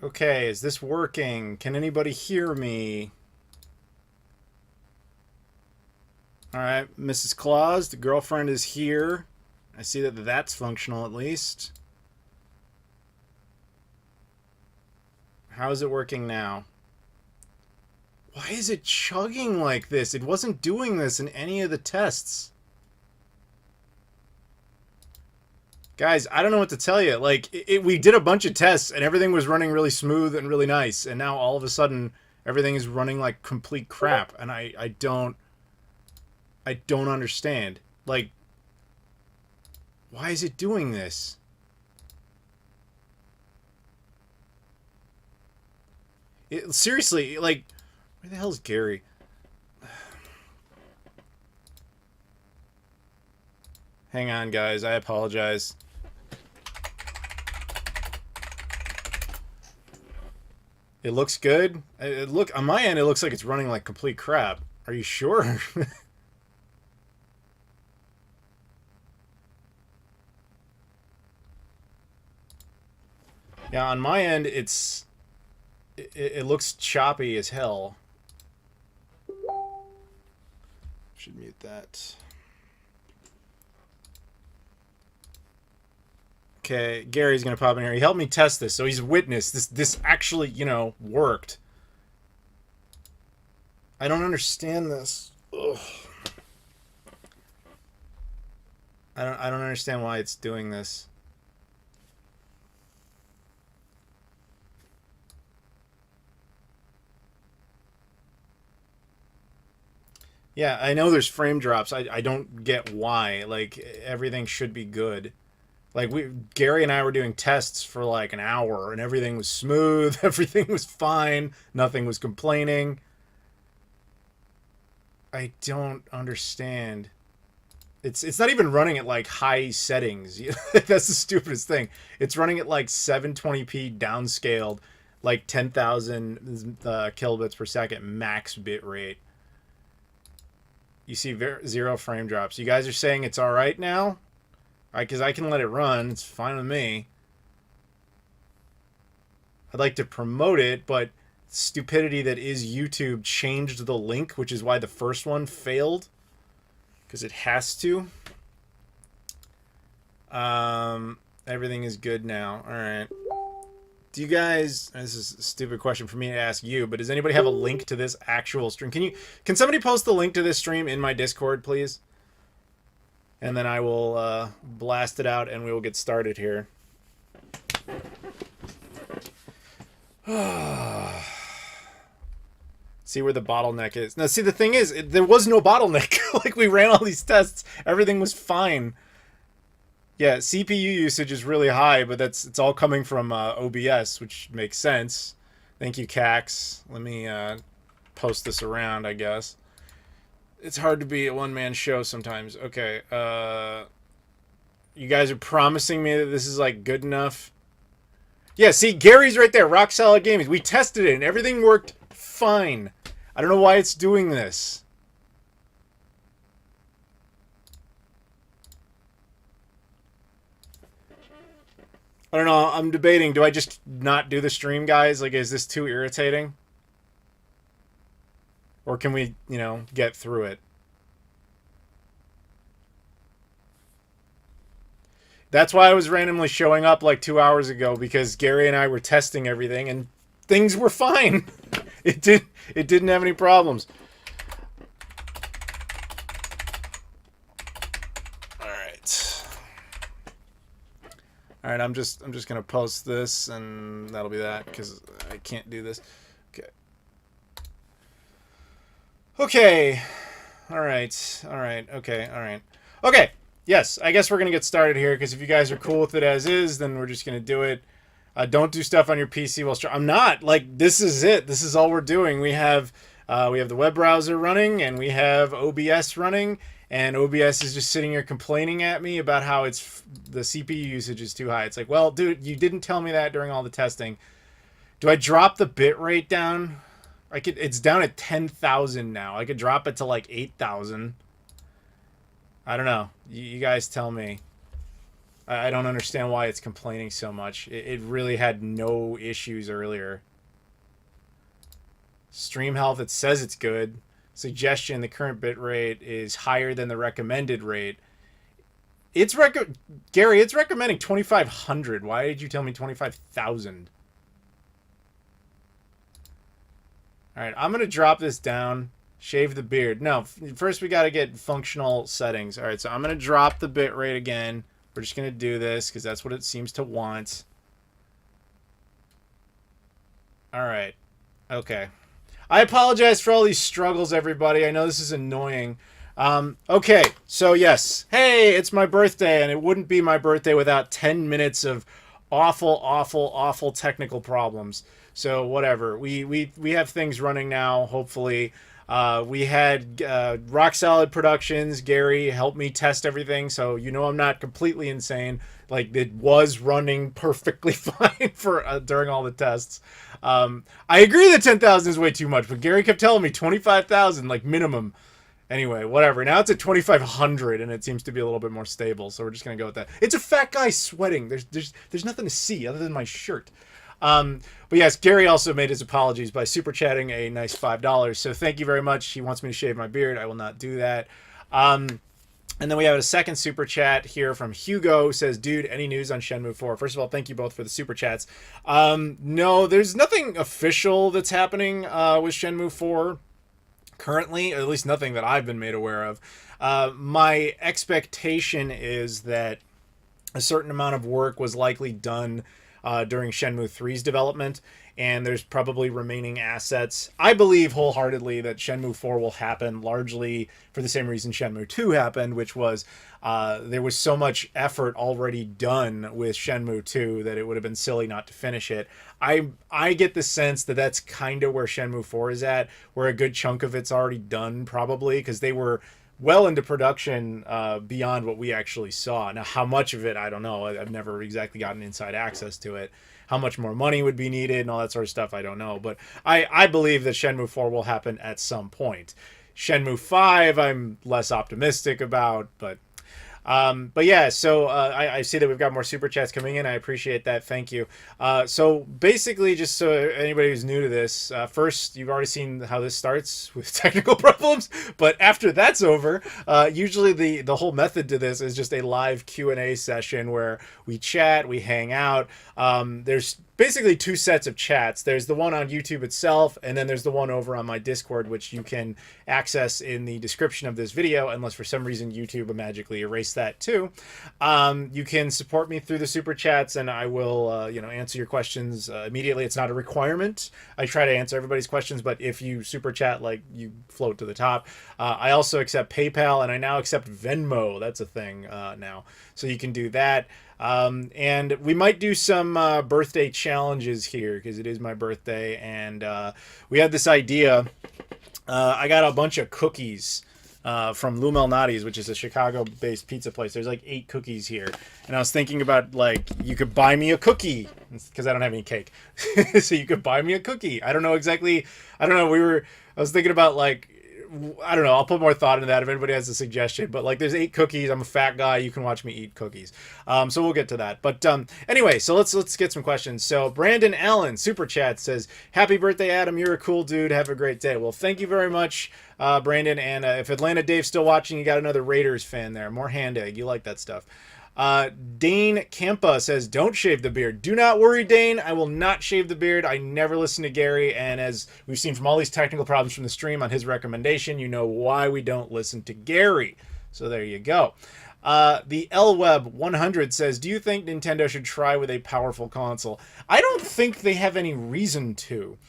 Okay, is this working? Can anybody hear me? All right, Mrs. Claus, the girlfriend is here. I see that that's functional at least. How is it working now? Why is it chugging like this? It wasn't doing this in any of the tests. Guys, I don't know what to tell you. Like, we did a bunch of tests and everything was running really smooth and really nice. And now all of a sudden, everything is running like complete crap. And I don't understand. Like, why is it doing this? Seriously, like, where the hell is Gary? Hang on, guys. I apologize. It looks good. Look on my end. It looks like it's running like complete crap. Are you sure? Yeah, on my end, it looks choppy as hell. Should mute that. Okay, Gary's gonna pop in here. He helped me test this, so he's a witness. This actually, worked. I don't understand this. Ugh. I don't understand why it's doing this. Yeah, I know there's frame drops. I don't get why. Like, everything should be good. Like, Gary and I were doing tests for like an hour and everything was smooth, everything was fine, nothing was complaining. I don't understand. It's not even running at like high settings. That's the stupidest thing. It's running at like 720p downscaled, like 10,000 kilobits per second max bit rate. You see zero frame drops. You guys are saying it's all right now? Because I can let it run. It's fine with me. I'd like to promote it, but stupidity that is YouTube changed the link, which is why the first one failed. Because it has to. Everything is good now. All right. Do you guys? This is a stupid question for me to ask you, but does anybody have a link to this actual stream? Can somebody post the link to this stream in my Discord, please? And then I will blast it out, and we will get started here. See where the bottleneck is. Now, see, the thing is, there was no bottleneck. Like, we ran all these tests. Everything was fine. Yeah, CPU usage is really high, but it's all coming from OBS, which makes sense. Thank you, Cax. Let me post this around, I guess. It's hard to be a one-man show sometimes. Okay, you guys are promising me that this is, like, good enough? Yeah, see, Gary's right there, Rock Solid Gaming. We tested it, and everything worked fine. I don't know why it's doing this. I don't know. I'm debating. Do I just not do the stream, guys? Like, is this too irritating? Or can we, get through it? That's why I was randomly showing up like 2 hours ago, because Gary and I were testing everything and things were fine. It didn't have any problems. All right, I'm just gonna post this, and that'll be that, because I can't do this. Okay. Okay. All right. All right. Okay. All right. Okay. Yes, I guess we're gonna get started here, because if you guys are cool with it as is, then we're just gonna do it. Don't do stuff on your PC while I'm not. Like, this is it. This is all we're doing. We have the web browser running, and we have OBS running, and OBS is just sitting here complaining at me about how the CPU usage is too high. It's like, well, dude, you didn't tell me that during all the testing. Do I drop the bit rate down? It's down at 10,000 now. I could drop it to like 8,000. I don't know. You guys tell me. I don't understand why it's complaining so much. It really had no issues earlier. Stream health, it says it's good. Suggestion, the current bitrate is higher than the recommended rate. Gary, it's recommending 2,500. Why did you tell me 25,000? All right, I'm going to drop this down. Shave the beard. No, first we got to get functional settings. All right, so I'm going to drop the bitrate again. We're just going to do this because that's what it seems to want. All right. Okay. I apologize for all these struggles, everybody. I know this is annoying. Okay, so yes. Hey, it's my birthday, and it wouldn't be my birthday without 10 minutes of awful, awful, awful technical problems. So whatever. We have things running now, hopefully. We had Rock Solid Productions. Gary helped me test everything, so you know I'm not completely insane. Like, it was running perfectly fine for during all the tests. I agree that 10,000 is way too much, but Gary kept telling me 25,000, like, minimum. Anyway, whatever. Now it's at 2,500, and it seems to be a little bit more stable, so we're just going to go with that. It's a fat guy sweating. There's nothing to see other than my shirt. But yes, Gary also made his apologies by super chatting a nice $5. So thank you very much. He wants me to shave my beard. I will not do that. And then we have a second super chat here from Hugo, who says, dude, any news on Shenmue 4? First of all, thank you both for the super chats. No, there's nothing official that's happening with Shenmue 4 currently, at least nothing that I've been made aware of. My expectation is that a certain amount of work was likely done during Shenmue 3's development, and there's probably remaining assets. I believe wholeheartedly that Shenmue 4 will happen largely for the same reason Shenmue 2 happened, which was there was so much effort already done with Shenmue 2 that it would have been silly not to finish it. I get the sense that that's kind of where Shenmue 4 is at, where a good chunk of it's already done, probably, because they were well into production beyond what we actually saw. Now, how much of it, I don't know. I've never exactly gotten inside access to it. How much more money would be needed and all that sort of stuff, I don't know. But I believe that Shenmue 4 will happen at some point. Shenmue 5, I'm less optimistic about, but yeah, so I see that we've got more super chats coming in. I appreciate that. Thank you. So basically, just so anybody who's new to this, first, you've already seen how this starts with technical problems, but after that's over, usually the whole method to this is just a live Q&A session where we chat, we hang out. There's basically two sets of chats. There's the one on YouTube itself, and then there's the one over on my Discord, which you can access in the description of this video, unless for some reason YouTube magically erased that too. You can support me through the super chats, and I will answer your questions immediately. It's not a requirement. I try to answer everybody's questions, but if you super chat, like, you float to the top. I also accept PayPal, and I now accept Venmo. That's a thing now, so you can do that. And we might do some birthday challenges here because it is my birthday, and we had this idea. I got a bunch of cookies from Lou Malnati's, which is a Chicago-based pizza place. There's like 8 cookies here, and I was thinking about, like, you could buy me a cookie because I don't have any cake, so you could buy me a cookie. I don't know. I was thinking about, like, I don't know. I'll put more thought into that if anybody has a suggestion. But, like, there's 8 cookies. I'm a fat guy. You can watch me eat cookies. So we'll get to that. But anyway, so let's get some questions. So Brandon Allen, super chat, says, "Happy birthday, Adam. You're a cool dude. Have a great day." Well, thank you very much, Brandon. And if Atlanta Dave's still watching, you got another Raiders fan there. More hand egg. You like that stuff. Dane Campa says, "Don't shave the beard." Do not worry, Dane. I will not shave the beard. I never listen to Gary, and as we've seen from all these technical problems from the stream on his recommendation, you know why we don't listen to Gary. So there you go. The LWeb 100 says, "Do you think Nintendo should try with a powerful console?" I don't think they have any reason to.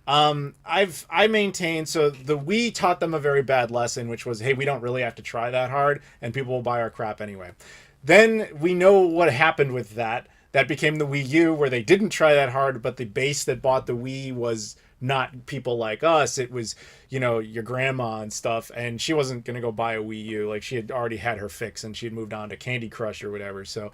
I maintain, so the Wii taught them a very bad lesson, which was, hey, we don't really have to try that hard, and people will buy our crap anyway. Then we know what happened with that. That became the Wii U, where they didn't try that hard, but the base that bought the Wii was not people like us. It was, your grandma and stuff, and she wasn't going to go buy a Wii U. Like, she had already had her fix, and she had moved on to Candy Crush or whatever. So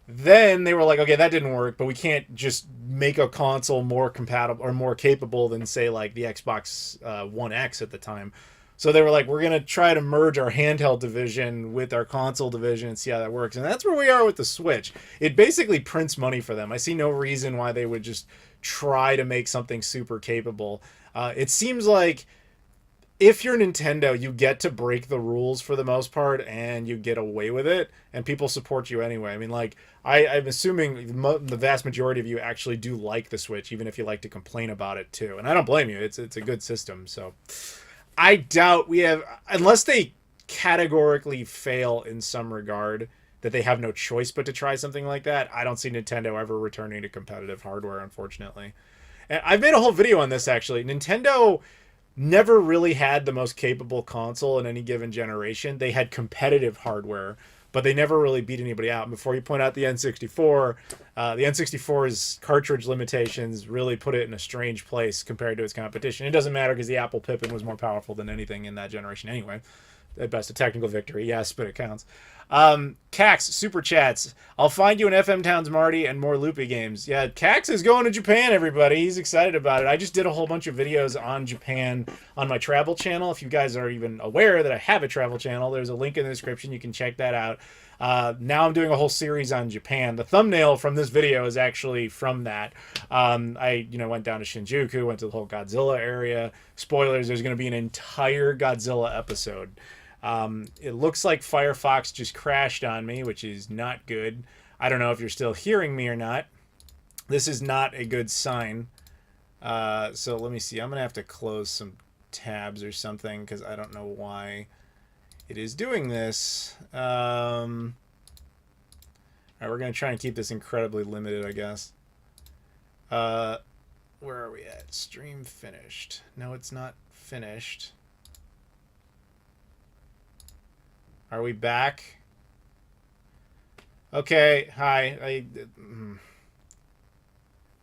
then they were like, okay, that didn't work, but we can't just make a console more compatible or more capable than, say, like the Xbox One X at the time. So they were like, we're going to try to merge our handheld division with our console division and see how that works. And that's where we are with the Switch. It basically prints money for them. I see no reason why they would just try to make something super capable. It seems like if you're Nintendo, you get to break the rules for the most part, and you get away with it, and people support you anyway. I mean, like, I'm assuming the vast majority of you actually do like the Switch, even if you like to complain about it too. And I don't blame you. It's a good system. So I doubt we have, unless they categorically fail in some regard, that they have no choice but to try something like that. I don't see Nintendo ever returning to competitive hardware, unfortunately. And I've made a whole video on this, actually. Nintendo never really had the most capable console in any given generation. They had competitive hardware, but they never really beat anybody out. And before you point out the N64, the N64's cartridge limitations really put it in a strange place compared to its competition. It doesn't matter because the Apple Pippin was more powerful than anything in that generation anyway. At best, a technical victory, yes, but it counts. Cax, super chats. I'll find you in FM Towns, Marty, and more loopy games. Yeah, Cax is going to Japan, everybody. He's excited about it. I just did a whole bunch of videos on Japan on my travel channel. If you guys are even aware that I have a travel channel, there's a link in the description. You can check that out. Now I'm doing a whole series on Japan. The thumbnail from this video is actually from that. I went down to Shinjuku, went to the whole Godzilla area. Spoilers, there's going to be an entire Godzilla episode. It looks like Firefox just crashed on me, which is not good. I don't know if you're still hearing me or not. This is not a good sign. So let me see. I'm going to have to close some tabs or something because I don't know why it is doing this. All right, we're going to try and keep this incredibly limited, I guess. Where are we at? Stream finished. No, it's not finished. Are we back? Okay, hi.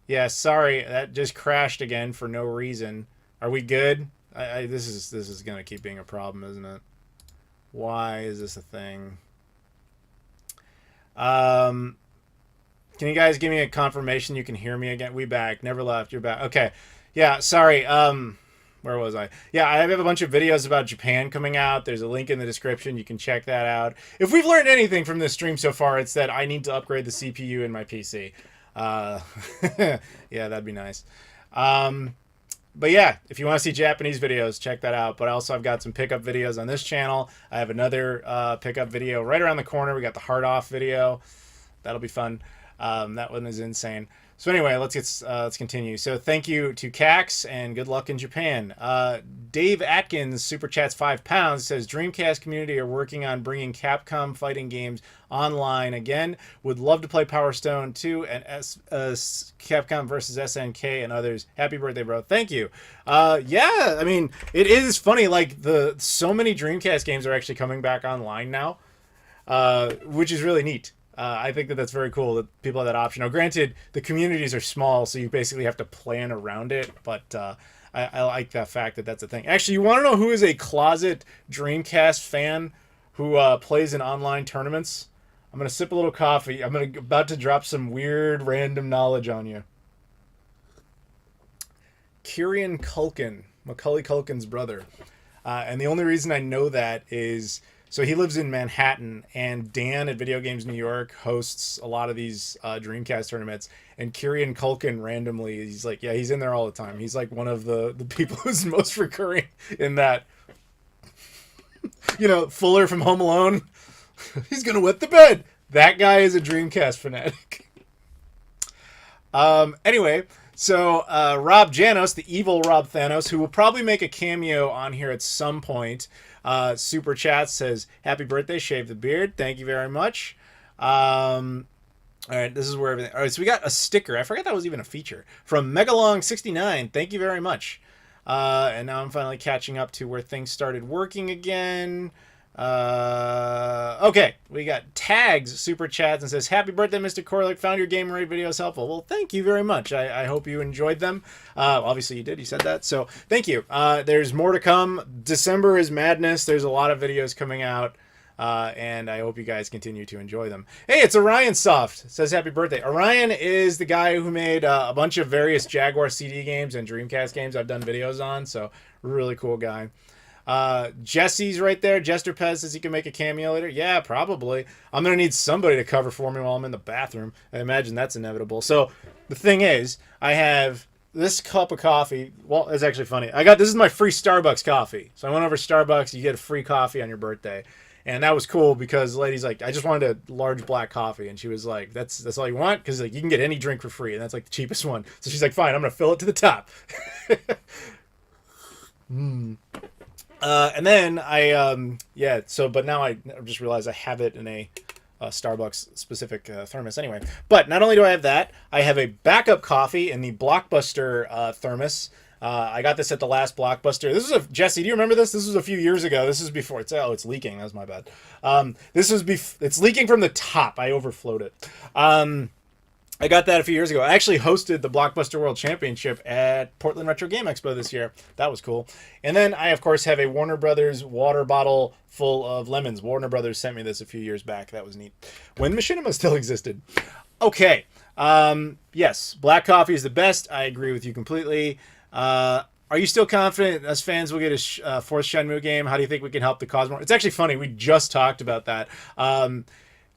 Yeah, sorry, that just crashed again for no reason. Are we good? This is gonna keep being a problem, isn't it? Why is this a thing? Can you guys give me a confirmation you can hear me again? We back. Never left. You're back. Okay. Yeah, sorry. Where was I? Yeah, I have a bunch of videos about Japan coming out. There's a link in the description. You can check that out. If we've learned anything from this stream so far, it's that I need to upgrade the CPU in my PC. Yeah, that'd be nice. But yeah, if you want to see Japanese videos, check that out. But also I've got some pickup videos on this channel. I have another pickup video right around the corner. We got the Hard Off video. That'll be fun. That one is insane. So anyway, let's continue. So thank you to Cax and good luck in Japan. Dave Atkins super chats £5. Says Dreamcast community are working on bringing Capcom fighting games online again. Would love to play Power Stone 2 and Capcom versus SNK and others. Happy birthday, bro! Thank you. Yeah, I mean it is funny. Like so many Dreamcast games are actually coming back online now, which is really neat. I think that's very cool that people have that option. Now, granted, the communities are small, so you basically have to plan around it, but I like the fact that that's a thing. Actually, you want to know who is a closet Dreamcast fan who plays in online tournaments? I'm going to sip a little coffee. I'm about to drop some weird random knowledge on you. Kieran Culkin, Macaulay Culkin's brother. And the only reason I know that is... So he lives in Manhattan, and Dan at Video Games New York hosts a lot of these Dreamcast tournaments. And Kieran Culkin randomly, he's like, yeah, he's in there all the time. He's like one of the people who's most recurring in that. Fuller from Home Alone. He's gonna wet the bed. That guy is a Dreamcast fanatic. Anyway, so Rob Janos, the evil Rob Thanos, who will probably make a cameo on here at some point. Super chat says, happy birthday, shave the beard. Thank you very much. All right, this is where everything... All right, so we got a sticker. I forgot that was even a feature. From Megalong69. Thank you very much. And now I'm finally catching up to where things started working again. Okay, we got Tags super chats and says, happy birthday, Mr. Koralik. Found your Game Rate videos helpful. Well, thank you very much. I hope you enjoyed them. Obviously you did. You said that. So thank you. There's more to come. December is madness. There's a lot of videos coming out. And I hope you guys continue to enjoy them. Hey, it's Orion Soft. It says happy birthday. Orion is the guy who made a bunch of various Jaguar CD games and Dreamcast games I've done videos on. So really cool guy. Jesse's right there. Jester Pez says he can make a cameo later. Yeah, probably. I'm going to need somebody to cover for me while I'm in the bathroom. I imagine that's inevitable. So the thing is, I have this cup of coffee. Well, it's actually funny. This is my free Starbucks coffee. So I went over to Starbucks. You get a free coffee on your birthday. And that was cool because the lady's like, I just wanted a large black coffee. And she was like, that's all you want? Because like you can get any drink for free. And that's like the cheapest one. So she's like, fine, I'm going to fill it to the top. And then but now I just realized I have it in a Starbucks specific thermos anyway. But not only do I have that, I have a backup coffee in the Blockbuster thermos. I got this at the last Blockbuster. Jesse, do you remember this? This was a few years ago. This is before it's leaking. That was my bad. It's leaking from the top. I overflowed it. I got that a few years ago. I actually hosted the Blockbuster World Championship at Portland Retro Game Expo this year. That was cool. And then I, of course, have a Warner Brothers water bottle full of lemons. Warner Brothers sent me this a few years back. That was neat. When Machinima still existed. Okay. Yes, black coffee is the best. I agree with you completely. Are you still confident us fans will get a fourth Shenmue game? How do you think we can help the cause more? It's actually funny. We just talked about that.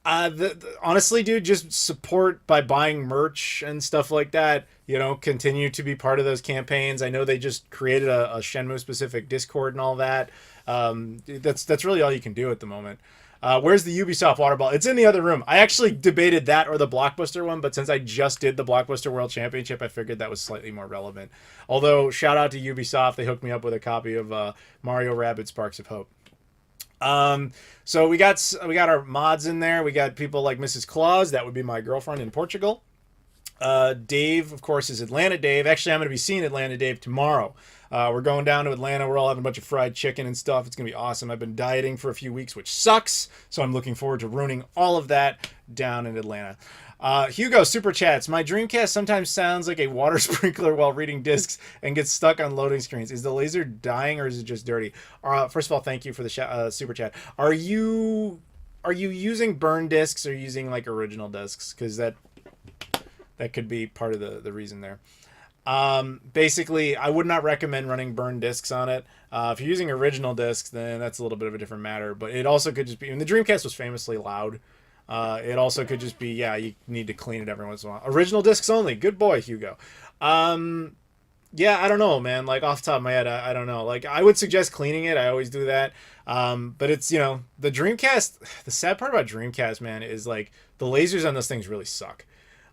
Honestly, dude, just support by buying merch and stuff like that. You know, continue to be part of those campaigns. I know they just created a Shenmue specific Discord and all that. That's really all you can do at the moment. Where's the Ubisoft water bottle? It's in the other room. I actually debated that or the Blockbuster one, but since I just did the Blockbuster World Championship, I figured that was slightly more relevant. Although, shout out to Ubisoft. They hooked me up with a copy of Mario Rabbids Sparks of Hope. So we got our mods in there. We got people like Mrs. Claus. That would be my girlfriend in Portugal. Dave, of course, is Atlanta Dave. Actually, I'm going to be seeing Atlanta Dave tomorrow. We're going down to Atlanta. We're all having a bunch of fried chicken and stuff. It's going to be awesome. I've been dieting for a few weeks, which sucks. So I'm looking forward to ruining all of that down in Atlanta. Hugo super chats. My Dreamcast sometimes sounds like a water sprinkler while reading discs and gets stuck on loading screens. Is the laser dying or is it just dirty? First of all, thank you for the super chat. Are you using burn discs or using like original discs? Because that could be part of the reason there. Basically, I would not recommend running burn discs on it. If you're using original discs, then that's a little bit of a different matter. But it also could just be, and the Dreamcast was famously loud. It also could just be, you need to clean it every once in a while. Original discs only. Good boy, Hugo. I don't know, man. Like, off the top of my head, I don't know. Like, I would suggest cleaning it. I always do that. But it's, the Dreamcast, the sad part about Dreamcast, man, is, like, the lasers on those things really suck.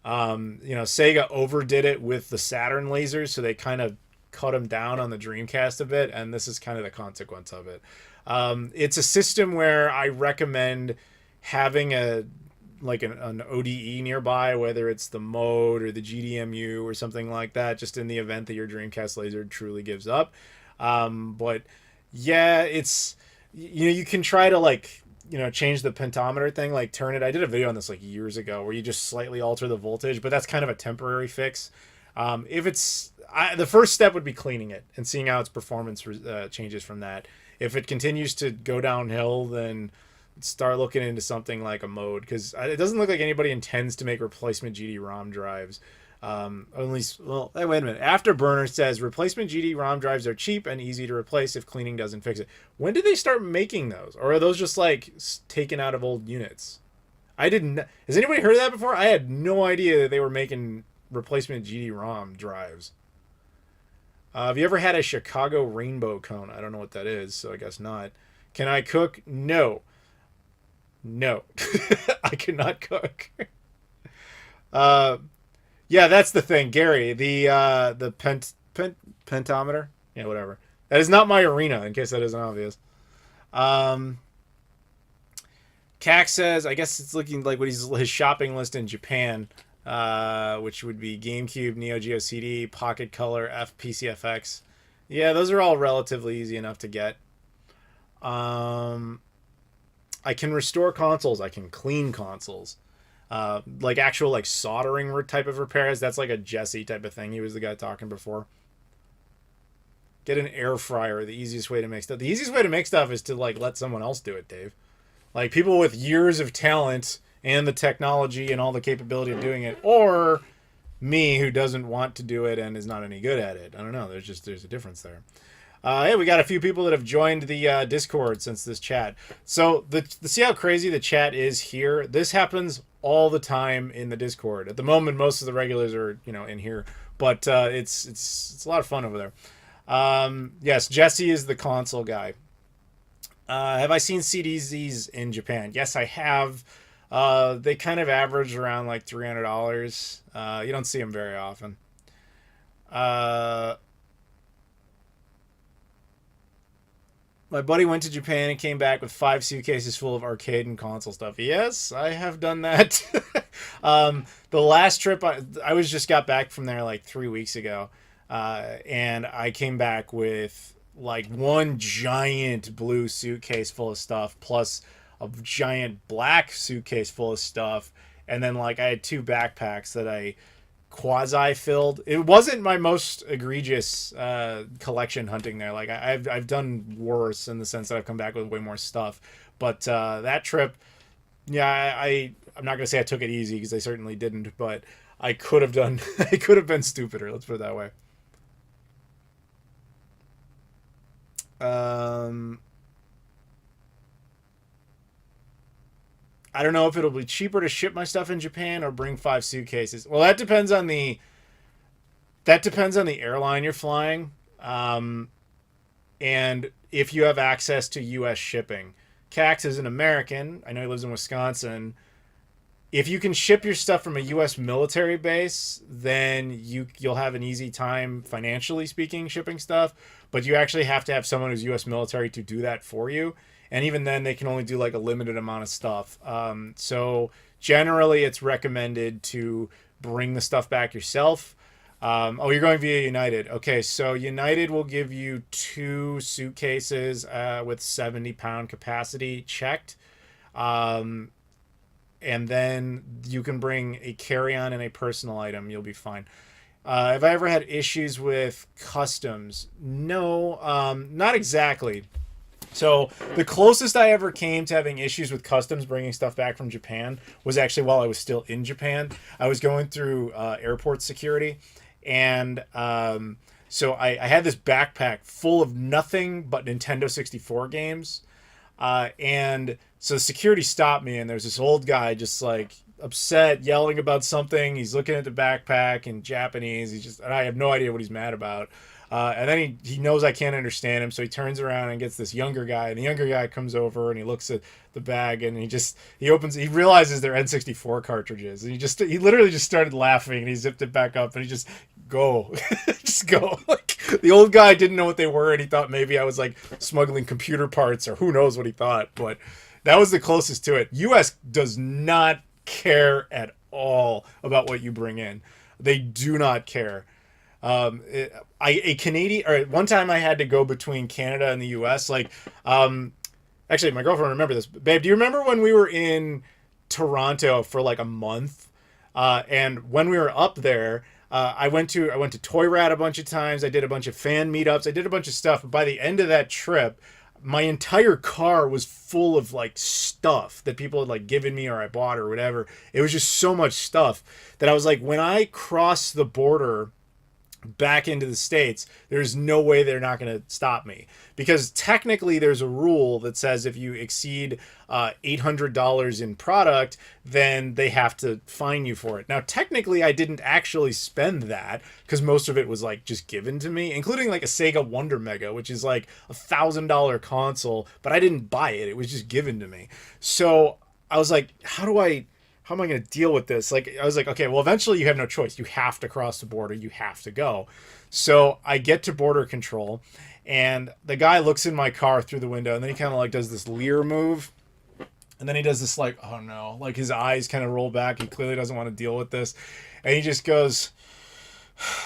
Sega overdid it with the Saturn lasers, so they kind of cut them down on the Dreamcast a bit, and this is kind of the consequence of it. It's a system where I recommend having an ODE nearby, whether it's the mode or the GDMU or something like that, just in the event that your Dreamcast laser truly gives up. But yeah, it's, you can try to change the pentameter thing, like turn it. I did a video on this like years ago where you just slightly alter the voltage, but that's kind of a temporary fix. The first step would be cleaning it and seeing how its performance changes from that. If it continues to go downhill, then start looking into something like a mode, because it doesn't look like anybody intends to make replacement GD-ROM drives. Wait a minute. Afterburner says replacement GD-ROM drives are cheap and easy to replace if cleaning doesn't fix it. When did they start making those? Or are those just like taken out of old units? I didn't. Has anybody heard of that before? I had no idea that they were making replacement GD-ROM drives. Have you ever had a Chicago rainbow cone? I don't know what that is, so I guess not. Can I cook? No. I cannot cook. Yeah, that's the thing, Gary. The pentameter. Yeah, whatever. That is not my arena, in case that isn't obvious. Cax says, I guess it's looking like his shopping list in Japan, which would be GameCube, Neo Geo CD, Pocket Color, PCFX. Yeah, those are all relatively easy enough to get. I can restore consoles. I can clean consoles. Like actual like soldering type of repairs. That's like a Jesse type of thing. He was the guy talking before. Get an air fryer. The easiest way to make stuff. The easiest way to make stuff is to like let someone else do it, Dave. Like people with years of talent and the technology and all the capability of doing it, or me who doesn't want to do it and is not any good at it. I don't know. There's a difference there. Hey, we got a few people that have joined the Discord since this chat. So the see how crazy the chat is here. This happens all the time in the Discord. At the moment, most of the regulars are in here, but it's a lot of fun over there. Yes, Jesse is the console guy. Have I seen CDZs in Japan? Yes, I have. They kind of average around like $300. You don't see them very often. Uh, My buddy went to Japan and came back with 5 suitcases full of arcade and console stuff. Yes, I have done that. The last trip, I was just got back from there like 3 weeks ago, and I came back with like one giant blue suitcase full of stuff, plus a giant black suitcase full of stuff, and then like I had two backpacks that I quasi filled. It wasn't my most egregious collection hunting there. Like I've done worse in the sense that I've come back with way more stuff. But that trip, yeah, I'm not gonna say I took it easy because I certainly didn't. But I could have done. I could have been stupider. Let's put it that way. Um, I don't know if it'll be cheaper to ship my stuff in Japan or bring 5 suitcases. Well, that depends on the airline you're flying, and if you have access to U.S. shipping. Cax is an American. I know he lives in Wisconsin. If you can ship your stuff from a U.S. military base, then you'll have an easy time financially speaking shipping stuff. But you actually have to have someone who's U.S. military to do that for you, and even then, they can only do like a limited amount of stuff. So generally, it's recommended to bring the stuff back yourself. Oh, you're going via United. Okay, so United will give you 2 suitcases with 70-pound capacity checked. Um, and then you can bring a carry-on and a personal item. You'll be fine. Have I ever had issues with customs? No, not exactly. So the closest I ever came to having issues with customs bringing stuff back from Japan was actually while I was still in Japan. I was going through airport security, and so I had this backpack full of nothing but Nintendo 64 games, and so security stopped me, and there's this old guy just like upset, yelling about something. He's looking at the backpack in Japanese. And I have no idea what he's mad about. And then he knows I can't understand him, so he turns around and gets this younger guy, and the younger guy comes over and he looks at the bag, and he realizes they're N64 cartridges, and he literally just started laughing, and he zipped it back up, and he just go, just go. Like the old guy didn't know what they were, and he thought maybe I was like smuggling computer parts, or who knows what he thought, but that was the closest to it. U.S. does not care at all about what you bring in. They do not care. A Canadian, or one time I had to go between Canada and the U.S. Like, actually, my girlfriend remember this. Babe, do you remember when we were in Toronto for like a month? And when we were up there, I went to Toy Rat a bunch of times. I did a bunch of fan meetups. I did a bunch of stuff. But by the end of that trip, my entire car was full of like stuff that people had like given me or I bought or whatever. It was just so much stuff that I was like, when I cross the border back into the States, there's no way they're not going to stop me, because technically there's a rule that says if you exceed $800 in product, then they have to fine you for it. Now technically I didn't actually spend that, because most of it was like just given to me, including like a Sega Wonder Mega, which is like $1,000 console, but I didn't buy it. It was just given to me. So I was like, how am I going to deal with this? Like, I was like, okay, well, eventually you have no choice. You have to cross the border. You have to go. So I get to border control, and the guy looks in my car through the window, and then he kind of like does this leer move. And then he does this like, oh no, like his eyes kind of roll back. He clearly doesn't want to deal with this. And he just goes,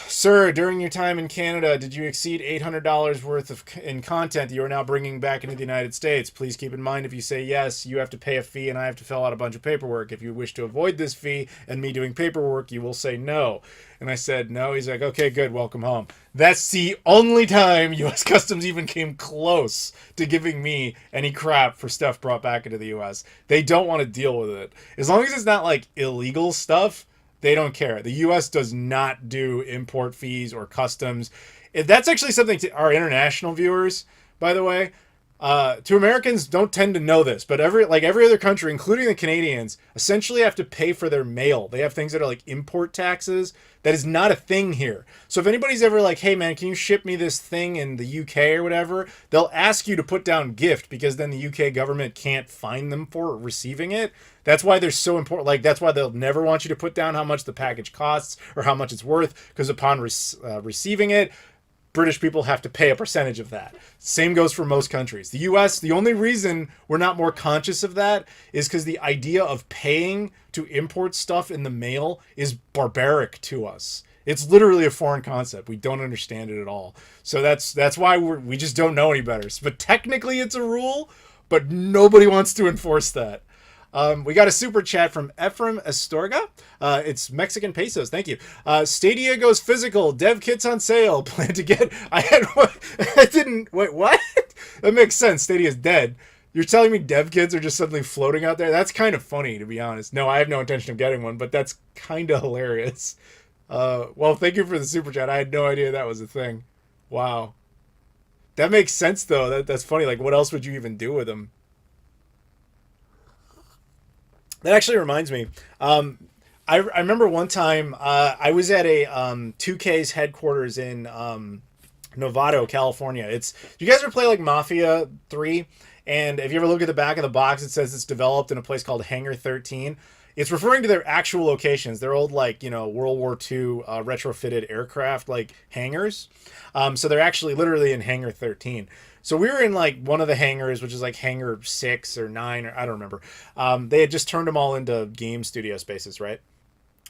"Sir, during your time in Canada, did you exceed $800 worth of in content that you are now bringing back into the United States? Please keep in mind, if you say yes, you have to pay a fee, and I have to fill out a bunch of paperwork. If you wish to avoid this fee and me doing paperwork, you will say no." And I said no. He's like, "Okay, good, welcome home." That's the only time U.S. Customs even came close to giving me any crap for stuff brought back into the U.S. They don't want to deal with it. As long as it's not like illegal stuff, they don't care. The U.S. does not do import fees or customs. That's actually something to our international viewers, by the way. To Americans, don't tend to know this, but every other country, including the Canadians, essentially have to pay for their mail. They have things that are like import taxes. That is not a thing here. So if anybody's ever like, hey man, can you ship me this thing in the UK or whatever, they'll ask you to put down gift because then the UK government can't fine them for receiving it. That's why they're so important. Like, that's why they'll never want you to put down how much the package costs or how much it's worth, because upon receiving it, British people have to pay a percentage of that. Same goes for most countries. The US, the only reason we're not more conscious of that is because the idea of paying to import stuff in the mail is barbaric to us. It's literally a foreign concept. We don't understand it at all. So that's why we just don't know any better. But technically it's a rule, but nobody wants to enforce that. We got a super chat from Ephraim Astorga. It's Mexican pesos. Thank you. Stadia goes physical. Dev kits on sale. Plan to get. I didn't. Wait, what? That makes sense. Stadia's dead. You're telling me dev kits are just suddenly floating out there? That's kind of funny, to be honest. No, I have no intention of getting one, but that's kind of hilarious. Well, thank you for the super chat. I had no idea that was a thing. Wow. That makes sense, though. That's funny. Like, what else would you even do with them? That actually reminds me. I remember one time I was at a 2K's headquarters in Novato, California. Do you guys ever play like Mafia 3? And if you ever look at the back of the box, it says it's developed in a place called Hangar 13. It's referring to their actual locations. They're old, like, World War II retrofitted aircraft, like hangars. So they're actually literally in Hangar 13. So we were in like one of the hangars, which is like Hangar 6 or 9, or I don't remember. They had just turned them all into game studio spaces, right?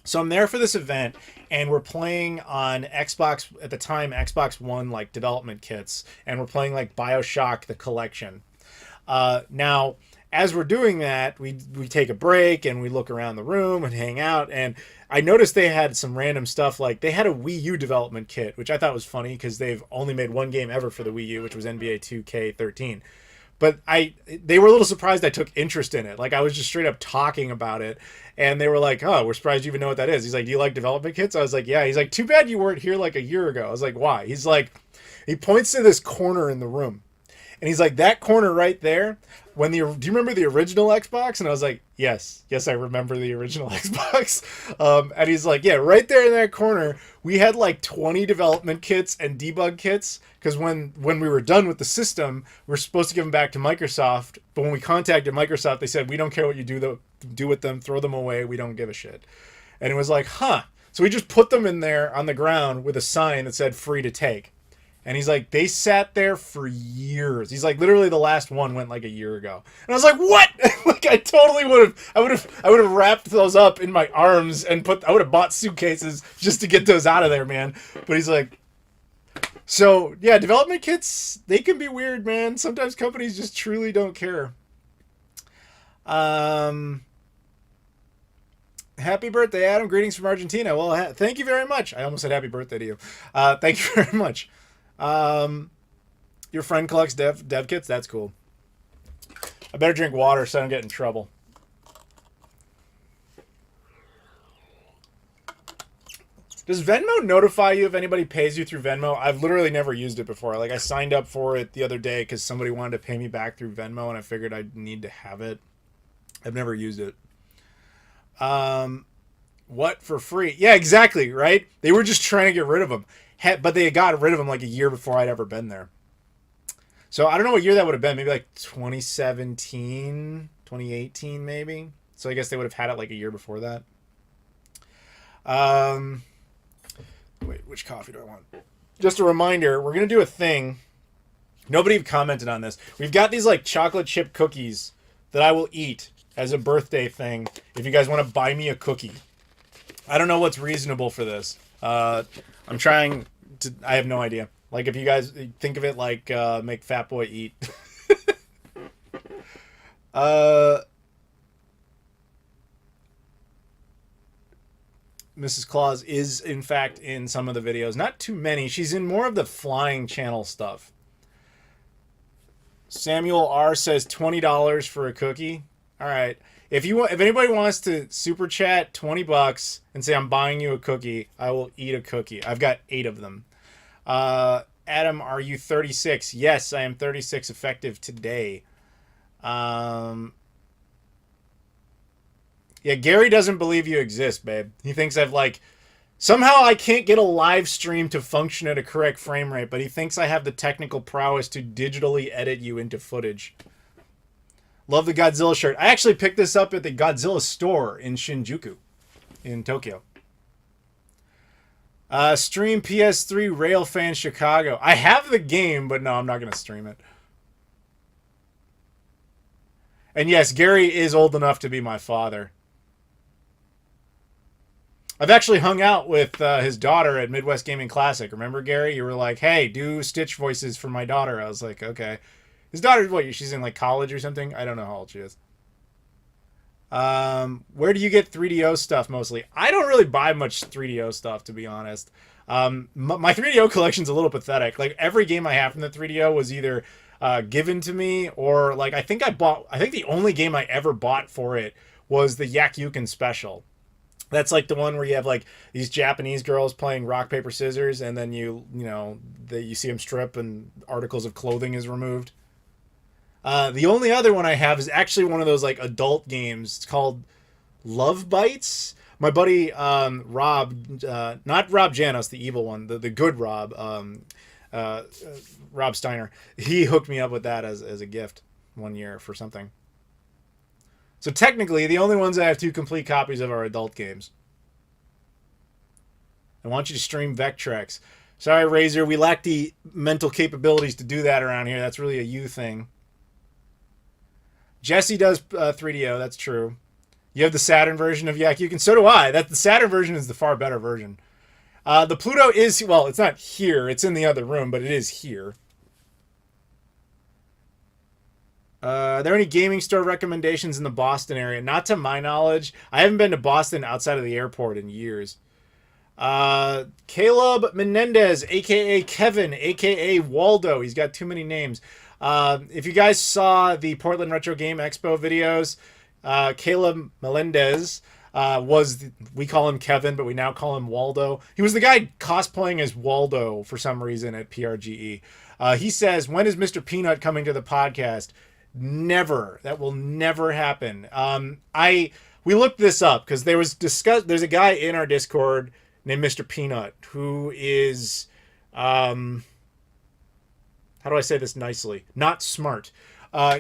So I'm there for this event, and we're playing on Xbox, at the time, Xbox One, like, development kits, and we're playing like BioShock the Collection. Now, as we're doing that, we take a break and we look around the room and hang out, and I noticed they had some random stuff, like they had a Wii U development kit, which I thought was funny because they've only made one game ever for the Wii U, which was NBA 2K13. But they were a little surprised I took interest in it. Like, I was just straight up talking about it, and they were like, oh, we're surprised you even know what that is. He's like, do you like development kits? I was like, yeah. He's like, too bad you weren't here like a year ago. I was like, why? He's like, he points to this corner in the room. And he's like, that corner right there, do you remember the original Xbox? And I was like, yes, I remember the original Xbox. And he's like, yeah, right there in that corner, we had like 20 development kits and debug kits. Because when we were done with the system, we were supposed to give them back to Microsoft. But when we contacted Microsoft, they said, we don't care what you do with them, throw them away, we don't give a shit. And it was like, huh. So we just put them in there on the ground with a sign that said free to take. And he's like, they sat there for years. He's like, literally the last one went like a year ago. And I was like, what? Like, I totally would have wrapped those up in my arms and I would have bought suitcases just to get those out of there, man. But he's like, so yeah, development kits, they can be weird, man. Sometimes companies just truly don't care. Happy birthday, Adam. Greetings from Argentina. Well, thank you very much. I almost said happy birthday to you. Thank you very much. Your friend collects dev kits? That's cool. I better drink water so I don't get in trouble. Does Venmo notify you if anybody pays you through Venmo? I've literally never used it before. Like, I signed up for it the other day because somebody wanted to pay me back through Venmo, and I figured I'd need to have it. I've never used it. What, for free? Yeah, exactly, right? They were just trying to get rid of them. But they got rid of them like a year before I'd ever been there. So I don't know what year that would have been. Maybe like 2017, 2018 maybe. So I guess they would have had it like a year before that. Wait, which coffee do I want? Just a reminder, we're going to do a thing. Nobody commented on this. We've got these like chocolate chip cookies that I will eat as a birthday thing if you guys want to buy me a cookie. I don't know what's reasonable for this. I'm trying to... I have no idea. Like, if you guys think of it like make Fat Boy eat. Mrs. Claus is, in fact, in some of the videos. Not too many. She's in more of the flying channel stuff. Samuel R. says $20 for a cookie. All right. If anybody wants to super chat $20 and say I'm buying you a cookie, I will eat a cookie. I've got 8 of them. Adam, are you 36? Yes, I am 36 effective today. Um, yeah, Gary doesn't believe you exist, babe. He thinks I've like somehow I can't get a live stream to function at a correct frame rate, but he thinks I have the technical prowess to digitally edit you into footage. Love the Godzilla shirt. I actually picked this up at the Godzilla store in Shinjuku, in Tokyo. Stream PS3 Railfan Chicago. I have the game, but no, I'm not going to stream it. And yes, Gary is old enough to be my father. I've actually hung out with his daughter at Midwest Gaming Classic. Remember, Gary? You were like, hey, do Stitch voices for my daughter. I was like, okay. His daughter's what? She's in like college or something? I don't know how old she is. Where do you get 3DO stuff mostly? I don't really buy much 3DO stuff, to be honest. My 3DO collection's a little pathetic. Like every game I have from the 3DO was either given to me or like I think the only game I ever bought for it was the Yakyukin special. That's like the one where you have like these Japanese girls playing rock paper scissors, and then you see them strip and articles of clothing is removed. The only other one I have is actually one of those like adult games. It's called Love Bites. My buddy Rob, not Rob Janos, the evil one, the good Rob, Rob Steiner. He hooked me up with that as a gift one year for something. So technically, the only ones I have 2 complete copies of are adult games. I want you to stream Vectrex. Sorry, Razor, we lack the mental capabilities to do that around here. That's really a you thing. Jesse does 3DO, that's true. You have the Saturn version of Yakyukin. So do I. The Saturn version is the far better version. The Pluto is, well, it's not here. It's in the other room, but it is here. Are there any gaming store recommendations in the Boston area? Not to my knowledge. I haven't been to Boston outside of the airport in years. Caleb Menendez, a.k.a. Kevin, a.k.a. Waldo. He's got too many names. If you guys saw the Portland Retro Game Expo videos, Caleb Melendez we call him Kevin, but we now call him Waldo. He was the guy cosplaying as Waldo for some reason at PRGE. He says, when is Mr. Peanut coming to the podcast? Never. That will never happen. We looked this up because there's a guy in our Discord named Mr. Peanut who is how do I say this nicely? Not smart.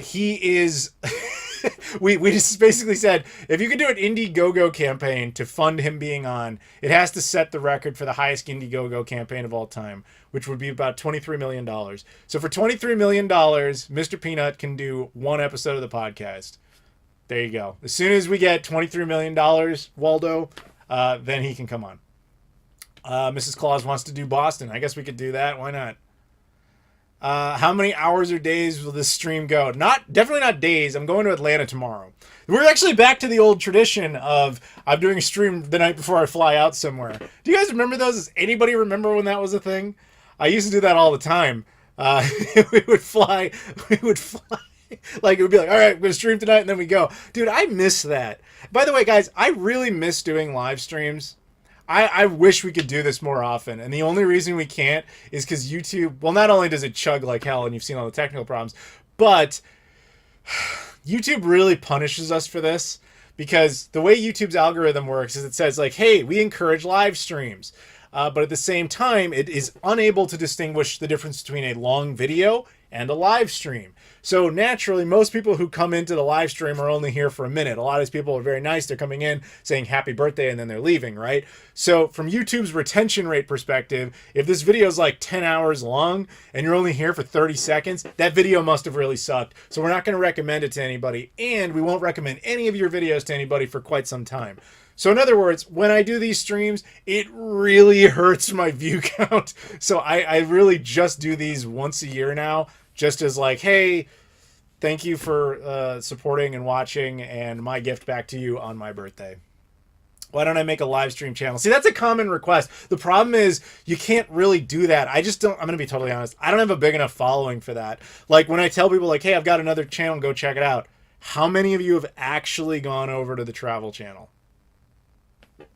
He is we just basically said if you could do an Indiegogo campaign to fund him being on, it has to set the record for the highest Indiegogo campaign of all time, which would be about $23 million. So for $23 million, Mr. Peanut can do 1 episode of the podcast. There you go. As soon as we get $23 million, Waldo, then he can come on. Mrs. Claus wants to do Boston. I guess we could do that. Why not? How many hours or days will this stream go? Definitely not days. I'm going to Atlanta tomorrow. We're actually back to the old tradition of I'm doing a stream the night before I fly out somewhere. Do you guys remember those? Does anybody remember when that was a thing? I used to do that all the time. We would fly. Like it would be like, all right, we're going to stream tonight, and then we go. Dude, I miss that. By the way, guys, I really miss doing live streams. I wish we could do this more often, and the only reason we can't is because YouTube, well, not only does it chug like hell, and you've seen all the technical problems, but YouTube really punishes us for this, because the way YouTube's algorithm works is it says, like, hey, we encourage live streams, but at the same time, it is unable to distinguish the difference between a long video and a live stream. So naturally, most people who come into the live stream are only here for a minute. A lot of these people are very nice. They're coming in saying happy birthday and then they're leaving, right? So from YouTube's retention rate perspective, if this video is like 10 hours long and you're only here for 30 seconds, that video must have really sucked. So we're not going to recommend it to anybody, and we won't recommend any of your videos to anybody for quite some time. So in other words, when I do these streams, it really hurts my view count. So I really just do these once a year now, just as like, hey, thank you for supporting and watching, and my gift back to you on my birthday. Why don't I make a live stream channel? See, that's a common request. The problem is you can't really do that. I just don't, I'm going to be totally honest. I don't have a big enough following for that. Like when I tell people like, hey, I've got another channel, go check it out. How many of you have actually gone over to the travel channel?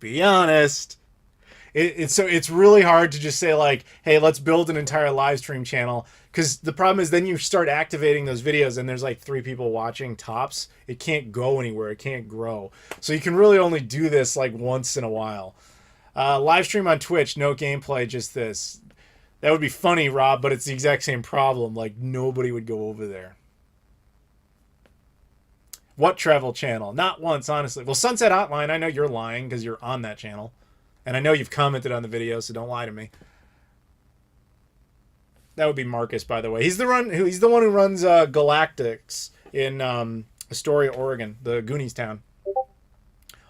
Be honest. It's really hard to just say like, hey, let's build an entire live stream channel, because the problem is then you start activating those videos and there's like 3 people watching tops. It can't go anywhere. It can't grow. So you can really only do this like once in a while. Live stream on Twitch, no gameplay, just this. That would be funny, Rob, but it's the exact same problem. Like, nobody would go over there. What travel channel? Not once, honestly. Well, Sunset Hotline, I know you're lying because you're on that channel. And I know you've commented on the video, so don't lie to me. That would be Marcus, by the way. He's the one who runs Galactics in Astoria, Oregon, the Goonies town.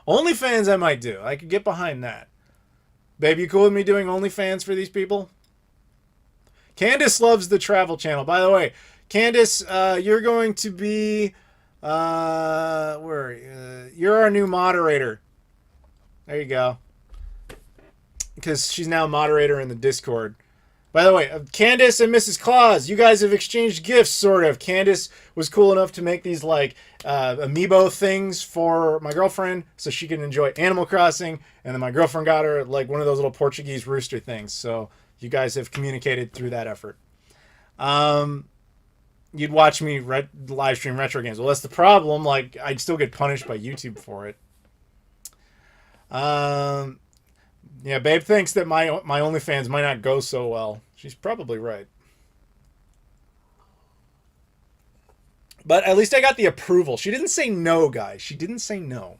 OnlyFans I might do. I could get behind that. Babe, you cool with me doing OnlyFans for these people? Candace loves the travel channel. By the way, Candace, you're going to be... you're our new moderator. There you go. Because she's now a moderator in the Discord. By the way, Candace and Mrs. Claus, you guys have exchanged gifts, sort of. Candace was cool enough to make these, like, amiibo things for my girlfriend so she can enjoy Animal Crossing. And then my girlfriend got her, like, one of those little Portuguese rooster things. So you guys have communicated through that effort. You'd watch me live stream retro games. Well, that's the problem. Like, I'd still get punished by YouTube for it. Yeah, Babe thinks that my OnlyFans might not go so well. She's probably right. But at least I got the approval. She didn't say no, guys. She didn't say no.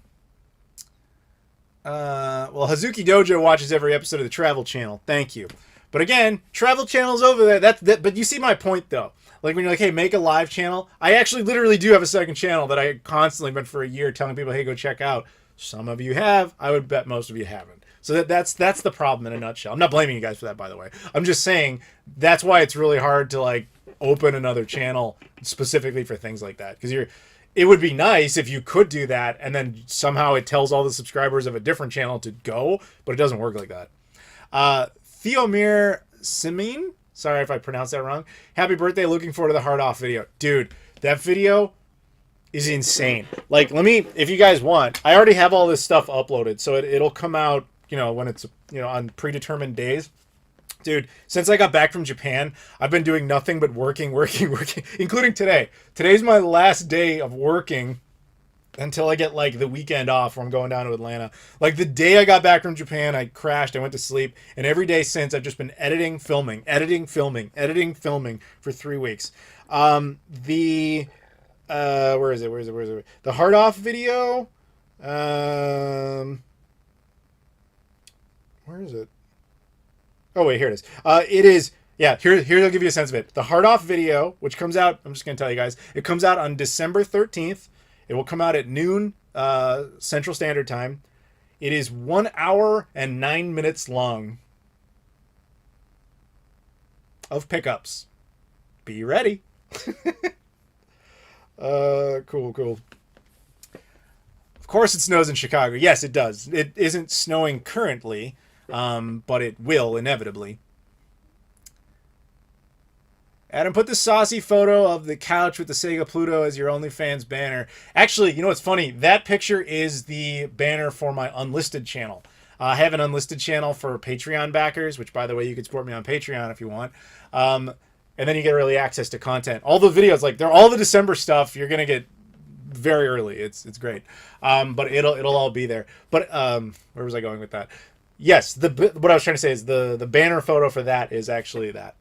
Well, Hazuki Dojo watches every episode of the Travel Channel. Thank you. But again, Travel Channel's over there. But you see my point, though. Like, when you're like, hey, make a live channel. I actually literally do have a second channel that I constantly been for a year telling people, hey, go check out. Some of you have. I would bet most of you haven't. So that's the problem in a nutshell. I'm not blaming you guys for that, by the way. I'm just saying that's why it's really hard to, like, open another channel specifically for things like that. Because it would be nice if you could do that and then somehow it tells all the subscribers of a different channel to go, but it doesn't work like that. Theomir Simin, sorry if I pronounced that wrong. Happy birthday, looking forward to the hard off video. Dude, that video is insane. Like, if you guys want, I already have all this stuff uploaded, so it'll come out, you know, when it's, you know, on predetermined days. Dude, since I got back from Japan, I've been doing nothing but working, including today. Today's my last day of working until I get, like, the weekend off where I'm going down to Atlanta. Like, the day I got back from Japan, I crashed, I went to sleep, and every day since, I've just been editing, filming for 3 weeks. Where is it? The hard off video, where is it? Oh, wait, here it is. It is, yeah, here I'll give you a sense of it. The hard off video, which comes out, I'm just going to tell you guys, it comes out on December 13th. It will come out at noon Central Standard Time. It is 1 hour and 9 minutes long of pickups. Be ready. Cool. Of course it snows in Chicago. Yes, it does. It isn't snowing currently. But it will inevitably. Adam, put the saucy photo of the couch with the Sega Pluto as your OnlyFans banner. Actually, you know what's funny? That picture is the banner for my unlisted channel. I have an unlisted channel for Patreon backers, which, by the way, you can support me on Patreon if you want. And then you get early access to content. All the videos, like, they're all the December stuff. You're gonna get very early. It's great. But it'll all be there. But where was I going with that? Yes, what I was trying to say is the banner photo for that is actually that.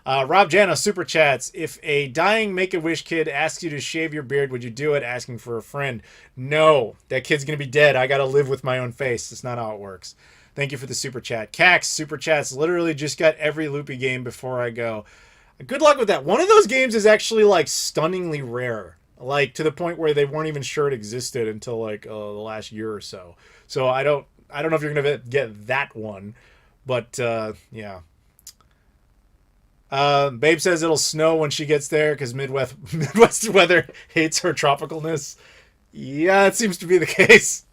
Rob Jano, super chats. If a dying Make-A-Wish kid asks you to shave your beard, would you do it? Asking for a friend. No, that kid's going to be dead. I got to live with my own face. That's not how it works. Thank you for the super chat. Cax, super chats. Literally just got every loopy game before I go. Good luck with that. One of those games is actually, like, stunningly rare. Like, to the point where they weren't even sure it existed until, like, the last year or so. So I don't know if you're going to get that one, but, yeah. Babe says it'll snow when she gets there because Midwest weather hates her tropicalness. Yeah, it seems to be the case.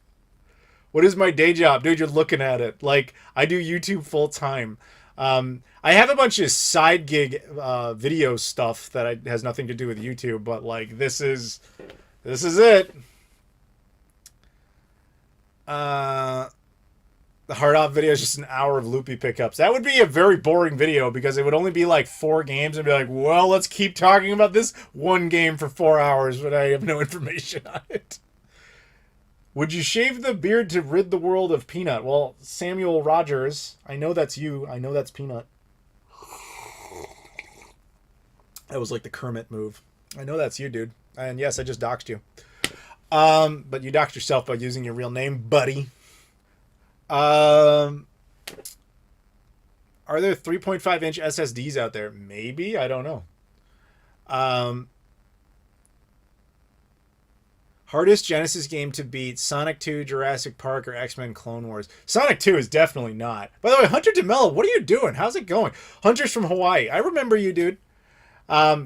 What is my day job? Dude, you're looking at it. Like, I do YouTube full time. I have a bunch of side gig video stuff that has nothing to do with YouTube, but, like, this is it. The hard off video is just an hour of loopy pickups. That would be a very boring video because it would only be like 4 games and be like, well, let's keep talking about this one game for 4 hours, but I have no information on it. Would you shave the beard to rid the world of Peanut? Well, Samuel Rogers, I know that's you. I know that's Peanut. That was like the Kermit move. I know that's you, dude. And yes, I just doxed you. But you doxed yourself by using your real name, buddy. Are there 3.5-inch SSDs out there? Maybe. I don't know. Hardest Genesis game to beat: Sonic 2, Jurassic Park, or X-Men Clone Wars? Sonic 2 is definitely not. By the way, Hunter DeMello, what are you doing? How's it going? Hunter's from Hawaii. I remember you, dude.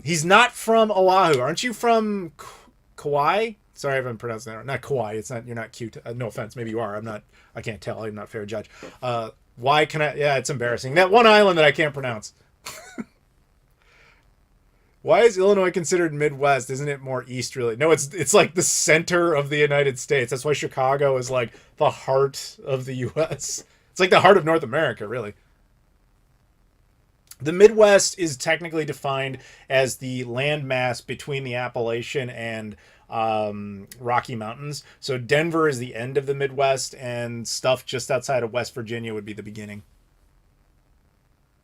He's not from Oahu. Aren't you from Kauai? Sorry if I'm pronouncing that wrong. Not Kauai. It's not. You're not cute. No offense. Maybe you are. I'm not. I can't tell. I'm not a fair judge. Why can I? Yeah, it's embarrassing. That one island that I can't pronounce. Why is Illinois considered Midwest? Isn't it more East, really? No, it's like the center of the United States. That's why Chicago is like the heart of the U.S. It's like the heart of North America, really. The Midwest is technically defined as the landmass between the Appalachian and Rocky Mountains. So Denver is the end of the Midwest, and stuff just outside of West Virginia would be the beginning.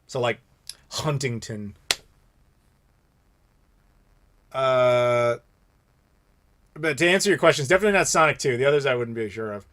So like Huntington. But to answer your questions, definitely not Sonic 2. The others I wouldn't be sure of.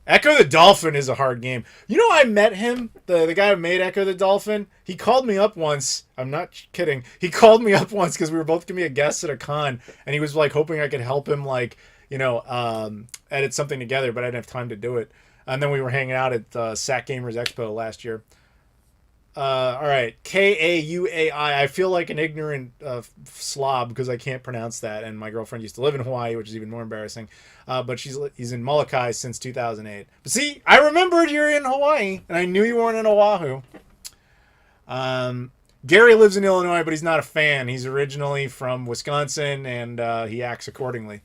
Echo the Dolphin is a hard game. You know, I met him, the guy who made Echo the Dolphin. He called me up once. I'm not kidding. He called me up once because we were both going to be a guest at a con, and he was like hoping I could help him, like, you know, edit something together, but I didn't have time to do it. And then we were hanging out at Sac Gamers Expo last year. All right, Kauai. I feel like an ignorant slob because I can't pronounce that, and my girlfriend used to live in Hawaii, which is even more embarrassing. But he's in Molokai since 2008. But see, I remembered you're in Hawaii, and I knew you weren't in Oahu. Gary lives in Illinois, but he's not a fan. He's originally from Wisconsin, and he acts accordingly.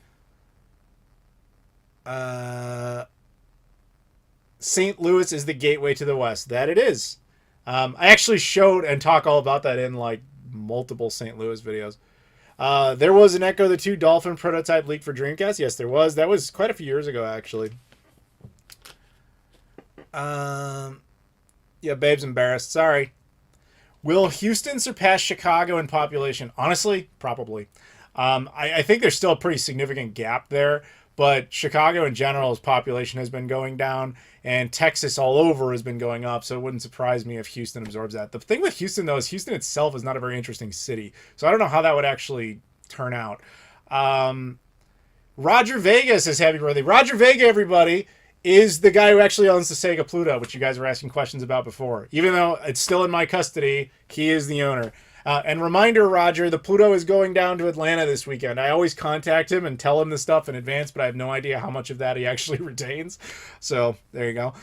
St. Louis is the gateway to the West. That it is. I actually showed and talk all about that in like multiple St. Louis videos. There was an Echo the 2 Dolphin prototype leaked for Dreamcast. Yes, there was. That was quite a few years ago, actually. Yeah, Babe's embarrassed. Sorry. Will Houston surpass Chicago in population? Honestly, probably. I think there's still a pretty significant gap there, but Chicago in general's population has been going down, and Texas all over has been going up, so it wouldn't surprise me if Houston absorbs that. The thing with Houston, though, is Houston itself is not a very interesting city, so I don't know how that would actually turn out. Roger Vega says happy birthday. Roger Vega, everybody, is the guy who actually owns the Sega Pluto, which you guys were asking questions about before. Even though it's still in my custody, he is the owner. And reminder, Roger, the Pluto is going down to Atlanta this weekend. I always contact him and tell him the stuff in advance, but I have no idea how much of that he actually retains. So there you go.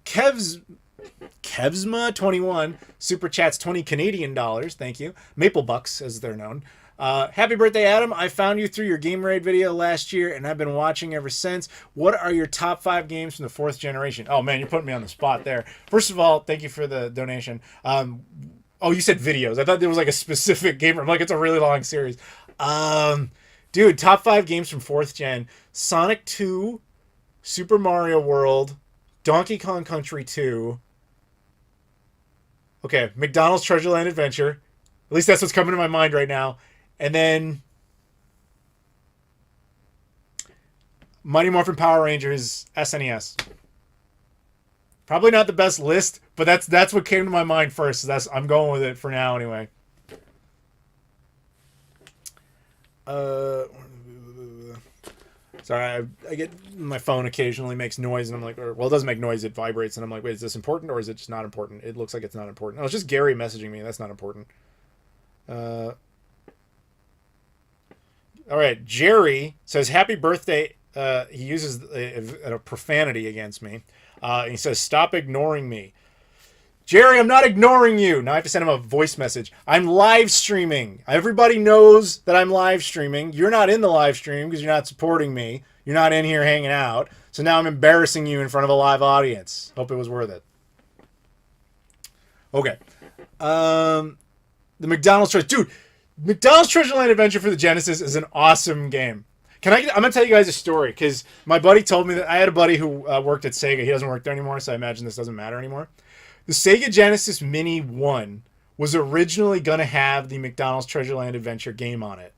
Kevsma21 super chats 20 Canadian dollars. Thank you. Maple Bucks, as they're known. Happy birthday, Adam. I found you through your Game Raid video last year, and I've been watching ever since. What are your top 5 games from the 4th generation? Oh, man, you're putting me on the spot there. First of all, thank you for the donation. Oh, you said videos. I thought there was like a specific game. I'm like, it's a really long series. Dude, top 5 games from 4th gen. Sonic 2, Super Mario World, Donkey Kong Country 2. Okay, McDonald's Treasure Land Adventure. At least that's what's coming to my mind right now. And then Mighty Morphin Power Rangers SNES. Probably not the best list, but that's what came to my mind first. So I'm going with it for now anyway. Sorry, I get my phone occasionally makes noise, and I'm like, well, it doesn't make noise, it vibrates, and I'm like, wait, is this important or is it just not important? It looks like it's not important. Oh, it's just Gary messaging me. That's not important. All right, Jerry says happy birthday. He uses a profanity against me. He says, stop ignoring me. Jerry, I'm not ignoring you. Now I have to send him a voice message. I'm live streaming. Everybody knows that I'm live streaming. You're not in the live stream because you're not supporting me. You're not in here hanging out. So now I'm embarrassing you in front of a live audience. Hope it was worth it. Okay. The McDonald's Treasure... Dude, McDonald's Treasure Land Adventure for the Genesis is an awesome game. I'm going to tell you guys a story, because my buddy told me that I had a buddy who worked at Sega. He doesn't work there anymore, so I imagine this doesn't matter anymore. The Sega Genesis Mini 1 was originally going to have the McDonald's Treasure Land Adventure game on it.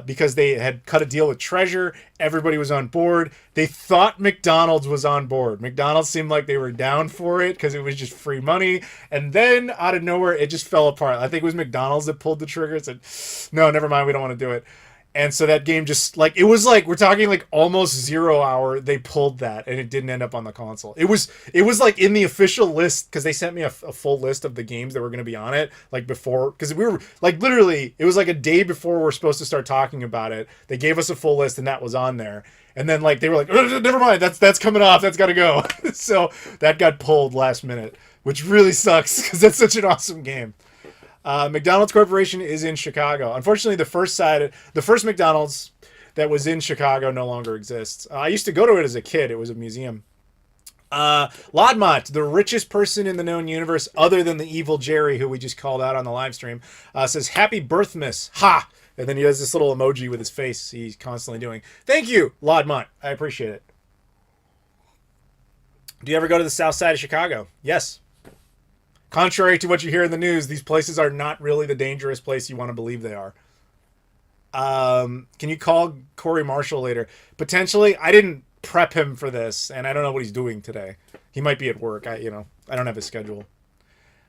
Because they had cut a deal with Treasure. Everybody was on board. They thought McDonald's was on board. McDonald's seemed like they were down for it because it was just free money. And then out of nowhere, it just fell apart. I think it was McDonald's that pulled the trigger and said, no, never mind. We don't want to do it. And so that game just, like, it was like, we're talking like almost 0 hour. They pulled that and it didn't end up on the console. It was like in the official list, because they sent me a full list of the games that were going to be on it, like before, because we were like, literally, it was like a day before we're supposed to start talking about it. They gave us a full list and that was on there. And then like, they were like, never mind, that's coming off. That's got to go. So that got pulled last minute, which really sucks because that's such an awesome game. McDonald's Corporation is in Chicago. Unfortunately, the first McDonald's that was in Chicago no longer exists. I used to go to it as a kid. It was a museum. Lodmont, the richest person in the known universe other than the evil Jerry, who we just called out on the live stream, says, Happy Birthmas. Ha! And then he has this little emoji with his face he's constantly doing. Thank you, Lodmont. I appreciate it. Do you ever go to the south side of Chicago? Yes. Contrary to what you hear in the news, these places are not really the dangerous place you want to believe they are. Can you call Corey Marshall later? Potentially. I didn't prep him for this, and I don't know what he's doing today. He might be at work. I don't have his schedule.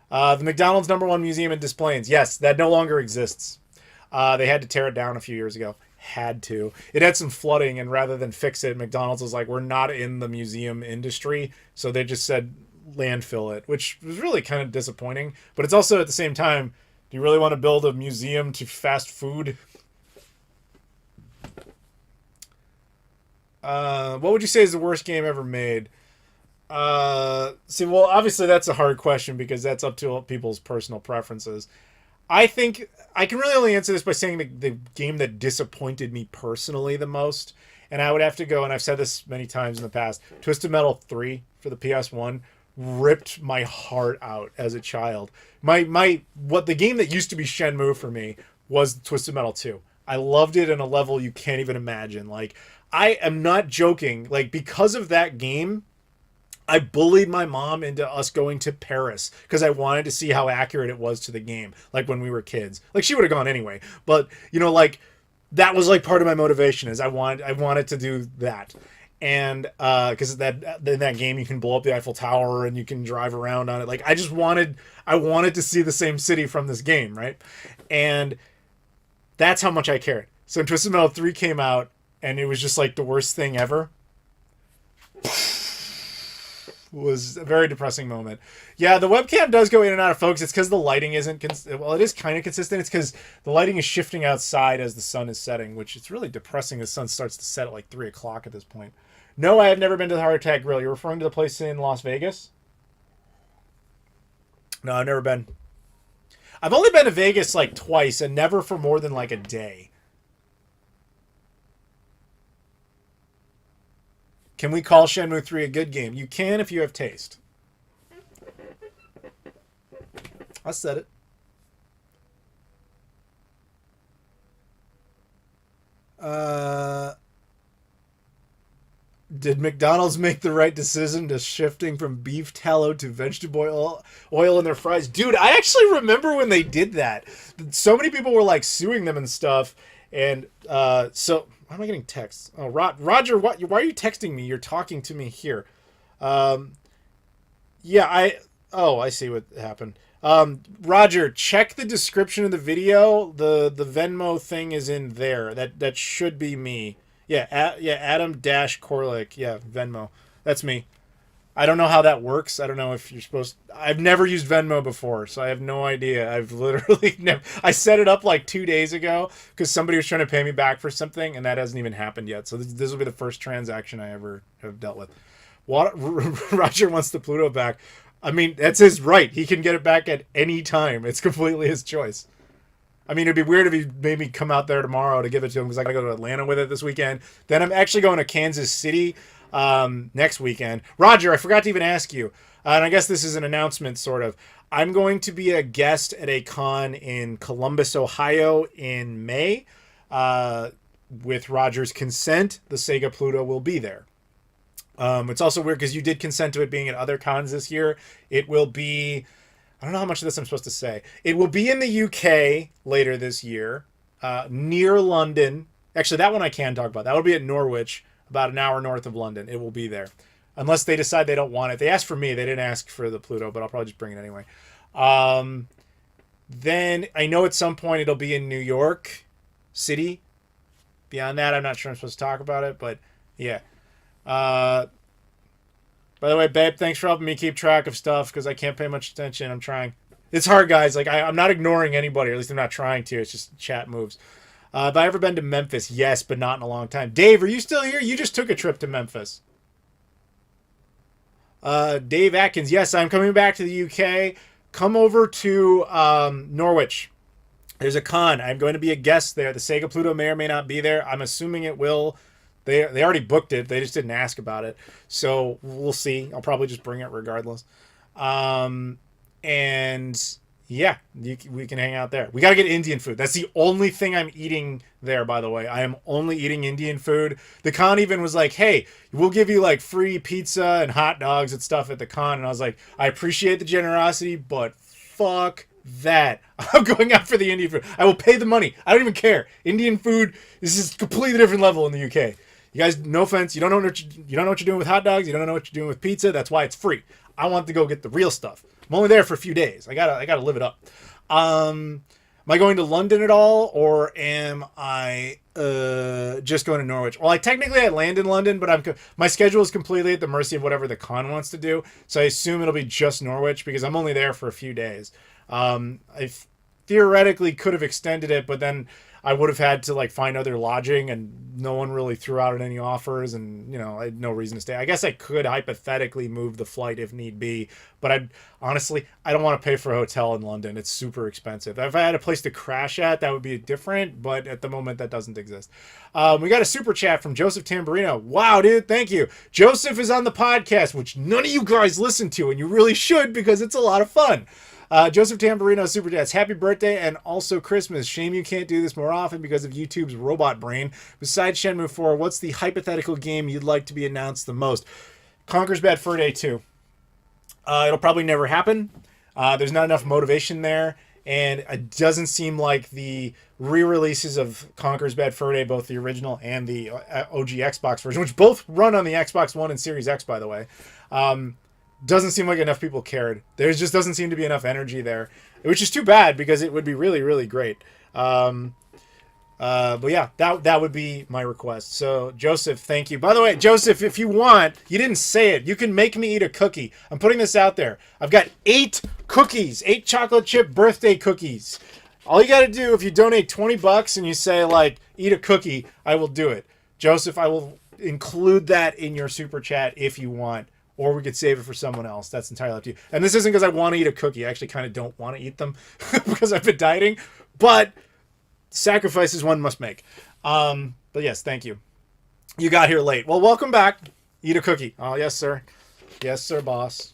The McDonald's #1 museum in Des Plaines. Yes, that no longer exists. They had to tear it down a few years ago. Had to. It had some flooding, and rather than fix it, McDonald's was like, we're not in the museum industry, so they just said landfill it, which was really kind of disappointing. But it's also, at the same time, do you really want to build a museum to fast food? What would you say is the worst game ever made? See, well, obviously that's a hard question because that's up to people's personal preferences. I think I can really only answer this by saying the game that disappointed me personally the most, and I would have to go, and I've said this many times in the past, Twisted Metal 3 for the PS1 ripped my heart out as a child. What the game that used to be Shenmue for me was Twisted Metal 2. I loved it in a level you can't even imagine. Like, I am not joking. Like, because of that game, I bullied my mom into us going to Paris because I wanted to see how accurate it was to the game, like when we were kids. Like, she would have gone anyway, but you know, like, that was like part of my motivation is I wanted to do that. And because in that game you can blow up the Eiffel Tower and you can drive around on it. Like, I wanted to see the same city from this game, right? And that's how much I cared. So Twisted Metal 3 came out and it was just like the worst thing ever. Was a very depressing moment. Yeah, the webcam does go in and out of focus. It's because the lighting isn't... well, it is kind of consistent. It's because the lighting is shifting outside as the sun is setting, which it's really depressing. The sun starts to set at like 3 o'clock at this point. No, I have never been to the Heart Attack Grill. You're referring to the place in Las Vegas? No, I've never been. I've only been to Vegas like twice, and never for more than like a day. Can we call Shenmue 3 a good game? You can if you have taste. I said it. Did McDonald's make the right decision to shifting from beef tallow to vegetable oil in their fries? Dude, I actually remember when they did that. So many people were like suing them and stuff. And so... why am I getting texts? Oh, Roger, why are you texting me? You're talking to me here. Yeah, I see what happened. Roger, check the description of the video. The Venmo thing is in there. That should be me. Yeah, Adam Koralik. Yeah, Venmo. That's me. I don't know how that works. I don't know if you're supposed... I've never used Venmo before, so I have no idea. I've literally never... I set it up like 2 days ago because somebody was trying to pay me back for something, and that hasn't even happened yet. So this will be the first transaction I ever have dealt with. Roger wants the Pluto back. I mean, that's his right. He can get it back at any time. It's completely his choice. I mean, it'd be weird if he made me come out there tomorrow to give it to him because I gotta go to Atlanta with it this weekend. Then I'm actually going to Kansas City next weekend. Roger, I forgot to even ask you, and I guess this is an announcement, sort of. I'm going to be a guest at a con in Columbus, Ohio in May. With Roger's consent, the Sega Pluto will be there. It's also weird because you did consent to it being at other cons this year. It will be, I don't know how much of this I'm supposed to say. It will be in the UK later this year, near London. Actually, that one I can talk about. That will be at Norwich, about an hour north of London. It will be there. Unless they decide they don't want it. They asked for me. They didn't ask for the Pluto, but I'll probably just bring it anyway. Then I know at some point it'll be in New York City. Beyond that, I'm not sure I'm supposed to talk about it, but yeah. By the way, babe, thanks for helping me keep track of stuff because I can't pay much attention. I'm trying. It's hard, guys. Like I'm not ignoring anybody, or at least I'm not trying to. It's just chat moves. Have I ever been to Memphis? Yes, but not in a long time. Dave, are you still here? You just took a trip to Memphis. Dave Atkins, yes, I'm coming back to the UK. Come over to Norwich. There's a con. I'm going to be a guest there. The Sega Pluto may or may not be there. I'm assuming it will. They already booked it. They just didn't ask about it. So we'll see. I'll probably just bring it regardless. And yeah, we can hang out there. We got to get Indian food. That's the only thing I'm eating there, by the way. I am only eating Indian food. The con even was like, hey, we'll give you like free pizza and hot dogs and stuff at the con. And I was like, I appreciate the generosity, but fuck that. I'm going out for the Indian food. I will pay the money. I don't even care. Indian food is just a completely different level in the UK. You guys, no offense, you don't know what you're doing with hot dogs. You don't know what you're doing with pizza. That's why it's free. I want to go get the real stuff. I'm only there for a few days. I gotta live it up. Am I going to London at all, or am I just going to Norwich? Well, technically I land in London, but my schedule is completely at the mercy of whatever the con wants to do. So I assume it'll be just Norwich because I'm only there for a few days. I theoretically could have extended it, but then I would have had to like find other lodging, and no one really threw out any offers, and I had no reason to stay. I guess I could hypothetically move the flight if need be, but I don't want to pay for a hotel in London. It's super expensive. If I had a place to crash at, that would be different, but at the moment that doesn't exist. We got a super chat from Joseph Tamburino. Wow, dude, thank you. Joseph is on the podcast, which none of you guys listen to, and you really should because it's a lot of fun. Joseph Tamburino super chats. Happy birthday and also Christmas. Shame you can't do this more often because of YouTube's robot brain. Besides Shenmue 4, what's the hypothetical game you'd like to be announced the most? Conker's Bad Fur Day 2. It'll probably never happen. There's not enough motivation there, and it doesn't seem like the re-releases of Conker's Bad Fur Day, both the original and the OG Xbox version, which both run on the Xbox One and Series X, by the way, doesn't seem like enough people cared. There just doesn't seem to be enough energy there, which is too bad because it would be really, really great. But yeah, that would be my request. So Joseph, thank you. By the way, Joseph, if you want, you didn't say it. You can make me eat a cookie. I'm putting this out there. I've got 8 cookies, 8 chocolate chip birthday cookies. All you got to do, if you donate $20 and you say like, eat a cookie, I will do it. Joseph, I will include that in your super chat if you want. Or we could save it for someone else. That's entirely up to you. And this isn't because I want to eat a cookie. I actually kind of don't want to eat them because I've been dieting. But sacrifices one must make. But yes, thank you. You got here late. Well, welcome back. Eat a cookie. Oh, yes, sir. Yes, sir, boss.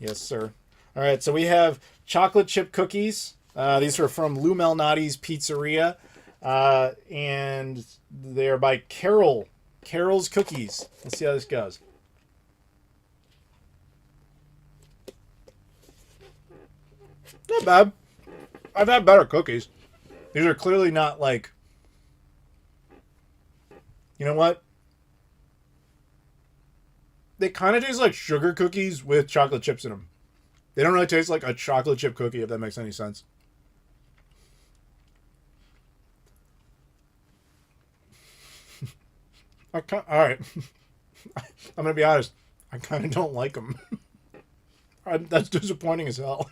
Yes, sir. All right, so we have chocolate chip cookies. These are from Lou Malnati's Pizzeria. And they're by Carol. Carol's Cookies. Let's see how this goes. Not bad. I've had better cookies. These are clearly not like... You know what? They kind of taste like sugar cookies with chocolate chips in them. They don't really taste like a chocolate chip cookie, if that makes any sense. Alright. I'm going to be honest. I kind of don't like them. That's disappointing as hell.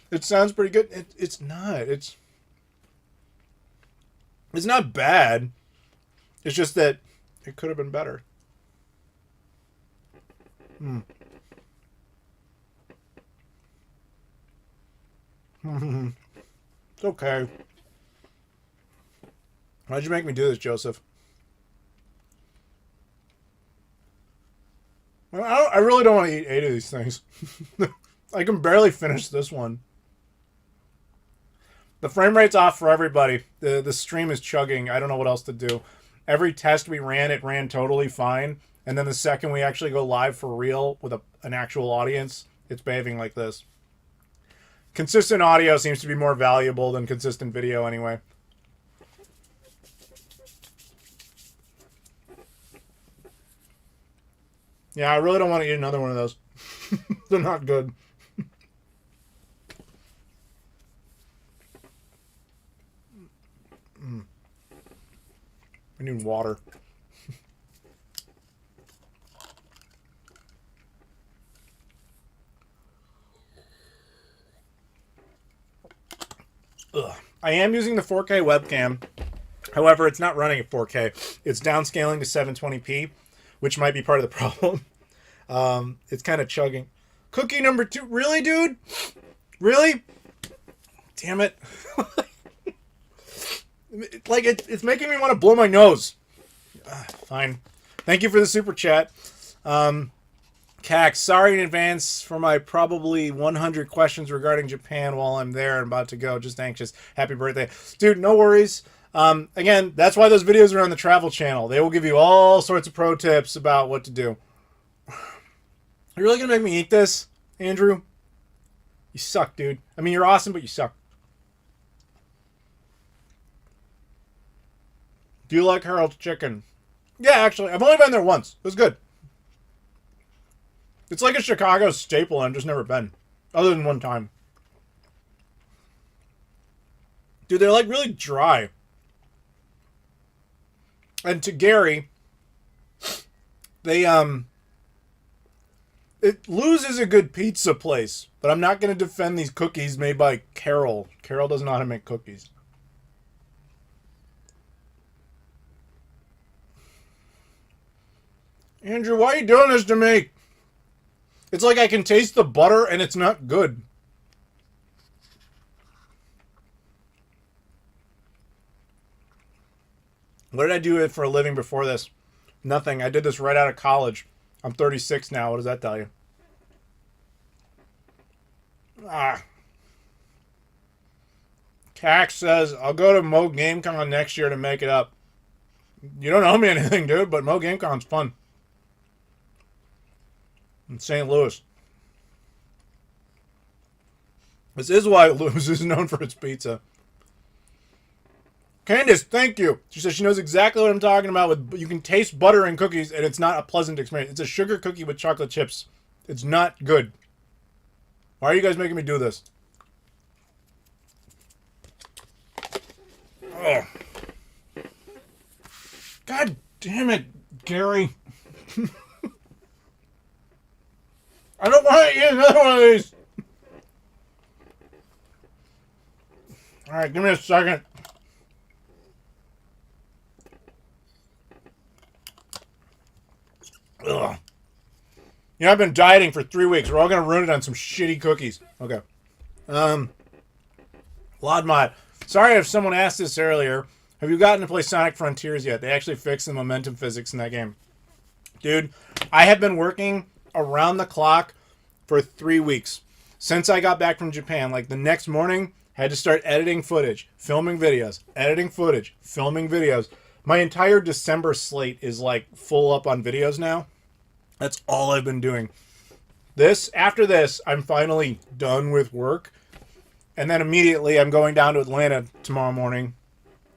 It sounds pretty good. It's not. It's not bad. It's just that it could have been better. It's okay. Why'd you make me do this, Joseph? I really don't want to eat 8 of these things. I can barely finish this one. The frame rate's off for everybody. The stream is chugging. I don't know what else to do. Every test we ran, it ran totally fine. And then the second we actually go live for real with an actual audience, it's behaving like this. Consistent audio seems to be more valuable than consistent video anyway. Yeah, I really don't want to eat another one of those. They're not good. I need water. Ugh. I am using the 4K webcam. However, it's not running at 4K. It's downscaling to 720p, which might be part of the problem. It's kind of chugging. Cookie number 2. Really, dude? Really? Damn it. Like, it's making me want to blow my nose. Fine. Thank you for the super chat. Cax, sorry in advance for my probably 100 questions regarding Japan while I'm there and about to go. Just anxious. Happy birthday. Dude, no worries. Again, that's why those videos are on the travel channel. They will give you all sorts of pro tips about what to do. You're really going to make me eat this, Andrew? You suck, dude. I mean, you're awesome, but you suck. Do you like Harold's Chicken? Yeah, actually. I've only been there once. It was good. It's like a Chicago staple, and I've just never been. Other than one time. Dude, they're like really dry. And to Gary, they, it loses a good pizza place, but I'm not going to defend these cookies made by Carol. Carol doesn't know how to make cookies. Andrew, why are you doing this to me? It's like I can taste the butter and it's not good. What did I do for a living before this? Nothing. I did this right out of college. I'm 36 now. What does that tell you? Cax says, I'll go to Mo GameCon next year to make it up. You don't owe me anything, dude, but Mo GameCon's fun. In St. Louis. This is why Louis is known for its pizza. Candace, thank you. She says she knows exactly what I'm talking about. With you can taste butter in cookies, and it's not a pleasant experience. It's a sugar cookie with chocolate chips. It's not good. Why are you guys making me do this? Oh. God damn it, Gary. I don't want to eat another one of these. Alright, give me a second. Ugh. You know, I've been dieting for 3 weeks. We're all going to ruin it on some shitty cookies. Okay. Lodmod. Sorry if someone asked this earlier. Have you gotten to play Sonic Frontiers yet? They actually fixed the momentum physics in that game. Dude, I have been working around the clock for 3 weeks. Since I got back from Japan, like the next morning, had to start editing footage, filming videos, editing footage, filming videos. My entire December slate is like full up on videos now. That's all I've been doing. After this, I'm finally done with work. And then immediately I'm going down to Atlanta tomorrow morning,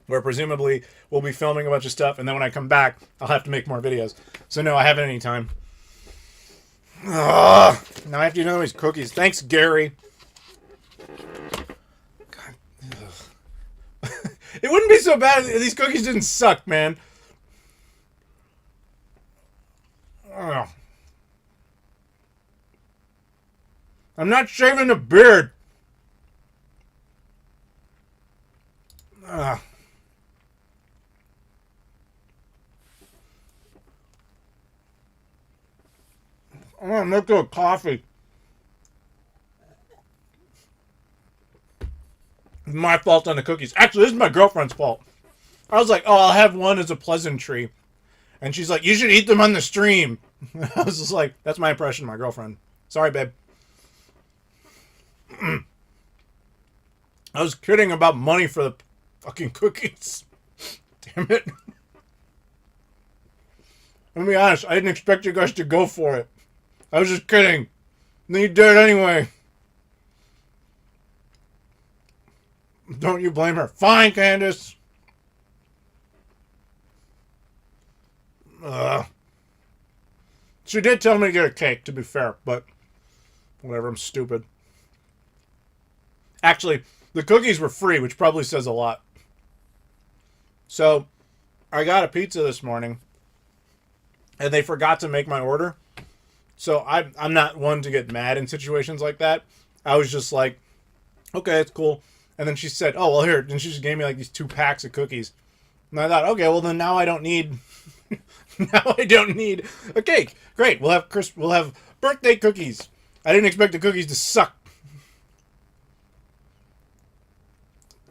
where presumably we'll be filming a bunch of stuff. And then when I come back, I'll have to make more videos. So no, I haven't any time. Ugh. Now I have to eat these cookies. Thanks, Gary. God. It wouldn't be so bad if these cookies didn't suck, man. Ugh. I'm not shaving the beard. Ugh. I'm gonna make you a coffee. My fault on the cookies. Actually, this is my girlfriend's fault. I was like, oh, I'll have one as a pleasantry. And she's like, you should eat them on the stream. I was just like, that's my impression of my girlfriend. Sorry, babe. I was kidding about money for the fucking cookies. Damn it. Let me be honest, I didn't expect you guys to go for it. I was just kidding. And then you did it anyway. Don't you blame her. Fine, Candace. She did tell me to get a cake, to be fair, but whatever, I'm stupid. Actually, the cookies were free, which probably says a lot. So, I got a pizza this morning, and they forgot to make my order. So, I'm not one to get mad in situations like that. I was just like, okay, it's cool. And then she said, oh, well, here. And she just gave me like these 2 packs of cookies. And I thought, okay, well, then now I don't need... now I don't need a cake. Great, we'll have birthday cookies. I didn't expect the cookies to suck.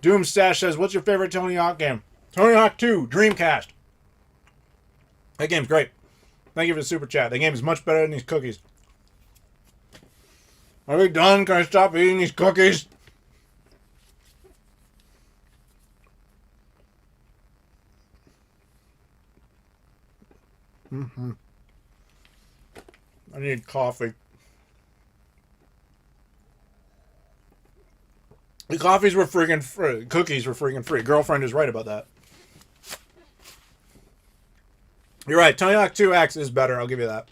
Doomstash says, what's your favorite Tony Hawk game? Tony Hawk 2, Dreamcast. That game's great. Thank you for the super chat. That game is much better than these cookies. Are we done? Can I stop eating these cookies? I need coffee. The coffees were freaking free. Cookies were freaking free. Girlfriend is right about that. You're right. Tony Hawk 2X is better. I'll give you that.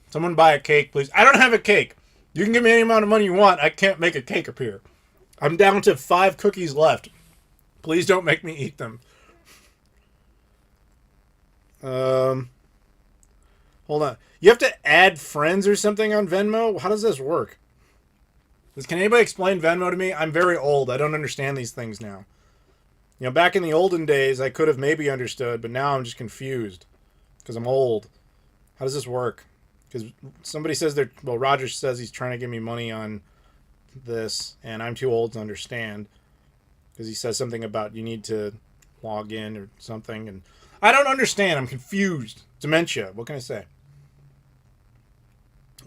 Someone buy a cake, please. I don't have a cake. You can give me any amount of money you want. I can't make a cake appear. I'm down to 5 cookies left. Please don't make me eat them. Hold on. You have to add friends or something on Venmo? How does this work? Can anybody explain Venmo to me? I'm very old. I don't understand these things now. You know, back in the olden days, I could have maybe understood, but now I'm just confused. Because I'm old. How does this work? Because somebody says they're... Well, Roger says he's trying to give me money on this, and I'm too old to understand. Because he says something about you need to log in or something, and... I don't understand. I'm confused. Dementia. What can I say?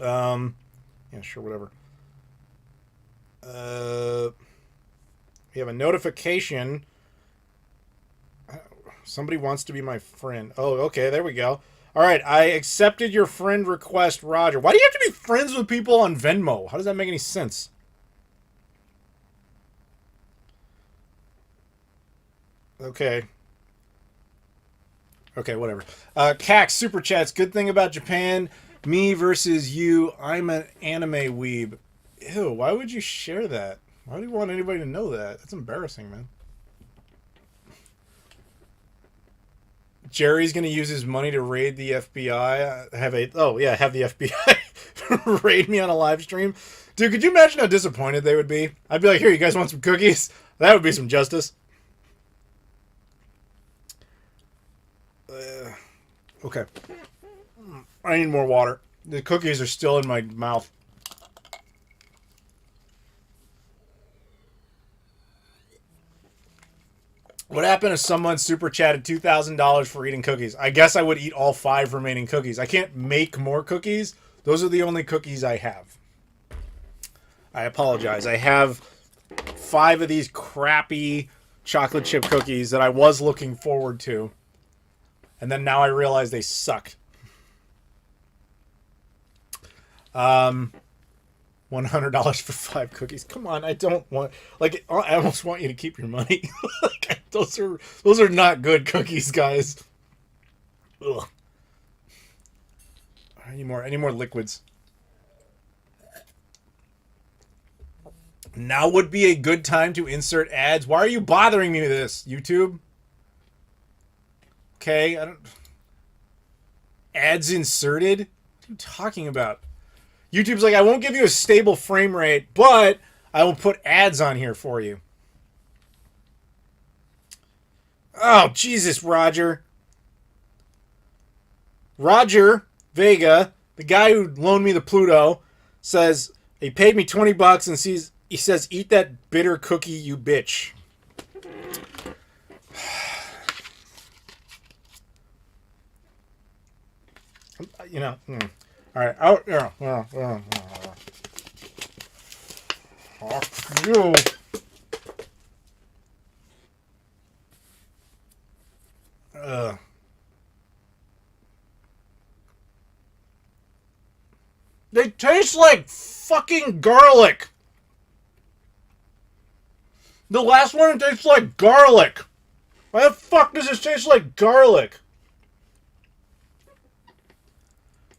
Yeah, sure, whatever. We have a notification. Somebody wants to be my friend. Oh, okay, there we go. All right, I accepted your friend request, Roger. Why do you have to be friends with people on Venmo? How does that make any sense? Okay. Okay, whatever. Cax Super Chats. Good thing about Japan. Me versus you. I'm an anime weeb. Ew, why would you share that? Why do you want anybody to know that? That's embarrassing, man. Jerry's going to use his money to raid the FBI. Have the FBI raid me on a live stream. Dude, could you imagine how disappointed they would be? I'd be like, here, you guys want some cookies? That would be some justice. Okay. I need more water. The cookies are still in my mouth. What happened if someone super chatted $2,000 for eating cookies? I guess I would eat all 5 remaining cookies. I can't make more cookies. Those are the only cookies I have. I apologize. I have 5 of these crappy chocolate chip cookies that I was looking forward to. And then now I realize they sucked. $100 for 5 cookies. Come on, I don't want... Like, I almost want you to keep your money. Like, those are not good cookies, guys. Ugh. Any more liquids. Now would be a good time to insert ads. Why are you bothering me with this, YouTube? Okay, I don't... Ads inserted? What are you talking about? YouTube's like, I won't give you a stable frame rate, but I will put ads on here for you. Oh, Jesus, Roger. Roger Vega, the guy who loaned me the Pluto, says, He paid me $20 and he says, "Eat that bitter cookie, you bitch." You know. All right. Oh, yeah. Fuck you. They taste like fucking garlic. The last one tastes like garlic. Why the fuck does this taste like garlic?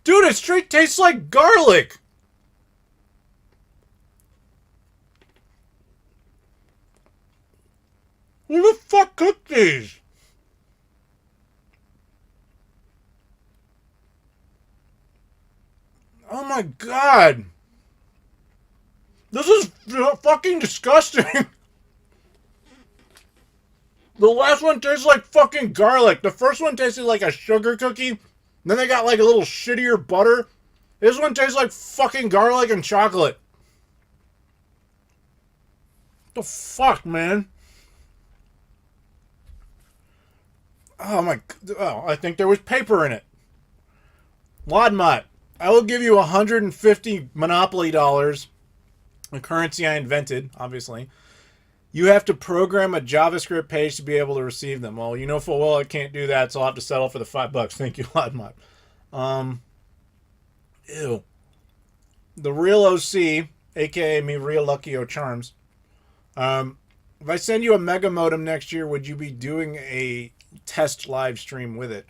Dude, it straight tastes like garlic. Who the fuck cooked these? Oh my god. This is fucking disgusting. The last one tastes like fucking garlic. The first one tasted like a sugar cookie. Then they got like a little shittier butter. This one tastes like fucking garlic and chocolate. What the fuck, man? Oh my. Oh, I think there was paper in it. Wadmot, I will give you 150 Monopoly dollars, a currency I invented, obviously. You have to program a JavaScript page to be able to receive them. Well, you know full well I can't do that, so I'll have to settle for the $5. Thank you, Wadmot. Ew. The real OC, aka me, real Lucky O'Charms. If I send you a Mega Modem next year, would you be doing a test live stream with it?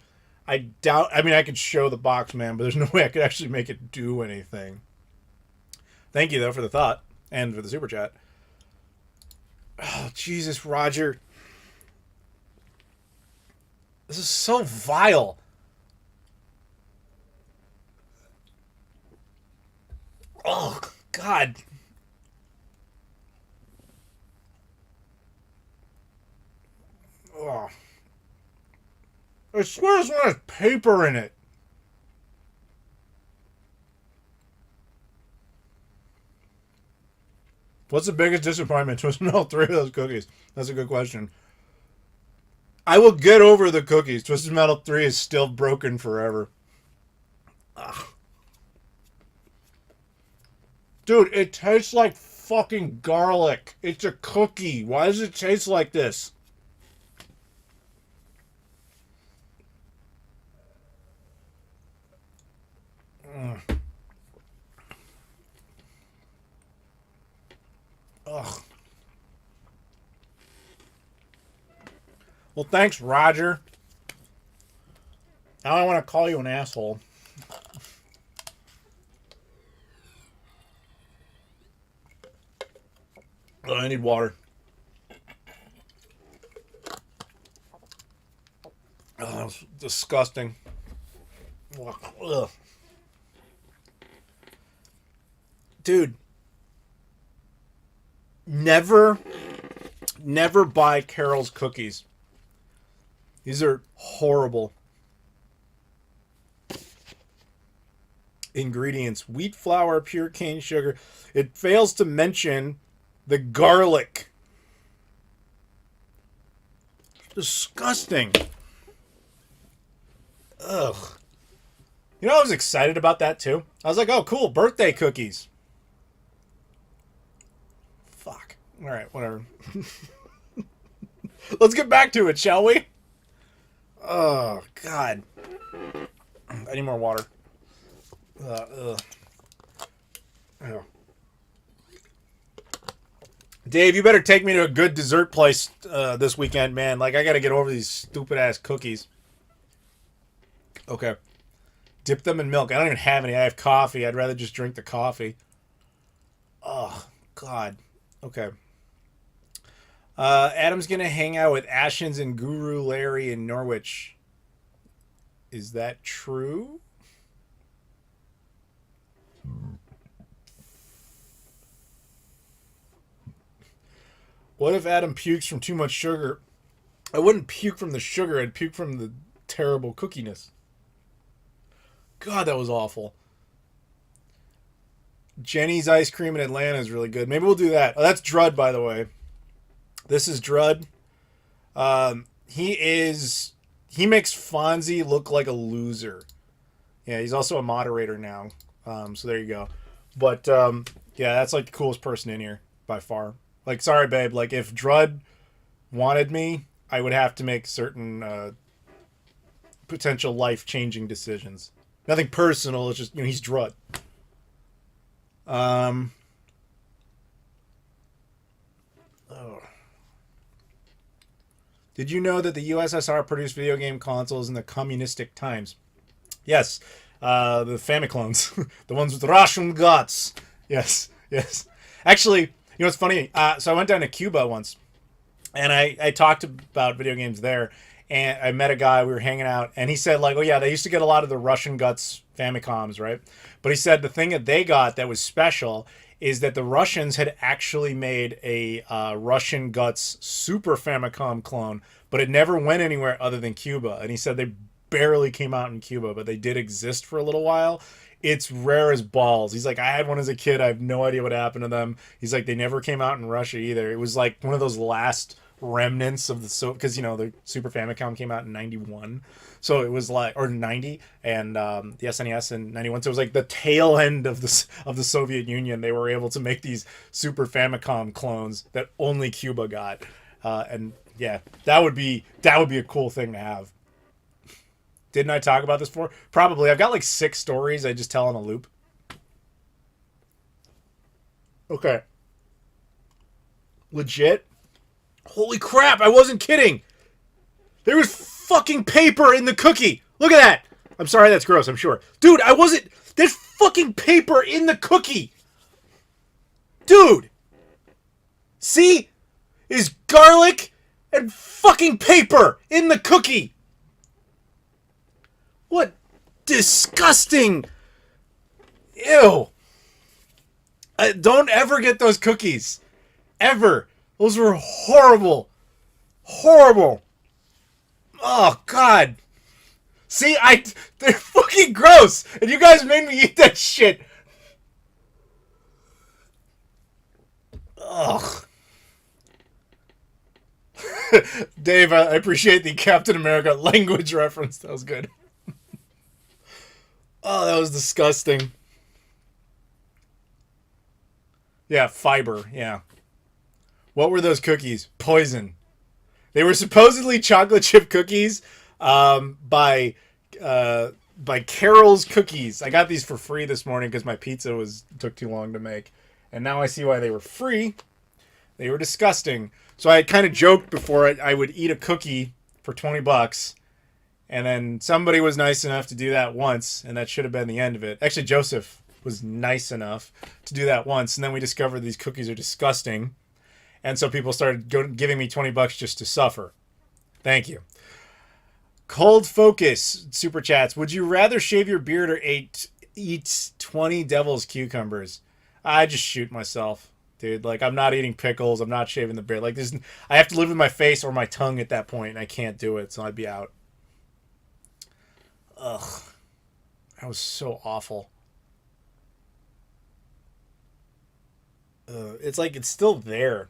I doubt. I mean, I could show the box, man, but there's no way I could actually make it do anything. Thank you, though, for the thought and for the super chat. Oh, Jesus, Roger. This is so vile. Oh, God. Oh. I swear this one has paper in it. What's the biggest disappointment? Twisted Metal 3 of those cookies? That's a good question. I will get over the cookies. Twisted Metal 3 is still broken forever. Ugh. Dude, it tastes like fucking garlic. It's a cookie. Why does it taste like this? Ugh. Well, thanks, Roger. Now I want to call you an asshole. Oh, I need water. Oh, that's disgusting. Ugh. Dude. Never buy Carol's cookies. These are horrible. Ingredients: wheat flour, pure cane sugar. It fails to mention the garlic. Disgusting. Ugh. You know, I was excited about that too. I was like, oh, cool, birthday cookies. Fuck. All right, whatever. Let's get back to it, shall we? Oh, God. I need more water. Dave, you better take me to a good dessert place this weekend, man. Like, I gotta get over these stupid-ass cookies. Okay. Dip them in milk. I don't even have any. I have coffee. I'd rather just drink the coffee. Oh, God. Okay. Adam's gonna hang out with Ashens and Guru Larry in Norwich. Is that true? What if Adam pukes from too much sugar? I wouldn't puke from the sugar. I'd puke from the terrible cookiness. God, that was awful. Jenny's ice cream in Atlanta is really good. Maybe we'll do that. Oh, that's Drud, by the way. This is Drud. He makes Fonzie look like a loser. Yeah, he's also a moderator now. So there you go. But yeah, that's like the coolest person in here by far. Like, sorry, babe. Like, if Drud wanted me, I would have to make certain potential life-changing decisions. Nothing personal. It's just, he's Drud. Oh. Did you know that the USSR produced video game consoles in the communistic times? Yes. The Famiclones. The ones with Russian guts. Yes. Yes. Actually, you know what's funny? So I went down to Cuba once, and I talked about video games there, and I met a guy, we were hanging out, and he said, like, oh yeah, they used to get a lot of the Russian guts Famicoms, right? But he said the thing that they got that was special is that the Russians had actually made a Russian guts Super Famicom clone, but it never went anywhere other than Cuba. And he said they barely came out in Cuba, but they did exist for a little while. It's rare as balls. He's like, I had one as a kid. I have no idea what happened to them. He's like, they never came out in Russia either. It was like one of those last remnants of the because the Super Famicom came out in 91, so it was like, or 90, and the SNES in 91, so it was like the tail end of the Soviet Union. They were able to make these Super Famicom clones that only Cuba got, and yeah, that would be a cool thing to have. Didn't I talk about this before? Probably. I've got like 6 stories I just tell on a loop. Okay. Legit. Holy crap, I wasn't kidding. There was fucking paper in the cookie. Look at that. I'm sorry, that's gross, I'm sure. Dude, there's fucking paper in the cookie. Dude. See? Is garlic and fucking paper in the cookie. What disgusting. Ew. Don't ever get those cookies. Ever. Those were horrible. Horrible. Oh, God. See, they're fucking gross. And you guys made me eat that shit. Ugh. Dave, I appreciate the Captain America language reference. That was good. Oh, that was disgusting. Yeah, fiber. Yeah. What were those cookies? Poison. They were supposedly chocolate chip cookies by Carol's Cookies. I got these for free this morning because my pizza took too long to make. And now I see why they were free. They were disgusting. So I kind of joked before I would eat a cookie for $20. And then somebody was nice enough to do that once. And that should have been the end of it. Actually, Joseph was nice enough to do that once. And then we discovered these cookies are disgusting. And so people started giving me $20 just to suffer. Thank you. Cold Focus super chats. Would you rather shave your beard or eat 20 devil's cucumbers? I just shoot myself, dude. Like, I'm not eating pickles. I'm not shaving the beard. Like, I have to live with my face or my tongue at that point, and I can't do it, so I'd be out. Ugh. That was so awful. It's like it's still there.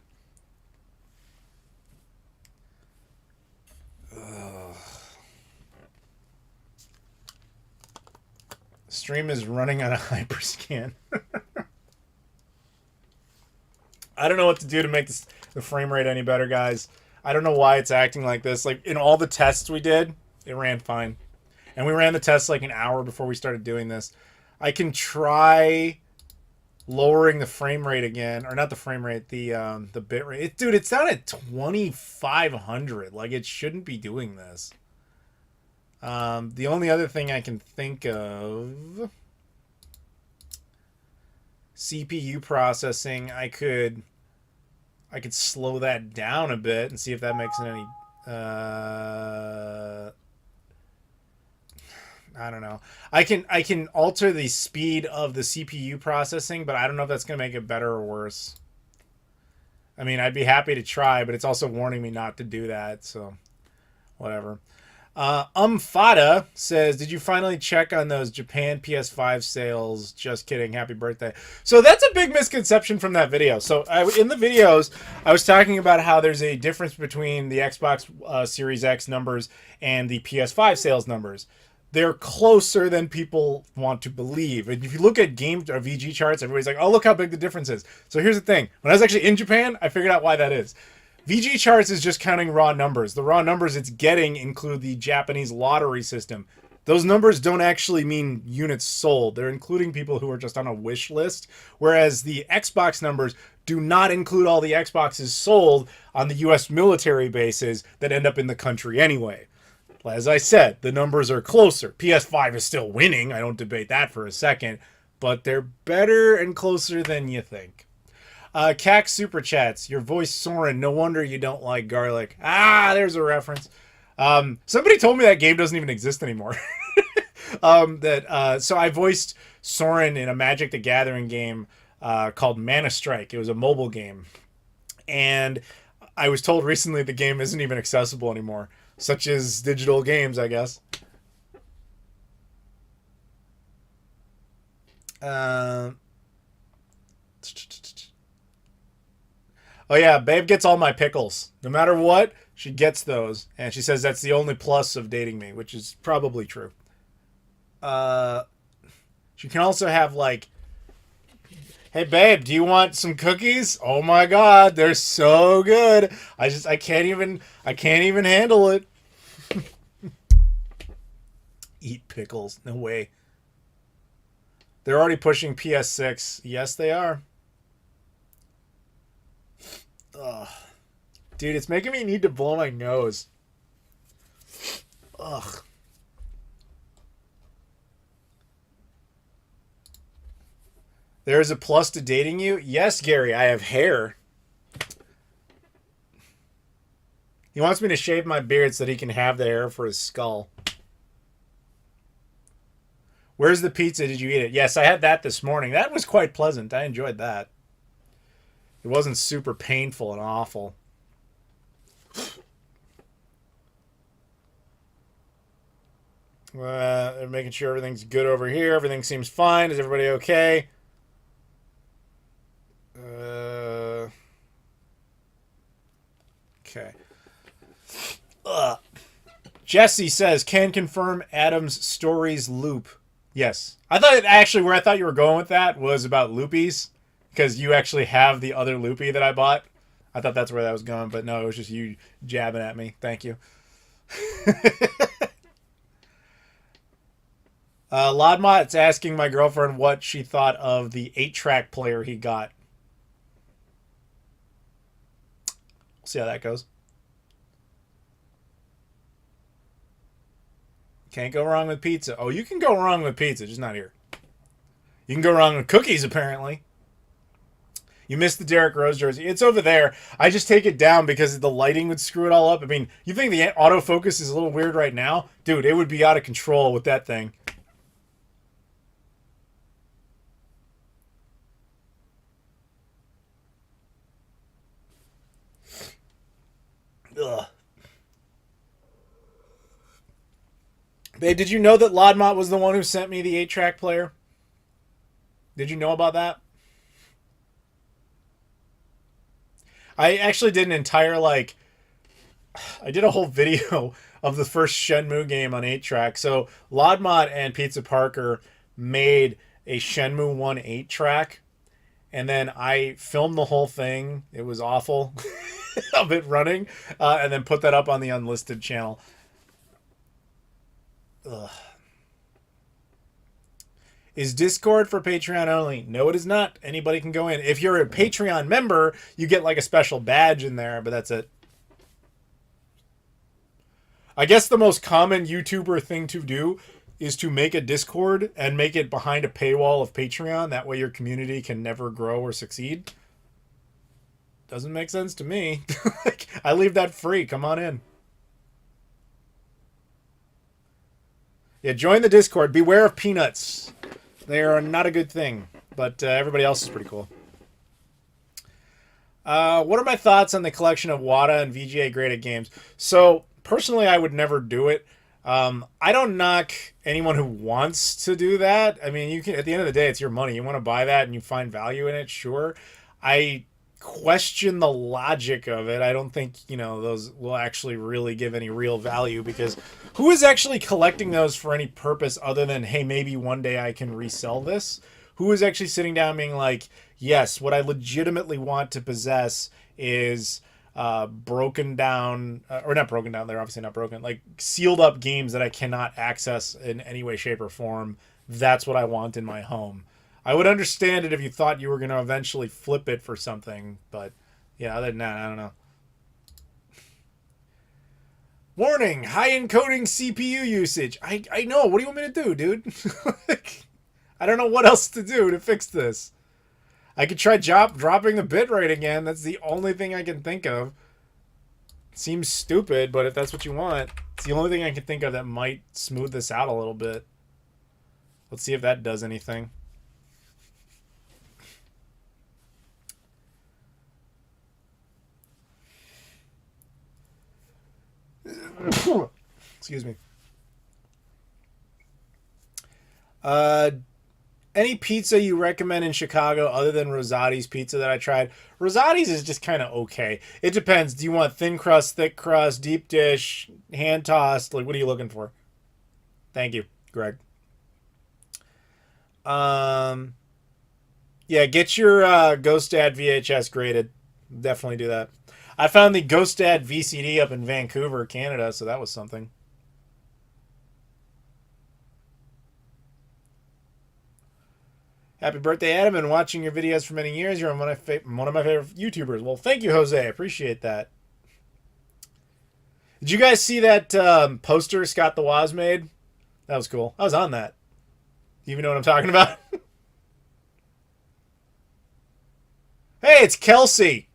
Stream is running on a hyperscan. I don't know what to do to make the frame rate any better, guys. I don't know why it's acting like this. Like, in all the tests we did, it ran fine. And we ran the tests like an hour before we started doing this. I can try lowering the frame rate again. Or not the frame rate, the bit rate. Dude, it's down at 2500. Like, it shouldn't be doing this. The only other thing I can think of, CPU processing, I could slow that down a bit and see if that makes it any, I don't know. I can alter the speed of the CPU processing, but I don't know if that's going to make it better or worse. I mean, I'd be happy to try, but it's also warning me not to do that, so whatever. Fada says, did you finally check on those Japan PS5 sales? Just kidding. Happy birthday. So that's a big misconception from that video. So in the videos, I was talking about how there's a difference between the Xbox Series X numbers and the PS5 sales numbers. They're closer than people want to believe. And if you look at game or VG charts, everybody's like, oh, look how big the difference is. So here's the thing. When I was actually in Japan, I figured out why that is. VG charts is just counting raw numbers. The raw numbers it's getting include the Japanese lottery system. Those numbers don't actually mean units sold. They're including people who are just on a wish list, whereas the Xbox numbers do not include all the Xboxes sold on the US military bases that end up in the country anyway. As I said, the numbers are closer. PS5 is still winning. I don't debate that for a second, but they're better and closer than you think. Cac Super Chats, your voice Soren, no wonder you don't like garlic. Ah, there's a reference. Somebody told me that game doesn't even exist anymore. So I voiced Soren in a Magic the Gathering game called Mana Strike. It was a mobile game. And I was told recently the game isn't even accessible anymore. Such as digital games, I guess. Oh yeah, babe gets all my pickles. No matter what, she gets those. And she says that's the only plus of dating me, which is probably true. She can also have like, hey babe, do you want some cookies? Oh my god, they're so good. I can't even handle it. Eat pickles. No way. They're already pushing PS6. Yes, they are. Ugh. Dude, it's making me need to blow my nose. Ugh. There's a plus to dating you? Yes, Gary, I have hair. He wants me to shave my beard so that he can have the hair for his skull. Where's the pizza? Did you eat it? Yes, I had that this morning. That was quite pleasant. I enjoyed that. It wasn't super painful and awful. They're making sure everything's good over here. Everything seems fine. Is everybody okay? Okay. Jesse says, can confirm Adam's stories loop. Yes. I thought where I thought you were going with that was about loopies. Because you actually have the other loopy that I bought. I thought that's where that was going, but no, it was just you jabbing at me. Thank you. Lodmot's asking my girlfriend what she thought of the 8-track player he got. We'll see how that goes. Can't go wrong with pizza. Oh, you can go wrong with pizza, just not here. You can go wrong with cookies, apparently. You missed the Derrick Rose jersey. It's over there. I just take it down because the lighting would screw it all up. I mean, you think the autofocus is a little weird right now? Dude, it would be out of control with that thing. Ugh. Babe, did you know that Lodmot was the one who sent me the 8-track player? Did you know about that? I actually did an entire, I did a whole video of the first Shenmue game on 8-track. So Lodmot and Pizza Parker made a Shenmue 1 8-track. And then I filmed the whole thing. It was awful of it running. And then put that up on the unlisted channel. Ugh. Is Discord for Patreon only? No, it is not. Anybody can go in. If you're a Patreon member, you get like a special badge in there, but that's it. I guess the most common YouTuber thing to do is to make a Discord and make it behind a paywall of Patreon. That way your community can never grow or succeed. Doesn't make sense to me. I leave that free. Come on in. Yeah, join the Discord. Beware of peanuts. They are not a good thing, but everybody else is pretty cool. What are my thoughts on the collection of WATA and VGA graded games? So, personally, I would never do it. I don't knock anyone who wants to do that. I mean, you can, at the end of the day, it's your money. You want to buy that and you find value in it, sure. I question the logic of it. I don't think, those will actually really give any real value, because who is actually collecting those for any purpose other than, hey, maybe one day I can resell this? Who is actually sitting down being like, yes, what I legitimately want to possess is broken down, or not broken down, they're obviously not broken, like sealed up games that I cannot access in any way, shape, or form. That's what I want in my home. I would understand it if you thought you were going to eventually flip it for something, but yeah, other than that, I don't know. Warning, high encoding CPU usage. I know, what do you want me to do, dude? I don't know what else to do to fix this. I could try dropping the bitrate again. That's the only thing I can think of. Seems stupid, but if that's what you want, it's the only thing I can think of that might smooth this out a little bit. Let's see if that does anything. Excuse me. Any pizza you recommend in Chicago other than Rosati's pizza that I tried? Rosati's is just kind of okay. It depends. Do you want thin crust, thick crust, deep dish, hand tossed? Like, what are you looking for? Thank you, Greg. Yeah, get your Ghost Dad VHS graded. Definitely do that. I found the Ghost Dad VCD up in Vancouver, Canada, so that was something. Happy birthday, Adam, and watching your videos for many years. You're one of my favorite YouTubers. Well, thank you, Jose. I appreciate that. Did you guys see that poster Scott the Woz made? That was cool. I was on that. Do you even know what I'm talking about? Hey, it's Kelsey.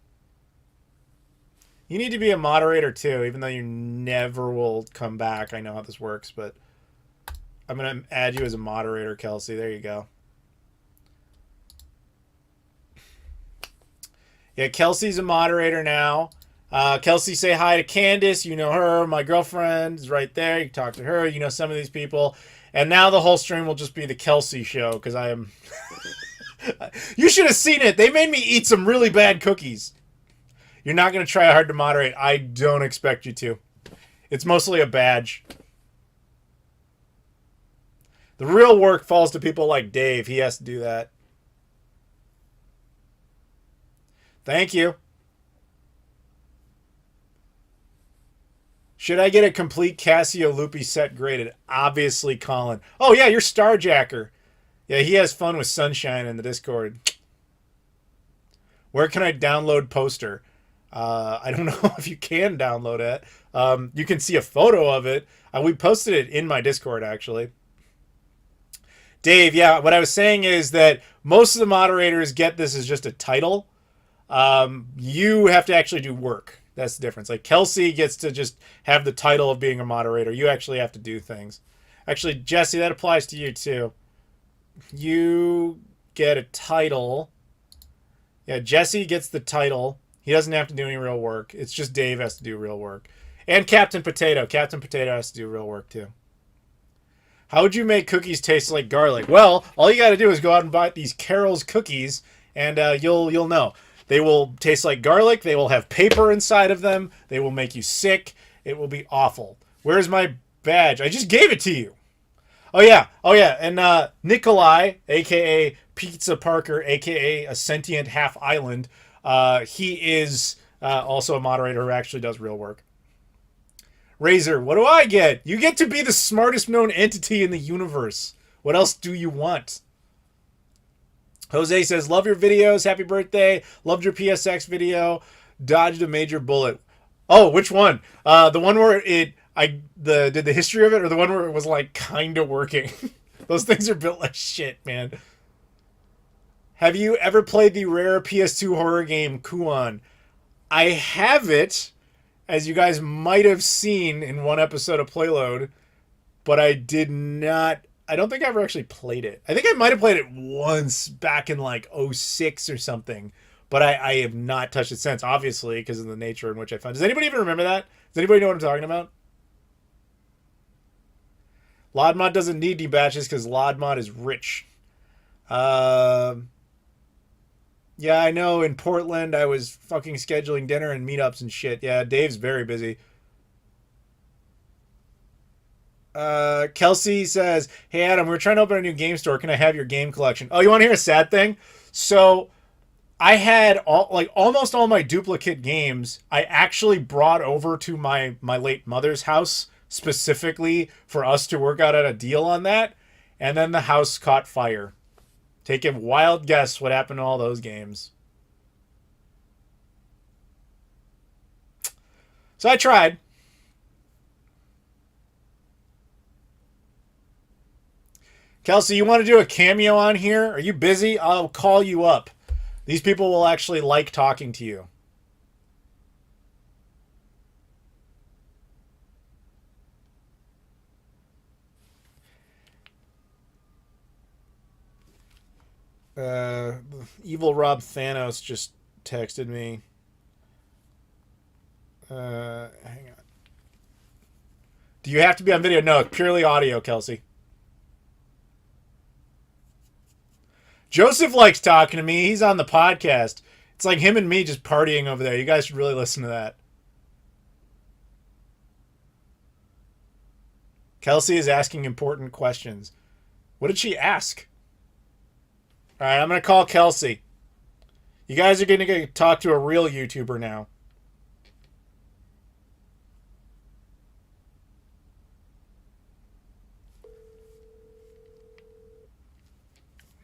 You need to be a moderator too, even though you never will come back. I know how this works, but I'm going to add you as a moderator, Kelsey. There you go. Yeah, Kelsey's a moderator now. Kelsey, say hi to Candace. You know her. My girlfriend is right there. You can talk to her. You know some of these people. And now the whole stream will just be the Kelsey show, because I am... You should have seen it. They made me eat some really bad cookies. You're not going to try hard to moderate. I don't expect you to. It's mostly a badge. The real work falls to people like Dave. He has to do that. Thank you. Should I get a complete Casio Loopy set graded? Obviously, Colin. Oh, yeah, you're Starjacker. Yeah, he has fun with Sunshine in the Discord. Where can I download poster? I don't know if you can download it. You can see a photo of it. We posted it in my Discord, actually. Dave, yeah, what I was saying is that most of the moderators get this as just a title. You have to actually do work. That's the difference. Like, Kelsey gets to just have the title of being a moderator. You actually have to do things. Actually, Jesse, that applies to you too. You get a title. Yeah, Jesse gets the title. He doesn't have to do any real work. It's just Dave has to do real work. And Captain Potato. Captain Potato has to do real work too. How would you make cookies taste like garlic? Well, all you got to do is go out and buy these Carol's cookies, and you'll know. They will taste like garlic. They will have paper inside of them. They will make you sick. It will be awful. Where's my badge? I just gave it to you. Oh, yeah. Oh, yeah. And Nikolai, a.k.a. Pizza Parker, a.k.a. a sentient half island, he is also a moderator who actually does real work. Razor, what do I get? You get to be the smartest known entity in the universe. What else do you want? Jose says, love your videos. Happy birthday. Loved your PSX video. Dodged a major bullet. Oh, which one? The one where did the history of it, or the one where it was like kind of working? Those things are built like shit, man. Have you ever played the rare PS2 horror game Kuon? I have it, as you guys might have seen in one episode of Playload, but I did not... I don't think I ever actually played it. I think I might have played it once back in like '06 or something, but I have not touched it since, obviously, because of the nature in which I found it. Does anybody even remember that? Does anybody know what I'm talking about? Lodmod doesn't need D-batches because Lodmod is rich. Uh, yeah, I know. In Portland, I was fucking scheduling dinner and meetups and shit. Yeah, Dave's very busy. Kelsey says, "Hey Adam, we're trying to open a new game store. Can I have your game collection?" Oh, you want to hear a sad thing? So I had almost all my duplicate games. I actually brought over to my late mother's house specifically for us to work out a deal on that, and then the house caught fire. Take a wild guess what happened to all those games. So I tried. Kelsey, you want to do a cameo on here? Are you busy? I'll call you up. These people will actually like talking to you. Uh, Evil Rob Thanos just texted me. Hang on. Do you have to be on video? No, it's purely audio, Kelsey. Joseph likes talking to me. He's on the podcast. It's like him and me just partying over there. You guys should really listen to that. Kelsey is asking important questions. What did she ask? All right, I'm going to call Kelsey. You guys are going to talk to a real YouTuber now.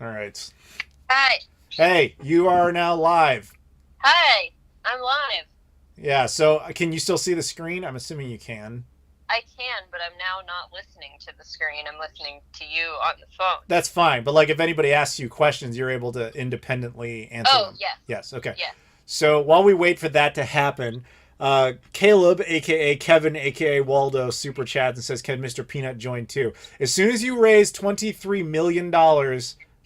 All right. Hi. Hey, you are now live. Hi. I'm live. Yeah, so can you still see the screen? I'm assuming you can. I can, but I'm now not listening to the screen. I'm listening to you on the phone. That's fine, but like if anybody asks you questions, you're able to independently answer them. Oh, yes. Yes, okay. Yeah. So while we wait for that to happen, Caleb, aka Kevin, aka Waldo, super chats and says, "Can Mr. Peanut join too?" As soon as you raise $23 million,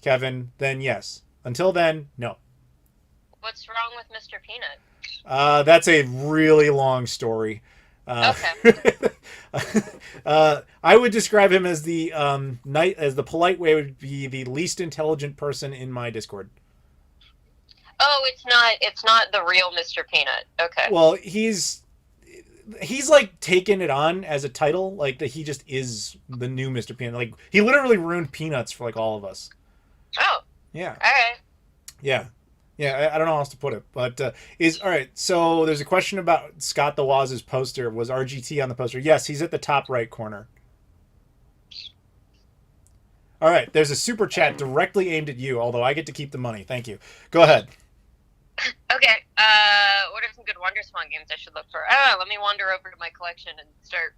Kevin, then yes. Until then, no. What's wrong with Mr. Peanut? That's a really long story. Okay. I would describe him as the polite way would be the least intelligent person in my Discord. Oh, it's not the real Mr. Peanut. Okay. Well, he's like taken it on as a title, like that he just is the new Mr. Peanut. Like he literally ruined peanuts for like all of us. Oh. Yeah. All right. Yeah. Yeah, I don't know how else to put it, but all right. So there's a question about Scott the Waz's poster. Was RGT on the poster? Yes, he's at the top right corner. All right, there's a super chat directly aimed at you, although I get to keep the money. Thank you. Go ahead. Okay. What are some good Wonderswan games I should look for? Let me wander over to my collection and start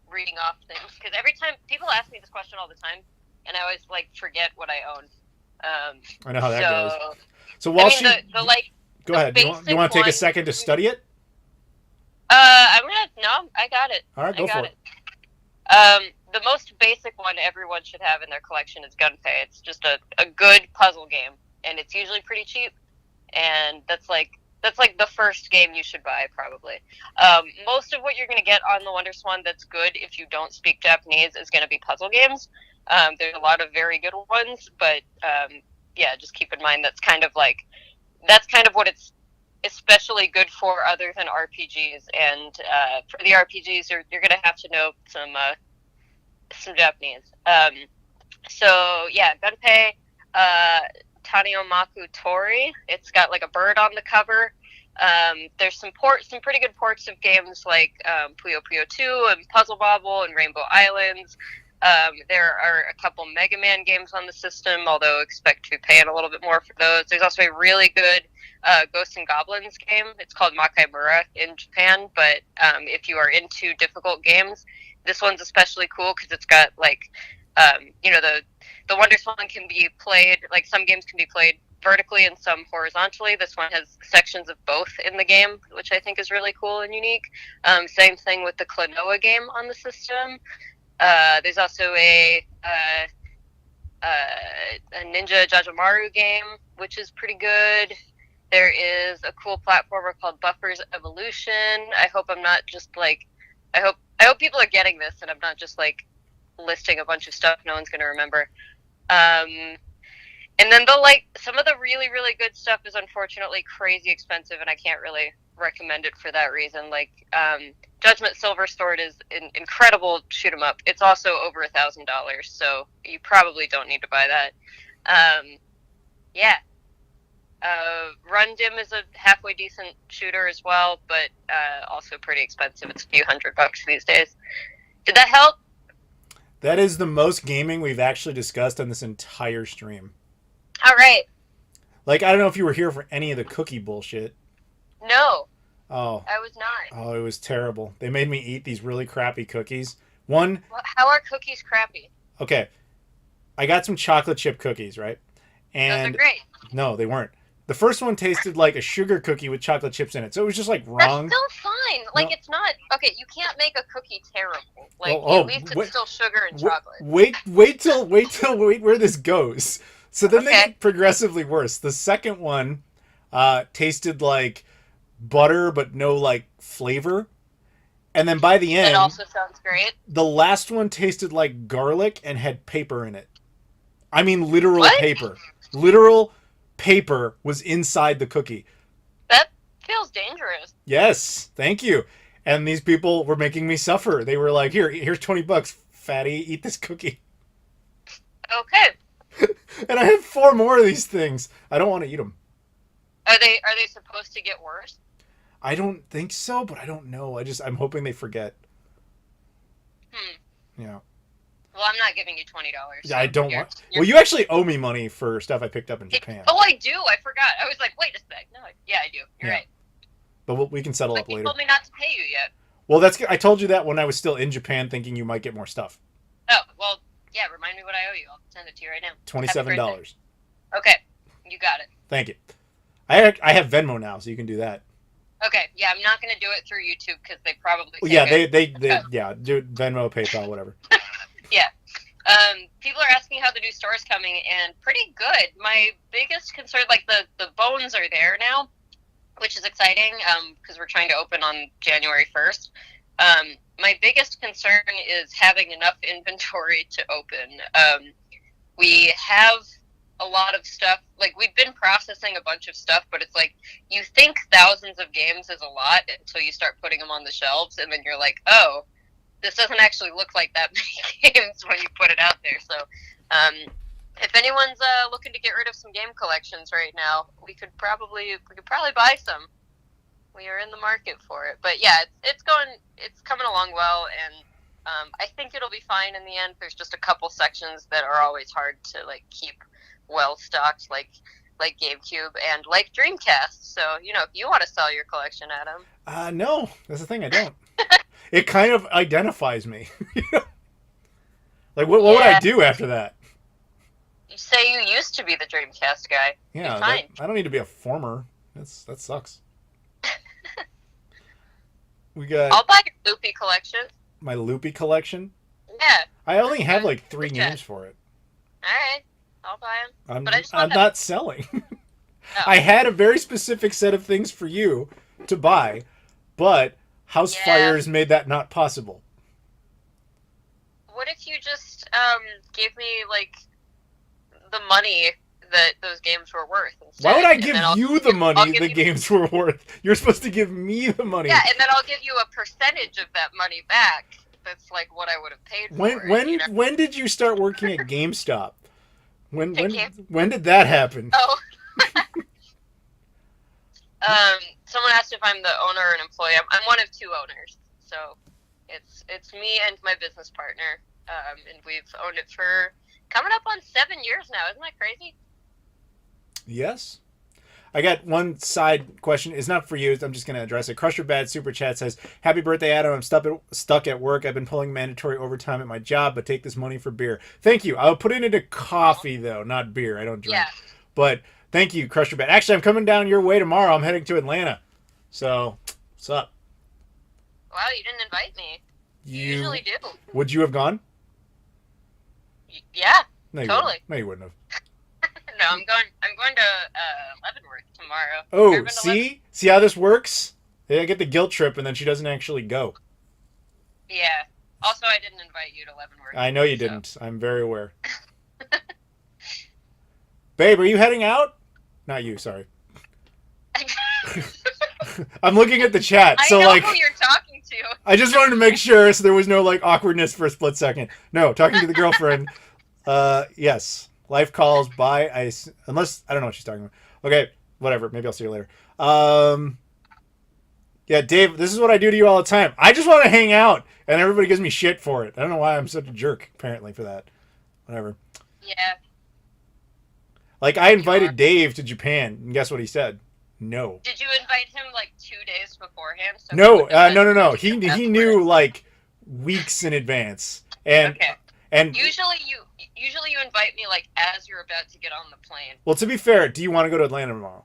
reading off things, because every time people ask me this question all the time, and I always like forget what I own. I know how that goes. So while go ahead. You want to take a second to study it? I got it. All right, go for it. The most basic one everyone should have in their collection is Gunpei. It's just a good puzzle game, and it's usually pretty cheap. And that's like the first game you should buy, probably. Most of what you're going to get on the Wonderswan that's good if you don't speak Japanese is going to be puzzle games. There's a lot of very good ones, but yeah, just keep in mind that's kind of what it's especially good for, other than RPGs. And for the RPGs, you're going to have to know some Japanese. So yeah, Gunpei, Taniomaku Tori. It's got like a bird on the cover. There's some pretty good ports of games like Puyo Puyo 2 and Puzzle Bobble and Rainbow Islands. There are a couple Mega Man games on the system, although expect to be paying a little bit more for those. There's also a really good Ghosts and Goblins game. It's called Makaimura in Japan, but if you are into difficult games, this one's especially cool because it's got the Wonderswan can be played, like some games can be played vertically and some horizontally. This one has sections of both in the game, which I think is really cool and unique. Same thing with the Klonoa game on the system. There's also a Ninja Jajamaru game, which is pretty good. There is a cool platformer called Buffer's Evolution. I hope I'm not just like, I hope people are getting this and I'm not just like listing a bunch of stuff no one's gonna remember. Um, and then some of the really really good stuff is unfortunately crazy expensive, and I can't really recommend it for that reason. Like Judgment Silver Sword is an incredible shoot 'em up. It's also over $1,000, so you probably don't need to buy that. Yeah. Run Dim is a halfway decent shooter as well, but also pretty expensive. It's a few $100 these days. Did that help? That is the most gaming we've actually discussed on this entire stream. All right. Like, I don't know if you were here for any of the cookie bullshit. No, Oh, I was not. oh, it was terrible. They made me eat these really crappy cookies. One, How are cookies crappy? okay, I got some chocolate chip cookies, right? Those And are great. no, they weren't. The first one tasted like a sugar cookie with chocolate chips in it, so it was just like That's wrong. still fine. Like, No. it's not okay. You can't make a cookie terrible. Like, Oh, at least it's wait- still sugar and chocolate. Wait where this goes. So then they Okay. get progressively worse. The second one tasted like butter but no like flavor. And then by the That end, also sounds great. the last one tasted like garlic and had paper in it. I mean literal What? paper. Literal paper was inside the cookie. That feels dangerous. Yes, thank you. And these people were making me suffer. They were like, here's $20, fatty, eat this cookie. Okay. And I have 4 more of these things. I don't want to eat them. Are they supposed to get worse? I don't think so, but I don't know. I'm hoping they forget. Yeah. Well, I'm not giving you $20. Yeah, I don't you're- want. you're- Well, you actually owe me money for stuff I picked up in Japan. Oh, I do. I forgot. I was like, wait a sec. No, yeah, I do. You're Yeah. right. But we can settle But up you later. told me not to pay you yet. Well, I told you that when I was still in Japan, thinking you might get more stuff. Oh, well, yeah. Remind me what I owe you. I'll send it to you right now. $27. Okay, you got it. Thank you. I have Venmo now, so you can do that. Okay, yeah. I'm not gonna do it through YouTube because they probably. Well, yeah, take it. they yeah, do Venmo, PayPal, whatever. Yeah. People are asking how the new store's coming, and pretty good. My biggest concern, like the bones are there now, which is exciting because we're trying to open on January 1st. My biggest concern is having enough inventory to open. We have a lot of stuff. Like, we've been processing a bunch of stuff, but it's like you think thousands of games is a lot until you start putting them on the shelves, and then you're like, oh, this doesn't actually look like that many games when you put it out there. So if anyone's looking to get rid of some game collections right now, we could probably buy some. We are in the market for it. But yeah, it's coming along well, and I think it'll be fine in the end. There's just a couple sections that are always hard to like keep well stocked, like GameCube and like Dreamcast. So, if you want to sell your collection, Adam. No, that's the thing. I don't. It kind of identifies me. Like, what would I do after that? You say you used to be the Dreamcast guy. Yeah, You're fine. I don't need to be a former. That sucks. We got I'll buy your Loopy collection. my Loopy collection. Yeah. I only have like 3 Okay. games for it. All right. I'll buy them. I'm But I just want them. not selling. Oh. I had a very specific set of things for you to buy, but House Yeah. Fires made that not possible. What if you just gave me like the money that those games were worth? Instead, Why would I and give then I'll- you the I'll money give the you- games were worth? You're supposed to give me the money. Yeah, and then I'll give you a percentage of that money back. That's like what I would have paid for it. When did you start working at GameStop? When Thank when did that happen? Oh. Someone asked if I'm the owner or an employee. I'm one of 2 owners, so it's me and my business partner, and we've owned it for coming up on 7 years now. Isn't that crazy? Yes. I got one side question. It's not for you. I'm just going to address it. Crusher Bad Super Chat says, "Happy birthday, Adam. I'm stuck at work. I've been pulling mandatory overtime at my job, but take this money for beer." Thank you. I'll put it into coffee, though, not beer. I don't drink. Yeah. But thank you, Crusher Bad. Actually, I'm coming down your way tomorrow. I'm heading to Atlanta. So, what's up? Wow, you didn't invite me. You usually do. Would you have gone? Yeah, No, you totally. Wouldn't. No, you wouldn't have. No, I'm going to Leavenworth tomorrow. Oh, Ever been to Leavenworth? see how this works? Yeah, I get the guilt trip, and then she doesn't actually go. Yeah. Also, I didn't invite you to Leavenworth. I know you didn't. I'm very aware. Babe, are you heading out? Not you, sorry. I'm looking at the chat, so I know like who you're talking to. I just wanted to make sure so there was no like awkwardness for a split second. No, talking to the girlfriend. Yes. Life calls. Bye. Unless I don't know what she's talking about. Okay, whatever. Maybe I'll see you later. Yeah, Dave, this is what I do to you all the time. I just want to hang out, and everybody gives me shit for it. I don't know why I'm such a jerk, apparently, for that. Whatever. Yeah. Like, I invited Dave to Japan, and guess what he said? No. Did you invite him like 2 days beforehand? So No, no. He knew like weeks in advance, and okay. And usually you invite me like as you're about to get on the plane. Well, to be fair, do you want to go to Atlanta tomorrow?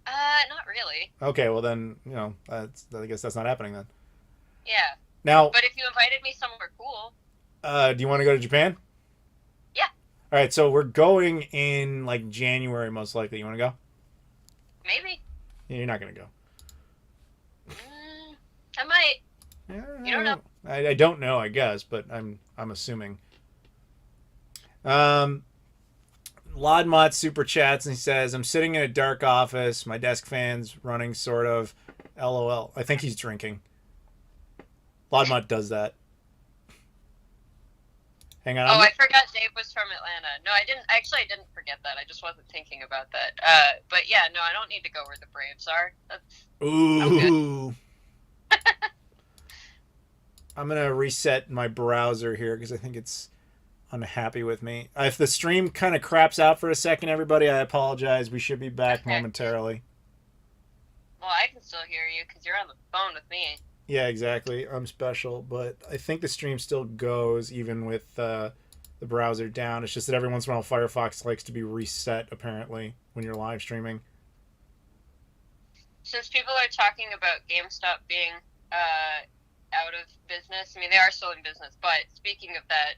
Not really. Okay, well then, I guess that's not happening then. Yeah. Now, but if you invited me somewhere cool. Do you want to go to Japan? Yeah. All right, so we're going in like January most likely. You want to go? Maybe. Yeah, you're not gonna go. I might. You don't know. I don't know, I guess, but I'm assuming. Lodmott super chats and he says, I'm sitting in a dark office. My desk fan's running sort of. LOL. I think he's drinking. Lodmott does that. Hang on. Oh, I forgot Dave was from Atlanta. No, I didn't. Actually, I didn't forget that. I just wasn't thinking about that. But yeah, no, I don't need to go where the Braves are. Ooh. I'm going to reset my browser here because I think it's unhappy with me. If the stream kind of craps out for a second, everybody, I apologize. We should be back momentarily. Well, I can still hear you because you're on the phone with me. Yeah, exactly. I'm special, but I think the stream still goes even with the browser down. It's just that every once in a while Firefox likes to be reset, apparently, when you're live streaming. Since people are talking about GameStop being out of business, I mean, they are still in business, but speaking of that,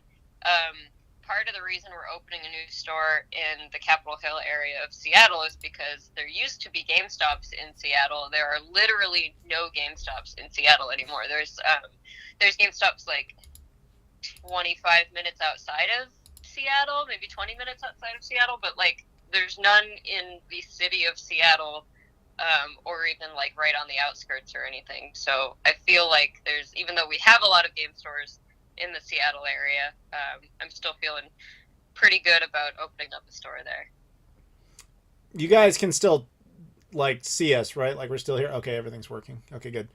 part of the reason we're opening a new store in the Capitol Hill area of Seattle is because there used to be GameStops in Seattle. There are literally no GameStops in Seattle anymore. There's GameStops like 25 minutes outside of Seattle, maybe 20 minutes outside of Seattle, but like there's none in the city of Seattle, or even like right on the outskirts or anything. So I feel like even though we have a lot of game stores in the Seattle area, I'm still feeling pretty good about opening up a store there. You guys can still like see us, right? Like we're still here. Okay, everything's working. Okay, good.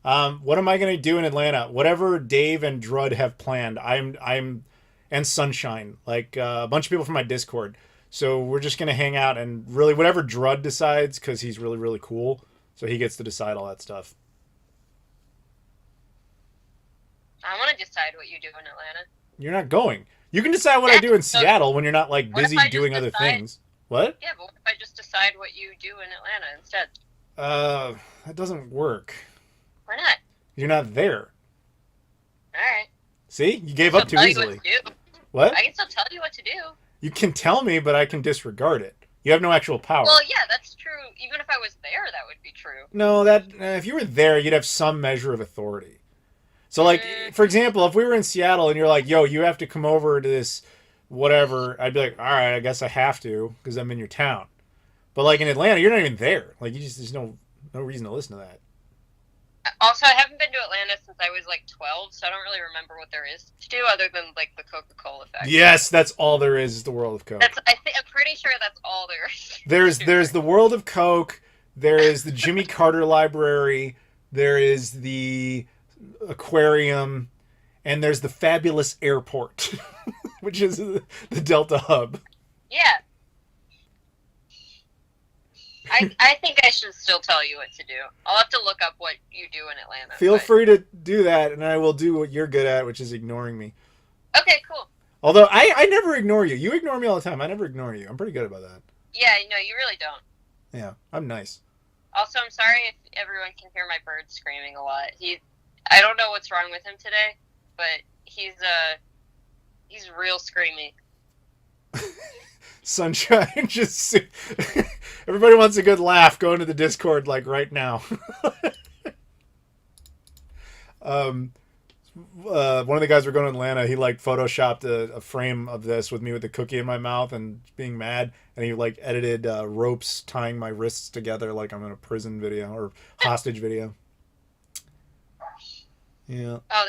What am I going to do in Atlanta? Whatever Dave and Drud have planned. And Sunshine, like a bunch of people from my Discord. So we're just going to hang out and really whatever Drud decides, because he's really, really cool. So he gets to decide all that stuff. I want to decide what you do in Atlanta. You're not going. You can decide what I do in Seattle when you're not like busy doing other things. What? Yeah, but what if I just decide what you do in Atlanta instead? That doesn't work. Why not? You're not there. All right. See? You gave up too easily. What? I can still tell you what to do. You can tell me, but I can disregard it. You have no actual power. Well, yeah, that's true. Even if I was there, that would be true. No, if you were there, you'd have some measure of authority. So, like, for example, if we were in Seattle and you're like, yo, you have to come over to this whatever, I'd be like, all right, I guess I have to because I'm in your town. But, like, in Atlanta, you're not even there. Like, there's no reason to listen to that. Also, I haven't been to Atlanta since I was, like, 12, so I don't really remember what there is to do other than, like, the Coca-Cola factory. Yes, that's all there is the world of Coke. I'm pretty sure that's all there is. There's the world of Coke. There is the Jimmy Carter Library. There is the aquarium. And there's the fabulous airport, which is the Delta Hub. Yeah. I think I should still tell you what to do. I'll have to look up what you do in Atlanta. Feel free to do that, and I will do what you're good at, which is ignoring me. Okay, cool. Although, I never ignore you. You ignore me all the time. I never ignore you. I'm pretty good about that. Yeah, no, you really don't. Yeah, I'm nice. Also, I'm sorry if everyone can hear my bird screaming a lot. I don't know what's wrong with him today, but he's real screamy. Sunshine, just everybody wants a good laugh. Go into the Discord like right now. one of the guys we're going to Atlanta, he like photoshopped a frame of this with me with the cookie in my mouth and being mad, and he like edited ropes tying my wrists together like I'm in a prison video or hostage video. Yeah. Oh,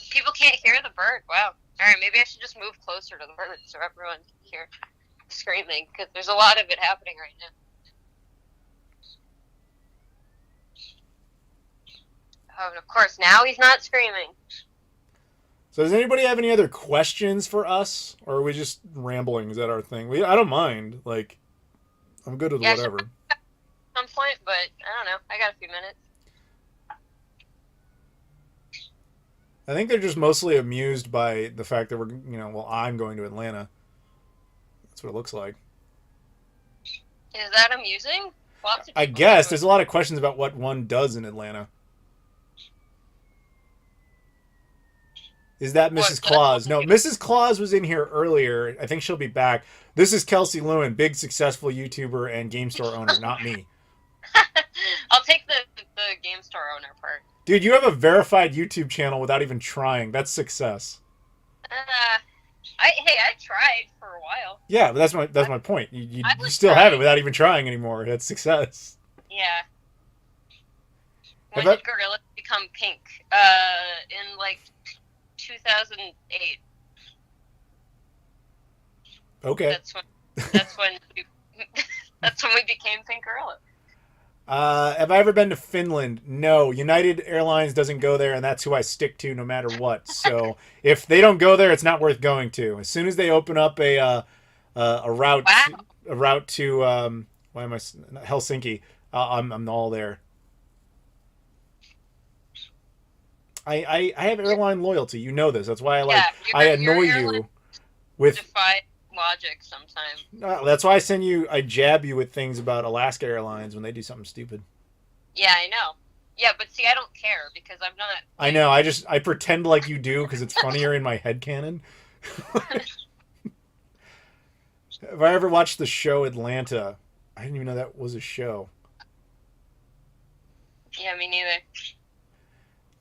people can't hear the bird. Wow. All right, maybe I should just move closer to the bird so everyone can hear screaming, because there's a lot of it happening right now. Oh, and of course, now he's not screaming. So does anybody have any other questions for us, or are we just rambling? Is that our thing? I don't mind. Like, I'm good with whatever. Sure. At some point, but I don't know. I got a few minutes. I think they're just mostly amused by the fact that I'm going to Atlanta. That's what it looks like. Is that amusing? I guess there's a lot of questions about what one does in Atlanta. Is that Mrs. Claus? No, Mrs. Claus was in here earlier. I think she'll be back. This is Kelsey Lewin, big successful YouTuber and game store owner, not me. I'll take the game store owner part. Dude, you have a verified YouTube channel without even trying. That's success. I tried for a while. Yeah, but that's my point. You still have it without even trying anymore. That's success. Yeah. When did Gorilla become pink? In like 2008. Okay. That's when we became Pink Gorilla. Have I ever been to Finland? No. United Airlines doesn't go there, and that's who I stick to no matter what. So if they don't go there, it's not worth going to. As soon as they open up a route, to Helsinki, I'm all there. I have airline loyalty. You know this. That's why I annoy you with defy logic sometimes. That's why I jab you with things about Alaska Airlines when they do something stupid. Yeah, I know. Yeah, but see, I don't care because I'm not. I know. I pretend like you do because it's funnier in my headcanon. Have I ever watched the show Atlanta? I didn't even know that was a show. Yeah, me neither.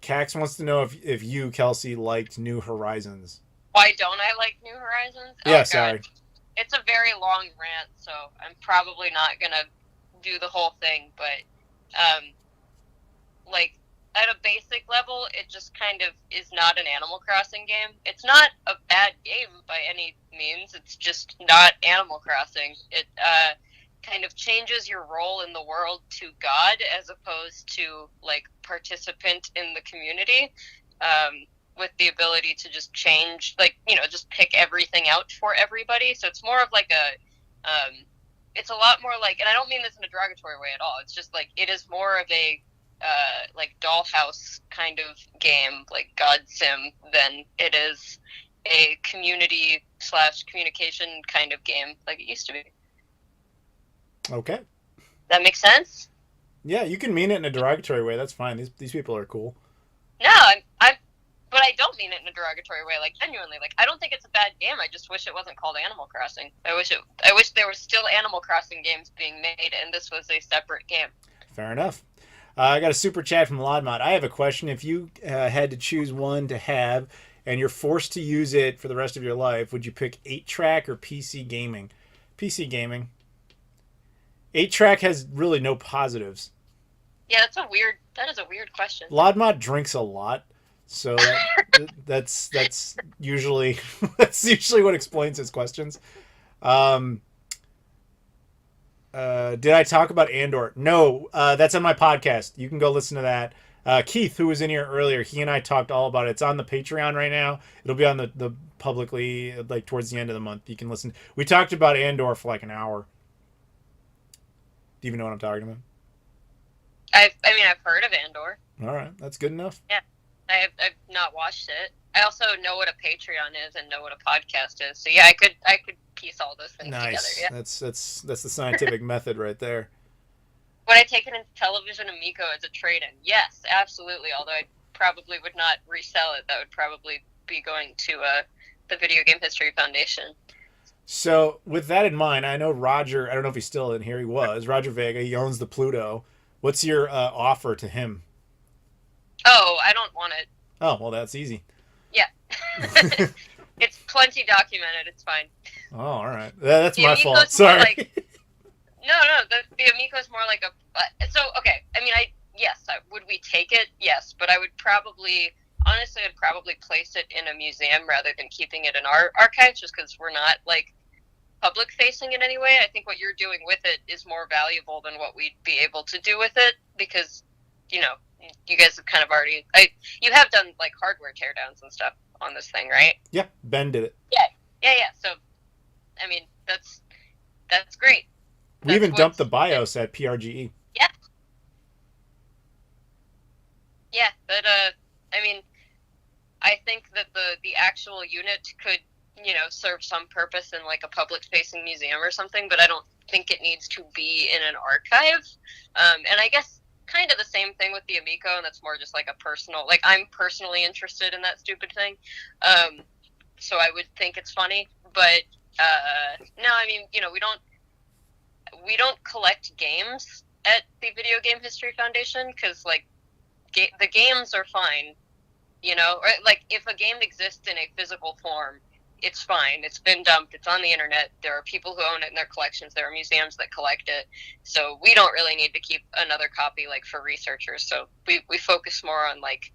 Cax wants to know if you, Kelsey, liked New Horizons. Why don't I like New Horizons? Yeah, sorry. It's a very long rant, so I'm probably not going to do the whole thing, but at a basic level, it just kind of is not an Animal Crossing game. It's not a bad game by any means. It's just not Animal Crossing. It kind of changes your role in the world to God as opposed to participant in the community, with the ability to just change, just pick everything out for everybody. So it's more of it's a lot more and I don't mean this in a derogatory way at all. It's just it is more of a dollhouse kind of game, like God Sim, than it is a community/communication kind of game like it used to be. Okay. That makes sense? Yeah, you can mean it in a derogatory way. That's fine. These people are cool. No, but I don't mean it in a derogatory way. Genuinely, I don't think it's a bad game. I just wish it wasn't called Animal Crossing. I wish there were still Animal Crossing games being made, and this was a separate game. Fair enough. I got a super chat from Lodmod. I have a question. If you had to choose one to have, and you're forced to use it for the rest of your life, would you pick 8-track or PC gaming? PC gaming. 8-track has really no positives. Yeah, that is a weird question. Lodmod drinks a lot, so that's usually what explains his questions. Did I talk about Andor? No, that's on my podcast. You can go listen to that. Keith, who was in here earlier, he and I talked all about it. It's on the Patreon right now. It'll be on the publicly towards the end of the month. You can listen. We talked about Andor for an hour. Do you even know what I'm talking about? I've heard of Andor. All right, that's good enough. Yeah, I've not watched it. I also know what a Patreon is and know what a podcast is. So yeah, I could piece all those things together. Yeah. That's the scientific method right there. Would I take it into Television Amico as a trade-in? Yes, absolutely. Although I probably would not resell it. That would probably be going to the Video Game History Foundation. So with that in mind, I know Roger. I don't know if he's still in here. He was Roger Vega. He owns the Pluto. What's your offer to him? Oh, I don't want it. Oh, well, that's easy. Yeah. It's plenty documented. It's fine. Oh, all right. That's The my fault. Amico's more like Sorry. no. The Amico's more like a. So okay. I mean, yes. Would we take it? Yes, but I would probably honestly, I'd probably place it in a museum rather than keeping it in our archives, just because we're not like public facing in any way. I think what you're doing with it is more valuable than what we'd be able to do with it because, you know, you guys have kind of already. You have done like hardware teardowns and stuff on this thing, right? Yeah, Ben did it. Yeah. So, I mean, that's great. We That's even dumped the what's BIOS at PRGE. yeah, yeah. But I mean, I think that the actual unit could, you know, serve some purpose in like a public facing museum or something, but I don't think it needs to be in an archive. And I guess kind of the same thing with the Amico, and that's more just like a personal, like I'm personally interested in that stupid thing. So I would think it's funny, but no, I mean, you know, we don't collect games at the Video Game History Foundation because like the games are fine, you know, or like if a game exists in a physical form, it's fine. It's been dumped. It's on the internet. There are people who own it in their collections. There are museums that collect it. So we don't really need to keep another copy like for researchers. So we focus more on like,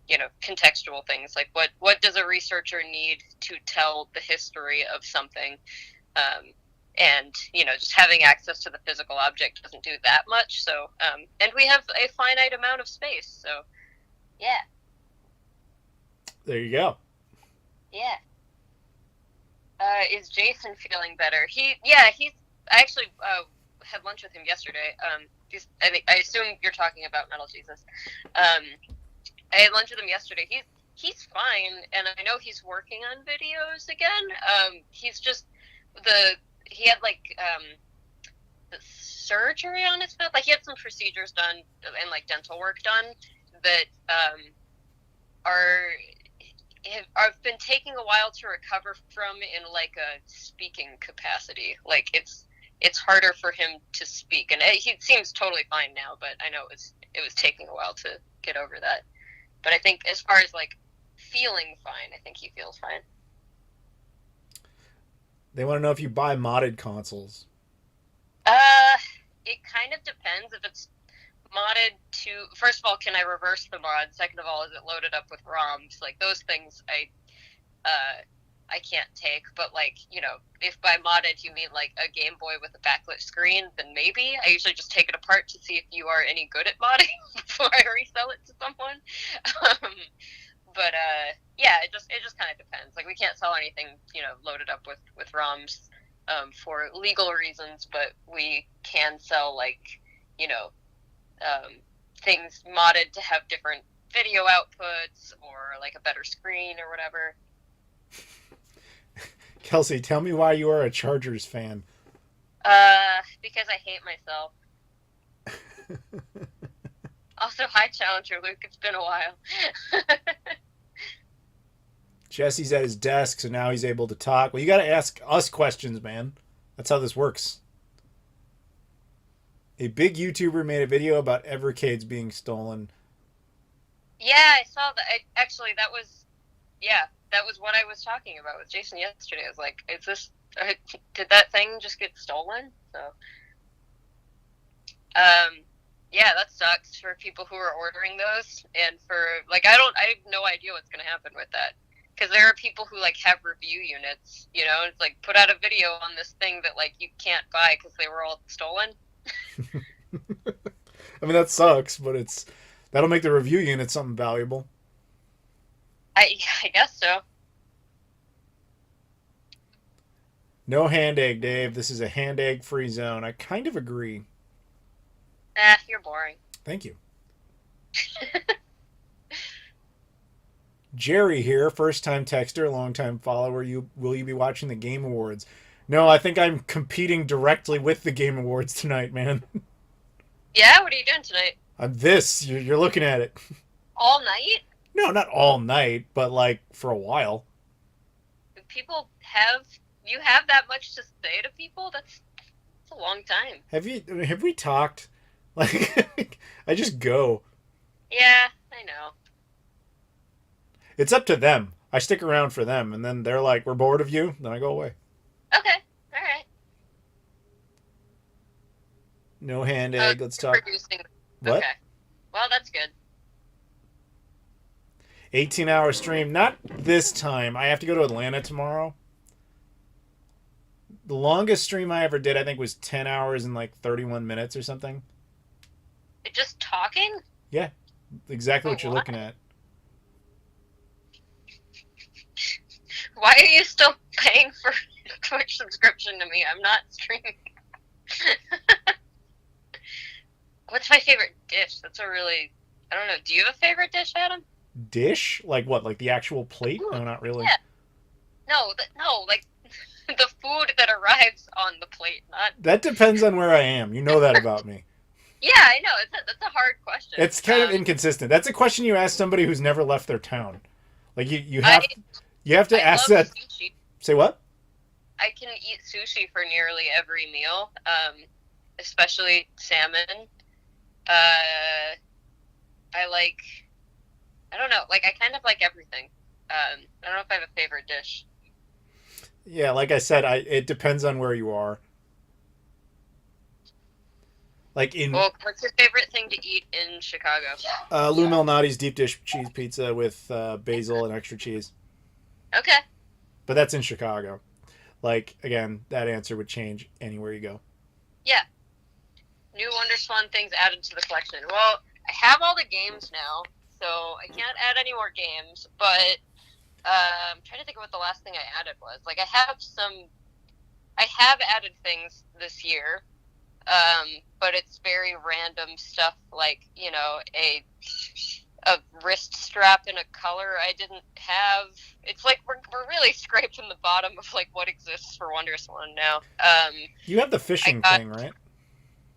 you know, contextual things like what does a researcher need to tell the history of something. And, you know, just having access to the physical object doesn't do that much. So, and we have a finite amount of space. So, yeah. There you go. Yeah. Is Jason feeling better? He's. I actually had lunch with him yesterday. I assume you're talking about Metal Jesus. I had lunch with him yesterday. He's fine, and I know he's working on videos again. He's just he had like the surgery on his foot. Like he had some procedures done and like dental work done that I've been taking a while to recover from in like a speaking capacity. Like it's harder for him to speak, and he seems totally fine now. But I know it was taking a while to get over that. But I think as far as like feeling fine, I think he feels fine. They want to know if you buy modded consoles. It kind of depends if it's modded to. First of all, can I reverse the mod? Second of all, is it loaded up with ROMs? Like those things, I can't take. But like, you know, if by modded you mean like a Game Boy with a backlit screen, then maybe. I usually just take it apart to see if you are any good at modding before I resell it to someone. But yeah, it just kind of depends. Like we can't sell anything, you know, loaded up with ROMs for legal reasons, but we can sell like, you know, things modded to have different video outputs or like a better screen or whatever. Kelsey, tell me why you are a Chargers fan. Because I hate myself. Also, hi Challenger Luke. It's been a while. Jesse's at his desk, so now he's able to talk. Well, you got to ask us questions, man. That's how this works. A big YouTuber made a video about Evercades being stolen. Yeah, I saw that. That was what I was talking about with Jason yesterday. I was like, is this, did that thing just get stolen? So, yeah, that sucks for people who are ordering those. And for, like, I have no idea what's going to happen with that. Because there are people who, like, have review units, you know, it's like, put out a video on this thing that, like, you can't buy because they were all stolen. I mean, that sucks, but that'll make the review unit something valuable. I guess so. No hand egg, Dave. This is a hand egg free zone. I kind of agree. You're boring. Thank you. Jerry here, first time texter, long time follower. Will you be watching the Game Awards? No, I think I'm competing directly with the Game Awards tonight, man. Yeah, what are you doing tonight? You're looking at it. All night? No, not all night, but like for a while. You have that much to say to people? That's a long time. Have we talked? Like, I just go. Yeah, I know. It's up to them. I stick around for them, and then they're like, "We're bored of you." Then I go away. Okay. All right. No hand egg. Let's talk. Producing. What? Okay. Well, that's good. 18-hour stream. Not this time. I have to go to Atlanta tomorrow. The longest stream I ever did, I think, was 10 hours and like 31 minutes or something. Just talking? Yeah, exactly For what you're what? looking at. Why are you still paying for Twitch subscription to me? I'm not streaming. What's my favorite dish? That's a really... I don't know. Do you have a favorite dish, Adam? Dish? Like what? Like the actual plate? Food. No, not really. Yeah. No, like the food that arrives on the plate, not... That depends on where I am. You know that about me. Yeah, I know. That's a hard question. It's kind of inconsistent. That's a question you ask somebody who's never left their town. Like you have to I ask love that. sushi. Say what? I can eat sushi for nearly every meal, especially salmon. I like... I don't know. Like, I kind of like everything. I don't know if I have a favorite dish. Yeah, like I said, it depends on where you are. Like in Well, what's your favorite thing to eat in Chicago? Lou Malnati's deep dish cheese pizza with basil and extra cheese. Okay. But that's in Chicago. Like, again, that answer would change anywhere you go. Yeah. New Wonderswan things added to the collection. Well, I have all the games now, so I can't add any more games, but I'm trying to think of what the last thing I added was. Like, I have added things this year, but it's very random stuff, like, you know, a wrist strap in a color I didn't have. It's like we're really scraping the bottom of like what exists for Wonderswan now. You have the fishing thing, right?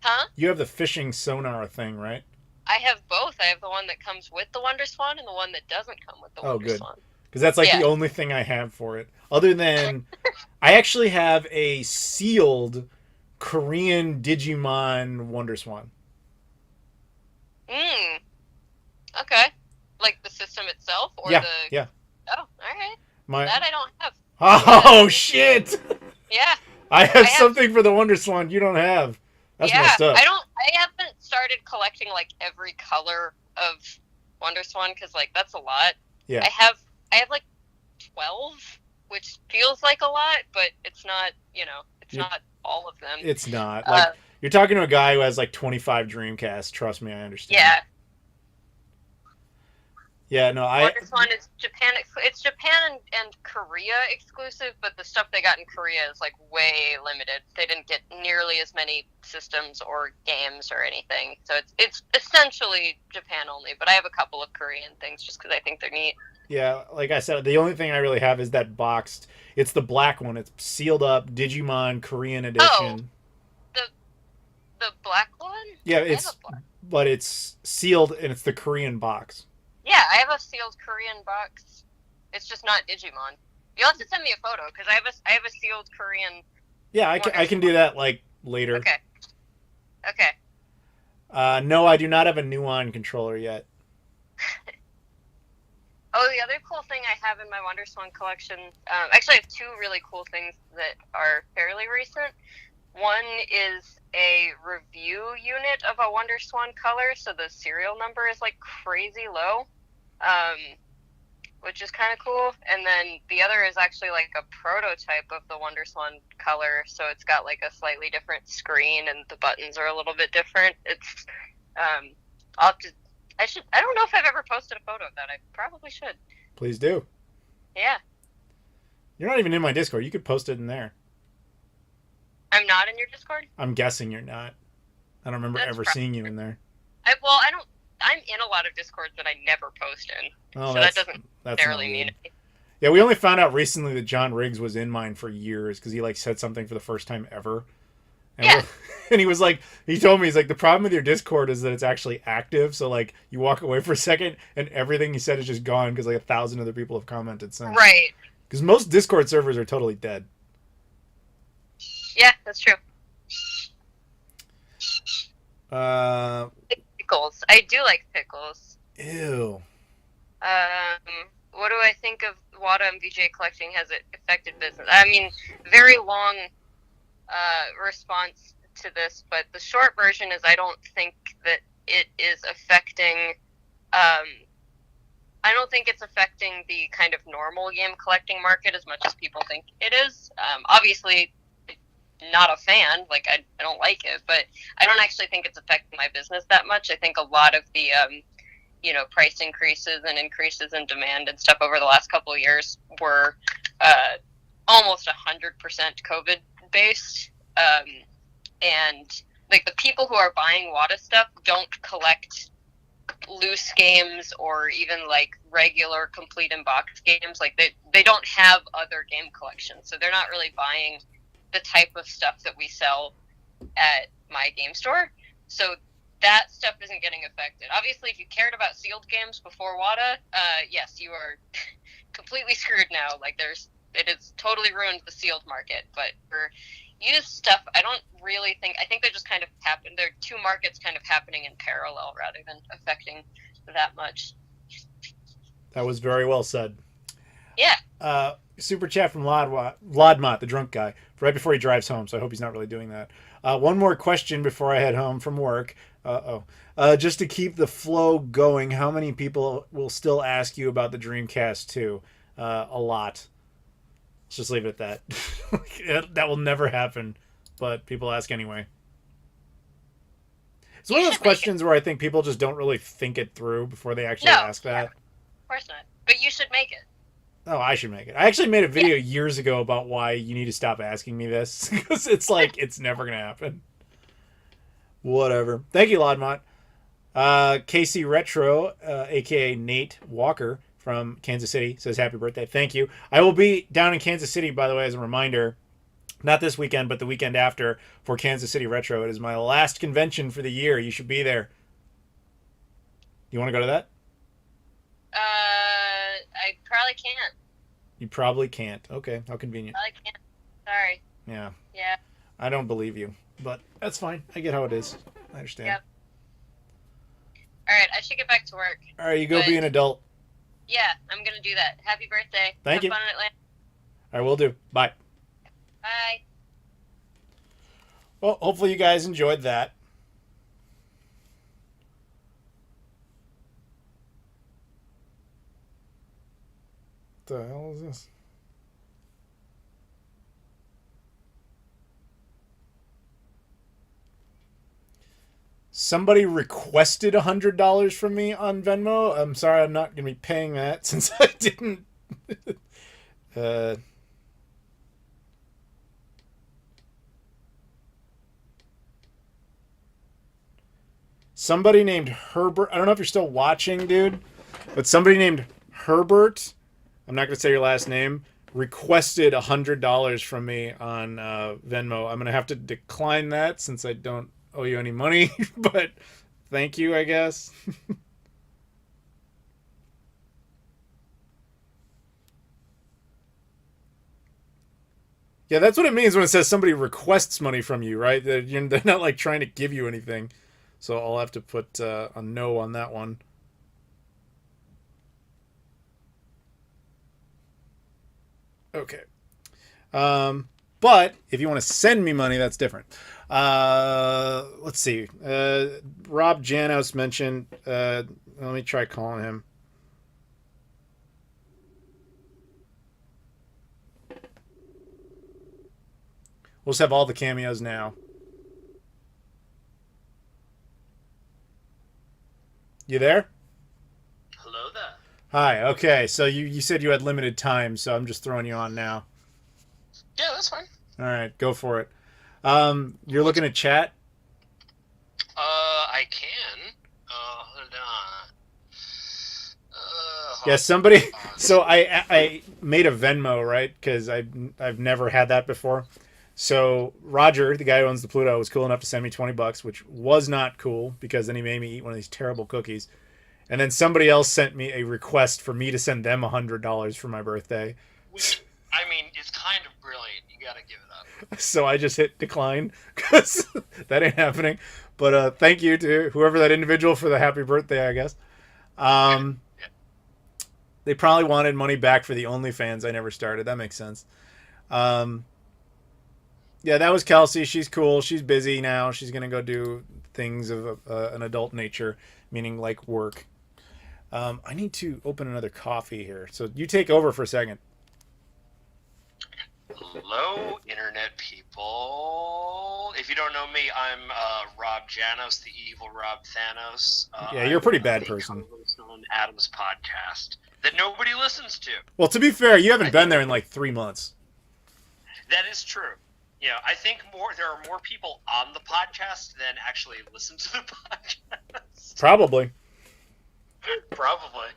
Huh? You have the fishing sonar thing, right? I have both. I have the one that comes with the Wonderswan and the one that doesn't come with the Oh, good. Wonderswan. Because that's like the only thing I have for it. Other than, I actually have a sealed Korean Digimon Wonderswan. Okay. Like the system itself, or Yeah, the... yeah. Oh, all right. That I don't have. Oh, shit! Yeah. I have something for the Wonderswan you don't have. That's messed up. I haven't started collecting like every color of Wonderswan because like that's a lot. Yeah. I have like 12, which feels like a lot, but it's not. You know, it's not all of them. It's not. Like you're talking to a guy who has like 25 Dreamcasts. Trust me, I understand. Yeah. Yeah, no, Wonderswan is Japan. It's Japan and Korea exclusive, but the stuff they got in Korea is like way limited. They didn't get nearly as many systems or games or anything, so it's essentially Japan only. But I have a couple of Korean things just because I think they're neat. Yeah, like I said, the only thing I really have is that boxed. It's the black one. It's sealed up Digimon Korean edition. Oh, the black one. Yeah, but it's sealed and it's the Korean box. Yeah, I have a sealed Korean box. It's just not Digimon. You'll have to send me a photo because I have a sealed Korean. Yeah, I can do that like later. Okay. No, I do not have a Nuon controller yet. Oh, the other cool thing I have in my Wonderswan collection, actually I have two really cool things that are fairly recent. One is a review unit of a Wonderswan color, so the serial number is like crazy low, which is kind of cool. And then the other is actually like a prototype of the Wonderswan color, so it's got like a slightly different screen and the buttons are a little bit different. It's I don't know if I've ever posted a photo of that. I probably should. Please do. Yeah. You're not even in my Discord. You could post it in there. I'm not in your Discord? I'm guessing you're not. I don't remember ever seeing you in there. I'm in a lot of Discords that I never post in. Oh, so that doesn't necessarily mean anything. Yeah, we only found out recently that John Riggs was in mine for years because he like said something for the first time ever. And and he was like, he told me, he's like, the problem with your Discord is that it's actually active. So like you walk away for a second and everything he said is just gone because like 1,000 other people have commented since. Right. Because most Discord servers are totally dead. Yeah, that's true. Pickles. I do like pickles. Ew. what do I think of WATA and VGA collecting? Has it affected business? I mean, very long response to this, but the short version is I don't think that it is affecting. I don't think it's affecting the kind of normal game collecting market as much as people think it is. Obviously, not a fan. Like I don't like it, but I don't actually think it's affecting my business that much. I think a lot of the price increases and increases in demand and stuff over the last couple of years were almost 100% COVID based. And like the people who are buying WATA stuff don't collect loose games or even like regular complete in box games. Like they don't have other game collections, so they're not really buying the type of stuff that we sell at my game store. So that stuff isn't getting affected. Obviously, if you cared about sealed games before WATA, yes, you are completely screwed now. Like it has totally ruined the sealed market. But for used stuff, I think they just kind of happen. There are two markets kind of happening in parallel rather than affecting that much. That was very well said. Yeah. Super chat from Lodmont, the drunk guy, right before he drives home, so I hope he's not really doing that. One more question before I head home from work. Just to keep the flow going, how many people will still ask you about the Dreamcast 2? A lot. Let's just leave it at that. That will never happen, but people ask anyway. It's one of those questions where I think people just don't really think it through before they actually ask that. Of course not. But you should make it. Oh, I should make it. I actually made a video years ago about why you need to stop asking me this, because it's like, it's never going to happen. Whatever. Thank you, Lodmont. KC Retro, a.k.a. Nate Walker from Kansas City, says happy birthday. Thank you. I will be down in Kansas City, by the way, as a reminder. Not this weekend, but the weekend after for Kansas City Retro. It is my last convention for the year. You should be there. You want to go to that? I probably can't. You probably can't. Okay, how convenient. I can't. Sorry. Yeah. Yeah. I don't believe you, but that's fine. I get how it is. I understand. Yep. All right, I should get back to work. All right, you go be an adult. Yeah, I'm going to do that. Happy birthday. Thank you. Have fun in Atlanta. I will do. Bye. Bye. Well, hopefully you guys enjoyed that. What the hell is this? Somebody requested $100 from me on Venmo. I'm sorry, I'm not going to be paying that since I didn't. Somebody named Herbert. I don't know if you're still watching, dude, but somebody named Herbert, I'm not going to say your last name, requested $100 from me on Venmo. I'm going to have to decline that since I don't owe you any money, but thank you, I guess. Yeah, that's what it means when it says somebody requests money from you, right? They're not like trying to give you anything. So I'll have to put a no on that one. Okay. But if you want to send me money, that's different. Let's see. Rob Janos mentioned. Let me try calling him. We'll just have all the cameos now. You there? Hello there. Hi. Okay. So you said you had limited time, so I'm just throwing you on now. Yeah, that's fine. All right, go for it. You're looking at chat? I can. Hold on. Yeah, somebody. So I made a Venmo, right? Because I've never had that before. So Roger, the guy who owns the Pluto, was cool enough to send me $20, which was not cool because then he made me eat one of these terrible cookies. And then somebody else sent me a request for me to send them $100 for my birthday. Which, I mean, is kind of brilliant. You gotta give it up. So I just hit decline because that ain't happening. But thank you to whoever that individual for the happy birthday, I guess. They probably wanted money back for the OnlyFans I never started. That makes sense. Yeah, that was Kelsey. She's cool. She's busy now. She's gonna go do things of an adult nature, meaning like work. I need to open another coffee here. So you take over for a second. Hello, internet people. If you don't know me, I'm Rob Janos, the evil Rob Thanos. Yeah, you're a pretty bad I'm person. co-host on Adam's podcast that nobody listens to. Well, to be fair, you haven't been there in like 3 months. That is true. You know, I think there are more people on the podcast than actually listen to the podcast. Probably. Probably.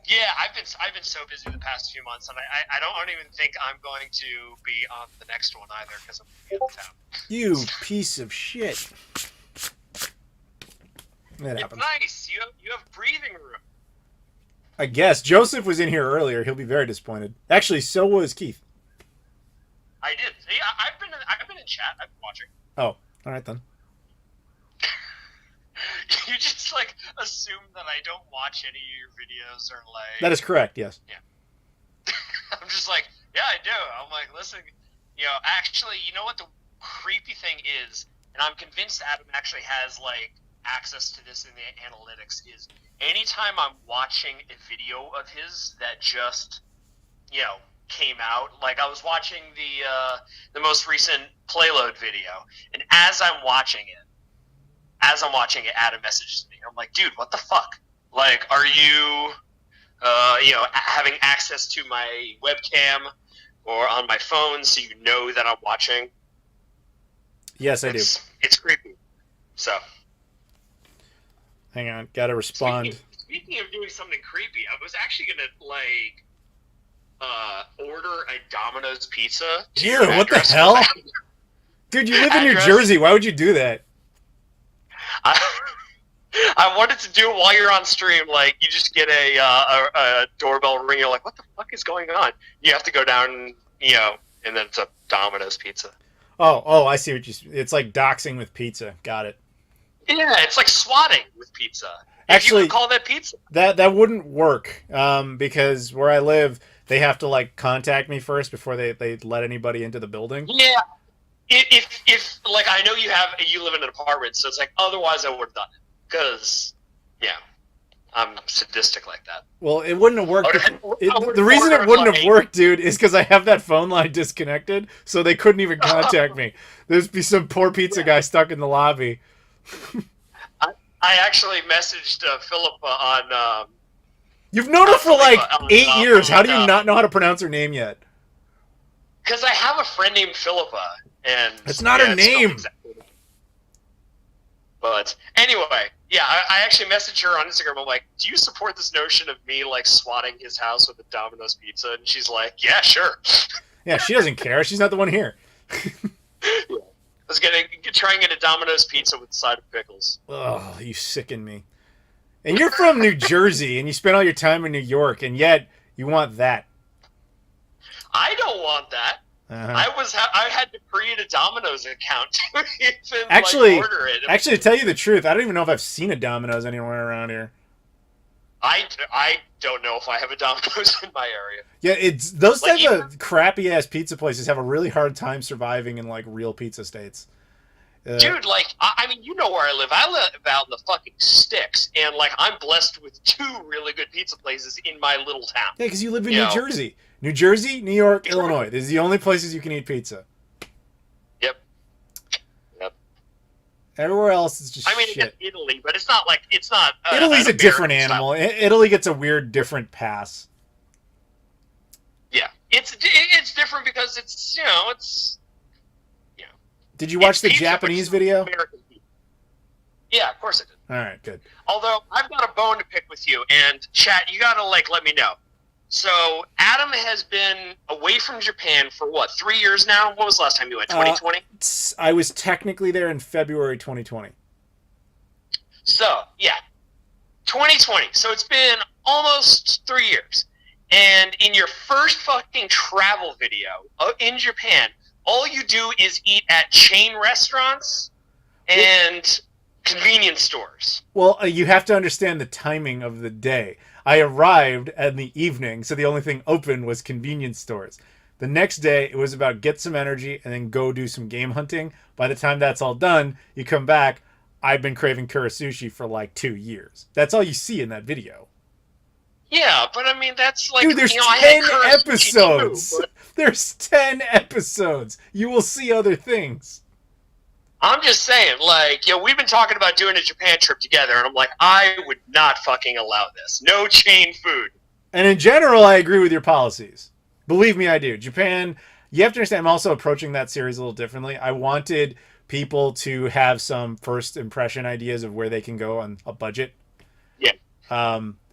Yeah, I've been so busy the past few months, and I don't even think I'm going to be on the next one either because I'm going to be out of town. You piece of shit. That It's happens. nice. You have breathing room. I guess Joseph was in here earlier. He'll be very disappointed. Actually, so was Keith. I did. See, I've been in chat. I've been watching. Oh, all right then. You just like assume that I don't watch any of your videos or like. That is correct. Yes. I'm just like, yeah, I do. I'm like, listen, you know, actually, you know what the creepy thing is, and I'm convinced Adam actually has like access to this in the analytics. Is anytime I'm watching a video of his that just, you know, came out, like I was watching the most recent Playload video, and as I'm watching it, Adam messages me. I'm like, dude, what the fuck? Like, are you, you know, having access to my webcam or on my phone so you know that I'm watching? Yes, I do. It's creepy. So. Hang on, gotta respond. Speaking of doing something creepy, I was actually gonna like order a Domino's pizza. Ew, what the hell? Dude, you live in New Jersey. Why would you do that? I wanted to do it while you're on stream. Like, you just get a doorbell ring. You're like, what the fuck is going on? You have to go down, you know, and then it's a Domino's pizza. Oh, I see what you. It's like doxing with pizza. Got it. Yeah, it's like swatting with pizza. Actually, if you could call that pizza. That wouldn't work because where I live, they have to like contact me first before they let anybody into the building. Yeah. If like I know you live in an apartment, so it's like otherwise I would have done it because yeah, I'm sadistic like that. Well, it wouldn't have worked. The The reason it wouldn't have worked, dude, is because I have that phone line disconnected, so they couldn't even contact me. There'd be some poor pizza guy stuck in the lobby. I actually messaged Philippa on. You've known her for like 8 years. How do you on, not know how to pronounce her name yet? Because I have a friend named Philippa, and it's not her name. Exactly. But anyway, yeah, I actually messaged her on Instagram. I'm like, "Do you support this notion of me like swatting his house with a Domino's pizza?" And she's like, "Yeah, sure." Yeah, she doesn't care. She's not the one here. I was gonna try and get a Domino's pizza with a side of pickles. Oh, you sicken me. And you're from New Jersey, and you spent all your time in New York, and yet you want that. I don't want that. Uh-huh. I had to create a Domino's account to even actually order it. Actually, to tell you the truth, I don't even know if I've seen a Domino's anywhere around here. I don't know if I have a Domino's in my area. Yeah, it's those like type of crappy ass pizza places have a really hard time surviving in like real pizza states. Dude, like, I mean, you know where I live. I live out in the fucking sticks, and like, I'm blessed with 2 really good pizza places in my little town. Yeah, because you live in New Jersey. New Jersey, New York, Illinois. These are the only places you can eat pizza. Yep. Everywhere else is just shit. It's Italy, but it's not. Italy's a different animal. Italy gets a weird, different pass. Yeah, it's different because it's. Did you watch the Japanese video? Yeah, of course I did. All right, good. Although I've got a bone to pick with you, and chat, you gotta like let me know. So Adam has been away from Japan for what, 3 years now? What was the last time you went? 2020? I was technically there in February 2020. So yeah, 2020. So it's been almost 3 years. And in your first fucking travel video in Japan, all you do is eat at chain restaurants, and convenience stores. Well, you have to understand the timing of the day. I arrived in the evening, so the only thing open was convenience stores. The next day, it was about get some energy and then go do some game hunting. By the time that's all done, you come back. I've been craving kura sushi for like 2 years. That's all you see in that video. Yeah, but I mean, that's like... Dude, there's 10 episodes! Too, but... There's 10 episodes! You will see other things. I'm just saying, like, we've been talking about doing a Japan trip together, and I'm like, I would not fucking allow this. No chain food. And in general, I agree with your policies. Believe me, I do. Japan, you have to understand, I'm also approaching that series a little differently. I wanted people to have some first impression ideas of where they can go on a budget. Yeah.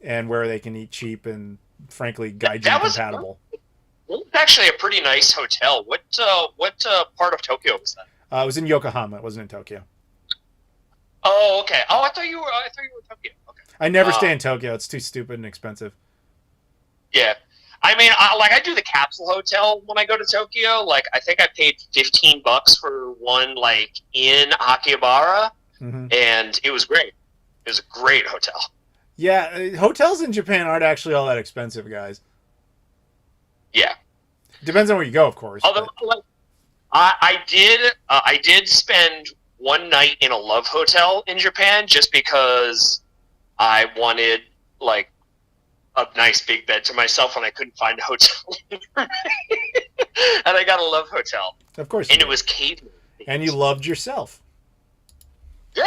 And where they can eat cheap and, frankly, gaijin compatible. It was actually a pretty nice hotel. What part of Tokyo was that? It was in Yokohama. It wasn't in Tokyo. Oh, okay. Oh, I thought you were in Tokyo. Okay. I never stay in Tokyo. It's too stupid and expensive. Yeah. I mean, I do the capsule hotel when I go to Tokyo. Like, I think I paid $15 for one, like, in Akihabara, and it was great. It was a great hotel. Yeah, hotels in Japan aren't actually all that expensive, guys. Yeah. Depends on where you go, of course. Although, like, I did spend one night in a love hotel in Japan just because I wanted, like, a nice big bed to myself when I couldn't find a hotel. And I got a love hotel. Of course. And it was caveman. And you loved yourself. Yeah.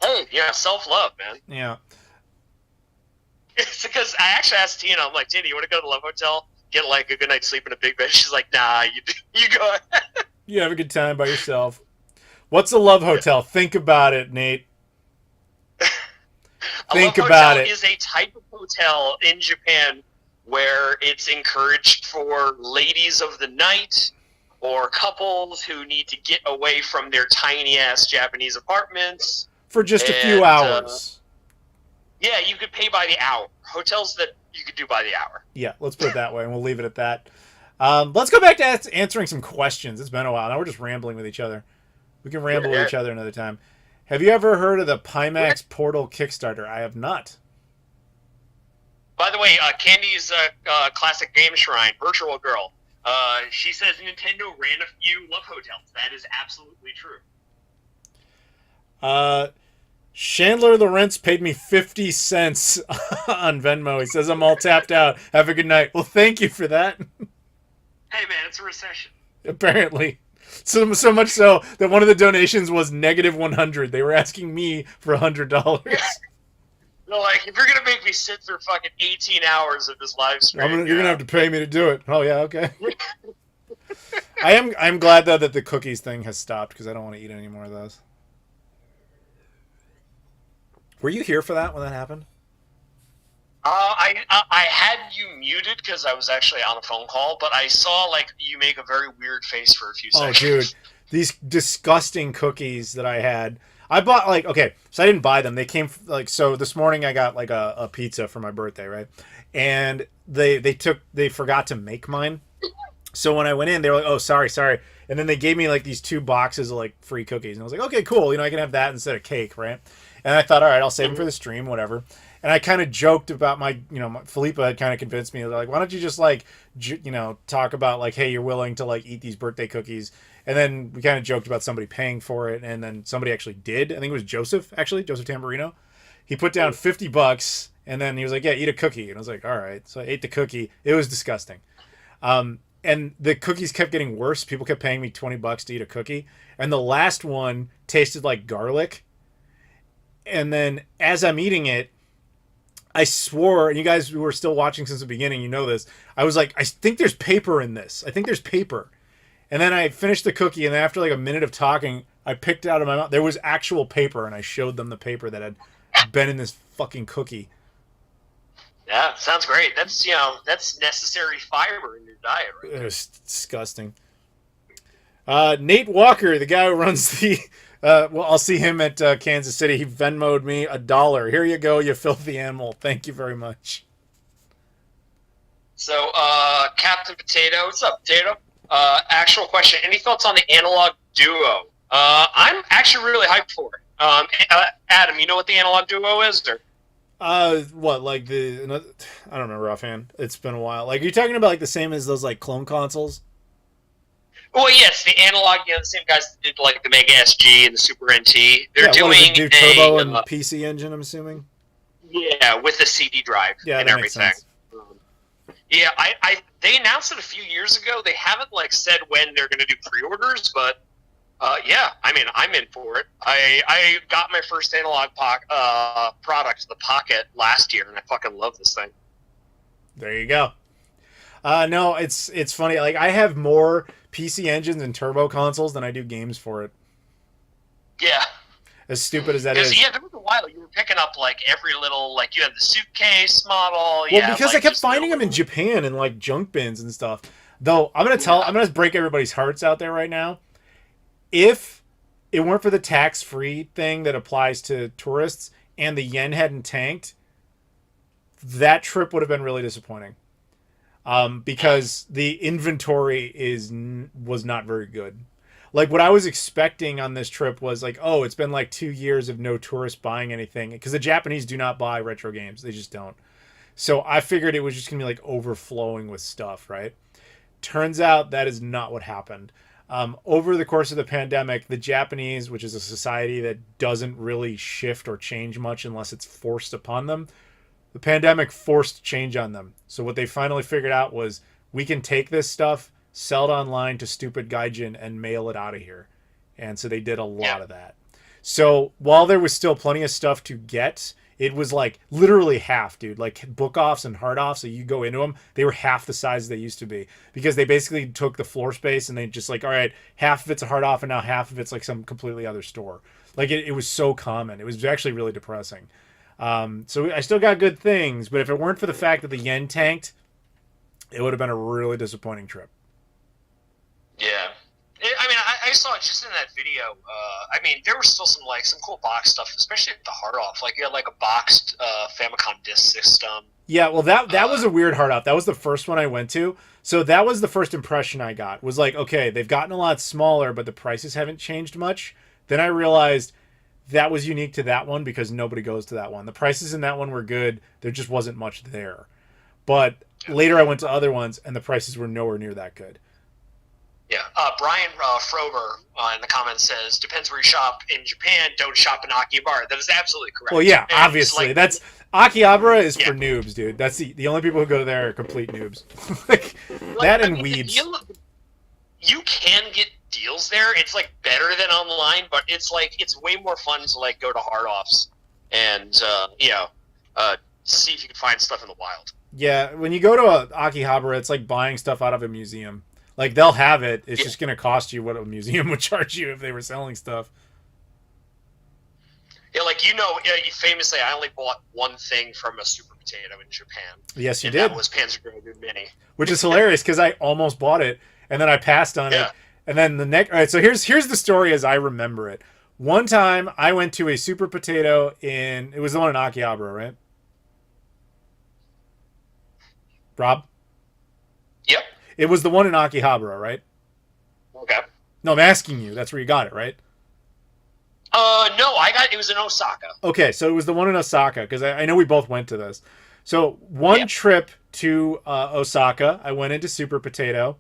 Hey, yeah, self-love, man. Yeah. It's because I actually asked Tina, I'm like, Tina, you want to go to the love hotel? Get, like, a good night's sleep in a big bed? She's like, nah, you go ahead. You have a good time by yourself. What's a love hotel? Think about it, Nate. Think about it. A love hotel is a type of hotel in Japan where it's encouraged for ladies of the night or couples who need to get away from their tiny-ass Japanese apartments. For just a few hours. Yeah, you could pay by the hour. Hotels that you could do by the hour. Yeah, let's put it that way, and we'll leave it at that. Let's go back to answering some questions. It's been a while. Now we're just rambling with each other. We can ramble with each other another time. Have you ever heard of the Pimax Portal Kickstarter? I have not. By the way, Candy's classic game shrine, Virtual Girl. She says Nintendo ran a few love hotels. That is absolutely true. Chandler Lawrence paid me 50 cents on Venmo. He says I'm all tapped out. Have a good night. Well, thank you for that. Hey, man, it's a recession. Apparently. So much so that one of the donations was -100. They were asking me for $100. They're like, if you're going to make me sit through fucking 18 hours of this live stream... you're going to have to pay me to do it. Oh, yeah, okay. I'm glad, though, that the cookies thing has stopped because I don't want to eat any more of those. Were you here for that when that happened? I had you muted because I was actually on a phone call, but I saw, like, you make a very weird face for a few seconds. Oh, dude. These disgusting cookies that I had. I bought, like, okay, so I didn't buy them. They came, like, so this morning I got, like, a pizza for my birthday, right? And they forgot to make mine. So when I went in, they were like, oh, sorry. And then they gave me, like, these 2 boxes of, like, free cookies. And I was like, okay, cool. I can have that instead of cake, right? And I thought, all right, I'll save them for the stream, whatever. And I kind of joked about Philippa had kind of convinced me. They're like, why don't you just, like, talk about, like, hey, you're willing to, like, eat these birthday cookies. And then we kind of joked about somebody paying for it. And then somebody actually did. I think it was Joseph Tamburino. He put down $50 and then he was like, yeah, eat a cookie. And I was like, all right. So I ate the cookie. It was disgusting. And the cookies kept getting worse. People kept paying me $20 to eat a cookie. And the last one tasted like garlic. And then as I'm eating it, I swore, and you guys who were still watching since the beginning, you know this. I was like, I think there's paper in this. I think there's paper. And then I finished the cookie, and then after like a minute of talking, I picked it out of my mouth. There was actual paper, and I showed them the paper that had been in this fucking cookie. Yeah, sounds great. That's necessary fiber in your diet, right? It was disgusting. Nate Walker, the guy who runs the... I'll see him at Kansas City. He Venmo'd me $1. Here you go, you filthy animal. Thank you very much. So, Captain Potato, what's up, Potato? Actual question: any thoughts on the Analog Duo? I'm actually really hyped for it. Adam, you know what the Analog Duo is? Or? What, like I don't remember offhand. It's been a while. Like, are you talking about like the same as those like clone consoles? Well, yes, the Analog, the same guys that did like the Mega SG and the Super NT. They're Yeah, what does it doing do? Turbo a and PC engine, I'm assuming. yeah, with the CD drive Yeah, and that makes everything. sense. Yeah, they announced it a few years ago. They haven't like said when they're going to do pre-orders, but yeah, I mean, I'm in for it. I got my first analog product, the Pocket, last year, and I fucking love this thing. There you go. No, it's funny. Like, I have more PC engines and turbo consoles than I do games for it. Yeah. As stupid as that is. Yeah, there was a while you were picking up like every little, like you had the suitcase model. Well, yeah, because like, I kept finding them in Japan in like junk bins and stuff. Though I'm gonna break everybody's hearts out there right now. If it weren't for the tax-free thing that applies to tourists and the yen hadn't tanked, that trip would have been really disappointing. Because the inventory was not very good. Like, what I was expecting on this trip was like, oh, it's been like 2 years of no tourists buying anything, because the Japanese do not buy retro games. They just don't. So I figured it was just gonna be like overflowing with stuff, right? Turns out that is not what happened. Over the course of the pandemic, the Japanese, which is a society that doesn't really shift or change much unless it's forced upon them, the pandemic forced change on them. So what they finally figured out was, we can take this stuff, sell it online to stupid gaijin, and mail it out of here. And so they did a lot of that. So while there was still plenty of stuff to get, it was like literally half, dude. Like, book offs and hard offs, so you go into them, they were half the size they used to be, because they basically took the floor space and they just like, all right, half of it's a hard off and now half of it's like some completely other store. Like, it was so common. It was actually really depressing. So I still got good things, but if it weren't for the fact that the yen tanked, it would have been a really disappointing trip. Yeah. I mean, I saw it just in that video. I mean, there was still some cool box stuff, especially at the hard off. Like, you had like a boxed Famicom disc system. Yeah, well, that was a weird hard off. That was the first one I went to. So that was the first impression I got. Was like, okay, they've gotten a lot smaller, but the prices haven't changed much. Then I realized that was unique to that one because nobody goes to that one. The prices in that one were good. There just wasn't much there. But later I went to other ones, and the prices were nowhere near that good. Yeah. Brian Frober in the comments says, depends where you shop. In Japan, don't shop in Akihabara. That is absolutely correct. Well, yeah, and obviously. That's Akihabara is for noobs, dude. That's the only people who go there are complete noobs. like that and weebs. You can get deals there. It's like better than online, but it's way more fun to like go to hard offs and see if you can find stuff in the wild. Yeah, when you go to Akihabara, it's like buying stuff out of a museum. Like, they'll have it. It's just going to cost you what a museum would charge you if they were selling stuff. Yeah, famously, I only bought one thing from a Super Potato in Japan. Yes, you did. That was Panzer Dragoon Mini. Which is hilarious, because I almost bought it, and then I passed on it. And then all right, so here's the story as I remember it. One time, I went to a Super Potato it was the one in Akihabara, right? Rob? Yep. It was the one in Akihabara, right? Okay. No, I'm asking you. That's where you got it, right? No, it was in Osaka. Okay, so it was the one in Osaka, because I know we both went to this. So one trip to Osaka, I went into Super Potato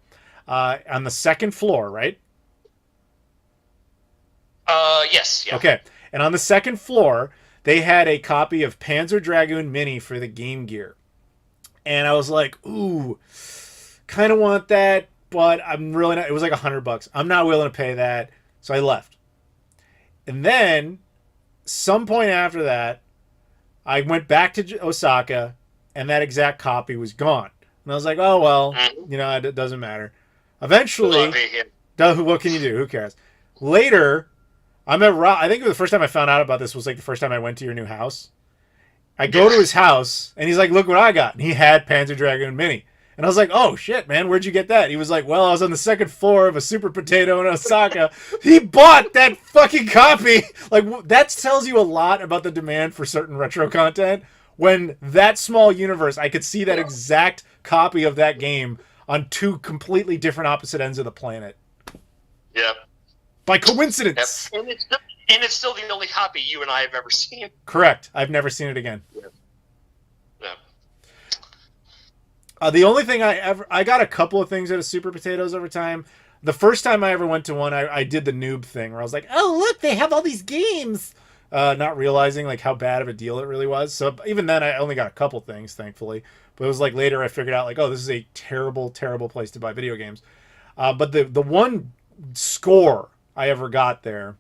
on the second floor, right? Yes. Yeah. Okay, and on the second floor, they had a copy of Panzer Dragoon Mini for the Game Gear. And I was like, ooh, kind of want that, but I'm really not. It was like $100. I'm not willing to pay that, so I left. And then, some point after that, I went back to Osaka, and that exact copy was gone. And I was like, oh, well, it doesn't matter. Eventually, what can you do? Who cares? Later, I'm at Rob. I think the first time I found out about this was like the first time I went to your new house. I go to his house, and he's like, look what I got. And he had Panzer Dragoon Mini. And I was like, oh, shit, man, where'd you get that? He was like, well, I was on the second floor of a Super Potato in Osaka. He bought that fucking copy. Like, that tells you a lot about the demand for certain retro content. When that small universe, I could see that exact copy of that game on two completely different opposite ends of the planet. Yep. By coincidence. Yep. And it's still the only copy you and I have ever seen. Correct. I've never seen it again. Yeah. The only thing I got a couple of things out of Super Potatoes over time. The first time I ever went to one, I did the noob thing where I was like, oh, look, they have all these games. Not realizing like how bad of a deal it really was. So even then, I only got a couple things, thankfully. But it was like later I figured out like, oh, this is a terrible, terrible place to buy video games. But the one score I ever got there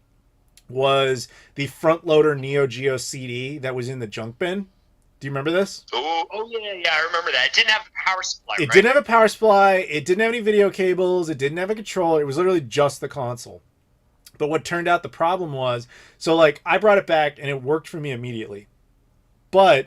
was the front loader Neo Geo CD that was in the junk bin. Do you remember this? Oh yeah, I remember that. It didn't have a power supply. It didn't have a power supply. It didn't have any video cables. It didn't have a controller. It was literally just the console. But what turned out the problem was, so like I brought it back and it worked for me immediately. But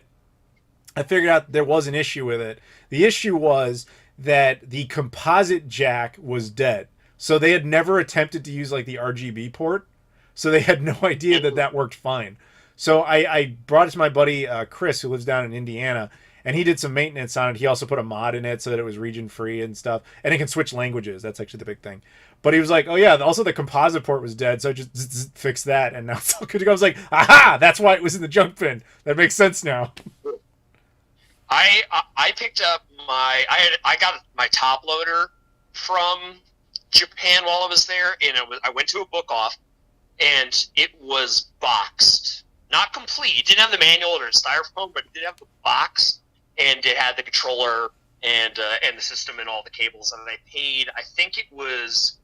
I figured out there was an issue with it. The issue was that the composite jack was dead. So they had never attempted to use like the RGB port. So they had no idea that that worked fine. So I brought it to my buddy Chris, who lives down in Indiana, and he did some maintenance on it. He also put a mod in it so that it was region free and stuff. And it can switch languages. That's actually the big thing. But he was like, oh yeah, also the composite port was dead, so I just fixed that, and now it's all good to go. I was like, aha, that's why it was in the junk bin. That makes sense now. I picked up I got my top loader from Japan while I was there, and I went to a book off, and it was boxed. Not complete. It didn't have the manual or styrofoam, but it did have the box, and it had the controller and the system and all the cables. And I paid, I think it was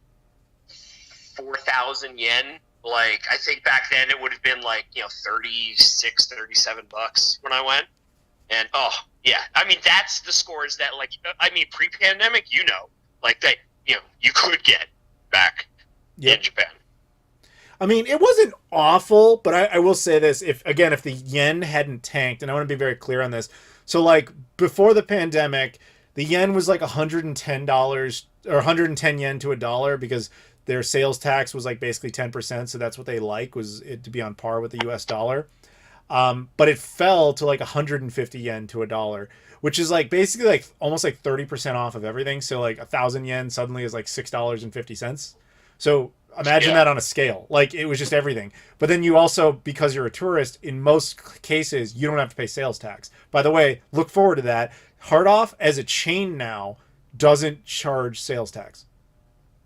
4,000 yen. Like, I think back then it would have been like, $36-$37 when I went. And oh yeah, I mean that's the scores that pre-pandemic, like that you could get back in Japan. I mean, it wasn't awful, but I will say this: if the yen hadn't tanked, and I want to be very clear on this, so like before the pandemic, the yen was like $110 or 110 yen to $1 because their sales tax was like basically 10%, so that's what they was it to be on par with the U.S. dollar. But it fell to like 150 yen to $1, which is like basically like almost like 30% off of everything. So like 1,000 yen suddenly is like $6.50. So imagine that on a scale. Like it was just everything. But then you also, because you're a tourist, in most cases, you don't have to pay sales tax. By the way, look forward to that. Hardoff as a chain now doesn't charge sales tax.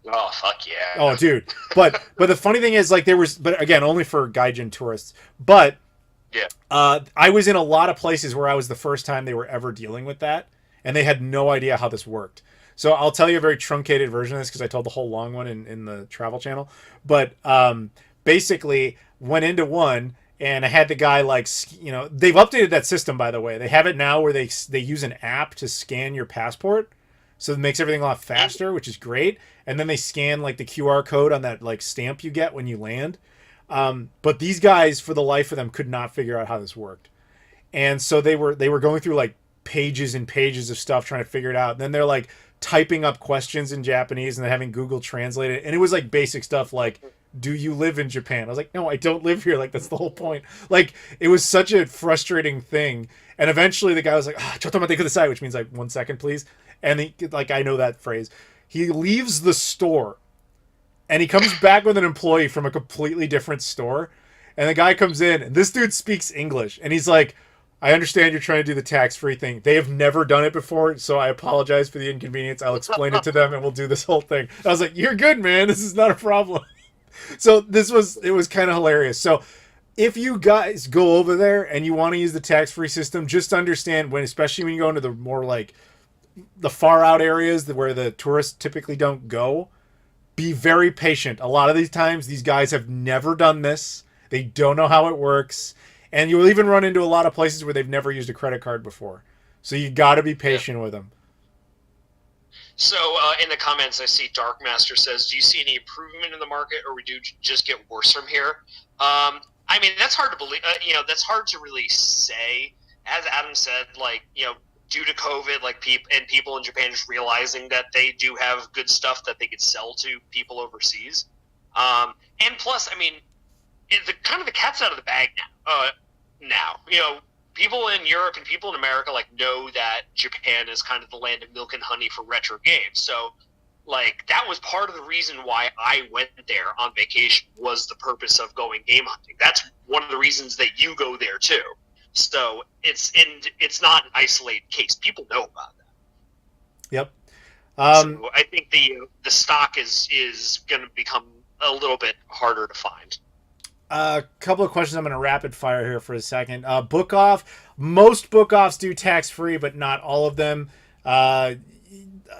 Oh, fuck yeah. Oh, dude. But the funny thing is like but again, only for Gaijin tourists. But yeah. I was in a lot of places where I was the first time they were ever dealing with that, and they had no idea how this worked. So I'll tell you a very truncated version of this because I told the whole long one in the travel channel. But basically went into one, and I had the guy they've updated that system, by the way. They have it now where they use an app to scan your passport. So it makes everything a lot faster, which is great. And then they scan like the QR code on that like stamp you get when you land. But these guys, for the life of them, could not figure out how this worked. And so they were going through like pages and pages of stuff trying to figure it out. And then they're like typing up questions in Japanese and then having Google translate it. And it was like basic stuff like, do you live in Japan? I was like, no, I don't live here. Like, that's the whole point. Like, it was such a frustrating thing. And eventually the guy was like, chotomate kudasai, which means like 1 second, please. And I know that phrase. He leaves the store. And he comes back with an employee from a completely different store. And the guy comes in, and this dude speaks English. And he's like, I understand you're trying to do the tax-free thing. They have never done it before, so I apologize for the inconvenience. I'll explain it to them, and we'll do this whole thing. I was like, you're good, man. This is not a problem. So it was kind of hilarious. So if you guys go over there and you want to use the tax-free system, just understand especially when you go into the more like the far out areas where the tourists typically don't go, be very patient. A lot of these times, these guys have never done this. They don't know how it works. And you'll even run into a lot of places where they've never used a credit card before. So you got to be patient with them. So in the comments, I see Dark Master says, do you see any improvement in the market, or we do just get worse from here? I mean, that's hard to believe. That's hard to really say. As Adam said, due to COVID, people in Japan just realizing that they do have good stuff that they could sell to people overseas. And plus, I mean, the cat's out of the bag now. People in Europe and people in America know that Japan is kind of the land of milk and honey for retro games. So, like that was part of the reason why I went there on vacation, was the purpose of going game hunting. That's one of the reasons that you go there too. So it's not an isolated case. People know about that. Yep. So I think the stock is going to become a little bit harder to find. A couple of questions I'm going to rapid fire here for a second. Book off. Most book offs do tax free, but not all of them.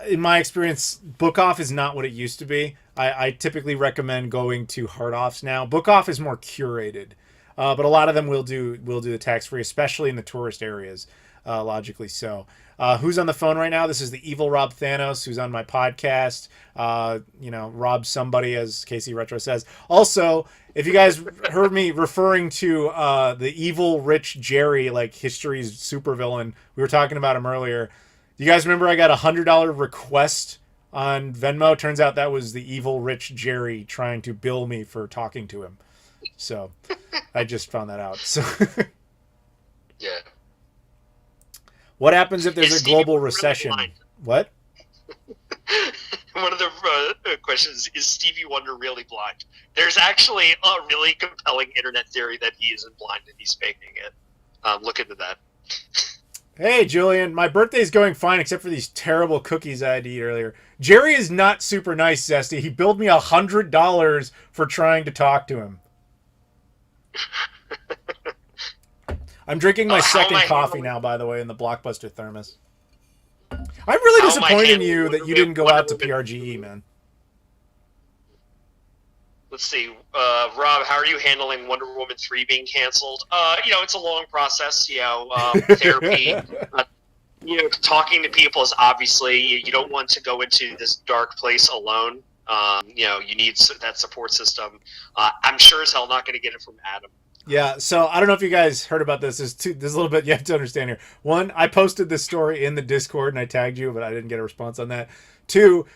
In my experience, book off is not what it used to be. I typically recommend going to hard offs now. Book off is more curated, but a lot of them will do the tax free, especially in the tourist areas. Logically so. Who's on the phone right now? This is the evil Rob Thanos, who's on my podcast. Rob somebody, as Casey Retro says. Also, if you guys heard me referring to the evil rich Jerry, like history's supervillain, we were talking about him earlier. You guys remember I got a $100 request on Venmo? Turns out that was the evil rich Jerry trying to bill me for talking to him. So I just found that out. So yeah. What happens if there's a global recession? Really What? One of the questions is Stevie Wonder really blind? There's actually a really compelling internet theory that he isn't blind and he's faking it. Look into that. Hey, Julian, my birthday's going fine except for these terrible cookies I had to eat earlier. Jerry is not super nice, Zesty. He billed me $100 for trying to talk to him. I'm drinking my second coffee now, by the way, in the Blockbuster thermos. I'm really disappointed in you that you didn't go out to PRGE, man. Let's see, Rob, how are you handling Wonder Woman 3 being canceled? It's a long process. Therapy. Talking to people is obviously, you don't want to go into this dark place alone. You need that support system. I'm sure as hell not going to get it from Adam. Yeah, so I don't know if you guys heard about this. There's a little bit you have to understand here. One, I posted this story in the Discord and I tagged you, but I didn't get a response on that. Two,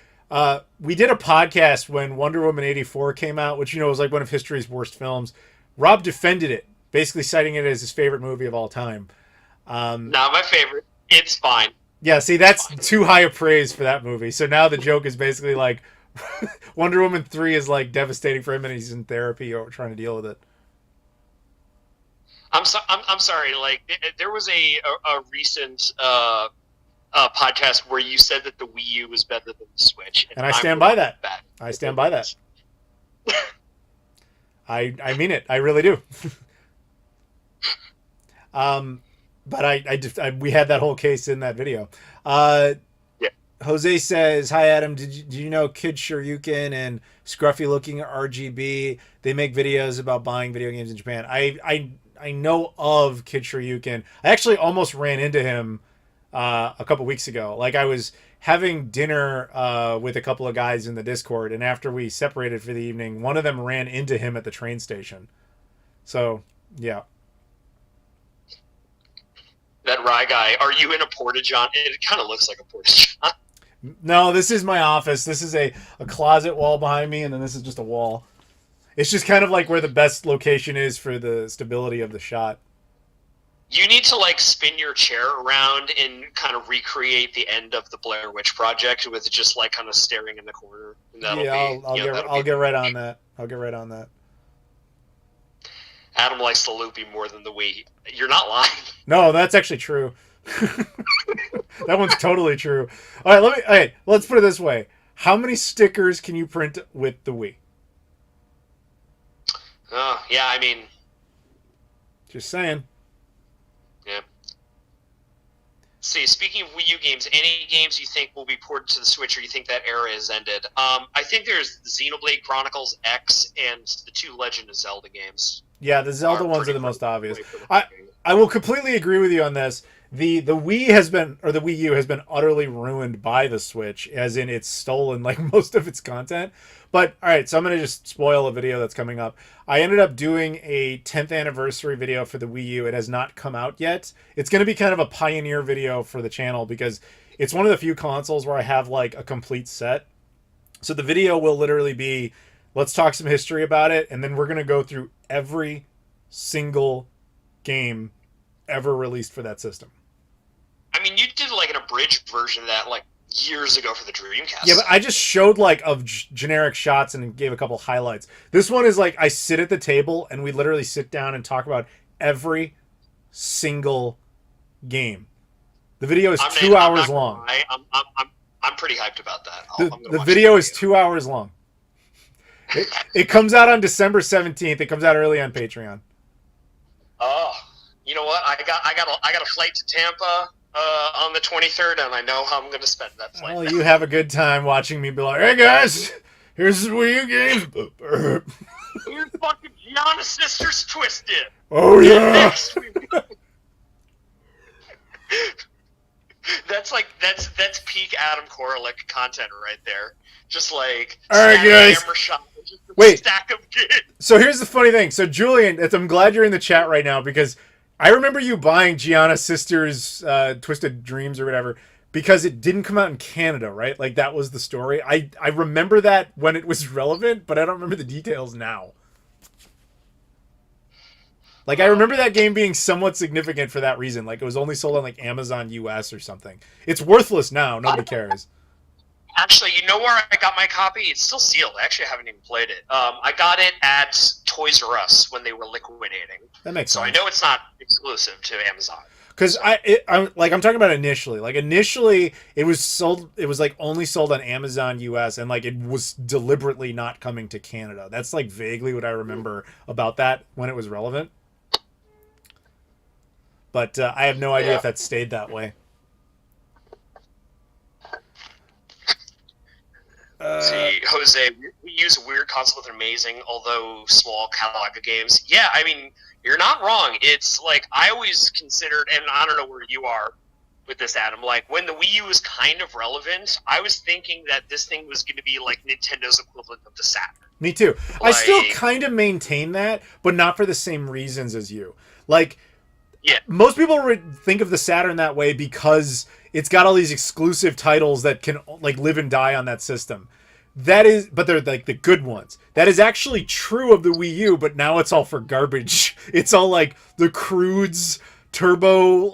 we did a podcast when Wonder Woman 84 came out, which was like one of history's worst films. Rob defended it, basically citing it as his favorite movie of all time. Not my favorite. It's fine. Yeah, see, that's too high a praise for that movie. So now the joke is basically like Wonder Woman 3 is like devastating for him and he's in therapy or trying to deal with it. I'm sorry. Like there was a recent podcast where you said that the Wii U was better than the Switch, and I stand by that. I stand by that. I mean it. I really do. But we had that whole case in that video. Yeah. Jose says, "Hi Adam, do you know Kid Shoryuken and Scruffy Looking RGB? They make videos about buying video games in Japan." I know of Kid Shoryuken. I actually almost ran into him a couple weeks ago. Like I was having dinner with a couple of guys in the Discord, and after we separated for the evening, one of them ran into him at the train station. So, yeah. That Rye guy, are you in a Porta-John? It kind of looks like a Porta-John. No, this is my office. This is a closet wall behind me, and then this is just a wall. It's just kind of like where the best location is for the stability of the shot. You need to spin your chair around and kind of recreate the end of the Blair Witch Project with just kind of staring in the corner. I'll get right on that. I'll get right on that. Adam likes the loopy more than the Wii. You're not lying. No, that's actually true. That one's totally true. All right, let's put it this way. How many stickers can you print with the Wii? Oh, yeah, I mean... Just saying. Yeah. See, speaking of Wii U games, any games you think will be ported to the Switch or you think that era has ended? I think there's Xenoblade Chronicles X and the 2 Legend of Zelda games. Yeah, the Zelda ones are the most obvious. I will completely agree with you on this. The Wii has been, or the Wii U has been utterly ruined by the Switch, as in it's stolen most of its content. But all right, so I'm gonna just spoil a video that's coming up. I ended up doing a 10th anniversary video for the Wii U. It has not come out yet. It's gonna be kind of a pioneer video for the channel because it's one of the few consoles where I have a complete set. So the video will literally be, let's talk some history about it, and then we're gonna go through every single game ever released for that system. I mean, you did an abridged version of that years ago for the Dreamcast. Yeah, but I just showed like of generic shots and gave a couple highlights. This one is like I sit at the table and we literally sit down and talk about every single game. The video is 2 hours long. I'm pretty hyped about that. The video is 2 hours long. It comes out on December 17th. It comes out early on Patreon. Oh, you know what? I got a flight to Tampa on the 23rd, and I know how I'm going to spend that flight. Well, you have a good time watching me be like, "Hey guys, here's the Wii U games." Here's fucking Gianna Sisters Twisted. Oh yeah. That's peak Adam Koralik content right there. Just like all right, guys. Shot, just wait. Stack of kids. So here's the funny thing. So Julian, I'm glad you're in the chat right now because I remember you buying Gianna Sisters Twisted Dreams or whatever because it didn't come out in Canada, right? Like that was the story. I remember that when it was relevant, but I don't remember the details now. Like I remember that game being somewhat significant for that reason. Like it was only sold on like Amazon US or something. It's worthless now. Nobody cares. Actually, you know where I got my copy? It's still sealed. I actually haven't even played it. I got it at Toys R Us when they were liquidating. That makes sense. So I know it's not exclusive to Amazon. Because I'm talking about initially. Like initially, it was sold. It was like only sold on Amazon US, and like it was deliberately not coming to Canada. That's like vaguely what I remember about that when it was relevant. But I have no idea if that stayed that way. See, Jose, we use a weird concept with an amazing, although small catalog of games. Yeah, I mean, you're not wrong. It's like, I always considered, and I don't know where you are with this, Adam, like, when the Wii U was kind of relevant, I was thinking that this thing was going to be like Nintendo's equivalent of the Saturn. Me too. Like, I still kind of maintain that, but not for the same reasons as you. Like, yeah, most people would think of the Saturn that way because it's got all these exclusive titles that can like live and die on that system. That is, but they're like the good ones. That is actually true of the Wii U, but now it's all for garbage. It's all like the Crudes, Turbo,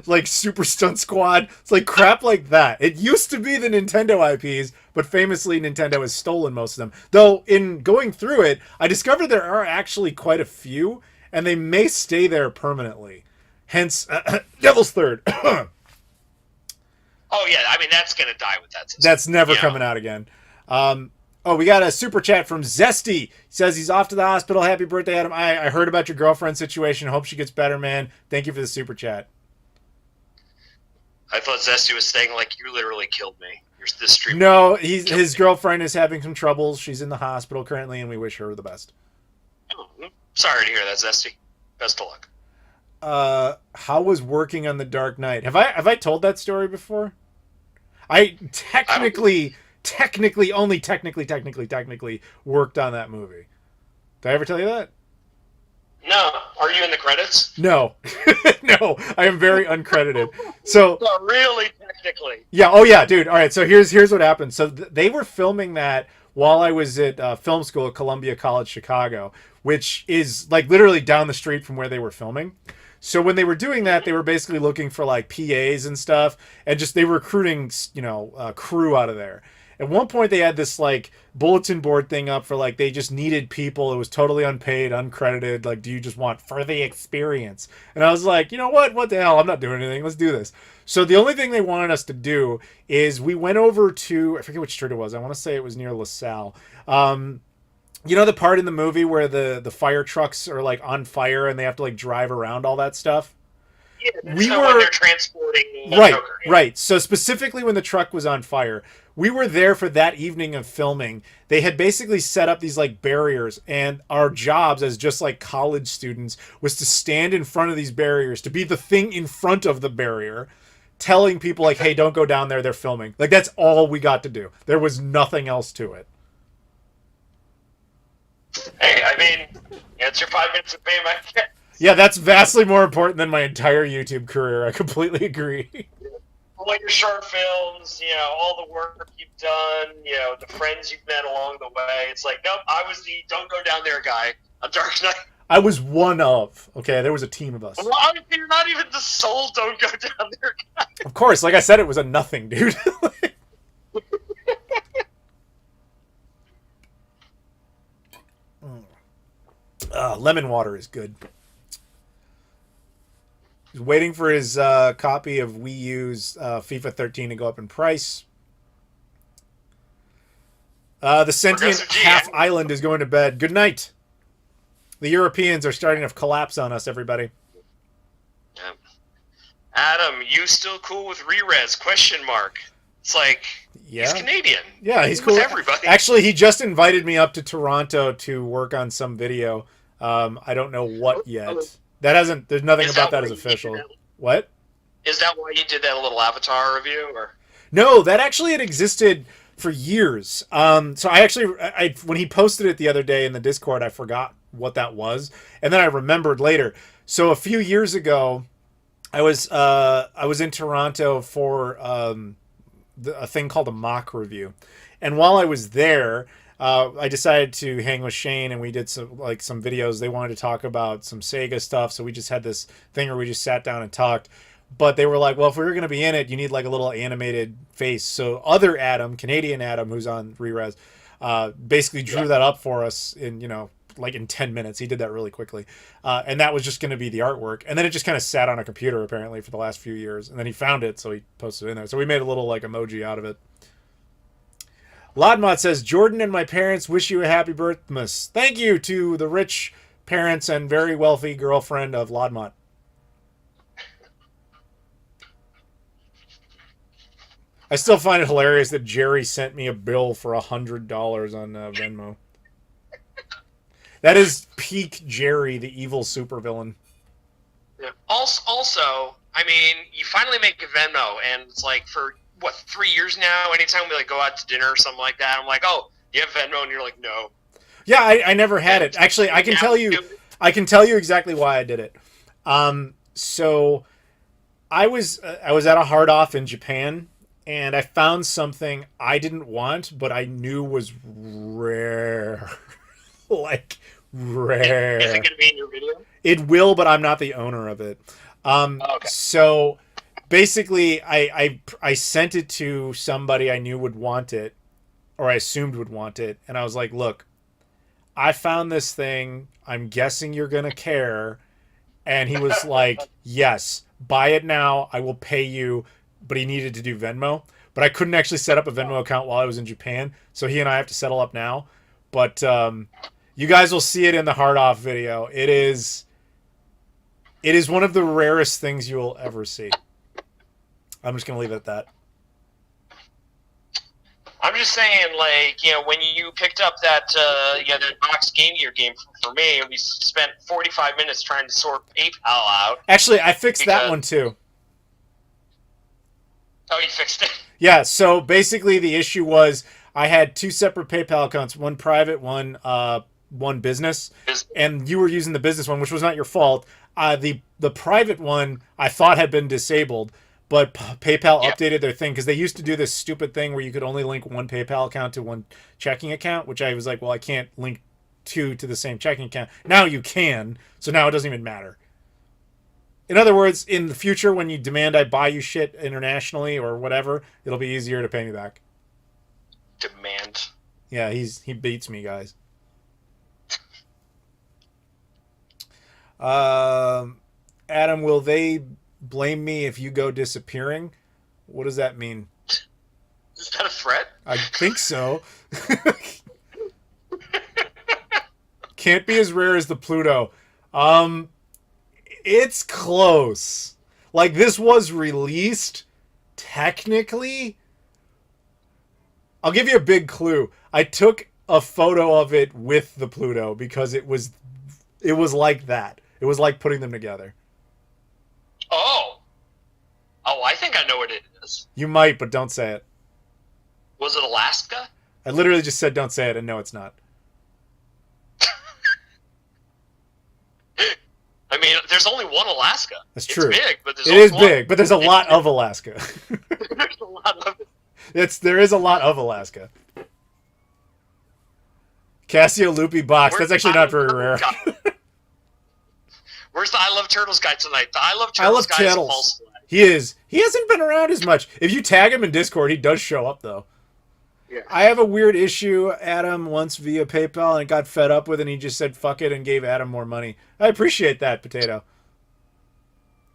like Super Stunt Squad. It's like crap like that. It used to be the Nintendo IPs, but famously Nintendo has stolen most of them. Though in going through it, I discovered there are actually quite a few, and they may stay there permanently. Hence, Devil's Third. Oh, yeah, I mean, that's going to die with that system. That's never coming out again. We got a super chat from Zesty. He says he's off to the hospital. Happy birthday, Adam. I heard about your girlfriend's situation. Hope she gets better, man. Thank you for the super chat. I thought Zesty was saying, like, you literally killed me. This stream. No, his girlfriend is having some troubles. She's in the hospital currently, and we wish her the best. Sorry to hear that, Zesty. Best of luck. How was working on The Dark Knight? Have I told that story before? I technically worked on that movie. Did I ever tell you that? No. Are you in the credits? No. No, I am very uncredited. So really technically. Yeah, oh yeah, dude. All right, so here's what happened. So they were filming that while I was at film school at Columbia College Chicago, which is like literally down the street from where they were filming. So when they were doing that, they were basically looking for like PAs and stuff, and just they were recruiting, crew out of there. At one point, they had this like bulletin board thing up for like they just needed people. It was totally unpaid, uncredited. Like, do you just want for the experience? And I was like, you know what? What the hell? I'm not doing anything. Let's do this. So the only thing they wanted us to do is we went over to, I forget which street it was. I want to say it was near LaSalle. You know the part in the movie where the fire trucks are like on fire and they have to like drive around all that stuff? Yeah, when they're transporting right. So specifically when the truck was on fire, we were there for that evening of filming. They had basically set up these like barriers, and our jobs as just like college students was to stand in front of these barriers, to be the thing in front of the barrier, telling people like, hey, don't go down there, they're filming. Like that's all we got to do. There was nothing else to it. Hey, I mean, it's your 5 minutes of fame. Yeah, that's vastly more important than my entire YouTube career. I completely agree. All your short films, all the work you've done, the friends you've met along the way. It's like, nope, I was the don't go down there guy on Dark Knight. I was one of. Okay, there was a team of us. Well, you're not even the soul. Don't go down there, guys. Of course, like I said, it was a nothing, dude. Lemon water is good. He's waiting for his copy of Wii U's FIFA 13 to go up in price. The sentient half island is going to bed. Good night. The Europeans are starting to collapse on us, everybody. Yep. Adam, you still cool with Rerez? Question mark. It's like, yeah. He's Canadian. Yeah, he's cool with everybody. Actually, he just invited me up to Toronto to work on some video. I don't know what yet. That hasn't. There's nothing about that as official. What? Is that why you did that little Avatar review, or? No, that actually had existed for years. So I when he posted it the other day in the Discord, I forgot what that was, and then I remembered later. So a few years ago, I was in Toronto for a thing called a mock review, and while I was there, I decided to hang with Shane, and we did some videos. They wanted to talk about some Sega stuff, so we just had this thing where we just sat down and talked. But they were like, well, if we were going to be in it, you need like a little animated face. So other Adam, Canadian Adam, who's on Rerez, basically drew that up for us in, like in 10 minutes. He did that really quickly. And that was just going to be the artwork. And then it just kind of sat on a computer, apparently, for the last few years. And then he found it, so he posted it in there. So we made a little like emoji out of it. Lodmot says, Jordan and my parents wish you a happy birthday. Thank you to the rich parents and very wealthy girlfriend of Lodmot. I still find it hilarious that Jerry sent me a bill for $100 on Venmo. That is peak Jerry, the evil supervillain. Yeah. Also, I mean, you finally make a Venmo, and it's like for, 3 years now? Anytime we go out to dinner or something like that, I'm like, oh, you have Venmo? And you're like, no. Yeah, I never had it. Actually, I can tell you exactly why I did it. So I was at a hard off in Japan, and I found something I didn't want, but I knew was rare. Like, rare. Is it going to be in your video? It will, but I'm not the owner of it. Okay. So basically, I sent it to somebody I knew would want it, or I assumed would want it, and I was like, look, I found this thing. I'm guessing you're going to care. And he was like, yes, buy it now. I will pay you. But he needed to do Venmo. But I couldn't actually set up a Venmo account while I was in Japan. So he and I have to settle up now. But you guys will see it in the hard off video. It is one of the rarest things you will ever see. I'm just going to leave it at that. I'm just saying, when you picked up that box Game Gear game for me, we spent 45 minutes trying to sort PayPal out. Actually, I fixed that one too. Oh, you fixed it? Yeah, so basically the issue was I had two separate PayPal accounts, one private, one business, and you were using the business one, which was not your fault. The private one I thought had been disabled, but PayPal updated their thing because they used to do this stupid thing where you could only link one PayPal account to one checking account, which I was like, well, I can't link two to the same checking account. Now you can, so now it doesn't even matter. In other words, in the future, when you demand I buy you shit internationally or whatever, it'll be easier to pay me back. Demand. Yeah, he beats me, guys. Adam, will they blame me if you go disappearing? What does that mean? Is that a threat? I think so. Can't be as rare as the Pluto. It's close. Like, this was released technically. I'll give you a big clue. I took a photo of it with the Pluto because it was like that. It was like putting them together. Oh, I think I know what it is. You might, but don't say it. Was it Alaska? I literally just said don't say it, and no, it's not. I mean, there's only one Alaska. That's true. It's big, but it is big, but there's a lot of Alaska. There's a lot of it. There is a lot of Alaska. Casio Loopy box. That's actually not very rare. Where's the I Love Turtles guy tonight? The I Love I love Turtles guy is a Turtles. false flag. He is. He hasn't been around as much. If you tag him in Discord, he does show up though. Yeah. I have a weird issue. Adam once via PayPal and got fed up with it and he just said fuck it and gave Adam more money. I appreciate that, Potato.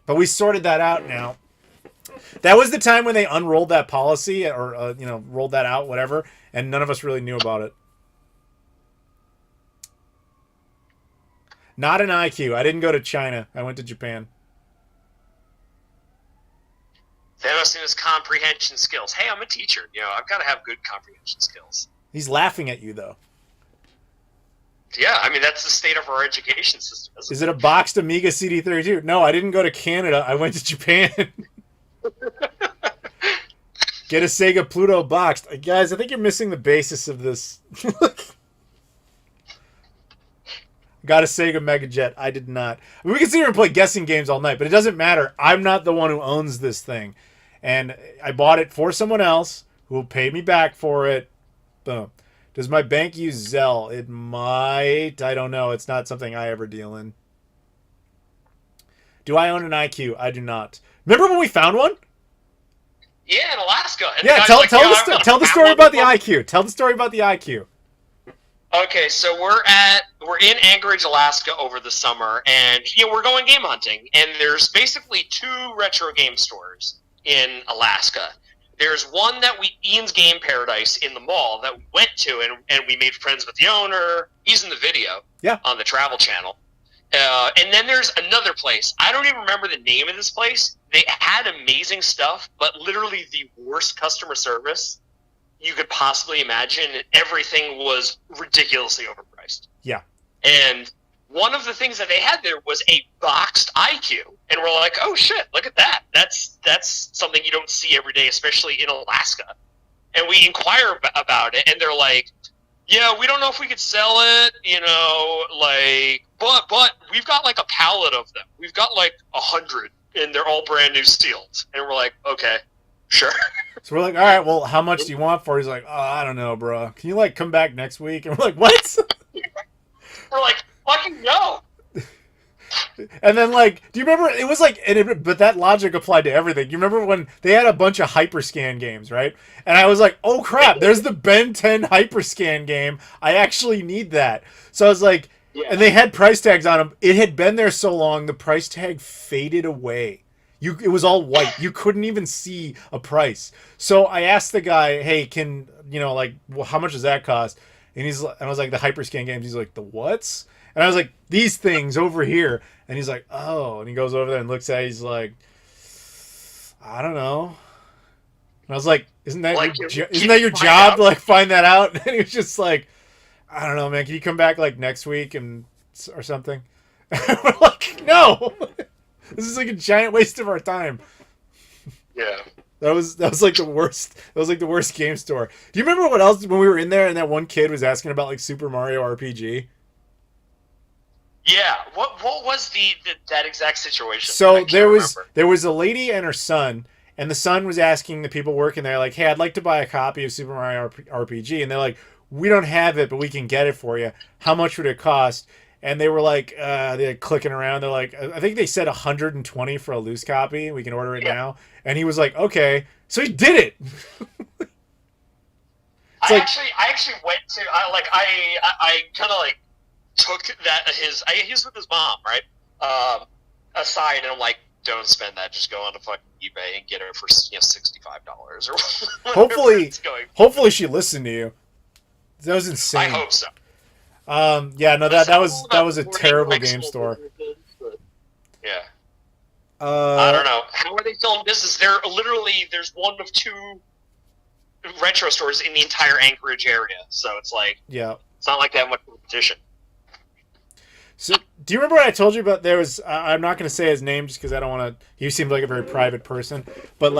But we sorted that out now. That was the time when they unrolled that policy or rolled that out, whatever, and none of us really knew about it. Not an IQ. I didn't go to China. I went to Japan. Thanos in his comprehension skills. Hey, I'm a teacher. I've got to have good comprehension skills. He's laughing at you, though. Yeah, I mean, that's the state of our education system, isn't Is it a boxed Amiga CD32? No, I didn't go to Canada. I went to Japan. Get a Sega Pluto boxed. Guys, I think you're missing the basis of this. Got a Sega Mega Jet. I did not. I mean, we can sit here and play guessing games all night, but it doesn't matter. I'm not the one who owns this thing. And I bought it for someone else who will pay me back for it. Boom. Does my bank use Zelle? It might. I don't know. It's not something I ever deal in. Do I own an IQ? I do not. Remember when we found one? Yeah, in Alaska. And Yeah, the guy's tell the story about the IQ. Tell the story about the IQ. Okay, so we're in Anchorage, Alaska over the summer, and we're going game hunting. And there's basically 2 retro game stores in Alaska. There's one that Ian's Game Paradise in the mall that we went to, and we made friends with the owner. He's in the video on the Travel Channel. And then there's another place. I don't even remember the name of this place. They had amazing stuff, but literally the worst customer service you could possibly imagine. Everything was ridiculously overpriced. Yeah. And one of the things that they had there was a boxed IQ. And we're like, oh shit, look at that. That's something you don't see every day, especially in Alaska. And we inquire about it, and they're like, yeah, we don't know if we could sell it, but we've got like a pallet of them. We've got like 100, and they're all brand new sealed. And we're like, okay, sure. So we're like, all right, well, how much do you want for it? He's like, oh, I don't know, bro. Can you come back next week? And we're like, what? We're like, fucking no. And then, do you remember, it was but that logic applied to everything. You remember when they had a bunch of Hyperscan games, right? And I was like, oh crap, there's the Ben 10 Hyperscan game. I actually need that. So I was like, and they had price tags on them. It had been there so long, the price tag faded away. It was all white. You couldn't even see a price. So I asked the guy, hey, can, how much does that cost? And I was like, the Hyperscan games. He's like, the what's? And I was like, these things over here. And he's like, oh. And he goes over there and looks at it. He's like, I don't know. And I was like, isn't that your job to find that out? And he was just like, I don't know, man. Can you come back next week or something? And we're like, no. This is a giant waste of our time. Yeah. That was like the worst. That was like the worst game store. Do you remember what else when we were in there and that one kid was asking about Super Mario RPG? Yeah, what was that exact situation? So there was a lady and her son, and the son was asking the people working there, like, hey, I'd like to buy a copy of Super Mario RPG. And they're like, we don't have it, but we can get it for you. How much would it cost? And they were like, they're clicking around. They're like, I think they said $120 for a loose copy. We can order it now. And he was like, okay. So he did it. I actually went to, I kind of took that he's with his mom, right? Aside, and I'm like, don't spend that. Just go on to fucking eBay and get it for $65 or whatever. Hopefully she listened to you. That was insane. I hope so. That was a terrible game store. Yeah. I don't know. How are they still in business? There's one of 2 retro stores in the entire Anchorage area, so it's like, it's not like they have much competition. So, do you remember what I told you about? There was, I'm not going to say his name just because I don't want to, he seemed like a very private person, but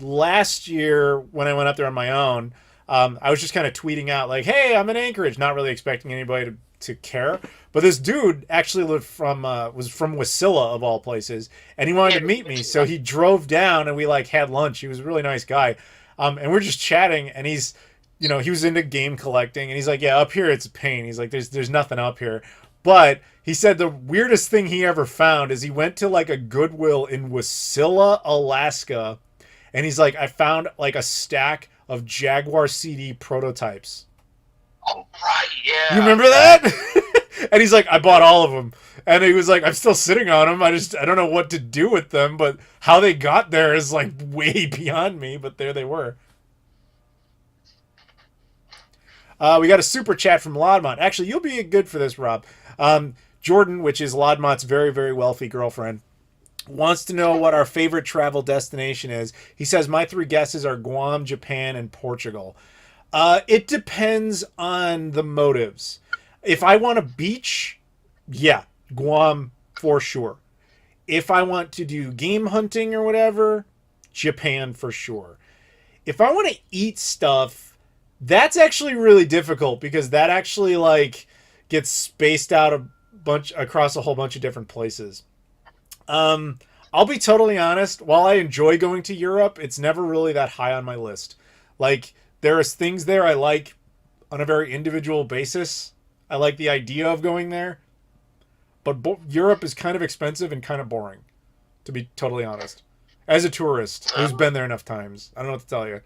last year when I went up there on my own, I was just kind of tweeting out hey, I'm in Anchorage, not really expecting anybody to care. But this dude actually was from Wasilla of all places, and he wanted to meet me. So he drove down and we had lunch. He was a really nice guy. And we're just chatting, and he's, he was into game collecting, and he's like, yeah, up here it's a pain. He's like, there's nothing up here. But he said the weirdest thing he ever found is he went to like a Goodwill in Wasilla, Alaska, and he's like, I found like a stack of Jaguar CD prototypes. Oh, right, yeah. You remember that? And he's like, I bought all of them. And he was like, I'm still sitting on them. I don't know what to do with them, but how they got there is like way beyond me, but there they were. We got a super chat from Laudmont. Actually, you'll be good for this, Rob. Jordan, which is Laudmont's very, very wealthy girlfriend, wants to know what our favorite travel destination is. He says, my 3 guesses are Guam, Japan, and Portugal. It depends on the motives. If I want a beach, yeah, Guam for sure. If I want to do game hunting or whatever, Japan for sure. If I want to eat stuff, that's actually really difficult because that actually like gets spaced out across a whole bunch of different places. I'll be totally honest. While I enjoy going to Europe, it's never really that high on my list. Like, there is things there I like on a very individual basis. I like the idea of going there. But Europe is kind of expensive and kind of boring, to be totally honest. As a tourist who's been there enough times, I don't know what to tell you.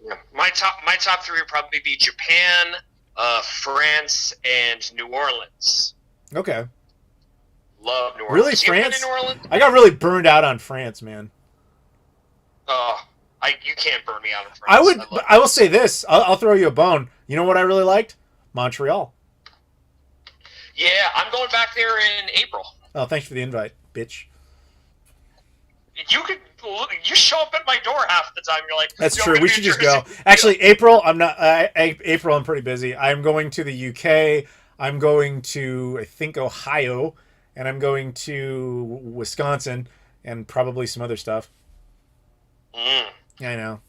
Yeah. My top 3 would probably be Japan, France, and New Orleans. Okay. Love New Orleans. Really, France? New Orleans? I got really burned out on France, man. Oh, you can't burn me out on France. I will say this. I'll throw you a bone. You know what I really liked? Montreal. Yeah, I'm going back there in April. Oh, thanks for the invite, bitch. You show up at my door half the time. You're like, that's true. We should just go. Actually, April, I'm not. April, I'm pretty busy. I'm going to the UK. I'm going to, I think, Ohio, and I'm going to Wisconsin, and probably some other stuff. Mm. Yeah, I know.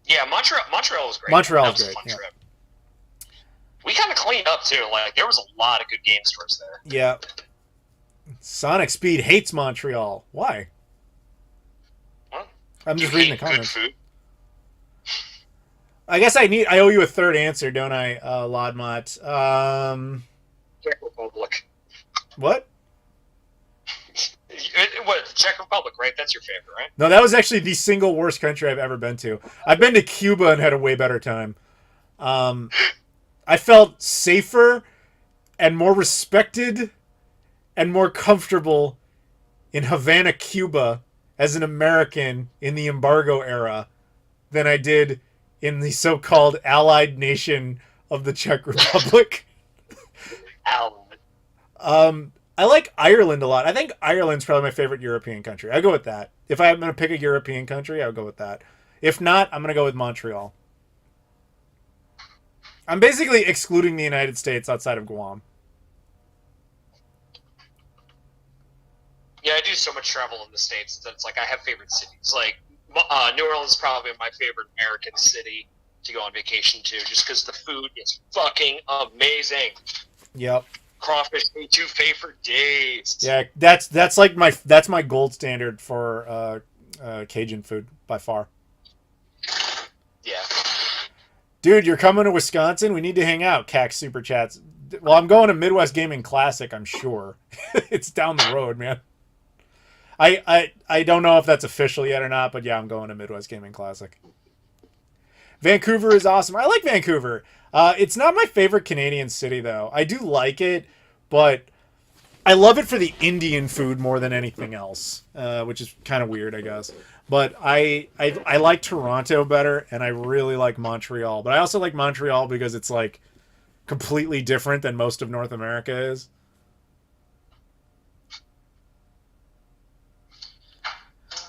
Yeah, Montreal was great. Montreal was great. Fun Yeah. trip. We kind of cleaned up too. Like there was a lot of good game stores there. Yeah. Sonic Speed hates Montreal. Why? What? I'm just reading the Good comments. food? I guess I owe you a third answer, don't I, Laudmont? Czech Republic. What? What? Czech Republic, right? That's your favorite, right? No, that was actually the single worst country I've ever been to. I've been to Cuba and had a way better time. I felt safer and more respected and more comfortable in Havana, Cuba as an American in the embargo era than I did in the so-called allied nation of the Czech Republic. I like Ireland a lot. I think Ireland's probably my favorite European country. I'll go with that. If I'm going to pick a European country, I'll go with that. If not, I'm going to go with Montreal. I'm basically excluding the United States outside of Guam. Yeah, I do so much travel in the States that it's like I have favorite cities. Like New Orleans is probably my favorite American city to go on vacation to, just because the food is fucking amazing. Yep. Crawfish etouffee for days. Yeah, that's my gold standard for Cajun food by far. Yeah. Dude, you're coming to Wisconsin? We need to hang out. CAC Super Chats. Well, I'm going to Midwest Gaming Classic, I'm sure. It's down the road, man. I don't know if that's official yet or not, but yeah, I'm going to Midwest Gaming Classic. Vancouver is awesome. I like Vancouver. It's not my favorite Canadian city, though. I do like it, but I love it for the Indian food more than anything else, which is kind of weird, I guess. But I like Toronto better, and I really like Montreal. But I also like Montreal because it's like completely different than most of North America is.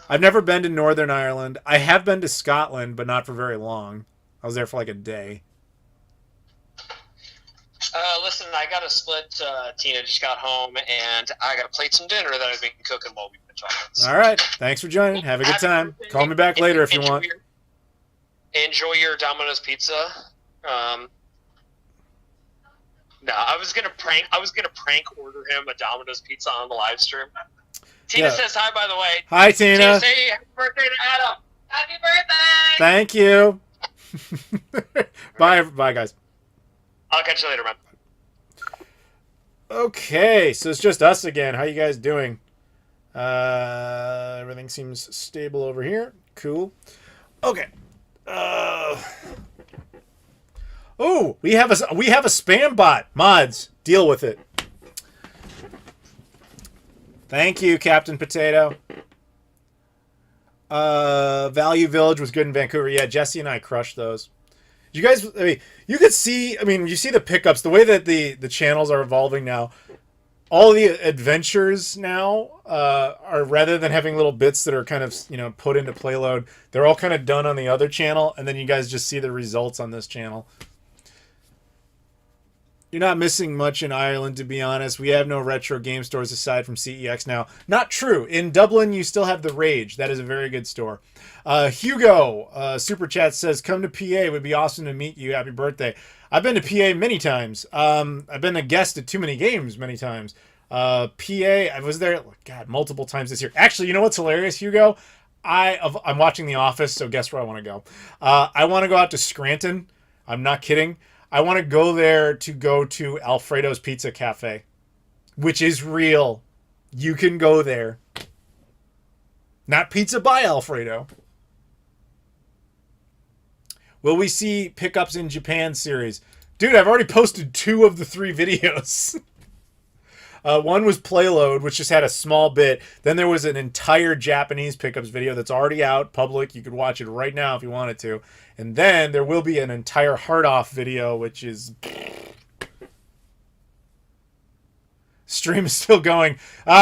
I've never been to Northern Ireland. I have been to Scotland, but not for very long. I was there for like a day. Listen, I got to split. Tina just got home, and I got to plate some dinner that I've been cooking while we've been talking. So. All right. Thanks for joining. Have a good time. Call me back later if you want. Enjoy your Domino's pizza. No, I was gonna prank order him a Domino's pizza on the live stream. Tina says hi, by the way. Hi, Tina. Say happy birthday to Adam. Happy birthday! Thank you. Bye, guys. I'll catch you later, man. Okay, so it's just us again. How you guys doing? Everything seems stable over here. Cool. Okay. Oh, we have a spam bot. Mods, deal with it. Thank you, Captain Potato. Value Village was good in Vancouver. Yeah, Jesse and I crushed those. You guys, I mean, you could see. I mean, you see the pickups, the way that the channels are evolving now. All the adventures now are, rather than having little bits that are kind of put into playload, they're all kind of done on the other channel, and then you guys just see the results on this channel. You're not missing much in Ireland, to be honest. We have no retro game stores aside from CEX now. Not true. In Dublin, you still have the Rage. That is a very good store. Hugo, Super Chat says, come to PA. It would be awesome to meet you. Happy birthday. I've been to PA many times. I've been a guest at Too Many Games many times. PA, I was there, God, multiple times this year. Actually, you know what's hilarious, Hugo? I'm watching The Office, so guess where I want to go. I want to go out to Scranton. I'm not kidding. I want to go there to go to Alfredo's Pizza Cafe, which is real. You can go there. Not Pizza by Alfredo. Will we see pickups in Japan series? Dude, I've already posted 2 of the 3 videos. One was Playload, which just had a small bit. Then there was an entire Japanese pickups video that's already out, public. You could watch it right now if you wanted to. And then there will be an entire Hard Off video, which is... Stream is still going.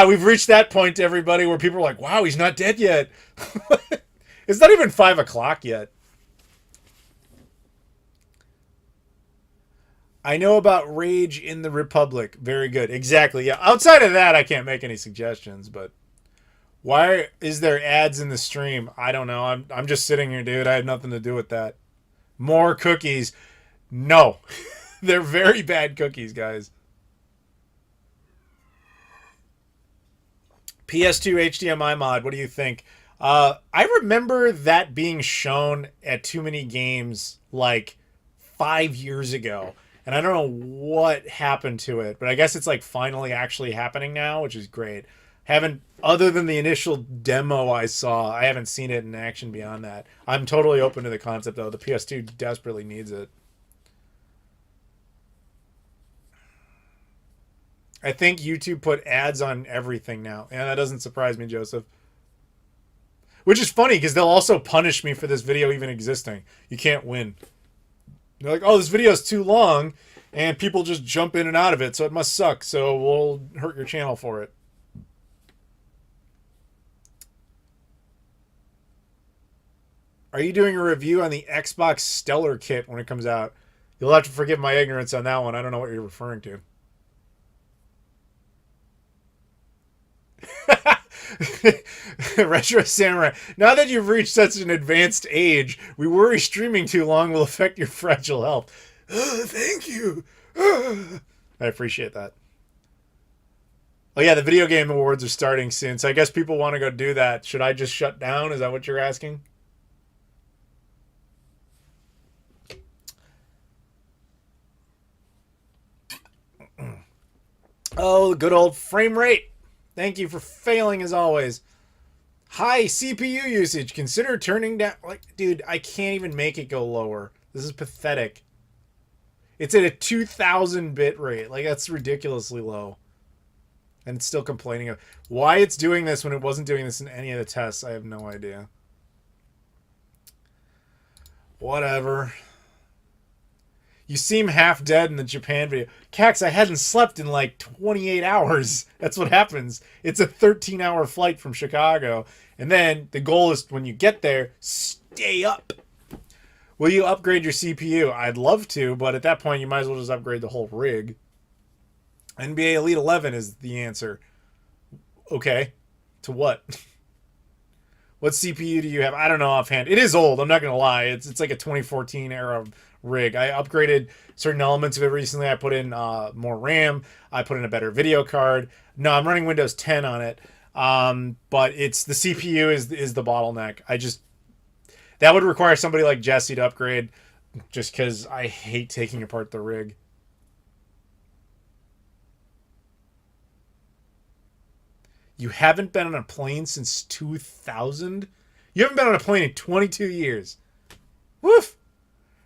We've reached that point, everybody, where people are like, wow, he's not dead yet. It's not even 5 o'clock yet. I know about Rage in the Republic. Very good. Exactly. Yeah. Outside of that, I can't make any suggestions, but why is there ads in the stream? I don't know. I'm just sitting here, dude. I had nothing to do with that. More cookies. No. They're very bad cookies, guys. PS2 HDMI mod. What do you think? I remember that being shown at Too Many Games like 5 years ago. And I don't know what happened to it, but I guess it's like finally actually happening now, which is great. Haven't, other than the initial demo I saw, I haven't seen it in action beyond that. I'm totally open to the concept, though. The PS2 desperately needs it. I think YouTube put ads on everything now. And that doesn't surprise me, Joseph. Which is funny, because they'll also punish me for this video even existing. You can't win. They're like, oh, this video is too long, and people just jump in and out of it, so it must suck, so we'll hurt your channel for it. Are you doing a review on the Xbox Stellar kit when it comes out? You'll have to forgive my ignorance on that one. I don't know what you're referring to. Retro Samurai. Now that you've reached such an advanced age, we worry streaming too long will affect your fragile health. Thank you. I appreciate that. Oh yeah, the video game awards are starting soon, so I guess people want to go do that. Should I just shut down? Is that what you're asking? Oh, good old frame rate. Thank you for failing as always. High CPU usage. Consider turning down... Like, dude, I can't even make it go lower. This is pathetic. It's at a 2,000 bit rate. Like, that's ridiculously low. And it's still complaining of... Why it's doing this when it wasn't doing this in any of the tests, I have no idea. Whatever. You seem half dead in the Japan video. Cax, I hadn't slept in like 28 hours. That's what happens. It's a 13-hour flight from Chicago. And then the goal is when you get there, stay up. Will you upgrade your CPU? I'd love to, but at that point, you might as well just upgrade the whole rig. NBA Elite 11 is the answer. Okay. To what? What CPU do you have? I don't know offhand. It is old. I'm not going to lie. It's like a 2014 era rig. I upgraded certain elements of it recently. I put in more RAM. I put in a better video card. No, I'm running Windows 10 on it. But it's the CPU is the bottleneck. That would require somebody like Jesse to upgrade, just because I hate taking apart the rig. You haven't been on a plane since 2000? You haven't been on a plane in 22 years. Woof!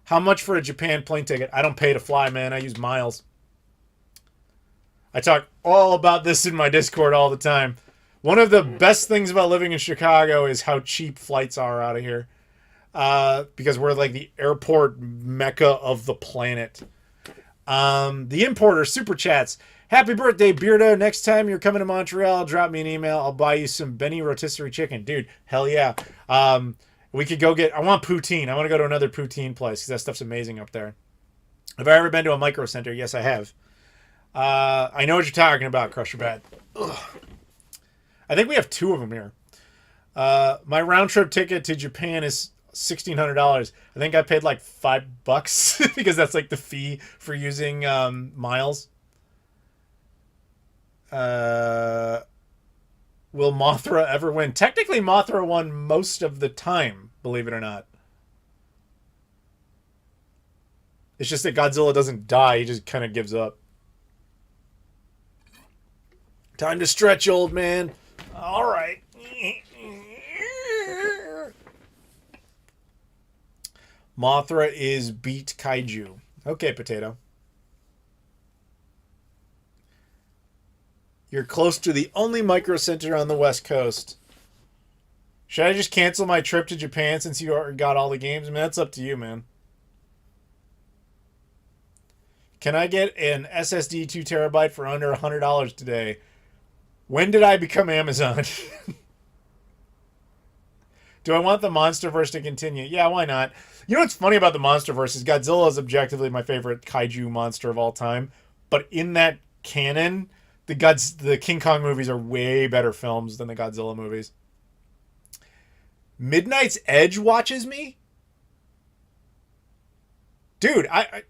How much for a Japan plane ticket? I don't pay to fly, man. I use miles. I talk all about this in my Discord all the time. One of the best things about living in Chicago is how cheap flights are out of here. Because we're like the airport mecca of the planet. The importer super chats. Happy birthday, Beardo. Next time you're coming to Montreal, drop me an email. I'll buy you some Benny rotisserie chicken. Dude, hell yeah. We could go get... I want poutine. I want to go to another poutine place because that stuff's amazing up there. Have I ever been to a micro center? Yes, I have. I know what you're talking about, Crusher Bat. Ugh. I think we have 2 of them here. My round trip ticket to Japan is $1,600. I think I paid like $5 because that's like the fee for using miles. Will Mothra ever win? Technically, Mothra won most of the time, believe it or not. It's just that Godzilla doesn't die. He just kind of gives up. Time to stretch, old man. All right. Mothra is beat kaiju. Okay, Potato. You're close to the only micro center on the West Coast. Should I just cancel my trip to Japan since you already got all the games? I mean, that's up to you, man. Can I get an SSD 2 terabyte for under $100 today? When did I become Amazon? Do I want the MonsterVerse to continue? Yeah, why not? You know what's funny about the MonsterVerse is Godzilla is objectively my favorite kaiju monster of all time. But in that canon, the King Kong movies are way better films than the Godzilla movies. Midnight's Edge watches me? Dude, I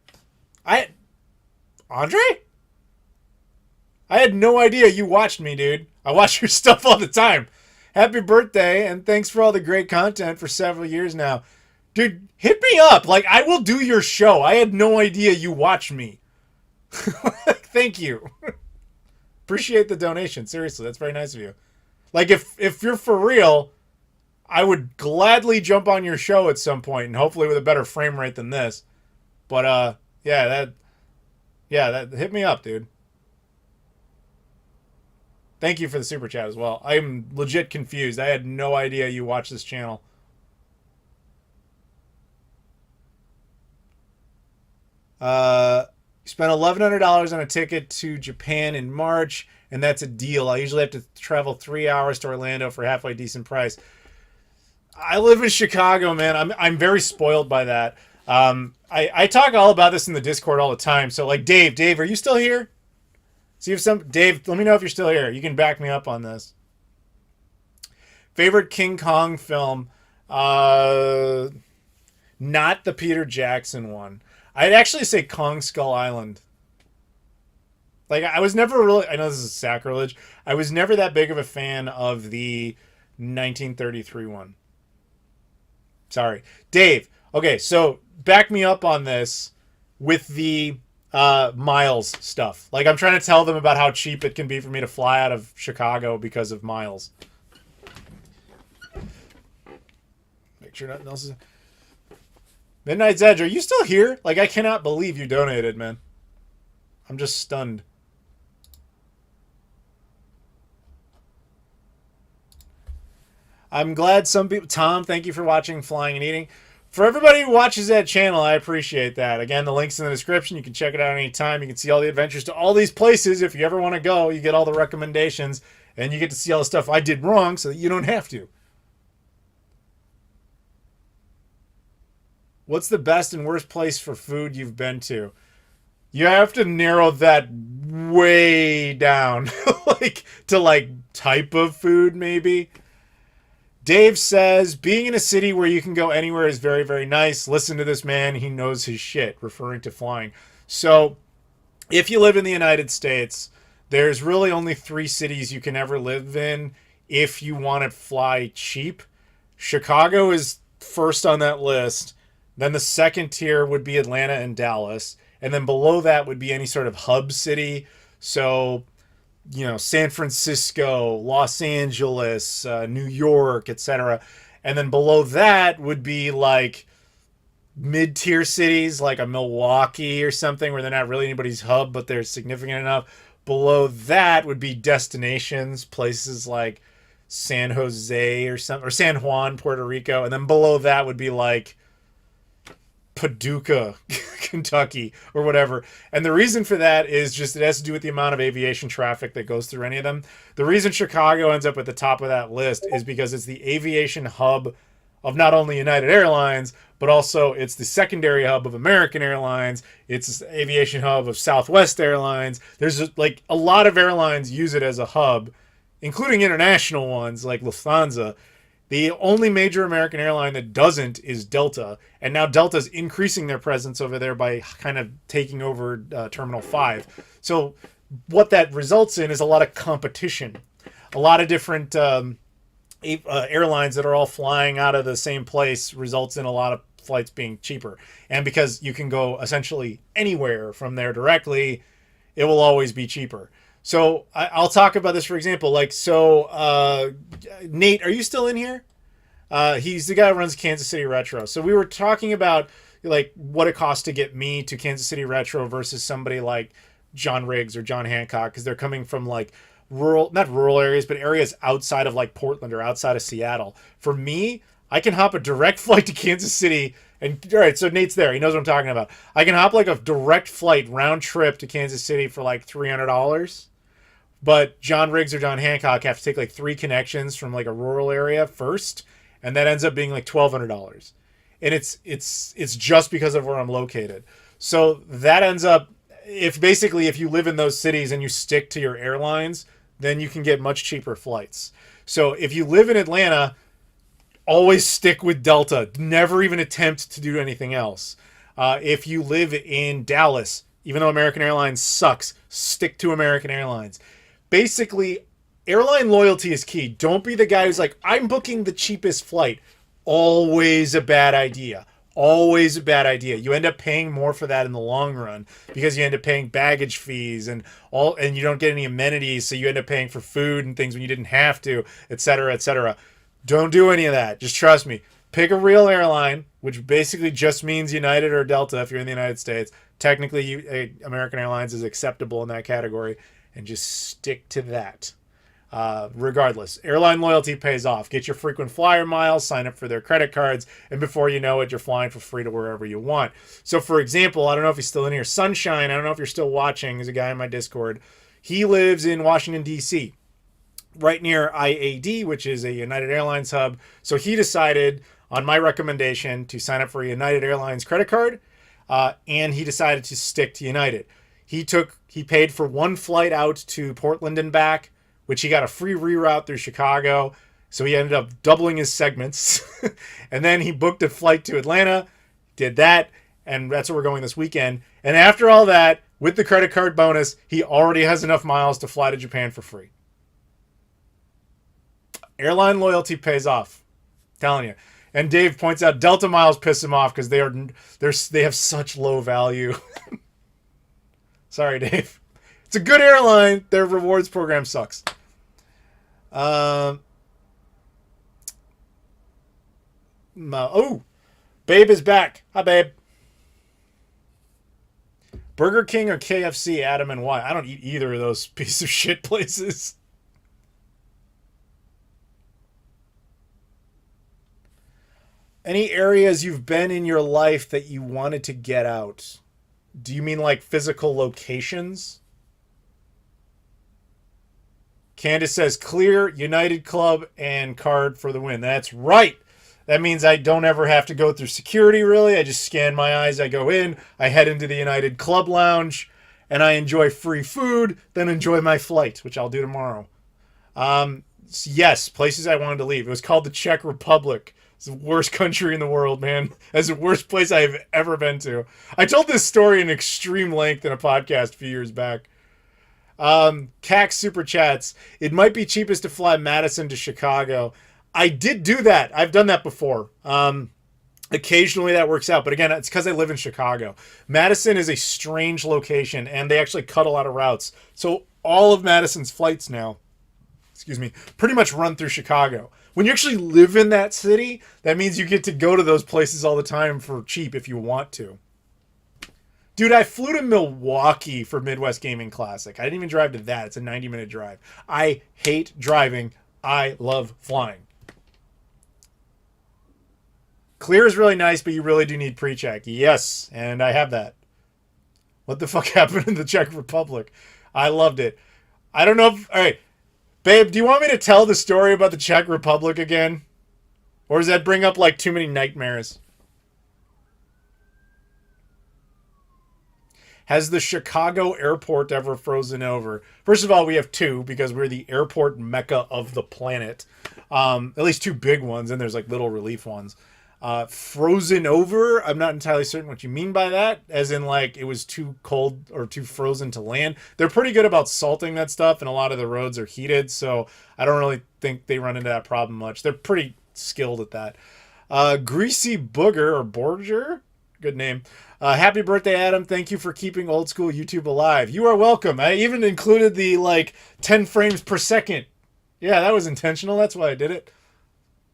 Andre? I had no idea you watched me, dude. I watch your stuff all the time. Happy birthday, and thanks for all the great content for several years now. Dude, hit me up. Like, I will do your show. I had no idea you watched me. Thank you. Appreciate the donation. Seriously, that's very nice of you. Like, if you're for real, I would gladly jump on your show at some point, and hopefully with a better frame rate than this. But, that hit me up, dude. Thank you for the super chat as well. I'm legit confused. I had no idea you watched this channel. You spent $1,100 on a ticket to Japan in March, and that's a deal. I usually have to travel 3 hours to Orlando for a halfway decent price. I live in Chicago, man. I'm very spoiled by that. I talk all about this in the Discord all the time. So, like, Dave, are you still here? See if Dave, let me know if you're still here. You can back me up on this. Favorite King Kong film? Not the Peter Jackson one. I'd actually say Kong Skull Island. Like, I was never really... I know this is sacrilege. I was never that big of a fan of the 1933 one. Sorry. Dave, okay, so back me up on this with the miles stuff. Like, I'm trying to tell them about how cheap it can be for me to fly out of Chicago because of miles. Make sure nothing else is... Midnight's Edge, are you still here? Like, I cannot believe you donated, man. I'm just stunned. I'm glad some people... Tom, thank you for watching Flying and Eating. For everybody who watches that channel, I appreciate that. Again, the link's in the description. You can check it out anytime. You can see all the adventures to all these places. If you ever want to go, you get all the recommendations. And you get to see all the stuff I did wrong so that you don't have to. What's the best and worst place for food you've been to? You have to narrow that way down. to type of food, maybe. Dave says, being in a city where you can go anywhere is very, very nice. Listen to this man. He knows his shit, referring to flying. So, if you live in the United States, there's really only 3 cities you can ever live in if you want to fly cheap. Chicago is first on that list. Then the second tier would be Atlanta and Dallas. And then below that would be any sort of hub city. So, San Francisco, Los Angeles, New York, etc. And then below that would be like mid-tier cities like a Milwaukee or something where they're not really anybody's hub, but they're significant enough. Below that would be destinations, places like San Jose or something, or San Juan, Puerto Rico. And then below that would be like Paducah, Kentucky, or whatever. And the reason for that is just it has to do with the amount of aviation traffic that goes through any of them. The reason Chicago ends up at the top of that list is because it's the aviation hub of not only United Airlines, but also it's the secondary hub of American Airlines. It's the aviation hub of Southwest Airlines. There's like a lot of airlines use it as a hub, including international ones like Lufthansa. The only major American airline that doesn't is Delta, and now Delta's increasing their presence over there by kind of taking over Terminal 5. So what that results in is a lot of competition. A lot of different airlines that are all flying out of the same place results in a lot of flights being cheaper. And because you can go essentially anywhere from there directly, it will always be cheaper. So I'll talk about this, for example. Nate, are you still in here? He's the guy who runs Kansas City Retro. So we were talking about like what it costs to get me to Kansas City Retro versus somebody like John Riggs or John Hancock, because they're coming from like not rural areas, but areas outside of like Portland or outside of Seattle. For me, I can hop a direct flight to Kansas City. And all right, so Nate's there. He knows what I'm talking about. I can hop like a direct flight round trip to Kansas City for like $300. But John Riggs or John Hancock have to take like 3 connections from like a rural area first, and that ends up being like $1,200. And it's just because of where I'm located. So that ends up, if you live in those cities and you stick to your airlines, then you can get much cheaper flights. So if you live in Atlanta, always stick with Delta. Never even attempt to do anything else. If you live in Dallas, even though American Airlines sucks, stick to American Airlines. Basically, airline loyalty is key. Don't be the guy who's like, I'm booking the cheapest flight. Always a bad idea. Always a bad idea. You end up paying more for that in the long run because you end up paying baggage fees and you don't get any amenities, so you end up paying for food and things when you didn't have to, etc., etc. Don't do any of that. Just trust me. Pick a real airline, which basically just means United or Delta if you're in the United States. Technically, American Airlines is acceptable in that category, and just stick to that. Regardless, airline loyalty pays off. Get your frequent flyer miles, sign up for their credit cards, and before you know it, you're flying for free to wherever you want. So, for example, I don't know if he's still in here. Sunshine, I don't know if you're still watching, is a guy in my Discord. He lives in Washington, D.C., right near IAD, which is a United Airlines hub. So he decided, on my recommendation, to sign up for a United Airlines credit card, and he decided to stick to United. He paid for one flight out to Portland and back, which he got a free reroute through Chicago. So he ended up doubling his segments. And then he booked a flight to Atlanta, did that, and that's where we're going this weekend. And after all that, with the credit card bonus, he already has enough miles to fly to Japan for free. Airline loyalty pays off. I'm telling you. And Dave points out Delta miles piss him off because they have such low value. Sorry, Dave. It's a good airline. Their rewards program sucks. Babe is back. Hi, babe. Burger King or KFC, Adam, and why? I don't eat either of those piece of shit places. Any areas you've been in your life that you wanted to get out? Do you mean like physical locations? Candace says clear, United Club, and card for the win. That's right. That means I don't ever have to go through security, really. I just scan my eyes. I go in. I head into the United Club lounge, and I enjoy free food, then enjoy my flight, which I'll do tomorrow. Yes, places I wanted to leave. It was called the Czech Republic. It's the worst country in the world, man. That's the worst place I've ever been to. I told this story in extreme length in a podcast a few years back. CAC Super Chats. It might be cheapest to fly Madison to Chicago. I did do that. I've done that before. Occasionally that works out. But again, it's because I live in Chicago. Madison is a strange location, and they actually cut a lot of routes. So all of Madison's flights now, excuse me, pretty much run through Chicago. When you actually live in that city, that means you get to go to those places all the time for cheap if you want to. Dude, I flew to Milwaukee for Midwest Gaming Classic. I didn't even drive to that. It's a 90-minute drive. I hate driving. I love flying. Clear is really nice, but you really do need pre-check. Yes, and I have that. What the fuck happened in the Czech Republic? I loved it. I don't know if... All right. Babe, do you want me to tell the story about the Czech Republic again? Or does that bring up, like, too many nightmares? Has the Chicago airport ever frozen over? First of all, we have two because we're the airport mecca of the planet. At least two big ones, and there's like little relief ones. Frozen over, I'm not entirely certain what you mean by that, as in like it was too cold or too frozen to land. They're pretty good about salting that stuff, and a lot of the roads are heated, so I don't really think they run into that problem much. They're pretty skilled at that. Greasy Booger, or Borger, good name. Happy birthday, Adam. Thank you for keeping old school YouTube alive. You are welcome. I even included the, 10 frames per second. Yeah, that was intentional. That's why I did it.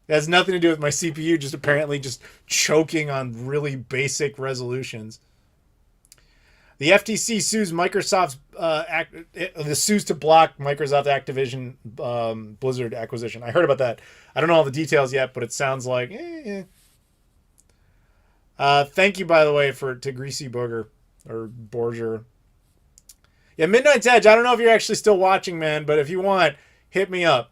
It has nothing to do with my CPU, just apparently just choking on really basic resolutions. The FTC sues Microsoft's, sues to block Microsoft Activision Blizzard acquisition. I heard about that. I don't know all the details yet, but it sounds like, thank you, by the way, to Greasy Booger, or Borger. Yeah, Midnight's Edge. I don't know if you're actually still watching, man, but if you want, hit me up.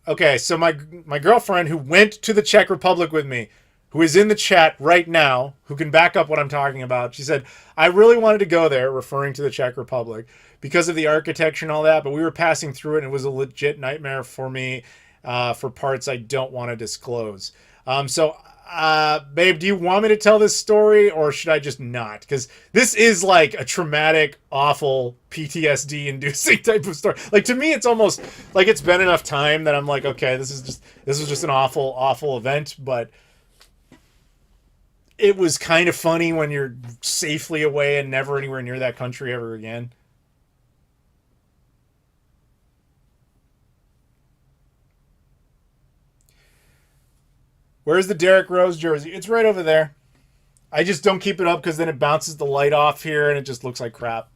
Okay, so my girlfriend who went to the Czech Republic with me, who is in the chat right now, who can back up what I'm talking about, she said, I really wanted to go there, referring to the Czech Republic, because of the architecture and all that, but we were passing through it, and it was a legit nightmare for me, for parts I don't want to disclose. Babe, do you want me to tell this story, or should I just not? Because this is like a traumatic, awful, PTSD-inducing type of story. Like, to me, it's almost like it's been enough time that I'm like, okay, this was just an awful, awful event, but it was kind of funny when you're safely away and never anywhere near that country ever again. Where's the Derrick Rose jersey? It's right over there. I just don't keep it up because then it bounces the light off here and it just looks like crap.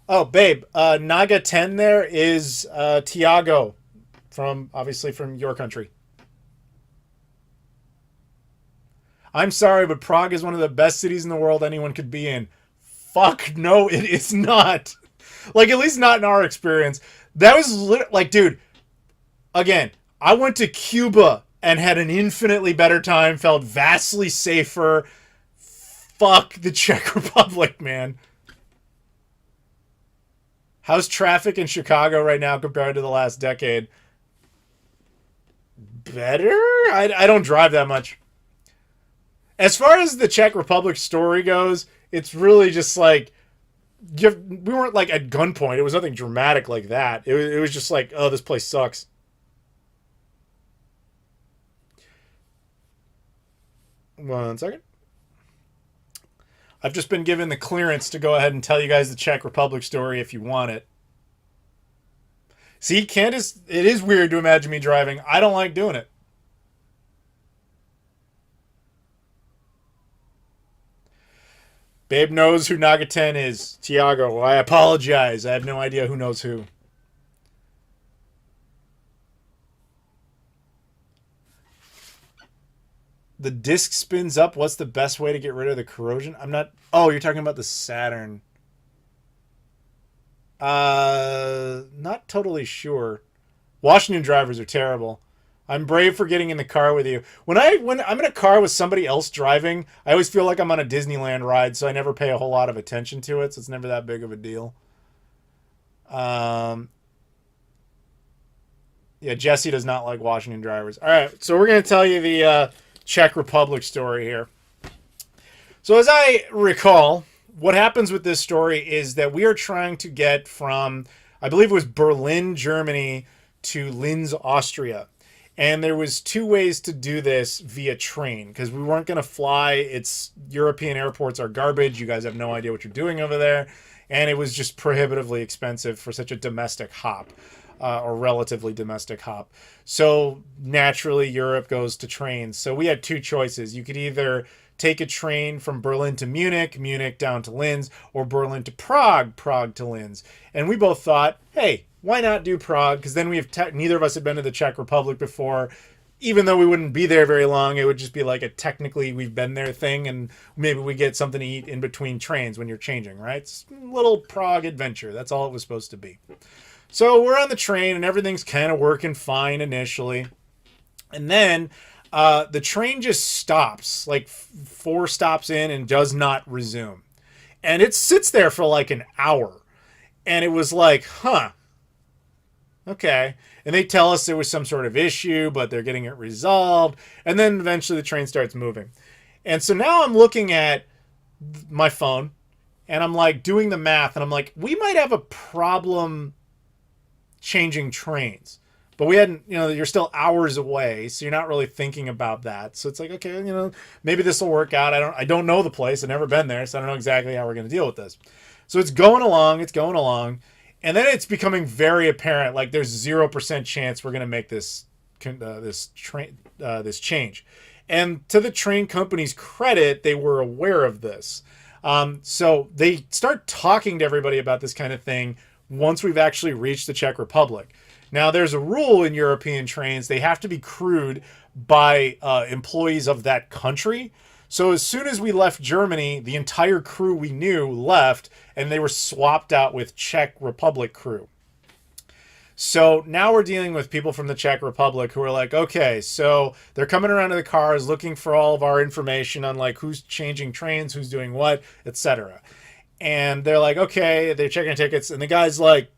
Oh, babe, Naga 10 there is Tiago, obviously from your country. I'm sorry, but Prague is one of the best cities in the world anyone could be in. Fuck no, it is not. Like, at least not in our experience. That was dude, again, I went to Cuba and had an infinitely better time, felt vastly safer. Fuck the Czech Republic, man. How's traffic in Chicago right now compared to the last decade? Better? I don't drive that much. As far as the Czech Republic story goes, it's really just like, we weren't like at gunpoint. It was nothing dramatic like that. It was just like, oh, this place sucks. One second. I've just been given the clearance to go ahead and tell you guys the Czech Republic story if you want it. See, Candace, it is weird to imagine me driving. I don't like doing it. Babe knows who Nagaten is. Tiago, I apologize. I have no idea who knows who. The disc spins up. What's the best way to get rid of the corrosion? I'm not... Oh, you're talking about the Saturn. Not totally sure. Washington drivers are terrible. I'm brave for getting in the car with you. When I'm in a car with somebody else driving, I always feel like I'm on a Disneyland ride, so I never pay a whole lot of attention to it, so it's never that big of a deal. Yeah, Jesse does not like Washington drivers. All right, so we're going to tell you the Czech Republic story here. So as I recall, what happens with this story is that we are trying to get from, I believe it was Berlin, Germany, to Linz, Austria. And there was two ways to do this via train, because we weren't going to fly. It's European airports are garbage. You guys have no idea what you're doing over there. And it was just prohibitively expensive for such a domestic hop, or relatively domestic hop. So naturally, Europe goes to trains. So we had two choices. You could either take a train from Berlin to Munich, Munich down to Linz, or Berlin to Prague, Prague to Linz. And we both thought, hey, why not do Prague? Because then neither of us had been to the Czech Republic before. Even though we wouldn't be there very long, it would just be like a technically we've been there thing, and maybe we get something to eat in between trains when you're changing, right? It's a little Prague adventure. That's all it was supposed to be. So we're on the train, and everything's kind of working fine initially. And then the train just stops, like 4 stops in, and does not resume. And it sits there for like an hour. And it was like, huh. Okay. And they tell us there was some sort of issue, but they're getting it resolved. And then eventually the train starts moving. And so now I'm looking at my phone, and I'm like doing the math, and I'm like, we might have a problem changing trains. But we hadn't, you're still hours away, so you're not really thinking about that. So it's like, okay, maybe this will work out. I don't know the place. I've never been there, so I don't know exactly how we're going to deal with this. So it's going along, and then it's becoming very apparent, like there's 0% chance we're going to make this change. And to the train company's credit, they were aware of this. So they start talking to everybody about this kind of thing once we've actually reached the Czech Republic. Now, there's a rule in European trains. They have to be crewed by employees of that country. So as soon as we left Germany, the entire crew we knew left, and they were swapped out with Czech Republic crew. So now we're dealing with people from the Czech Republic who are like, okay, so they're coming around to the cars looking for all of our information on like who's changing trains, who's doing what, etc. And they're like, okay, they're checking tickets, and the guy's like,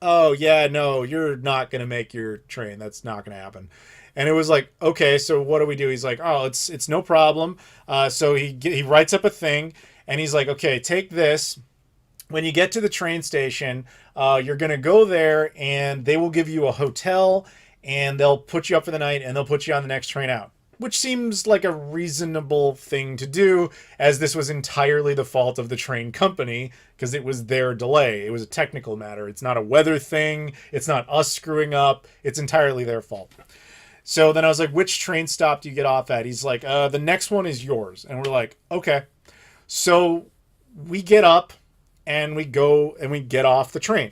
oh, yeah, no, you're not going to make your train. That's not going to happen. And it was like, okay, so what do we do? He's like, oh, it's no problem. So he writes up a thing, and he's like, okay, take this. When you get to the train station, you're going to go there, and they will give you a hotel, and they'll put you up for the night, and they'll put you on the next train out. Which seems like a reasonable thing to do, as this was entirely the fault of the train company, because it was their delay. It was a technical matter. It's not a weather thing. It's not us screwing up. It's entirely their fault. So then I was like, which train stop do you get off at? He's like, the next one is yours. And we're like, okay. So we get up, and we go, and we get off the train.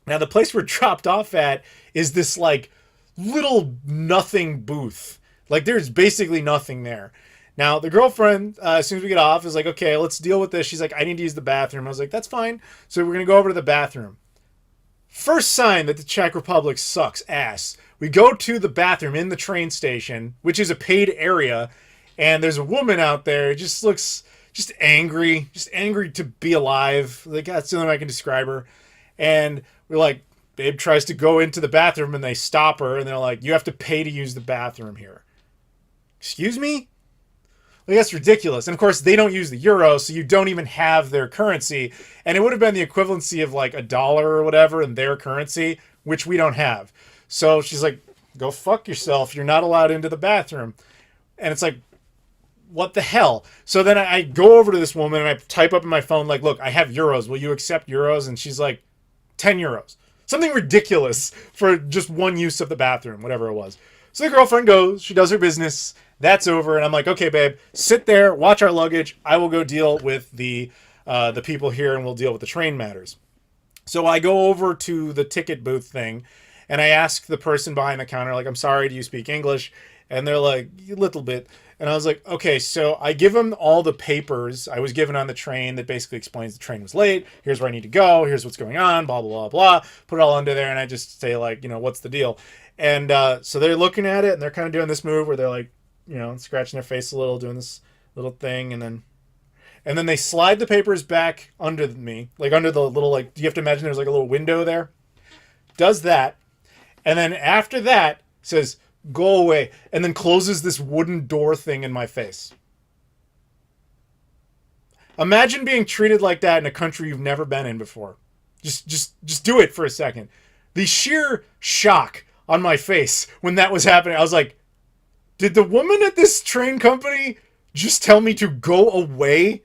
Now, the place we're dropped off at is this, like, little nothing booth. Like, there's basically nothing there. Now, the girlfriend, as soon as we get off, is like, okay, let's deal with this. She's like, I need to use the bathroom. I was like, that's fine. So we're going to go over to the bathroom. First sign that the Czech Republic sucks ass. We go to the bathroom in the train station, which is a paid area, and there's a woman out there. Just looks just angry to be alive. Like, that's the only way I can describe her. And we're like, babe tries to go into the bathroom, and they stop her, and they're like, you have to pay to use the bathroom here. Excuse me? Like, that's ridiculous. And of course, they don't use the euro, so you don't even have their currency. And it would have been the equivalency of like $1 or whatever in their currency, which we don't have. So she's like, go fuck yourself. You're not allowed into the bathroom. And it's like, what the hell? So then I go over to this woman, and I type up in my phone, like, look, I have euros. Will you accept euros? And she's like, 10 euros. Something ridiculous for just one use of the bathroom, whatever it was. So the girlfriend goes, she does her business. That's over. And I'm like, okay, babe, sit there, watch our luggage. I will go deal with the people here, and we'll deal with the train matters. So I go over to the ticket booth thing, and I ask the person behind the counter, like, I'm sorry, do you speak English? And they're like, a little bit. And I was like, okay, so I give them all the papers I was given on the train that basically explains the train was late. Here's where I need to go. Here's what's going on, blah, blah, blah, blah. Put it all under there, and I just say, like, what's the deal? And so they're looking at it, and they're kind of doing this move where they're like, scratching their face a little, doing this little thing, and then they slide the papers back under me, like under the little, like, do you have to imagine there's like a little window there? Does that, and then after that says, go away, and then closes this wooden door thing in my face. Imagine being treated like that in a country you've never been in before. Just do it for a second. The sheer shock on my face when that was happening. I was like, did the woman at this train company just tell me to go away?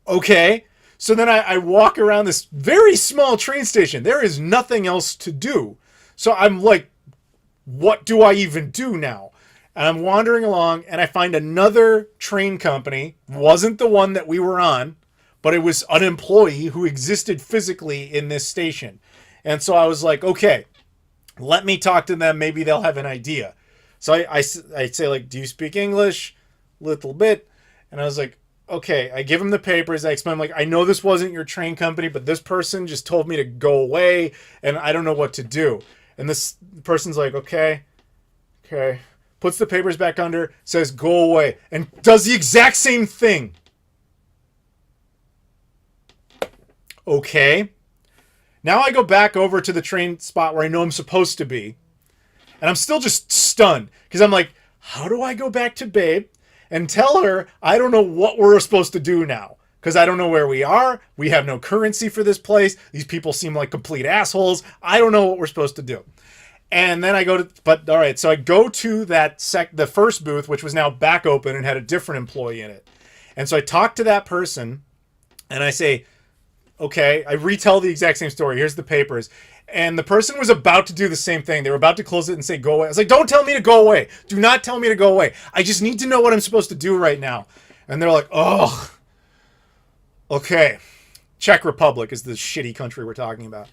Okay. So then I walk around this very small train station. There is nothing else to do. So I'm like, what do I even do now? And I'm wandering along and I find another train company. Wasn't the one that we were on, but it was an employee who existed physically in this station. And so I was like, okay, let me talk to them. Maybe they'll have an idea. So I say, like, do you speak English? Little bit. And I was like, okay. I give him the papers. I explain, like, I know this wasn't your train company, but this person just told me to go away, and I don't know what to do. And this person's like, okay. Puts the papers back under, says, go away, and does the exact same thing. Okay. Now I go back over to the train spot where I know I'm supposed to be. And I'm still just stunned. Because I'm like, how do I go back to Babe and tell her I don't know what we're supposed to do now? Because I don't know where we are. We have no currency for this place. These people seem like complete assholes. I don't know what we're supposed to do. And then I go to, but all right, so I go to the first booth, which was now back open and had a different employee in it. And so I talk to that person and I say, okay, I retell the exact same story. Here's the papers. And the person was about to do the same thing. They were about to close it and say, go away. I was like, don't tell me to go away. Do not tell me to go away. I just need to know what I'm supposed to do right now. And they're like, oh, okay. Czech Republic is the shitty country we're talking about.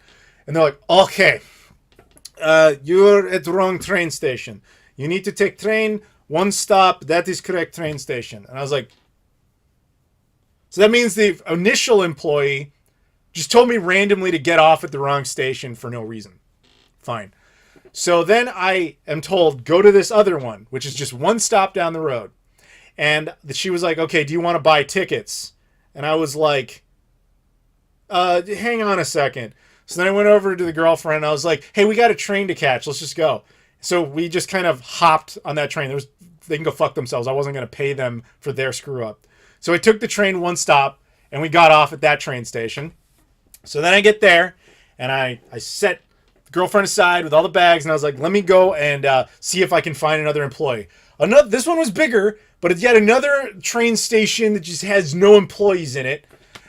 And they're like, okay, you're at the wrong train station. You need to take train, one stop. That is correct train station. And I was like, so that means the initial employee just told me randomly to get off at the wrong station for no reason. Fine. So then I am told, go to this other one, which is just one stop down the road. And she was like, okay, do you want to buy tickets? And I was like, hang on a second. So then I went over to the girlfriend and I was like, hey, we got a train to catch. Let's just go. So we just kind of hopped on that train. They can go fuck themselves. I wasn't going to pay them for their screw up. So I took the train one stop and we got off at that train station. So then I get there, and I set the girlfriend aside with all the bags, and I was like, let me go and see if I can find another employee. This one was bigger, but it's yet another train station that just has no employees in it,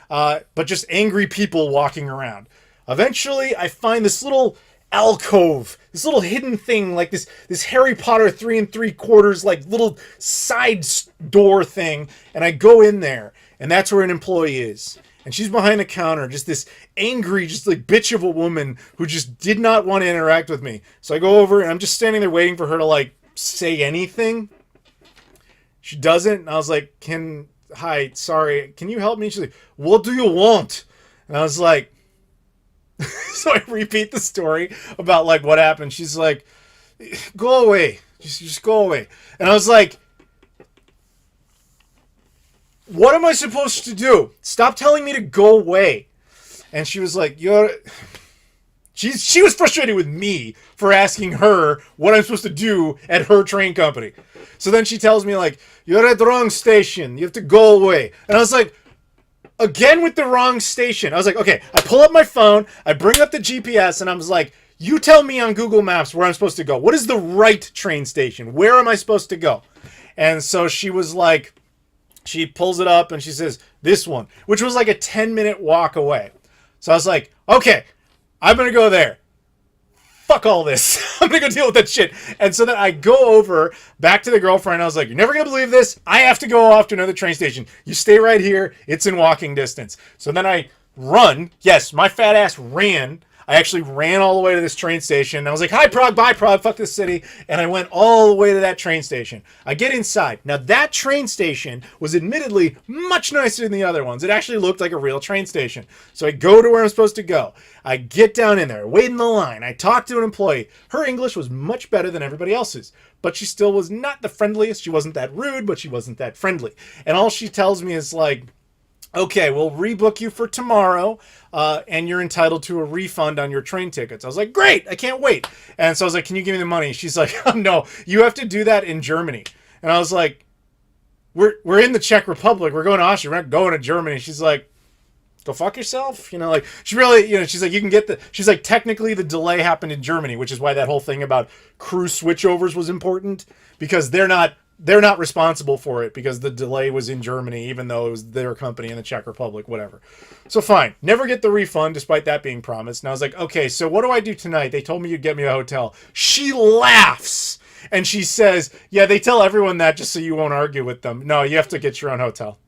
but just angry people walking around. Eventually, I find this little alcove, this little hidden thing, like this Harry Potter 3 3/4, like little side door thing, and I go in there, and that's where an employee is. And she's behind the counter, just this angry, just like bitch of a woman who just did not want to interact with me. So I go over and I'm just standing there waiting for her to like say anything. She doesn't. And I was like, hi, sorry, can you help me? She's like, what do you want? And I was like, so I repeat the story about like what happened. She's like, go away. Just go away. And I was like, what am I supposed to do? Stop telling me to go away. And she was like, she was frustrated with me for asking her what I'm supposed to do at her train company. So then she tells me like, you're at the wrong station. You have to go away. And I was like, again with the wrong station. I was like, okay, I pull up my phone. I bring up the GPS and I was like, you tell me on Google Maps where I'm supposed to go. What is the right train station? Where am I supposed to go? And so she was like, she pulls it up and she says, this one, which was like a 10-minute walk away. So I was like, okay, I'm going to go there. Fuck all this. I'm going to go deal with that shit. And so then I go over back to the girlfriend. I was like, you're never going to believe this. I have to go off to another train station. You stay right here. It's in walking distance. So then I run. Yes, my fat ass ran. I actually ran all the way to this train station. I was like, hi, Prague, bye, Prague, fuck this city. And I went all the way to that train station. I get inside. Now, that train station was admittedly much nicer than the other ones. It actually looked like a real train station. So I go to where I'm supposed to go. I get down in there, wait in the line. I talk to an employee. Her English was much better than everybody else's, but she still was not the friendliest. She wasn't that rude, but she wasn't that friendly. And all she tells me is like, okay, we'll rebook you for tomorrow, and you're entitled to a refund on your train tickets. I was like, great, I can't wait. And so I was like, can you give me the money? She's like, oh, no, you have to do that in Germany. And I was like, we're in the Czech Republic. We're going to Austria. We're not going to Germany. She's like, go fuck yourself. Like she really, she's like, you can get she's like, technically the delay happened in Germany, which is why that whole thing about crew switchovers was important, because they're not responsible for it because the delay was in Germany, even though it was their company in the Czech Republic, whatever. So fine, never get the refund despite that being promised. And I was like, okay, so what do I do tonight? They told me you'd get me a hotel. She laughs and she says, yeah, they tell everyone that just so you won't argue with them. No, you have to get your own hotel.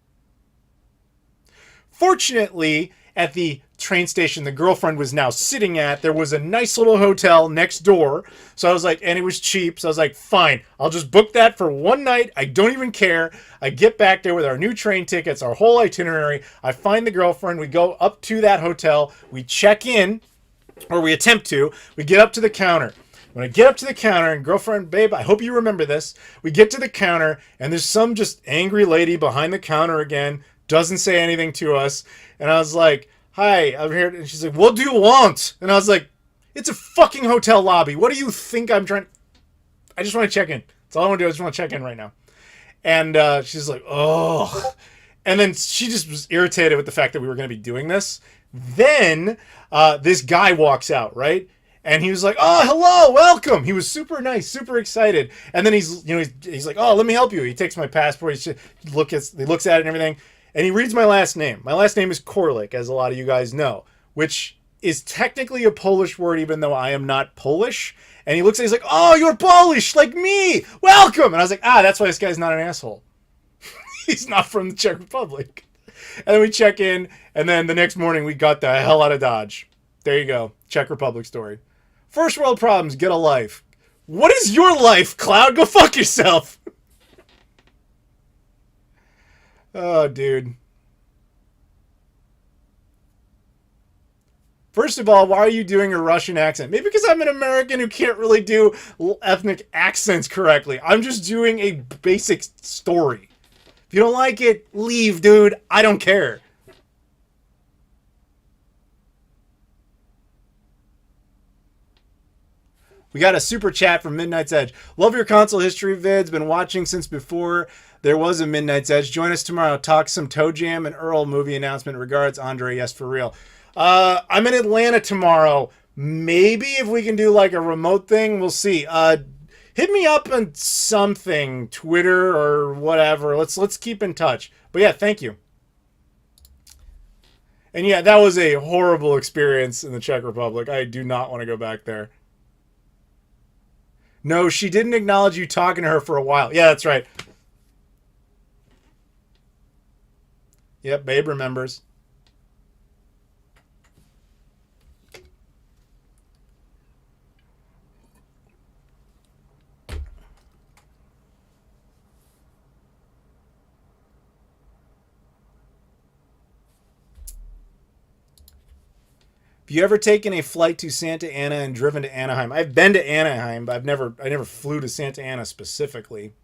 Fortunately, at the train station the girlfriend was now sitting at, there was a nice little hotel next door. So I was like, and it was cheap. So I was like, fine, I'll just book that for one night. I don't even care. I get back there with our new train tickets, our whole itinerary. I find the girlfriend. We go up to that hotel. We check in, or we attempt to. We get up to the counter. When I get up to the counter, and girlfriend, babe, I hope you remember this. We get to the counter, and there's some just angry lady behind the counter again, doesn't say anything to us. And I was like, hi, I'm here. And she's like, what do you want? And I was like, it's a fucking hotel lobby. What do you think I'm trying? I just want to check in. That's all I want to do. I just want to check in right now. And she's like, oh. And then she just was irritated with the fact that we were going to be doing this. Then this guy walks out, right? And he was like, oh, hello, welcome. He was super nice, super excited. And then he's like, oh, let me help you. He takes my passport. He looks at it and everything. And he reads my last name. My last name is Koralik, as a lot of you guys know, which is technically a Polish word, even though I am not Polish. And he looks at it, he's like, oh, you're Polish, like me. Welcome. And I was like, that's why this guy's not an asshole. He's not from the Czech Republic. And then we check in, and then the next morning we got the hell out of Dodge. There you go. Czech Republic story. First world problems, get a life. What is your life, Cloud? Go fuck yourself. Oh, dude. First of all, why are you doing a Russian accent? Maybe because I'm an American who can't really do ethnic accents correctly. I'm just doing a basic story. If you don't like it, leave, dude. I don't care. We got a super chat from Midnight's Edge. Love your console history vids. Been watching since before there was a Midnight's Edge. Join us tomorrow. Talk some Toe Jam and Earl movie announcement. Regards, Andre. Yes, for real. I'm in Atlanta tomorrow. Maybe if we can do like a remote thing, we'll see. Hit me up on something, Twitter or whatever. Let's keep in touch. But yeah, thank you. And yeah, that was a horrible experience in the Czech Republic. I do not want to go back there. No, she didn't acknowledge you talking to her for a while. Yeah, that's right. Yep, babe remembers. Have you ever taken a flight to Santa Ana and driven to Anaheim? I've been to Anaheim, but I never flew to Santa Ana specifically.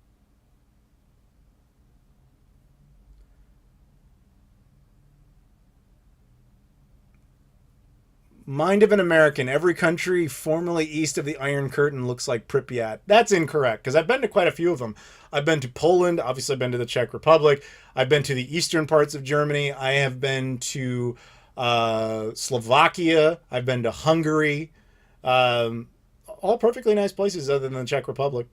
Mind of an American. Every country formerly east of the Iron Curtain looks like Pripyat. That's incorrect, because I've been to quite a few of them. I've been to Poland. Obviously, I've been to the Czech Republic. I've been to the eastern parts of Germany. I have been to Slovakia. I've been to Hungary. All perfectly nice places other than the Czech Republic.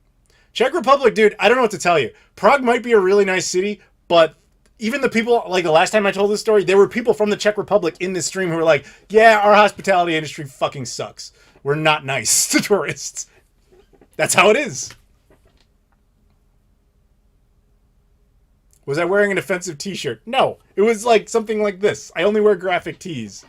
Czech Republic, dude, I don't know what to tell you. Prague might be a really nice city, but even the people, like the last time I told this story, there were people from the Czech Republic in this stream who were like, yeah, our hospitality industry fucking sucks. We're not nice to tourists. That's how it is. Was I wearing an offensive t-shirt? No. It was like something like this. I only wear graphic tees.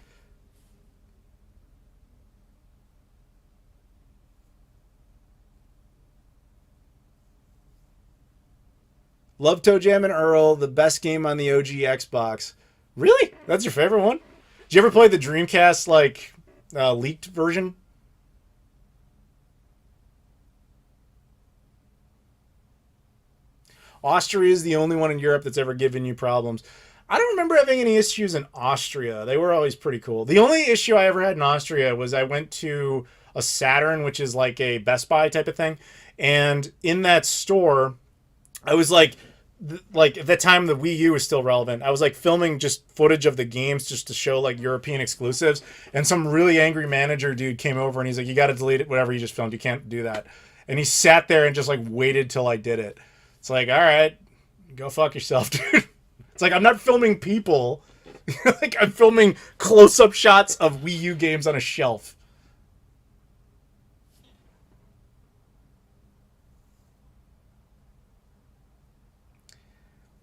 Love Toe Jam and Earl, the best game on the OG Xbox. Really? That's your favorite one? Did you ever play the Dreamcast, like, leaked version? Austria is the only one in Europe that's ever given you problems. I don't remember having any issues in Austria. They were always pretty cool. The only issue I ever had in Austria was I went to a Saturn, which is like a Best Buy type of thing. And in that store, I was like like at the time the Wii U was still relevant. I was like filming just footage of the games just to show like European exclusives. And some really angry manager dude came over and he's like, "You got to delete it. Whatever you just filmed, you can't do that." And he sat there and just like waited till I did it. It's like, all right, go fuck yourself, dude. It's like I'm not filming people. Like I'm filming close-up shots of Wii U games on a shelf.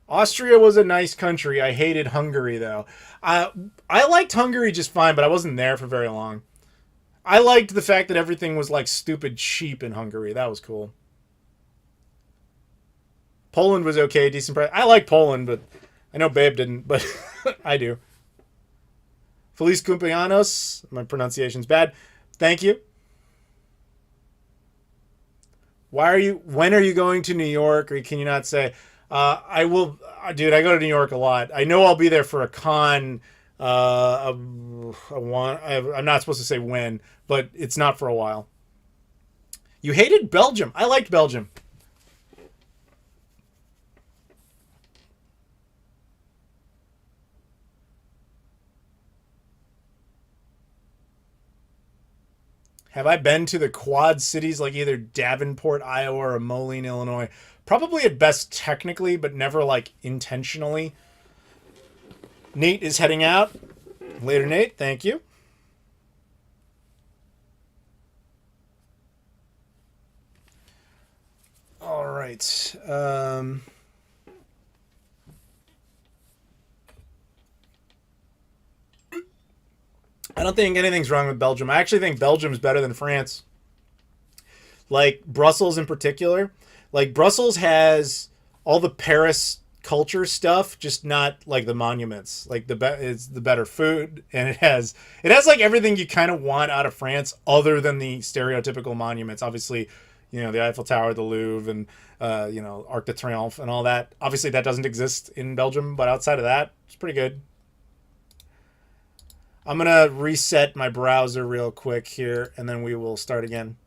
Austria was a nice country. I hated Hungary though. I liked Hungary just fine, but I wasn't there for very long. I liked the fact that everything was like stupid cheap in Hungary. That was cool. Poland was okay, decent price. I like Poland, but I know Babe didn't, but I do. Feliz cumpleaños. My pronunciation's bad. Thank you. When are you going to New York? Or can you not say? I will, dude. I go to New York a lot. I know I'll be there for a con. I'm not supposed to say when, but it's not for a while. You hated Belgium. I liked Belgium. Have I been to the Quad Cities like either Davenport, Iowa, or Moline, Illinois? Probably at best technically, but never like intentionally. Nate is heading out. Later, Nate. Thank you. All right. I don't think anything's wrong with Belgium. I actually think Belgium's better than France. Like Brussels in particular. Like Brussels has all the Paris culture stuff, just not like the monuments. Like it's the better food, and it has like everything you kind of want out of France, other than the stereotypical monuments. Obviously, the Eiffel Tower, the Louvre, and Arc de Triomphe, and all that. Obviously, that doesn't exist in Belgium, but outside of that, it's pretty good. I'm gonna reset my browser real quick here, and then we will start again.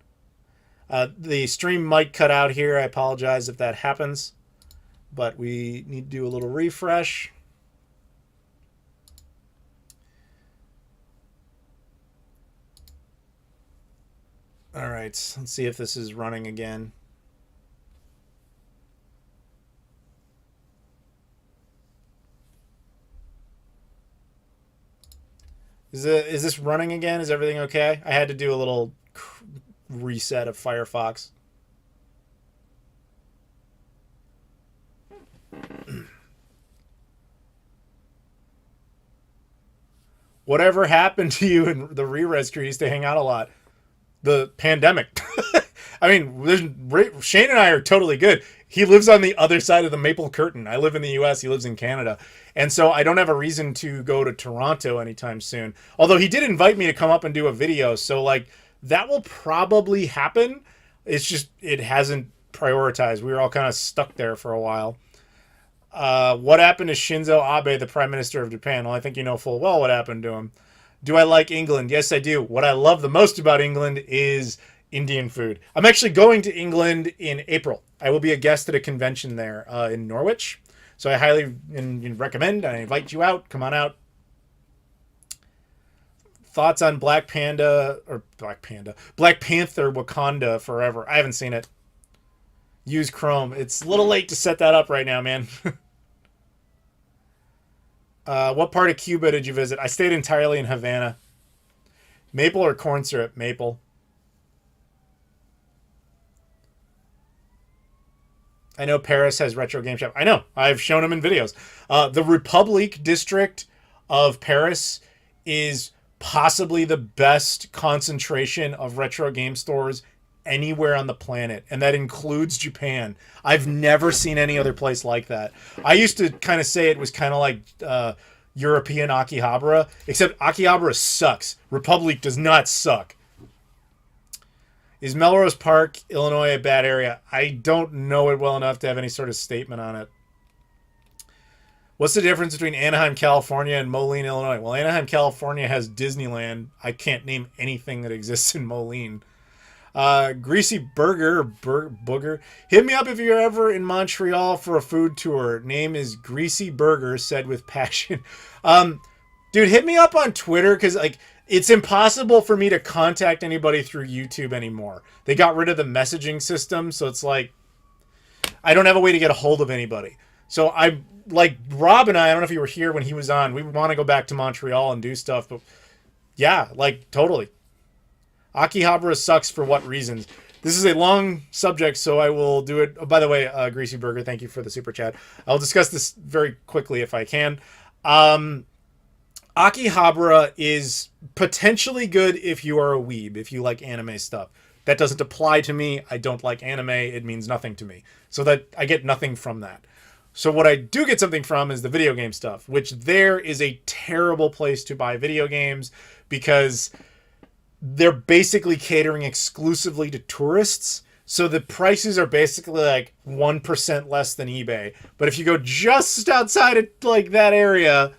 The stream might cut out here. I apologize if that happens, but we need to do a little refresh. All right, let's see if this is running again. Is this running again? Is everything okay? I had to do a little reset of Firefox. Whatever happened to you in the re-res crew? Used to hang out a lot. The pandemic. I mean, Shane and I are totally good. He lives on the other side of the maple curtain. I live in the U.S. He lives in Canada. And so I don't have a reason to go to Toronto anytime soon. Although he did invite me to come up and do a video. So, like, that will probably happen. It's just, it hasn't prioritized. We were all kind of stuck there for a while. What happened to Shinzo Abe, the Prime Minister of Japan? Well, I think you know full well what happened to him. Do I like England? Yes, I do. What I love the most about England is Indian food. I'm actually going to England in April. I will be a guest at a convention there in Norwich. So I highly recommend. I invite you out. Come on out. Thoughts on Black Panther Wakanda Forever. I haven't seen it. Use Chrome. It's a little late to set that up right now, man. What part of Cuba did you visit? I stayed entirely in Havana. Maple or corn syrup? Maple. I know Paris has retro game shop. I know. I've shown them in videos. The Republique district of Paris is possibly the best concentration of retro game stores anywhere on the planet, and that includes Japan. I've never seen any other place like that. I used to kind of say it was kind of like European Akihabara, except Akihabara sucks. Republique does not suck. Is Melrose Park, Illinois, a bad area? I don't know it well enough to have any sort of statement on it. What's the difference between Anaheim, California and Moline, Illinois? Well, Anaheim, California has Disneyland. I can't name anything that exists in Moline. Greasy Burger, Booger. Hit me up if you're ever in Montreal for a food tour. Name is Greasy Burger, said with passion. Dude, hit me up on Twitter because like it's impossible for me to contact anybody through YouTube anymore. They got rid of the messaging system, so it's like I don't have a way to get a hold of anybody. So I like Rob and I don't know if you were here when he was on. We want to go back to Montreal and do stuff, but yeah, like totally. Akihabara sucks for what reasons? This is a long subject, so I will do it. Oh, by the way, Greasy Burger, thank you for the super chat. I'll discuss this very quickly if I can. Akihabara is potentially good if you are a weeb, if you like anime stuff. That doesn't apply to me. I don't like anime. It means nothing to me. So that I get nothing from that. So what I do get something from is the video game stuff, which there is a terrible place to buy video games because they're basically catering exclusively to tourists. So the prices are basically like 1% less than eBay. But if you go just outside of like that area,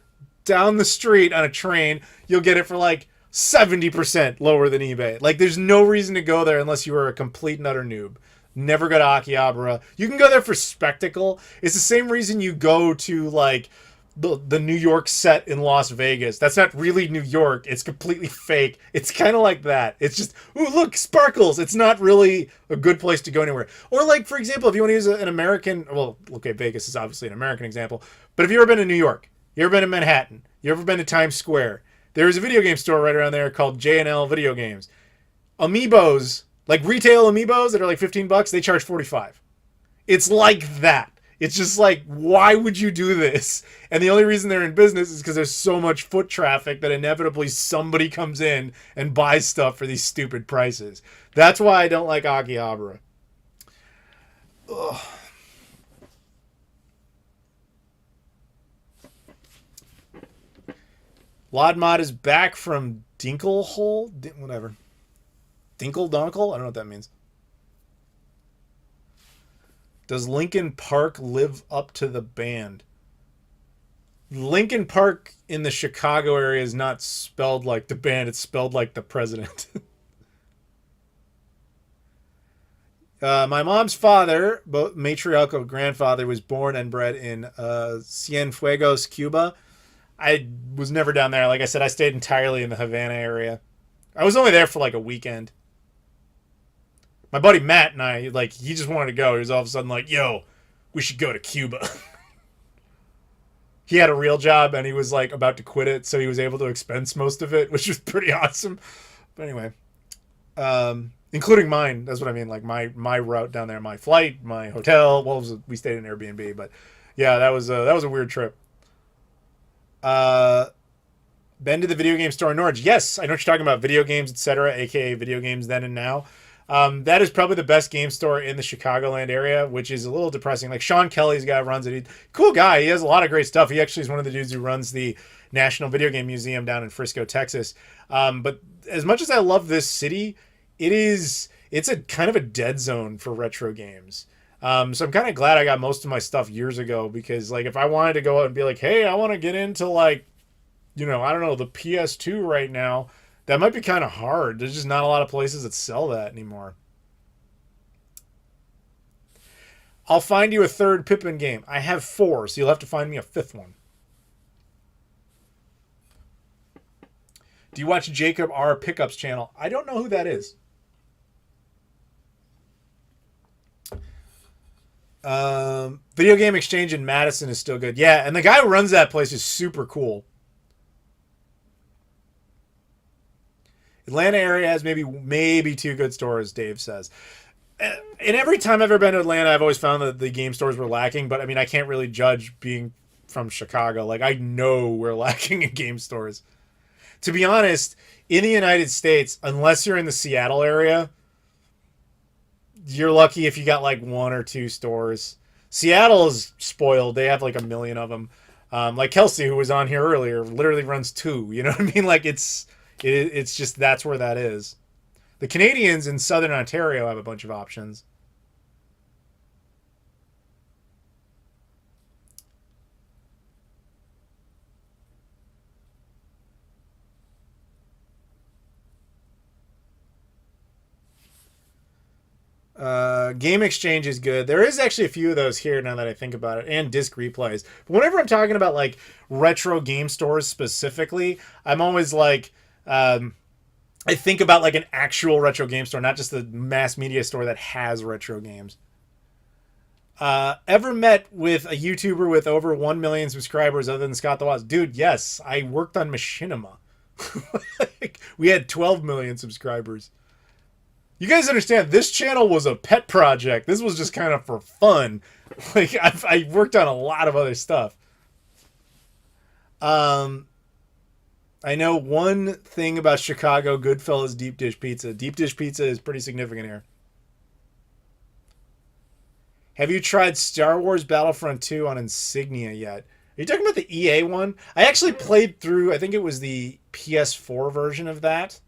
down the street on a train, you'll get it for like 70% lower than eBay. Like there's no reason to go there unless you are a complete and utter noob. Never go to Akihabara. You can go there for spectacle. It's the same reason you go to like the New York set in Las Vegas. That's not really New York. It's completely fake. It's kind of like that. It's just, ooh, look, sparkles. It's not really a good place to go anywhere. Or like, for example, if you want to use an American, well, okay, Vegas is obviously an American example, but if you've ever been to New York, you ever been to Manhattan, you ever been to Times Square, there's a video game store right around there called J&L Video Games. Amiibos, like retail Amiibos that are like $15, they charge $45. It's like that. It's just like, why would you do this? And the only reason they're in business is because there's so much foot traffic that inevitably somebody comes in and buys stuff for these stupid prices. That's why I don't like Akihabara. Ugh. Lodmod is back from Dinklehole? Whatever. Dinkle Donkle? I don't know what that means. Does Lincoln Park live up to the band? Lincoln Park in the Chicago area is not spelled like the band. It's spelled like the president. My mom's father, both matriarchal grandfather, was born and bred in Cienfuegos, Cuba. I was never down there. Like I said, I stayed entirely in the Havana area. I was only there for like a weekend. My buddy Matt and I, like, he just wanted to go. He was all of a sudden like, yo, we should go to Cuba. He had a real job and he was like about to quit it, so he was able to expense most of it, which was pretty awesome. But anyway, including mine. That's what I mean. Like my route down there, my flight, my hotel. Well, we stayed in Airbnb, but yeah, that was a weird trip. Been to the video game store in Norwich. Yes, I know what you're talking about. Video games, etc., aka video games then and now. That is probably the best game store in the Chicagoland area, which is a little depressing. Like Sean Kelly's guy runs it. Cool guy. He has a lot of great stuff. He actually is one of the dudes who runs the National Video Game Museum down in Frisco, Texas. But as much as I love this city, it's a kind of a dead zone for retro games. So I'm kind of glad I got most of my stuff years ago, because like if I wanted to go out and be like, hey, I want to get into like, I don't know, the PS2 right now, that might be kind of hard. There's just not a lot of places that sell that anymore. I'll find you a third Pippin game. I have 4, so you'll have to find me a 5th one. Do you watch Jacob R. Pickups channel? I don't know who that is. Video Game Exchange in Madison is still good. Yeah, and the guy who runs that place is super cool. Atlanta area has maybe 2 good stores, Dave says. And every time I've ever been to Atlanta, I've always found that the game stores were lacking. But I mean, I can't really judge being from Chicago. Like, I know we're lacking in game stores. To be honest, in the United States, unless you're in the Seattle area, you're lucky if you got like 1 or 2 stores. Seattle is spoiled. They have like 1 million of them. Like Kelsey, who was on here earlier, literally runs 2. You know what I mean? Like, it's just, that's where that is. The Canadians in Southern Ontario have a bunch of options. Game Exchange is good. There is actually a few of those here now that I think about it, and disc replays. But whenever I'm talking about like retro game stores specifically, I'm always like, I think about like an actual retro game store, not just the mass media store that has retro games. Ever met with a YouTuber with over 1 million subscribers other than Scott the Woz? Dude, yes. I worked on Machinima. Like, we had 12 million subscribers. You guys understand, this channel was a pet project. This was just kind of for fun. Like, I worked on a lot of other stuff. I know one thing about Chicago Goodfellas deep dish pizza. Deep dish pizza is pretty significant here. Have you tried Star Wars Battlefront 2 on Insignia yet? Are you talking about the EA one? I actually played through, I think it was the PS4 version of that.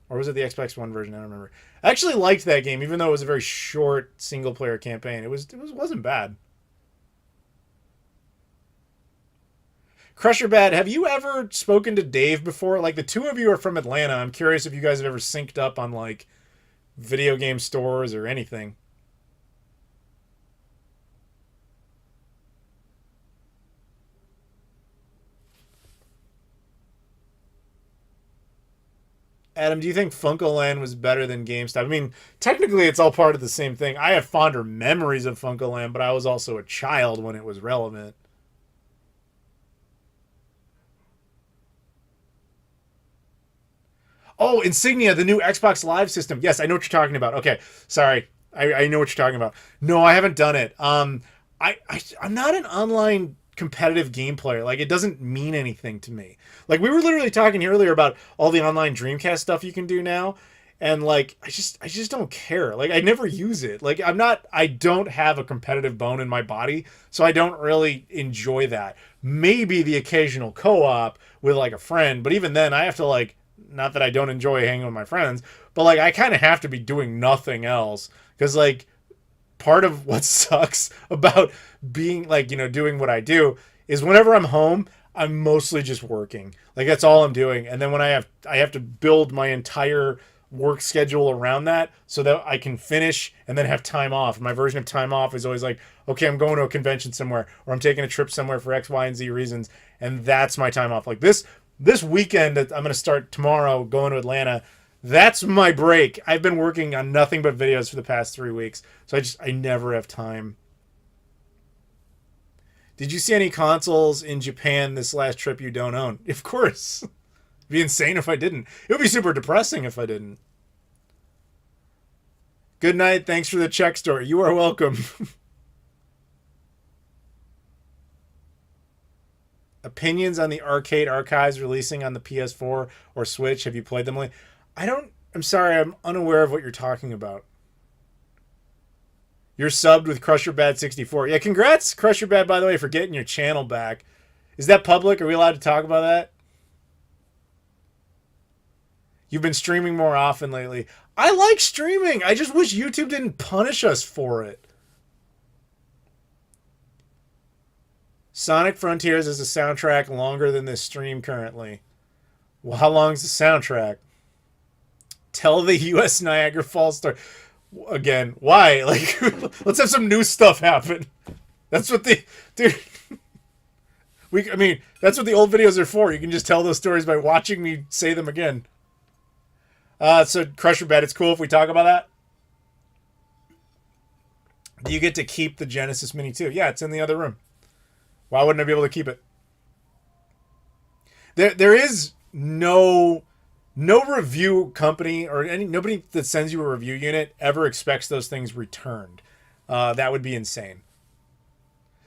Or was it the Xbox One version? I don't remember. I actually liked that game, even though it was a very short single-player campaign. It wasn't bad. Crusher Bad, have you ever spoken to Dave before? Like, the two of you are from Atlanta. I'm curious if you guys have ever synced up on, like, video game stores or anything. Adam, do you think FuncoLand was better than GameStop? I mean, technically it's all part of the same thing. I have fonder memories of FuncoLand, but I was also a child when it was relevant. Oh, Insignia, the new Xbox Live system. Yes, I know what you're talking about. Okay, sorry. I know what you're talking about. No, I haven't done it. I'm not an online competitive game player. Like, it doesn't mean anything to me. Like, we were literally talking earlier about all the online Dreamcast stuff you can do now, and like, I just don't care. Like, I never use it. Like, I don't have a competitive bone in my body, so I don't really enjoy that. Maybe the occasional co-op with like a friend, but even then I have to like, not that I don't enjoy hanging with my friends, but like, I kind of have to be doing nothing else, because like, part of what sucks about being like, doing what I do is whenever I'm home, I'm mostly just working. Like, that's all I'm doing. And then when I have to build my entire work schedule around that so that I can finish and then have time off. My version of time off is always like, okay, I'm going to a convention somewhere, or I'm taking a trip somewhere for X, Y, and Z reasons. And that's my time off. Like this weekend that I'm going to start tomorrow going to Atlanta, that's my break. I've been working on nothing but videos for the past 3 weeks, so I never have time. Did you see any consoles in Japan this last trip you don't own? Of course. It'd be insane if I didn't. It would be super depressing if I didn't. Good night. Thanks for the check story. You are welcome. Opinions on the arcade archives releasing on the PS4 or Switch? Have you played them? I'm sorry, I'm unaware of what you're talking about. You're subbed with Crusher Bad 64. Yeah, congrats, Crusher Bad, by the way, for getting your channel back. Is that public? Are we allowed to talk about that? You've been streaming more often lately. I like streaming. I just wish YouTube didn't punish us for it. Sonic Frontiers is a soundtrack longer than this stream currently. Well, how long is the soundtrack? Tell the U.S. Niagara Falls story. Again, why? Like, let's have some new stuff happen. That's what dude. That's what the old videos are for. You can just tell those stories by watching me say them again. So Crusher Bet, it's cool if we talk about that. Do you get to keep the Genesis Mini too? Yeah, it's in the other room. Why wouldn't I be able to keep it? There is no review company or nobody that sends you a review unit ever expects those things returned. That would be insane.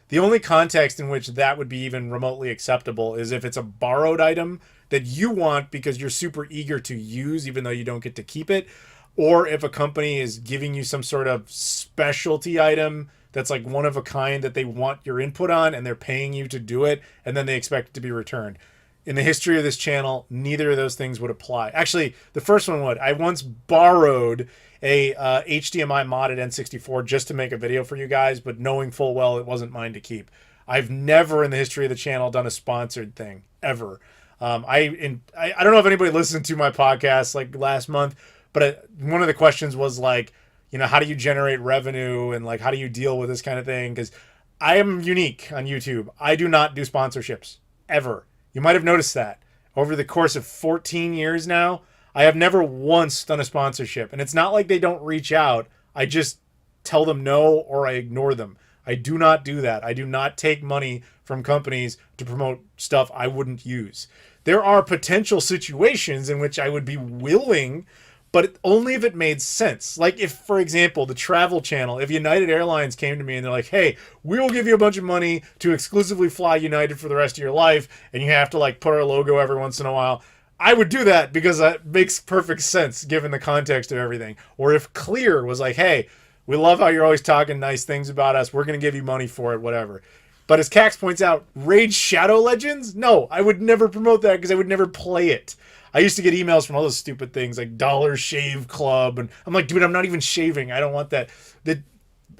The only context in which that would be even remotely acceptable is if it's a borrowed item that you want because you're super eager to use even though you don't get to keep it, or if a company is giving you some sort of specialty item that's like one of a kind that they want your input on and they're paying you to do it and then they expect it to be returned. In the history of this channel, neither of those things would apply. Actually, the first one would. I once borrowed a HDMI modded N64 just to make a video for you guys, but knowing full well it wasn't mine to keep. I've never in the history of the channel done a sponsored thing, ever. I don't know if anybody listened to my podcast like last month, but one of the questions was like, how do you generate revenue and like how do you deal with this kind of thing? Because I am unique on YouTube. I do not do sponsorships ever. You might have noticed that over the course of 14 years now. I have never once done a sponsorship, and it's not like they don't reach out. I just tell them no or I ignore them. I do not do that. I do not take money from companies to promote stuff I wouldn't use. There are potential situations in which I would be willing, but only if it made sense. Like if, for example, the Travel Channel, if United Airlines came to me and they're like, hey, we will give you a bunch of money to exclusively fly United for the rest of your life, and you have to like put our logo every once in a while, I would do that because that makes perfect sense given the context of everything. Or if Clear was like, hey, we love how you're always talking nice things about us, we're going to give you money for it, whatever. But as Cax points out, Raid Shadow Legends? No, I would never promote that because I would never play it. I used to get emails from all those stupid things like Dollar Shave Club, and I'm like, dude, I'm not even shaving. I don't want that.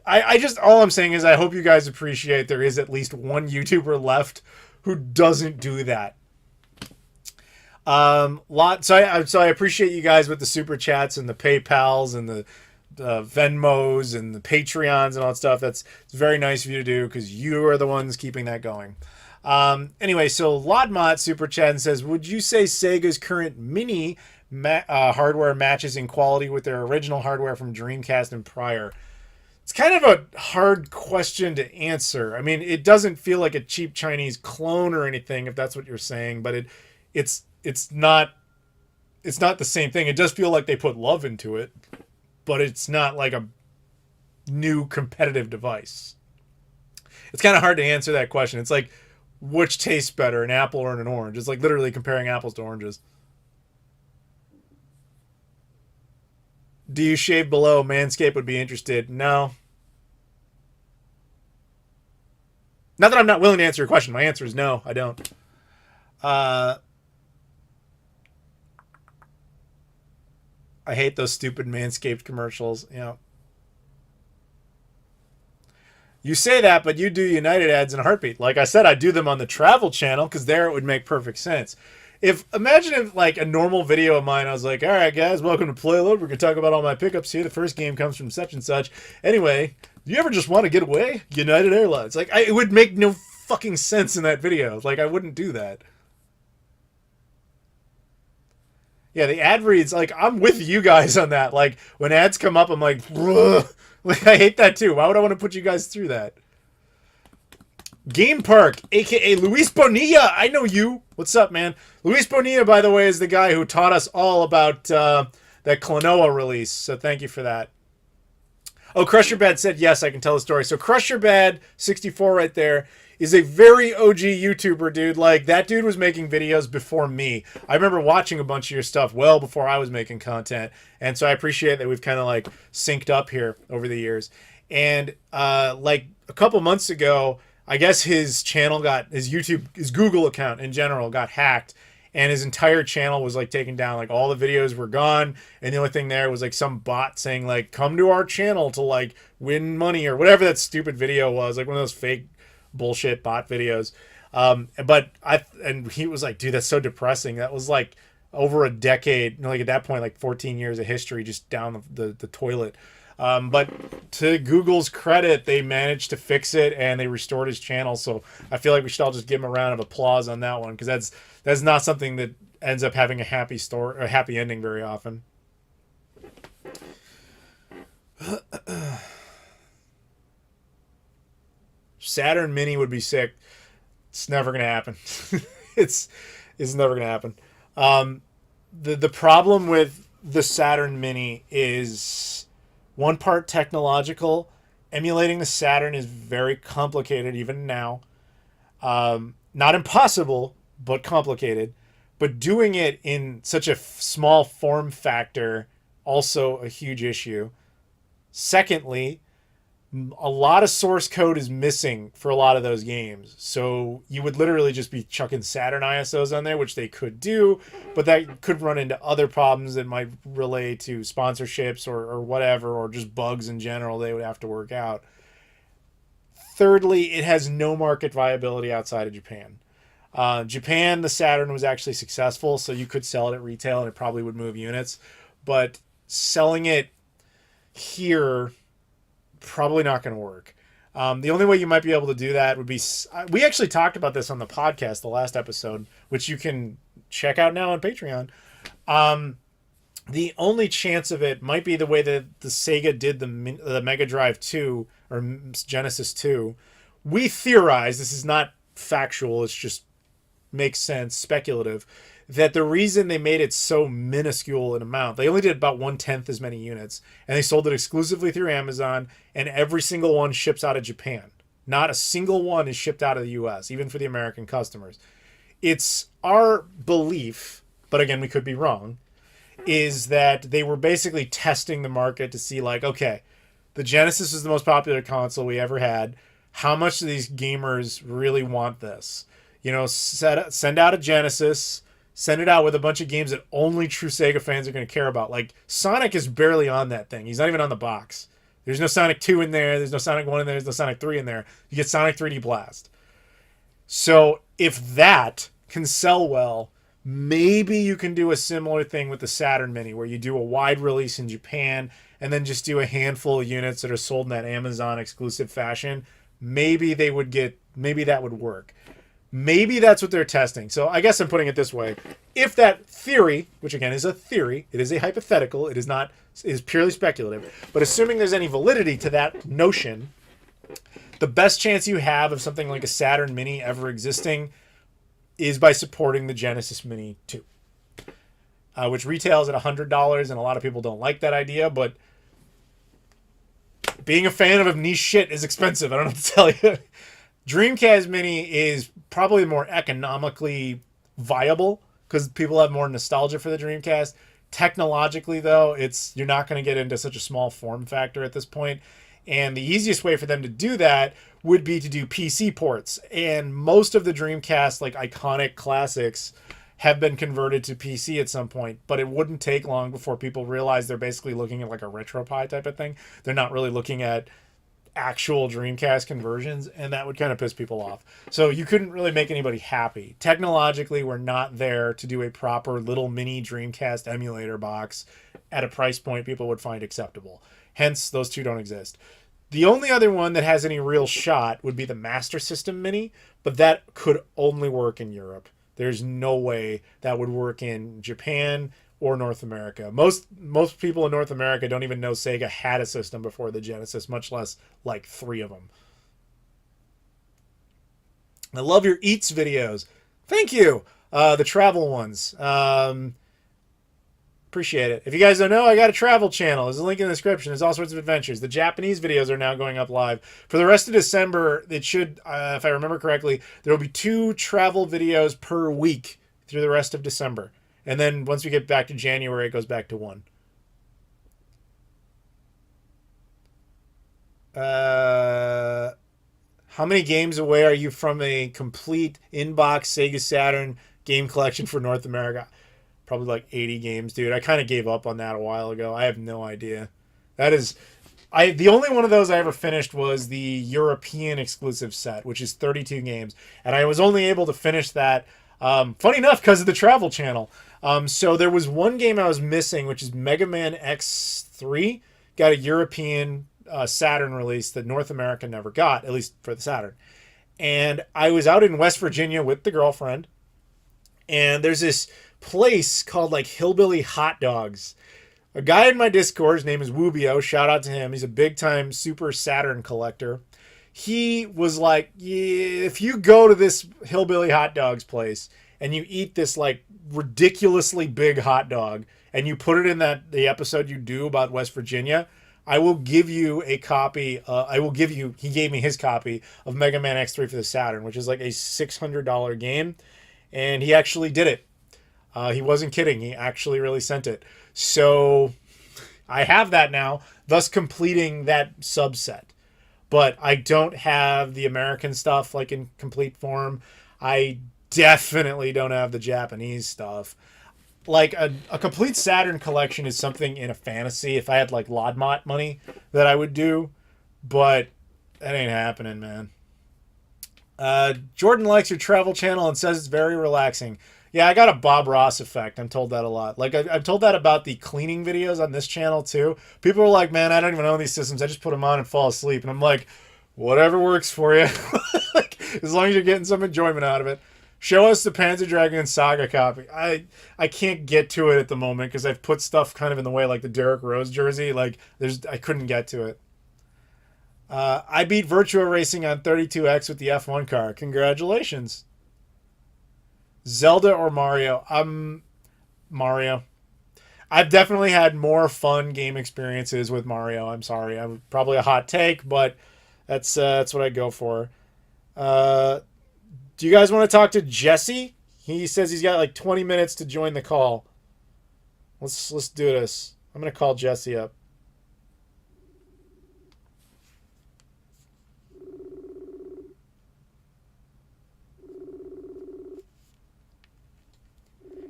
I just, all I'm saying is I hope you guys appreciate there is at least one YouTuber left who doesn't do that. So I appreciate you guys with the super chats and the PayPals and the Venmos and the Patreons and all that stuff. It's very nice of you to do because you are the ones keeping that going. Anyway, so Lodmot super chat and says, would you say Sega's current mini hardware matches in quality with their original hardware from Dreamcast and prior? It's kind of a hard question to answer. I mean, it doesn't feel like a cheap Chinese clone or anything, if that's what you're saying, but it's not the same thing. It does feel like they put love into it, but it's not like a new competitive device. It's kind of hard to answer that question. It's like, which tastes better, an apple or an orange? It's like literally comparing apples to oranges. Do you shave below? Manscaped would be interested. No. Not that I'm not willing to answer your question. My answer is no, I don't. I hate those stupid Manscaped commercials. You say that, but you do United ads in a heartbeat. Like I said, I do them on the Travel Channel because there it would make perfect sense. Imagine if like a normal video of mine, I was like, all right, guys, welcome to Playload. We're going to talk about all my pickups here. The first game comes from such and such. Anyway, do you ever just want to get away? United Airlines. Like, it would make no fucking sense in that video. Like, I wouldn't do that. Yeah, the ad reads, like, I'm with you guys on that. Like, when ads come up, I'm like, ugh. Like, I hate that too. Why would I want to put you guys through that? Game Park, a.k.a. Luis Bonilla. I know you. What's up, man? Luis Bonilla, by the way, is the guy who taught us all about that Klonoa release. So thank you for that. Oh, Crusher Bad said, yes, I can tell the story. So Crusher Bad 64 right there is a very OG YouTuber, dude. Like, that dude was making videos before me. I remember watching a bunch of your stuff well before I was making content. And so I appreciate that we've kind of, like, synced up here over the years. And, like, a couple months ago, I guess his channel his Google account in general got hacked. And his entire channel was, like, taken down. Like, all the videos were gone. And the only thing there was, like, some bot saying, like, come to our channel to, like, win money or whatever that stupid video was. Like, one of those fake bullshit bot videos. And he was like, dude, that's so depressing. That was, like, over a decade. Like, at that point, like, 14 years of history just down the toilet. But to Google's credit, they managed to fix it and they restored his channel. So I feel like we should all just give him a round of applause on that one because that's not something that ends up having a happy story, a happy ending very often. Saturn Mini would be sick. It's never gonna happen. it's never gonna happen. The problem with the Saturn Mini is one part technological. Emulating the Saturn is very complicated even now. Not impossible, but complicated. But doing it in such a small form factor, also a huge issue. Secondly, a lot of source code is missing for a lot of those games. So you would literally just be chucking Saturn ISOs on there, which they could do, but that could run into other problems that might relate to sponsorships or whatever, or just bugs in general they would have to work out. Thirdly, it has no market viability outside of Japan. Japan, the Saturn was actually successful, so you could sell it at retail and it probably would move units. But selling it here, probably not going to work. The only way you might be able to do that would be, we actually talked about this on the podcast, the last episode, which you can check out now on Patreon. The only chance of it might be the way that the Sega did the Mega Drive 2 or Genesis 2. We theorize, this is not factual, it's just makes sense, speculative, that the reason they made it so minuscule in amount, they only did about 1/10 as many units, and they sold it exclusively through Amazon, and every single one ships out of Japan. Not a single one is shipped out of the US, even for the American customers. It's our belief, but again, we could be wrong, is that they were basically testing the market to see, like, okay, the Genesis is the most popular console we ever had. How much do these gamers really want this? You know, send out a Genesis, send it out with a bunch of games that only true Sega fans are going to care about. Like, Sonic is barely on that thing. He's not even on the box. There's no Sonic 2 in there. There's no Sonic 1 in there. There's no Sonic 3 in there. You get Sonic 3D Blast. So if that can sell well, maybe you can do a similar thing with the Saturn Mini, where you do a wide release in Japan and then just do a handful of units that are sold in that Amazon exclusive fashion. Maybe that would work. Maybe that's what they're testing. So I guess I'm putting it this way. If that theory, which again is a theory, it is a hypothetical, it is purely speculative, but assuming there's any validity to that notion, the best chance you have of something like a Saturn Mini ever existing is by supporting the Genesis Mini 2, which retails at $100, and a lot of people don't like that idea, but being a fan of niche shit is expensive. I don't know what to tell you. Dreamcast Mini is probably more economically viable because people have more nostalgia for the Dreamcast. Technologically, though, you're not going to get into such a small form factor at this point. And the easiest way for them to do that would be to do PC ports. And most of the Dreamcast, like iconic classics, have been converted to PC at some point. But it wouldn't take long before people realize they're basically looking at like a RetroPie type of thing. They're not really looking at actual Dreamcast conversions, and that would kind of piss people off. So you couldn't really make anybody happy. Technologically, we're not there to do a proper little mini Dreamcast emulator box at a price point people would find acceptable. Hence, those two don't exist. The only other one that has any real shot would be the Master System Mini, but that could only work in Europe. There's no way that would work in Japan or North America. Most people in North America don't even know Sega had a system before the Genesis, much less like 3 of them. I love your Eats videos. Thank you. The travel ones. Appreciate it. If you guys don't know, I got a travel channel. There's a link in the description. There's all sorts of adventures. The Japanese videos are now going up live. For the rest of December, it should, if I remember correctly, there will be 2 travel videos per week through the rest of December. And then once we get back to January, it goes back to 1. How many games away are you from a complete in-box Sega Saturn game collection for North America? Probably like 80 games, dude. I kind of gave up on that a while ago. I have no idea. The only one of those I ever finished was the European exclusive set, which is 32 games. And I was only able to finish that, funny enough, because of the travel channel. So there was one game I was missing, which is Mega Man X3. Got a European Saturn release that North America never got, at least for the Saturn. And I was out in West Virginia with the girlfriend, and there's this place called like Hillbilly Hot Dogs. A guy in my Discord, his name is Woobio, shout out to him. He's a big time Super Saturn collector. He was like, yeah, if you go to this Hillbilly Hot Dogs place and you eat this like ridiculously big hot dog and you put it in the episode you do about West Virginia, I will give you a copy. He gave me his copy of Mega Man X3 for the Saturn, which is like a $600 game. And he actually did it. He wasn't kidding. He actually really sent it. So I have that now, thus completing that subset. But I don't have the American stuff like in complete form. I definitely don't have the Japanese stuff. Like a complete Saturn collection is something in a fantasy. If I had like Lodmot money that I would do, but that ain't happening, man. Jordan likes your travel channel and says it's very relaxing. Yeah, I got a Bob Ross effect. I'm told that a lot. Like, I'm told that about the cleaning videos on this channel, too. People are like, man, I don't even own these systems. I just put them on and fall asleep. And I'm like, whatever works for you. Like, as long as you're getting some enjoyment out of it. Show us the Panzer Dragoon Saga copy. I can't get to it at the moment because I've put stuff kind of in the way, like the Derrick Rose jersey. Like, I couldn't get to it. I beat Virtua Racing on 32X with the F1 car. Congratulations. Zelda or Mario? Mario. I've definitely had more fun game experiences with Mario. I'm sorry. I'm probably a hot take, but that's what I go for. Do you guys want to talk to Jesse? He says he's got like 20 minutes to join the call. Let's do this. I'm gonna call Jesse up.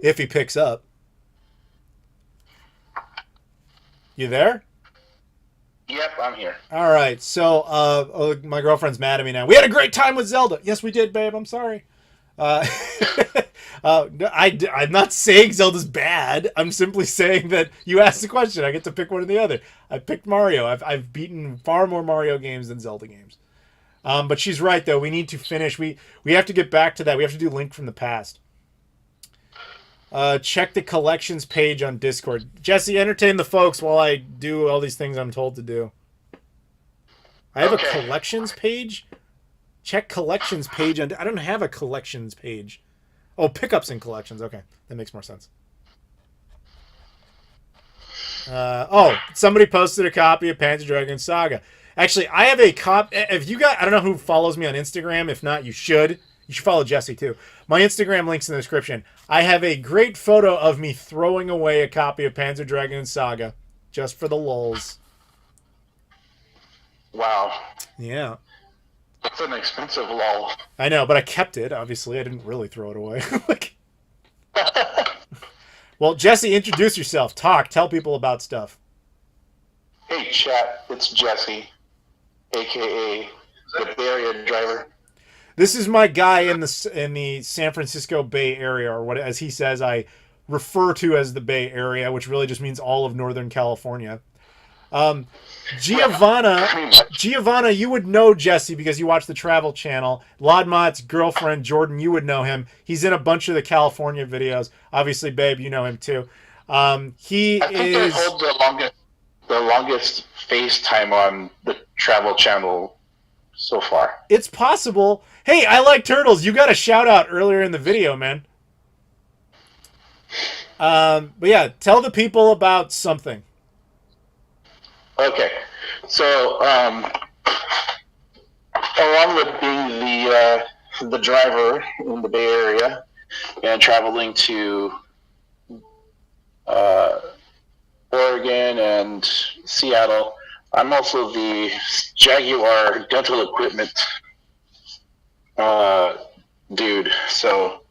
If he picks up. You there? Yep, I'm here. All right. So, my girlfriend's mad at me now. We had a great time with Zelda. Yes, we did, babe. I'm sorry. I'm not saying Zelda's bad. I'm simply saying that you asked the question. I get to pick one or the other. I picked Mario. I've beaten far more Mario games than Zelda games. But she's right, though. We need to finish. We have to get back to that. We have to do Link from the Past. Check the collections page on Discord. Jesse, entertain the folks while I do all these things I'm told to do. I have a collections page? Check collections page on... I don't have a collections page. Oh, pickups and collections. Okay, that makes more sense. Somebody posted a copy of Panzer Dragoon Saga. Actually, I have a copy... If you got... I don't know who follows me on Instagram. If not, you should. You should follow Jesse, too. My Instagram link's in the description. I have a great photo of me throwing away a copy of Panzer Dragoon Saga. Just for the lulz. Wow. Yeah. That's an expensive lull. I know, but I kept it, obviously. I didn't really throw it away. Well, Jesse, introduce yourself. Talk. Tell people about stuff. Hey, chat. It's Jesse, a.k.a. the Bay Area driver. This is my guy in the San Francisco Bay Area, or what, as he says, I refer to as the Bay Area, which really just means all of Northern California. Giovanna, you would know Jesse because you watch the Travel Channel. Lodmott's girlfriend, Jordan, you would know him. He's in a bunch of the California videos. Obviously, babe, you know him too. I think I hold the longest FaceTime on the Travel Channel so far. It's possible. Hey, I like turtles. You got a shout out earlier in the video, man. But yeah, tell the people about something. Okay, so along with being the driver in the Bay Area and traveling to Oregon and Seattle, I'm also the Jaguar dental equipment dude. So,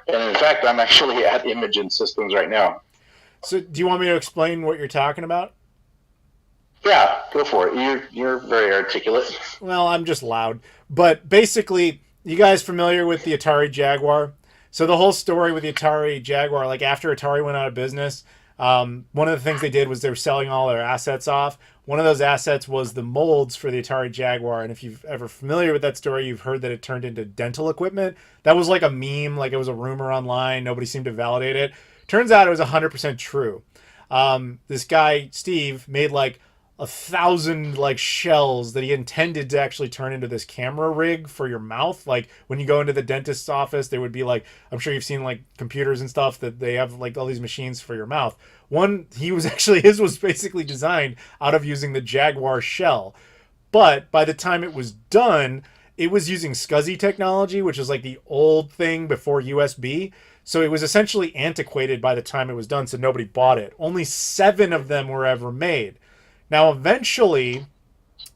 and in fact, I'm actually at Imogen Systems right now. So, do you want me to explain what you're talking about? Yeah, go for it. You're very articulate. Well, I'm just loud. But basically, you guys familiar with the Atari Jaguar? So the whole story with the Atari Jaguar, like after Atari went out of business, one of the things they did was they were selling all their assets off. One of those assets was the molds for the Atari Jaguar. And if you've ever familiar with that story, you've heard that it turned into dental equipment. That was like a meme, like it was a rumor online. Nobody seemed to validate it. Turns out it was 100% true. This guy, Steve, made like 1,000 like shells that he intended to actually turn into this camera rig for your mouth. Like when you go into the dentist's office, there would be like, I'm sure you've seen like computers and stuff that they have like all these machines for your mouth. His was basically designed out of using the Jaguar shell. But by the time it was done, it was using SCSI technology, which is like the old thing before USB. So it was essentially antiquated by the time it was done, so nobody bought it. Only 7 of them were ever made. Now, eventually,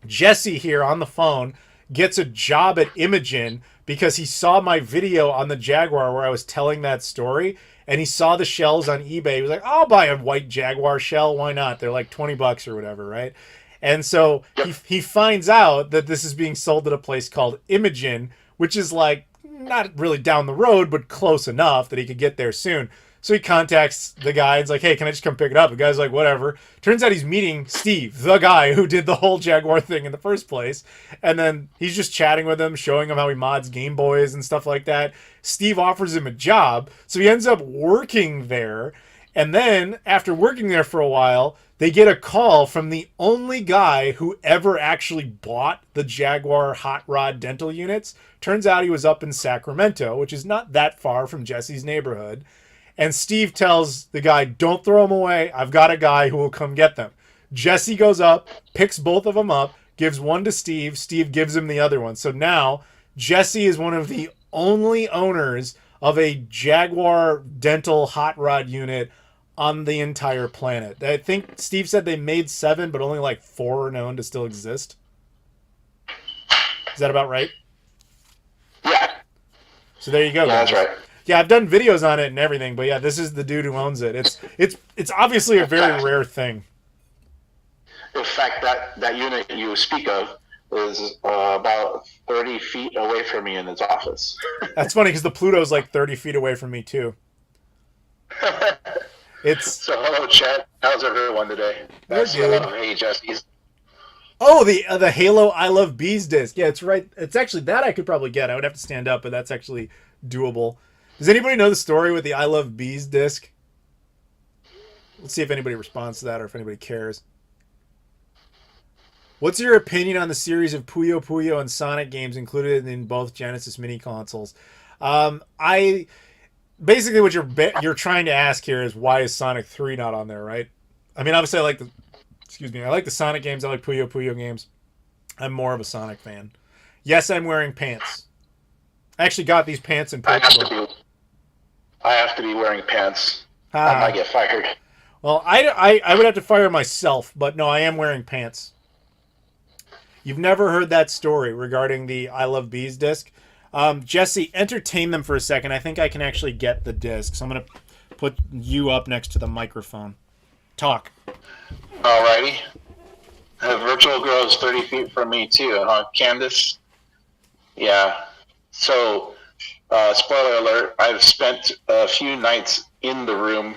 Jesse here on the phone gets a job at Imogen because he saw my video on the Jaguar where I was telling that story, and he saw the shells on eBay. He was like, I'll buy a white Jaguar shell. Why not? They're like $20 or whatever, right? And so he finds out that this is being sold at a place called Imogen, which is like not really down the road, but close enough that he could get there soon. So he contacts the guy and is like, hey, can I just come pick it up? The guy's like, whatever. Turns out he's meeting Steve, the guy who did the whole Jaguar thing in the first place. And then he's just chatting with him, showing him how he mods Game Boys and stuff like that. Steve offers him a job. So he ends up working there. And then after working there for a while, they get a call from the only guy who ever actually bought the Jaguar hot rod dental units. Turns out he was up in Sacramento, which is not that far from Jesse's neighborhood. And Steve tells the guy, don't throw them away. I've got a guy who will come get them. Jesse goes up, picks both of them up, gives one to Steve. Steve gives him the other one. So now Jesse is one of the only owners of a Jaguar dental hot rod unit on the entire planet. I think Steve said they made 7, but only like 4 are known to still exist. Is that about right? Yeah. So there you go. Yeah, that's right. Yeah, I've done videos on it and everything, but yeah, this is the dude who owns it. It's obviously a very rare thing. In fact, that unit you speak of is about 30 feet away from me in his office. That's funny because the Pluto's like 30 feet away from me too. So hello, chat. How's everyone today? That's hello. Hey, Jesse. Oh, the Halo I Love Bees disc. Yeah, it's right. It's actually that I could probably get. I would have to stand up, but that's actually doable. Does anybody know the story with the I Love Bees disc? Let's see if anybody responds to that or if anybody cares. What's your opinion on the series of Puyo Puyo and Sonic games included in both Genesis mini consoles? I basically what you're trying to ask here is why is Sonic 3 not on there, right? I mean, obviously I like the Sonic games. I like Puyo Puyo games. I'm more of a Sonic fan. Yes, I'm wearing pants. I actually got these pants in Portugal. I have to be wearing pants. I might get fired. Well, I would have to fire myself, but no, I am wearing pants. You've never heard that story regarding the I Love Bees disc? Jesse, entertain them for a second. I think I can actually get the disc. So I'm going to put you up next to the microphone. Talk. Alrighty. Virtual Girl is 30 feet from me too, huh, Candace? Yeah. So, spoiler alert, I've spent a few nights in the room,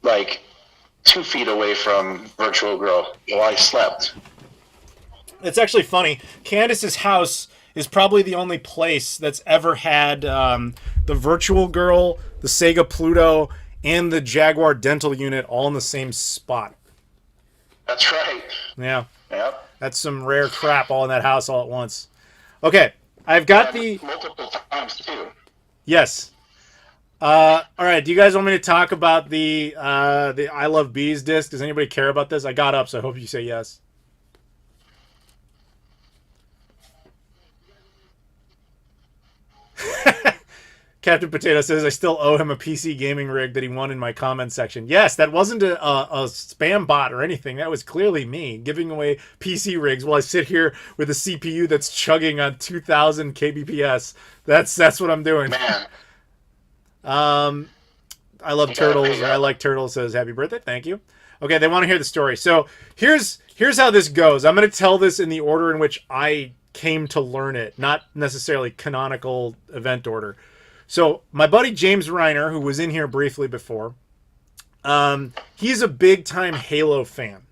like 2 feet away from Virtual Girl while I slept. It's actually funny. Candace's house is probably the only place that's ever had the Virtual Girl, the Sega Pluto, and the Jaguar dental unit all in the same spot. That's right. Yeah. Yep. That's some rare crap all in that house all at once. Okay, I've got the... Multiple times, too. Yes. All right, do you guys want me to talk about the I Love Bees disc? Does anybody care about this? I got up, so I hope you say yes. Captain Potato says, I still owe him a PC gaming rig that he won in my comment section. Yes, that wasn't a spam bot or anything. That was clearly me giving away PC rigs while I sit here with a CPU that's chugging on 2,000 kbps. That's what I'm doing. Man. I love turtles. I like turtles. Says, happy birthday. Thank you. Okay, they want to hear the story. So here's how this goes. I'm going to tell this in the order in which I came to learn it, not necessarily canonical event order. So my buddy James Reiner, who was in here briefly before, he's a big-time Halo fan.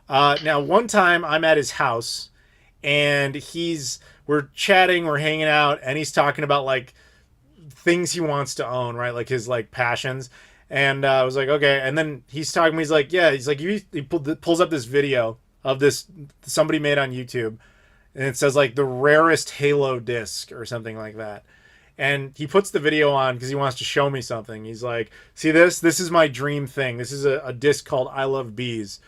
Now, one time I'm at his house, and we're chatting, we're hanging out, and he's talking about, like, things he wants to own, right? Like, his, like, passions. And I was like, okay. And then he's talking, he's like, he pulls up this video of this somebody made on YouTube, and it says, like, the rarest Halo disc or something like that. And he puts the video on because he wants to show me something. He's like, see this? This is my dream thing. This is a disc called I Love Bees.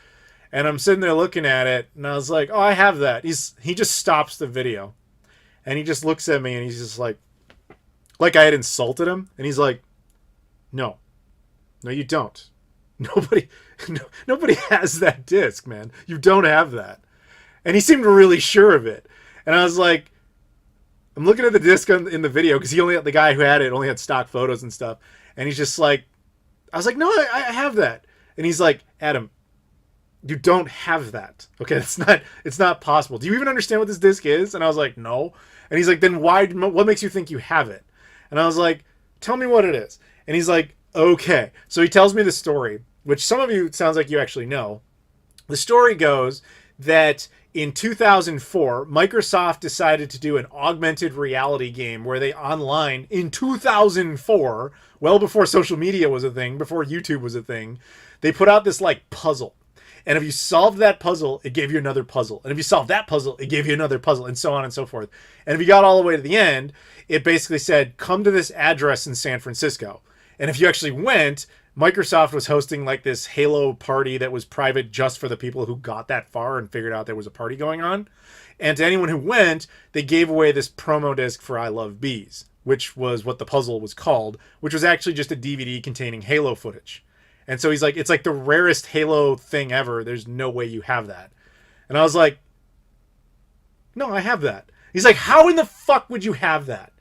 And I'm sitting there looking at it, and I was like, oh, I have that. He just stops the video. And he just looks at me, and he's just like I had insulted him. And he's like, no, you don't. Nobody has that disc, man. You don't have that. And he seemed really sure of it. And I was like, I'm looking at the disc in the video because the guy who had it only had stock photos and stuff. And he's just like, I was like, no, I have that. And he's like, Adam, you don't have that. Okay, it's not possible. Do you even understand what this disc is? And I was like, no. And he's like, then what makes you think you have it? And I was like, tell me what it is. And he's like, okay. So he tells me the story, which some of you, it sounds like you actually know. The story goes that in 2004, Microsoft decided to do an augmented reality game where they online, in 2004, well before social media was a thing, before YouTube was a thing, they put out this like puzzle. And if you solved that puzzle, it gave you another puzzle. And if you solved that puzzle, it gave you another puzzle, and so on and so forth. And if you got all the way to the end, it basically said, come to this address in San Francisco. And if you actually went, Microsoft was hosting like this Halo party that was private just for the people who got that far and figured out there was a party going on. And to anyone who went, they gave away this promo disc for I Love Bees, which was what the puzzle was called, which was actually just a DVD containing Halo footage. And so he's like, it's like the rarest Halo thing ever. There's no way you have that. And I was like, no, I have that. He's like, how in the fuck would you have that?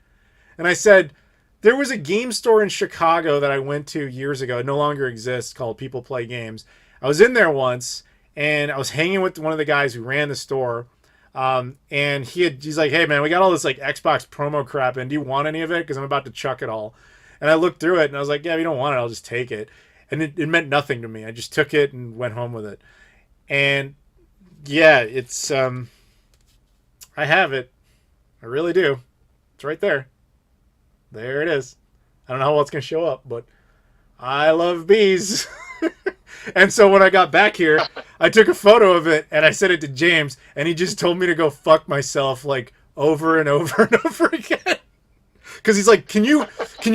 And I said, there was a game store in Chicago that I went to years ago. It no longer exists, called People Play Games. I was in there once, and I was hanging with one of the guys who ran the store. And he's like, hey, man, we got all this like Xbox promo crap in. Do you want any of it? Because I'm about to chuck it all. And I looked through it, and I was like, yeah, if you don't want it, I'll just take it. And it meant nothing to me. I just took it and went home with it. And yeah, it's I have it. I really do. It's right there. There it is. I don't know how else can show up, but I love bees. And so when I got back here, I took a photo of it and I sent it to James, and he just told me to go fuck myself like over and over and over again. Because he's like, can you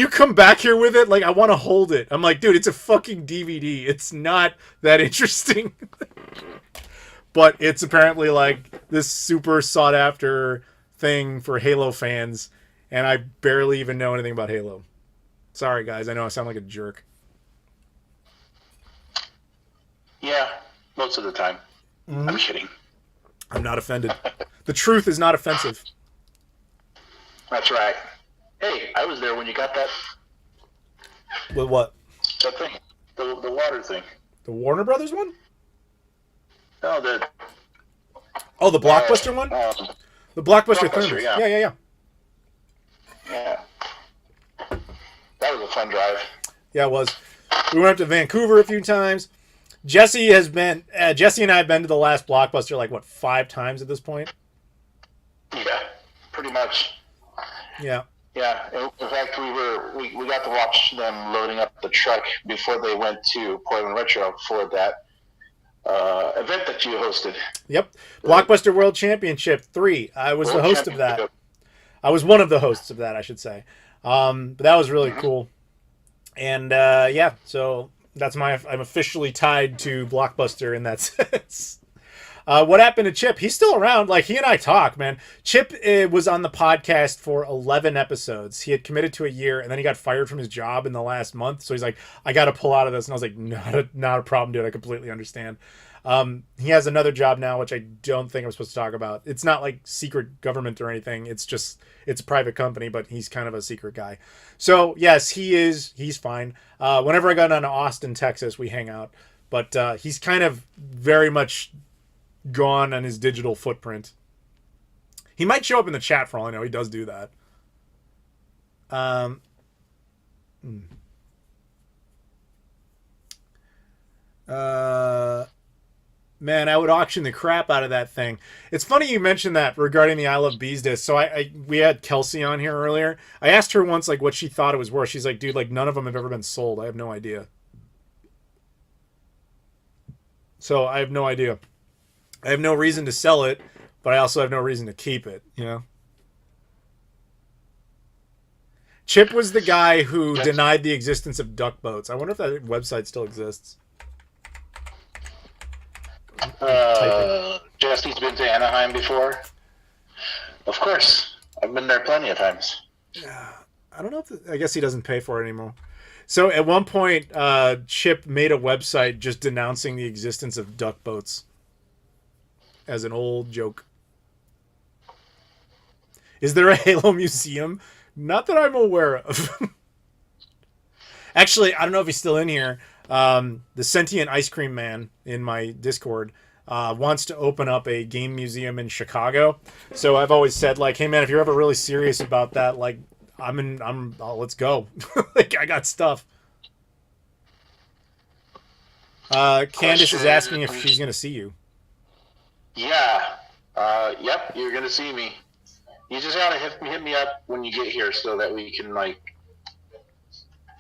come back here with it? Like, I want to hold it. I'm like, dude, it's a fucking DVD. It's not that interesting. But it's apparently like this super sought after thing for Halo fans. And I barely even know anything about Halo. Sorry, guys. I know I sound like a jerk. Yeah, most of the time. Mm-hmm. I'm kidding. I'm not offended. The truth is not offensive. That's right. Hey, I was there when you got that. With what? That thing. The water thing. The Warner Brothers one? No, the Blockbuster one? The Blockbuster thermos. Yeah. Yeah. Yeah. That was a fun drive. Yeah, it was. We went up to Vancouver a few times. Jesse and I have been to the last Blockbuster like, what, 5 times at this point? Yeah, pretty much. Yeah. Yeah, in fact, we got to watch them loading up the truck before they went to Portland Retro for that event that you hosted. Yep, Blockbuster World Championship 3. I was the host of that. I was one of the hosts of that, I should say. But that was really cool. And yeah, so I'm officially tied to Blockbuster in that sense. What happened to Chip? He's still around. Like, he and I talk, man. Chip was on the podcast for 11 episodes. He had committed to a year, and then he got fired from his job in the last month. So he's like, I got to pull out of this. And I was like, not a problem, dude. I completely understand. He has another job now, which I don't think I'm supposed to talk about. It's not like secret government or anything. It's a private company, but he's kind of a secret guy. So yes, he's fine. Whenever I go down to Austin, Texas, we hang out, but he's kind of very much gone on his digital footprint. He might show up in the chat for all I know. He does do that. Man, I would auction the crap out of that thing. It's funny you mentioned that regarding the I Love Bees disc. So we had Kelsey on here earlier. I asked her once like what she thought it was worth. She's like, dude, like none of them have ever been sold. I have no idea. So I have no idea. I have no reason to sell it, but I also have no reason to keep it, you know? Chip was the guy who denied the existence of duck boats. I wonder if that website still exists. Jesse's been to Anaheim before. Of course. I've been there plenty of times. Yeah, I don't know if I guess he doesn't pay for it anymore. So at one point, Chip made a website just denouncing the existence of duck boats as an old joke. Is there a Halo museum? Not that I'm aware of. Actually, I don't know if he's still in here. The sentient ice cream man in my Discord wants to open up a game museum in Chicago. So I've always said, like, hey man, if you're ever really serious about that, like, let's go. Like, I got stuff. Candace is asking if she's gonna see you. Yeah. Yep, you're gonna see me. You just gotta hit me up when you get here so that we can like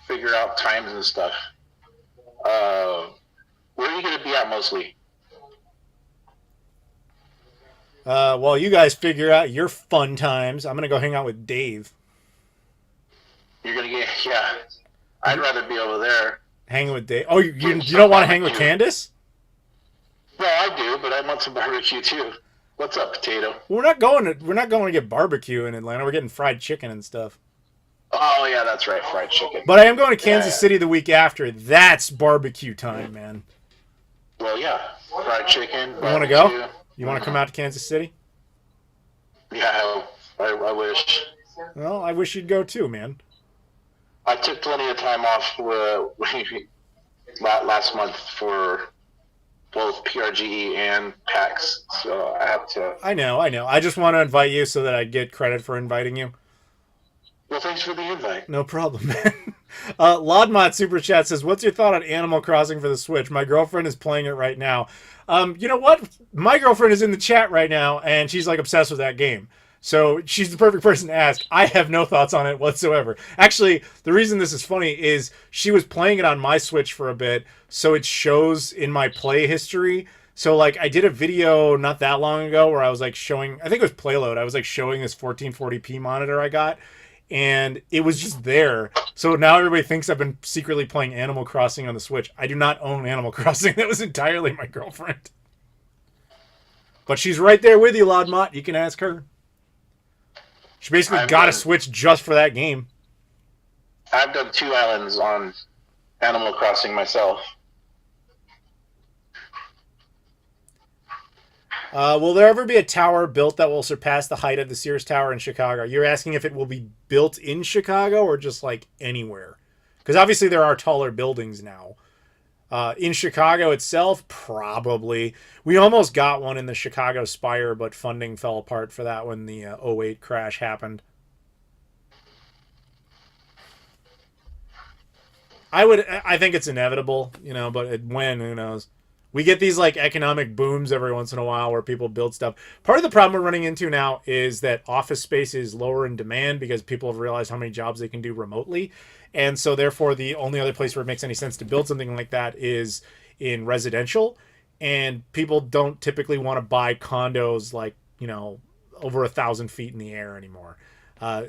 figure out times and stuff. Where are you gonna be at mostly? While you guys figure out your fun times, I'm gonna go hang out with Dave. You're gonna get yeah. I'd rather be over there. Hanging with Dave. Oh, you don't want to hang with Candace? Well, I do, but I want some barbecue too. What's up, potato? We're not going to get barbecue in Atlanta. We're getting fried chicken and stuff. Oh yeah, that's right, fried chicken. But I am going to Kansas City the week after. That's barbecue time, man. Well, yeah, fried chicken. You want to go? You want to come out to Kansas City? Yeah, I wish. Well, I wish you'd go too, man. I took plenty of time off last month for both PRGE and PAX, so I have to. I know. I just want to invite you so that I get credit for inviting you. Well, thanks for the invite. No problem, man. Lodmot Super Chat says, what's your thought on Animal Crossing for the Switch? My girlfriend is playing it right now. You know what? My girlfriend is in the chat right now, and she's like obsessed with that game. So she's the perfect person to ask. I have no thoughts on it whatsoever. Actually, the reason this is funny is she was playing it on my Switch for a bit, so it shows in my play history. So, like, I did a video not that long ago where I was, like, showing... I think it was Playload. I was, like, showing this 1440p monitor I got, and it was just there. So now everybody thinks I've been secretly playing Animal Crossing on the Switch. I do not own Animal Crossing. That was entirely my girlfriend. But she's right there with you, Lodmot. You can ask her. She basically got a Switch just for that game. I've done 2 islands on Animal Crossing myself. Will there ever be a tower built that will surpass the height of the Sears Tower in Chicago? You're asking if it will be built in Chicago or just like anywhere? Because obviously there are taller buildings now. In Chicago itself, probably. We almost got one in the Chicago Spire, but funding fell apart for that when the 08 crash happened. I think it's inevitable, you know, but when, who knows? We get these like economic booms every once in a while where people build stuff. Part of the problem we're running into now is that office space is lower in demand because people have realized how many jobs they can do remotely. And so therefore the only other place where it makes any sense to build something like that is in residential. And people don't typically want to buy condos like, you know, over 1,000 feet in the air anymore.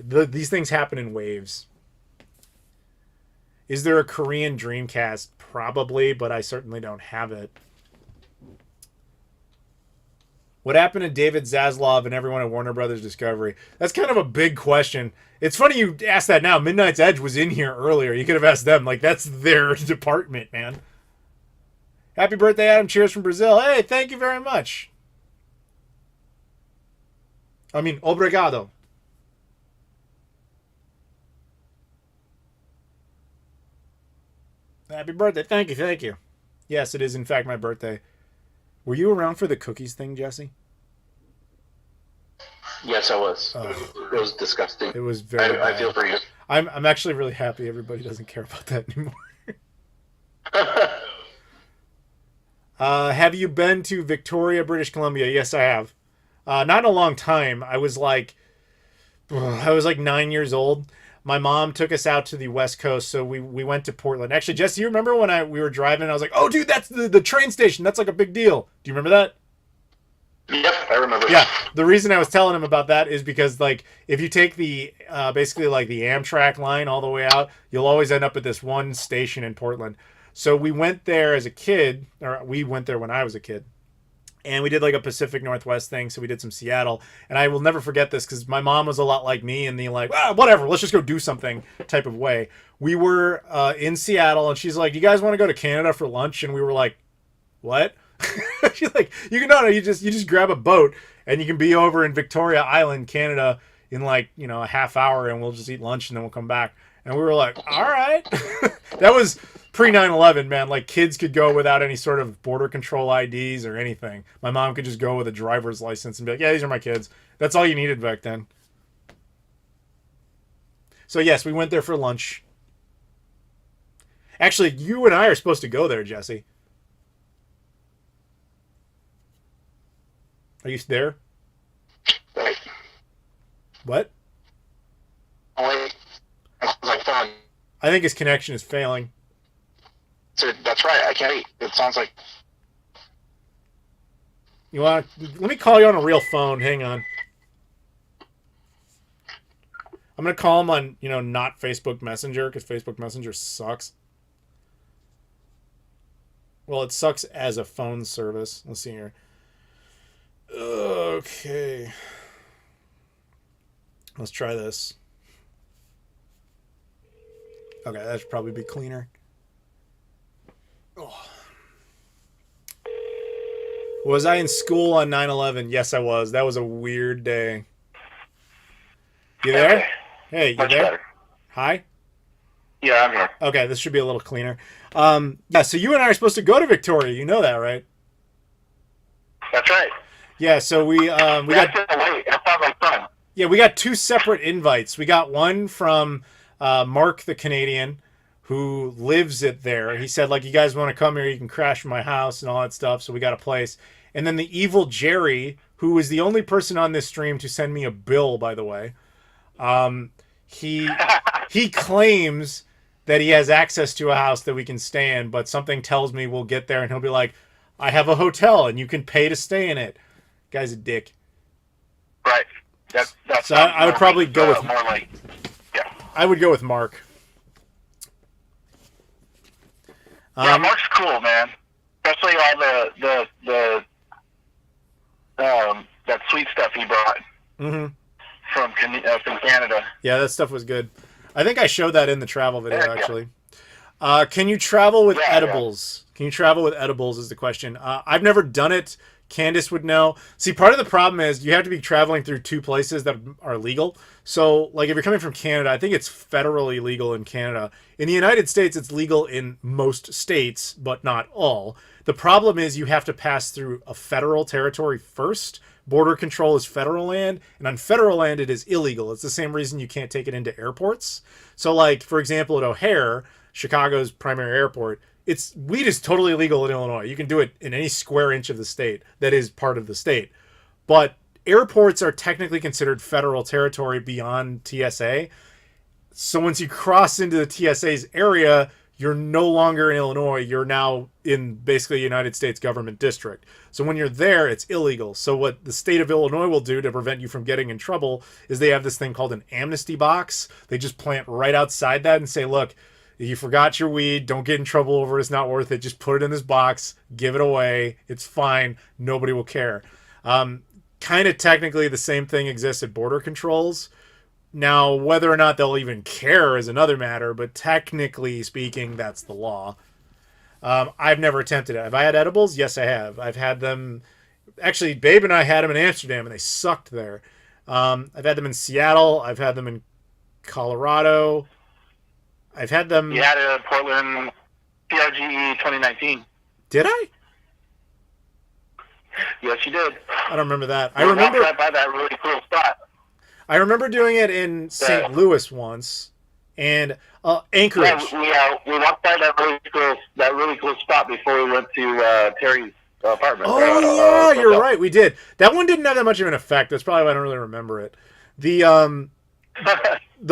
These things happen in waves. Is there a Korean Dreamcast? Probably, but I certainly don't have it. What happened to David Zaslav and everyone at Warner Brothers Discovery? That's kind of a big question. It's funny you asked that now. Midnight's Edge was in here earlier. You could have asked them. Like, that's their department, man. Happy birthday, Adam. Cheers from Brazil. Hey, thank you very much. I mean, obrigado. Happy birthday. Thank you. Yes, it is in fact my birthday. Were you around for the cookies thing, Jesse? Yes, I was. Oh. It was disgusting. It was very I feel for you. I'm actually really happy everybody doesn't care about that anymore. Have you been to Victoria, British Columbia? Yes, I have. Not in a long time. I was like 9 years old. My mom took us out to the West Coast, so we went to Portland. Actually, Jesse, you remember when we were driving and I was like, oh, dude, that's the train station. That's like a big deal. Do you remember that? Yep, I remember. Yeah, the reason I was telling him about that is because, like, if you take the, basically, like, the Amtrak line all the way out, you'll always end up at this one station in Portland. So we went there as a kid, or we went there when I was a kid. And we did like a Pacific Northwest thing, so we did some Seattle. And I will never forget this because my mom was a lot like me in the like, whatever, let's just go do something type of way. We were in Seattle, and she's like, "You guys want to go to Canada for lunch?" And we were like, "What?" She's like, you just grab a boat and you can be over in Victoria Island, Canada, in like a half hour, and we'll just eat lunch and then we'll come back." And we were like, all right. That was pre 9/11, man. Like, kids could go without any sort of border control IDs or anything. My mom could just go with a driver's license and be like, yeah, these are my kids. That's all you needed back then. So, yes, we went there for lunch. Actually, you and I are supposed to go there, Jesse. Are you there? Wait. What? Oh, wait. That's my phone. I think his connection is failing. So that's right. I can't. It sounds like. You want? Let me call you on a real phone. Hang on. I'm gonna call him on, not Facebook Messenger, because Facebook Messenger sucks. Well, it sucks as a phone service. Let's see here. Okay. Let's try this. Okay, that should probably be cleaner. Oh. Was I in school on 9/11? Yes, I was. That was a weird day. You there? Okay. Hey, you Much there? better. Hi? Yeah, I'm here. Okay, this should be a little cleaner. Yeah, so you and I are supposed to go to Victoria. You know that, right? That's right. Yeah, so we got... Wait, that sounds like fun. Yeah, we got 2 separate invites. We got one from Mark the Canadian, who lives there. He said, like, you guys want to come here, you can crash my house and all that stuff, so we got a place. And then the evil Jerry, who is the only person on this stream to send me a bill, by the way. He claims that he has access to a house that we can stay in, but something tells me we'll get there and he'll be like, I have a hotel and you can pay to stay in it. Guy's a dick. Right. That's So I would probably go with more like, yeah. I would go with Mark. Yeah, Mark's cool, man. Especially all the that sweet stuff he brought from Canada. Yeah, that stuff was good. I think I showed that in the travel video, Yeah. actually. Can you travel with Yeah, edibles? Can you travel with edibles is the question. I've never done it. Candace would know. See, part of the problem is you have to be traveling through 2 places that are legal. So, like, if you're coming from Canada, I think it's federally legal in Canada. In the United States, it's legal in most states, but not all. The problem is you have to pass through a federal territory first. Border control is federal land, and on federal land, it is illegal. It's the same reason you can't take it into airports. So, like, for example, at O'Hare, Chicago's primary airport, weed is totally legal in Illinois. You can do it in any square inch of the state that is part of the state. But airports are technically considered federal territory beyond TSA. So once you cross into the TSA's area, you're no longer in Illinois. You're now in basically a United States government district. So when you're there, it's illegal. So what the state of Illinois will do to prevent you from getting in trouble is they have this thing called an amnesty box. They just plant right outside that and say, look, you forgot your weed. Don't get in trouble over it. It's not worth it. Just put it in this box. Give it away. It's fine. Nobody will care. Kind of technically the same thing exists at border controls. Now, whether or not they'll even care is another matter, but technically speaking, that's the law. I've never attempted it. Have I had edibles? Yes, I have. I've had them. Actually, Babe and I had them in Amsterdam, and they sucked there. I've had them in Seattle. I've had them in Colorado. I've had them... You had it in Portland, PRGE 2019. Did I? Yes, you did. I don't remember that. I We remember... walked right by that really cool spot. I remember doing it in St. Louis once, and Anchorage. Yeah, we walked by that really cool spot before we went to Terry's apartment. Oh yeah, you're right. We did. That one didn't have that much of an effect. That's probably why I don't really remember it. The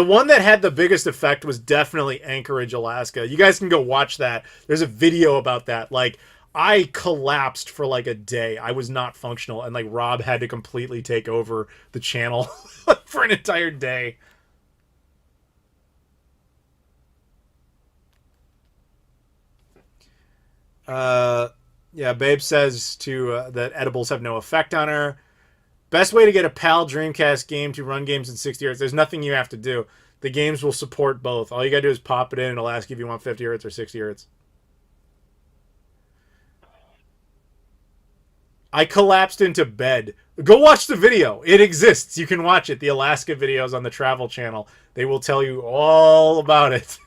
one that had the biggest effect was definitely Anchorage, Alaska. You guys can go watch that. There's a video about that. Like, I collapsed for like a day. I was not functional, and like Rob had to completely take over the channel for an entire day. Yeah, Babe says that edibles have no effect on her. Best way to get a PAL Dreamcast game to run games in 60 Hz. There's nothing you have to do. The games will support both. All you gotta do is pop it in, and it'll ask you if you want 50 Hz or 60 Hz. I collapsed into bed. Go watch the video. It exists. You can watch it. The Alaska videos on the Travel Channel. They will tell you all about it.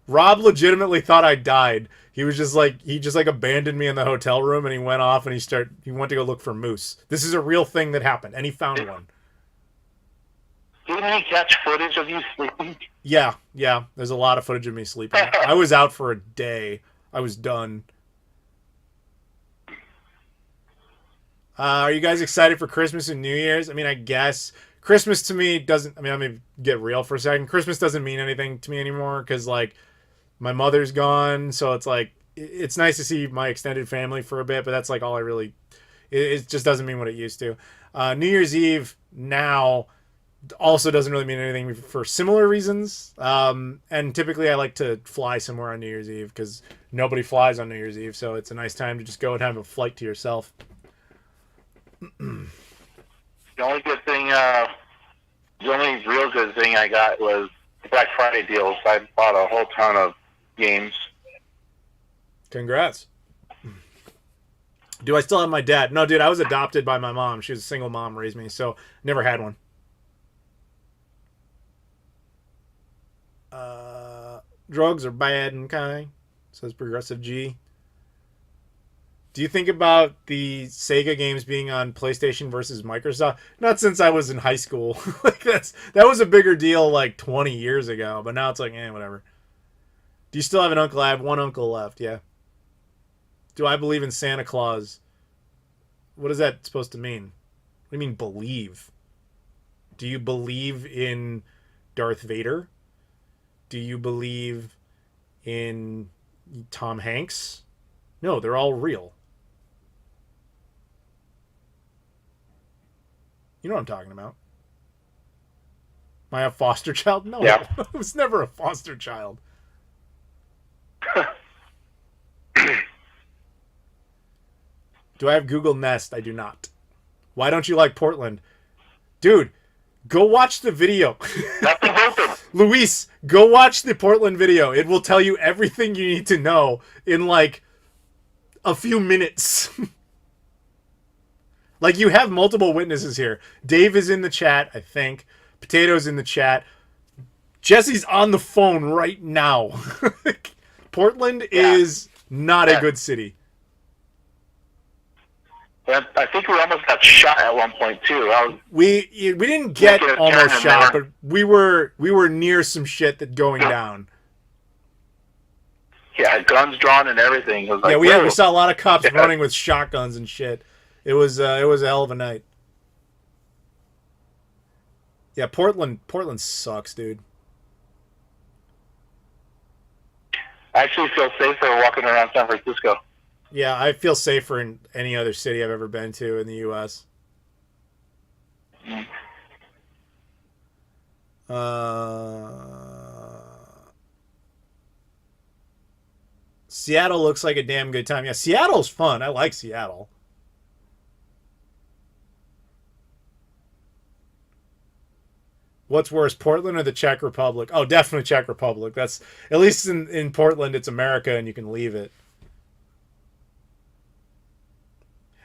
Rob legitimately thought I died. He just abandoned me in the hotel room and he went off and he went to go look for moose. This is a real thing that happened and he found one. Didn't he catch footage of you sleeping? Yeah. There's a lot of footage of me sleeping. I was out for a day. I was done. Are you guys excited for Christmas and New Year's? I mean, I guess Christmas to me doesn't. I mean, let me get real for a second. Christmas doesn't mean anything to me anymore because like my mother's gone, so it's like it's nice to see my extended family for a bit, but that's like all I really. It just doesn't mean what it used to. New Year's Eve now also doesn't really mean anything for similar reasons. And typically I like to fly somewhere on New Year's Eve because nobody flies on New Year's Eve, so it's a nice time to just go and have a flight to yourself. The only good thing, the only real good thing I got was the Black Friday deals. I bought a whole ton of games. Congrats. Do I still have my dad? No, dude, I was adopted by my mom. She was a single mom, raised me, so never had one. Drugs are bad and kind, says Progressive G. Do you think about the Sega games being on PlayStation versus Microsoft? Not since I was in high school. Like that was a bigger deal like 20 years ago, but now it's like, whatever. Do you still have an uncle? I have one uncle left, yeah. Do I believe in Santa Claus? What is that supposed to mean? What do you mean believe? Do you believe in Darth Vader? Do you believe in Tom Hanks? No, they're all real. You know what I'm talking about. Am I a foster child? No, yeah. I was never a foster child. Do I have Google Nest? I do not. Why don't you like Portland? Dude, go watch the video. Nothing's open. Luis, go watch the Portland video. It will tell you everything you need to know in like a few minutes. Like you have multiple witnesses here. Dave is in the chat, I think. Potato's in the chat. Jesse's on the phone right now. Portland is not a good city. I think we almost got shot at one point too. We didn't get almost shot, but we were near some shit that going down. Yeah, guns drawn and everything. It was like, yeah, we saw a lot of cops running with shotguns and shit. It was a hell of a night. Yeah, Portland sucks, dude. I actually feel safer walking around San Francisco. Yeah, I feel safer in any other city I've ever been to in the U.S. Seattle looks like a damn good time. Yeah, Seattle's fun. I like Seattle. What's worse, Portland or the Czech Republic? Oh, definitely Czech Republic. That's at least in Portland, it's America and you can leave it.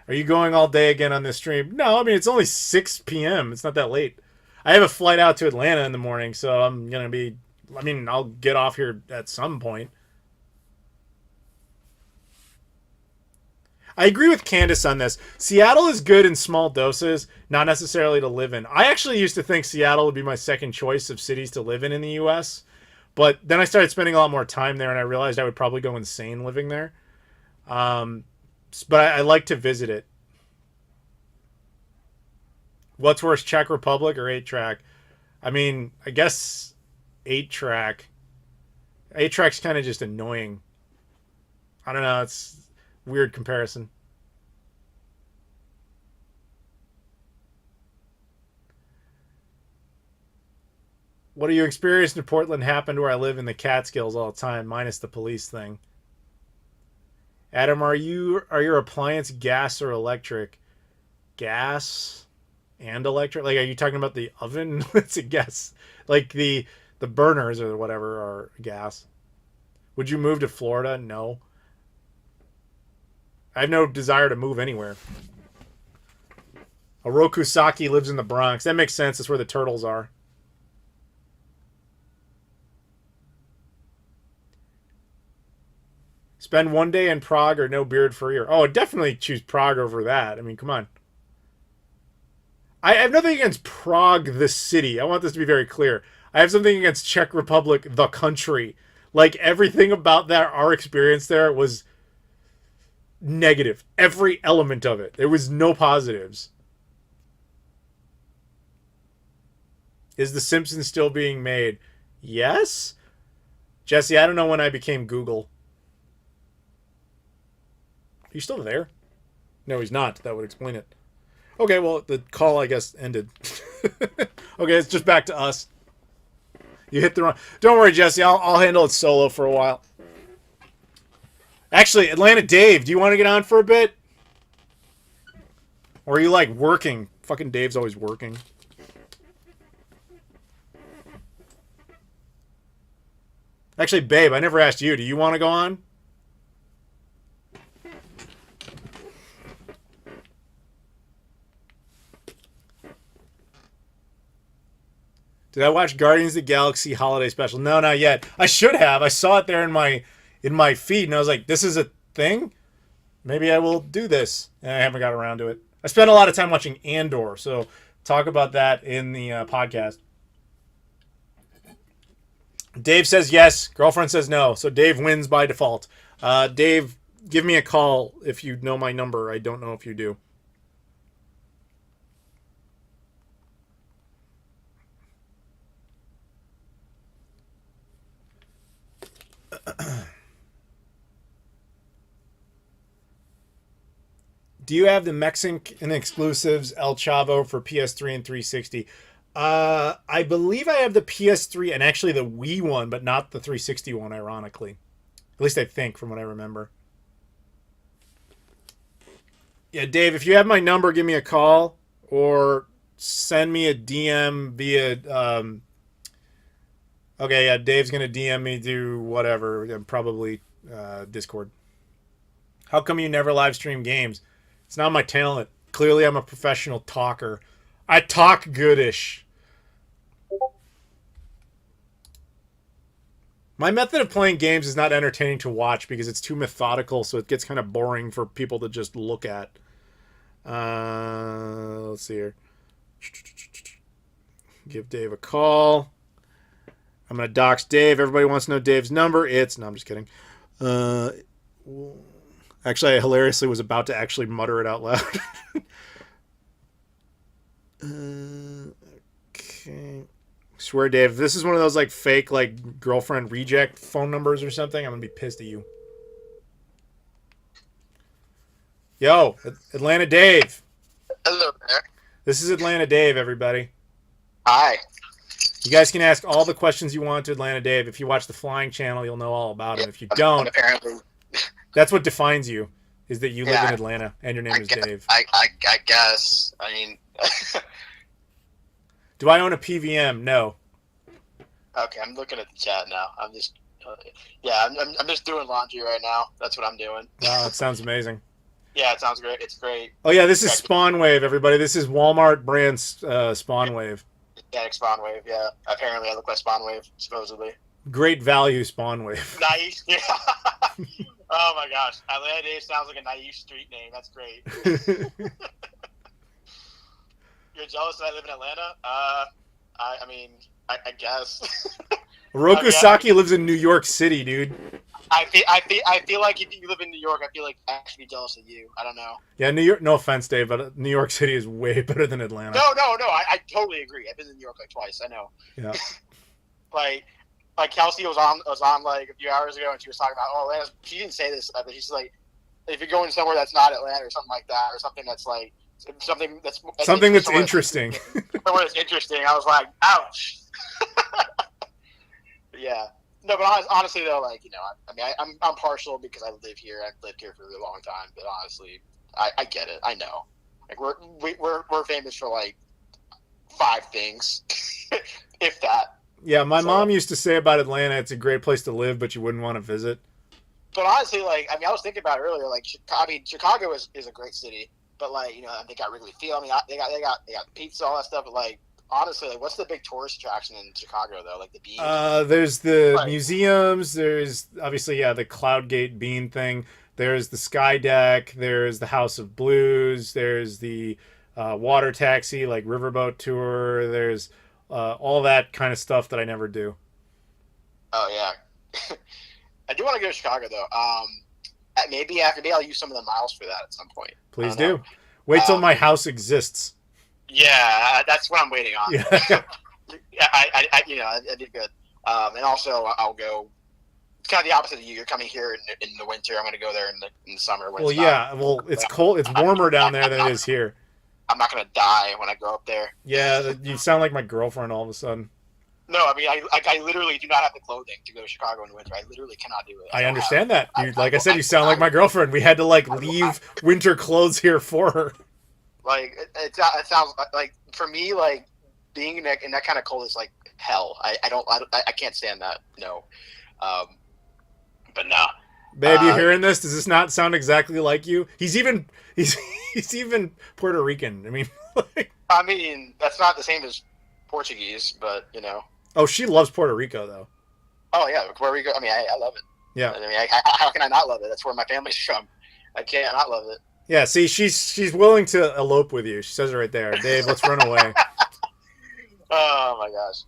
Are you going all day again on this stream? No, I mean, it's only 6 p.m. It's not that late. I have a flight out to Atlanta in the morning, so I'm going to be... I mean, I'll get off here at some point. I agree with Candace on this. Seattle is good in small doses, not necessarily to live in. I actually used to think Seattle would be my second choice of cities to live in the U.S., but then I started spending a lot more time there, and I realized I would probably go insane living there. But I like to visit it. What's worse, Czech Republic or 8-track? I mean, I guess 8-track. 8-track's kind of just annoying. I don't know. It's a weird comparison. What are you experiencing in Portland happened where I live in the Catskills all the time, minus the police thing. Adam, are your appliance gas or electric? Gas and electric? Like, are you talking about the oven? It's a gas. Like the burners or whatever are gas. Would you move to Florida? No. I have no desire to move anywhere. Oroku Saki lives in the Bronx. That makes sense. That's where the turtles are. Spend one day in Prague or no beard for a year. Oh, I'd definitely choose Prague over that. I mean, come on. I have nothing against Prague, the city. I want this to be very clear. I have something against Czech Republic, the country. Like, everything about that, our experience there was negative. Every element of it. There was no positives. Is The Simpsons still being made? Yes? Jesse, I don't know when I became Google. He's still there? No, he's not. That would explain it. Okay, well, the call, I guess, ended. Okay, it's just back to us. You hit the wrong... Don't worry, Jesse. I'll handle it solo for a while. Actually, Atlanta Dave, do you want to get on for a bit? Or are you, like, working? Fucking Dave's always working. Actually, babe, I never asked you. Do you want to go on? Did I watch Guardians of the Galaxy Holiday Special? No, not yet. I should have. I saw it there in my feed, and I was like, this is a thing? Maybe I will do this. And I haven't got around to it. I spent a lot of time watching Andor, so talk about that in the podcast. Dave says yes. Girlfriend says no. So Dave wins by default. Dave, give me a call if you know my number. I don't know if you do. Do you have the Mexican exclusives El Chavo for PS3 and 360? I believe I have the PS3 and actually the Wii one, but not the 360 one, ironically. At least I think, from what I remember. Yeah, Dave, if you have my number, give me a call or send me a DM via... Okay, yeah, Dave's going to DM me through whatever, probably Discord. How come you never live stream games? It's not my talent. Clearly, I'm a professional talker. I talk goodish. My method of playing games is not entertaining to watch because it's too methodical, so it gets kind of boring for people to just look at. Let's see here. Give Dave a call. I'm going to dox Dave. Everybody wants to know Dave's number. No, I'm just kidding. Actually, I hilariously was about to actually mutter it out loud. Okay. I swear, Dave, if this is one of those like fake like girlfriend reject phone numbers or something, I'm going to be pissed at you. Yo, Atlanta Dave. Hello there. This is Atlanta Dave, everybody. Hi. You guys can ask all the questions you want to Atlanta Dave. If you watch the Flying Channel, you'll know all about him. If you don't, apparently, that's what defines you, is that you live in Atlanta and your name is Dave. I guess. I mean... Do I own a PVM? No. Okay, I'm looking at the chat now. I'm just... I'm just doing laundry right now. That's what I'm doing. Wow, that sounds amazing. Yeah, it sounds great. It's great. Oh, yeah, this is Spawn Wave, everybody. This is Walmart brand Spawn Wave. Yeah, Spawn Wave, yeah. Apparently I look like Spawn Wave, supposedly. Great value Spawn Wave. Nice, yeah. Oh my gosh. Atlanta Dave sounds like a naive street name. That's great. You're jealous that I live in Atlanta? I guess. Oroku Saki lives in New York City, dude. I feel like if you live in New York, I feel like I should be jealous of you. I don't know. Yeah, New York. No offense, Dave, but New York City is way better than Atlanta. No. I totally agree. I've been to New York like twice. I know. Yeah. like Kelsey was on like a few hours ago, and she was talking about Atlanta. She didn't say this, but she's like, if you're going somewhere that's not Atlanta or something like that, or something that's like something that's interesting. Somewhere that's interesting. I was like, ouch. Yeah. No, but honestly though, like, you know, I'm partial because I live here. I've lived here for a long time. But honestly, I get it. I know. Like we're famous for like 5 things, if that. Yeah, my mom used to say about Atlanta, it's a great place to live, but you wouldn't want to visit. but honestly, like, I mean, I was thinking about it earlier. Like, Chicago is a great city, but like, they got Wrigley Field. I mean, they got pizza, all that stuff. But like, honestly, like, what's the big tourist attraction in Chicago though? Like the beach. There's the Like, museums. There's obviously the Cloud Gate Bean thing. There's the Sky Deck. There's the House of Blues. There's the water taxi, like riverboat tour. There's all that kind of stuff that I never do. oh yeah, I do want to go to Chicago though. Maybe I'll use some of the miles for that at some point. Please do. Wait till my house exists. Yeah, that's what I'm waiting on. Yeah. Yeah, I did good. And also, I'll go. It's kind of the opposite of you. You're coming here in the winter. I'm going to go there in the summer. When Well, it's yeah. Well, it's cold. It's warmer down there than it is here. I'm not going to die when I go up there. Yeah, you sound like my girlfriend all of a sudden. No, I mean, I literally do not have the clothing to go to Chicago in the winter. I literally cannot do it. I understand that. Like I said, you sound like my girlfriend. We had to leave winter clothes here for her. Like it sounds like for me, like being in that kind of cold is like hell. I can't stand that. No. But no. Babe, you hearing this? Does this not sound exactly like you? He's even Puerto Rican. I mean, that's not the same as Portuguese, but Oh, she loves Puerto Rico though. Oh yeah, Puerto Rico. I mean, I love it. Yeah. I mean, how can I not love it? That's where my family's from. I can't not love it. Yeah. See, she's willing to elope with you. She says it right there. Dave, let's run away. Oh my gosh,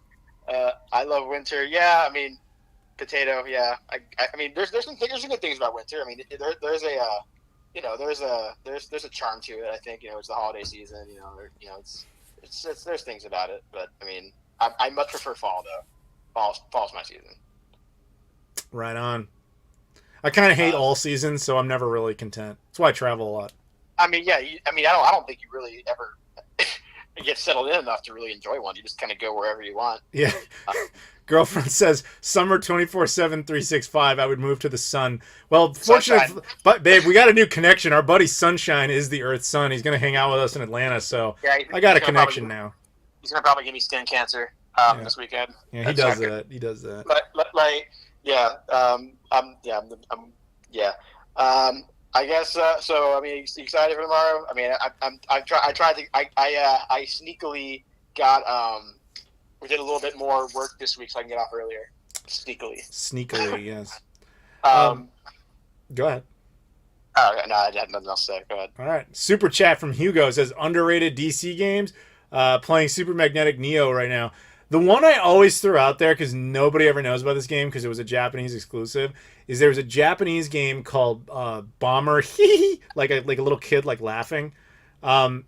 I love winter. Yeah, I mean, potato. Yeah, I mean, there's some good things about winter. I mean, there's a charm to it. I think it's the holiday season. It's there's things about it, but I mean, I much prefer fall though. Fall's my season. Right on. I kind of hate all seasons, so I'm never really content. That's why I travel a lot. I mean, yeah. I don't think you really ever get settled in enough to really enjoy one. You just kind of go wherever you want. Yeah. Girlfriend says, summer 24/7, 365, I would move to the sun. Well, fortunately, but babe, we got a new connection. Our buddy Sunshine is the Earth's sun. He's going to hang out with us in Atlanta, so yeah, I got a connection now. He's going to probably give me skin cancer this weekend. Yeah, he does that. He does that. I guess so. I mean, you excited for tomorrow? I mean, I sneakily got we did a little bit more work this week so I can get off earlier. Sneakily, yes. Go ahead. Oh, no, I had nothing else to say. Go ahead. All right. Super chat from Hugo says underrated DC games. Playing Super Magnetic Neo right now. The one I always throw out there because nobody ever knows about this game because it was a Japanese exclusive is there was a Japanese game called Bomber, like a little kid laughing.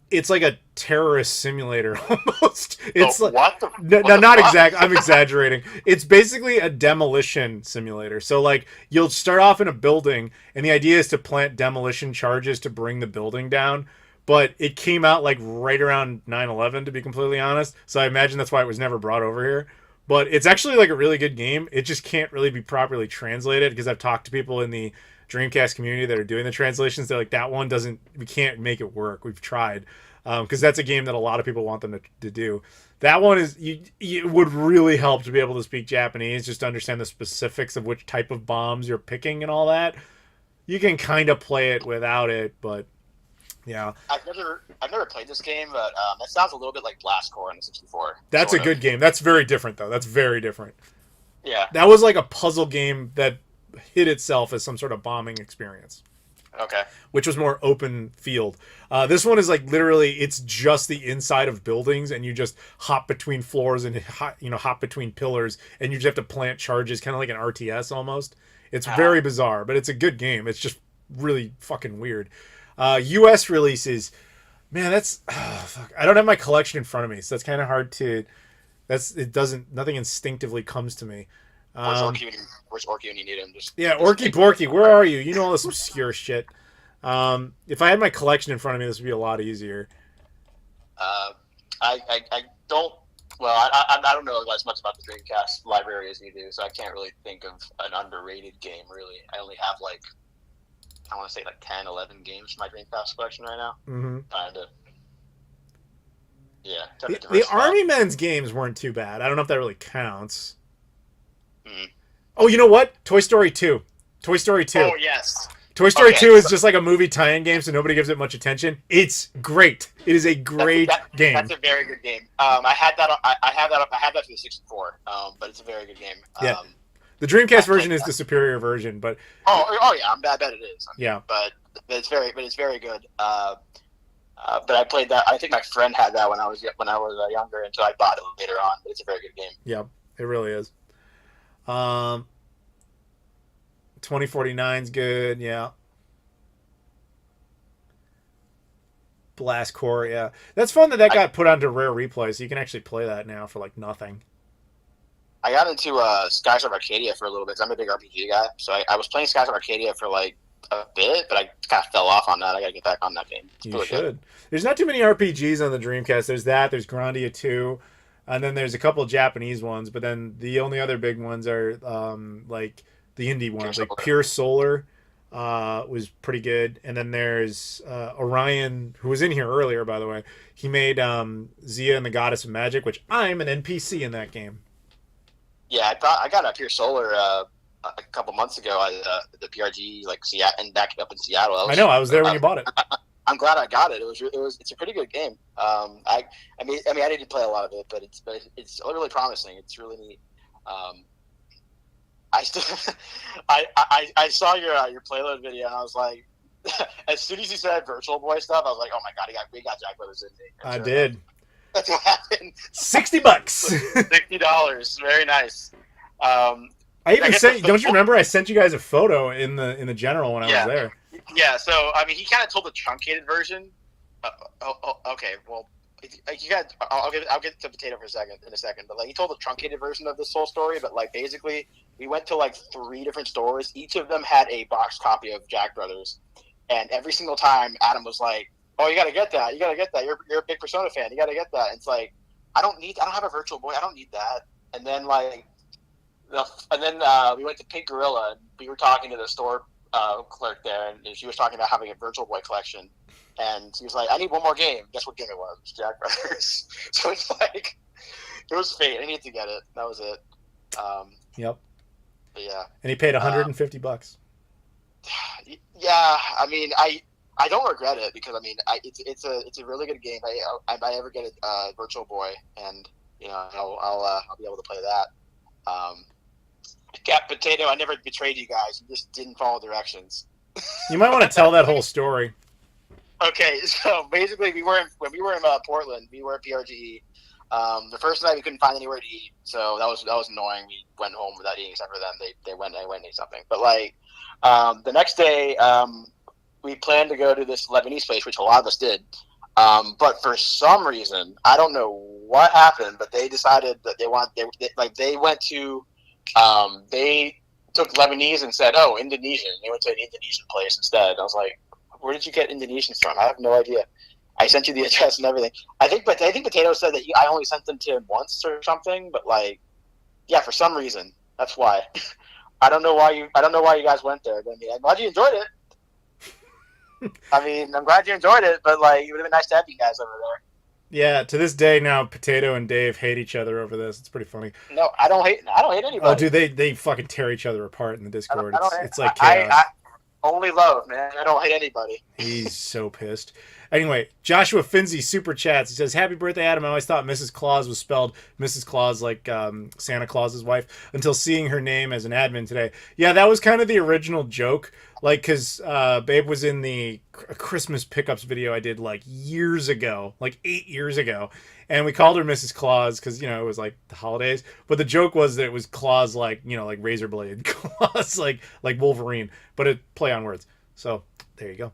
It's like a terrorist simulator almost. It's what? No, not exactly. I'm exaggerating. It's basically a demolition simulator. So you'll start off in a building, and the idea is to plant demolition charges to bring the building down. But it came out right around 9/11, to be completely honest. So I imagine that's why it was never brought over here. But it's actually a really good game. It just can't really be properly translated because I've talked to people in the Dreamcast community that are doing the translations. They're like, that one we can't make it work. We've tried. Because that's a game that a lot of people want them to do. That one it would really help to be able to speak Japanese, just to understand the specifics of which type of bombs you're picking and all that. You can kind of play it without it, but yeah. I've never played this game, but it sounds a little bit like Blast Corps on the 64. That's a good game. That's very different, though. That's very different. Yeah. That was like a puzzle game that hid itself as some sort of bombing experience. Okay. Which was more open field. This one is literally, it's just the inside of buildings, and you just hop between floors and hop between pillars, and you just have to plant charges, kind of like an RTS almost. It's very bizarre, but it's a good game. It's just really fucking weird. U.S. releases, man, fuck. I don't have my collection in front of me, so that's kind of hard to. Nothing instinctively comes to me. Where's Orky when you need him? Orky Porky, where are you? You know all this obscure shit. If I had my collection in front of me, this would be a lot easier. I don't. Well, I don't know as much about the Dreamcast library as you do, so I can't really think of an underrated game. Really, I only have I want to say 10, 11 games in my Dreamcast collection right now. Mm-hmm. The Army Men's games weren't too bad. I don't know if that really counts. Mm-hmm. Oh, you know what? Toy Story 2. Toy Story 2. Oh yes. Toy Story Okay, 2 is so- just like a movie tie-in game, so nobody gives it much attention. It's great. It is a great game. That's a very good game. I had that. I have that. I have that for the 64. But it's a very good game. Yeah. The Dreamcast version is that. the superior version, but Oh yeah, I bet it is. I mean, yeah. But it's very good. But I played that. I think my friend had that when I was younger, until I bought it later on. But it's a very good game. Yeah, it really is. 2049's good, yeah. Blast Core, yeah. That's fun that got put onto Rare Replay, so you can actually play that now for like nothing. I got into Skystar Arcadia for a little bit, 'cause I'm a big RPG guy. So I was playing Skystar Arcadia for like a bit, but I kind of fell off on that. I got to get back on that game. It's You really should. good. There's not too many RPGs on the Dreamcast. There's there's Grandia 2, and then there's a couple Japanese ones, but then the only other big ones are like the indie ones, like Pure Solar was pretty good. And then there's Orion, who was in here earlier, by the way. He made Zia and the Goddess of Magic, which I'm an NPC in that game. Yeah, I got a Pure Solar a couple months ago at the PRG, like Seattle, and back up in Seattle. I know, I was there when you bought it. I'm glad I got it. It's a pretty good game. I mean, I didn't play a lot of it, but it's really promising. It's really neat. I still, I saw your playload video, and I was like, as soon as you said Virtual Boy stuff, I was like, oh my god, we got Jack Brothers in there. I did. That's what happened. $60. $60. Very nice. I even sent. Don't you remember? I sent you guys a photo in the general when I was there. Yeah. So I mean, he kind of told the truncated version. Okay. Well, you got. I'll get to Potato in a second. But like, he told the truncated version of this whole story. But like, basically, we went to like 3 different stores. Each of them had a boxed copy of Jack Brothers, and every single time, Adam was like, "Oh, you gotta get that. You gotta get that. You're a big Persona fan. You gotta get that." And it's like, I don't have a Virtual Boy. I don't need that. And then like. We went to Pink Gorilla, and we were talking to the store clerk there, and she was talking about having a Virtual Boy collection. And she was like, I need one more game. Guess what game it was? It was Jack Brothers. So it's like, it was fate. I needed to get it. That was it. Yep. But yeah. And he paid $150. Yeah, I mean, I don't regret it, because I mean, it's a really good game. If I ever get a Virtual Boy, and I'll be able to play that. Cat Potato, I never betrayed you guys. You just didn't follow directions. You might want to tell that whole story. Okay, so basically, when we were in Portland, we were at PRGE. The first night we couldn't find anywhere to eat, so that was annoying. We went home without eating, except for them. They went and ate something. But like the next day, we planned to go to this Lebanese place, which a lot of us did. But for some reason, I don't know what happened, but they decided that they went to. They took Lebanese and said, "Oh, Indonesian." They went to an Indonesian place instead. I was like, "Where did you get Indonesians from?" I have no idea. I sent you the address and everything. I think Potato said that I only sent them to him once or something. But like, yeah, for some reason, that's why. I don't know why you guys went there. But I mean, I'm glad you enjoyed it. I mean, I'm glad you enjoyed it. But like, it would have been nice to have you guys over there. Yeah, to this day now, Potato and Dave hate each other over this. It's pretty funny. No, I don't hate anybody. Oh, dude, they fucking tear each other apart in the Discord. It's like chaos. I only love, man. I don't hate anybody. He's so pissed. Anyway, Joshua Finzi super chats. He says, "Happy birthday, Adam. I always thought Mrs. Claus was spelled Mrs. Claus like Santa Claus's wife until seeing her name as an admin today." Yeah, that was kind of the original joke. Like, because Babe was in the Christmas pickups video I did like years ago, like 8 years ago. And we called her Mrs. Claus because, it was like the holidays. But the joke was that it was Claus like, like razor blade. Claus like Wolverine. But it play on words. So there you go.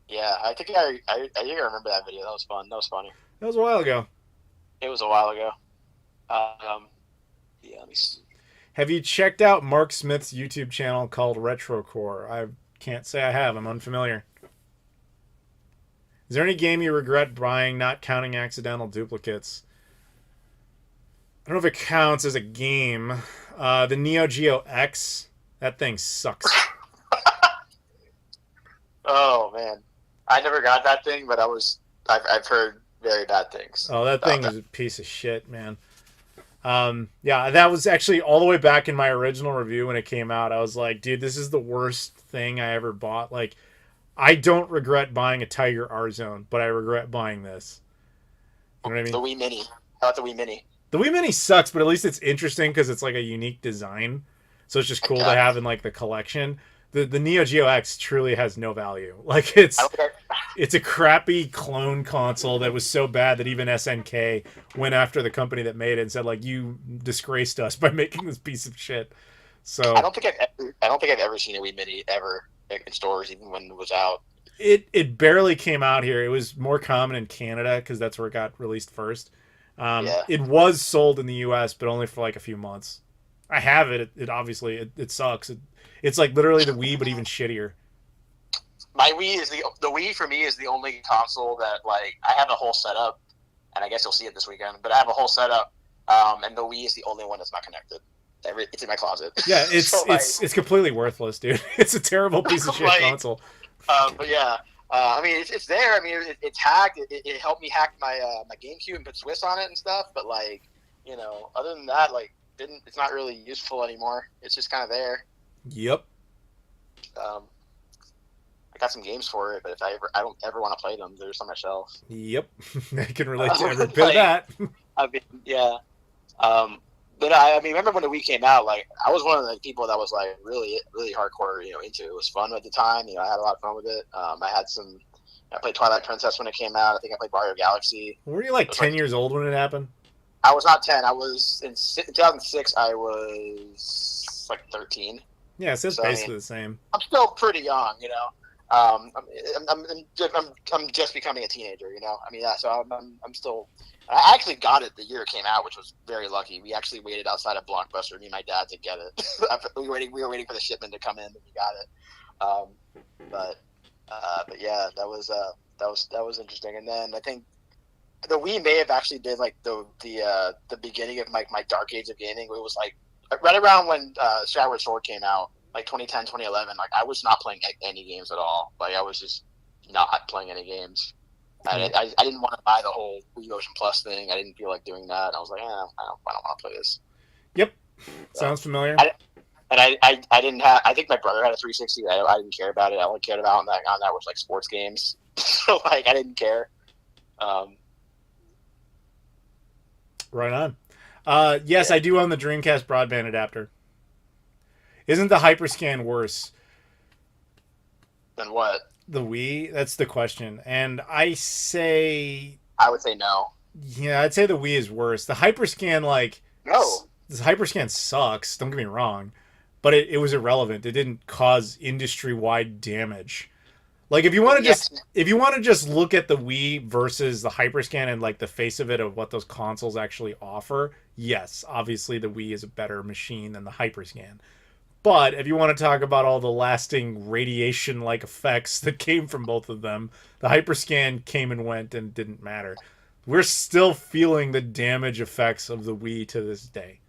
Yeah, I think I remember that video. That was fun. That was funny. That was a while ago. It was a while ago. Yeah, let me see. Have you checked out Mark Smith's YouTube channel called Retrocore? I can't say I have. I'm unfamiliar. Is there any game you regret buying, not counting accidental duplicates? I don't know if it counts as a game. The Neo Geo X, that thing sucks. Oh, man. I never got that thing, but I've heard very bad things. Oh, that thing is a piece of shit, man. Yeah, that was actually all the way back in my original review when it came out. I was like, dude, this is the worst thing I ever bought. Like, I don't regret buying a Tiger R Zone, but I regret buying this. You know what I The mean? Wii Mini. How about the Wii Mini? The Wii Mini sucks, but at least it's interesting because it's like a unique design. So it's just I cool to got have in like the collection. The Neo Geo X truly has no value. Like I don't think it's a crappy clone console that was so bad that even SNK went after the company that made it and said like you disgraced us by making this piece of shit. So I don't think I've ever seen a Wii Mini ever in stores, even when it was out. it barely came out here. It was more common in Canada because that's where it got released first. Yeah. It was sold in the U.S., but only for like a few months. I have it. It obviously it sucks. It's like literally the Wii, but even shittier. My Wii is the Wii for me is the only console that like I have a whole setup, and I guess you'll see it this weekend. But I have a whole setup, and the Wii is the only one that's not connected. It's in my closet. Yeah, it's So, like, it's completely worthless, dude. It's a terrible piece of shit Like, console. but yeah, I mean it's there. I mean it's hacked. It helped me hack my my GameCube and put Swiss on it and stuff. But like other than that, like it's not really useful anymore. It's just kind of there. Yep. I got some games for it, but if I don't ever want to play them, they're just on my shelf. Yep. I can relate to every bit Like, of that. I mean, yeah. But I mean, remember when the Wii came out? Like, I was one of the people that was like really, really hardcore, into it. It was fun at the time. I had a lot of fun with it. I played Twilight Princess when it came out. I think I played Mario Galaxy. Were you like 10 years old when it happened? I was not 10. I was in 2006. I was like 13. Yeah, so it's So, I mean, basically the same. I'm still pretty young, I'm just becoming a teenager, I mean, yeah, so I'm still. I actually got it the year it came out, which was very lucky. We actually waited outside of Blockbuster, me and my dad, to get it. we were waiting for the shipment to come in, and we got it. But yeah, that was interesting. And then I think the Wii may have actually been like the beginning of my dark age of gaming. It was like right around when Skyward Sword came out, like 2010, 2011. Like I was not playing any games at all. Like I was just not playing any games. I didn't want to buy the whole Wii Motion Plus thing. I didn't feel like doing that. I was like, I don't want to play this. Yep. Sounds familiar. I didn't have. I think my brother had a 360. I didn't care about it. I only cared about on that was like sports games. So like I didn't care. Right on. Yes, I do own the Dreamcast broadband adapter. Isn't the Hyperscan worse? Then what? The Wii? That's the question. And I would say no. Yeah, I'd say the Wii is worse. The Hyperscan, No. This Hyperscan sucks, don't get me wrong. But it was irrelevant. It didn't cause industry-wide damage. Like if you want to just look at the Wii versus the Hyperscan and like the face of it of what those consoles actually offer, yes, obviously the Wii is a better machine than the Hyperscan. But if you want to talk about all the lasting radiation-like effects that came from both of them, the Hyperscan came and went and didn't matter. We're still feeling the damage effects of the Wii to this day.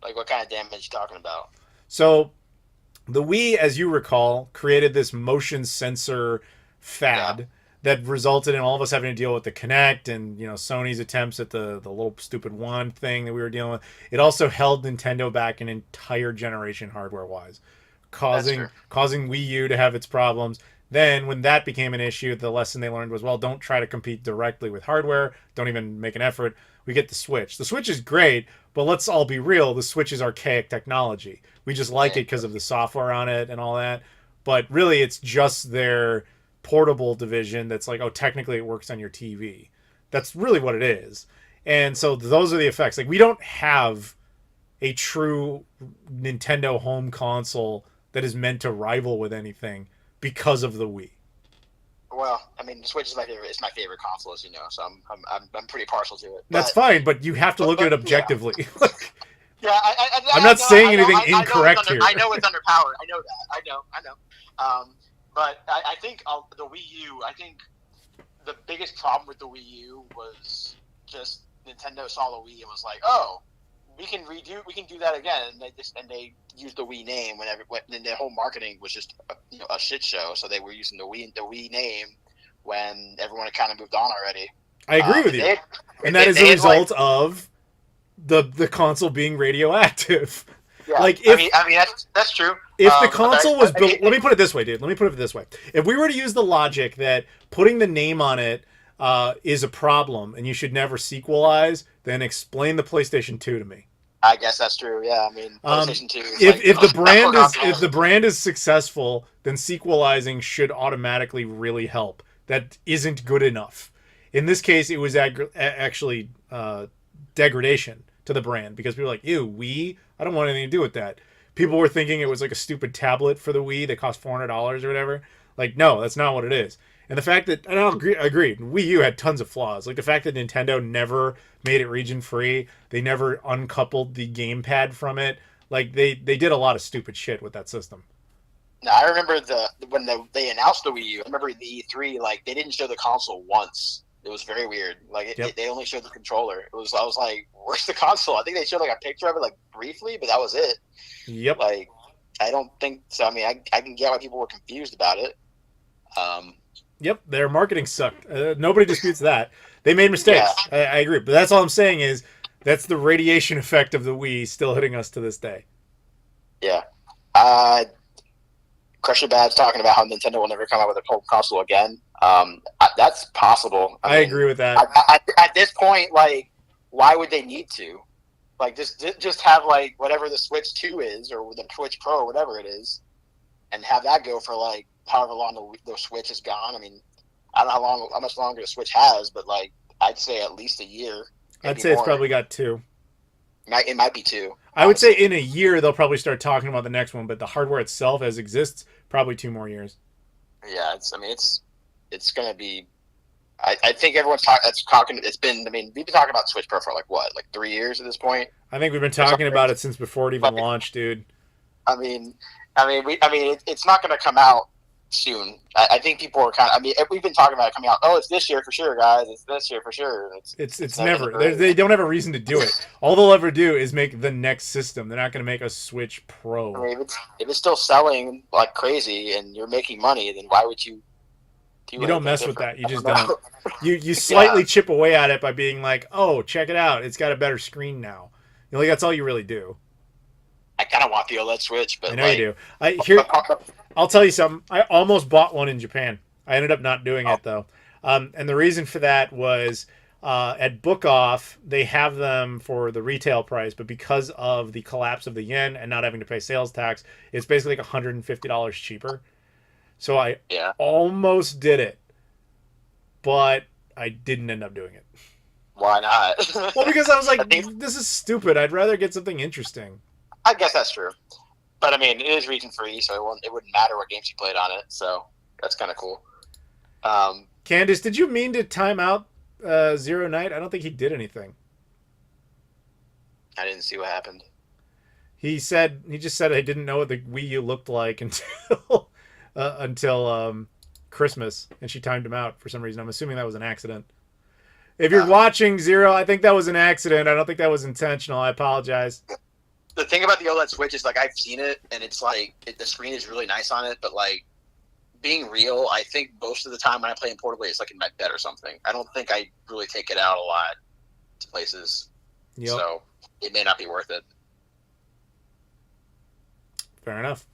Like what kind of damage are you talking about? So the Wii, as you recall, created this motion sensor fad that resulted in all of us having to deal with the Kinect and Sony's attempts at the little stupid wand thing that we were dealing with. It also held Nintendo back an entire generation hardware wise, causing Wii U to have its problems. Then when that became an issue, the lesson they learned was, well, don't try to compete directly with hardware. Don't even make an effort. We get the Switch. The Switch is great, but let's all be real. The Switch is archaic technology. We just like it because of the software on it and all that. But really, it's just their portable division that's like, oh, technically it works on your TV. That's really what it is. And so those are the effects. Like we don't have a true Nintendo home console that is meant to rival with anything because of the Wii. Well, I mean, the Switch is my favorite console, as you know, so I'm pretty partial to it. That's fine, but you have to look at it objectively. Yeah, I'm not saying anything incorrect here. I know it's underpowered. I know that. I know. But I think the Wii U. I think the biggest problem with the Wii U was just Nintendo saw the Wii and was like, "Oh, we can do that again." And they used the Wii name when their whole marketing was just a shit show. So they were using the Wii name when everyone had kind of moved on already. I agree with you, and that is a result of the console being radioactive. Yeah, Like if I mean that's true. if the console was built, I let me put it this way, dude. Let me put it this way. If we were to use the logic that putting the name on it is a problem and you should never sequelize, then explain the PlayStation 2 to me. I guess that's true. Yeah, I mean PlayStation 2. Is If like, the brand is successful, then sequelizing should automatically really help. That isn't good enough. In this case, it was actually degradation to the brand because people were like, ew, Wii? I don't want anything to do with that. People were thinking it was like a stupid tablet for the Wii that cost $400 or whatever. Like, no, that's not what it is. And the fact that, and I agree, Wii U had tons of flaws. Like the fact that Nintendo never made it region free, they never uncoupled the gamepad from it. Like they did a lot of stupid shit with that system. Now, I remember when they announced the Wii U. I remember the E3, like they didn't show the console once. It was very weird. Like they only showed the controller. I was like, "Where's the console?" I think they showed like a picture of it, like briefly, but that was it. Yep. Like, I don't think so. I mean, I can get why people were confused about it. Yep, their marketing sucked. Nobody disputes that. They made mistakes. Yeah. I agree, but that's all I'm saying is that's the radiation effect of the Wii still hitting us to this day. Yeah. Crusher Bad's talking about how Nintendo will never come out with a console again. That's possible. I mean, agree with that. At this point, like, why would they need to? Like, just have, like, whatever the Switch 2 is or the Switch Pro or whatever it is and have that go for, like, however long the Switch is gone. I mean, I don't know how much longer the Switch has, but, like, I'd say at least a year. I'd say it's probably got 2. It might be 2. I would say in a year they'll probably start talking about the next one, but the hardware itself as exists, probably 2 more years. Yeah, it's going to be. I think everyone's talking. It's been. I mean, we've been talking about Switch Pro for like 3 years at this point. I think we've been talking about it since before it even launched, dude. It's not going to come out soon. I think people are kind of. I mean, we've been talking about it coming out. Oh, it's this year for sure, guys. It's this year for sure. It's never. They don't have a reason to do it. All they'll ever do is make the next system. They're not going to make a Switch Pro. I mean, if it's still selling like crazy and you're making money, then why would you? You don't mess with that. You just don't. You slightly chip away at it by being like, oh, check it out. It's got a better screen now. You know, like that's all you really do. I kind of want the OLED Switch, but I know you do. I'll tell you something. I almost bought one in Japan. I ended up not doing it though, and the reason for that was at Book Off they have them for the retail price, but because of the collapse of the yen and not having to pay sales tax, it's basically like $150 cheaper. So I almost did it, but I didn't end up doing it. Why not? Well, because I was like, this is stupid. I'd rather get something interesting. I guess that's true. But, I mean, it is region free, so it wouldn't matter what games you played on it. So that's kind of cool. Candace, did you mean to time out Zero Night? I don't think he did anything. I didn't see what happened. He just said I didn't know what the Wii U looked like until Christmas, and she timed him out for some reason. I'm assuming that was an accident. If you're watching Zero, I think that was an accident. I don't think that was intentional. I apologize. The thing about the OLED Switch is, like, I've seen it, and it's like the screen is really nice on it, but, like, being real, I think most of the time when I play in portably, it's like in my bed or something. I don't think I really take it out a lot to places. Yep. So it may not be worth it. Fair enough.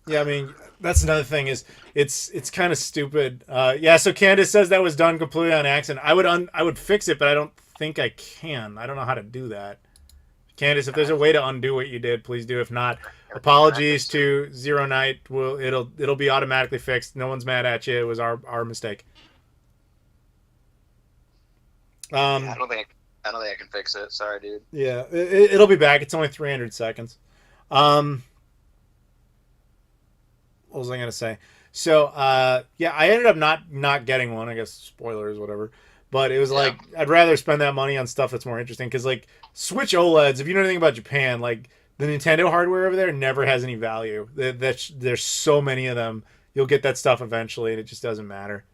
Yeah, I mean, that's another thing is it's kind of stupid. So Candace says that was done completely on accident. I would fix it, but I don't think I can. I don't know how to do that. Candace, if there's a way to undo what you did, please do. If not, apologies to Zero Night. It'll be automatically fixed. No one's mad at you. It was our mistake. I don't think I can fix it. Sorry, dude. Yeah, it'll be back. It's only 300 seconds. What was I gonna say? So I ended up not getting one. I guess spoilers, whatever. But it was like I'd rather spend that money on stuff that's more interesting because like Switch OLEDs. If you know anything about Japan, like the Nintendo hardware over there never has any value. There's so many of them. You'll get that stuff eventually, and it just doesn't matter.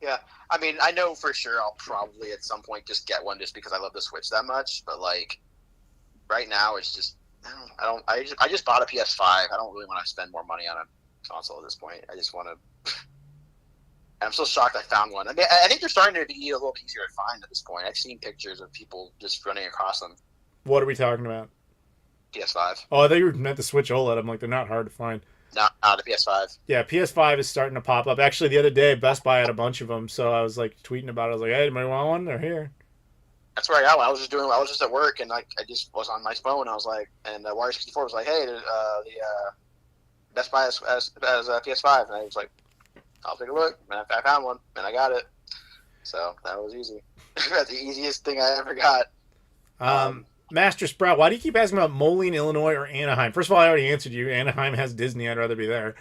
Yeah, I mean, I know for sure I'll probably at some point just get one just because I love the Switch that much. But like right now, it's just I just bought a PS5. I don't really want to spend more money on a console at this point. I just want to. I'm still shocked I found one. I mean, I think they're starting to be a little bit easier to find at this point. I've seen pictures of people just running across them. What are we talking about? PS5. Oh, I thought you were meant the Switch OLED. I'm like, they're not hard to find. Not the PS5. Yeah, PS5 is starting to pop up. Actually, the other day, Best Buy had a bunch of them, so I was like tweeting about it. I was like, hey, anybody want one? They're here. That's where I got one. I was just at work, and like I just was on my phone. I was like, and Wario 64 was like, hey, the Best Buy has PS5, and I was like, I'll take a look. And I found one, and I got it. So that was easy. That's the easiest thing I ever got. Master Sprout, why do you keep asking about Moline, Illinois, or Anaheim? First of all, I already answered you. Anaheim has Disney. I'd rather be there.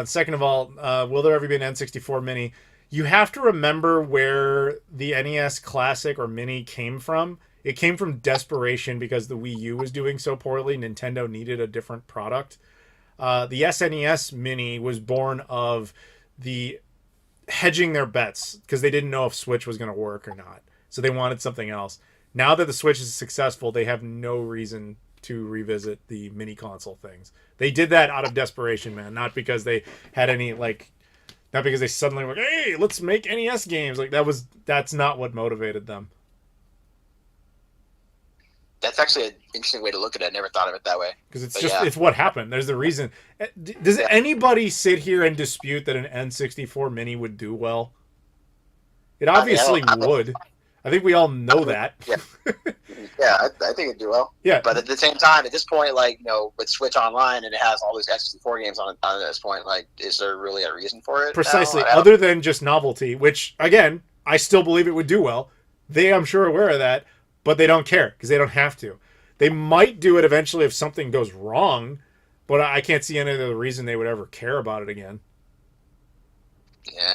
Second of all, will there ever be an N64 Mini? You have to remember where the NES Classic or Mini came from. It came from desperation because the Wii U was doing so poorly. Nintendo needed a different product. The SNES Mini was born of the hedging their bets because they didn't know if Switch was going to work or not. So they wanted something else. Now that the Switch is successful, they have no reason to revisit the mini console things. They did that out of desperation, man. Not because they had any, like, not because they suddenly were like, hey, let's make NES games. Like, that's not what motivated them. That's actually an interesting way to look at it. I never thought of it that way. Because it's what happened. There's the reason. Does anybody sit here and dispute that an N64 Mini would do well? It obviously would. I think we all know that. Yeah, I think it'd do well. Yeah, but at the same time, at this point, like, you know, with Switch Online and it has all these N64 games on this point, like, is there really a reason for it? Precisely, other than just novelty, which again, I still believe it would do well. They, I'm sure, aware of that, but they don't care because they don't have to. They might do it eventually if something goes wrong, but I can't see any other reason they would ever care about it again. Yeah.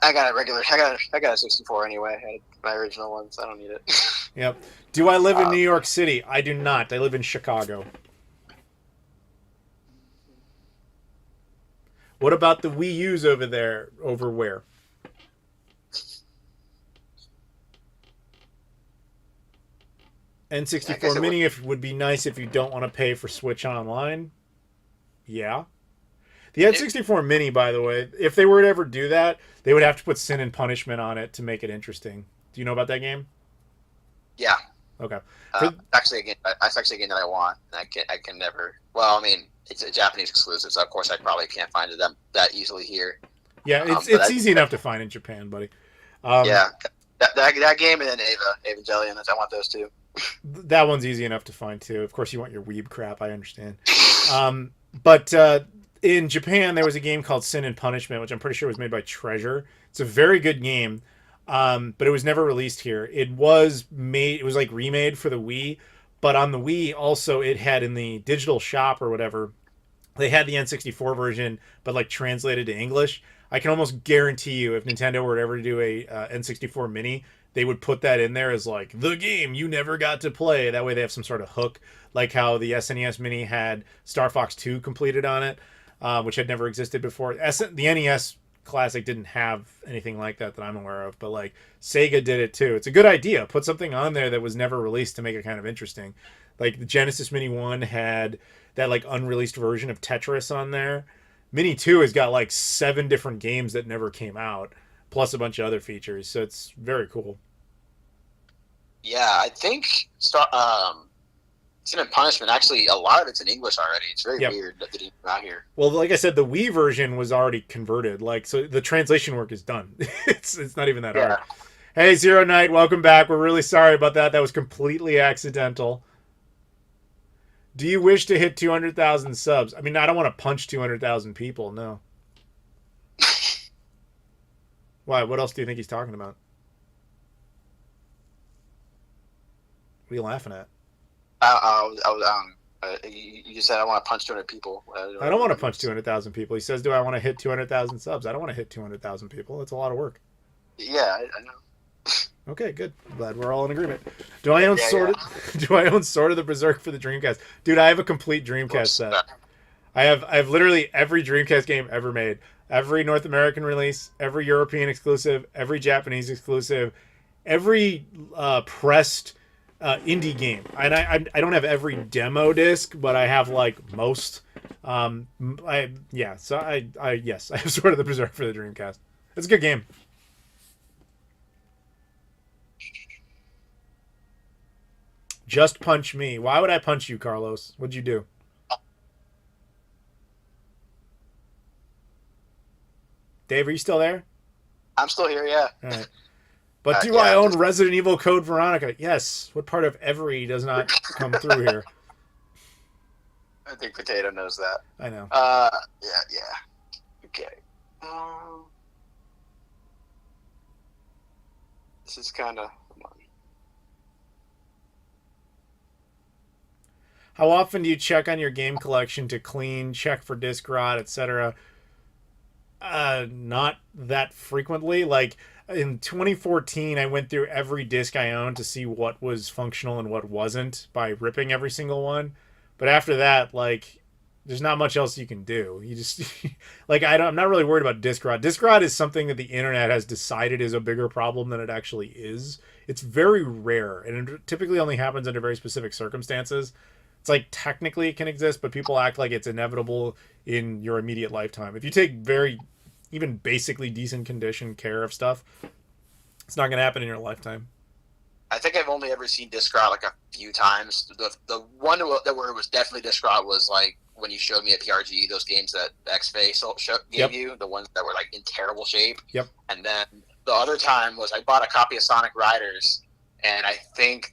I got a 64 anyway. I had my original one, so I don't need it. Yep. Do I live in New York City? I do not. I live in Chicago. What about the Wii U's over there? Over where? N64 Mini would be nice if you don't want to pay for Switch Online. Yeah. The N64 Mini, by the way, if they were to ever do that, they would have to put Sin and Punishment on it to make it interesting. Do you know about that game? Yeah. Okay. Actually, that's actually a game that I want. I can never. Well, I mean, it's a Japanese exclusive, so of course I probably can't find it that easily here. Yeah, it's easy enough to find in Japan, buddy. Yeah, that game and then Evangelion. I want those two. That one's easy enough to find too. Of course, you want your weeb crap. I understand. But in Japan, there was a game called Sin and Punishment, which I'm pretty sure was made by Treasure. It's a very good game, but it was never released here. It was like remade for the Wii, but on the Wii also it had in the digital shop or whatever, they had the N64 version, but like translated to English. I can almost guarantee you if Nintendo were to ever do a N64 Mini, they would put that in there as like the game you never got to play. That way they have some sort of hook, like how the SNES Mini had Star Fox 2 completed on it. Which had never existed before. The NES Classic didn't have anything like that I'm aware of, but like Sega did it too. It's a good idea. Put something on there that was never released to make it kind of interesting. Like the Genesis Mini 1 had that like unreleased version of Tetris on there. Mini 2 has got like 7 different games that never came out, plus a bunch of other features. So it's very cool. Yeah, I think Sin and Punishment, actually, a lot of it's in English already. It's very weird that they didn't come out here. Well, like I said, the Wii version was already converted. Like, so the translation work is done. It's not even that hard. Hey, Zero Night, welcome back. We're really sorry about that. That was completely accidental. Do you wish to hit 200,000 subs? I mean, I don't want to punch 200,000 people, no. Why? What else do you think he's talking about? What are you laughing at? You just said I want to punch 200 people. I don't want to punch 200,000 people. He says, do I want to hit 200,000 subs? I don't want to hit 200,000 people. It's a lot of work. Yeah, I know. Okay, good. I'm glad we're all in agreement. Do I own Sword of the Berserk for the Dreamcast? Dude, I have a complete Dreamcast set. I have literally every Dreamcast game ever made. Every North American release, every European exclusive, every Japanese exclusive, every pressed indie game. And I don't have every demo disc, but I have like most. So yes, I have Sword of the Berserk for the Dreamcast. It's a good game. Just punch me. Why would I punch you, Carlos? What'd you do? Dave, are you still there? I'm still here, yeah. All right. But do Yeah, I own just- Resident Evil Code Veronica? Yes. What part of every does not come through here? I think Potato knows that. I know. Yeah. Okay. This is kind of... How often do you check on your game collection to clean, check for disc rot, etc.? Not that frequently. Like in 2014, I went through every disc I owned to see what was functional and what wasn't by ripping every single one. But after that, like, there's not much else you can do. You just like I'm not really worried about disc rot. Disc rot is something that the internet has decided is a bigger problem than it actually is. It's very rare, and it typically only happens under very specific circumstances. It's like technically it can exist, but people act like it's inevitable in your immediate lifetime. If you take very, even basically decent condition care of stuff, it's not going to happen in your lifetime. I think I've only ever seen disc rot like a few wtimes. The one where it was definitely disc rot was like when you showed me at PRG those games that X-Face gave you, the ones that were like in terrible shape. Yep. And then the other time was I bought a copy of Sonic Riders, and I think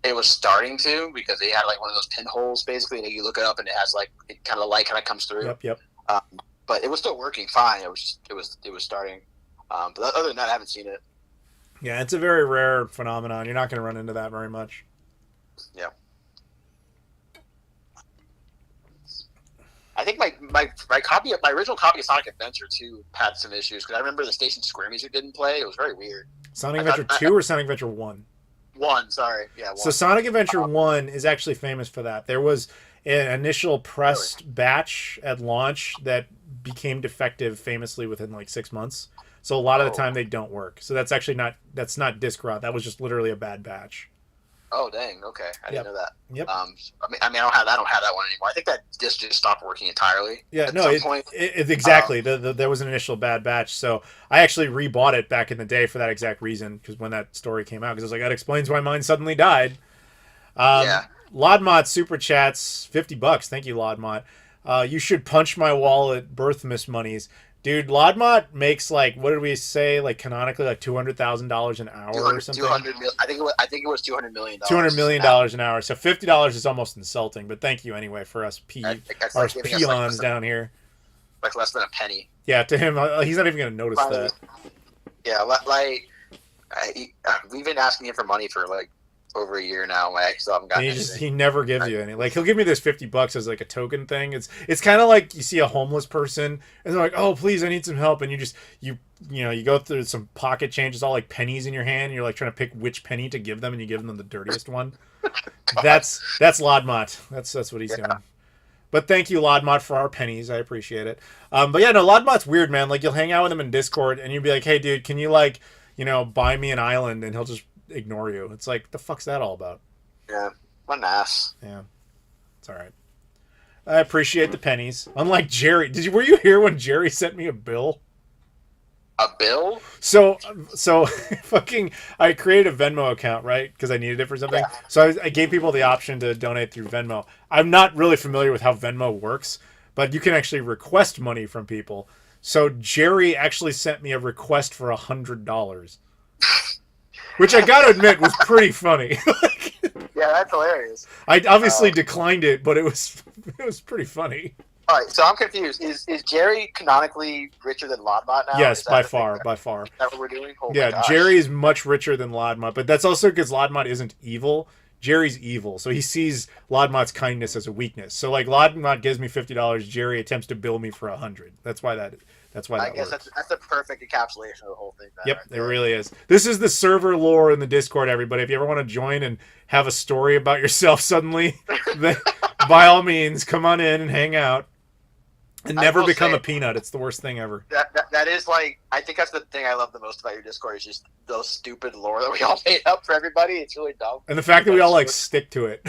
it was starting to, because they had like one of those pinholes basically, and you look it up and it has like it kind of light kind of comes through. Yep. But it was still working fine. It was starting. But other than that, I haven't seen it. Yeah, it's a very rare phenomenon. You're not going to run into that very much. Yeah. I think my original copy of Sonic Adventure 2 had some issues, because I remember the Station Square music didn't play. It was very weird. Sonic Adventure 2 or Sonic Adventure 1? 1, sorry. Yeah, 1. So Sonic Adventure 1 is actually famous for that. There was an initial pressed batch at launch that became defective famously within like 6 months. So a lot of the time they don't work. So that's actually not disc rot. That was just literally a bad batch. Oh dang! Okay, I didn't know that. Yep. I mean, I don't have that one anymore. I think that disc just stopped working entirely. Yeah, at no, some point. Exactly. There was an initial bad batch, so I actually rebought it back in the day for that exact reason. Because when that story came out, because I was like, that explains why mine suddenly died. Yeah. Lodmot super chats $50. Thank you, Lodmot. You should punch my wallet, birth miss monies. Dude, Lodmot makes like, what did we say, like canonically like $200,000 an hour or something? I think it was $200 million. $200 million an hour. So $50 is almost insulting, but thank you anyway for us peons down here. Like less than a penny. Yeah, to him, he's not even going to notice that. Yeah, we've been asking him for money for like over a year now. I still haven't gotten anything. He never gives you any. Like, he'll give me this $50 as like a token thing. It's kind of like you see a homeless person and they're like, oh please, I need some help, and you go through some pocket change, it's all like pennies in your hand, and you're like trying to pick which penny to give them, and you give them the dirtiest one. That's Lodmot. That's what he's doing. But thank you, Lodmot, for our pennies. I appreciate it. But yeah, no, Lodmot's weird, man. Like, you'll hang out with him in Discord and you'll be like, hey dude, can you like, buy me an island, and he'll just ignore you. It's like, the fuck's that all about? Yeah, what an ass. Yeah, it's all right. I appreciate the pennies. Unlike Jerry, were you here when Jerry sent me a bill? A bill? So fucking, I created a Venmo account, right? Because I needed it for something. Yeah. So I gave people the option to donate through Venmo. I'm not really familiar with how Venmo works, but you can actually request money from people. So Jerry actually sent me a request for $100. Which I gotta admit was pretty funny. Yeah, that's hilarious. I obviously declined it, but it was pretty funny. All right, so I'm confused. Is Jerry canonically richer than Lodmot now? Yes, by far. Is that what we're doing? Oh yeah, Jerry is much richer than Lodmot, but that's also because Lodmot isn't evil. Jerry's evil, so he sees Lodmot's kindness as a weakness. So like, Lodmot gives me $50, Jerry attempts to bill me for $100. That's why that I guess works. that's the perfect encapsulation of the whole thing. Yep, it really is. This is the server lore in the Discord, everybody. If you ever want to join and have a story about yourself suddenly, then by all means, come on in and hang out. And never become a peanut. It's the worst thing ever. That is like, I think that's the thing I love the most about your Discord, is just those stupid lore that we all made up for everybody. It's really dumb. And the fact that we all like stick to it.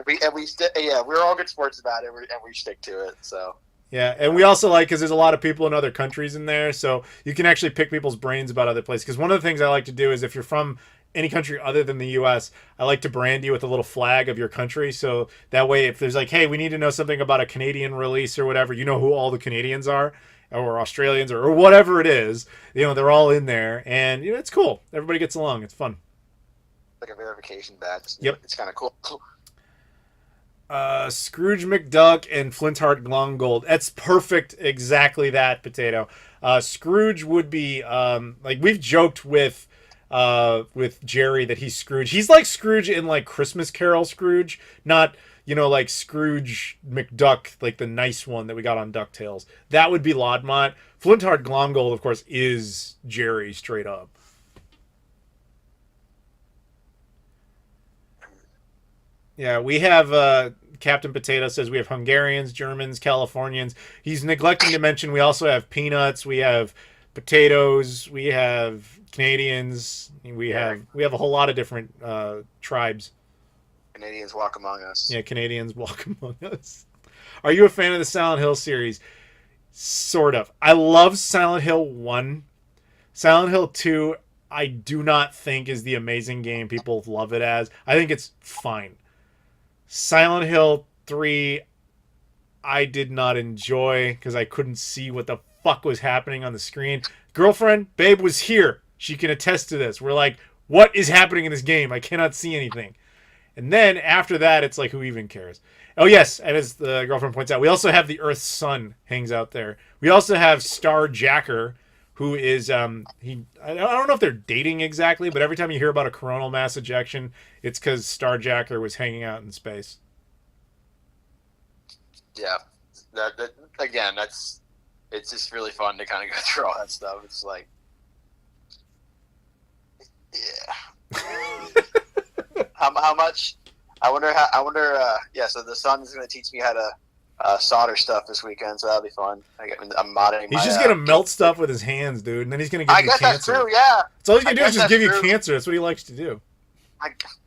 we're all good sports about it, and we stick to it. So Yeah, and we also like because there's a lot of people in other countries in there, so you can actually pick people's brains about other places. Because one of the things I like to do is if you're from any country other than the U.S., I like to brand you with a little flag of your country, so that way if there's like, hey, we need to know something about a Canadian release or whatever, you know who all the Canadians are, or Australians, or whatever it is. You know, they're all in there, and you know, it's cool. Everybody gets along. It's fun. like a verification badge. Yep. It's kind of cool. Scrooge McDuck and Flintheart Glomgold. That's perfect. Exactly that, Potato. Scrooge would be like we've joked with Jerry that he's Scrooge. He's like Scrooge in like Christmas Carol Scrooge, not like Scrooge McDuck, like the nice one that we got on DuckTales. That would be Lodmont. Flintheart Glomgold, of course, is Jerry straight up. Yeah, we have Captain Potato says we have Hungarians, Germans, Californians. He's neglecting to mention we also have peanuts, we have potatoes, we have Canadians, we have a whole lot of different tribes. Canadians walk among us. Yeah, Canadians walk among us. Are you a fan of the Silent Hill series? Sort of. I love Silent Hill 1. Silent Hill 2, I do not think is the amazing game people love it as. I think it's fine. Silent Hill 3, I did not enjoy because I couldn't see what the fuck was happening on the screen. Girlfriend, babe was here. She can attest to this. We're like, what is happening in this game? I cannot see anything. And then after that, it's like, who even cares? Oh, yes, and as the girlfriend points out, we also have the Earth's Sun hangs out there. We also have Starjacker, who is, I don't know if they're dating exactly, but every time you hear about a coronal mass ejection, it's because Starjacker was hanging out in space. Yeah, that again, it's just really fun to kind of go through all that stuff. It's like, yeah. how much? I wonder. Yeah, so the son is going to teach me how to solder stuff this weekend, so that'll be fun. I'm modding. He's just gonna melt stuff with his hands, dude, and then he's gonna give you cancer. That's true. Yeah. So all he's gonna do is just give you cancer. That's what he likes to do.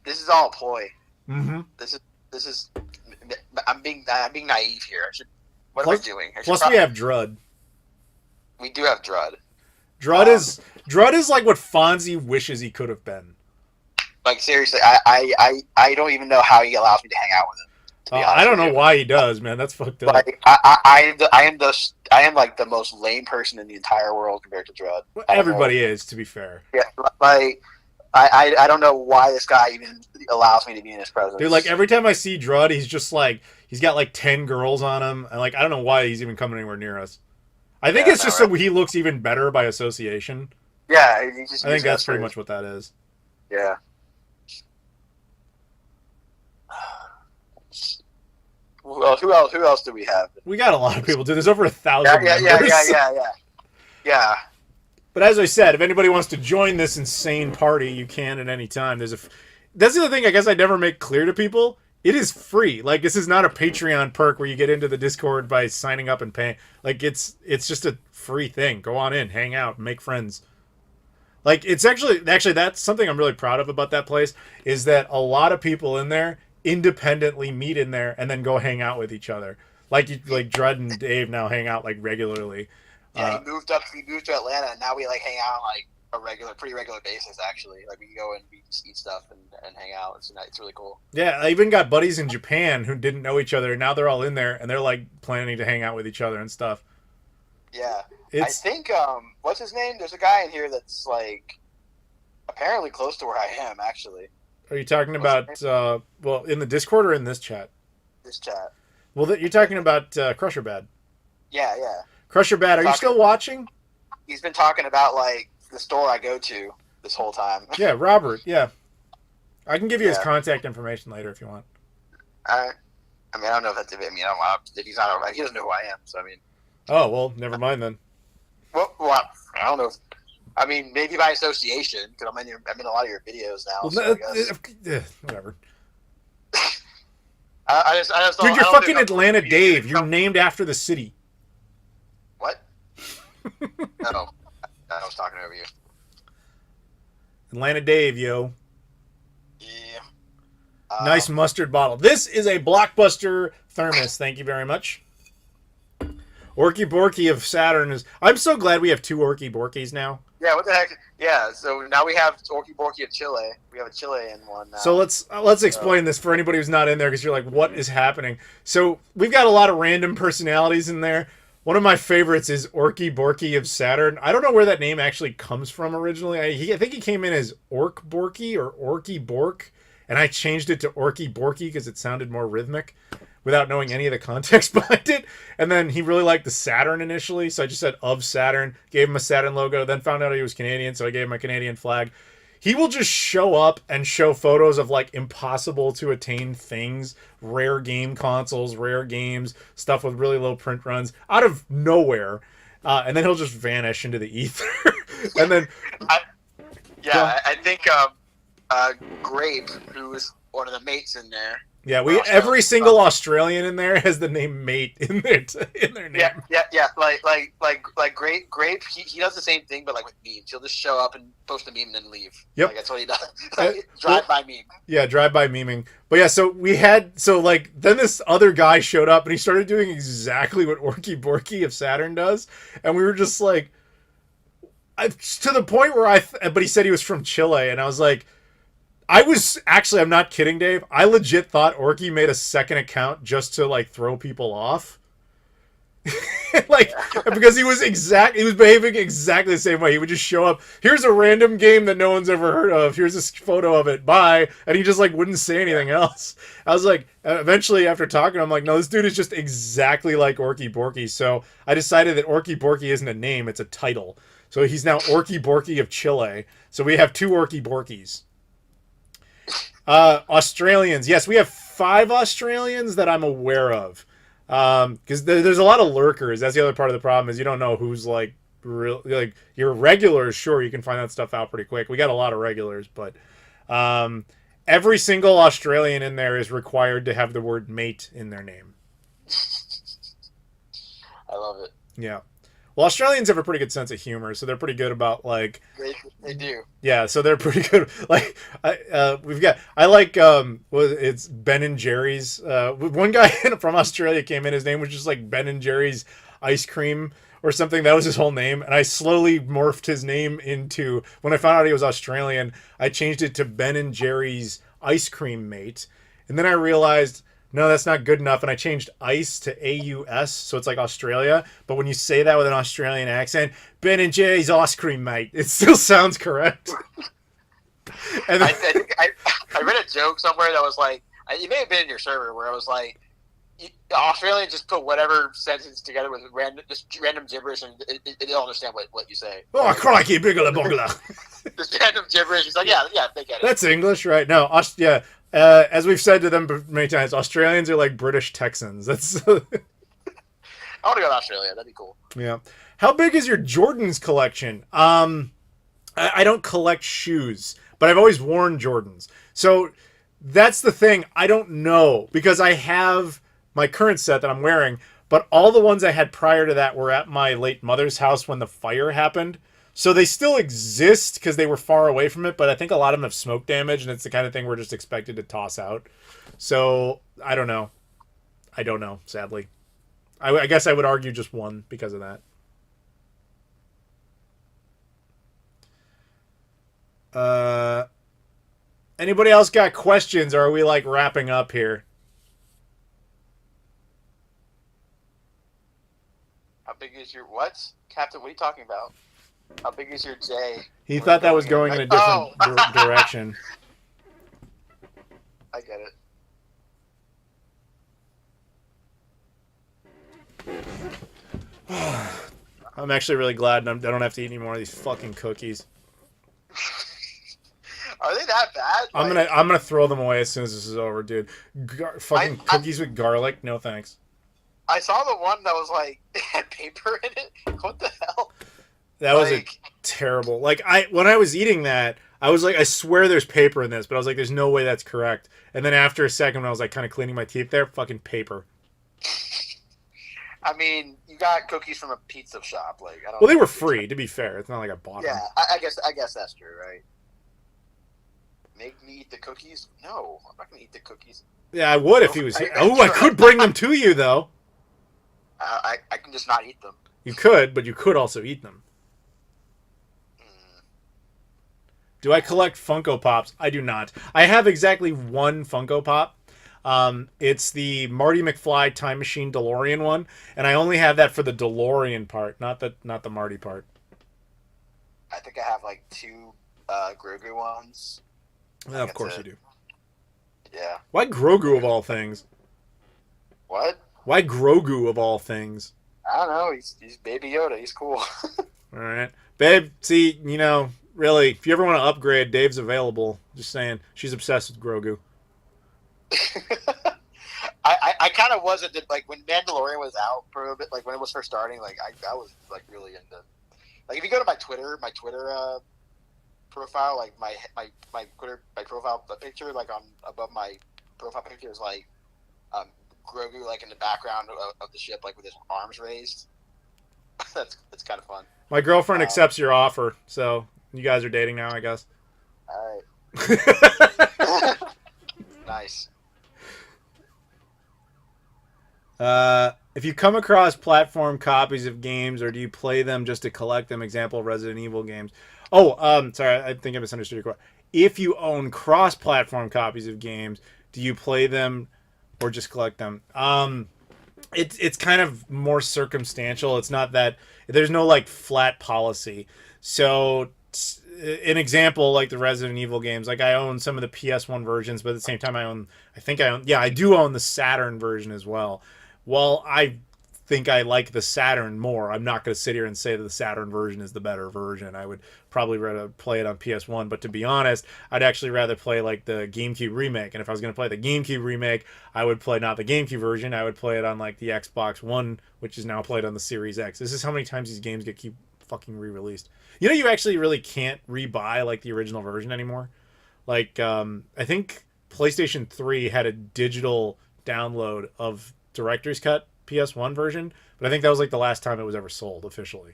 This is all a ploy. Mm-hmm. This is. I'm being naive here. What am I doing? Plus, we have Drud. We do have Drud. Drud is like what Fonzie wishes he could have been. Like seriously, I don't even know how he allows me to hang out with him. I don't know why he does, man. That's fucked up. Like, I am like the most lame person in the entire world compared to Drud. Well, everybody is, to be fair. Yeah, like I don't know why this guy even allows me to be in his presence. Dude, like every time I see Drud, he's just like he's got like 10 girls on him, and like I don't know why he's even coming anywhere near us. I think it's just so he looks even better by association. Yeah, I think that's pretty much what that is. Yeah. Well, who else do we have? We got a lot of people, dude. There's over 1,000 members. Yeah. But as I said, if anybody wants to join this insane party, you can at any time. That's the other thing I guess I never make clear to people. It is free. Like, this is not a Patreon perk where you get into the Discord by signing up and paying. Like, it's just a free thing. Go on in, hang out, make friends. Like, it's actually that's something I'm really proud of about that place, is that a lot of people in there independently meet in there and then go hang out with each other. Like Drud and Dave now hang out like regularly. Yeah, he moved to Atlanta, and now we like hang out on like a pretty regular basis. Actually, like we can go and we just eat stuff and hang out. It's really cool. Yeah, I even got buddies in Japan who didn't know each other, and now they're all in there and they're like planning to hang out with each other and stuff. Yeah, I think what's his name? There's a guy in here that's like apparently close to where I am. Actually, are you talking about in the Discord or in this chat? This chat. Well, you're talking about Crusher Bad. Yeah. Crusher Bad, are you still watching? He's been talking about like the store I go to this whole time. Yeah, Robert. Yeah, I can give you his contact information later if you want. I mean, I don't know if that's. I mean, if he's not, he doesn't know who I am. So I mean. Oh well, never mind then. Well, I don't know. I mean, maybe by association, because I'm in a lot of your videos now. Well, so I guess. Whatever. I just Dude, you're fucking Atlanta Dave. You're named after the city. What? No, I was talking over you. Atlanta Dave, yo. Yeah. Nice mustard bottle. This is a Blockbuster thermos. Thank you very much. Orky Borky of Saturn is... I'm so glad we have 2 Orky Borkies now. Yeah, what the heck? Yeah, so now we have Orky Borky of Chile. We have a Chilean one now. So let's explain this for anybody who's not in there, because you're like, what is happening? So we've got a lot of random personalities in there. One of my favorites is Orky Borky of Saturn. I don't know where that name actually comes from originally. I think he came in as Ork Borky or Orky Bork, and I changed it to Orky Borky because it sounded more rhythmic without knowing any of the context behind it. And then he really liked the Saturn initially, so I just said of Saturn, gave him a Saturn logo, then found out he was Canadian, so I gave him a Canadian flag. He will just show up and show photos of like impossible to attain things, rare game consoles, rare games, stuff with really low print runs out of nowhere. And then he'll just vanish into the ether. And then... I think Grape, who is one of the mates in there. Yeah, every single Australian in there has the name mate in their name. Yeah. Like Grape, he does the same thing, but like with memes. He'll just show up and post a meme and then leave. Yep. Like that's what he does. Drive-by meme. Yeah, drive-by meming. But yeah, then this other guy showed up and he started doing exactly what Orky Borky of Saturn does, and we were just like, to the point where but he said he was from Chile, and I was like, I'm not kidding, Dave. I legit thought Orky made a second account just to like throw people off. Like, because he was behaving exactly the same way. He would just show up. Here's a random game that no one's ever heard of. Here's this photo of it. Bye. And he just like wouldn't say anything else. I was like, eventually after talking, I'm like, no, this dude is just exactly like Orky Borky. So I decided that Orky Borky isn't a name, it's a title. So he's now Orky Borky of Chile. So we have 2 Orky Borkies. Australians. Yes, we have 5 Australians that I'm aware of. Because there's a lot of lurkers. That's the other part of the problem, is you don't know who's like real. Like your regulars, sure, you can find that stuff out pretty quick. We got a lot of regulars, but every single Australian in there is required to have the word mate in their name. I love it. Yeah. Well, Australians have a pretty good sense of humor, so they're pretty good about like. They do. Yeah, so they're pretty good. Like, it's Ben and Jerry's. One guy from Australia came in. His name was just like Ben and Jerry's ice cream or something. That was his whole name, and I slowly morphed his name into. When I found out he was Australian, I changed it to Ben and Jerry's ice cream mate, and then I realized, no, that's not good enough, and I changed ice to AUS, so it's like Australia. But when you say that with an Australian accent, Ben and Jerry's ice cream, mate, it still sounds correct. And then, I read a joke somewhere that was like, it may have been in your server, where I was like, Australians just put whatever sentence together with random gibberish, and they don't understand what you say. Oh, crikey, bigla bogla. Just random gibberish. He's like, yeah, they get it. That's English, right? No, yeah. As we've said to them many times, Australians are like British Texans. That's. I want to go to Australia. That'd be cool. Yeah. How big is your Jordans collection? I don't collect shoes, but I've always worn Jordans. So that's the thing. I don't know, because I have my current set that I'm wearing, but all the ones I had prior to that were at my late mother's house when the fire happened. So they still exist because they were far away from it, but I think a lot of them have smoke damage, and it's the kind of thing we're just expected to toss out. So I don't know. I don't know, sadly. I guess I would argue just one because of that. Anybody else got questions, or are we like wrapping up here? How big is your what? Captain, what are you talking about? How big is your J? He thought that was going in a different direction. I get it. I'm actually really glad I don't have to eat any more of these fucking cookies. Are they that bad? I'm gonna throw them away as soon as this is over, dude. Fucking cookies with garlic? No thanks. I saw the one that was like it had paper in it. What the hell? That was terrible. Like when I was eating that, I was like, I swear there's paper in this, but I was like, there's no way that's correct. And then after a second, when I was like kind of cleaning my teeth there, fucking paper. I mean, you got cookies from a pizza shop, like I don't. Well, they were free. To be fair, it's not like I bought them. Yeah, I guess that's true, right? Make me eat the cookies? No, I'm not gonna eat the cookies. Yeah, I would if he was here. I Oh, I could bring them to you, though. I can just not eat them. You could, but you could also eat them. Mm. Do I collect Funko Pops? I do not. I have exactly one Funko Pop. It's the Marty McFly Time Machine DeLorean one, and I only have that for the DeLorean part, not the Marty part. I think I have like 2 Grogu ones. Yeah, of course you do. Yeah. Why Grogu of all things? What? Why Grogu of all things? I don't know. He's Baby Yoda. He's cool. All right, babe. See, really, if you ever want to upgrade, Dave's available. Just saying, she's obsessed with Grogu. I kind of wasn't like when Mandalorian was out for a bit, like when it was first starting. Like I was like really into. Like if you go to my Twitter profile, like my profile picture, like on above my profile picture is like Grogu like in the background of the ship, like with his arms raised. That's kind of fun. My girlfriend accepts your offer, so you guys are dating now, I guess. All right. Nice. If you come across platform copies of games, or do you play them just to collect them? Example, Resident Evil games. Oh, sorry, I think I misunderstood your question. If you own cross-platform copies of games, do you play them or just collect them? It's kind of more circumstantial. It's not that there's no like flat policy. So an example, like the Resident Evil games, like I own some of the PS1 versions, but at the same time I do own the Saturn version as well. Well, I think I like the Saturn more. I'm not going to sit here and say that the Saturn version is the better version. I would probably rather play it on PS1, but to be honest, I'd actually rather play like the GameCube remake. And if I was going to play the GameCube remake, I would play not the GameCube version. I would play it on like the Xbox One, which is now played on the Series X. This is how many times these games keep fucking re-released. You actually really can't rebuy like the original version anymore. Like I think PlayStation 3 had a digital download of Director's Cut PS1 version, but I think that was like the last time it was ever sold officially.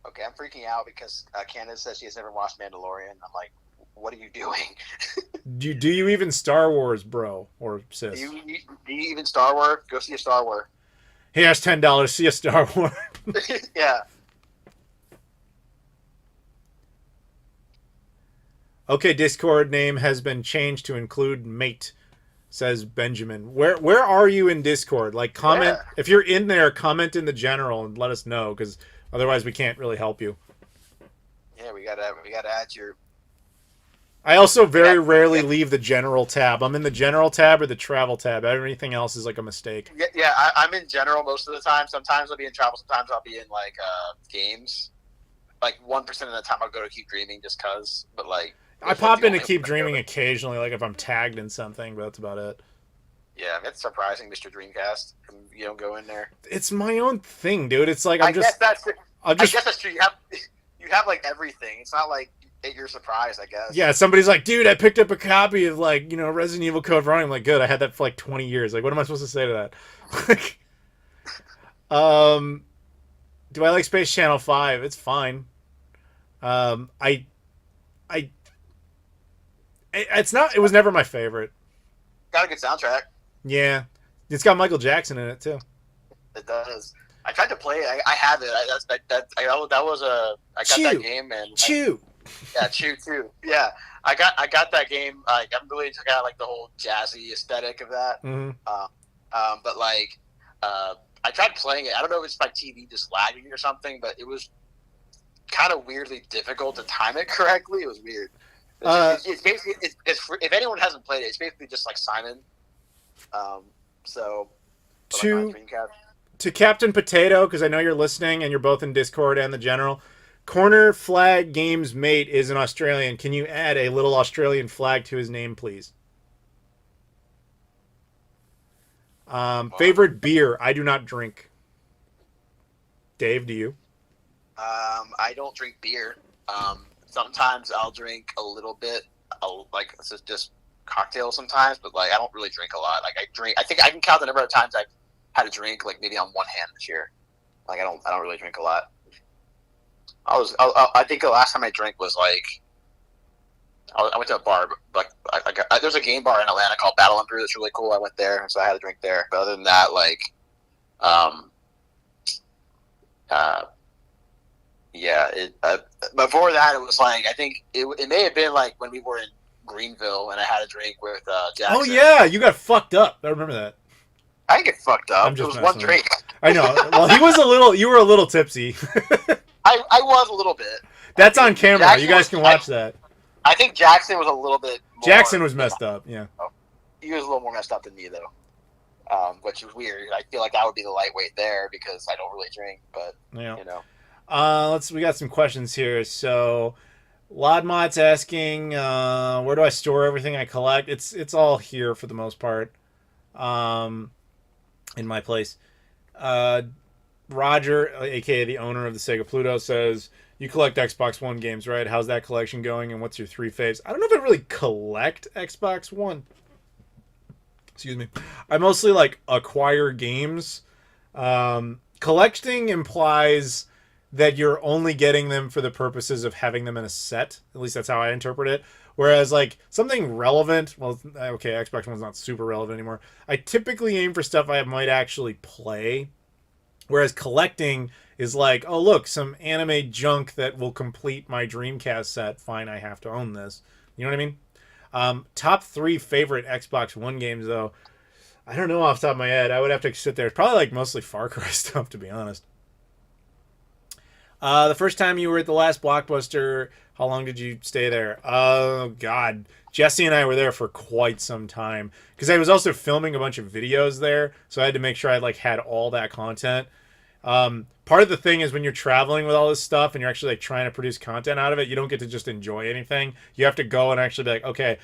Okay, I'm freaking out because Candace says she has never watched Mandalorian. I'm like, what are you doing? Do you even Star Wars, bro, or sis? Do you even Star Wars? Go see a Star Wars. Here's $10. See a Star Wars. Yeah. Okay, Discord name has been changed to include mate, says Benjamin. Where are you in Discord? Like, comment if you're in there. Comment in the general and let us know, because otherwise we can't really help you. Yeah, we gotta add your. I also very rarely leave the general tab. I'm in the general tab or the travel tab. Everything else is like a mistake. Yeah, I'm in general most of the time. Sometimes I'll be in travel. Sometimes I'll be in like games. Like 1% of the time I'll go to Keep Dreaming just cause. But like. I pop in to Keep Dreaming occasionally, like if I'm tagged in something, but that's about it. Yeah, it's surprising, Mr. Dreamcast. You don't go in there. It's my own thing, dude. It's like I guess that's true. You have like everything. It's not like you're surprised, I guess. Yeah, somebody's like, dude, I picked up a copy of like, Resident Evil Code Veronica. I'm like, good, I had that for like 20 years. Like, what am I supposed to say to that? Do I like Space Channel 5? It's fine. It was never my favorite. Got a good soundtrack. Yeah. It's got Michael Jackson in it too. It does. I tried to play it. I have it. I got that game and Chew. Chew too. Yeah, I got that game. I'm really got like the whole jazzy aesthetic of that. Mm-hmm. But like, I tried playing it. I don't know if it's my TV just lagging or something, but it was kind of weirdly difficult to time it correctly. It was weird. It's basically if anyone hasn't played it, it's basically just like Simon. To Captain Potato, because I know you're listening and you're both in Discord and the general. Corner Flag Games Mate is an Australian. Can you add a little Australian flag to his name, please? Favorite beer? I do not drink. Dave, do you? I don't drink beer. Sometimes I'll drink a little bit, like just cocktails sometimes, but like I don't really drink a lot. Like I think I can count the number of times I've had a drink, like maybe on one hand this year. Like I don't really drink a lot. I think the last time I drank was like I went to a bar, there's a game bar in Atlanta called Battle and Brew that's really cool. I went there, so I had a drink there. But other than that, like, yeah. Before that, it was like I think it may have been like when we were in Greenville and I had a drink with Jackson. Oh yeah, you got fucked up. I remember that. I didn't get fucked up. I'm just It was one messing drink. I know. Well, he was a little. You were a little tipsy. I was a little bit. That's on camera. Jackson You guys can watch that. I think Jackson was a little bit more, Jackson was messed up. Yeah. He was a little more messed up than me, though, which was weird. I feel like I would be the lightweight there because I don't really drink, but, Yeah. you know. We got some questions here. So, Lodmot's asking, where do I store everything I collect? It's all here for the most part, in my place. Roger, aka the owner of the Sega Pluto, says you collect Xbox One games, right? How's that collection going, and what's your 3 faves? I don't know if I really collect Xbox One. Excuse me. I mostly like acquire games. Collecting implies that you're only getting them for the purposes of having them in a set. At least that's how I interpret it. Whereas, like, something relevant, well, okay, Xbox One's not super relevant anymore. I typically aim for stuff I might actually play. Whereas collecting is like, oh, look, some anime junk that will complete my Dreamcast set. Fine, I have to own this. You know what I mean? Top 3 favorite Xbox One games, though. I don't know off the top of my head. I would have to sit there. Probably like mostly Far Cry stuff, to be honest. The first time you were at the last Blockbuster, how long did you stay there? Oh, God. Jesse and I were there for quite some time. Because I was also filming a bunch of videos there, so I had to make sure I had all that content. Part of the thing is when you're traveling with all this stuff and you're actually trying to produce content out of it, you don't get to just enjoy anything. You have to go and actually be like, okay,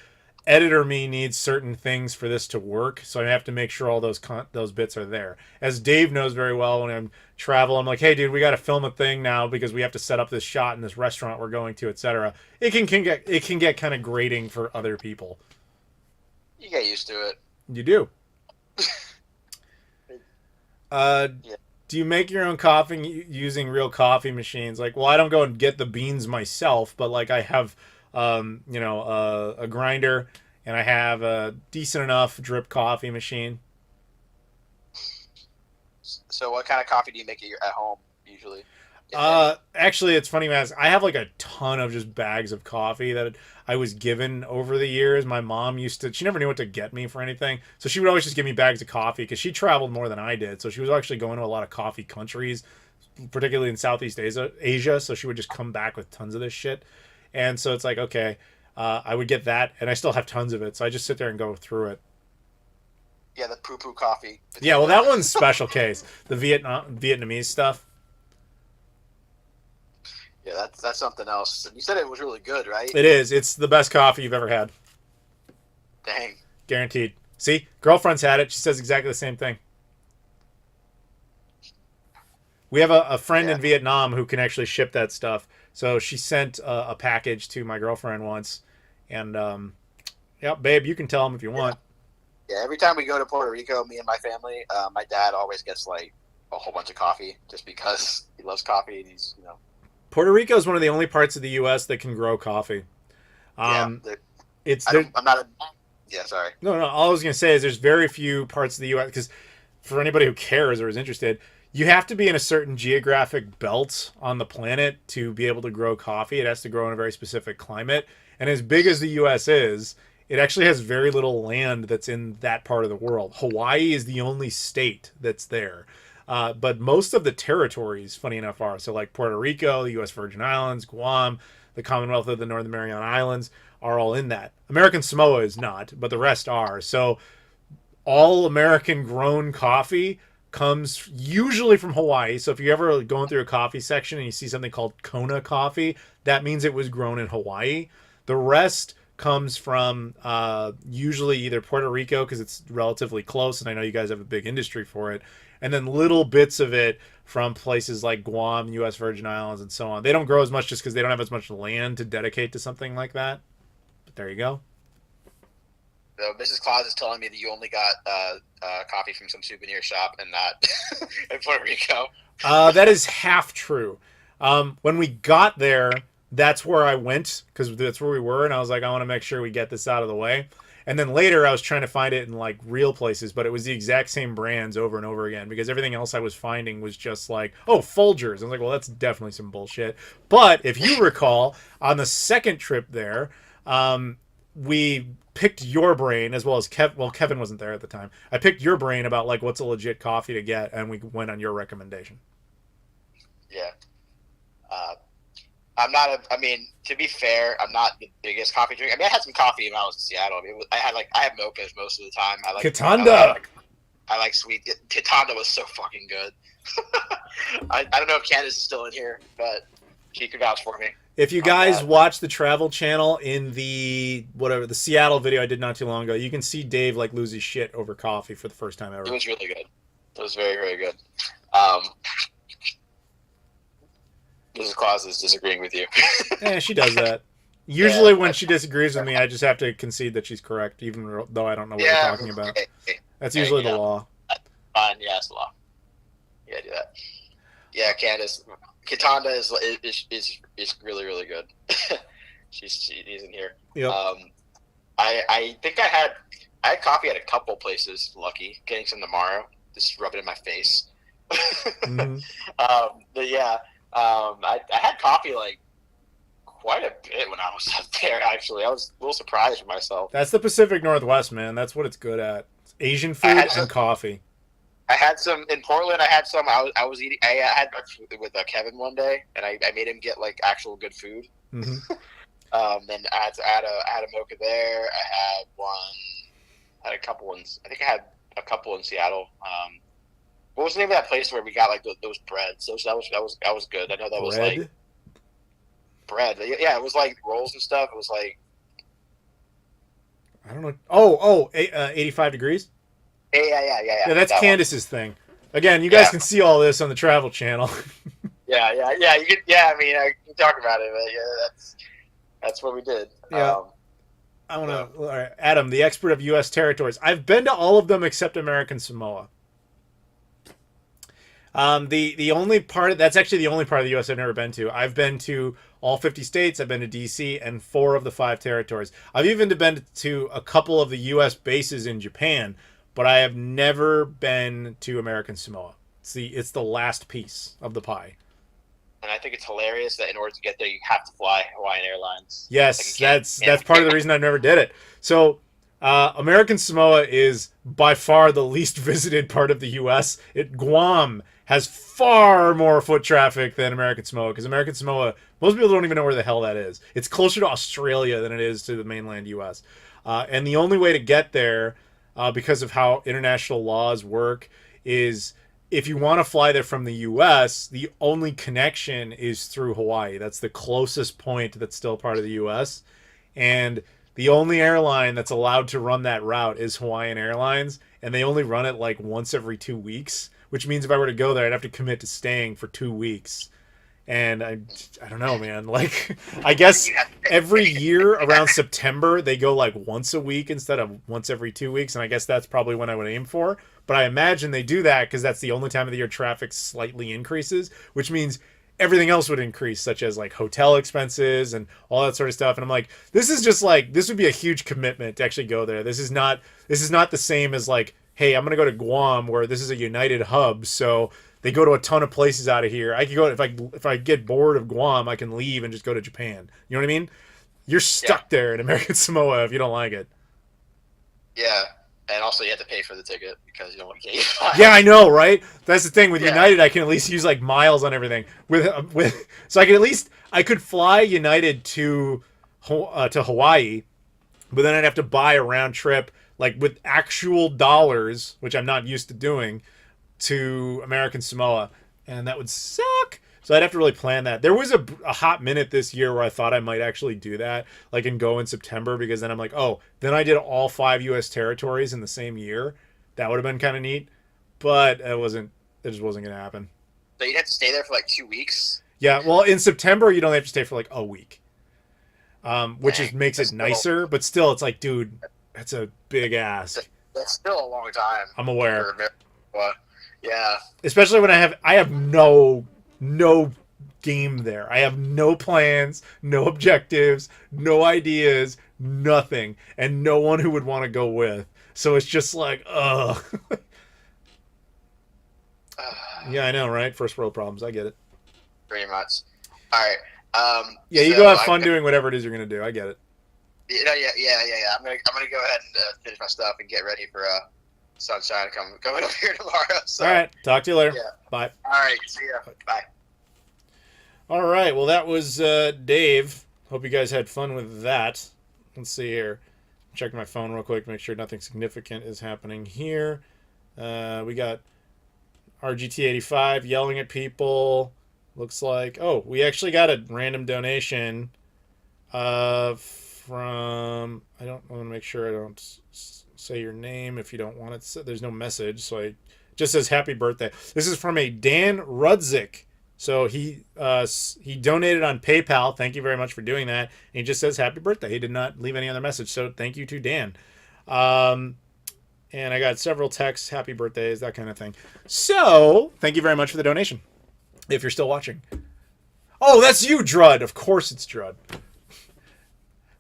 editor me needs certain things for this to work, so I have to make sure all those bits are there. As Dave knows very well, when I'm traveling, I'm like, hey, dude, we got to film a thing now because we have to set up this shot in this restaurant we're going to, etc. It can get kind of grating for other people. You get used to it. You do. Yeah. Do you make your own coffee using real coffee machines? Like, well, I don't go and get the beans myself, but I have a grinder, and I have a decent enough drip coffee machine. So what kind of coffee do you make at home, usually? Actually, it's funny, man. I have a ton of just bags of coffee that I was given over the years. My mom she never knew what to get me for anything. So she would always just give me bags of coffee because she traveled more than I did. So she was actually going to a lot of coffee countries, particularly in Southeast Asia. So she would just come back with tons of this shit. And so it's like, okay, I would get that, and I still have tons of it. So I just sit there and go through it. Yeah, the poo-poo coffee. Yeah, well, that one's special case. The Vietnamese stuff. Yeah, that's something else. You said it was really good, right? It is. It's the best coffee you've ever had. Dang. Guaranteed. See? Girlfriend's had it. She says exactly the same thing. We have a friend in Vietnam who can actually ship that stuff. So she sent a package to my girlfriend once. And, yeah, babe, you can tell him if you want. Yeah, every time we go to Puerto Rico, me and my family, my dad always gets, a whole bunch of coffee just because he loves coffee and he's, Puerto Rico is one of the only parts of the U.S. that can grow coffee. Yeah, sorry. No. All I was going to say is there's very few parts of the U.S. because for anybody who cares or is interested, you have to be in a certain geographic belt on the planet to be able to grow coffee. It has to grow in a very specific climate. And as big as the U.S. is, it actually has very little land that's in that part of the world. Hawaii is the only state that's there. But most of the territories, funny enough, are. So Puerto Rico, the U.S. Virgin Islands, Guam, the Commonwealth of the Northern Mariana Islands are all in that. American Samoa is not, but the rest are. So all American grown coffee comes usually from Hawaii. So if you're ever going through a coffee section and you see something called Kona coffee, that means it was grown in Hawaii. The rest comes from usually either Puerto Rico because it's relatively close, and I know you guys have a big industry for it, and then little bits of it from places like Guam, U.S. Virgin Islands, and so on. They don't grow as much just because they don't have as much land to dedicate to something like that. But there you go. So Mrs. Claus is telling me that you only got coffee from some souvenir shop and not in Puerto Rico. That is half true. When we got there, that's where I went because that's where we were, and I was like, I want to make sure we get this out of the way. And then later I was trying to find it in like real places, but it was the exact same brands over and over again because everything else I was finding was just like, oh, Folgers. I was like, well, that's definitely some bullshit. But if you recall, on the second trip there, we picked your brain as well as Kevin wasn't there at the time. I picked your brain about like what's a legit coffee to get, and we went on your recommendation. Yeah. I mean, to be fair, I'm not the biggest coffee drinker. I mean, I had some coffee when I was in Seattle. I mean, I have mochas most of the time. I like Katanda. I like sweet. Katanda was so fucking good. I don't know if Candace is still in here, but she could vouch for me. If you guys watch the Travel Channel in the Seattle video I did not too long ago, you can see Dave like lose his shit over coffee for the first time ever. It was really good. It was very, very good. Mrs. Claus is disagreeing with you. Yeah, she does that. Usually when she disagrees with me, I just have to concede that she's correct, even though I don't know what we're talking about. That's usually the law. Fine, yeah, it's the law. Yeah, do that. Yeah, Candace. Katanda is really, really good. she's in here. Yep. I think I had coffee at a couple places. Lucky getting some tomorrow. Just rub it in my face. Mm-hmm. But yeah. I had coffee like quite a bit when I was up there. Actually, I was a little surprised with myself. That's the Pacific Northwest, man. That's what it's good at. It's Asian food and coffee. I had some in Portland. I had some. I was eating. I had with Kevin one day, and I made him get like actual good food. Mm-hmm. Then I had a mocha there. I had a couple ones. I think I had a couple in Seattle. What was the name of that place where we got like those breads? That was good. I know that was like bread. Yeah, it was like rolls and stuff. It was like I don't know. 85 degrees. Yeah. Yeah, that's Candace's thing. Again, you guys can see all this on the Travel Channel. Yeah. You could. Yeah, I mean, I can talk about it, but yeah, that's what we did. Yeah. I want to. All right, Adam, the expert of U.S. territories. I've been to all of them except American Samoa. The only part that's actually the only part of the U.S. I've never been to. I've been to all 50 states. I've been to D.C. and 4 of the 5 territories. I've even been to a couple of the U.S. bases in Japan, but I have never been to American Samoa. It's the last piece of the pie. And I think it's hilarious that in order to get there, you have to fly Hawaiian Airlines. Yes, that's part of the reason I never did it. So. American Samoa is by far the least visited part of the U.S. Guam has far more foot traffic than American Samoa because American Samoa, most people don't even know where the hell that is. It's closer to Australia than it is to the mainland U.S. And the only way to get there, because of how international laws work, is if you want to fly there from the U.S., the only connection is through Hawaii. That's the closest point that's still part of the U.S. And the only airline that's allowed to run that route is Hawaiian Airlines, and they only run it like once every 2 weeks, which means if I were to go there, I'd have to commit to staying for 2 weeks. And I don't know, man. Like, I guess every year around September, they go like once a week instead of once every 2 weeks, and I guess that's probably when I would aim for. But I imagine they do that because that's the only time of the year traffic slightly increases, which means everything else would increase, such as like hotel expenses and all that sort of stuff. And I'm like, this would be a huge commitment to actually go there. This is not the same as like, hey, I'm going to go to Guam where this is a United hub. So they go to a ton of places out of here. I could go, if I get bored of Guam, I can leave and just go to Japan. You know what I mean? You're stuck there in American Samoa if you don't like it. Yeah. And also, you have to pay for the ticket because you don't want to get. Yeah, I know, right? That's the thing with United. I can at least use like miles on everything. So I could fly United to Hawaii, but then I'd have to buy a round trip like with actual dollars, which I'm not used to doing, to American Samoa, and that would suck. So I'd have to really plan that. There was a hot minute this year where I thought I might actually do that, like and go in September, because then I'm like, oh, then I did all 5 U.S. territories in the same year. That would have been kind of neat, but it just wasn't going to happen. So you'd have to stay there for like 2 weeks? Yeah, well, in September, you'd only have to stay for like a week, which just makes it nicer, but still, it's like, dude, that's a big ask. That's still a long time. I'm aware. Yeah. Especially when I have no game there. I have no plans, no objectives, no ideas, nothing, and no one who would want to go with. So it's just like, ugh. Yeah, I know, right? First world problems. I get it. Pretty much. All right. Yeah, you so go have fun doing whatever it is you're gonna do. I get it. Yeah. I'm gonna go ahead and finish my stuff and get ready for sunshine coming up here tomorrow. So, All right. Talk to you later. Yeah. Bye. All right. See ya. Bye. All right. Well, that was Dave. Hope you guys had fun with that. Let's see here. Check my phone real quick. Make sure nothing significant is happening here. We got RGT85 yelling at people. Looks like, oh, we actually got a random donation from, I want to make sure I don't say your name if you don't want it. There's no message, so it just says happy birthday. This is from a Dan Rudzik. So he donated on PayPal. Thank you very much for doing that. And he just says happy birthday. He did not leave any other message. So thank you to Dan. And I got several texts, happy birthdays, that kind of thing. So thank you very much for the donation. If you're still watching. Oh, that's you, Drud. Of course it's Drud.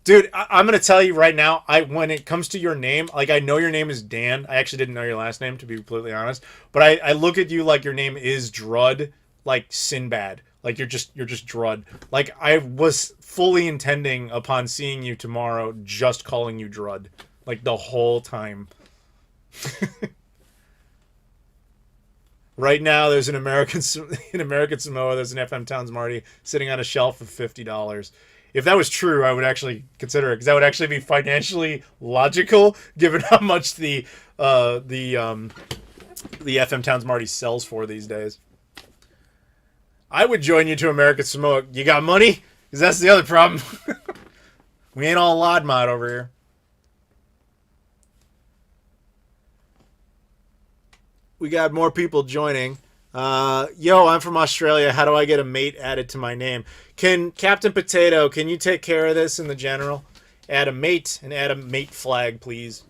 Dude, I'm going to tell you right now, when it comes to your name, like, I know your name is Dan. I actually didn't know your last name, to be completely honest. But I look at you like your name is Drud, like Sinbad. Like, you're just Drud. Like, I was fully intending upon seeing you tomorrow just calling you Drud. Like, the whole time. Right now, there's in American Samoa, there's an FM Towns Marty sitting on a shelf of $50. If that was true, I would actually consider it, because that would actually be financially logical, given how much the FM Towns Marty sells for these days. I would join you to American Samoa. You got money? Because that's the other problem. We ain't all Lod Mod over here. We got more people joining. Yo, I'm from Australia. How do I get a mate added to my name? Captain Potato, can you take care of this in the general? Add a mate and add a mate flag, please.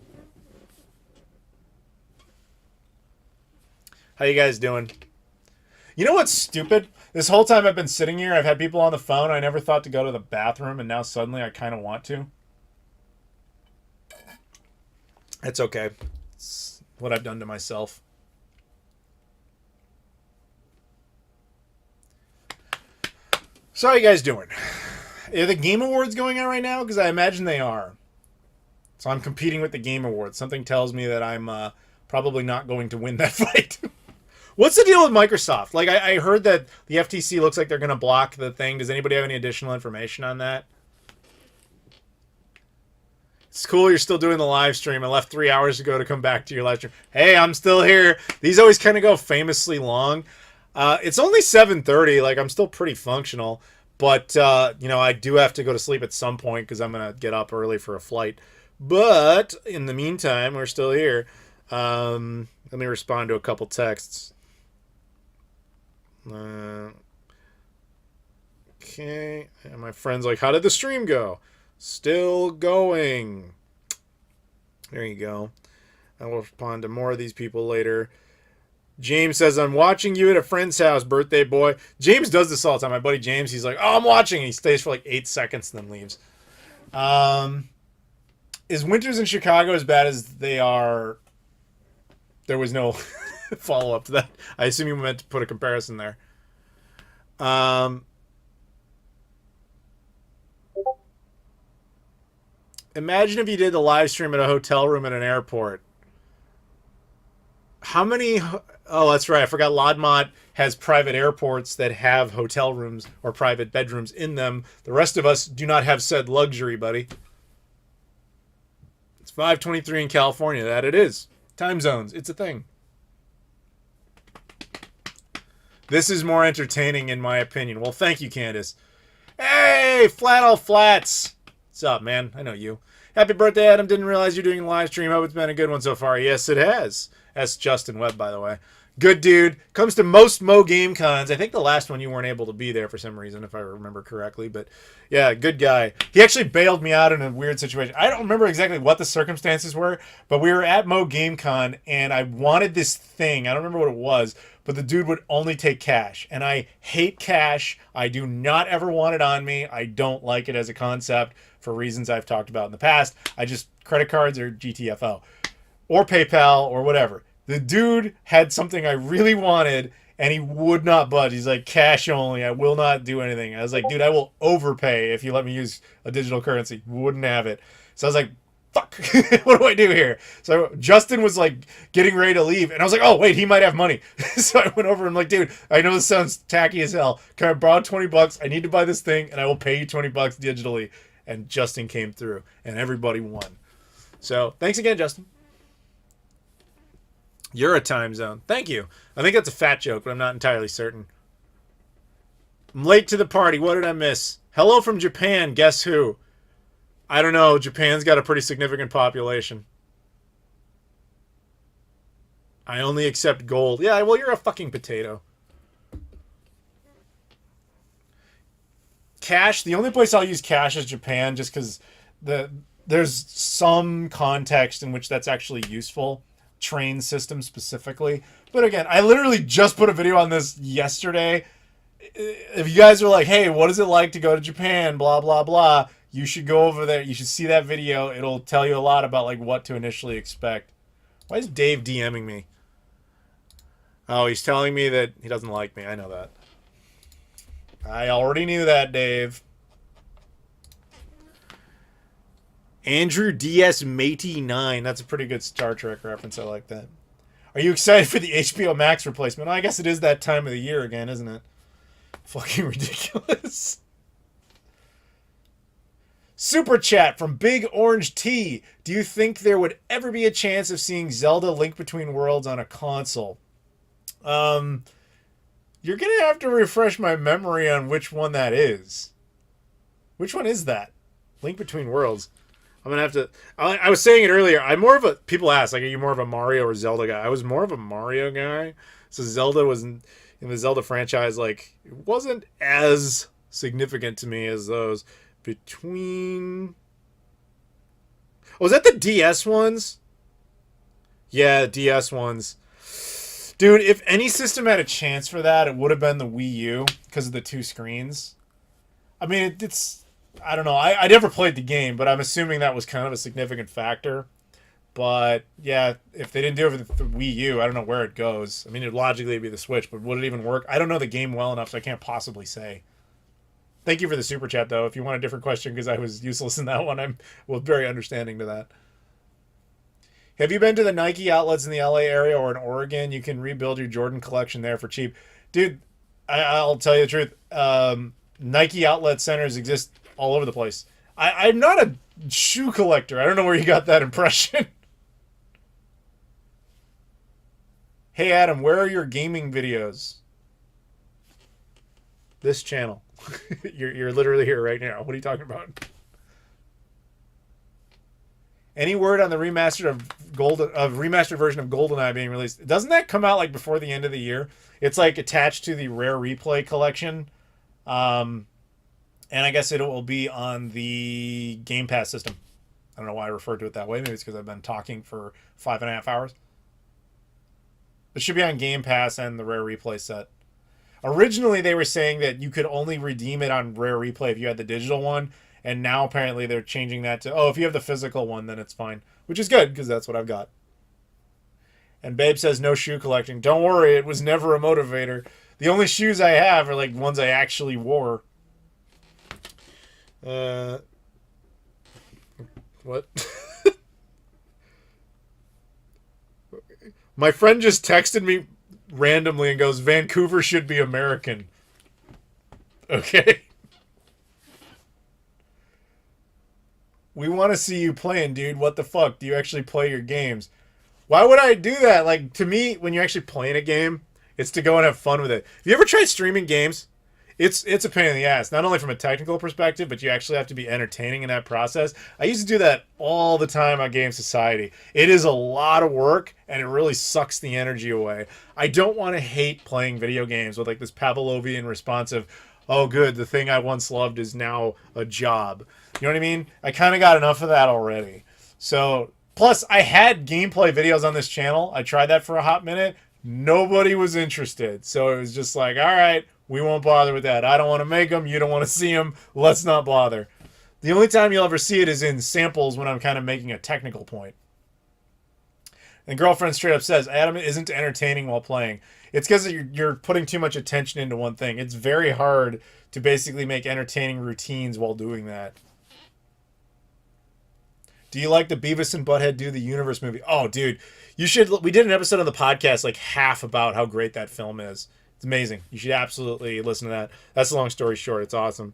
How you guys doing? You know what's stupid? This whole time I've been sitting here, I've had people on the phone. I never thought to go to the bathroom, and now suddenly I kind of want to. It's okay. It's what I've done to myself. So how you guys doing? Are the Game Awards going on right now? Because I imagine they are. So I'm competing with the Game Awards. Something tells me that I'm probably not going to win that fight. What's the deal with Microsoft? Like, I heard that the FTC looks like they're going to block the thing. Does anybody have any additional information on that? It's cool you're still doing the live stream. I left 3 hours ago to come back to your live stream. Hey, I'm still here. These always kind of go famously long. It's only 7:30. Like, I'm still pretty functional. But, you know, I do have to go to sleep at some point because I'm going to get up early for a flight. But, in the meantime, we're still here. Let me respond to a couple texts. Okay. And my friend's like, how did the stream go? Still going. There you go. I will respond to more of these people later. James says, I'm watching you at a friend's house, birthday boy. James does this all the time. My buddy James, he's like, oh, I'm watching. And he stays for like 8 seconds and then leaves. Is winters in Chicago as bad as they are? There was no follow-up to that. I assume you meant to put a comparison there. Imagine if you did the live stream at a hotel room at an airport. How many... Oh, that's right. I forgot Lodmont has private airports that have hotel rooms or private bedrooms in them. The rest of us do not have said luxury, buddy. It's 5:23 in California. That it is. Time zones. It's a thing. This is more entertaining in my opinion. Well, thank you, Candace. Hey, Flat All Flats. What's up, man? I know you. Happy birthday, Adam. Didn't realize you're doing a live stream. Hope it's been a good one so far. Yes, it has. That's Justin Webb, by the way. Good dude. Comes to most Mo Game Cons. I think the last one you weren't able to be there for some reason, if I remember correctly. But yeah, good guy. He actually bailed me out in a weird situation. I don't remember exactly what the circumstances were, but we were at Mo Game Con, and I wanted this thing. I don't remember what it was, but the dude would only take cash. And I hate cash. I do not ever want it on me. I don't like it as a concept for reasons I've talked about in the past. I just, credit cards or GTFO or PayPal or whatever. The dude had something I really wanted and he would not budge. He's like, cash only. I will not do anything. I was like, dude, I will overpay if you let me use a digital currency. Wouldn't have it. So I was like, fuck, what do I do here? So Justin was like getting ready to leave, and I was like, oh, wait, he might have money. So I went over and I'm like, dude, I know this sounds tacky as hell. Can I borrow $20? I need to buy this thing, and I will pay you $20 digitally. And Justin came through, and everybody won. So thanks again, Justin. You're a time zone. Thank you. I think that's a fat joke, but I'm not entirely certain. I'm late to the party. What did I miss? Hello from Japan. Guess who? I don't know. Japan's got a pretty significant population. I only accept gold. Yeah, well, you're a fucking potato. Cash. The only place I'll use cash is Japan, just because there's some context in which that's actually useful. Train system specifically. But again, I literally just put a video on this yesterday. If you guys are like, hey, what is it like to go to Japan? Blah, blah, blah. You should go over there. You should see that video. It'll tell you a lot about like what to initially expect. Why is Dave DMing me? Oh, he's telling me that he doesn't like me. I know that. I already knew that, Dave. Andrew DS Matey 9. That's a pretty good Star Trek reference. I like that. Are you excited for the HBO Max replacement? Well, I guess it is that time of the year again, isn't it? Fucking ridiculous. Super chat from Big Orange T. Do you think there would ever be a chance of seeing Zelda Link Between Worlds on a console? You're going to have to refresh my memory on which one that is. Which one is that? Link Between Worlds. I'm going to have to... I was saying it earlier. I'm more of a... People ask, like, are you more of a Mario or Zelda guy? I was more of a Mario guy. So Zelda was... In the Zelda franchise, like, it wasn't as significant to me as those. Between... Oh, was that the DS ones? Yeah, DS ones. Dude, if any system had a chance for that, it would have been the Wii U because of the two screens. I mean, it's... I don't know. I never played the game, but I'm assuming that was kind of a significant factor. But, yeah, if they didn't do it for the Wii U, I don't know where it goes. I mean, it'd logically be the Switch, but would it even work? I don't know the game well enough, so I can't possibly say. Thank you for the super chat, though. If you want a different question, because I was useless in that one, I'm very understanding to that. Have you been to the Nike outlets in the LA area or in Oregon? You can rebuild your Jordan collection there for cheap. Dude, I'll tell you the truth. Nike outlet centers exist all over the place. I'm not a shoe collector. I don't know where you got that impression. Hey, Adam, where are your gaming videos? This channel. You're literally here right now. What are you talking about? Any word on the remastered version of GoldenEye being released? Doesn't that come out like before the end of the year? It's like attached to the Rare Replay collection. And I guess it will be on the Game Pass system. I don't know why I referred to it that way. Maybe it's because I've been talking for 5.5 hours. It should be on Game Pass and the Rare Replay set. Originally, they were saying that you could only redeem it on Rare Replay if you had the digital one. And now, apparently, they're changing that to, oh, if you have the physical one, then it's fine. Which is good, because that's what I've got. And Babe says, no shoe collecting. Don't worry, it was never a motivator. The only shoes I have are, like, ones I actually wore. What? My friend just texted me randomly and goes, Vancouver should be American. Okay. We want to see you playing, dude. What the fuck? Do you actually play your games? Why would I do that? Like, to me, when you're actually playing a game, it's to go and have fun with it. Have you ever tried streaming games? It's a pain in the ass. Not only from a technical perspective, but you actually have to be entertaining in that process. I used to do that all the time on Game Society. It is a lot of work, and it really sucks the energy away. I don't want to hate playing video games with like this Pavlovian response of, oh, good, the thing I once loved is now a job. You know what I mean? I kind of got enough of that already. So, plus, I had gameplay videos on this channel. I tried that for a hot minute. Nobody was interested. So it was just like, all right, we won't bother with that. I don't want to make them. You don't want to see them. Let's not bother. The only time you'll ever see it is in samples when I'm kind of making a technical point. And girlfriend straight up says, Adam isn't entertaining while playing. It's because you're putting too much attention into one thing. It's very hard to basically make entertaining routines while doing that. Do you like the Beavis and Butthead Do the Universe movie? Oh, dude. You should. We did an episode of the podcast like half about how great that film is. It's amazing. You should absolutely listen to that. That's a long story short. It's awesome.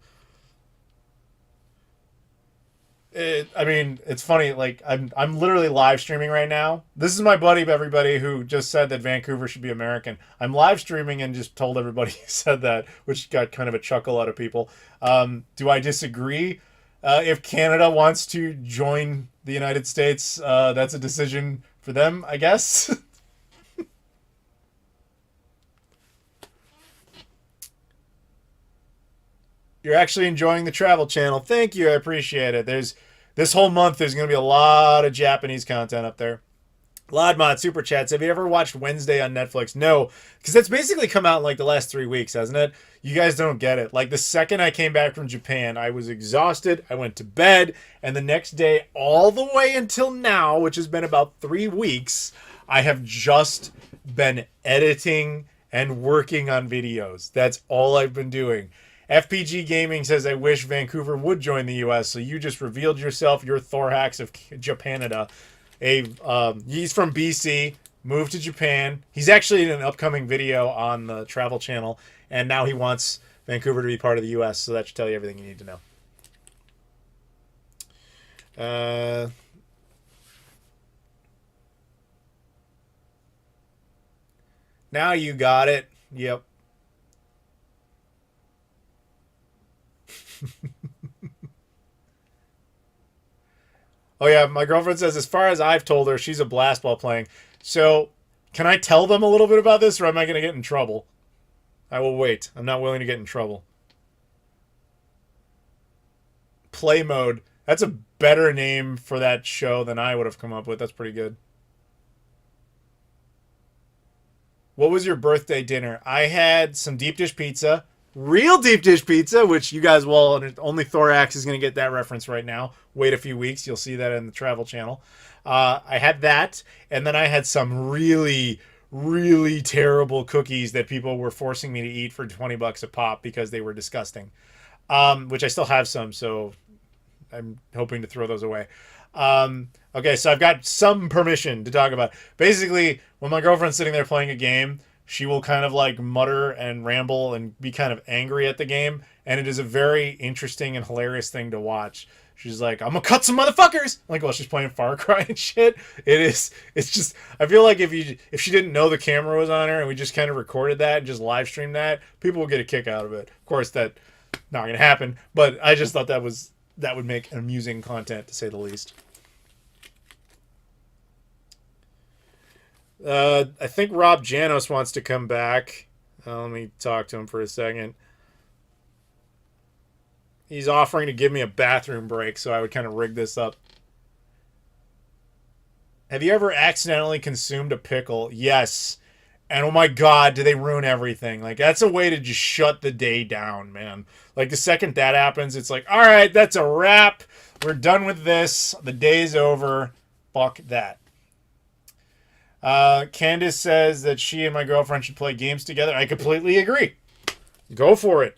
I mean, it's funny. Like I'm literally live streaming right now. This is my buddy, everybody, who just said that Vancouver should be American. I'm live streaming and just told everybody he said that, which got kind of a chuckle out of people. Do I disagree? If Canada wants to join the United States, that's a decision for them, I guess. You're actually enjoying the Travel Channel. Thank you. I appreciate it. This whole month, there's going to be a lot of Japanese content up there. Lodmod Super Chats. Have you ever watched Wednesday on Netflix? No, because that's basically come out in like the last 3 weeks, hasn't it? You guys don't get it. Like the second I came back from Japan, I was exhausted. I went to bed, and the next day, all the way until now, which has been about 3 weeks, I have just been editing and working on videos. That's all I've been doing. FPG Gaming says, I wish Vancouver would join the U.S., so you just revealed yourself. You're Thorhax of Japanada. He's from BC, moved to Japan. He's actually in an upcoming video on the Travel Channel, and now he wants Vancouver to be part of the U.S., so that should tell you everything you need to know. Now you got it. Yep. Oh yeah, my girlfriend says, as far as I've told her, she's a blast while playing. So, can I tell them a little bit about this, or am I going to get in trouble? I will wait. I'm not willing to get in trouble. Play mode. That's a better name for that show than I would have come up with. That's pretty good. What was your birthday dinner? I had some deep dish pizza. Real deep dish pizza, which you guys will, only Thorax is going to get that reference right now. Wait a few weeks, you'll see that in the Travel Channel. I had that, and then I had some really, really terrible cookies that people were forcing me to eat for $20 a pop because they were disgusting. Which I still have some, so I'm hoping to throw those away. Okay, so I've got some permission to talk about. Basically, when my girlfriend's sitting there playing a game, she will kind of like mutter and ramble and be kind of angry at the game. And it is a very interesting and hilarious thing to watch. She's like, I'm gonna cut some motherfuckers. I'm like, well, she's playing Far Cry and shit. It's just, I feel like if she didn't know the camera was on her and we just kind of recorded that and just live streamed that, people would get a kick out of it. Of course, that's not gonna happen. But I just thought that would make amusing content, to say the least. I think Rob Janos wants to come back. Let me talk to him for a second. He's offering to give me a bathroom break, so I would kind of rig this up. Have you ever accidentally consumed a pickle? Yes. And oh my god, do they ruin everything. Like, that's a way to just shut the day down, man. Like, the second that happens, it's like, alright, that's a wrap. We're done with this. The day's over. Fuck that. Candace says that she and my girlfriend should play games together. I completely agree. Go for it.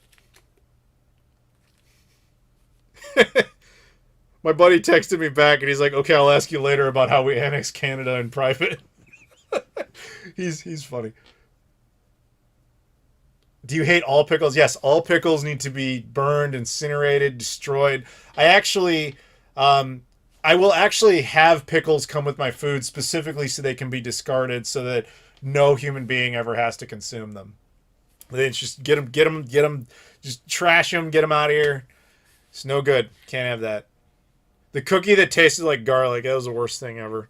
My buddy texted me back and he's like, okay, I'll ask you later about how we annex Canada in private. He's funny. Do you hate all pickles? Yes, all pickles need to be burned, incinerated, destroyed. I will actually have pickles come with my food specifically so they can be discarded so that no human being ever has to consume them. It's just get them, just trash them, get them out of here. It's no good. Can't have that. The cookie that tasted like garlic, that was the worst thing ever.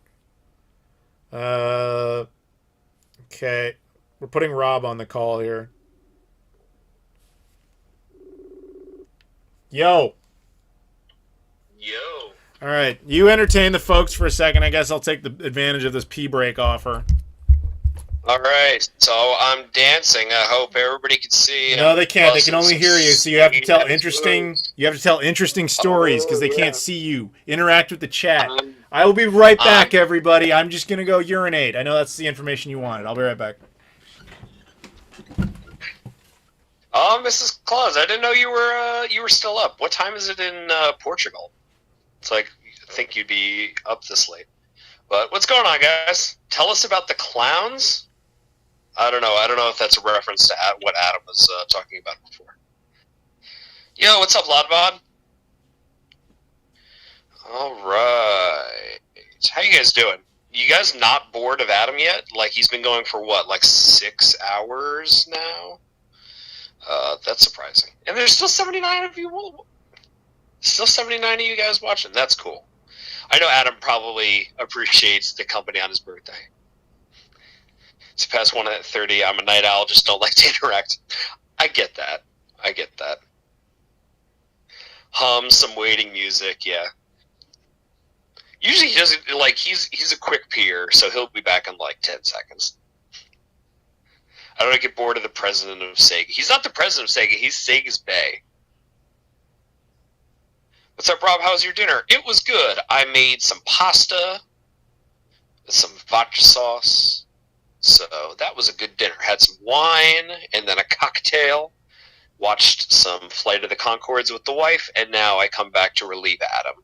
Okay. We're putting Rob on the call here. Yo. Yo. All right, you entertain the folks for a second. I guess I'll take the advantage of this pee break offer. All right, so I'm dancing. I hope everybody can see. No, they can't. They can Busting only some hear you. So you have to tell sweet interesting. moves. You have to tell interesting stories because they Oh, can't yeah. see you. Interact with the chat. I'm, I will be right I'm back, everybody. I'm just gonna go urinate. I know that's the information you wanted. I'll be right back. Oh, Mrs. Claus, I didn't know you were still up. What time is it in Portugal? It's like I think you'd be up this late. But what's going on, guys? Tell us about the clowns. I don't know. I don't know if that's a reference to what Adam was talking about before. Yo, what's up, Lodbod? All right. How you guys doing? You guys not bored of Adam yet? Like he's been going for what, like 6 hours now? That's surprising. And there's still 79 of you. Still 79 of you guys watching. That's cool. I know Adam probably appreciates the company on his birthday. It's past 1:30. I'm a night owl. Just don't like to interact. I get that. I get that. Hum some waiting music. Yeah. Usually he doesn't like. He's a quick peer, so he'll be back in like 10 seconds. I don't get bored of the president of Sega. He's not the president of Sega. He's Sega's Bay. What's up, Rob? How was your dinner? It was good. I made some pasta with some vodka sauce. So that was a good dinner. Had some wine and then a cocktail. Watched some Flight of the Conchords with the wife. And now I come back to relieve Adam.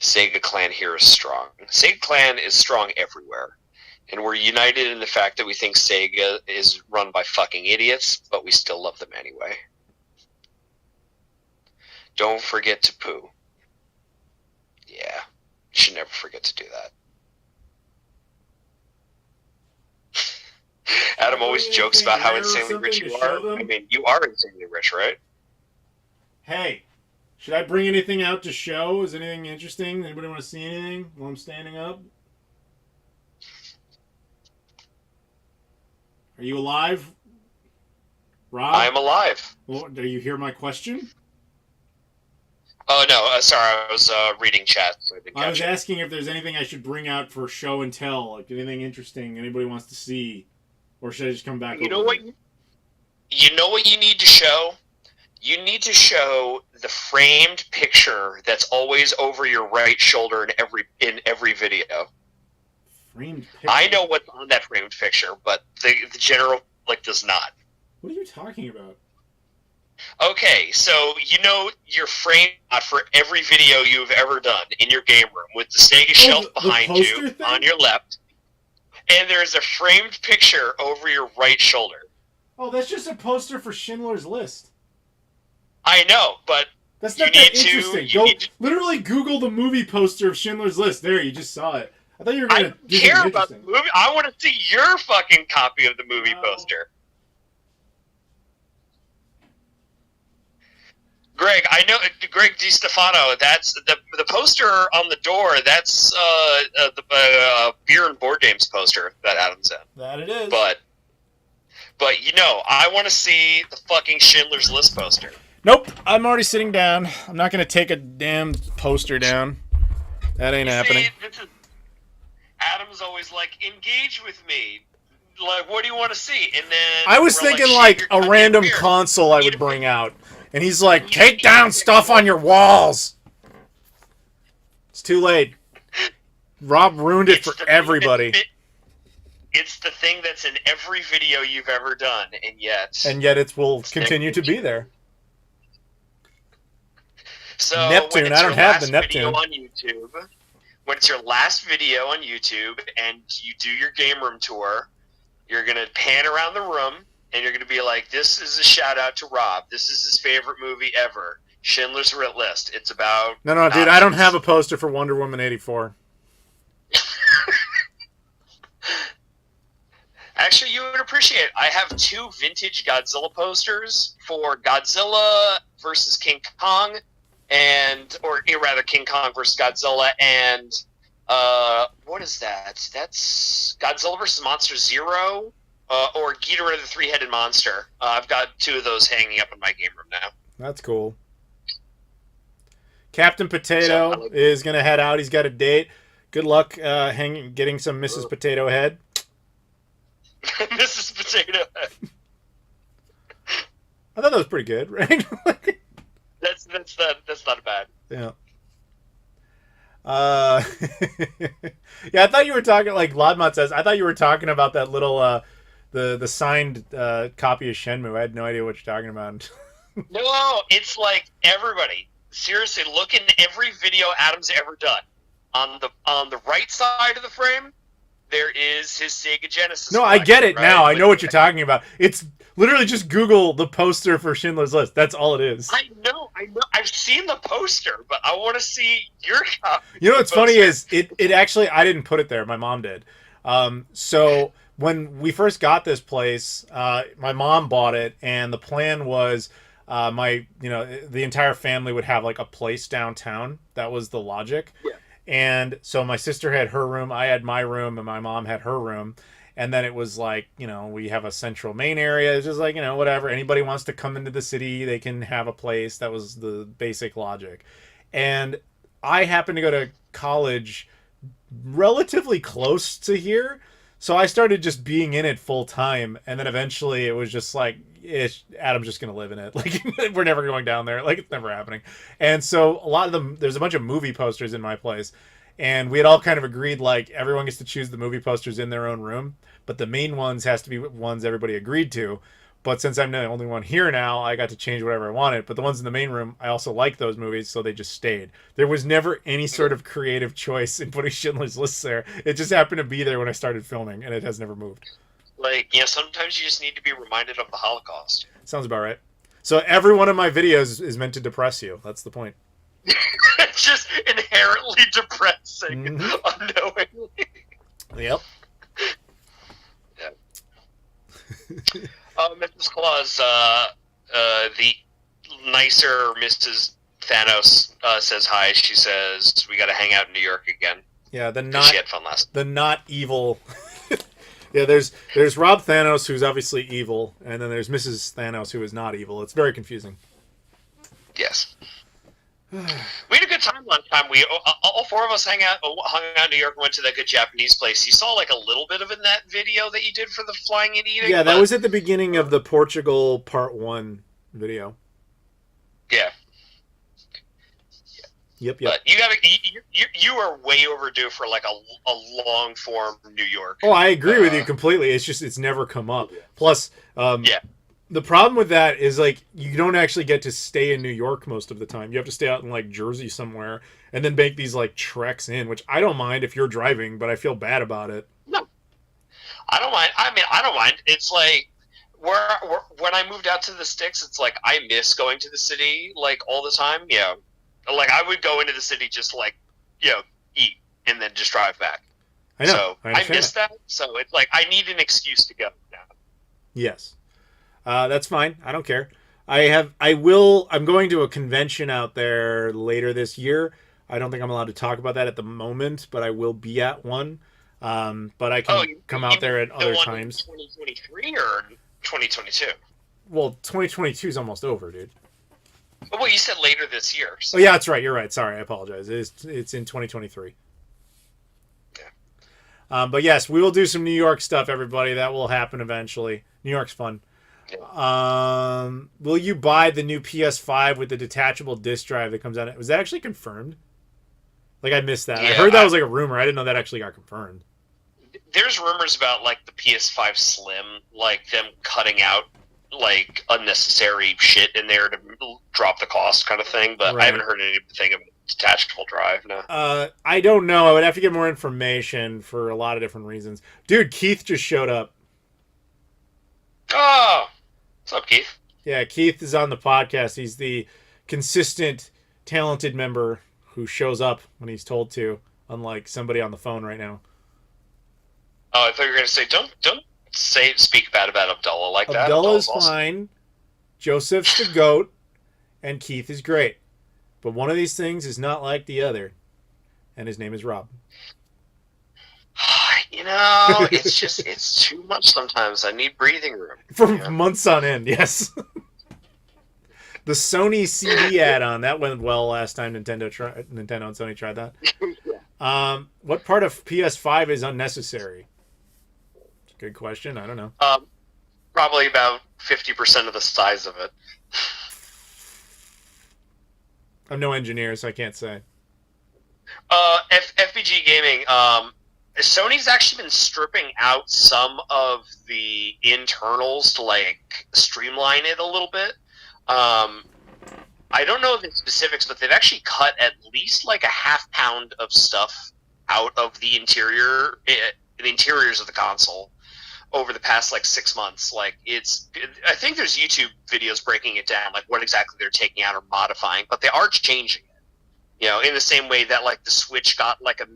Sega Clan here is strong. Sega Clan is strong everywhere. And we're united in the fact that we think Sega is run by fucking idiots, but we still love them anyway. Don't forget to poo. Yeah, you should never forget to do that. Adam always jokes about how insanely rich you are. I mean, you are insanely rich, right? Hey, should I bring anything out to show? Is anything interesting? Anybody want to see anything while I'm standing up? Are you alive, Rob? I am alive. Well, do you hear my question? Oh, no, sorry, I was reading chat. So I was asking if there's anything I should bring out for show and tell, like anything interesting anybody wants to see, or should I just come back? You know what you need to show? You need to show the framed picture that's always over your right shoulder in every video. Framed picture? I know what's on that framed picture, but the general does not. What are you talking about? Okay, so you know your frame for every video you've ever done in your game room with the Sega shelf behind you thing? On your left, and there's a framed picture over your right shoulder. Oh, that's just a poster for Schindler's List. I know, but that's not that interesting. Literally Google the movie poster of Schindler's List. There, you just saw it. I thought you were going to do something care about the movie. I want to see your fucking copy of the movie poster. Greg, I know Greg DiStefano. That's the poster on the door. That's the beer and board games poster that Adam's in. That it is. But I want to see the fucking Schindler's List poster. Nope, I'm already sitting down. I'm not going to take a damn poster down. That ain't happening. Adam's always like, engage with me. Like, what do you want to see? And then I was thinking like a random console I would bring out. And he's like, take down stuff on your walls. It's too late. Rob ruined it for everybody. It's the thing that's in every video you've ever done, and yet it will continue to be there. So Neptune, I don't have the Neptune. On YouTube, when it's your last video on YouTube and you do your game room tour, you're going to pan around the room and you're going to be like, this is a shout out to Rob. This is his favorite movie ever. Schindler's List. It's about... No, dude, I don't have a poster for Wonder Woman 84. Actually, you would appreciate it. I have 2 vintage Godzilla posters for Godzilla versus King Kong, or rather King Kong versus Godzilla, and what is that? That's Godzilla versus Monster Zero, or Ghidorah the Three-Headed Monster. I've got 2 of those hanging up in my game room now. That's cool. Captain Potato is going to head out. He's got a date. Good luck getting some Mrs. Potato Head. Mrs. Potato Head. I thought that was pretty good, right? That's not bad. Yeah. Yeah, I thought you were talking, like Lodmont says, I thought you were talking about that little, the signed copy of Shenmue. I had no idea what you're talking about. No, it's like everybody. Seriously, look in every video Adam's ever done. On the right side of the frame, there is his Sega Genesis. No, I get it right? now. I know what you're talking about. It's literally just Google the poster for Schindler's List. That's all it is. I know. I've seen the poster, but I want to see your copy. You know what's funny is it actually, I didn't put it there. My mom did. So when we first got this place, my mom bought it, and the plan was the entire family would have like a place downtown. That was the logic. Yeah. And so my sister had her room, I had my room, and my mom had her room. And then it was like, we have a central main area. It's just like, whatever. Anybody wants to come into the city, they can have a place. That was the basic logic. And I happened to go to college relatively close to here. So I started just being in it full time. And then eventually it was just like, Adam's just going to live in it. Like, we're never going down there. Like, it's never happening. And so a lot of them, there's a bunch of movie posters in my place. And we had all kind of agreed, like, everyone gets to choose the movie posters in their own room. But the main ones has to be ones everybody agreed to. But since I'm the only one here now, I got to change whatever I wanted. But the ones in the main room, I also like those movies, so they just stayed. There was never any sort of creative choice in putting Schindler's List there. It just happened to be there when I started filming, and it has never moved. Like, sometimes you just need to be reminded of the Holocaust. Sounds about right. So every one of my videos is meant to depress you. That's the point. It's just inherently depressing, unknowingly. Yep. Yeah. Mrs. Claus, the nicer Mrs. Thanos says hi. She says, we got to hang out in New York again. Yeah, she had fun last. The not evil. Yeah, there's Rob Thanos, who's obviously evil, and then there's Mrs. Thanos, who is not evil. It's very confusing. Yes. We had a good time last time. We all four of us hung out in New York and went to that good Japanese place. You saw like a little bit of it in that video that you did for the flying and eating. Yeah, that was at the beginning of the Portugal Part 1 video. Yeah. Yep. But you are way overdue for like a long form New York. Oh, I agree with you completely. It's just it's never come up. Plus, the problem with that is like you don't actually get to stay in New York most of the time. You have to stay out in like Jersey somewhere and then make these like treks in, which I don't mind if you're driving, but I feel bad about it. No, I don't mind. I mean, I don't mind. It's like when I moved out to the sticks, it's like I miss going to the city like all the time. Yeah. Like, I would go into the city just, like, eat, and then just drive back. I know. So, I miss that. So, it's like, I need an excuse to go now. Yes. That's fine. I don't care. I'm going to a convention out there later this year. I don't think I'm allowed to talk about that at the moment, but I will be at one. But I can come out there at other times. 2023 or 2022? Well, 2022 is almost over, dude. Well, you said later this year. So. Oh, yeah, that's right. You're right. Sorry, I apologize. It's in 2023. Yeah. But yes, we will do some New York stuff, everybody. That will happen eventually. New York's fun. Yeah. Will you buy the new PS5 with the detachable disc drive that comes out? Was that actually confirmed? Like, I missed that. Yeah, I heard that was like a rumor. I didn't know that actually got confirmed. There's rumors about, like, the PS5 Slim, like, them cutting out like unnecessary shit in there to drop the cost kind of thing, but right. I haven't heard anything of detachable drive. No. I don't know. I would have to get more information for a lot of different reasons. Dude, Keith just showed up. Oh, what's up, Keith? Yeah, Keith is on the podcast. He's the consistent, talented member who shows up when he's told to, unlike somebody on the phone right now. Oh, I thought you were going to say, don't speak bad about Abdullah like that. Abdullah's fine. Joseph's the GOAT. And Keith is great. But one of these things is not like the other. And his name is Rob. It's too much sometimes. I need breathing room. For months on end, yes. The Sony CD add-on, that went well last time Nintendo and Sony tried that. What part of PS5 is unnecessary? Good question. I don't know. Probably about 50% of the size of it. I'm no engineer, so I can't say. FPG gaming. Sony's actually been stripping out some of the internals to like streamline it a little bit. I don't know the specifics, but they've actually cut at least like a half pound of stuff out of the interiors of the console over the past like 6 months. Like I think there's YouTube videos breaking it down, like what exactly they're taking out or modifying, but they are changing it. You know, in the same way that like the Switch got like a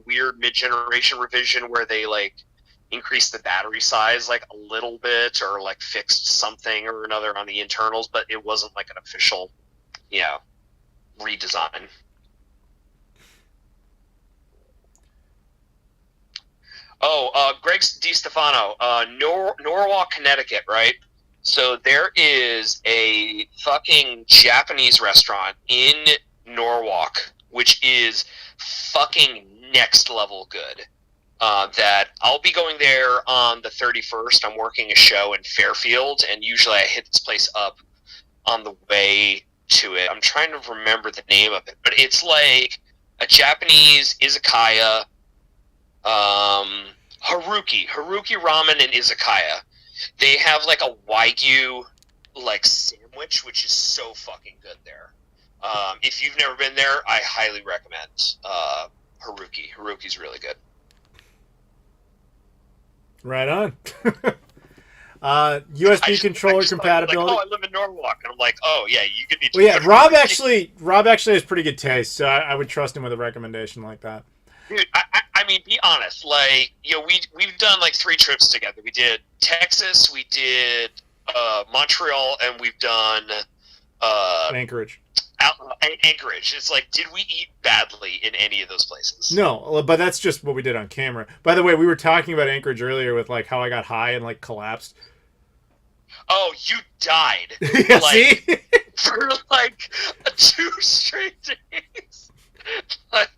weird mid-generation revision where they like increased the battery size like a little bit or like fixed something or another on the internals, but it wasn't like an official, you know, redesign. Oh, Greg DiStefano, Norwalk, Connecticut, right? So there is a fucking Japanese restaurant in Norwalk, which is fucking next level good. That I'll be going there on the 31st. I'm working a show in Fairfield, and usually I hit this place up on the way to it. I'm trying to remember the name of it, but it's like a Japanese izakaya. Haruki ramen and izakaya. They have like a Wagyu like sandwich, which is so fucking good there. If you've never been there, I highly recommend Haruki. Haruki's really good. Right on. USB controller compatibility. Like, I live in Norwalk, and I'm like, oh yeah, you could need to. Well, yeah, Rob actually has pretty good taste, so I would trust him with a recommendation like that. Dude, I mean, be honest. Like, you know, we've done like 3 trips together. We did Texas, we did Montreal, and we've done Anchorage. Anchorage. It's like, did we eat badly in any of those places? No, but that's just what we did on camera. By the way, we were talking about Anchorage earlier with like how I got high and like collapsed. Oh, you died. Yeah, like, see? for like 2 straight days. Like,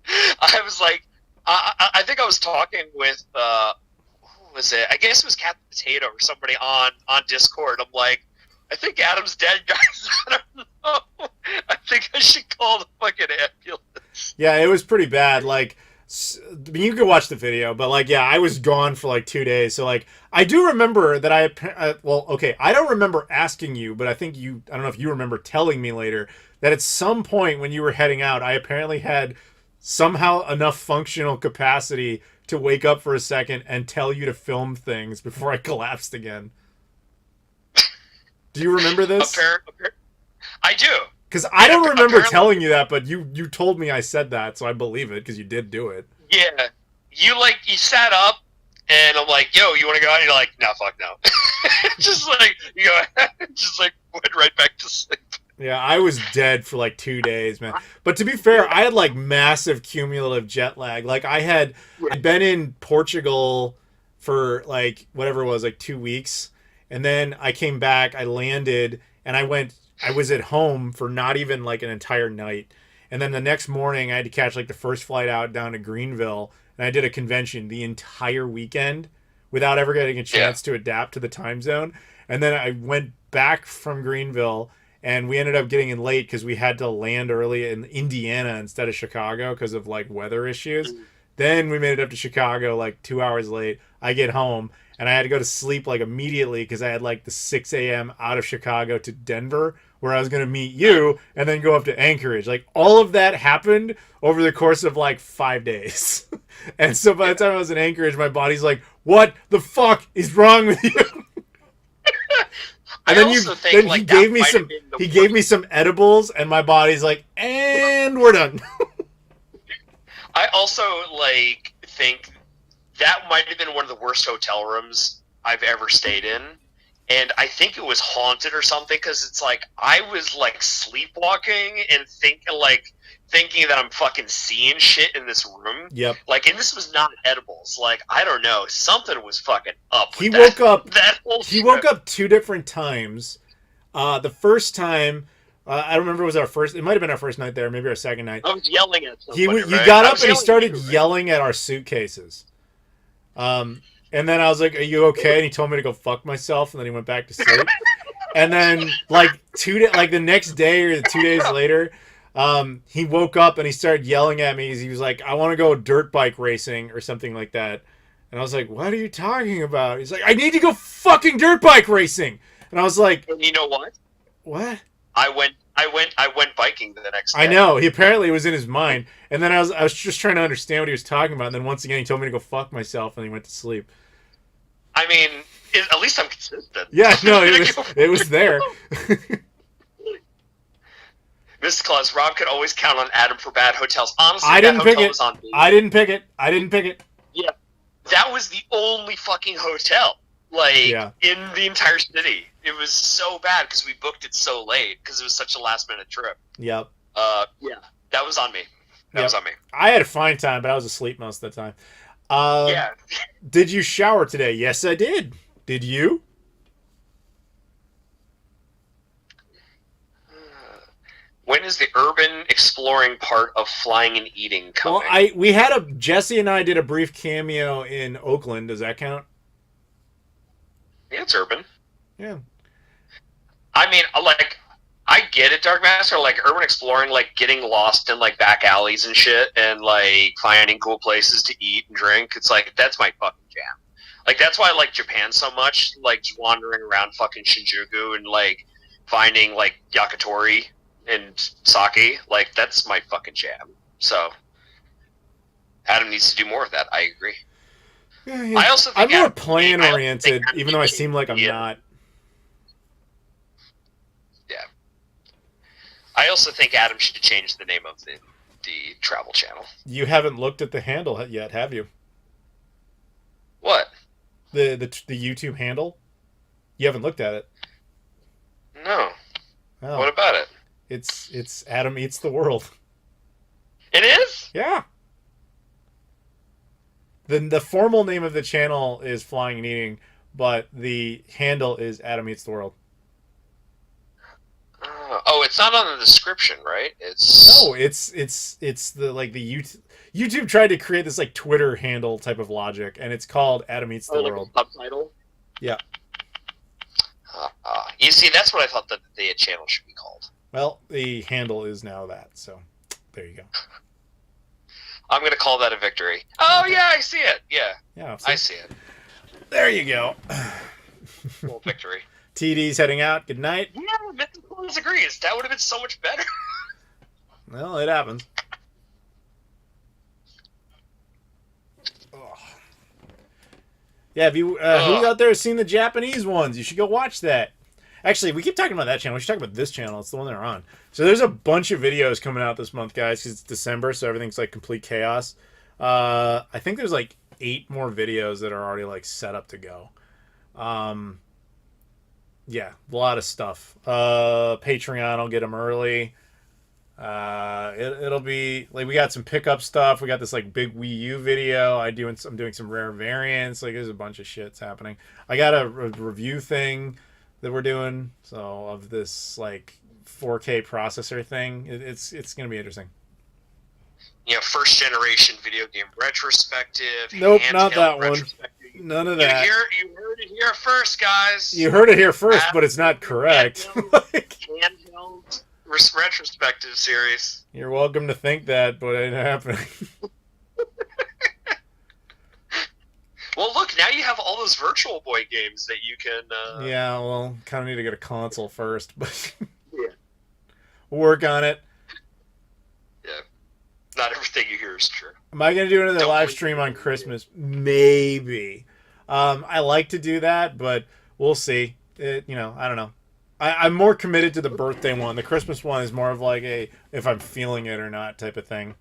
I was like, I think I was talking with, who was it? I guess it was Captain Potato or somebody on Discord. I'm like, I think Adam's dead, guys. I don't know. I think I should call the fucking ambulance. Yeah, it was pretty bad. Like, I mean, you can watch the video, but like, yeah, I was gone for like 2 days. So like, I do remember that I don't remember asking you, but I don't know if you remember telling me later that at some point when you were heading out, I apparently had somehow enough functional capacity to wake up for a second and tell you to film things before I collapsed again. Do you remember this? I do. Because I don't remember telling you that, but you told me I said that, so I believe it because you did do it. Yeah. You sat up, and I'm like, yo, you want to go out? And you're like, no, fuck no. Just like, you go, just like went right back to sleep. Yeah, I was dead for like 2 days, man. But to be fair, I had like massive cumulative jet lag. Like I'd been in Portugal for like whatever it was, like 2 weeks. And then I came back, I landed, and I was at home for not even like an entire night. And then the next morning I had to catch like the first flight out down to Greenville. And I did a convention the entire weekend without ever getting a chance to adapt to the time zone. And then I went back from Greenville, and we ended up getting in late because we had to land early in Indiana instead of Chicago because of like weather issues. Then we made it up to Chicago like 2 hours late. I get home, and I had to go to sleep like immediately because I had like the 6 a.m. out of Chicago to Denver where I was going to meet you and then go up to Anchorage. Like all of that happened over the course of like 5 days. And so by the time I was in Anchorage, my body's like, what the fuck is wrong with you? And then he gave me some edibles, and my body's like, and we're done. I also like think that might have been one of the worst hotel rooms I've ever stayed in, and I think it was haunted or something because it's like I was like sleepwalking and thinking that I'm fucking seeing shit in this room. Yep. Like, and this was not edibles. Like, I don't know, something was fucking up. He woke up 2 different times. The first time I don't remember. It was our first. It might have been our first night there, maybe our second night. I was yelling at somebody. You right? got I up was and he yelling started at you, right? yelling at our suitcases. And then I was like, "Are you okay?" And he told me to go fuck myself, and then he went back to sleep. And then like the next day or 2 days later, he woke up and he started yelling at me. He was like, "I want to go dirt bike racing or something like that." And I was like, "What are you talking about?" He's like, "I need to go fucking dirt bike racing." And I was like, And you know what? "What?" I went biking the next day. I know. He apparently was in his mind. And then I was just trying to understand what he was talking about. And then once again, he told me to go fuck myself, and he went to sleep. I mean, at least I'm consistent. Yeah, no, it was there. Mrs. Claus, Rob could always count on Adam for bad hotels. Honestly, I didn't that pick hotel it. was on me. I didn't pick it. Yeah, that was the only fucking hotel, in the entire city. It was so bad because we booked it so late because it was such a last minute trip. Yep. Yeah, that was on me. That was on me. I had a fine time, but I was asleep most of the time. Yeah. Did you shower today? Yes, I did. Did you? When is the urban exploring part of flying and eating coming? Well, Jesse and I did a brief cameo in Oakland. Does that count? Yeah, it's urban. Yeah. I mean, I get it, Dark Master, urban exploring, getting lost in, back alleys and shit, and, finding cool places to eat and drink. It's that's my fucking jam. That's why I like Japan so much, just wandering around fucking Shinjuku and, finding, yakitori and sake. That's my fucking jam. So, Adam needs to do more of that. I agree. Yeah. I also think I'm more plan-oriented, even though I seem like I'm not. Yeah. I also think Adam should change the name of the travel channel. You haven't looked at the handle yet, have you? What? The YouTube handle? You haven't looked at it. No. Oh. What about it? It's Adam Eats the World. It is? Yeah. The formal name of the channel is Flying and Eating, but the handle is Adam Eats the World. It's not on the description, right? No, it's the YouTube tried to create this Twitter handle type of logic, and it's called Adam Eats the World. Subtitle. Yeah. You see, that's what I thought that the channel should be called. Well, the handle is now that, so there you go. I'm gonna call that a victory. Oh okay. Yeah, I see it. Yeah. Yeah, I see it. There you go. Cool victory. TD's heading out. Good night. Yeah, Mr. Close agrees. That would have been so much better. Well, it happens. Yeah, have you who out there has seen the Japanese ones? You should go watch that. Actually, we keep talking about that channel. We should talk about this channel. It's the one they're on. So there's a bunch of videos coming out this month, guys, because it's December, so everything's complete chaos. I think there's 8 more videos that are already set up to go. Yeah, a lot of stuff. Patreon, I'll get them early. It'll be we got some pickup stuff. We got this big Wii U video. I'm doing some rare variants. There's a bunch of shit's happening. I got a review thing that we're doing, so of this 4K processor thing. It's gonna be interesting. First generation video game retrospective. Nope, not that one. None of that. You heard it here first, guys. You heard it here first, but it's not correct. Handheld retrospective series. You're welcome to think that, but it ain't happening. Well, look, now you have all those Virtual Boy games that you can... Yeah, well, kind of need to get a console first, but... Yeah. We'll work on it. Yeah. Not everything you hear is true. Am I going to do another live stream on Christmas? Maybe. I like to do that, but we'll see. I don't know. I'm more committed to the birthday one. The Christmas one is more of if I'm feeling it or not type of thing.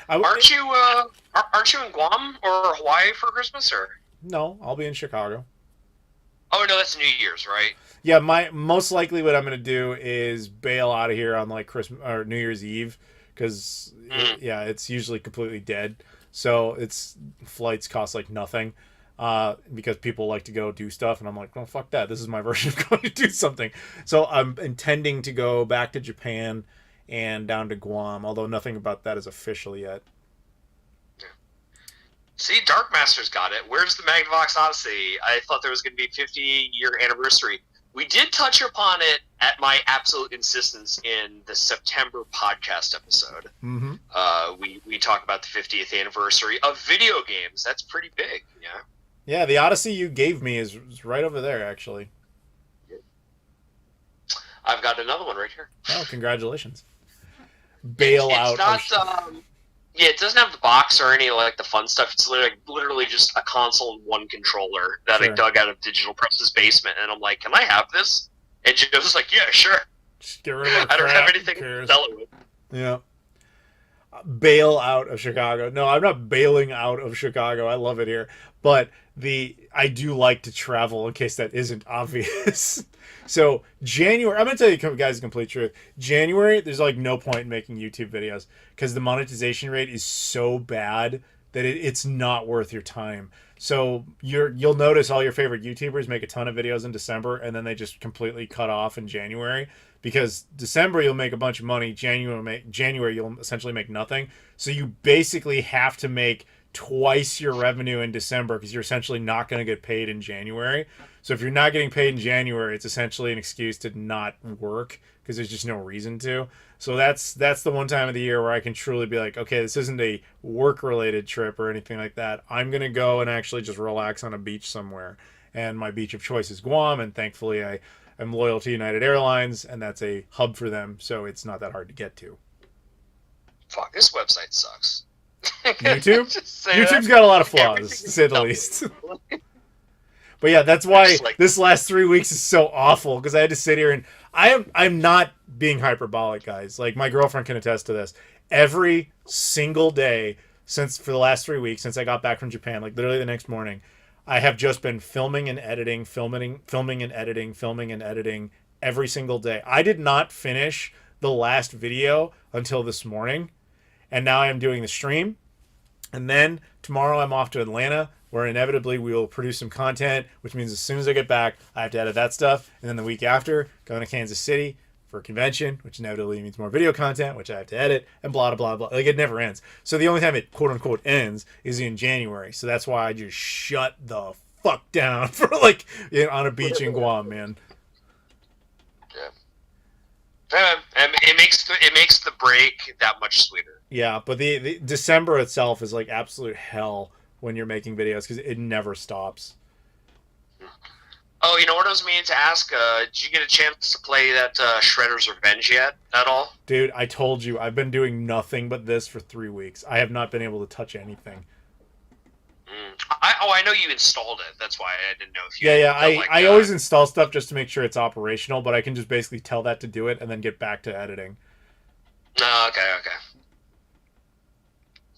Aren't you in Guam or Hawaii for Christmas, or? No, I'll be in Chicago. Oh no, that's New Year's, right? Yeah, most likely what I'm gonna do is bail out of here on Christmas or New Year's Eve because it's usually completely dead. So flights cost nothing. because people like to go do stuff, and I'm like, well, fuck that. This is my version of going to do something. So I'm intending to go back to Japan and down to Guam, although nothing about that is official yet. See, Dark Master's got it. Where's the Magnavox Odyssey? I thought there was going to be a 50-year anniversary. We did touch upon it at my absolute insistence in the September podcast episode. Mm-hmm. We talk about the 50th anniversary of video games. That's pretty big, yeah. Yeah, the Odyssey you gave me is right over there, actually. I've got another one right here. Oh, congratulations. Bail it's out. Not, yeah, it doesn't have the box or any like the fun stuff. It's literally just a console and one controller that I dug out of Digital Press's basement, and I'm like, "Can I have this?" And Joe's like, "Yeah, sure." Just get rid of I don't have anything to sell it with. Yeah. Bail out of Chicago. No, I'm not bailing out of Chicago. I love it here, but I do like to travel in case that isn't obvious. So January, I'm gonna tell you guys the complete truth. January, there's like no point in making YouTube videos because the monetization rate is so bad that it's not worth your time. So you'll notice all your favorite YouTubers make a ton of videos in December, and then they just completely cut off in January, because December you'll make a bunch of money. January you'll essentially make nothing. So you basically have to make twice your revenue in December because you're essentially not going to get paid in January. So if you're not getting paid in January, it's essentially an excuse to not work because there's just no reason to. So that's the one time of the year where I can truly be like, okay, this isn't a work-related trip or anything like that. I'm going to go and actually just relax on a beach somewhere. And my beach of choice is Guam, and thankfully I'm loyal to United Airlines, and that's a hub for them, so it's not that hard to get to. Fuck, this website sucks. YouTube? YouTube's got a lot of flaws, to say the least. But yeah, that's why this last 3 weeks is so awful, because I had to sit here and I'm not being hyperbolic, guys. Like, my girlfriend can attest to this. Every single day for the last 3 weeks, since I got back from Japan, like literally the next morning, I have just been filming and editing every single day. I did not finish the last video until this morning, and now I am doing the stream. And then tomorrow I'm off to Atlanta, where inevitably we will produce some content, which means as soon as I get back, I have to edit that stuff. And then the week after, going to Kansas City for a convention, which inevitably means more video content, which I have to edit, and blah, blah, blah. Like, it never ends. So the only time it, quote unquote, ends is in January. So that's why I just shut the fuck down for, like, on a beach in Guam, man. Yeah. It makes the break that much sweeter. Yeah, but the December itself is like absolute hell when you're making videos because it never stops. Oh, you know what I was meaning to ask? Did you get a chance to play that Shredder's Revenge yet at all? Dude, I told you, I've been doing nothing but this for 3 weeks. I have not been able to touch anything. I know you installed it. That's why I didn't know if you... Yeah, I always install stuff just to make sure it's operational, but I can just basically tell that to do it and then get back to editing. Okay.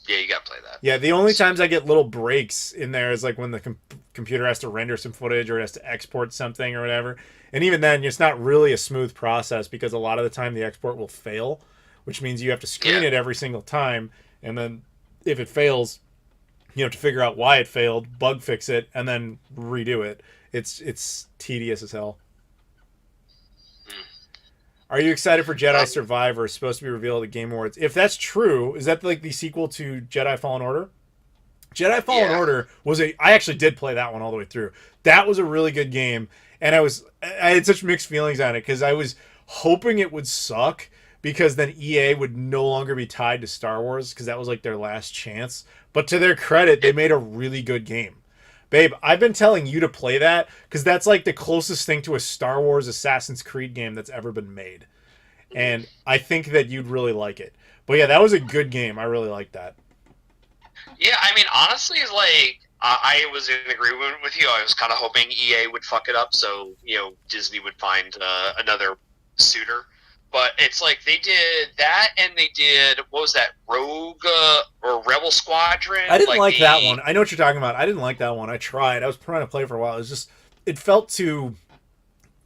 Yeah, you gotta play that. Yeah, the only times I get little breaks in there is like when the computer has to render some footage or it has to export something or whatever. And even then, it's not really a smooth process because a lot of the time the export will fail, which means you have to screen it every single time. And then if it fails, you have to figure out why it failed, bug fix it, and then redo it. It's tedious as hell. Are you excited for Jedi Survivor? It's supposed to be revealed at Game Awards. If that's true, is that like the sequel to Jedi Fallen Order? Jedi Fallen Order was I actually did play that one all the way through. That was a really good game, and I had such mixed feelings on it because I was hoping it would suck because then EA would no longer be tied to Star Wars because that was like their last chance. But to their credit, they made a really good game. Babe, I've been telling you to play that because that's like the closest thing to a Star Wars Assassin's Creed game that's ever been made. And I think that you'd really like it. But yeah, that was a good game. I really liked that. Yeah, I mean, honestly, like, I was in agreement with you. I was kind of hoping EA would fuck it up so, Disney would find another suitor. But it's like they did that, and they did, what was that, Rogue or Rebel Squadron? I didn't like that one. I know what you're talking about. I didn't like that one. I tried. I was trying to play for a while. It felt too,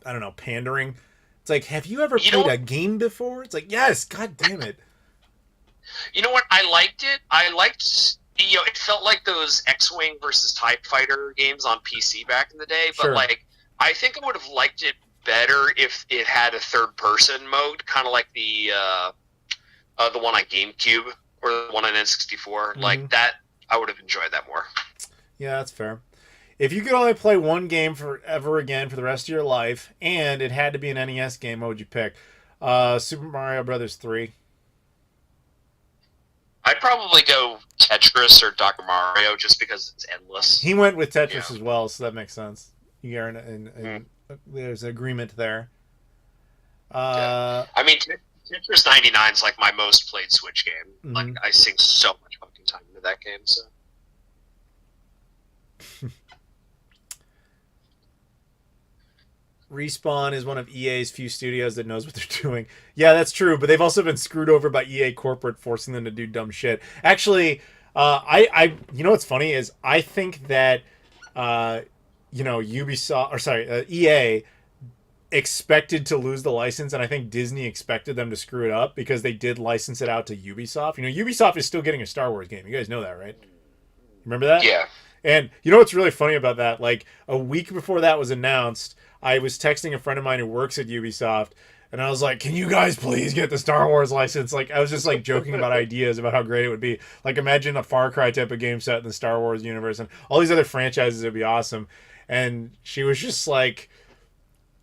I don't know, pandering. It's like, have you ever played a game before? It's like, yes, god damn it. You know what? I liked it. I liked it felt like those X-Wing versus TIE Fighter games on PC back in the day, but Sure. like I think I would have liked it better if it had a third-person mode, kind of like the one on GameCube or the one on N64. Like that, I would have enjoyed that more. Yeah, that's fair. If you could only play one game forever again for the rest of your life, and it had to be an NES game, what would you pick? Super Mario Brothers 3. I'd probably go Tetris or Dr. Mario just because it's endless. He went with Tetris Yeah. as well, so that makes sense. You are there's an agreement there. I mean, Tetris 99 is like my most played Switch game. Like I sink so much fucking time into that game. So. Respawn is one of EA's few studios that knows what they're doing. Yeah, that's true, but they've also been screwed over by EA corporate, forcing them to do dumb shit. Actually, I you know what's funny is I think that EA expected to lose the license, and I think Disney expected them to screw it up because they did license it out to Ubisoft. You know, Ubisoft is still getting a Star Wars game. You guys know that, right? Remember that? Yeah. And you know what's really funny about that? Like a week before that was announced, I was texting a friend of mine who works at Ubisoft, and I was like, "Can you guys please get the Star Wars license?" Like I was just like joking about ideas about how great it would be. Like imagine a Far Cry type of game set in the Star Wars universe, and all these other franchises would be awesome. And she was just like,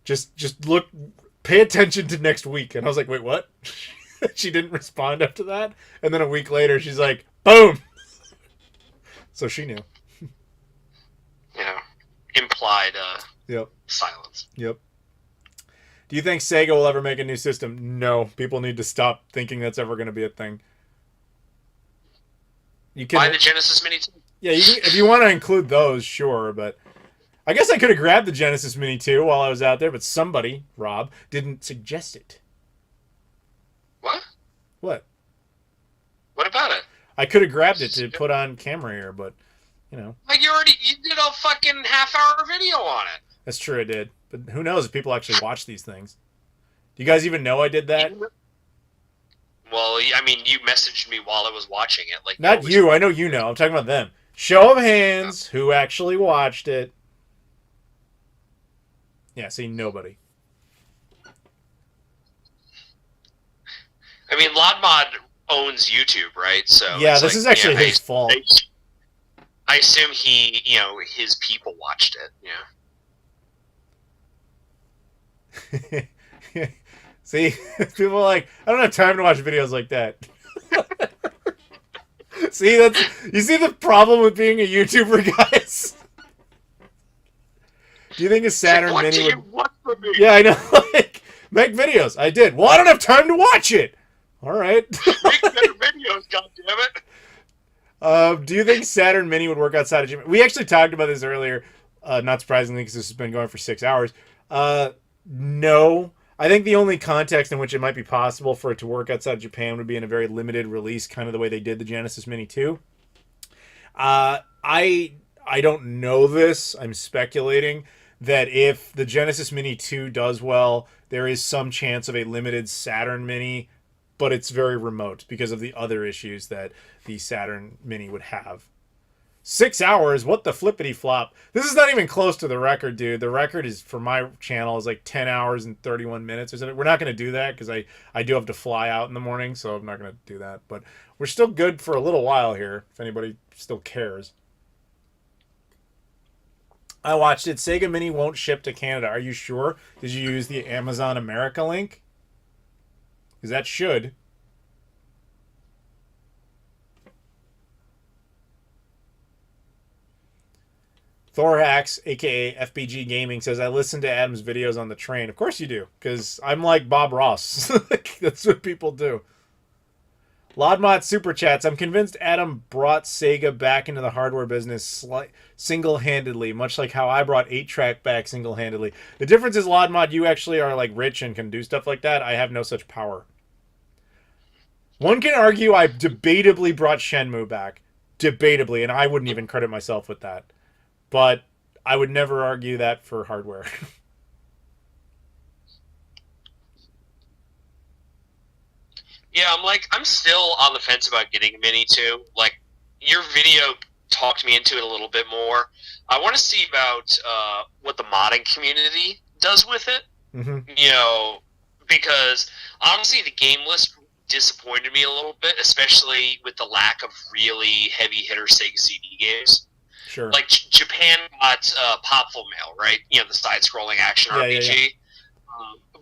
"Just look, pay attention to next week." And I was like, "Wait, what?" She didn't respond after that, and then a week later, she's like, "Boom." So she knew. Yeah. Implied Yep. silence. Yep. Do you think Sega will ever make a new system? No. People need to stop thinking that's ever going to be a thing. You can Buy the Genesis Mini 2. Yeah, you can, if you want to include those, sure, but I guess I could have grabbed the Genesis Mini 2 while I was out there, but somebody, Rob, didn't suggest it. What? What? What about it? I could have grabbed it to put on camera here, but you know. Like you did a fucking half-hour video on it. That's true, I did. But who knows if people actually watch these things. Do you guys even know I did that? Well, I mean, you messaged me while I was watching it. Like Not you. I know you know. I'm talking about them. Show of hands. Who actually watched it? Yeah, see, nobody. I mean, Lodmod owns YouTube, right? So yeah, it's this like, is actually yeah, his fault. I assume he, his people watched it. Yeah. See, people are like, I don't have time to watch videos like that. See, you see the problem with being a YouTuber, guys? Do you think a Saturn What Mini do would... you want from me? Yeah, I know. Like, make videos. I did. Well, I don't have time to watch it. All right. Make better videos, goddammit. Do you think Saturn Mini would work outside of Japan? We actually talked about this earlier, not surprisingly, because this has been going for 6 hours. No. I think the only context in which it might be possible for it to work outside of Japan would be in a very limited release, kind of the way they did the Genesis Mini 2. I don't know this. I'm speculating that if the Genesis Mini 2 does well, there is some chance of a limited Saturn Mini, but it's very remote because of the other issues that the Saturn Mini would have. 6 hours? What the flippity flop? This is not even close to the record, dude. The record is for my channel is like 10 hours and 31 minutes or something. We're not going to do that because I do have to fly out in the morning, so I'm not going to do that. But we're still good for a little while here, if anybody still cares. I watched it. Sega Mini won't ship to Canada. Are you sure? Did you use the Amazon America link? Because that should. Thorhax, aka FBG Gaming, says, I listen to Adam's videos on the train. Of course you do, because I'm like Bob Ross. That's what people do. Lodmod Super Chats. I'm convinced Adam brought Sega back into the hardware business single-handedly, much like how I brought 8-Track back single-handedly. The difference is, Lodmod, you actually are like rich and can do stuff like that. I have no such power. One can argue I debatably brought Shenmue back. Debatably, and I wouldn't even credit myself with that. But I would never argue that for hardware. Yeah, I'm still on the fence about getting a Mini 2. Like, your video talked me into it a little bit more. I want to see about what the modding community does with it. Mm-hmm. You know, because honestly, the game list disappointed me a little bit, especially with the lack of really heavy hitter Sega CD games. Sure. Like Japan got Popful Mail, right? You know, the side-scrolling action RPG. Yeah.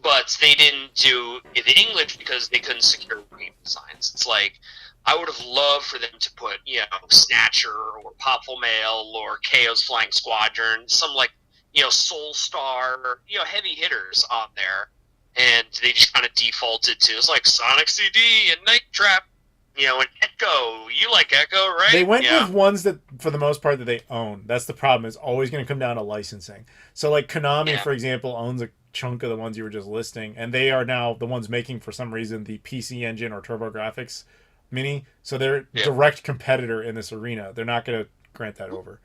But they didn't do it in English because they couldn't secure game designs. It's like, I would have loved for them to put, you know, Snatcher or Popful Mail or KO's Flying Squadron, some like, you know, Soul Star, or, you know, heavy hitters on there. And they just kind of defaulted to, it's like Sonic CD and Night Trap, you know, and Echo. You like Echo, right? They went with ones that, for the most part, that they own. That's the problem. It's always going to come down to licensing. So, like, Konami, for example, owns a chunk of the ones you were just listing, and they are now the ones making, for some reason, the PC Engine or TurboGrafx Mini. So they're direct competitor in this arena. They're not going to grant that over.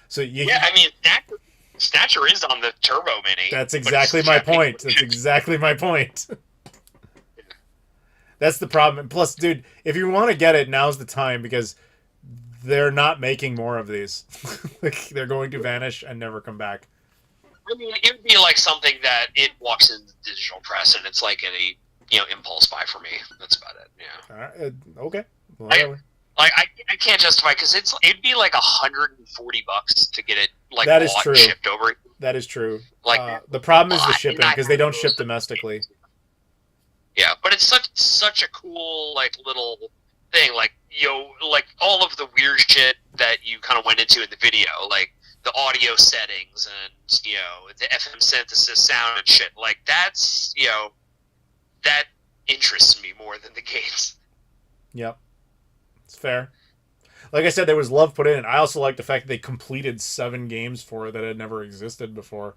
So I mean, Snatcher is on the Turbo Mini. That's exactly my point. That's exactly my point. That's the problem. And plus, dude, if you want to get it, now's the time, because they're not making more of these. Like, they're going to vanish and never come back. I mean, it would be like something that it walks in the digital press, and it's like a, you know, impulse buy for me. That's about it. Yeah. All right, okay. Whatever. I can't justify, because it'd be like $140 to get it like that is bought true. And shipped over. That is true. Like the problem is the shipping, because they don't ship domestically. Yeah, but it's such a cool like little thing, like, you know, like all of the weird shit that you kind of went into in the video, like the audio settings and, you know, the FM synthesis sound and shit. Like, that's, you know, that interests me more than the games. Yep. It's fair. Like I said, there was love put in. I also like the fact that they completed 7 games for it that had never existed before.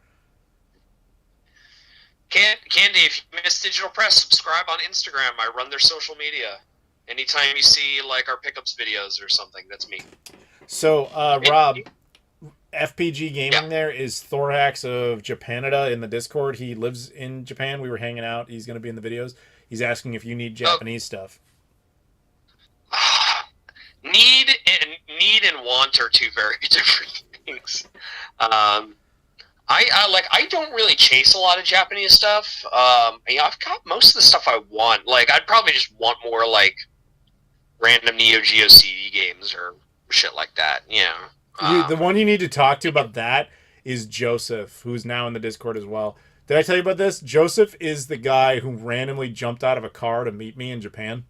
Candy, if you miss Digital Press, subscribe on Instagram. I run their social media. Anytime you see like our pickups videos or something, that's me. So, Rob, FPG Gaming there is Thorax of Japanada in the Discord. He lives in Japan. We were hanging out. He's going to be in the videos. He's asking if you need Japanese stuff. Need and want are 2 very different things. I don't really chase a lot of Japanese stuff. You know, I've got most of the stuff I want. Like, I'd probably just want more like random Neo Geo CD games or shit like that. You know, the one you need to talk to about that is Joseph, who's now in the Discord as well. Did I tell you about this? Joseph is the guy who randomly jumped out of a car to meet me in Japan.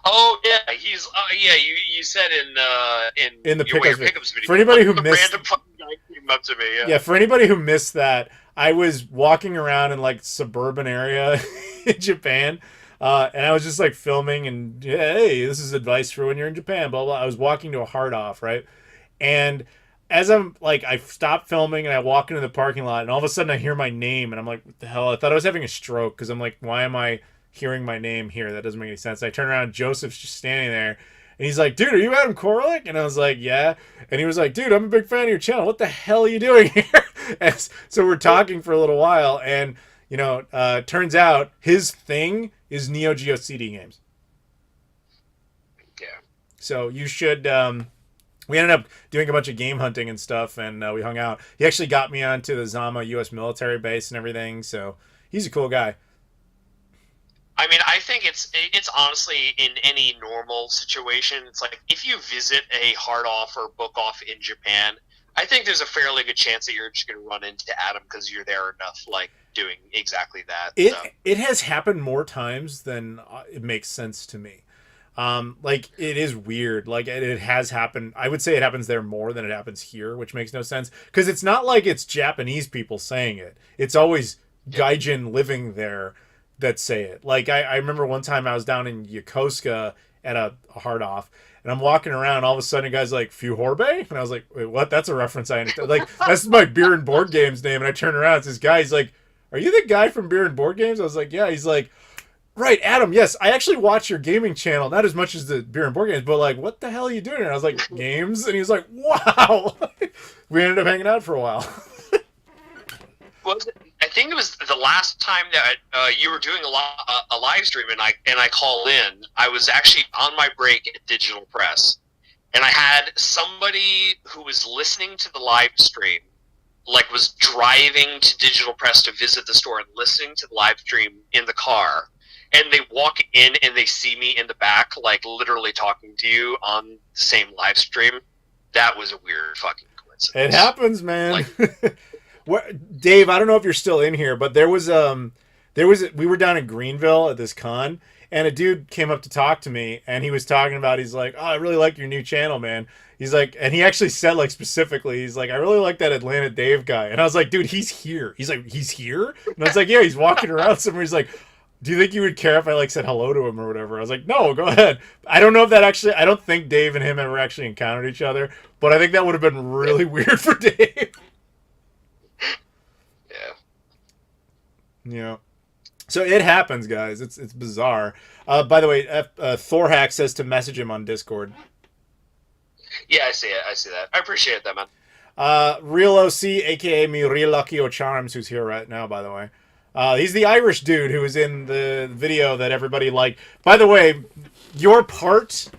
Oh yeah, he's You said in the your pickups video. For anybody who missed, random fucking guy came up to me. Yeah, for anybody who missed that, I was walking around in like suburban area in Japan, and I was just like filming and hey, this is advice for when you're in Japan. Blah blah. I was walking to a hard off, right, and as I'm like, I stopped filming and I walk into the parking lot, and all of a sudden I hear my name, and I'm like, what the hell? I thought I was having a stroke, because I'm like, why am I hearing my name here? That doesn't make any sense. I turn around, Joseph's just standing there, and he's like, dude, are you Adam Koralik? And I was like, yeah. And he was like, dude, I'm a big fan of your channel. What the hell are you doing here? And so we're talking for a little while, and, you know, turns out his thing is Neo Geo CD games. Yeah. So you should, we ended up doing a bunch of game hunting and stuff, and we hung out. He actually got me onto the Zama U.S. military base and everything, so he's a cool guy. I mean, I think it's honestly, in any normal situation, it's like if you visit a hard off or book off in Japan, I think there's a fairly good chance that you're just going to run into Adam because you're there enough, like, doing exactly that. It has happened more times than it makes sense to me. Like, it is weird. Like, it has happened. I would say it happens there more than it happens here, which makes no sense. Because it's not like it's Japanese people saying it. It's always gaijin living there that say it. Like, I remember one time I was down in Yokosuka at a hard off, and I'm walking around, all of a sudden a guy's like, Fuhorbe? And I was like, wait, what? That's a reference I understand. Like, that's my beer and board games name. And I turn around, it's this guy, he's like, are you the guy from Beer and Board Games? I was like, yeah. He's like, right, Adam, yes, I actually watch your gaming channel, not as much as the Beer and Board Games, but like, what the hell are you doing? And I was like, games? And he was like, wow. We ended up hanging out for a while. I think it was the last time that you were doing a live stream, and I called in. I was actually on my break at Digital Press, and I had somebody who was listening to the live stream, like was driving to Digital Press to visit the store and listening to the live stream in the car, and they walk in and they see me in the back, like literally talking to you on the same live stream. That was a weird fucking coincidence. It happens, man. Like, Dave, I don't know if you're still in here, but we were down in Greenville at this con, and a dude came up to talk to me, and he was talking about, he's like, oh, I really like your new channel, man. He's like, and he actually said, like, specifically, he's like, I really like that Atlanta Dave guy. And I was like, dude, he's here. He's like, he's here? And I was like, yeah, he's walking around somewhere. He's like, do you think you would care if I, like, said hello to him or whatever? I was like, no, go ahead. I don't know if that actually, I don't think Dave and him ever actually encountered each other, but I think that would have been really weird for Dave. yeah. Yeah. So it happens, guys. It's bizarre. By the way, Thorhack says to message him on Discord. Yeah, I see it. I see that. I appreciate that, man. Real OC, aka me, Real Lucky O'Charms, who's here right now, by the way. He's the Irish dude who was in the video that everybody liked. By the way, your part,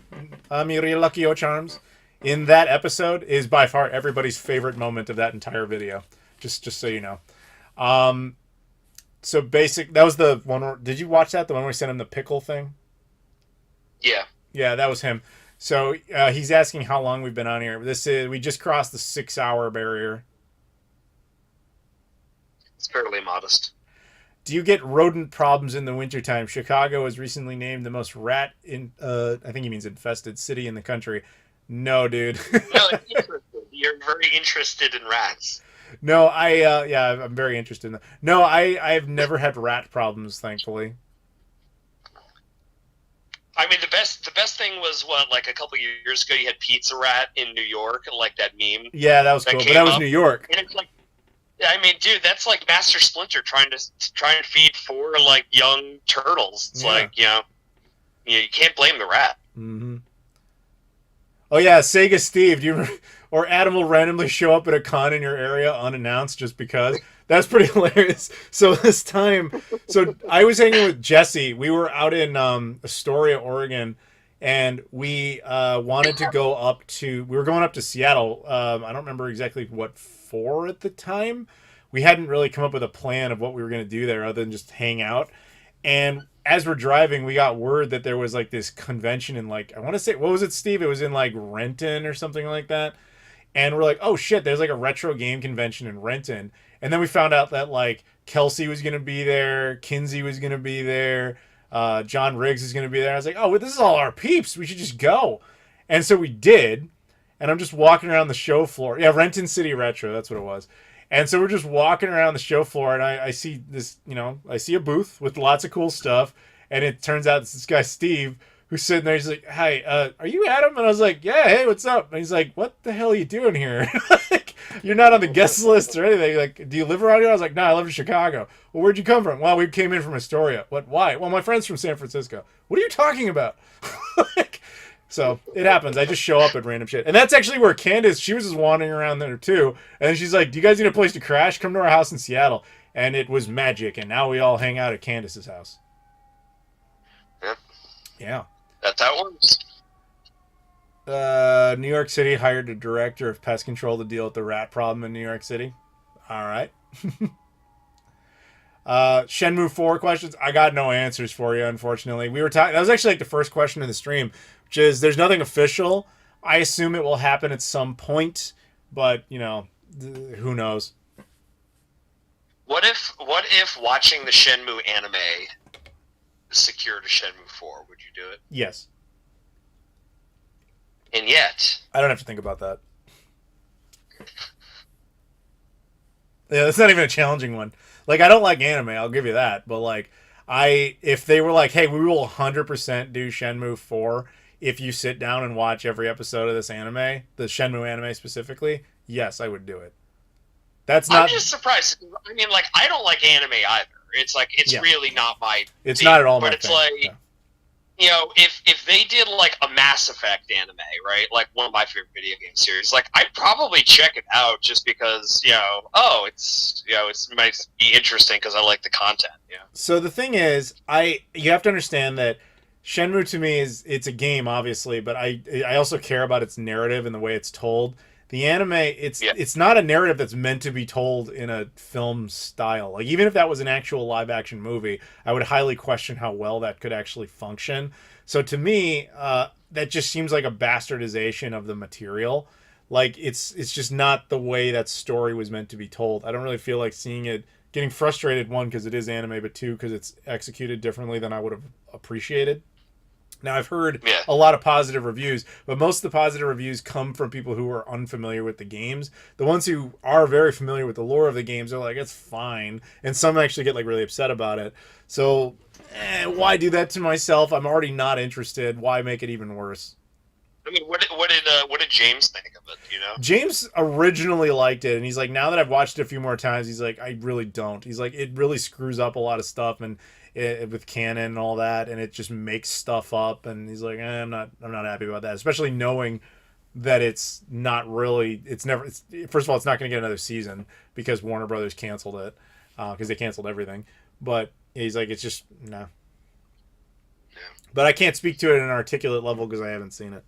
me, Real Lucky O'Charms, in that episode is by far everybody's favorite moment of that entire video. Just so you know. So that was the one where, did you watch that? The one where we sent him the pickle thing? Yeah. Yeah, that was him. So he's asking how long we've been on here. We just crossed the 6-hour barrier. It's fairly modest. Do you get rodent problems in the wintertime? Chicago was recently named the most I think he means infested city in the country. No, dude. No, you're very interested in rats. No, I'm very interested in that. No, I've never had rat problems, thankfully. I mean, the best thing was like a couple years ago, you had Pizza Rat in New York, like that meme. Yeah, that was cool, but that was New York. And it's like, I mean, dude, that's like Master Splinter trying to feed 4 like young turtles. It's like, you can't blame the rat. Mm-hmm. Oh yeah, Sega Steve, do you remember? Or Adam will randomly show up at a con in your area unannounced just because. That's pretty hilarious. So this time, I was hanging with Jesse. We were out in Astoria, Oregon, and we wanted to go up to. We were going up to Seattle. I don't remember exactly what for at the time. We hadn't really come up with a plan of what we were going to do there, other than just hang out. And as we're driving, we got word that there was like this convention in like, I want to say, what was it, Steve? It was in like Renton or something like that. And we're like, oh shit, there's like a retro game convention in Renton. And then we found out that like Kelsey was going to be there, Kinsey was going to be there, John Riggs is going to be there. I was like, oh, well, this is all our peeps. We should just go. And so we did. And I'm just walking around the show floor. Yeah, Renton City Retro, that's what it was. And so we're just walking around the show floor, and I see this, I see a booth with lots of cool stuff. And it turns out it's this guy, Steve, who's sitting there. He's like, hi, are you Adam? And I was like, yeah, hey, what's up? And he's like, what the hell are you doing here? Like, you're not on the guest list or anything. Like, do you live around here? I was like, no, I live in Chicago. Well, where'd you come from? Well, we came in from Astoria. What? Why? Well, my friend's from San Francisco. What are you talking about? Like, so it happens. I just show up at random shit. And that's actually where Candace, she was just wandering around there too. And she's like, do you guys need a place to crash? Come to our house in Seattle. And it was magic. And now we all hang out at Candace's house. Yeah. Yeah. That's how it works. New York City hired a director of pest control to deal with the rat problem in New York City. All right. Shenmue 4 questions. I got no answers for you, unfortunately. We were talking. That was actually like the first question in the stream, which is there's nothing official. I assume it will happen at some point, but who knows? What if watching the Shenmue anime secured a Shenmue 4? Would you do it? Yes. And yet, I don't have to think about that. Yeah, that's not even a challenging one. Like, I don't like anime, I'll give you that. But, like, if they were like, hey, we will 100% do Shenmue 4 if you sit down and watch every episode of this anime, the Shenmue anime specifically, yes, I would do it. I'm just surprised. I mean, like, I don't like anime either. It's like, it's really not my It's thing, not at all my But it's thing. like, if they did, like, a Mass Effect anime, right? Like, one of my favorite video game series, like, I'd probably check it out just because, it might be interesting because I like the content, So the thing is, you have to understand that Shenmue to me it's a game, obviously, but I also care about its narrative and the way it's told. The anime, it's not a narrative that's meant to be told in a film style. Like, even if that was an actual live action movie, I would highly question how well that could actually function. So to me, that just seems like a bastardization of the material. Like, it's just not the way that story was meant to be told. I don't really feel like seeing it, getting frustrated, one, because it is anime, but two, because it's executed differently than I would have appreciated. Now, I've heard a lot of positive reviews, but most of the positive reviews come from people who are unfamiliar with the games. The ones who are very familiar with the lore of the games are like, it's fine. And some actually get like really upset about it. So, why do that to myself? I'm already not interested. Why make it even worse? I mean, what did James think of it? You know, James originally liked it, and he's like, now that I've watched it a few more times, he's like, I really don't. He's like, it really screws up a lot of stuff, and with canon and all that, and it just makes stuff up. And he's like, I'm not happy about that, especially knowing that it's not really. First of all, it's not going to get another season because Warner Brothers canceled it because they canceled everything. But he's like, it's just no. Yeah. But I can't speak to it at an articulate level because I haven't seen it.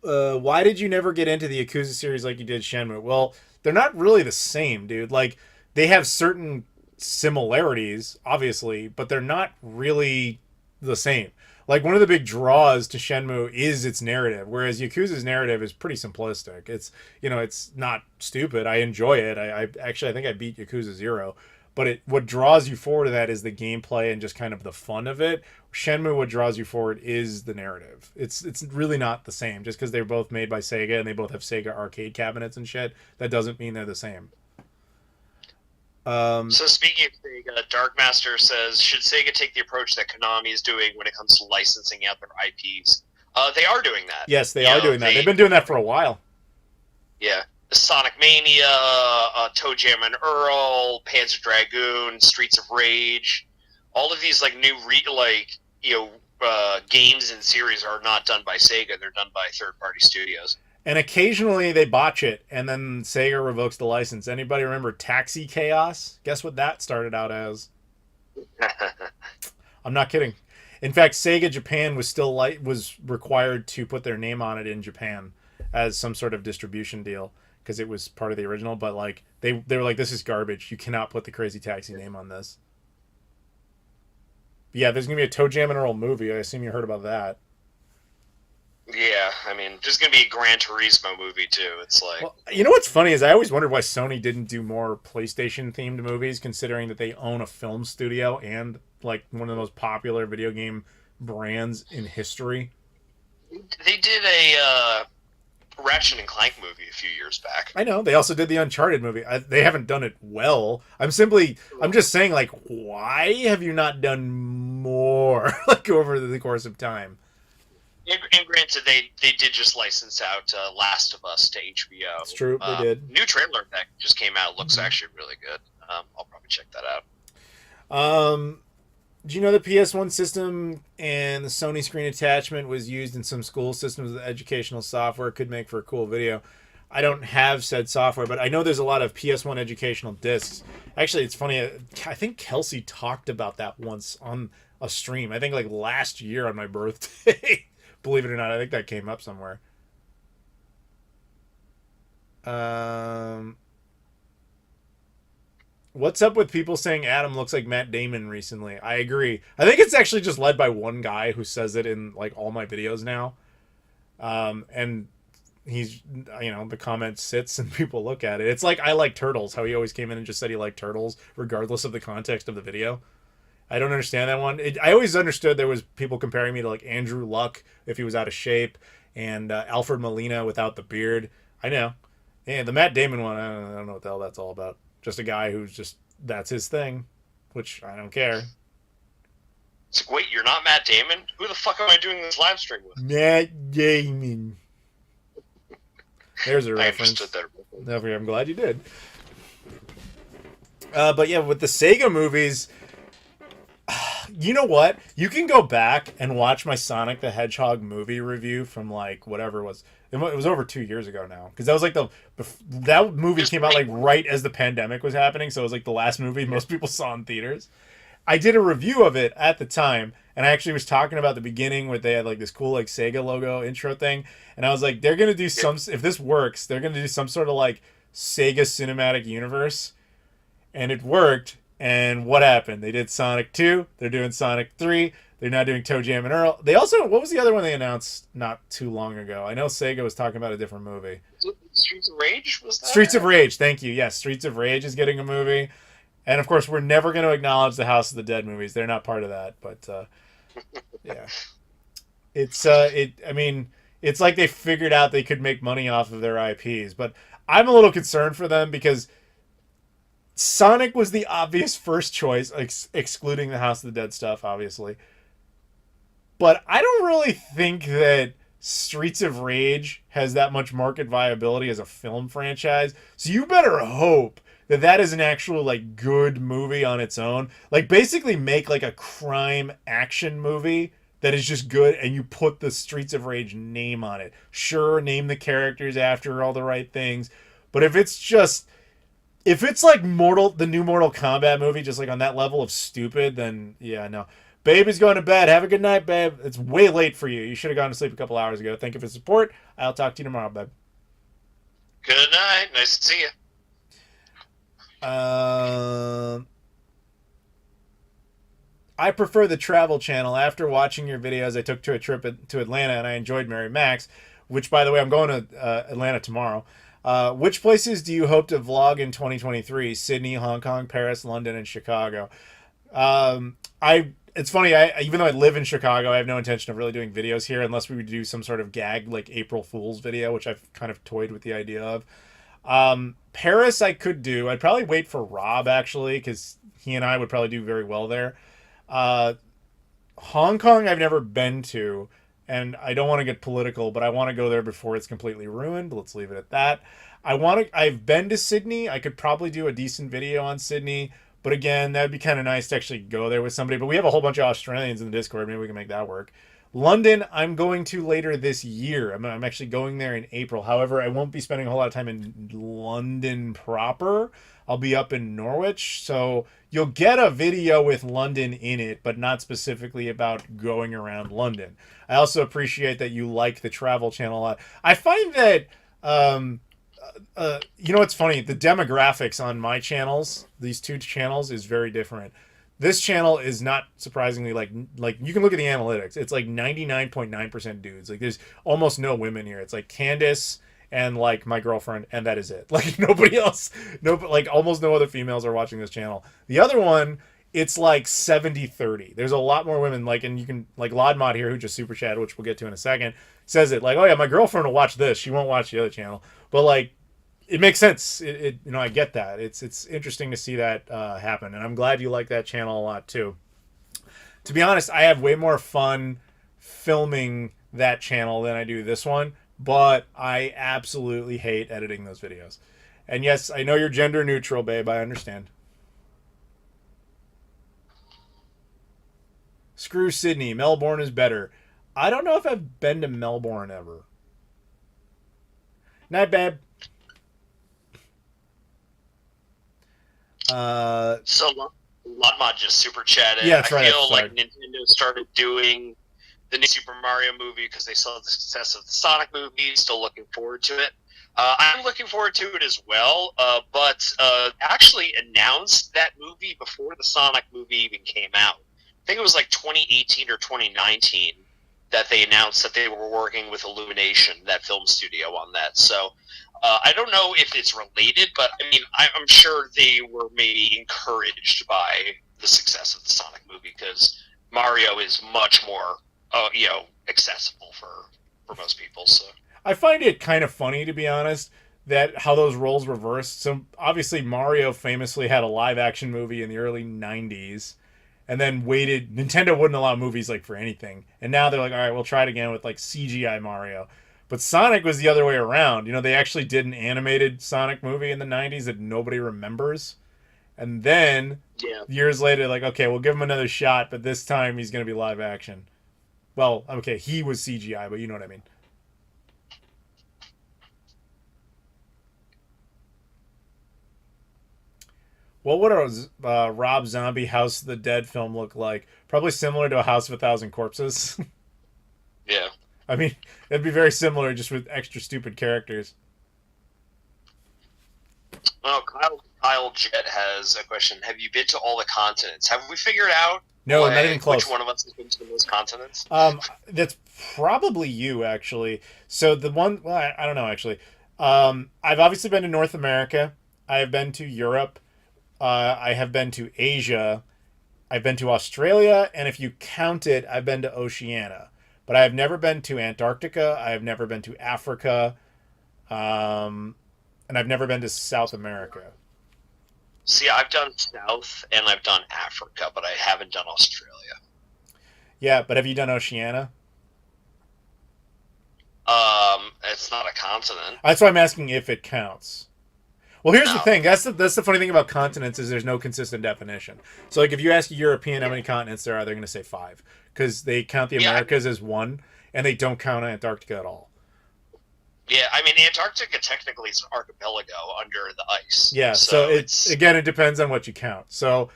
Why did you never get into the Yakuza series like you did Shenmue? Well, they're not really the same, dude. Like, they have certain similarities, obviously, but they're not really the same. Like, one of the big draws to Shenmue is its narrative, whereas Yakuza's narrative is pretty simplistic. It's, it's not stupid. I enjoy it. I think I beat Yakuza 0. But what draws you forward to that is the gameplay and just kind of the fun of it. Shenmue, what draws you forward is the narrative. It's really not the same. Just because they're both made by Sega and they both have Sega arcade cabinets and shit, that doesn't mean they're the same. So speaking of Sega, Darkmaster says, should Sega take the approach that Konami is doing when it comes to licensing out their IPs? They are doing that. Yes, they are doing that. They've been doing that for a while. Yeah. Sonic Mania, Toe Jam and Earl, Panzer Dragoon, Streets of Rage. All of these like new games and series are not done by Sega. They're done by third-party studios. And occasionally they botch it, and then Sega revokes the license. Anybody remember Taxi Chaos? Guess what that started out as? I'm not kidding. In fact, Sega Japan was required to put their name on it in Japan as some sort of distribution deal because it was part of the original. But like they were like, this is garbage. You cannot put the Crazy Taxi name on this. But yeah, there's gonna be a Toe Jam and Earl movie. I assume you heard about that. Yeah, I mean, there's going to be a Gran Turismo movie, too. It's like... Well, you know what's funny is I always wondered why Sony didn't do more PlayStation-themed movies, considering that they own a film studio and, like, one of the most popular video game brands in history. They did a Ratchet and Clank movie a few years back. I know. They also did the Uncharted movie. They haven't done it well. I'm just saying, like, why have you not done more, like, over the course of time? And granted, they did just license out Last of Us to HBO. It's true, they did. New trailer that just came out looks actually really good. I'll probably check that out. Do you know the PS1 system and the Sony screen attachment was used in some school systems with educational software? Could make for a cool video. I don't have said software, but I know there's a lot of PS1 educational discs. Actually, it's funny. I think Kelsey talked about that once on a stream. I think like last year on my birthday. Believe it or not, I think that came up somewhere. What's up with people saying Adam looks like Matt Damon recently? I agree. I think it's actually just led by one guy who says it in like all my videos now. And he's, the comment sits and people look at it. It's like I like turtles, how he always came in and just said he liked turtles, regardless of the context of the video. I don't understand that one. I always understood there was people comparing me to like Andrew Luck if he was out of shape, and Alfred Molina without the beard. I know. And the Matt Damon one, I don't know what the hell that's all about. Just a guy who's just, that's his thing, which I don't care. It's like, wait, you're not Matt Damon? Who the fuck am I doing this live stream with? Matt Damon. There's a reference. I understood that. I'm glad you did. But yeah, with the Sega movies, you know what? You can go back and watch my Sonic the Hedgehog movie review from like whatever it was. It was over 2 years ago now, because that was like that movie came out like right as the pandemic was happening, so it was like the last movie most people saw in theaters. I did a review of it at the time, and I actually was talking about the beginning where they had like this cool like Sega logo intro thing, and I was like, they're gonna do some if this works, they're gonna do some sort of like Sega cinematic universe, and it worked. And what happened? They did Sonic 2. They're doing Sonic 3. They're now doing Toe Jam and Earl. They also, what was the other one they announced not too long ago? I know Sega was talking about a different movie. Streets of Rage was that? Streets of Rage. Thank you. Yes, Streets of Rage is getting a movie. And of course, we're never going to acknowledge the House of the Dead movies. They're not part of that. But yeah, it's I mean, it's like they figured out they could make money off of their IPs. But I'm a little concerned for them because Sonic was the obvious first choice, excluding the House of the Dead stuff, obviously. But I don't really think that Streets of Rage has that much market viability as a film franchise. So you better hope that that is an actual like good movie on its own. Like basically make like a crime action movie that is just good, and you put the Streets of Rage name on it. Sure, name the characters after all the right things, but if it's like the new Mortal Kombat movie, just like on that level of stupid, then yeah, no. Babe is going to bed. Have a good night, babe. It's way late for you. You should have gone to sleep a couple hours ago. Thank you for the support. I'll talk to you tomorrow, babe. Good night. Nice to see you. I prefer the Travel Channel. After watching your videos, I took to a trip to Atlanta, and I enjoyed Mary Max, which, by the way, I'm going to Atlanta tomorrow. Which places do you hope to vlog in 2023? Sydney, Hong Kong, Paris, London, and Chicago. It's funny, even though I live in Chicago, I have no intention of really doing videos here unless we would do some sort of gag, like April Fool's video, which I've kind of toyed with the idea of. Paris I could do. I'd probably wait for Rob, actually, because he and I would probably do very well there. Hong Kong I've never been to, and I don't want to get political, but I want to go there before it's completely ruined. Let's leave it at that. I've been to Sydney. I could probably do a decent video on Sydney. But again, that'd be kind of nice to actually go there with somebody. But we have a whole bunch of Australians in the Discord. Maybe we can make that work. London, I'm going to later this year. I'm actually going there in April. However, I won't be spending a whole lot of time in London proper. I'll be up in Norwich. So you'll get a video with London in it, but not specifically about going around London. I also appreciate that you like the Travel Channel a lot. I find that... you know what's funny? The demographics on my channels, these two channels, is very different. This channel is not surprisingly like you can look at the analytics. It's like 99.9% dudes. Like there's almost no women here. It's like Candace and like my girlfriend, and that is it. Like nobody else. Like almost no other females are watching this channel. The other one, it's like 70-30. There's a lot more women. Like, and you can like Lodmod here, who just super chatted, which we'll get to in a second, says it like, oh yeah, my girlfriend will watch this. She won't watch the other channel. But like, it makes sense. I get that. It's interesting to see that happen, and I'm glad you like that channel a lot too. To be honest, I have way more fun filming that channel than I do this one, but I absolutely hate editing those videos. And yes, I know you're gender neutral, babe. I understand. Screw Sydney. Melbourne is better. I don't know if I've been to Melbourne ever. Night, babe. So Lodmod just super chatted. Yeah, that's right. I feel like Nintendo started doing the new Super Mario movie because they saw the success of the Sonic movie. Still looking forward to it. I'm looking forward to it as well, but actually announced that movie before the Sonic movie even came out. I think it was like 2018 or 2019 that they announced that they were working with Illumination, that film studio, on that. So I don't know if it's related, but I mean, I'm sure they were maybe encouraged by the success of the Sonic movie because Mario is much more, accessible for most people. So I find it kind of funny, to be honest, that how those roles reversed. So obviously Mario famously had a live action movie in the early 90s and then waited. Nintendo wouldn't allow movies like for anything. And now they're like, all right, we'll try it again with like CGI Mario. But Sonic was the other way around. They actually did an animated Sonic movie in the 90s that nobody remembers. And then years later, like, okay, we'll give him another shot, but this time he's going to be live action. Well, okay, he was CGI, but you know what I mean. What would a Rob Zombie House of the Dead film look like? Probably similar to a House of a Thousand Corpses. Yeah. I mean, it'd be very similar, just with extra stupid characters. Well, Kyle Jett has a question. Have you been to all the continents? Have we figured out No, not even close. which one of us has been to those continents? That's probably you, actually. So the one, well, I don't know, actually. I've obviously been to North America. I have been to Europe. I have been to Asia. I've been to Australia, and if you count it, I've been to Oceania. But I have never been to Antarctica. I have never been to Africa. And I've never been to South America. See, I've done South and I've done Africa, but I haven't done Australia. Yeah, but have you done Oceania? It's not a continent. That's why I'm asking if it counts. Well, here's the No. thing. That's the funny thing about continents is there's no consistent definition. So, like, if you ask a European how many continents there are, they're going to say 5 because they count the Yeah. Americas as 1, and they don't count Antarctica at all. Yeah, I mean, Antarctica technically is an archipelago under the ice. Yeah. So it's again, it depends on what you count. So,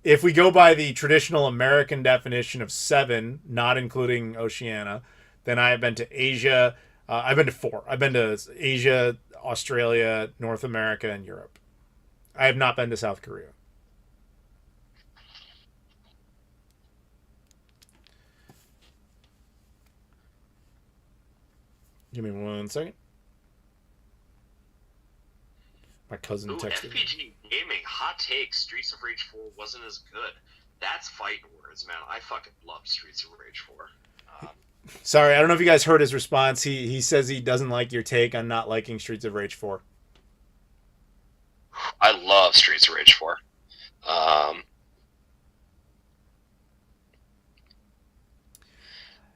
if we go by the traditional American definition of 7, not including Oceania, then I have been to Asia. I've been to 4. I've been to Asia, Australia, North America, and Europe. I have not been to South Korea. Give me 1 second. My cousin Ooh, texted me. FPG Gaming, hot take, Streets of Rage 4 wasn't as good. That's fighting words, man. I fucking love Streets of Rage 4. Sorry, I don't know if you guys heard his response. He says he doesn't like your take on not liking Streets of Rage 4. I love Streets of Rage 4.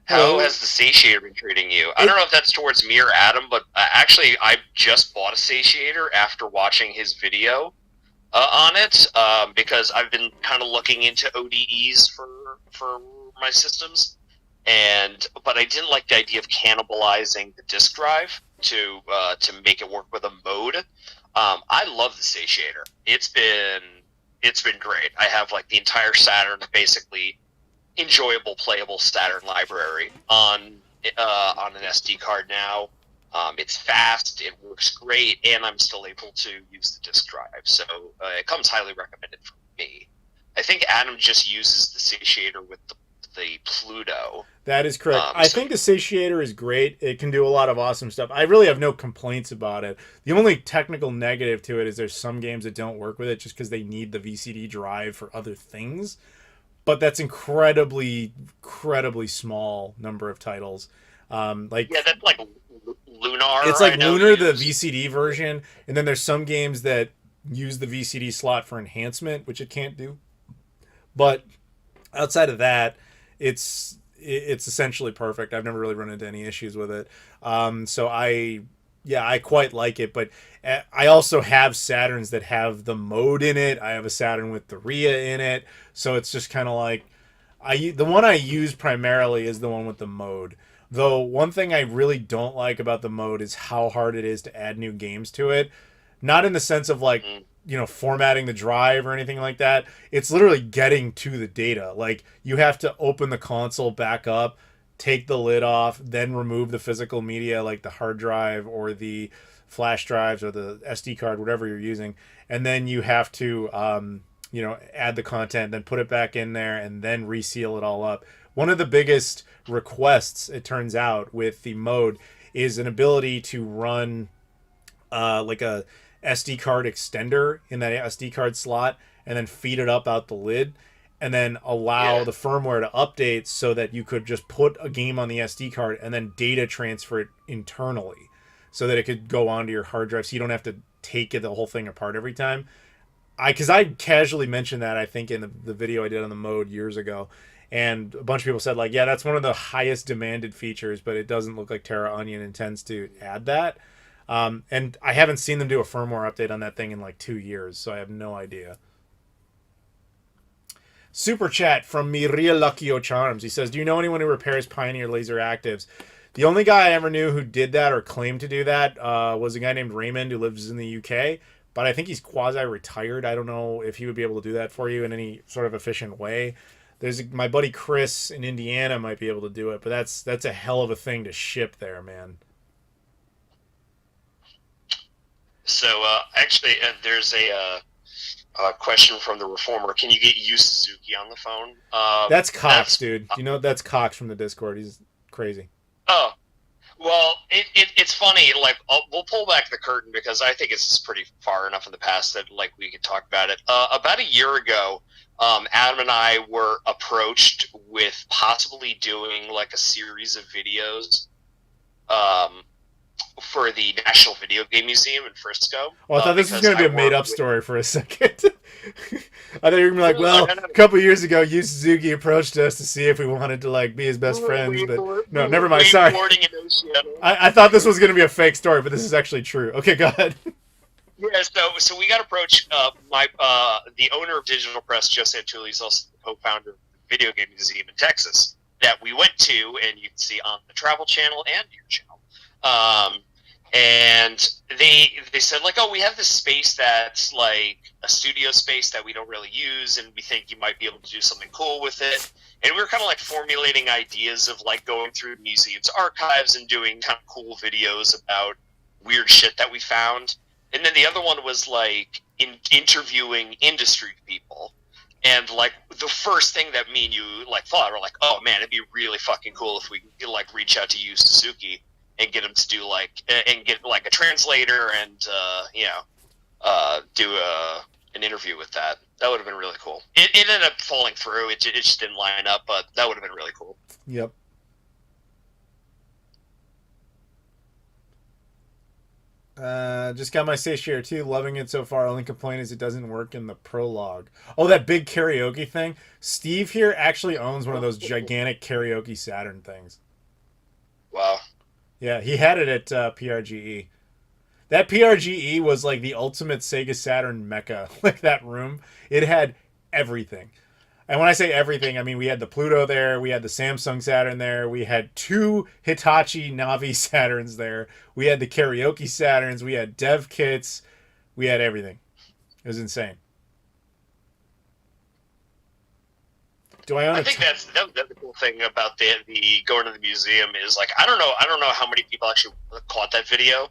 How has the Satiator been treating you? I don't know if that's towards me or Adam, but actually, I just bought a Satiator after watching his video on it because I've been kind of looking into ODEs for my systems, but I didn't like the idea of cannibalizing the disk drive to make it work with a mode. I love the Satiator. It's been great. I have like the entire Saturn, basically enjoyable, playable Saturn library on an SD card now. It's fast, it works great, and I'm still able to use the disk drive. So it comes highly recommended for me. I think Adam just uses the Satiator with the Pluto. That is correct. I think the Satiator is great. It can do a lot of awesome stuff. I really have no complaints about it. The only technical negative to it is there's some games that don't work with it just because they need the VCD drive for other things. But that's incredibly small number of titles. Yeah, that's like Lunar. It's like Lunar, the VCD version, and then there's some games that use the VCD slot for enhancement, which it can't do. But outside of that, it's essentially perfect. I've never really run into any issues with it. So I quite like it, but I also have Saturns that have the mode in it. I have a Saturn with the RIA in it, so it's just kind of like the one I use primarily is the one with the mode. Though one thing I really don't like about the mode is how hard it is to add new games to it. Not in the sense of like, formatting the drive or anything like that. It's literally getting to the data. Like, you have to open the console back up, take the lid off, then remove the physical media like the hard drive or the flash drives or the SD card, whatever you're using. And then you have to, add the content, then put it back in there, and then reseal it all up. One of the biggest requests, it turns out, with the mode is an ability to run like a SD card extender in that SD card slot and then feed it up out the lid and then allow the firmware to update so that you could just put a game on the SD card and then data transfer it internally so that it could go onto your hard drive so you don't have to take the whole thing apart every time. Because I casually mentioned that, I think, in the video I did on the mode years ago. And a bunch of people said, like, yeah, that's one of the highest demanded features, but it doesn't look like Terra Onion intends to add that. And I haven't seen them do a firmware update on that thing in like 2 years, so I have no idea. Super chat from Miria Lucky O'Charms. He says, do you know anyone who repairs Pioneer laser actives? The only guy I ever knew who did that or claimed to do that was a guy named Raymond who lives in the UK. but I think he's quasi-retired. I don't know if he would be able to do that for you in any sort of efficient way. There's my buddy Chris in Indiana might be able to do it, but that's a hell of a thing to ship there, man. So actually, there's a question from the Reformer. Can you get Yu Suzuki on the phone? That's Cox, dude. You know that's Cox from the Discord. He's crazy. Oh, well, it's funny. Like, we'll pull back the curtain because I think it's pretty far enough in the past that like we could talk about it. About a year ago, Adam and I were approached with possibly doing like a series of videos for the National Video Game Museum in Frisco. Oh, I thought this was going to be a made-up story for a second. I thought you were going to be like, well, a couple of years ago, Yu Suzuki approached us to see if we wanted to like be his best friends, but no, never mind. Sorry. I thought this was going to be a fake story, but this is actually true. Okay, go ahead. Yeah, so we got approached. The owner of Digital Press, Joe Santulli, is also the co-founder of the Video Game Museum in Texas that we went to, and you can see on the Travel Channel and your channel. And they said like, oh, we have this space that's like a studio space that we don't really use, and we think you might be able to do something cool with it. And we were kind of like formulating ideas of like going through the museum's archives and doing kind of cool videos about weird shit that we found. And then the other one was like interviewing industry people. And like the first thing that me and you like thought were like, oh man, it'd be really fucking cool if we could like reach out to Yu Suzuki and get him to do like and get like a translator and do an interview with that. That would have been really cool. It ended up falling through. It just didn't line up, but that would have been really cool. Yep. Just got my say share too. Loving it so far. Only complaint is it doesn't work in the prologue. Oh, that big karaoke thing. Steve here actually owns one of those gigantic karaoke Saturn things. Wow. Yeah, he had it at PRGE. That PRGE was like the ultimate Sega Saturn mecca. Like that room, it had everything. And when I say everything, I mean we had the Pluto there, we had the Samsung Saturn there, we had 2 Hitachi Navi Saturns there, we had the karaoke Saturns, we had dev kits, we had everything. It was insane. Do I own I think that's the cool thing about the going to the museum is like I don't know how many people actually caught that video,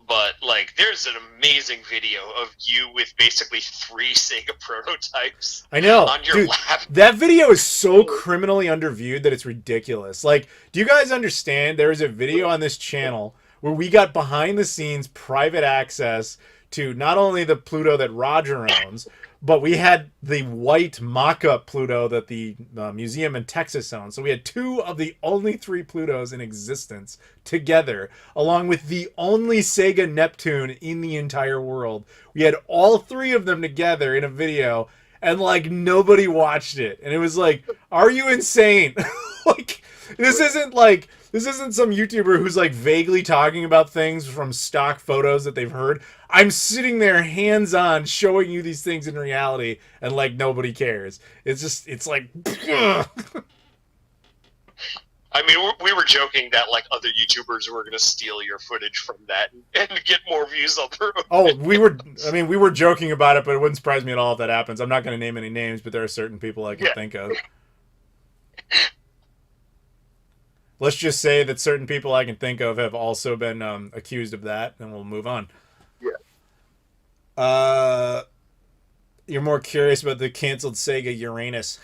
but like there's an amazing video of you with basically 3 Sega prototypes. I know, on your dude, lap. That video is so criminally underviewed that it's ridiculous. Like, do you guys understand? There is a video on this channel where we got behind the scenes private access to not only the Pluto that Roger owns, but we had the white mock-up Pluto that the museum in Texas owns. So we had 2 of the only 3 Plutos in existence together, along with the only Sega Neptune in the entire world. We had all 3 of them together in a video, and like nobody watched it. And it was like, are you insane? Like, this isn't some YouTuber who's like vaguely talking about things from stock photos that they've heard. I'm sitting there hands-on showing you these things in reality, and like nobody cares. It's like I mean, we were joking that like other YouTubers were going to steal your footage from that and get more views on their own. Oh, we were joking about it, but it wouldn't surprise me at all if that happens. I'm not going to name any names, but there are certain people I can think of. Let's just say that certain people I can think of have also been accused of that, and we'll move on. Yeah. You're more curious about the canceled Sega Uranus.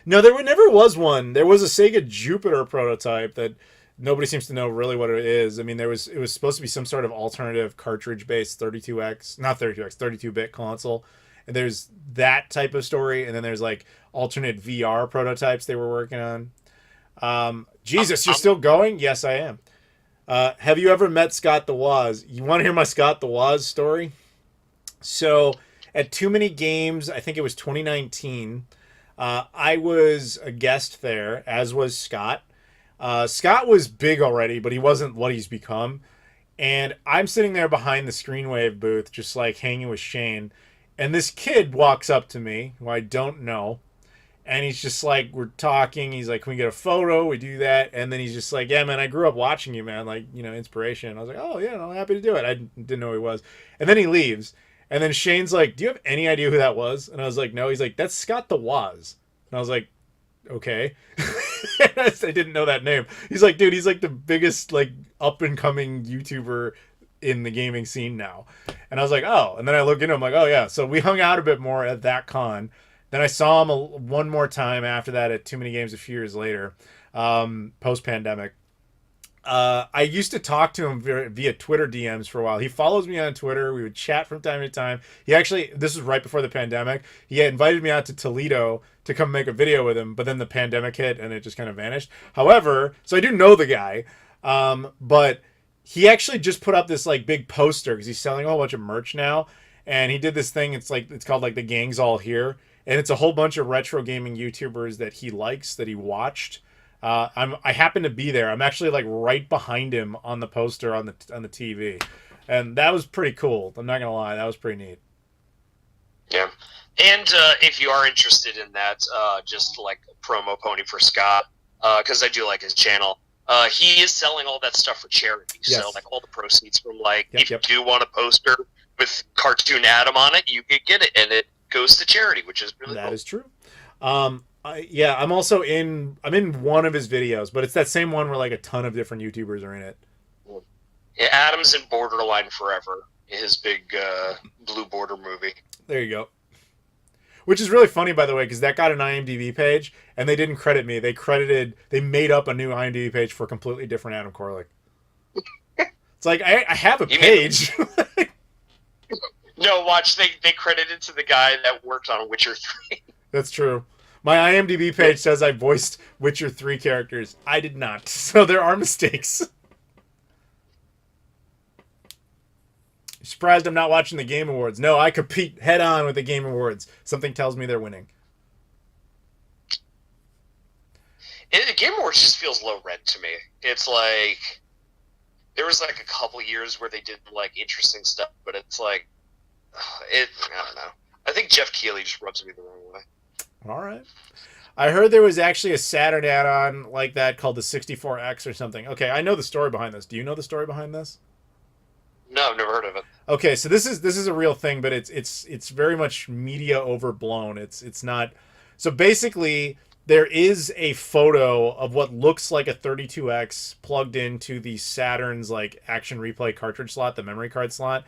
No, there never was one. There was a Sega Jupiter prototype that nobody seems to know really what it is. I mean, it was supposed to be some sort of alternative cartridge-based 32-bit console. And there's that type of story, and then there's like alternate VR prototypes they were working on. Jesus, you're still going? Yes, I am. Have you ever met Scott the Woz? You want to hear my Scott the Woz story? So at Too Many Games, I think it was 2019, I was a guest there, as was Scott. Scott was big already, but he wasn't what he's become. And I'm sitting there behind the Screenwave booth, just like hanging with Shane. And this kid walks up to me, who I don't know. And he's just like, we're talking. He's like, can we get a photo? We do that. And then he's just like, yeah, man, I grew up watching you, man. Like, inspiration. I was like, oh, yeah, no, I'm happy to do it. I didn't know who he was. And then he leaves. And then Shane's like, do you have any idea who that was? And I was like, no. He's like, that's Scott the Woz. And I was like, okay. I didn't know that name. He's like, dude, he's like the biggest, like, up-and-coming YouTuber in the gaming scene now. And I was like, oh. And then I look into him, like, oh, yeah. So we hung out a bit more at that con. Then I saw him one more time after that at Too Many Games a few years later, post-pandemic. I used to talk to him via Twitter DMs for a while. He follows me on Twitter. We would chat from time to time. He actually, this was right before the pandemic, he had invited me out to Toledo to come make a video with him, but then the pandemic hit and it just kind of vanished. However, so I do know the guy, but he actually just put up this like big poster because he's selling a whole bunch of merch now. And he did this thing, it's called like The Gang's All Here. And it's a whole bunch of retro gaming YouTubers that he likes, that he watched. I happen to be there. I'm actually like right behind him on the poster on the TV, and that was pretty cool. I'm not gonna lie, that was pretty neat. Yeah, and if you are interested in that, just like a promo pony for Scott, because I do like his channel. He is selling all that stuff for charity. Yes. So like all the proceeds from like Yep, if you do want a poster with cartoon Adam on it, you could get it, and it goes to charity, which is really cool. That is true. I'm also in one of his videos, but it's that same one where like a ton of different YouTubers are in it. Yeah, Adam's in Borderline Forever, his big blue border movie. There you go. Which is really funny, by the way, because that got an IMDb page, and they didn't credit me. They made up a new IMDb page for a completely different Adam Koralik. It's like, I have a page. No, watch, they credited to the guy that worked on Witcher 3. That's true. My IMDb page says I voiced Witcher 3 characters. I did not. So there are mistakes. You're surprised I'm not watching the Game Awards. No, I compete head on with the Game Awards. Something tells me they're winning. The Game Awards just feels low rent to me. It's like there was like a couple years where they did like interesting stuff, but it's like I don't know. I think Jeff Keighley just rubs me the wrong way. All right. I heard there was actually a Saturn add-on like that called the 64X or something. Okay, I know the story behind this. Do you know the story behind this? No, I've never heard of it. Okay, so this is a real thing, but it's very much media overblown. It's not. So basically, there is a photo of what looks like a 32X plugged into the Saturn's like action replay cartridge slot, the memory card slot.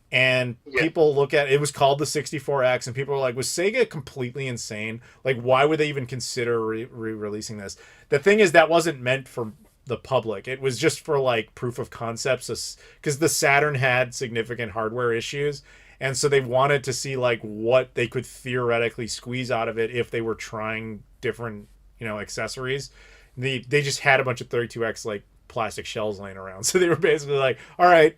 And people look at it, it was called the 64X, and people were like, was Sega completely insane? Like, why would they even consider releasing this? The thing is, that wasn't meant for the public. It was just for like proof of concepts, because the Saturn had significant hardware issues, and so they wanted to see like what they could theoretically squeeze out of it if they were trying different accessories. They just had a bunch of 32X like plastic shells laying around, so they were basically like, all right,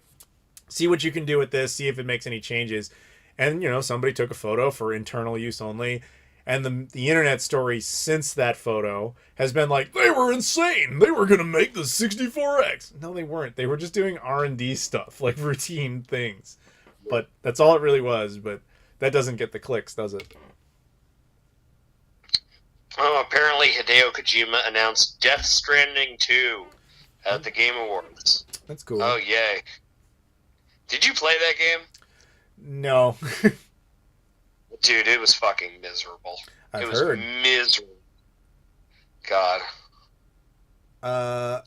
see what you can do with this, see if it makes any changes. And, somebody took a photo for internal use only. And the internet story since that photo has been like, they were insane. They were going to make the 64X. No, they weren't. They were just doing R&D stuff, like routine things. But that's all it really was. But that doesn't get the clicks, does it? Oh, apparently Hideo Kojima announced Death Stranding 2 at the Game Awards. That's cool. Oh, yay. Did you play that game? No. Dude, it was fucking miserable. I've heard. Miserable. God.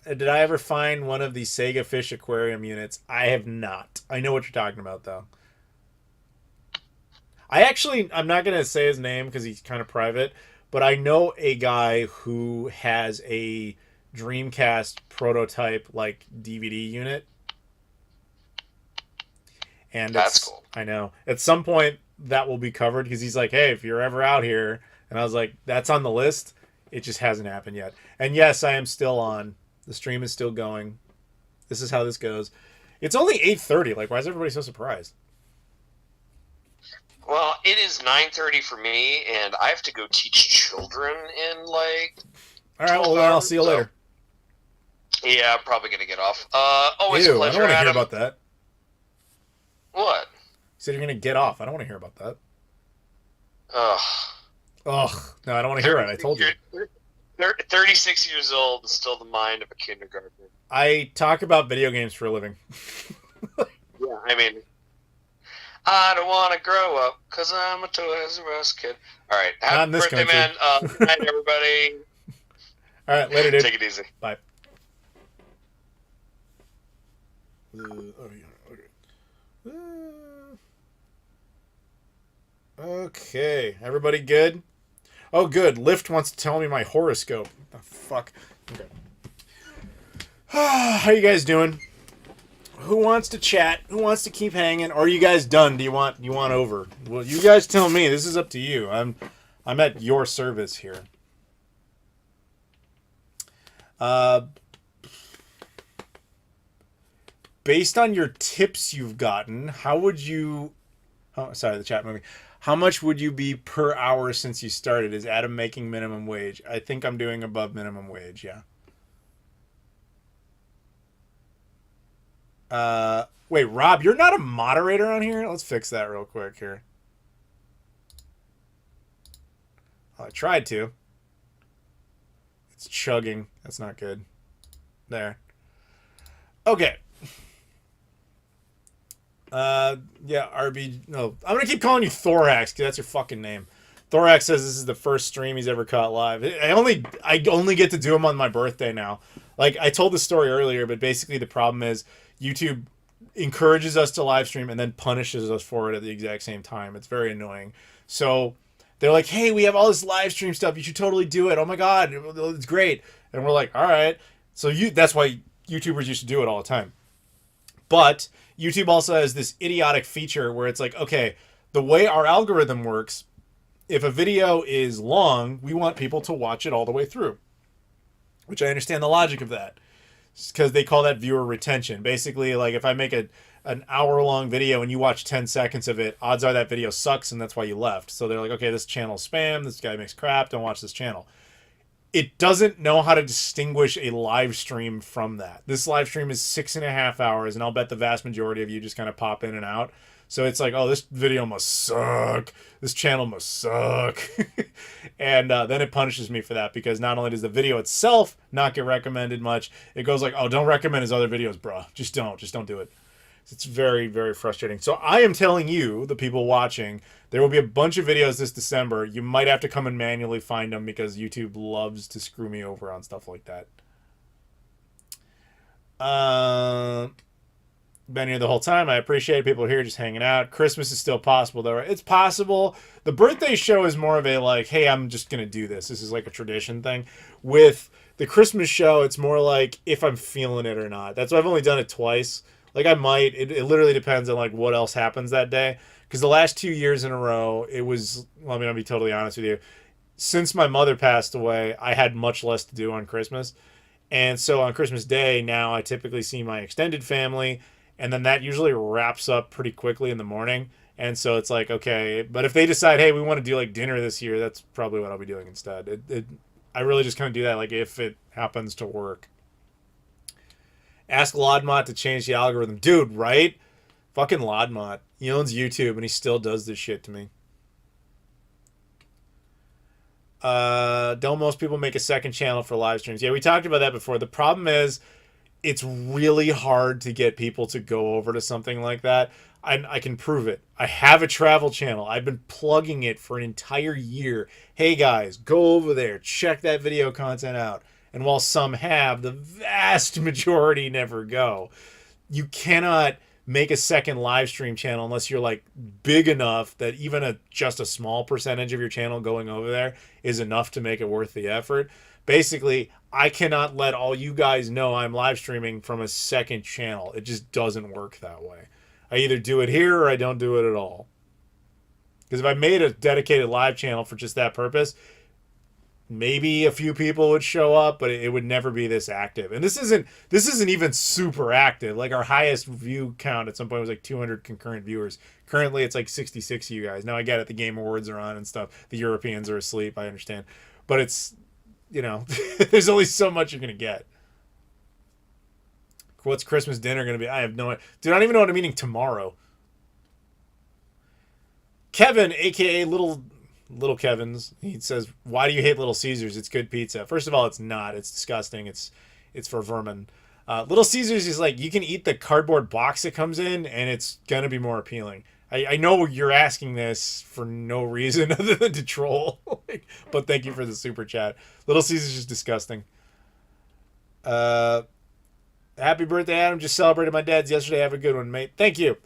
Did I ever find one of the Sega Fish Aquarium units? I have not. I know what you're talking about, though. I'm not going to say his name because he's kind of private, but I know a guy who has a Dreamcast prototype, like, DVD unit. And that's cool. I know. At some point, that will be covered, because he's like, hey, if you're ever out here. And I was like, that's on the list. It just hasn't happened yet. And yes, I am still on. The stream is still going. This is how this goes. It's only 8:30. Like, why is everybody so surprised? Well, it is 9:30 for me, and I have to go teach children in, like... All right, well, then I'll see you later. Yeah, I'm probably going to get off. Always a pleasure, I don't want to hear Adam. about that. What? You said you're going to get off. I don't want to hear about that. Ugh. Ugh, no, I don't want to hear it. I told you. 36 years old is still the mind of a kindergartner. I talk about video games for a living. Yeah, I mean, I don't want to grow up because I'm a Toys R Us kid. All right, Not happy in this birthday, country. man. Good night, everybody. All right, later, dude. Take it easy. Bye. Okay, everybody good? Oh, good. Lyft wants to tell me my horoscope. The fuck. Okay. How you guys doing? Who wants to chat? Who wants to keep hanging? Or are you guys done? Do you want over? Well, you guys tell me. This is up to you. I'm at your service here. Based on your tips you've gotten, how would you... Oh, sorry, the chat movie. How much would you be per hour since you started? Is Adam making minimum wage? I think I'm doing above minimum wage, yeah. Wait, Rob, you're not a moderator on here? Let's fix that real quick here. Oh, I tried to. It's chugging. That's not good. There. Okay. Yeah, RB. No, I'm gonna keep calling you Thorax because that's your fucking name. Thorax says this is the first stream he's ever caught live. I only get to do them on my birthday now. Like I told the story earlier, but basically the problem is YouTube encourages us to live stream and then punishes us for it at the exact same time. It's very annoying. So they're like, "Hey, we have all this live stream stuff. You should totally do it. Oh my god, it's great." And we're like, "All right." So that's why YouTubers used to do it all the time. But YouTube also has this idiotic feature where it's like, okay, the way our algorithm works, if a video is long, we want people to watch it all the way through. Which I understand the logic of that. Because they call that viewer retention. Basically, like if I make an hour-long video and you watch 10 seconds of it, odds are that video sucks and that's why you left. So they're like, okay, this channel's spam, this guy makes crap, don't watch this channel. It doesn't know how to distinguish a live stream from that. This live stream is 6.5 hours, and I'll bet the vast majority of you just kind of pop in and out. So it's like, oh, this video must suck. This channel must suck. And then it punishes me for that because not only does the video itself not get recommended much, it goes like, oh, don't recommend his other videos, bro. Just don't do it. It's very, very frustrating. So I am telling you, the people watching, there will be a bunch of videos this December. You might have to come and manually find them because YouTube loves to screw me over on stuff like that. Been here the whole time. I appreciate people here just hanging out. Christmas is still possible, though. Right? It's possible. The birthday show is more of a like, hey, I'm just going to do this. This is like a tradition thing. With the Christmas show, it's more like if I'm feeling it or not. That's why I've only done it twice. Like I might. It literally depends on like what else happens that day. Because the last 2 years in a row, it was, well, I mean, I'll be totally honest with you. Since my mother passed away, I had much less to do on Christmas. And so on Christmas Day, now I typically see my extended family. And then that usually wraps up pretty quickly in the morning. And so it's like, okay. But if they decide, hey, we want to do like dinner this year, that's probably what I'll be doing instead. I really just kind of do that like if it happens to work. Ask Lodmot to change the algorithm. Dude, right? Fucking Lodmot. He owns YouTube and he still does this shit to me. Don't most people make a second channel for live streams? Yeah, we talked about that before. The problem is it's really hard to get people to go over to something like that. I can prove it. I have a travel channel. I've been plugging it for an entire year. Hey guys, go over there. Check that video content out. And while some have, the vast majority never go. You cannot make a second live stream channel unless you're like big enough that even just a small percentage of your channel going over there is enough to make it worth the effort. Basically, I cannot let all you guys know I'm live streaming from a second channel. It just doesn't work that way. I either do it here or I don't do it at all. Because if I made a dedicated live channel for just that purpose, maybe a few people would show up, but it would never be this active. And this isn't even super active. Like our highest view count at some point was like 200 concurrent viewers. Currently it's like 66 of you guys. Now I get it, the Game Awards are on and stuff. The Europeans are asleep, I understand. But it's, you know, there's only so much you're going to get. What's Christmas dinner going to be? I have no idea. Dude, I don't even know what I'm eating tomorrow. Kevin, a.k.a. Little Little Kevin's. He says, "Why do you hate Little Caesars? It's good pizza." First of all, it's not. It's disgusting. It's for vermin. Little Caesars is like you can eat the cardboard box it comes in, and it's gonna be more appealing. I know you're asking this for no reason other than to troll, but thank you for the super chat. Little Caesars is disgusting. Happy birthday, Adam. Just celebrated my dad's yesterday. Have a good one, mate. Thank you.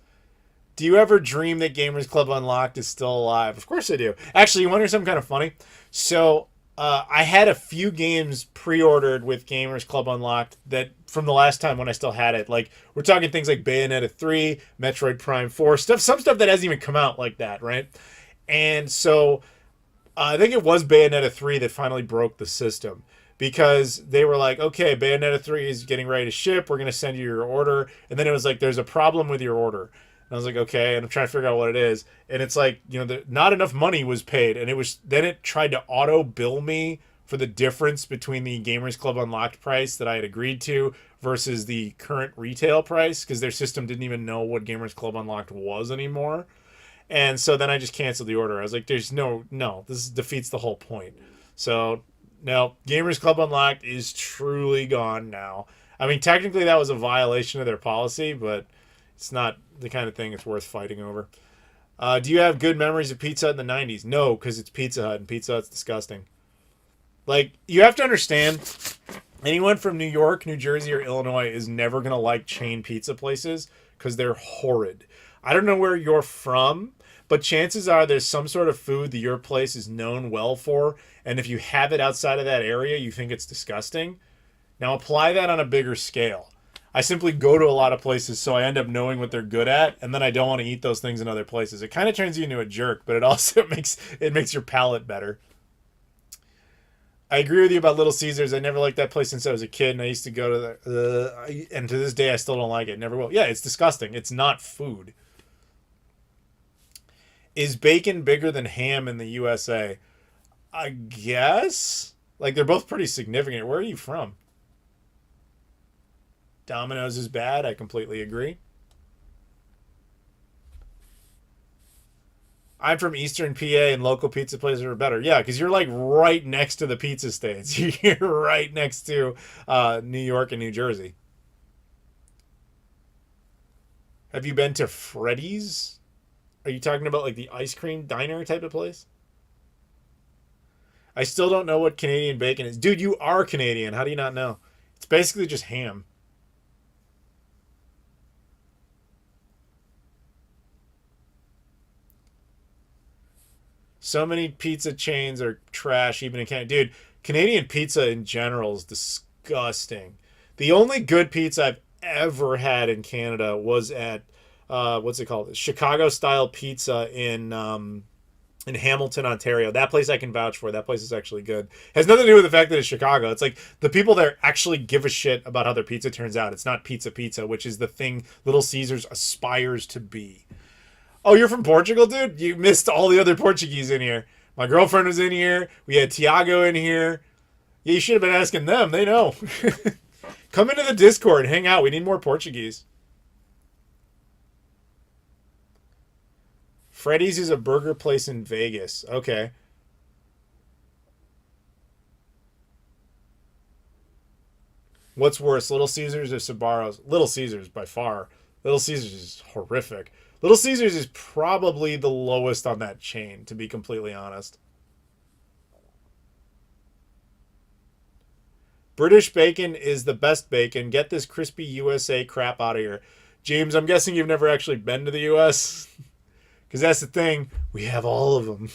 Do you ever dream that Gamers Club Unlocked is still alive? Of course I do. Actually, you want to hear something kind of funny? So, I had a few games pre-ordered with Gamers Club Unlocked that from the last time when I still had it. Like, we're talking things like Bayonetta 3, Metroid Prime 4, some stuff that hasn't even come out like that, right? And so, I think it was Bayonetta 3 that finally broke the system. Because they were like, okay, Bayonetta 3 is getting ready to ship. We're going to send you your order. And then it was like, there's a problem with your order. And I was like, okay. And I'm trying to figure out what it is. And it's like, not enough money was paid. And then it tried to auto bill me for the difference between the Gamers Club Unlocked price that I had agreed to versus the current retail price. Because their system didn't even know what Gamers Club Unlocked was anymore. And so then I just canceled the order. I was like, there's no, this defeats the whole point. So... no, Gamers Club Unlocked is truly gone now. I mean, technically that was a violation of their policy, but it's not the kind of thing it's worth fighting over. Do you have good memories of Pizza Hut in the 90s? No, because it's Pizza Hut, and Pizza Hut's disgusting. Like, you have to understand, anyone from New York, New Jersey, or Illinois is never going to like chain pizza places because they're horrid. I don't know where you're from, but chances are there's some sort of food that your place is known well for, and if you have it outside of that area, you think it's disgusting. Now apply that on a bigger scale. I simply go to a lot of places, so I end up knowing what they're good at, and then I don't want to eat those things in other places. It kind of turns you into a jerk, but it also makes your palate better. I agree with you about Little Caesars. I never liked that place since I was a kid, and I used to go to and to this day I still don't like it. Never will. Yeah, it's disgusting. It's not food. Is bacon bigger than ham in the USA? I guess. Like, they're both pretty significant. Where are you from? Domino's is bad. I completely agree. I'm from Eastern PA, and local pizza places are better. Yeah, because you're, like, right next to the pizza states. You're right next to New York and New Jersey. Have you been to Freddy's? Are you talking about, like, the ice cream diner type of place? I still don't know what Canadian bacon is. Dude, you are Canadian. How do you not know? It's basically just ham. So many pizza chains are trash, even in Canada. Dude, Canadian pizza in general is disgusting. The only good pizza I've ever had in Canada was at, what's it called? Chicago-style pizza in Hamilton, Ontario. That place I can vouch for. That place is actually good. Has nothing to do with the fact that it's Chicago. It's like the people there actually give a shit about how their pizza turns out. It's not pizza, which is the thing Little Caesars aspires to be. Oh, you're from Portugal, dude? You missed all the other Portuguese in here. My girlfriend was in here. We had Tiago in here. Yeah, you should have been asking them. They know. Come into the Discord. Hang out. We need more Portuguese. Freddy's is a burger place in Vegas. Okay. What's worse, Little Caesars or Sbarro's? Little Caesars, by far. Little Caesars is horrific. Little Caesars is probably the lowest on that chain, to be completely honest. British bacon is the best bacon. Get this crispy USA crap out of here. James, I'm guessing you've never actually been to the US? Because that's the thing. We have all of them.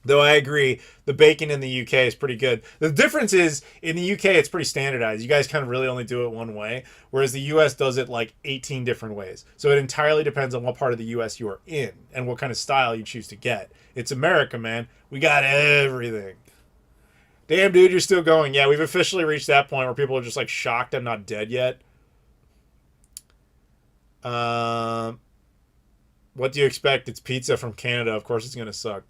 Though I agree, the bacon in the UK is pretty good. The difference is, in the UK, it's pretty standardized. You guys kind of really only do it one way, whereas the US does it like 18 different ways. So it entirely depends on what part of the US you are in and what kind of style you choose to get. It's America, man. We got everything. Damn, dude, you're still going. Yeah, we've officially reached that point where people are just like shocked I'm not dead yet. What do you expect? It's pizza from Canada. Of course it's going to suck.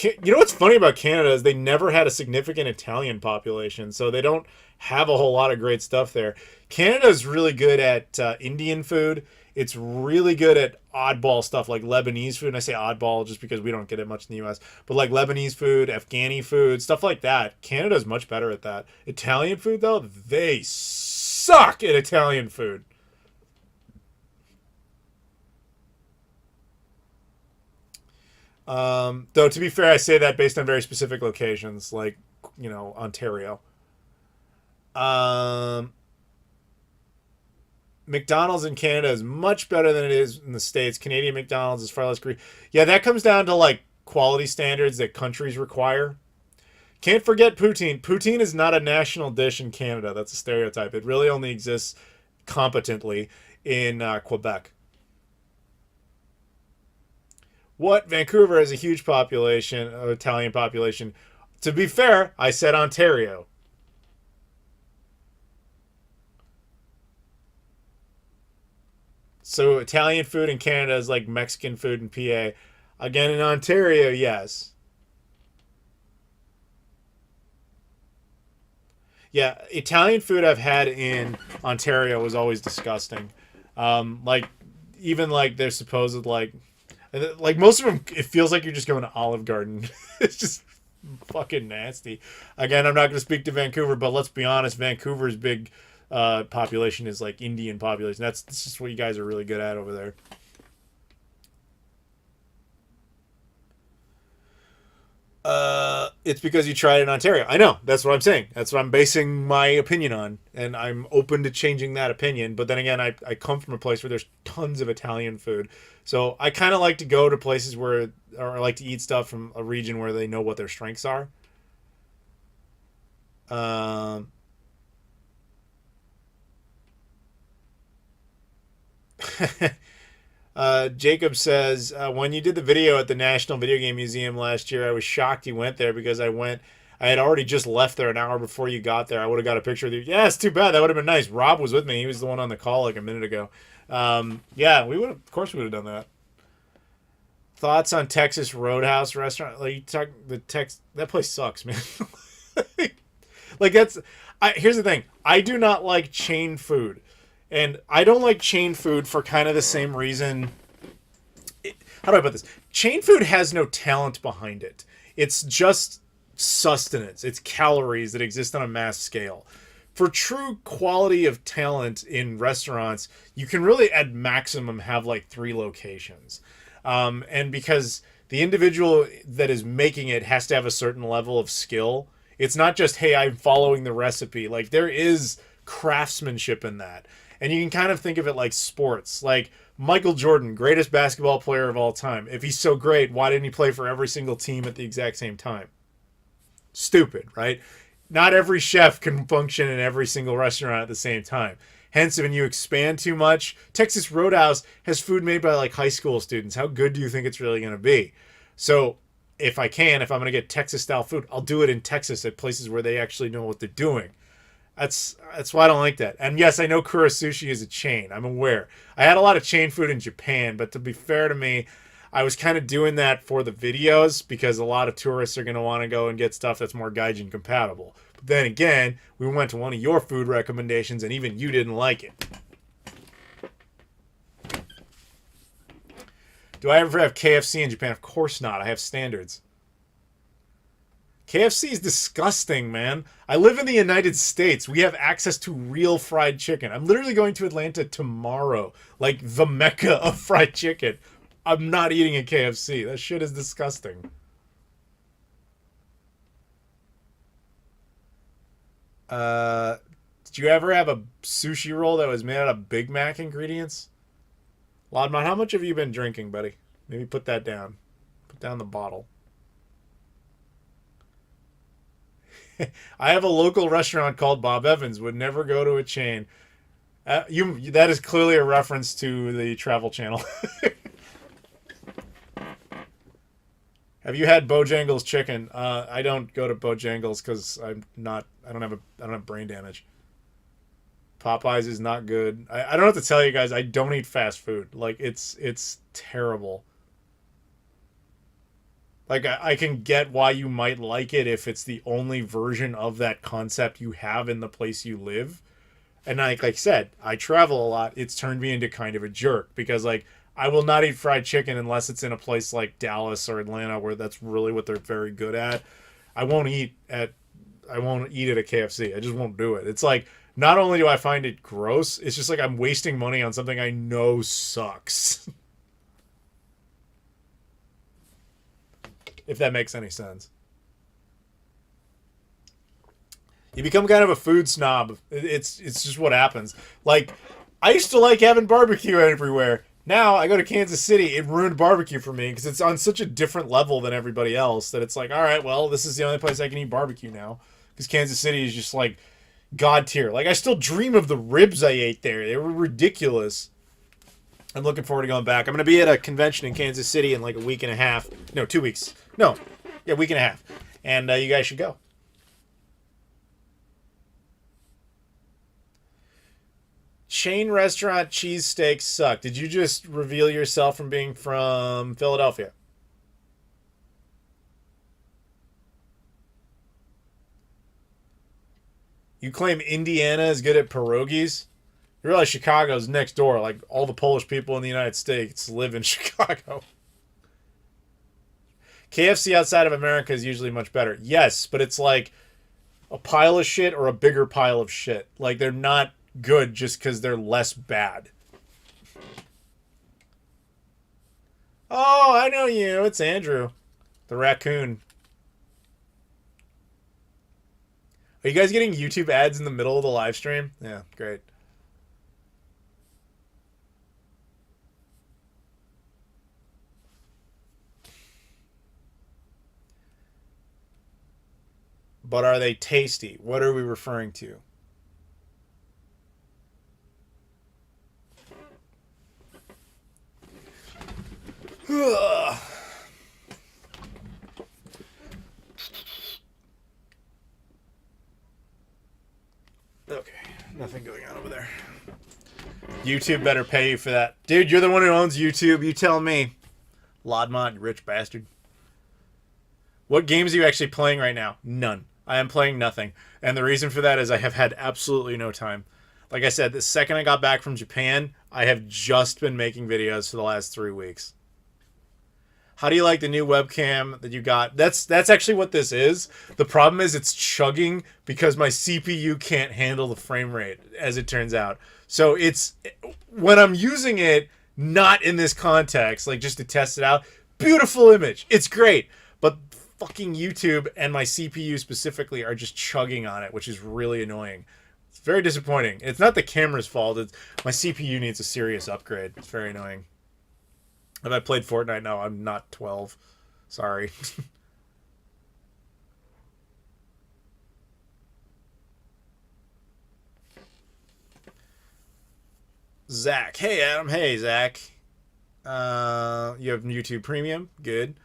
You know what's funny about Canada is they never had a significant Italian population, so they don't have a whole lot of great stuff there. Canada is really good at Indian food. It's really good at oddball stuff like Lebanese food. And I say oddball just because we don't get it much in the U.S. But like Lebanese food, Afghani food, stuff like that. Canada's much better at that. Italian food, though, they suck at Italian food. Though to be fair, I say that based on very specific locations, like Ontario. McDonald's in Canada is much better than it is in the States. Canadian McDonald's is far less greasy. Yeah, that comes down to like quality standards that countries require. Can't forget poutine. Poutine is not a national dish in Canada. That's a stereotype. It really only exists competently in Quebec. What? Vancouver has a huge population, Italian population. To be fair, I said Ontario. So Italian food in Canada is like Mexican food in PA. Again, in Ontario, yes. Yeah, Italian food I've had in Ontario was always disgusting. Like, even like their supposed like most of them, it feels like you're just going to Olive Garden. It's just fucking nasty. Again, I'm not going to speak to Vancouver, but let's be honest, Vancouver's big population is like Indian population. That's just what you guys are really good at over there. It's because you tried it in Ontario. I know. That's what I'm saying. That's what I'm basing my opinion on. And I'm open to changing that opinion. But then again, I come from a place where there's tons of Italian food. So I kind of like to go to places or I like to eat stuff from a region where they know what their strengths are. Jacob says, when you did the video at the National Video Game Museum last year, I was shocked you went there because I had already just left there an hour before you got there. I would have got a picture with you. Yeah, it's too bad. That would have been nice. Rob was with me. He was the one on the call like a minute ago. Yeah, we would have, of course we would have done that. Thoughts on Texas Roadhouse restaurant? Like, you talk that place sucks, man. Like here's the thing. I do not like chain food. And I don't like chain food for kind of the same reason. How do I put this? Chain food has no talent behind it. It's just sustenance. It's calories that exist on a mass scale. For true quality of talent in restaurants, you can really at maximum have like 3 locations. And because the individual that is making it has to have a certain level of skill. It's not just, hey, I'm following the recipe. Like, there is craftsmanship in that. And you can kind of think of it like sports. Like Michael Jordan, greatest basketball player of all time. If he's so great, why didn't he play for every single team at the exact same time? Stupid, right? Not every chef can function in every single restaurant at the same time. Hence, when you expand too much, Texas Roadhouse has food made by like high school students. How good do you think it's really going to be? So if I'm going to get Texas-style food, I'll do it in Texas at places where they actually know what they're doing. That's why I don't like that. And yes, I know Kura Sushi is a chain. I'm aware. I had a lot of chain food in Japan, but to be fair to me, I was kind of doing that for the videos because a lot of tourists are going to want to go and get stuff that's more Gaijin compatible. But then again, we went to one of your food recommendations and even you didn't like it. Do I ever have KFC in Japan? Of course not. I have standards. KFC is disgusting, man. I live in the United States. We have access to real fried chicken. I'm literally going to Atlanta tomorrow. Like the mecca of fried chicken. I'm not eating at KFC. That shit is disgusting. Did you ever have a sushi roll that was made out of Big Mac ingredients? Laudmont, how much have you been drinking, buddy? Maybe put that down. Put down the bottle. I have a local restaurant called Bob Evans. Would never go to a chain. That is clearly a reference to the Travel Channel. Have you had Bojangles chicken? I don't go to Bojangles because I don't have brain damage. Popeyes is not good. I don't have to tell you guys. I don't eat fast food. Like it's terrible. Like, I can get why you might like it if it's the only version of that concept you have in the place you live. And like I said, I travel a lot. It's turned me into kind of a jerk because, like, I will not eat fried chicken unless it's in a place like Dallas or Atlanta where that's really what they're very good at. I won't eat at I won't eat at a KFC. I just won't do it. It's like, not only do I find it gross, it's just like I'm wasting money on something I know sucks. If that makes any sense. You become kind of a food snob. It's just what happens. Like, I used to like having barbecue everywhere. Now I go to Kansas City, it ruined barbecue for me because it's on such a different level than everybody else that it's like, all right, well, this is the only place I can eat barbecue now because Kansas City is just like god tier. Like, I still dream of the ribs I ate there. They were ridiculous. I'm looking forward to going back. I'm going to be at a convention in Kansas City in like a week and a half. No, 2 weeks. No, yeah, week and a half. And you guys should go. Chain restaurant cheesesteaks suck. Did you just reveal yourself from being from Philadelphia? You claim Indiana is good at pierogies? You realize Chicago's next door. Like, all the Polish people in the United States live in Chicago. KFC outside of America is usually much better. Yes, but it's like a pile of shit or a bigger pile of shit. Like, they're not good just because they're less bad. Oh, I know you. It's Andrew. The raccoon. Are you guys getting YouTube ads in the middle of the live stream? Yeah, great. But are they tasty? What are we referring to? Okay, nothing going on over there. YouTube better pay you for that. Dude, you're the one who owns YouTube. You tell me. Lodmont, you rich bastard. What games are you actually playing right now? None. I am playing nothing. And the reason for that is I have had absolutely no time. Like I said, the second I got back from Japan, I have just been making videos for the last 3 weeks. How do you like the new webcam that you got? That's actually what this is. The problem is it's chugging because my CPU can't handle the frame rate, as it turns out. So it's, when I'm using it, not in this context, like just to test it out, beautiful image. It's great. But fucking YouTube and my CPU specifically are just chugging on it, which is really annoying. It's very disappointing. It's not the camera's fault. It's my CPU needs a serious upgrade. It's very annoying. Have I played Fortnite? No, I'm not 12. Sorry. Zach. Hey, Adam. Hey, Zach. You have YouTube Premium? Good.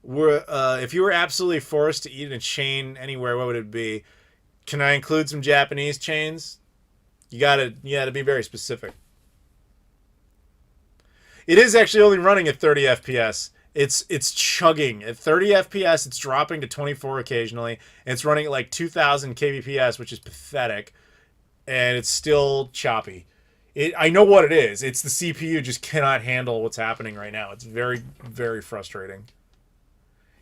If you were absolutely forced to eat in a chain anywhere, what would it be? Can I include some Japanese chains? You gotta be very specific. It is actually only running at 30 FPS. It's chugging. At 30 FPS, it's dropping to 24 occasionally. And it's running at like 2,000 kbps, which is pathetic. And it's still choppy. I know what it is. It's the CPU just cannot handle what's happening right now. It's very, very frustrating.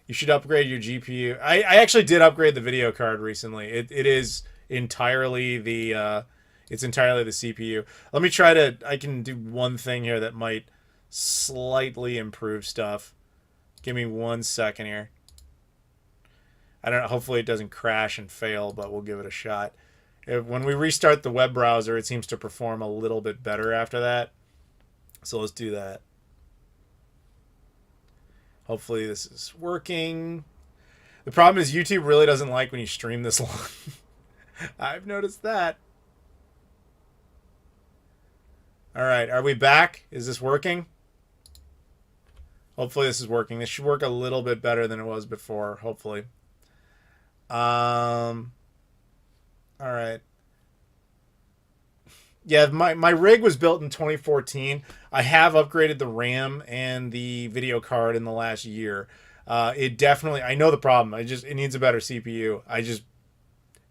You should upgrade your GPU. I actually did upgrade the video card recently. It is entirely the CPU. Let me try to. I can do one thing here that might slightly improve stuff. Give me 1 second here. I don't know. Hopefully it doesn't crash and fail, but we'll give it a shot. When we restart the web browser, it seems to perform a little bit better after that. So let's do that. Hopefully this is working. The problem is YouTube really doesn't like when you stream this long. I've noticed that. All right, are we back? Is this working? Hopefully this is working. This should work a little bit better than it was before, hopefully. All right. Yeah, my rig was built in 2014. I have upgraded the RAM and the video card in the last year. It definitely, I know the problem. It needs a better CPU.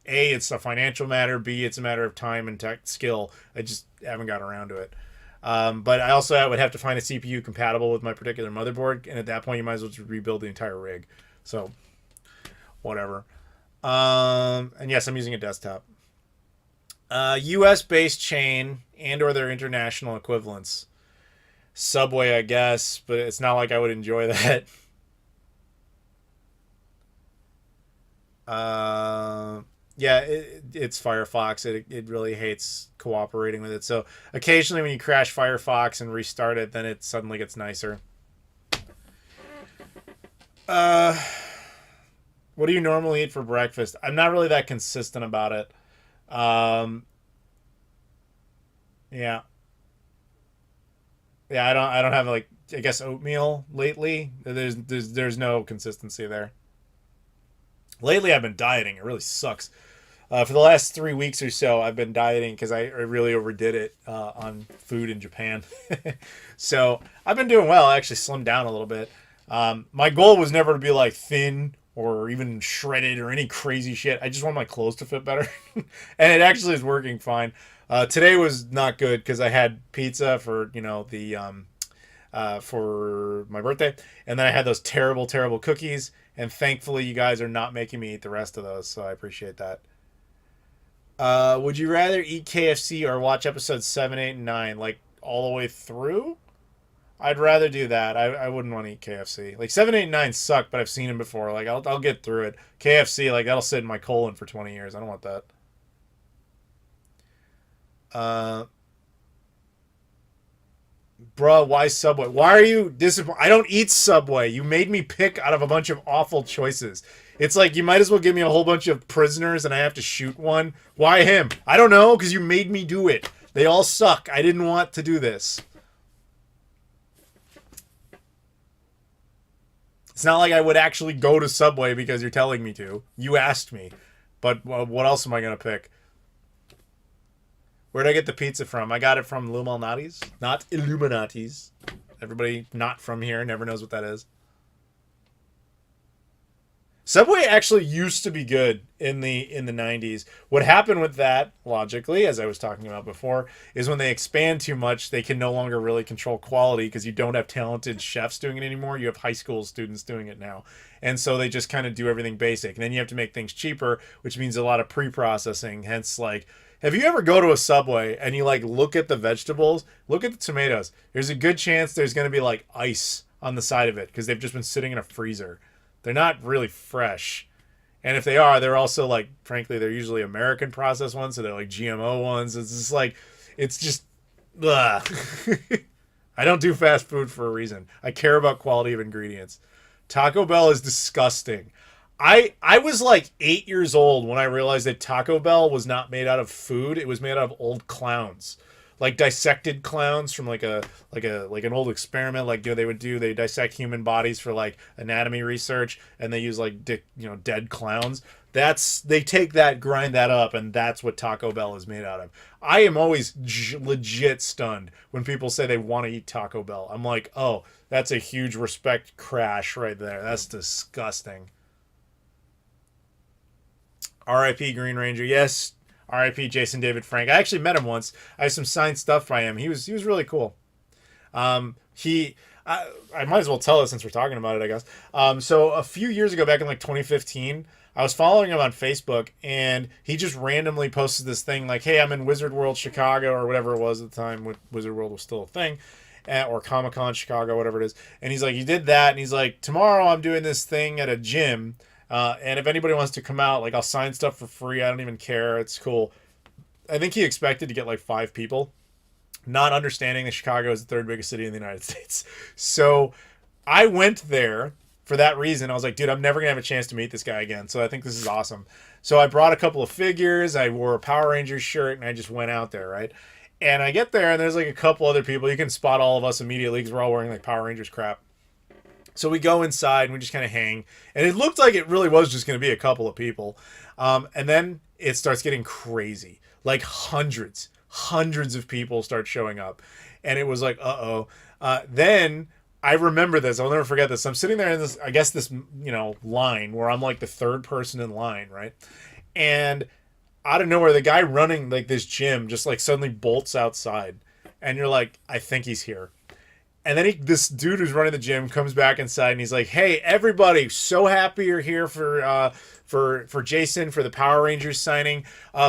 A, it's a financial matter. B, it's a matter of time and tech skill. I just haven't gotten around to it. But I also would have to find a CPU compatible with my particular motherboard, and at that point, you might as well just rebuild the entire rig. So, whatever. And yes, I'm using a desktop. U.S.-based chain and or their international equivalents. Subway, I guess, but it's not like I would enjoy that. Yeah, it's Firefox. It really hates cooperating with it. So occasionally when you crash Firefox and restart it, then it suddenly gets nicer. What do you normally eat for breakfast? I'm not really that consistent about it. Yeah. Yeah, I don't have like I guess oatmeal lately. There's no consistency there. Lately I've been dieting. It really sucks. For the last 3 weeks or so, I've been dieting because I really overdid it on food in Japan. So I've been doing well. I actually slimmed down a little bit. My goal was never to be like thin or even shredded or any crazy shit. I just want my clothes to fit better. And it actually is working fine. Today was not good because I had pizza for, the for my birthday. And then I had those terrible, terrible cookies. And thankfully, you guys are not making me eat the rest of those. So I appreciate that. Would you rather eat KFC or watch episodes 7, 8, and 9, like, all the way through? I'd rather do that. I wouldn't want to eat KFC. Like, 7, 8, and 9 suck, but I've seen them before. Like, I'll get through it. KFC, like, that'll sit in my colon for 20 years. I don't want that. Bruh, why Subway? Why are you disappointed? I don't eat Subway. You made me pick out of a bunch of awful choices. It's like you might as well give me a whole bunch of prisoners and I have to shoot one. Why him? I don't know, because you made me do it. They all suck. I didn't want to do this. It's not like I would actually go to Subway because you're telling me to. You asked me. But what else am I going to pick? Where'd I get the pizza from? I got it from Illuminati's. Not Illuminati's. Everybody not from here never knows what that is. Subway actually used to be good in the 90s. What happened with that, logically, as I was talking about before, is when they expand too much, they can no longer really control quality because you don't have talented chefs doing it anymore. You have high school students doing it now. And so they just kind of do everything basic. And then you have to make things cheaper, which means a lot of pre-processing. Hence, like, have you ever go to a Subway and you, like, look at the vegetables? Look at the tomatoes. There's a good chance there's going to be, like, ice on the side of it because they've just been sitting in a freezer. They're not really fresh. And if they are, they're also, like, frankly, they're usually American processed ones, so they're, like, GMO ones. It's just, like, it's just, ugh. I don't do fast food for a reason. I care about quality of ingredients. Taco Bell is disgusting. I was, like, 8 years old when I realized that Taco Bell was not made out of food. It was made out of old clowns. Like dissected clowns from like an old experiment, like they dissect human bodies for like anatomy research, and they use like dead clowns. They take that, grind that up, and that's what Taco Bell is made out of. I am always legit stunned when people say they want to eat Taco Bell. I'm like, oh, that's a huge respect crash right there. That's disgusting. R.I.P. Green Ranger. Yes. R.I.P. Jason David Frank. I actually met him once. I have some signed stuff by him. He was really cool. I might as well tell it since we're talking about it, I guess. So a few years ago, back in like 2015, I was following him on Facebook, and he just randomly posted this thing like, hey, I'm in Wizard World Chicago, or whatever it was at the time when Wizard World was still a thing, or Comic-Con Chicago, whatever it is. And he's like, he did that, and he's like, tomorrow I'm doing this thing at a gym, and if anybody wants to come out, like, I'll sign stuff for free. I don't even care. It's cool. I think he expected to get like 5 people, not understanding that Chicago is the 3rd biggest city in the United States. So I went there for that reason. I was like, dude, I'm never going to have a chance to meet this guy again. So I think this is awesome. So I brought a couple of figures. I wore a Power Rangers shirt, and I just went out there, right? And I get there, and there's like a couple other people. You can spot all of us immediately because we're all wearing like Power Rangers crap. So we go inside and we just kind of hang. And it looked like it really was just going to be a couple of people. And then it starts getting crazy. Like hundreds of people start showing up. And it was like, uh-oh. Then I remember this. I'll never forget this. I'm sitting there in this, I guess this, line where I'm like the third person in line, right? And out of nowhere, the guy running like this gym just like suddenly bolts outside, and you're like, I think he's here. And then this dude who's running the gym comes back inside, and he's like, "Hey, everybody! So happy you're here for Jason for the Power Rangers signing.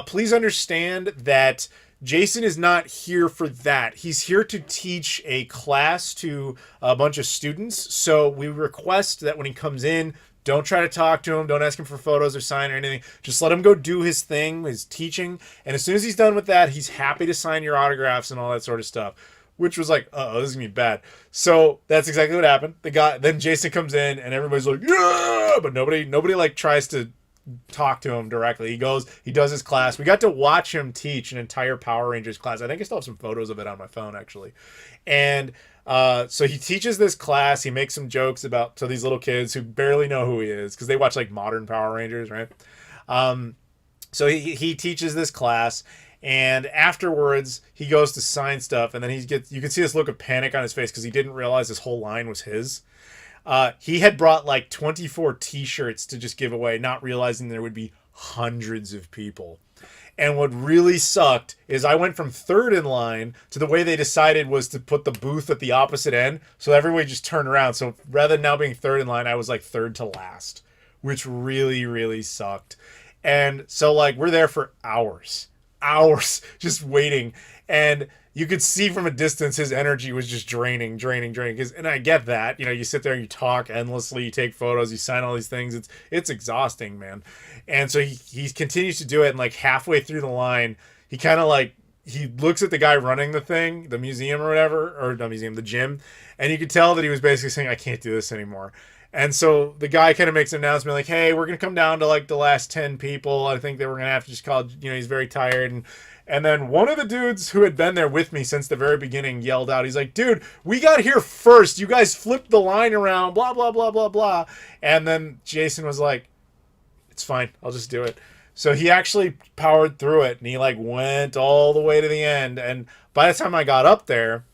Please understand that Jason is not here for that. He's here to teach a class to a bunch of students. So we request that when he comes in, don't try to talk to him. Don't ask him for photos or sign or anything. Just let him go do his thing, his teaching. And as soon as he's done with that, he's happy to sign your autographs and all that sort of stuff." Which was like, oh, this is gonna be bad. So that's exactly what happened. Then Jason comes in and everybody's like, yeah, but nobody like tries to talk to him directly. He goes, he does his class. We got to watch him teach an entire Power Rangers class. I think I still have some photos of it on my phone actually. And so he teaches this class. He makes some jokes to these little kids who barely know who he is because they watch like modern Power Rangers, right? So he teaches this class. And afterwards, he goes to sign stuff, and then you can see this look of panic on his face because he didn't realize this whole line was his. He had brought like 24 t-shirts to just give away, not realizing there would be hundreds of people. And what really sucked is I went from third in line to the way they decided was to put the booth at the opposite end. So everybody just turned around. So rather than now being third in line, I was like third to last, which really, really sucked. And so like we're there for hours just waiting, and you could see from a distance his energy was just draining. And I get that, you sit there and you talk endlessly, you take photos, you sign all these things. It's exhausting, man. And so he continues to do it, and like halfway through the line, he kind of like he looks at the guy running the museum or whatever, or not museum, the gym, and you could tell that he was basically saying, I can't do this anymore. And so the guy kind of makes an announcement like, hey, we're going to come down to like the last 10 people. I think that we're going to have to just call, he's very tired. And then one of the dudes who had been there with me since the very beginning yelled out, he's like, dude, we got here first. You guys flipped the line around, blah, blah, blah, blah, blah. And then Jason was like, it's fine. I'll just do it. So he actually powered through it, and he like went all the way to the end. And by the time I got up there,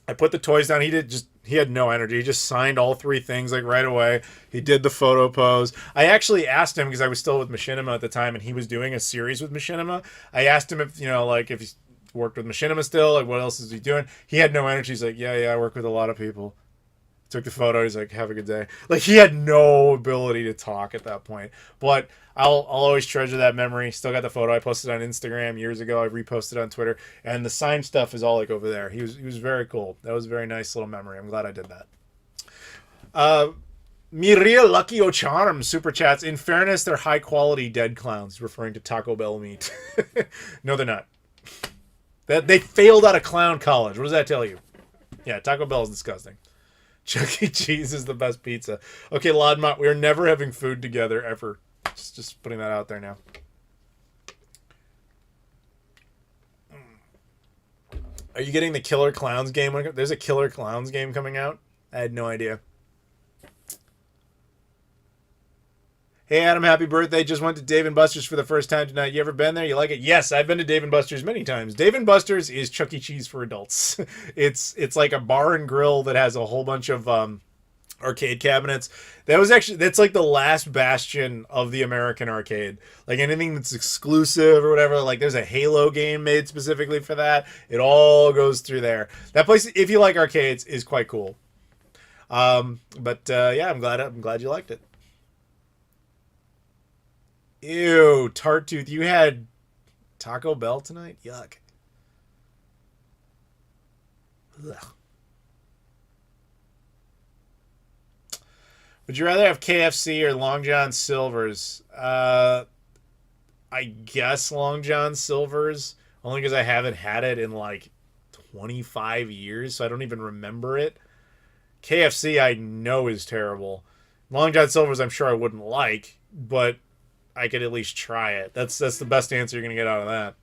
I put the toys down. He had no energy. He just signed all three things like right away. He did the photo pose. I actually asked him, because I was still with Machinima at the time and he was doing a series with Machinima. I asked him if, if he's worked with Machinima still, like what else is he doing? He had no energy. He's like, yeah, I work with a lot of people. Took the photo. He's like, have a good day. Like he had no ability to talk at that point. But I'll always treasure that memory. Still got the photo. I posted on Instagram years ago. I reposted on Twitter. And the signed stuff is all like over there. He was very cool. That was a very nice little memory. I'm glad I did that. Miria Lucky O'Charm super chats. In fairness, they're high quality dead clowns, referring to Taco Bell meat. No, they're not. They failed out of clown college. What does that tell you? Yeah, Taco Bell is disgusting. Chuck E. Cheese is the best pizza. Okay, Lodmont, we're never having food together, ever. Just putting that out there now. Are you getting the Killer Clowns game? There's a Killer Clowns game coming out? I had no idea. Hey, Adam, happy birthday. Just went to Dave & Buster's for the first time tonight. You ever been there? You like it? Yes, I've been to Dave & Buster's many times. Dave & Buster's is Chuck E. Cheese for adults. It's like a bar and grill that has a whole bunch of arcade cabinets. That's like the last bastion of the American arcade. Like anything that's exclusive or whatever, like there's a Halo game made specifically for that. It all goes through there. That place, if you like arcades, is quite cool. Yeah, I'm glad you liked it. Ew, Tart Tooth, you had Taco Bell tonight? Yuck. Ugh. Would you rather have KFC or Long John Silver's? I guess Long John Silver's, only because I haven't had it in like 25 years, so I don't even remember it. KFC I know is terrible. Long John Silver's I'm sure I wouldn't like, but I could at least try it. That's the best answer you're going to get out of that.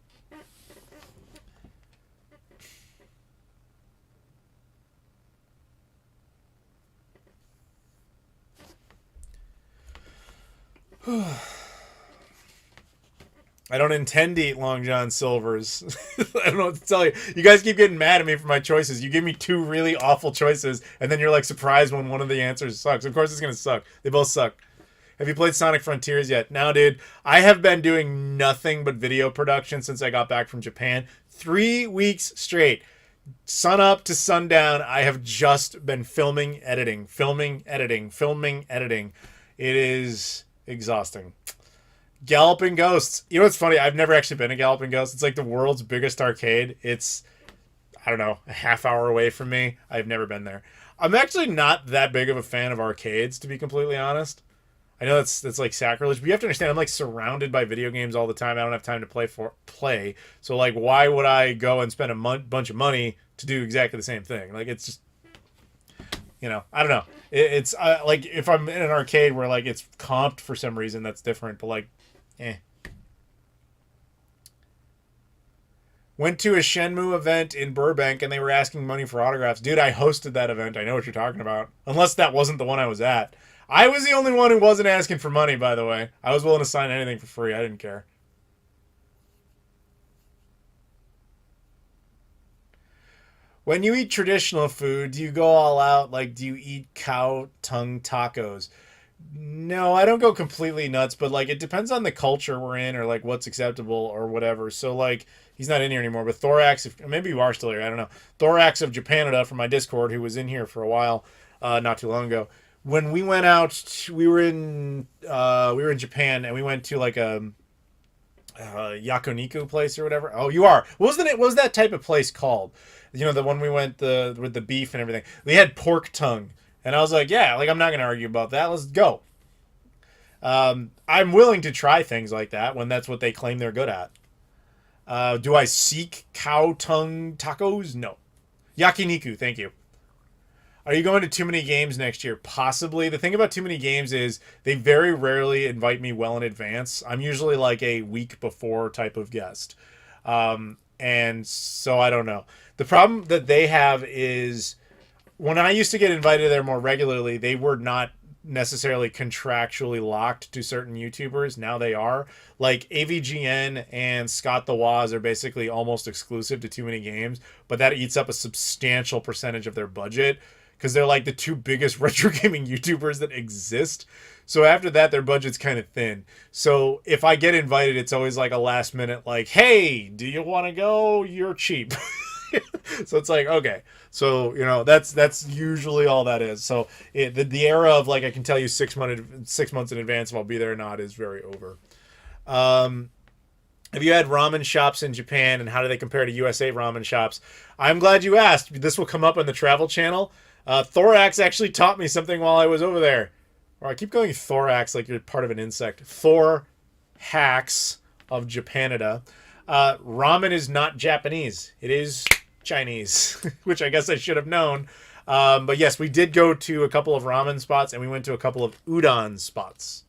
I don't intend to eat Long John Silver's. I don't know what to tell you. You guys keep getting mad at me for my choices. You give me two really awful choices, and then you're like surprised when one of the answers sucks. Of course it's going to suck. They both suck. Have you played Sonic Frontiers yet? No, dude. I have been doing nothing but video production since I got back from Japan. 3 weeks straight. Sun up to sundown, I have just been filming, editing. It is exhausting. Galloping Ghosts. You know what's funny? I've never actually been to Galloping Ghosts. It's like the world's biggest arcade. It's, I don't know, a half hour away from me. I've never been there. I'm actually not that big of a fan of arcades, to be completely honest. I know that's like sacrilege, but you have to understand I'm like surrounded by video games all the time. I don't have time to play. So like, why would I go and spend a bunch of money to do exactly the same thing? Like, it's just, you know, I don't know. It's like if I'm in an arcade where like it's comped for some reason, that's different. But like, Went to a Shenmue event in Burbank and they were asking money for autographs. Dude, I hosted that event. I know what you're talking about. Unless that wasn't the one I was at. I was the only one who wasn't asking for money, by the way. I was willing to sign anything for free. I didn't care. When you eat traditional food, do you go all out? Like, do you eat cow tongue tacos? No, I don't go completely nuts, but like it depends on the culture we're in or like what's acceptable or whatever. So like he's not in here anymore, but Thorax, maybe you are still here, I don't know. Thorax of Japanada from my Discord, who was in here for a while, not too long ago. When we went out, we were in Japan and we went to like a yakiniku place or whatever. Oh, you are. What was that type of place called? You know, the one we went with the beef and everything. We had pork tongue. And I was like, yeah, like I'm not going to argue about that. Let's go. I'm willing to try things like that when that's what they claim they're good at. Do I seek cow tongue tacos? No. Yakiniku, thank you. Are you going to too many games next year? Possibly. The thing about too many games is they very rarely invite me well in advance. I'm usually like a week before type of guest. And so I don't know. The problem that they have is when I used to get invited there more regularly, they were not necessarily contractually locked to certain YouTubers. Now they are. Like AVGN and Scott the Waz are basically almost exclusive to Too Many Games, but that eats up a substantial percentage of their budget because they're like the two biggest retro gaming YouTubers that exist. So after that, their budget's kind of thin. So if I get invited, it's always like a last minute, like, hey, do you want to go? You're cheap. So it's like, okay. So, you know, that's usually all that is. So the era of like, I can tell you 6 months in advance if I'll be there or not is very over. Have you had ramen shops in Japan and how do they compare to USA ramen shops? I'm glad you asked. This will come up on the travel channel. Thorax actually taught me something while I was over there. Or I keep going thorax like you're part of an insect. Thor hacks of Japanada. Ramen is not Japanese. It is Chinese, which I guess I should have known. But yes, we did go to a couple of ramen spots and we went to a couple of udon spots.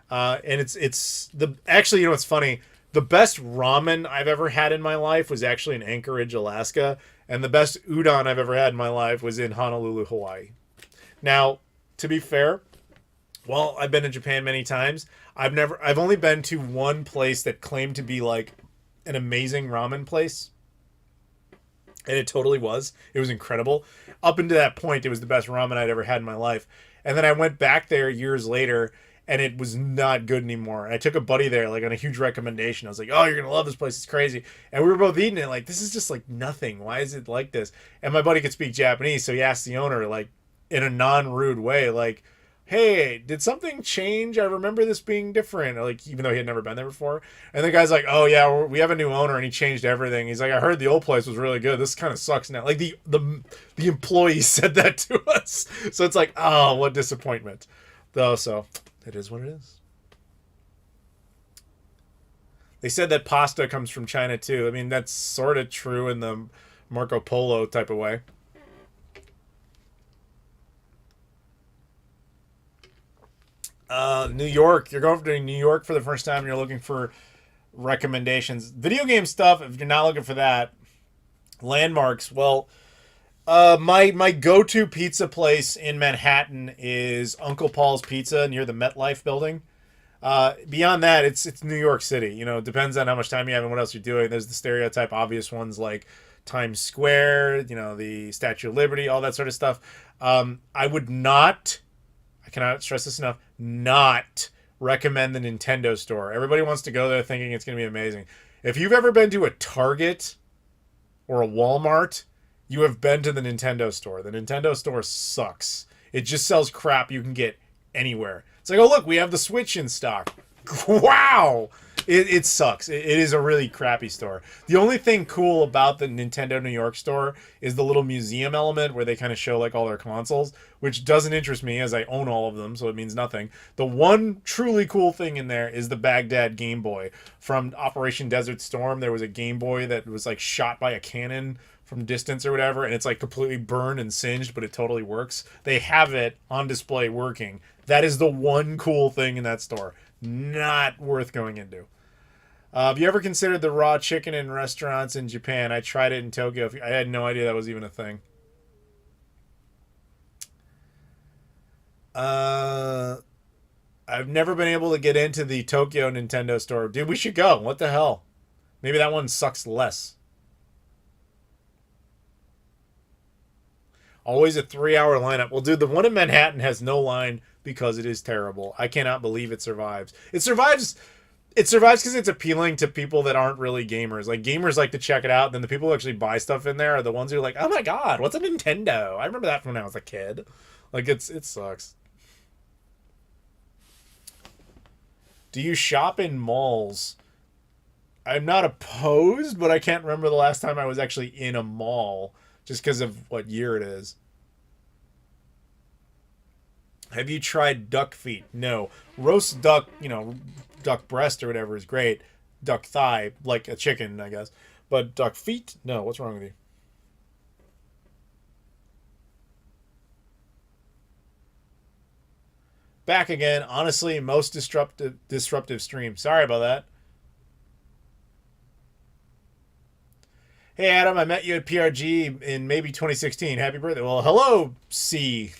And it's actually, you know, what's funny? The best ramen I've ever had in my life was actually in Anchorage, Alaska. And the best udon I've ever had in my life was in Honolulu, Hawaii. Now, to be fair, well, I've been to Japan many times. I've only been to one place that claimed to be like an amazing ramen place. And it totally was. It was incredible. Up until that point, it was the best ramen I'd ever had in my life. And then I went back there years later and it was not good anymore. And I took a buddy there, like on a huge recommendation. I was like, oh, you're going to love this place. It's crazy. And we were both eating it like, this is just like nothing. Why is it like this? And my buddy could speak Japanese. So he asked the owner, like in a non-rude way, like, hey, did something change? I remember this being different. Like, even though he had never been there before. And the guy's like, oh yeah, we have a new owner and he changed everything. He's like, I heard the old place was really good. This kind of sucks now. Like the employee said that to us. So it's like, oh, what disappointment. Though, so it is what it is. They said that pasta comes from China too. I mean, that's sort of true in the Marco Polo type of way. New York. You're going to New York for the first time and you're looking for recommendations. Video game stuff, if you're not looking for that. Landmarks. Well, my go-to pizza place in Manhattan is Uncle Paul's Pizza near the MetLife building. Beyond that, it's New York City. You know, it depends on how much time you have and what else you're doing. There's the stereotype obvious ones like Times Square, you know, the Statue of Liberty, all that sort of stuff. I would not, I cannot stress this enough, not recommend the Nintendo store. Everybody wants to go there thinking it's going to be amazing. If you've ever been to a Target or a Walmart, you have been to the Nintendo store. The Nintendo store sucks. It just sells crap you can get anywhere. It's like, oh, look, we have the Switch in stock. Wow! It sucks. It is a really crappy store. The only thing cool about the Nintendo New York store is the little museum element where they kind of show like all their consoles, which doesn't interest me as I own all of them, so it means nothing. The one truly cool thing in there is the Baghdad Game Boy. From Operation Desert Storm, there was a Game Boy that was like shot by a cannon from distance or whatever, and it's like completely burned and singed, but it totally works. They have it on display working. That is the one cool thing in that store. Not worth going into. Have you ever considered the raw chicken in restaurants in Japan? I tried it in Tokyo. I had no idea that was even a thing. I've never been able to get into the Tokyo Nintendo store. Dude, we should go. What the hell? Maybe that one sucks less. Always a 3-hour lineup. Well, dude, the one in Manhattan has no line because it is terrible. I cannot believe it survives. It survives because it's appealing to people that aren't really gamers. Like, gamers like to check it out. Then the people who actually buy stuff in there are the ones who are like, oh my god, what's a Nintendo? I remember that from when I was a kid. Like, it sucks. Do you shop in malls? I'm not opposed, but I can't remember the last time I was actually in a mall. Just because of what year it is. Have you tried duck feet? No. Roast duck, you know, duck breast or whatever is great. Duck thigh, like a chicken, I guess. But duck feet? No. What's wrong with you? Back again. Honestly, most disruptive stream. Sorry about that. Hey, Adam, I met you at PRG in maybe 2016. Happy birthday. Well, hello, C.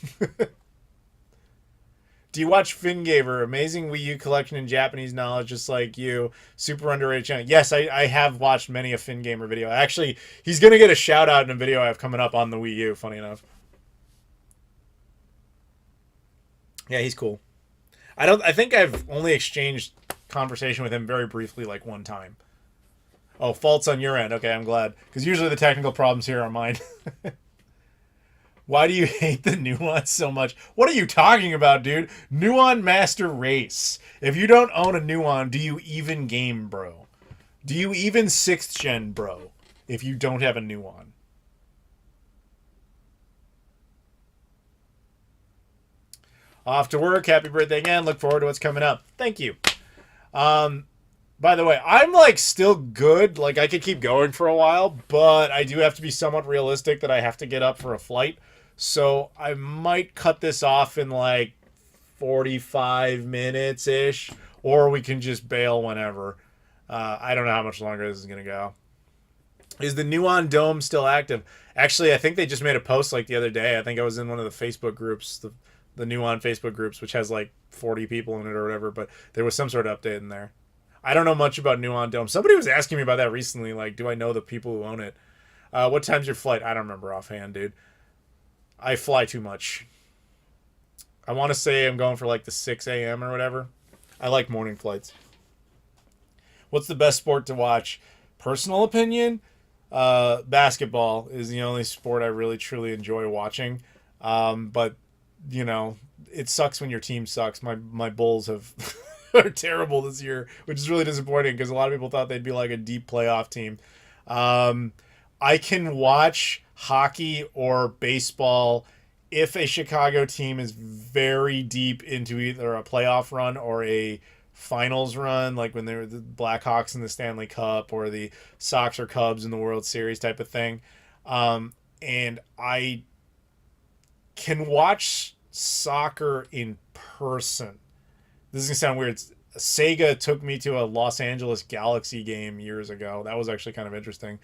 Do you watch Fingaver? Amazing Wii U collection in Japanese knowledge, just like you. Super underrated channel. Yes, I have watched many a Fingamer video. Actually, he's going to get a shout out in a video I have coming up on the Wii U, funny enough. Yeah, he's cool. I think I've only exchanged conversation with him very briefly, like one time. Oh, faults on your end. Okay, I'm glad. Because usually the technical problems here are mine. Why do you hate the Nuance so much? What are you talking about, dude? Nuance Master Race. If you don't own a Nuance, do you even game, bro? Do you even 6th gen, bro? If you don't have a Nuance. Off to work. Happy birthday again. Look forward to what's coming up. Thank you. By the way, I'm like still good. Like I could keep going for a while, but I do have to be somewhat realistic that I have to get up for a flight. So I might cut this off in like 45 minutes ish, or we can just bail whenever. I don't know how much longer this is gonna go. Is the Nuon Dome still active? Actually, I think they just made a post like the other day. I think I was in one of the Facebook groups, the Nuon Facebook groups, which has like 40 people in it or whatever. But there was some sort of update in there. I don't know much about Nuon Dome. Somebody was asking me about that recently. Like, do I know the people who own it? What time's your flight? I don't remember offhand, dude. I fly too much. I want to say I'm going for like the 6 a.m. or whatever. I like morning flights. What's the best sport to watch? Personal opinion? Basketball is the only sport I really truly enjoy watching. But, you know, it sucks when your team sucks. My Bulls have... are terrible this year, which is really disappointing because a lot of people thought they'd be like a deep playoff team. I can watch hockey or baseball if a Chicago team is very deep into either a playoff run or a finals run, like when they were the Blackhawks in the Stanley Cup or the Sox or Cubs in the World Series type of thing. And I can watch soccer in person. This is going to sound weird. Sega took me to a Los Angeles Galaxy game years ago. That was actually kind of interesting.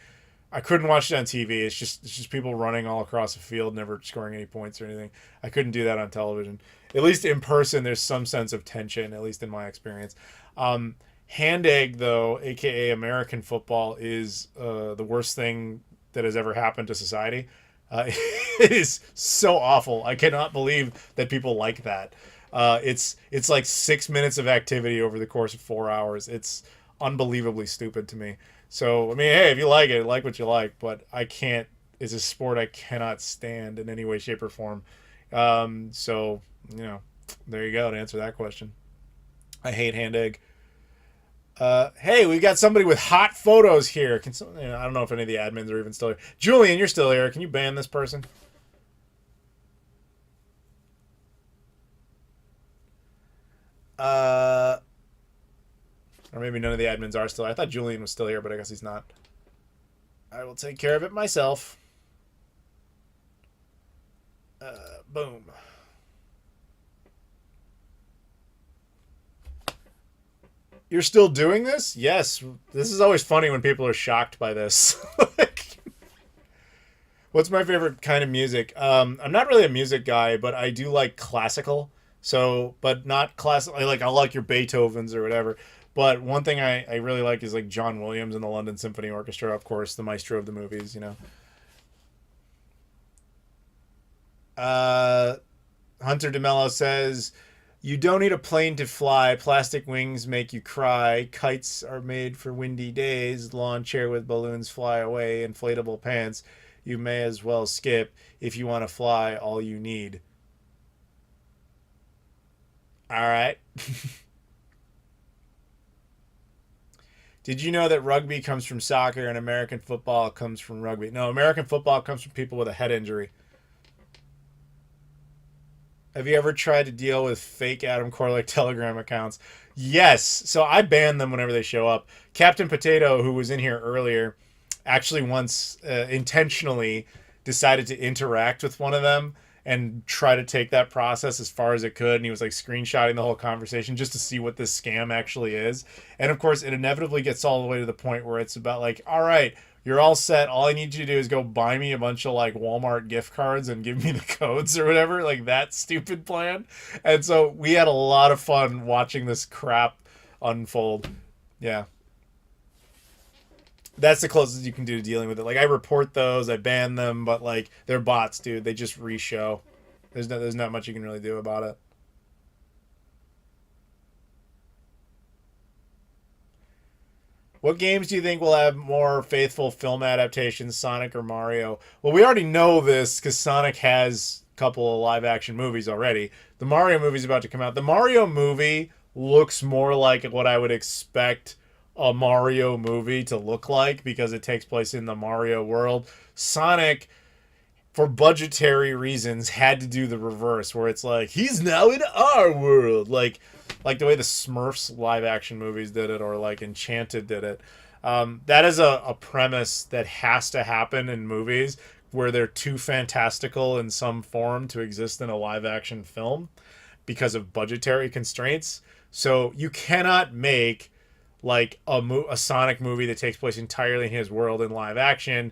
I couldn't watch it on TV. It's just people running all across the field, never scoring any points or anything. I couldn't do that on television. At least in person, there's some sense of tension, at least in my experience. Hand egg, though, aka American football, is the worst thing that has ever happened to society. It is so awful. I cannot believe that people like that. It's like 6 minutes of activity over the course of 4 hours. It's unbelievably stupid to me. So, I mean, hey, if you like it, like what you like, but I can't, it's a sport I cannot stand in any way, shape, or form. So, there you go to answer that question. I hate hand egg. Hey, we got somebody with hot photos here. I don't know if any of the admins are even still here. Julian, you're still here. Can you ban this person? Or maybe none of the admins are still. I thought Julian was still here, but I guess he's not. I will take care of it myself. Boom. You're still doing this? Yes. This is always funny when people are shocked by this. What's my favorite kind of music? I'm not really a music guy, but I do like classical. So, but not classical. I like your Beethovens or whatever. But one thing I really like is like John Williams and the London Symphony Orchestra, of course, the maestro of the movies, Hunter DeMello says, you don't need a plane to fly. Plastic wings make you cry. Kites are made for windy days. Lawn chair with balloons fly away. Inflatable pants. You may as well skip. If you want to fly, all you need. All right. Did you know that rugby comes from soccer and American football comes from rugby? No, American football comes from people with a head injury. Have you ever tried to deal with fake Adam Koralik Telegram accounts? Yes. So I ban them whenever they show up. Captain Potato, who was in here earlier, actually once intentionally decided to interact with one of them and try to take that process as far as it could. And he was like screenshotting the whole conversation just to see what this scam actually is. And of course, it inevitably gets all the way to the point where it's about like, all right, you're all set. All I need you to do is go buy me a bunch of like Walmart gift cards and give me the codes or whatever, like that stupid plan. And so we had a lot of fun watching this crap unfold. Yeah. That's the closest you can do to dealing with it. Like I report those, I ban them, but like they're bots, dude. They just re-show. There's not much you can really do about it. What games do you think will have more faithful film adaptations, Sonic or Mario? Well, we already know this because Sonic has a couple of live-action movies already. The Mario movie's about to come out. The Mario movie looks more like what I would expect a Mario movie to look like because it takes place in the Mario world. Sonic, for budgetary reasons, had to do the reverse, where it's like, he's now in our world. Like the way the Smurfs live-action movies did it, or like Enchanted did it. That is a premise that has to happen in movies where they're too fantastical in some form to exist in a live-action film because of budgetary constraints. So you cannot make like a Sonic movie that takes place entirely in his world in live action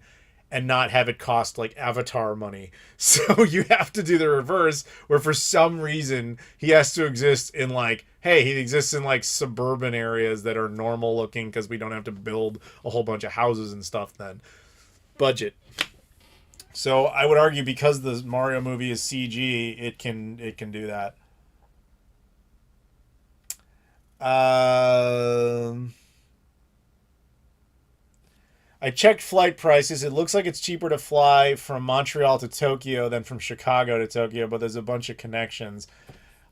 and not have it cost like Avatar money. So you have to do the reverse, where for some reason he has to exist in like, hey, he exists in like suburban areas that are normal looking because we don't have to build a whole bunch of houses and stuff then. Budget. So I would argue because the Mario movie is CG, it can do that. I checked flight prices. It looks like it's cheaper to fly from Montreal to Tokyo than from Chicago to Tokyo, but there's a bunch of connections.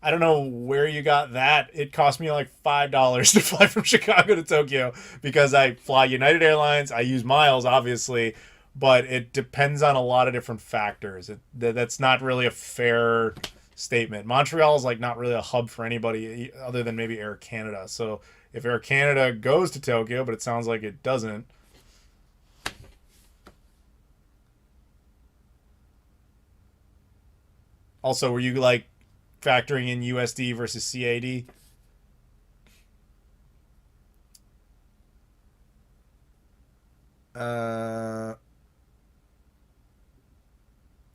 I don't know where you got that. It cost me like $5 to fly from Chicago to Tokyo because I fly United Airlines. I use miles, obviously, but it depends on a lot of different factors. That's not really a fair statement. Montreal is like not really a hub for anybody other than maybe Air Canada. So if Air Canada goes to Tokyo, but it sounds like it doesn't. Also, were you like factoring in USD versus CAD?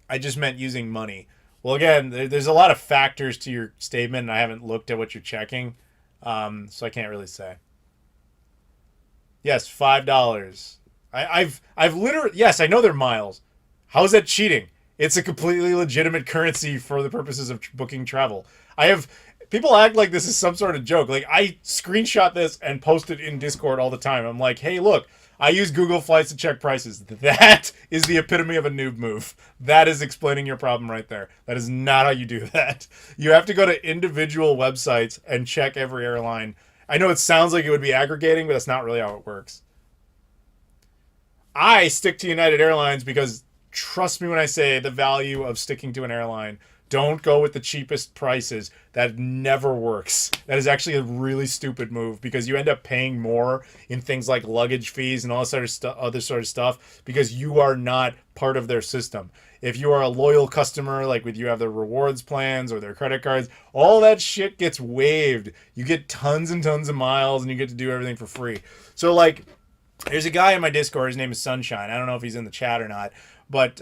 I just meant using money. Well, again, there's a lot of factors to your statement, and I haven't looked at what you're checking, so I can't really say. Yes, $5. I've literally, yes, I know they're miles. How is that cheating? It's a completely legitimate currency for the purposes of booking travel. I have people act like this is some sort of joke. Like I screenshot this and post it in Discord all the time. I'm like, hey, look, I use Google Flights to check prices. That is the epitome of a noob move. That is explaining your problem right there. That is not how you do that. You have to go to individual websites and check every airline. I know it sounds like it would be aggregating, but that's not really how it works. I stick to United Airlines because trust me when I say the value of sticking to an airline. Don't go with the cheapest prices. That never works. That is actually a really stupid move because you end up paying more in things like luggage fees and all this other sort of stuff because you are not part of their system. If you are a loyal customer, like with you have their rewards plans or their credit cards, all that shit gets waived. You get tons and tons of miles and you get to do everything for free. So like, there's a guy in my Discord. His name is Sunshine. I don't know if he's in the chat or not, but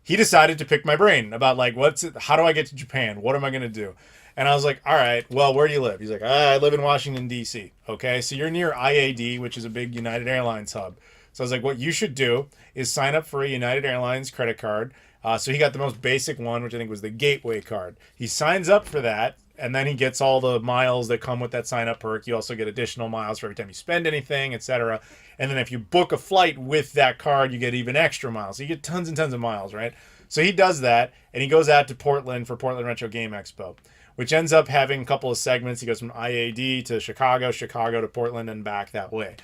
he decided to pick my brain about like, how do I get to Japan? What am I going to do? And I was like, all right, well, where do you live? He's like, I live in Washington, D.C. Okay, so you're near IAD, which is a big United Airlines hub. So I was like, what you should do is sign up for a United Airlines credit card. So he got the most basic one, which I think was the Gateway card. He signs up for that, and then he gets all the miles that come with that sign-up perk. You also get additional miles for every time you spend anything, etc. And then if you book a flight with that card, you get even extra miles. So you get tons and tons of miles, right? So he does that, and he goes out to Portland for Portland Retro Game Expo, which ends up having a couple of segments. He goes from IAD to Chicago to Portland, and back that way.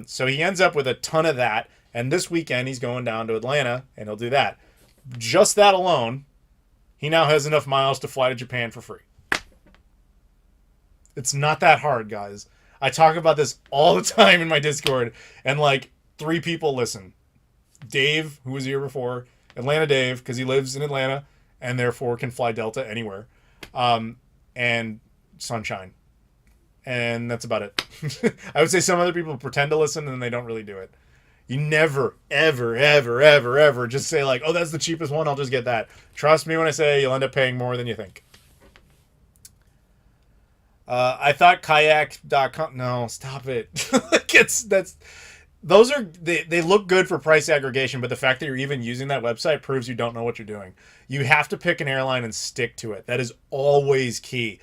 So he ends up with a ton of that, and this weekend he's going down to Atlanta, and he'll do that. Just that alone, he now has enough miles to fly to Japan for free. It's not that hard, guys. I talk about this all the time in my Discord, and like 3 people listen. Dave, who was here before, Atlanta Dave, because he lives in Atlanta, and therefore can fly Delta anywhere, and Sunshine. And that's about it. I would say some other people pretend to listen, and they don't really do it. You never, ever, ever, ever, ever just say like, oh, that's the cheapest one, I'll just get that. Trust me when I say you'll end up paying more than you think. I thought kayak.com. No, stop it. They look good for price aggregation, but the fact that you're even using that website proves you don't know what you're doing. You have to pick an airline and stick to it. That is always key.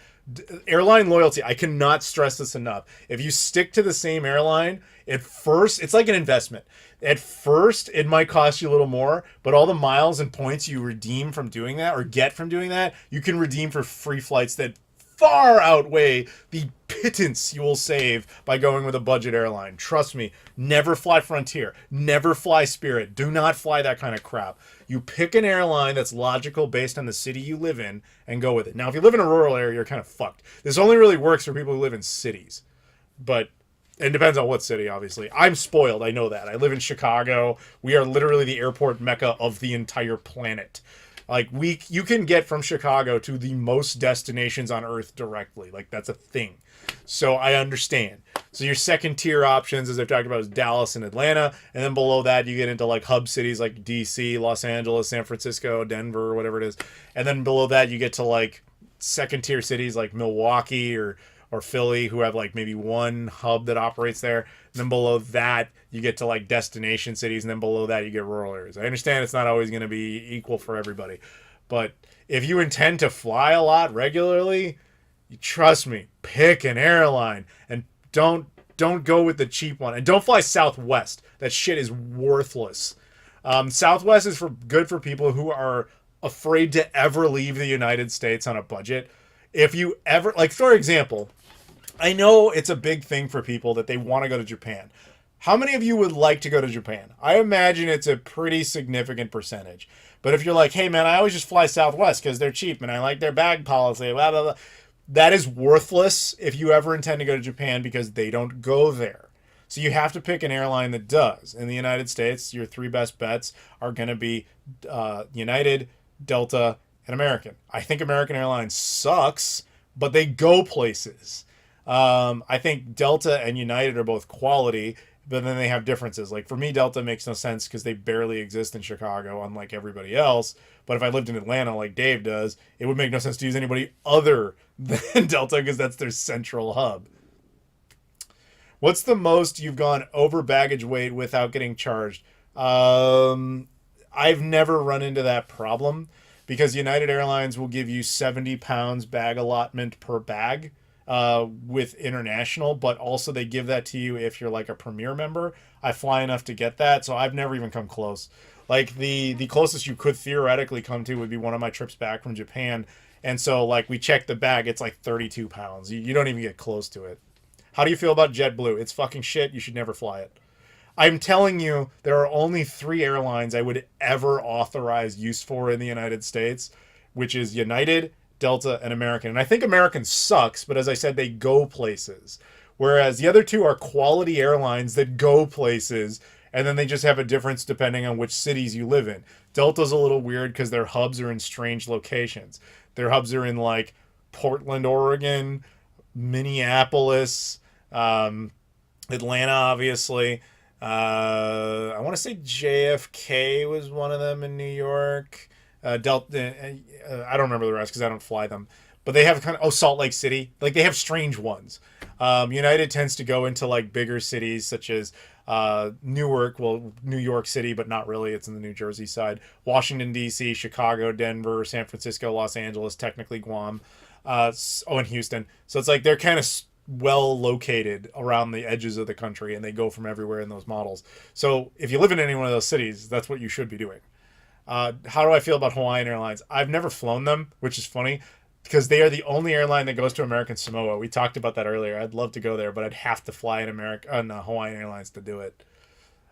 Airline loyalty, I cannot stress this enough. If you stick to the same airline, at first, it's like an investment. At first, it might cost you a little more, but all the miles and points you redeem from doing that or get from doing that, you can redeem for free flights that far outweigh the pittance you will save by going with a budget airline. Trust me, never fly Frontier, never fly Spirit. Do not fly that kind of crap. You pick an airline that's logical based on the city you live in and go with it. Now, if you live in a rural area, you're kind of fucked. This only really works for people who live in cities, but it depends on what city, obviously. I'm spoiled, I know that. I live in Chicago. We are literally the airport mecca of the entire planet. Like you can get from Chicago to the most destinations on Earth directly. Like that's a thing. So I understand. So your second tier options, as I've talked about, is Dallas and Atlanta, and then below that you get into like hub cities like DC, Los Angeles, San Francisco, Denver, whatever it is, and then below that you get to like second tier cities like Milwaukee or Philly, who have like maybe one hub that operates there. And then below that, you get to like destination cities. And then below that, you get rural areas. I understand it's not always going to be equal for everybody. But if you intend to fly a lot regularly, trust me, pick an airline and don't go with the cheap one. And don't fly Southwest. That shit is worthless. Southwest is good for people who are afraid to ever leave the United States on a budget. If you ever, like for example, I know it's a big thing for people that they want to go to Japan. How many of you would like to go to Japan? I imagine it's a pretty significant percentage. But if you're like, hey man, I always just fly Southwest because they're cheap and I like their bag policy, blah, blah, blah. That is worthless if you ever intend to go to Japan because they don't go there. So you have to pick an airline that does. In the United States, your 3 best bets are going to be United, Delta, and American. I think American Airlines sucks, but they go places. I think Delta and United are both quality, but then they have differences. Like for me, Delta makes no sense because they barely exist in Chicago, unlike everybody else. But if I lived in Atlanta like Dave does, it would make no sense to use anybody other than Delta because that's their central hub. What's the most you've gone over baggage weight without getting charged? I've never run into that problem because United Airlines will give you 70 pounds bag allotment per bag with international, but also they give that to you if you're like a Premier member. I fly enough to get that, so I've never even come close. Like the closest you could theoretically come to would be one of my trips back from Japan. And so like we check the bag, it's like 32 pounds. You don't even get close to it. How do you feel about JetBlue? It's fucking shit. You should never fly it. I'm telling you, there are only 3 airlines I would ever authorize use for in the United States, which is United, Delta, and American. And I think American sucks, but as I said, they go places. Whereas the other 2 are quality airlines that go places, and then they just have a difference depending on which cities you live in. Delta's a little weird because their hubs are in strange locations. Their hubs are in like Portland, Oregon, Minneapolis, Atlanta, obviously. I want to say JFK was one of them in New York. Delta, I don't remember the rest because I don't fly them. But they have kind of, Salt Lake City. Like, they have strange ones. United tends to go into, like, bigger cities such as Newark, well, New York City, but not really. It's in the New Jersey side. Washington, D.C., Chicago, Denver, San Francisco, Los Angeles, technically Guam. And Houston. So it's like they're kind of well located around the edges of the country, and they go from everywhere in those models. So if you live in any one of those cities, that's what you should be doing. How do I feel about Hawaiian Airlines? I've never flown them, which is funny because they are the only airline that goes to American Samoa. We talked about that earlier. I'd love to go there, but I'd have to fly in Hawaiian Airlines to do it.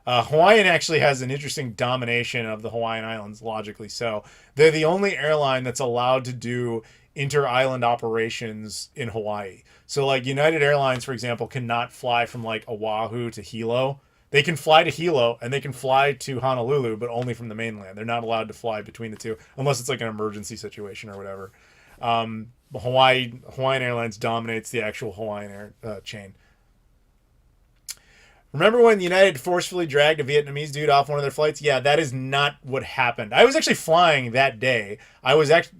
Hawaiian actually has an interesting domination of the Hawaiian Islands, logically so. They're the only airline that's allowed to do inter-island operations in Hawaii. So like United Airlines, for example, cannot fly from like Oahu to Hilo. They can fly to Hilo and they can fly to Honolulu, but only from the mainland. They're not allowed to fly between the two unless it's like an emergency situation or whatever. Hawaiian Airlines dominates the actual Hawaiian air chain. Remember when United forcefully dragged a Vietnamese dude off one of their flights? Yeah, that is not what happened. I was actually flying that day. I was at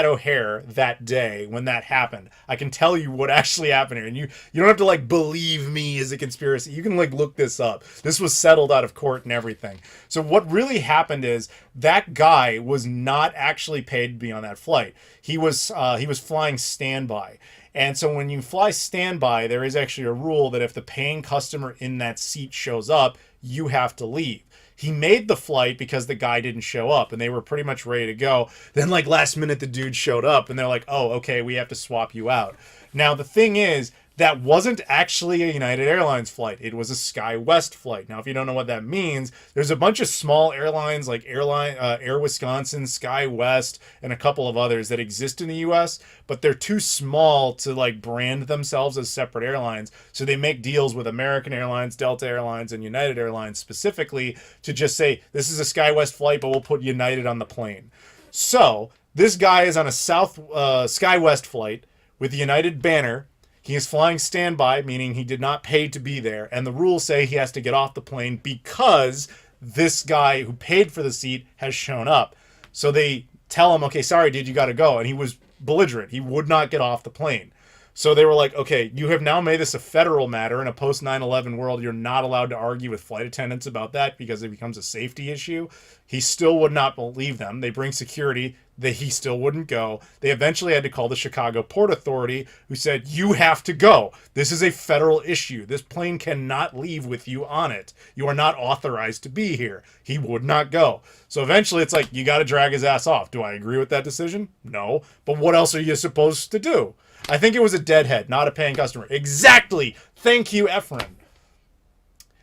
O'Hare that day when that happened. I can tell you what actually happened here. And you don't have to like believe me as a conspiracy. You can like look this up. This was settled out of court and everything. So what really happened is that guy was not actually paid to be on that flight. He was flying standby. And so when you fly standby, there is actually a rule that if the paying customer in that seat shows up, you have to leave. He made the flight because the guy didn't show up and they were pretty much ready to go. Then like last minute, the dude showed up and they're like, oh, okay, we have to swap you out. Now, the thing is, that wasn't actually a United Airlines flight. It was a SkyWest flight. Now, if you don't know what that means, there's a bunch of small airlines like Air Wisconsin, SkyWest, and a couple of others that exist in the U.S., but they're too small to like brand themselves as separate airlines. So they make deals with American Airlines, Delta Airlines, and United Airlines specifically to just say, this is a SkyWest flight, but we'll put United on the plane. So this guy is on a SkyWest flight with the United banner. He is flying standby, meaning he did not pay to be there. And the rules say he has to get off the plane because this guy who paid for the seat has shown up. So they tell him, okay, sorry, dude, you got to go. And he was belligerent. He would not get off the plane. So they were like, okay, you have now made this a federal matter. In a post 9/11 world, you're not allowed to argue with flight attendants about that because it becomes a safety issue. He still would not believe them. They bring security. He still wouldn't go. They eventually had to call the Chicago Port Authority, who said, you have to go. This is a federal issue. This plane cannot leave with you on it. You are not authorized to be here. He would not go. So eventually it's like, you got to drag his ass off. Do I agree with that decision? No. But what else are you supposed to do? I think it was a deadhead, not a paying customer. Exactly. Thank you, Efren.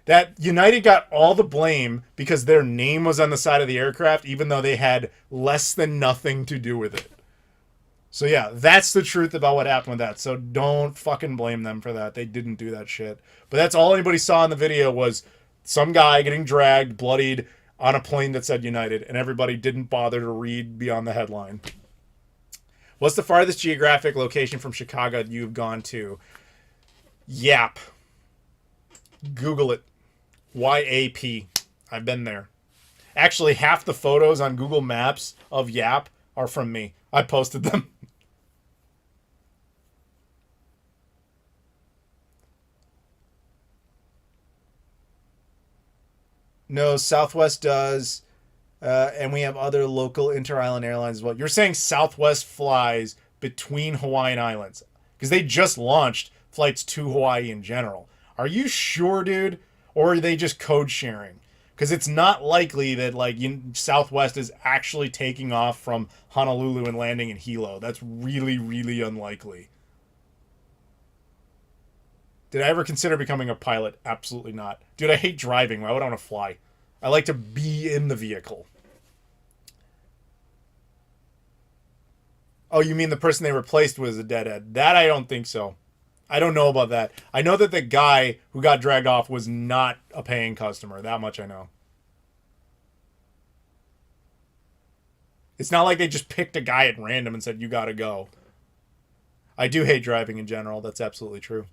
That United got all the blame because their name was on the side of the aircraft, even though they had less than nothing to do with it. So yeah, that's the truth about what happened with that. So don't fucking blame them for that. They didn't do that shit. But that's all anybody saw in the video was some guy getting dragged, bloodied, on a plane that said United, and everybody didn't bother to read beyond the headline. What's the farthest geographic location from Chicago you've gone to? Yap. Google it. YAP. I've been there. Actually, half the photos on Google Maps of Yap are from me. I posted them. No, Southwest does. And we have other local inter-island airlines as well. You're saying Southwest flies between Hawaiian Islands because they just launched flights to Hawaii in general. Are you sure, dude? Or are they just code sharing? Because it's not likely that Southwest is actually taking off from Honolulu and landing in Hilo. That's really, really unlikely. Did I ever consider becoming a pilot? Absolutely not. Dude, I hate driving. Why would I want to fly? I like to be in the vehicle. Oh, you mean the person they replaced was a deadhead? That I don't think so. I don't know about that. I know that the guy who got dragged off was not a paying customer. That much I know. It's not like they just picked a guy at random and said, you gotta go. I do hate driving in general. That's absolutely true.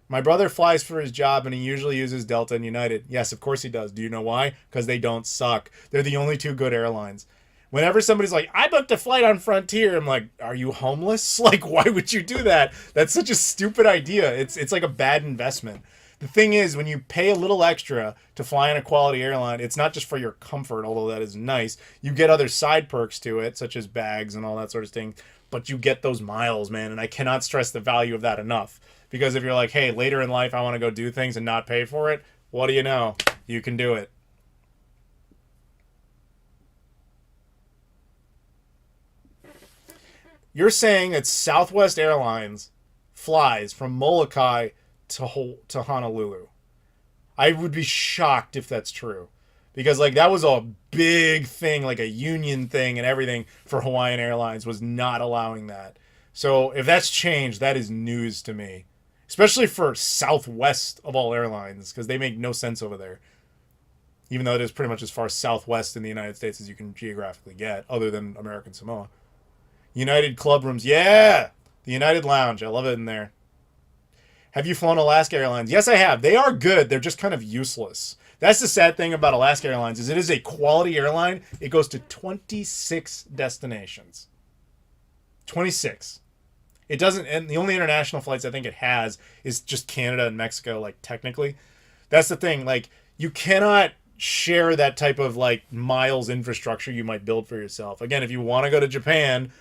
My brother flies for his job and he usually uses Delta and United. Yes, of course he does. Do you know why? Because they don't suck. They're the only two good airlines. Whenever somebody's like, I booked a flight on Frontier, I'm like, are you homeless? Like, why would you do that? That's such a stupid idea. It's like a bad investment. The thing is, when you pay a little extra to fly on a quality airline, it's not just for your comfort, although that is nice. You get other side perks to it, such as bags and all that sort of thing. But you get those miles, man, and I cannot stress the value of that enough. Because if you're like, hey, later in life I want to go do things and not pay for it, what do you know? You can do it. You're saying that Southwest Airlines flies from Molokai to Honolulu. I would be shocked if that's true. Because that was a big thing, like a union thing and everything for Hawaiian Airlines was not allowing that. So if that's changed, that is news to me. Especially for Southwest of all airlines, because they make no sense over there. Even though it is pretty much as far southwest in the United States as you can geographically get, other than American Samoa. United Club Rooms, yeah! The United Lounge, I love it in there. Have you flown Alaska Airlines? Yes, I have. They are good. They're just kind of useless. That's the sad thing about Alaska Airlines, is it is a quality airline. It goes to 26 destinations. 26. It doesn't, and the only international flights I think it has is just Canada and Mexico, technically. That's the thing, you cannot share that type of, miles infrastructure you might build for yourself. Again, if you want to go to Japan,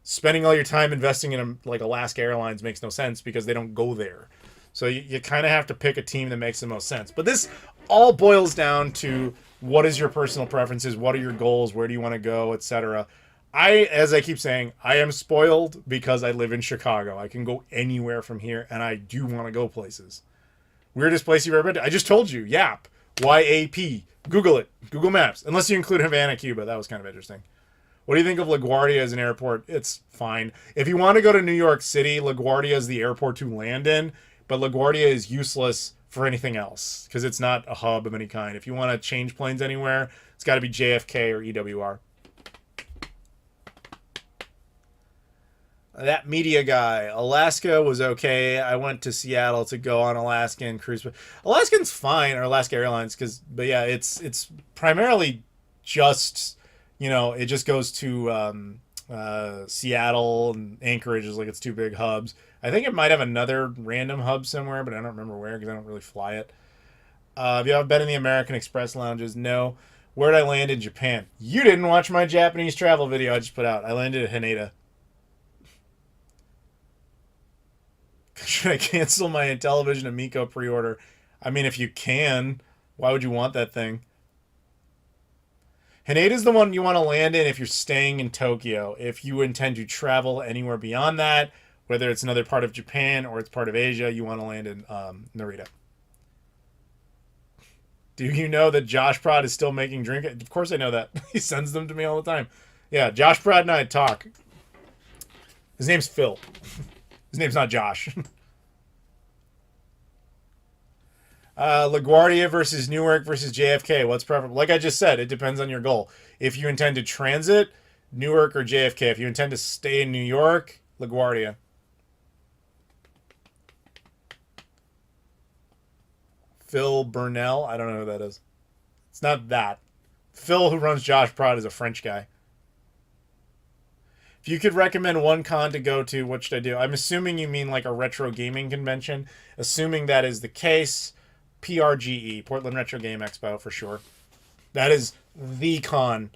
spending all your time investing in, Alaska Airlines makes no sense because they don't go there. So you kind of have to pick a team that makes the most sense. But this all boils down to what is your personal preferences, what are your goals, where do you want to go, etc. As I keep saying, I am spoiled because I live in Chicago. I can go anywhere from here, and I do want to go places. Weirdest place you've ever been to? I just told you. Yap. YAP. Google it. Google Maps. Unless you include Havana, Cuba. That was kind of interesting. What do you think of LaGuardia as an airport? It's fine. If you want to go to New York City, LaGuardia is the airport to land in, but LaGuardia is useless for anything else because it's not a hub of any kind. If you want to change planes anywhere, it's got to be JFK or EWR. That media guy. Alaska was okay. I went to Seattle to go on Alaskan cruise. Alaskan's fine, or Alaska Airlines, but yeah, it's primarily just, it just goes to Seattle and Anchorage is its two big hubs. I think it might have another random hub somewhere, but I don't remember where because I don't really fly it. Have you ever been in the American Express lounges? No. Where'd I land in Japan? You didn't watch my Japanese travel video I just put out. I landed at Haneda. Should I cancel my Intellivision Amico pre-order? I mean, if you can, why would you want that thing? Haneda is the one you want to land in if you're staying in Tokyo. If you intend to travel anywhere beyond that, whether it's another part of Japan or it's part of Asia, you want to land in Narita. Do you know that Josh Prod is still making drink? Of course I know that. He sends them to me all the time. Yeah, Josh Prod and I talk. His name's Phil. His name's not Josh. LaGuardia versus Newark versus JFK. What's preferable? Like I just said, it depends on your goal. If you intend to transit, Newark or JFK. If you intend to stay in New York, LaGuardia. Phil Burnell. I don't know who that is. It's not that. Phil, who runs Josh Prod, is a French guy. If you could recommend one con to go to, what should I do? I'm assuming you mean like a retro gaming convention. Assuming that is the case, PRGE, Portland Retro Game Expo, for sure. That is the con.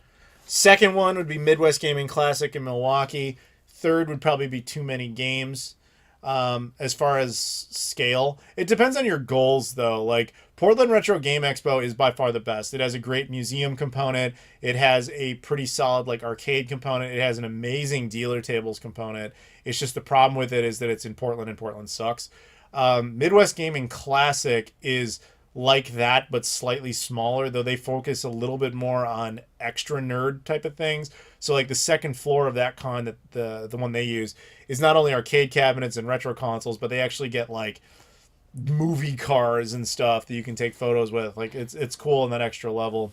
Second one would be Midwest Gaming Classic in Milwaukee. Third would probably be Too Many Games. As far as scale, it depends on your goals, though. Like, Portland Retro Game Expo is by far the best. It has a great museum component. It has a pretty solid like arcade component. It has an amazing dealer tables component. It's just the problem with it is that it's in Portland, and Portland sucks. Midwest Gaming Classic is like that, but slightly smaller, though they focus a little bit more on extra nerd type of things. So like the second floor of that con, that the one they use, is not only arcade cabinets and retro consoles, but they actually get like movie cars and stuff that you can take photos with. Like it's cool on that extra level.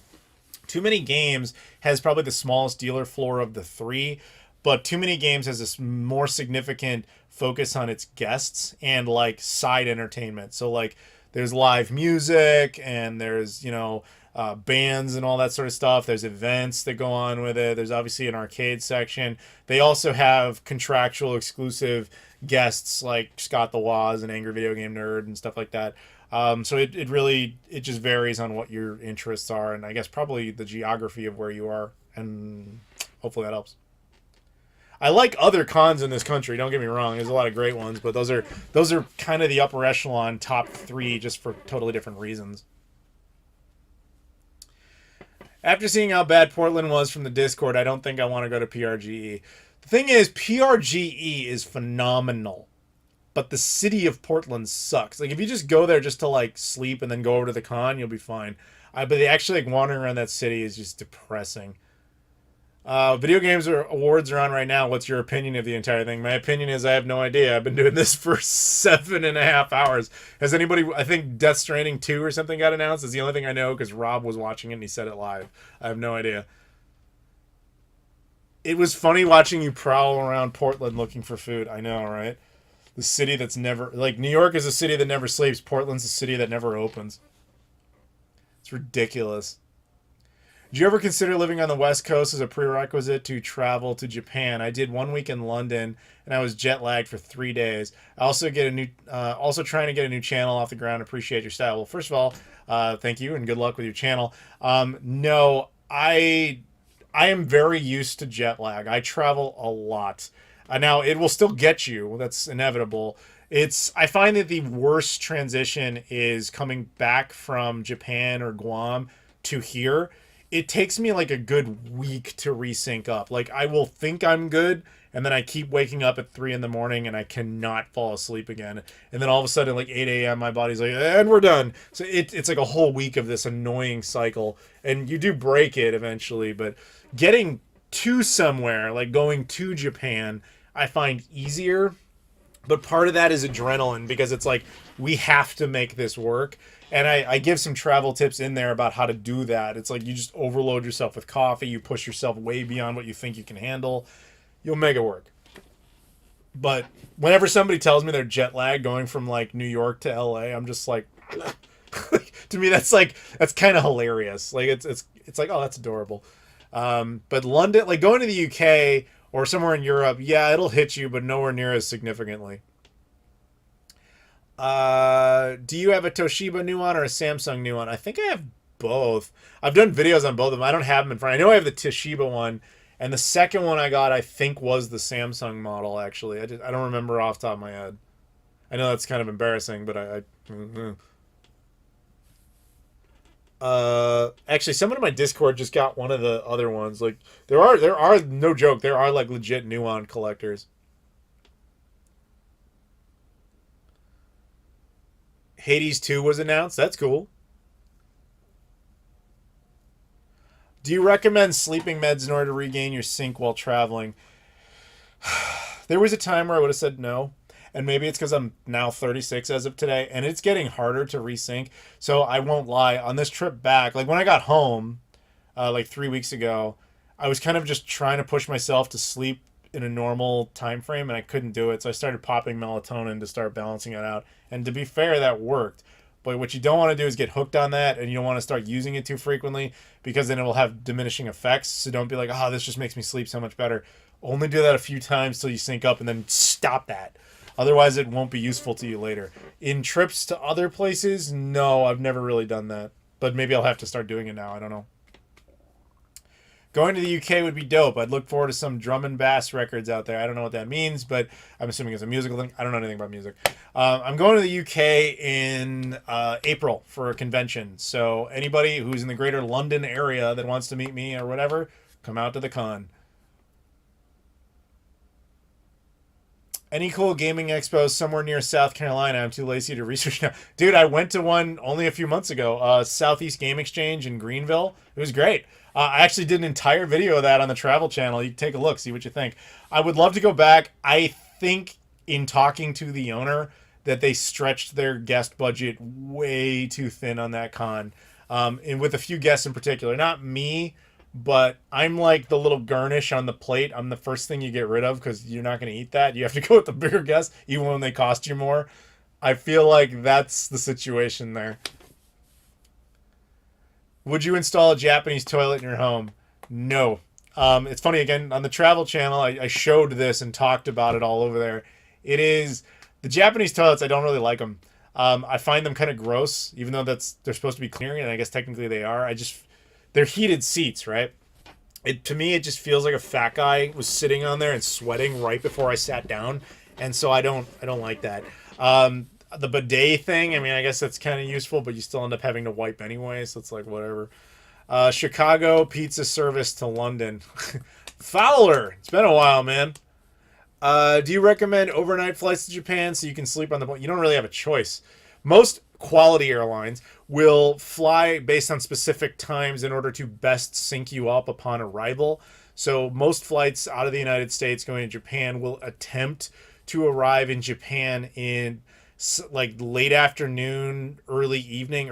Too Many Games has probably the smallest dealer floor of the three, but Too Many Games has this more significant focus on its guests and like side entertainment. So like there's live music and there's, bands and all that sort of stuff. There's events that go on with it. There's obviously an arcade section. They also have contractual exclusive guests like Scott the Woz and Angry Video Game Nerd and stuff like that. So it really just varies on what your interests are, and I guess probably the geography of where you are, and hopefully that helps. I like other cons in this country, don't get me wrong. There's a lot of great ones, but those are kind of the upper echelon top three just for totally different reasons. After seeing how bad Portland was from the Discord, I don't think I want to go to PRGE. The thing is, PRGE is phenomenal, but the city of Portland sucks. Like, if you just go there just to, like, sleep and then go over to the con, you'll be fine. But they actually, like, wandering around that city is just depressing. Video games awards are on right now. What's your opinion of the entire thing? My opinion is I have no idea. I've been doing this for 7.5 hours. Has anybody, I think Death Stranding 2 or something got announced? Is the only thing I know because Rob was watching it and he said it live. I have no idea. It was funny watching you prowl around Portland looking for food. I know, right? The city that's never, like, New York is a city that never sleeps. Portland's a city that never opens. It's ridiculous. Did you ever consider living on the West Coast as a prerequisite to travel to Japan? I did 1 week in London, and I was jet lagged for 3 days. I also also trying to get a new channel off the ground. Appreciate your style. Well, first of all, thank you and good luck with your channel. No, I am very used to jet lag. I travel a lot. Now it will still get you. That's inevitable. I find that the worst transition is coming back from Japan or Guam to here. It takes me like a good week to resync up. Like, I will think I'm good, and then I keep waking up at 3 a.m. and I cannot fall asleep again. And then all of a sudden, like 8 a.m., my body's like, and we're done. So it's like a whole week of this annoying cycle. And you do break it eventually, but getting to somewhere, like going to Japan, I find easier. But part of that is adrenaline, because it's like, we have to make this work. And I give some travel tips in there about how to do that. It's like you just overload yourself with coffee. You push yourself way beyond what you think you can handle. You'll make it work. But whenever somebody tells me they're jet lagged going from like New York to LA, I'm just like, to me, that's kind of hilarious. Like it's like, oh, that's adorable. But London, like going to the UK or somewhere in Europe, yeah, it'll hit you, but nowhere near as significantly. Do you have a Toshiba Nuon or a Samsung Nuon? I think I have both. I've done videos on both of them. I don't have them in front. I know I have the Toshiba one, and the second one I got, I think, was the Samsung model, actually. I don't remember off the top of my head. I know that's kind of embarrassing, but actually, someone in my Discord just got one of the other ones. Like, there are, no joke, there are, like, legit Nuon collectors. Hades 2 was announced. That's cool. Do you recommend sleeping meds in order to regain your sync while traveling? There was a time where I would have said no. And maybe it's because I'm now 36 as of today. And it's getting harder to resync. So I won't lie. On this trip back, like when I got home, like 3 weeks ago, I was kind of just trying to push myself to sleep in a normal time frame, and I couldn't do it. So I started popping melatonin to start balancing it out. And to be fair, that worked. But what you don't want to do is get hooked on that, and you don't want to start using it too frequently, because then it will have diminishing effects. So don't be like, oh, this just makes me sleep so much better. Only do that a few times till you sync up, and then stop that. Otherwise, it won't be useful to you later. In trips to other places, no, I've never really done that. But maybe I'll have to start doing it now. I don't know. Going to the UK would be dope. I'd look forward to some drum and bass records out there. I don't know what that means, but I'm assuming it's a musical thing. I don't know anything about music. I'm going to the UK in April for a convention. So anybody who's in the greater London area that wants to meet me or whatever, come out to the con. Any cool gaming expos somewhere near South Carolina? I'm too lazy to research now. Dude, I went to one only a few months ago. Southeast Game Exchange in Greenville. It was great. I actually did an entire video of that on the Travel Channel. You can take a look, see what you think. I would love to go back. I think in talking to the owner that they stretched their guest budget way too thin on that con. And with a few guests in particular. Not me, but I'm like the little garnish on the plate. I'm the first thing you get rid of because you're not going to eat that. You have to go with the bigger guests, even when they cost you more. I feel like that's the situation there. Would you install a Japanese toilet in your home? No. It's funny, again, on the Travel Channel, I showed this and talked about it all over there. It is, the Japanese toilets, I don't really like them. I find them kind of gross, even though they're supposed to be cleaner, and I guess technically they are. They're heated seats, right? To me, it just feels like a fat guy was sitting on there and sweating right before I sat down, and so I don't like that. The bidet thing, I mean, I guess that's kind of useful, but you still end up having to wipe anyway, so it's like whatever. Chicago pizza service to London. Fowler, it's been a while, man. Do you recommend overnight flights to Japan so you can sleep on the plane? You don't really have a choice. Most quality airlines will fly based on specific times in order to best sync you up upon arrival. So most flights out of the United States going to Japan will attempt to arrive in Japan in like late afternoon, early evening,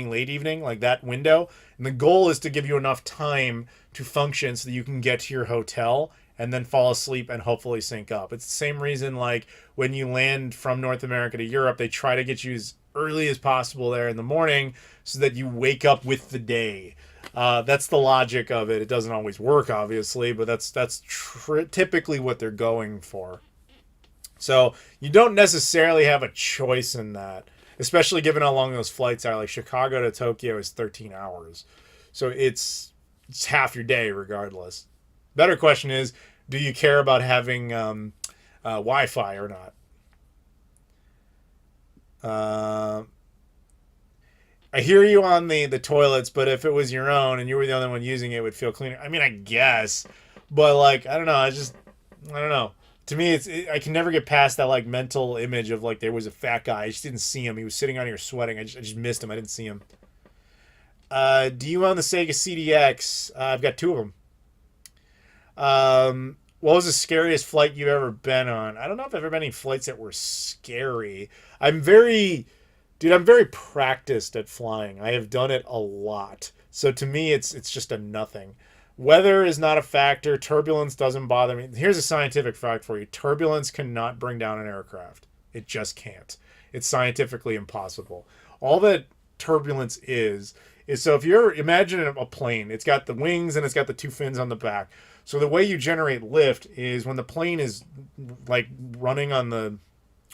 late evening, like that window. And the goal is to give you enough time to function so that you can get to your hotel and then fall asleep and hopefully sync up. It's the same reason like when you land from North America to Europe, they try to get you as early as possible there in the morning so that you wake up with the day. That's the logic of it. It doesn't always work, obviously, but that's typically what they're going for. So you don't necessarily have a choice in that, especially given how long those flights are. Like Chicago to Tokyo is 13 hours. So it's half your day regardless. Better question is, do you care about having Wi-Fi or not? I hear you on the toilets, but if it was your own and you were the only one using it, it would feel cleaner. I mean, I guess. But like, I don't know. I don't know. To me, I can never get past that like mental image of like there was a fat guy. I just didn't see him. He was sitting on here sweating. I just missed him. I didn't see him. Do you own the Sega CDX? I've got two of them. What was the scariest flight you've ever been on? I don't know if I've ever been any flights that were scary. I'm very practiced at flying. I have done it a lot. So to me, it's just a nothing. Weather is not a factor. Turbulence doesn't bother me. Here's a scientific fact for you. Turbulence cannot bring down an aircraft. It just can't. It's scientifically impossible. All that turbulence is so if you're imagining a plane, it's got the wings and it's got the two fins on the back. So the way you generate lift is when the plane is like running on the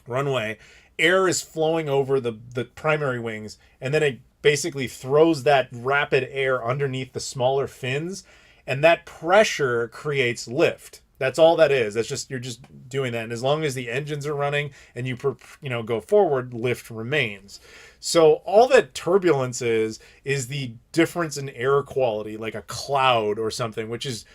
runway, air is flowing over the primary wings, and then it basically throws that rapid air underneath the smaller fins, and that pressure creates lift. That's all that is. That's just, you're just doing that. And as long as the engines are running and you go forward, lift remains. So all that turbulence is the difference in air quality, like a cloud or something, which is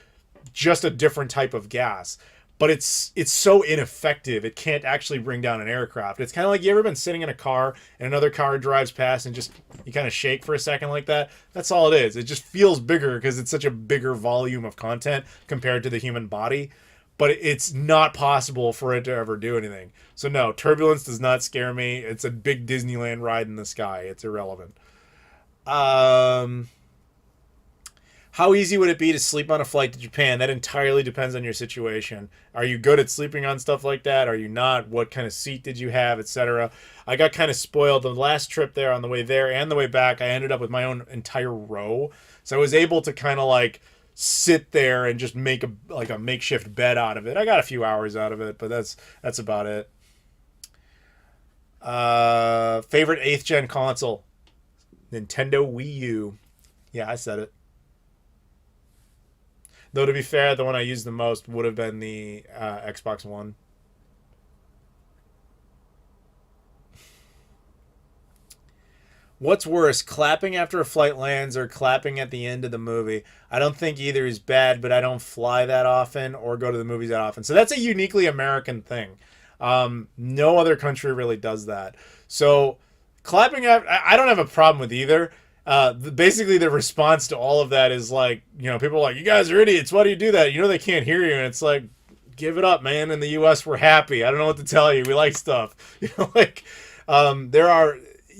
just a different type of gas. But it's so ineffective, it can't actually bring down an aircraft. It's kind of like, you ever been sitting in a car and another car drives past and just you kind of shake for a second like that? That's all it is. It just feels bigger because it's such a bigger volume of content compared to the human body. But it's not possible for it to ever do anything. So no, turbulence does not scare me. It's a big Disneyland ride in the sky. It's irrelevant. How How easy would it be to sleep on a flight to Japan? That entirely depends on your situation. Are you good at sleeping on stuff like that? Are you not? What kind of seat did you have, etc.? I got kind of spoiled the last trip there, on the way there and the way back. I ended up with my own entire row, so I was able to kind of like sit there and just make a makeshift bed out of it. I got a few hours out of it, but that's about it. Favorite 8th gen console? Nintendo Wii U. Yeah, I said it. Though, to be fair, the one I used the most would have been the Xbox One. What's worse, clapping after a flight lands or clapping at the end of the movie? I don't think either is bad, but I don't fly that often or go to the movies that often. So that's a uniquely American thing. No other country really does that. So clapping after, I don't have a problem with either. Basically, the response to all of that is like, people are like, you guys are idiots. Why do you do that? They can't hear you. And it's like, give it up, man. In the U.S., we're happy. I don't know what to tell you. We like stuff.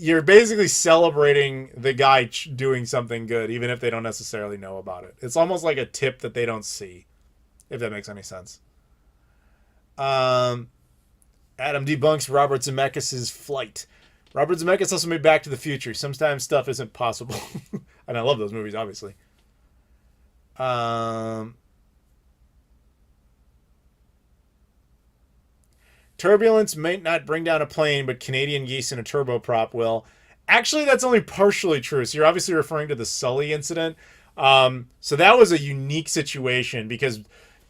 You're basically celebrating the guy doing something good, even if they don't necessarily know about it. It's almost like a tip that they don't see, if that makes any sense. Adam debunks Robert Zemeckis' Flight. Robert Zemeckis also made Back to the Future. Sometimes stuff isn't possible. And I love those movies, obviously. Turbulence might not bring down a plane, but Canadian geese in a turboprop will. Actually, that's only partially true. So you're obviously referring to the Sully incident. So that was a unique situation because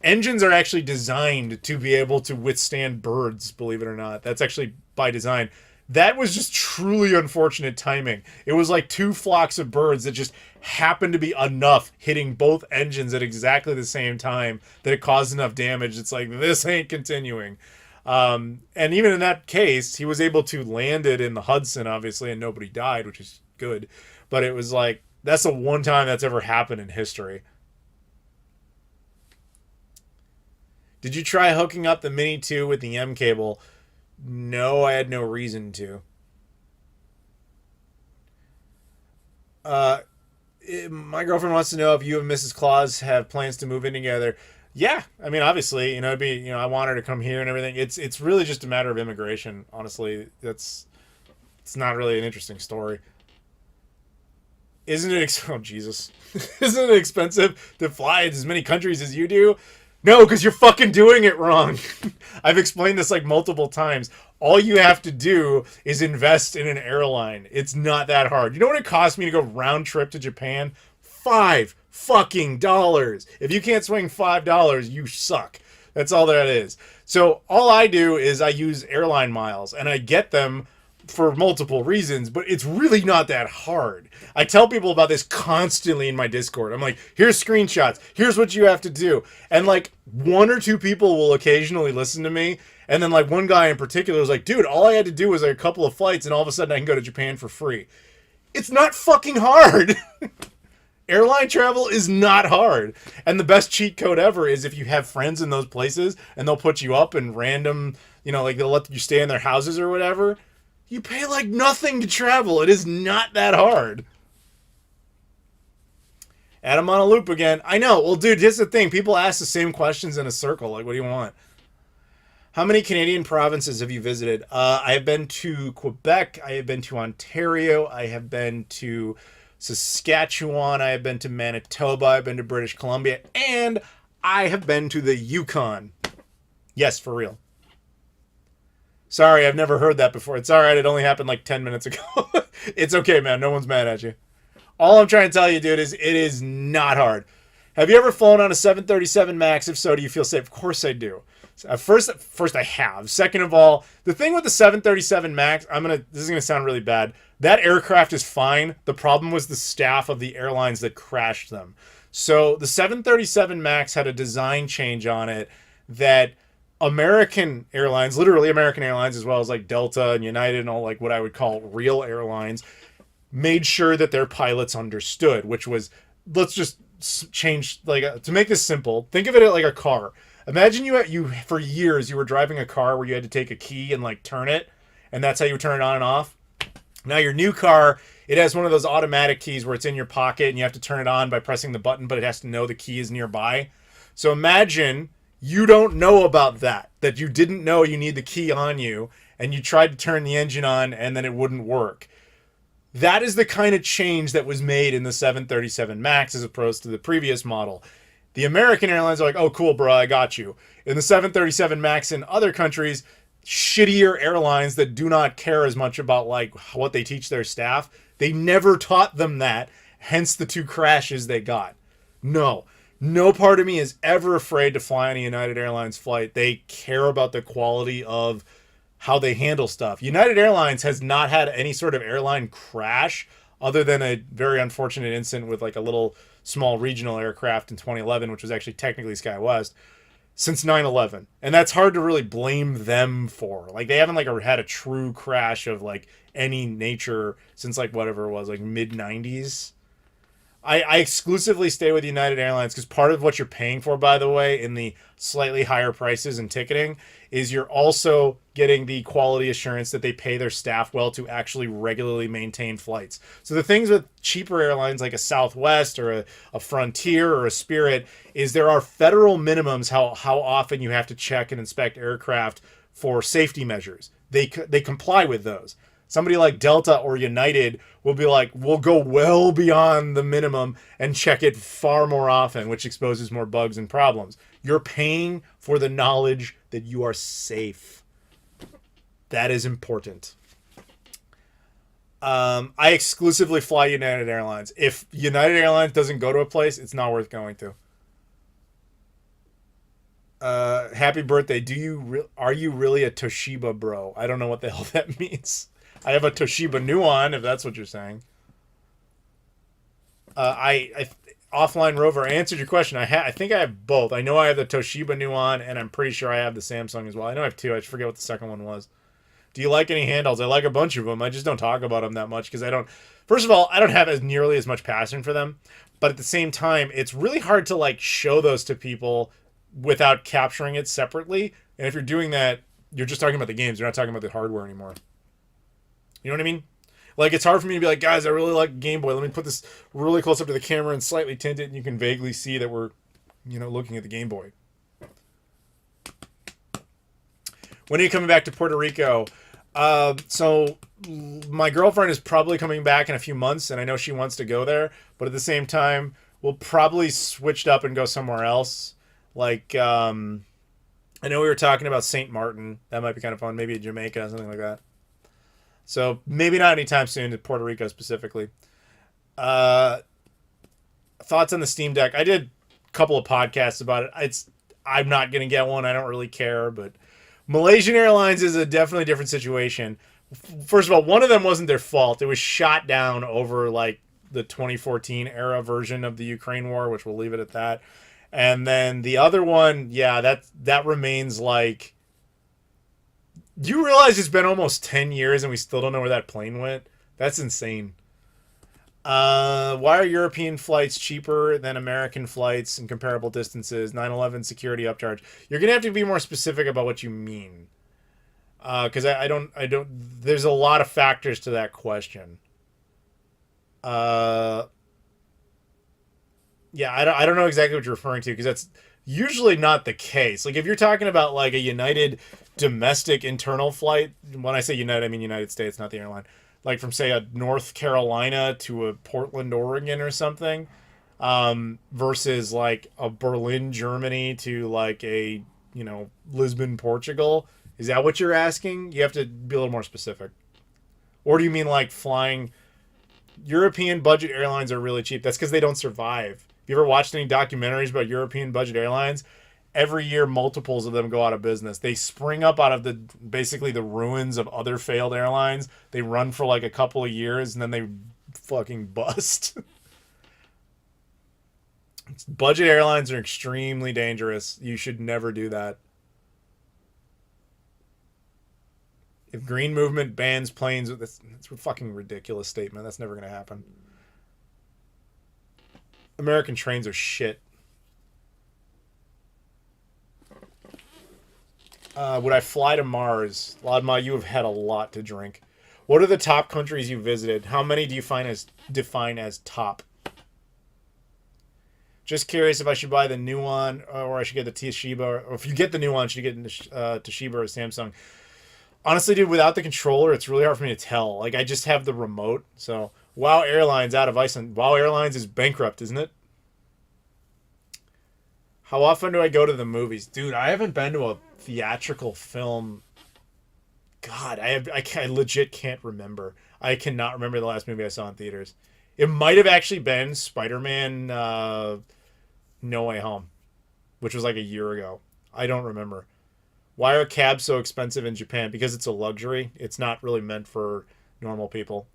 engines are actually designed to be able to withstand birds, believe it or not. That's actually by design. That was just truly unfortunate timing. It was like 2 flocks of birds that just happened to be enough hitting both engines at exactly the same time that it caused enough damage. It's like, this ain't continuing. And even in that case, he was able to land it in the Hudson, obviously, and nobody died, which is good. But it was like, that's the one time that's ever happened in history. Did you try hooking up the Mini 2 with the M cable? No, I had no reason to. My girlfriend wants to know if you and Mrs. Claus have plans to move in together. Yeah, I mean, obviously, it'd be, I want her to come here and everything. It's really just a matter of immigration, honestly. It's not really an interesting story. Isn't it, oh Jesus, isn't it expensive to fly to as many countries as you do? No, because you're fucking doing it wrong. I've explained this like multiple times. All you have to do is invest in an airline. It's not that hard. You know what it cost me to go round trip to Japan? $5 fucking dollars. If you can't swing $5, you suck. That's all that is. So all I do is I use airline miles, and I get them for multiple reasons, but it's really not that hard. I tell people about this constantly in my Discord. I'm like, here's screenshots. Here's what you have to do. And like 1 or 2 people will occasionally listen to me. And then like one guy in particular was like, dude, all I had to do was like a couple of flights and all of a sudden I can go to Japan for free. It's not fucking hard. Airline travel is not hard. And the best cheat code ever is if you have friends in those places and they'll put you up in random, like they'll let you stay in their houses or whatever. You pay like nothing to travel. It is not that hard. Adam on a loop again. I know. Well, dude, here's the thing. People ask the same questions in a circle. Like, what do you want? How many Canadian provinces have you visited? I have been to Quebec. I have been to Ontario. I have been to Saskatchewan. I have been to Manitoba. I've been to British Columbia. And I have been to the Yukon. Yes, for real. Sorry, I've never heard that before. It's all right. It only happened like 10 minutes ago. It's okay, man. No one's mad at you. All I'm trying to tell you, dude, is it is not hard. Have you ever flown on a 737 MAX? If so, do you feel safe? Of course I do. First I have. Second of all, the thing with the 737 MAX, this is going to sound really bad. That aircraft is fine. The problem was the staff of the airlines that crashed them. So the 737 MAX had a design change on it that American airlines, literally American Airlines, as well as like Delta and United and all like what I would call real airlines, made sure that their pilots understood, which was, let's just change, like, to make this simple, think of it like a car. Imagine you for years you were driving a car where you had to take a key and like turn it, and that's how you turn it on and off. Now your new car it has one of those automatic keys where it's in your pocket and you have to turn it on by pressing the button, but it has to know the key is nearby. So imagine you don't know about that you didn't know you need the key on you, and you tried to turn the engine on and then it wouldn't work. That is the kind of change that was made in the 737 MAX as opposed to the previous model. The American Airlines are like, oh, cool, bro, I got you. In the 737 MAX in other countries, shittier airlines that do not care as much about like what they teach their staff, they never taught them that, hence the 2 crashes they got. No part of me is ever afraid to fly on a United Airlines flight. They care about the quality of how they handle stuff. United Airlines has not had any sort of airline crash other than a very unfortunate incident with like a little small regional aircraft in 2011, which was actually technically SkyWest, since 9/11. And that's hard to really blame them for. Like, they haven't like had a true crash of like any nature since like whatever it was, like mid 90s. I exclusively stay with United Airlines because part of what you're paying for, by the way, in the slightly higher prices and ticketing is you're also getting the quality assurance that they pay their staff well to actually regularly maintain flights. So the things with cheaper airlines like a Southwest or a Frontier or a Spirit is there are federal minimums how often you have to check and inspect aircraft for safety measures. They comply with those. Somebody like Delta or United will be like, we'll go well beyond the minimum and check it far more often, which exposes more bugs and problems. You're paying for the knowledge that you are safe. That is important. I exclusively fly United Airlines. If United Airlines doesn't go to a place, it's not worth going to. Happy birthday. Are you really a Toshiba bro? I don't know what the hell that means. I have a Toshiba Nuon, if that's what you're saying. I Offline Rover answered your question. I think I have both. I know I have the Toshiba Nuon, and I'm pretty sure I have the Samsung as well. I know I have 2. I forget what the second one was. Do you like any handhelds? I like a bunch of them. I just don't talk about them that much because I don't. First of all, I don't have nearly as much passion for them. But at the same time, it's really hard to like show those to people without capturing it separately. And if you're doing that, you're just talking about the games. You're not talking about the hardware anymore. You know what I mean? Like, it's hard for me to be like, guys, I really like Game Boy. Let me put this really close up to the camera and slightly tint it, and you can vaguely see that we're, looking at the Game Boy. When are you coming back to Puerto Rico? So my girlfriend is probably coming back in a few months, and I know she wants to go there. But at the same time, we'll probably switch up and go somewhere else. Like, I know we were talking about St. Martin. That might be kind of fun. Maybe Jamaica, something like that. So maybe not anytime soon to Puerto Rico specifically. Thoughts on the Steam Deck? I did a couple of podcasts about it. I'm not going to get one. I don't really care. But Malaysian Airlines is a definitely different situation. First of all, one of them wasn't their fault. It was shot down over like the 2014 era version of the Ukraine war, which we'll leave it at that. And then the other one, yeah, that remains like... Do you realize it's been almost 10 years and we still don't know where that plane went? That's insane. Why are European flights cheaper than American flights in comparable distances? 9/11 security upcharge. You're going to have to be more specific about what you mean. Because I don't... There's a lot of factors to that question. Yeah, I don't know exactly what you're referring to because that's usually not the case. Like, if you're talking about like a United domestic internal flight, when I say United, I mean United States, not the airline. Like from say a North Carolina to a Portland, Oregon or something, versus like a Berlin, Germany to like a, Lisbon, Portugal. Is that what you're asking? You have to be a little more specific. Or do you mean like flying... European budget airlines are really cheap. That's because they don't survive. Have you ever watched any documentaries about European budget airlines? Every year, multiples of them go out of business. They spring up out of basically the ruins of other failed airlines. They run for like a couple of years, and then they fucking bust. Budget airlines are extremely dangerous. You should never do that. If Green Movement bans planes, that's a fucking ridiculous statement. That's never going to happen. American trains are shit. Would I fly to Mars? Laudma, you have had a lot to drink. What are the top countries you visited? How many do you define as top? Just curious if I should buy the new one or I should get the Toshiba. Or if you get the new one, should you get Toshiba or Samsung? Honestly, dude, without the controller, it's really hard for me to tell. Like, I just have the remote. So, WoW Airlines out of Iceland. WoW Airlines is bankrupt, isn't it? How often do I go to the movies? Dude, I haven't been to a theatrical film. God, I legit can't remember. I cannot remember the last movie I saw in theaters. It might have actually been Spider-Man No Way Home, which was like a year ago. I don't remember. Why are cabs so expensive in Japan? Because it's a luxury. It's not really meant for normal people.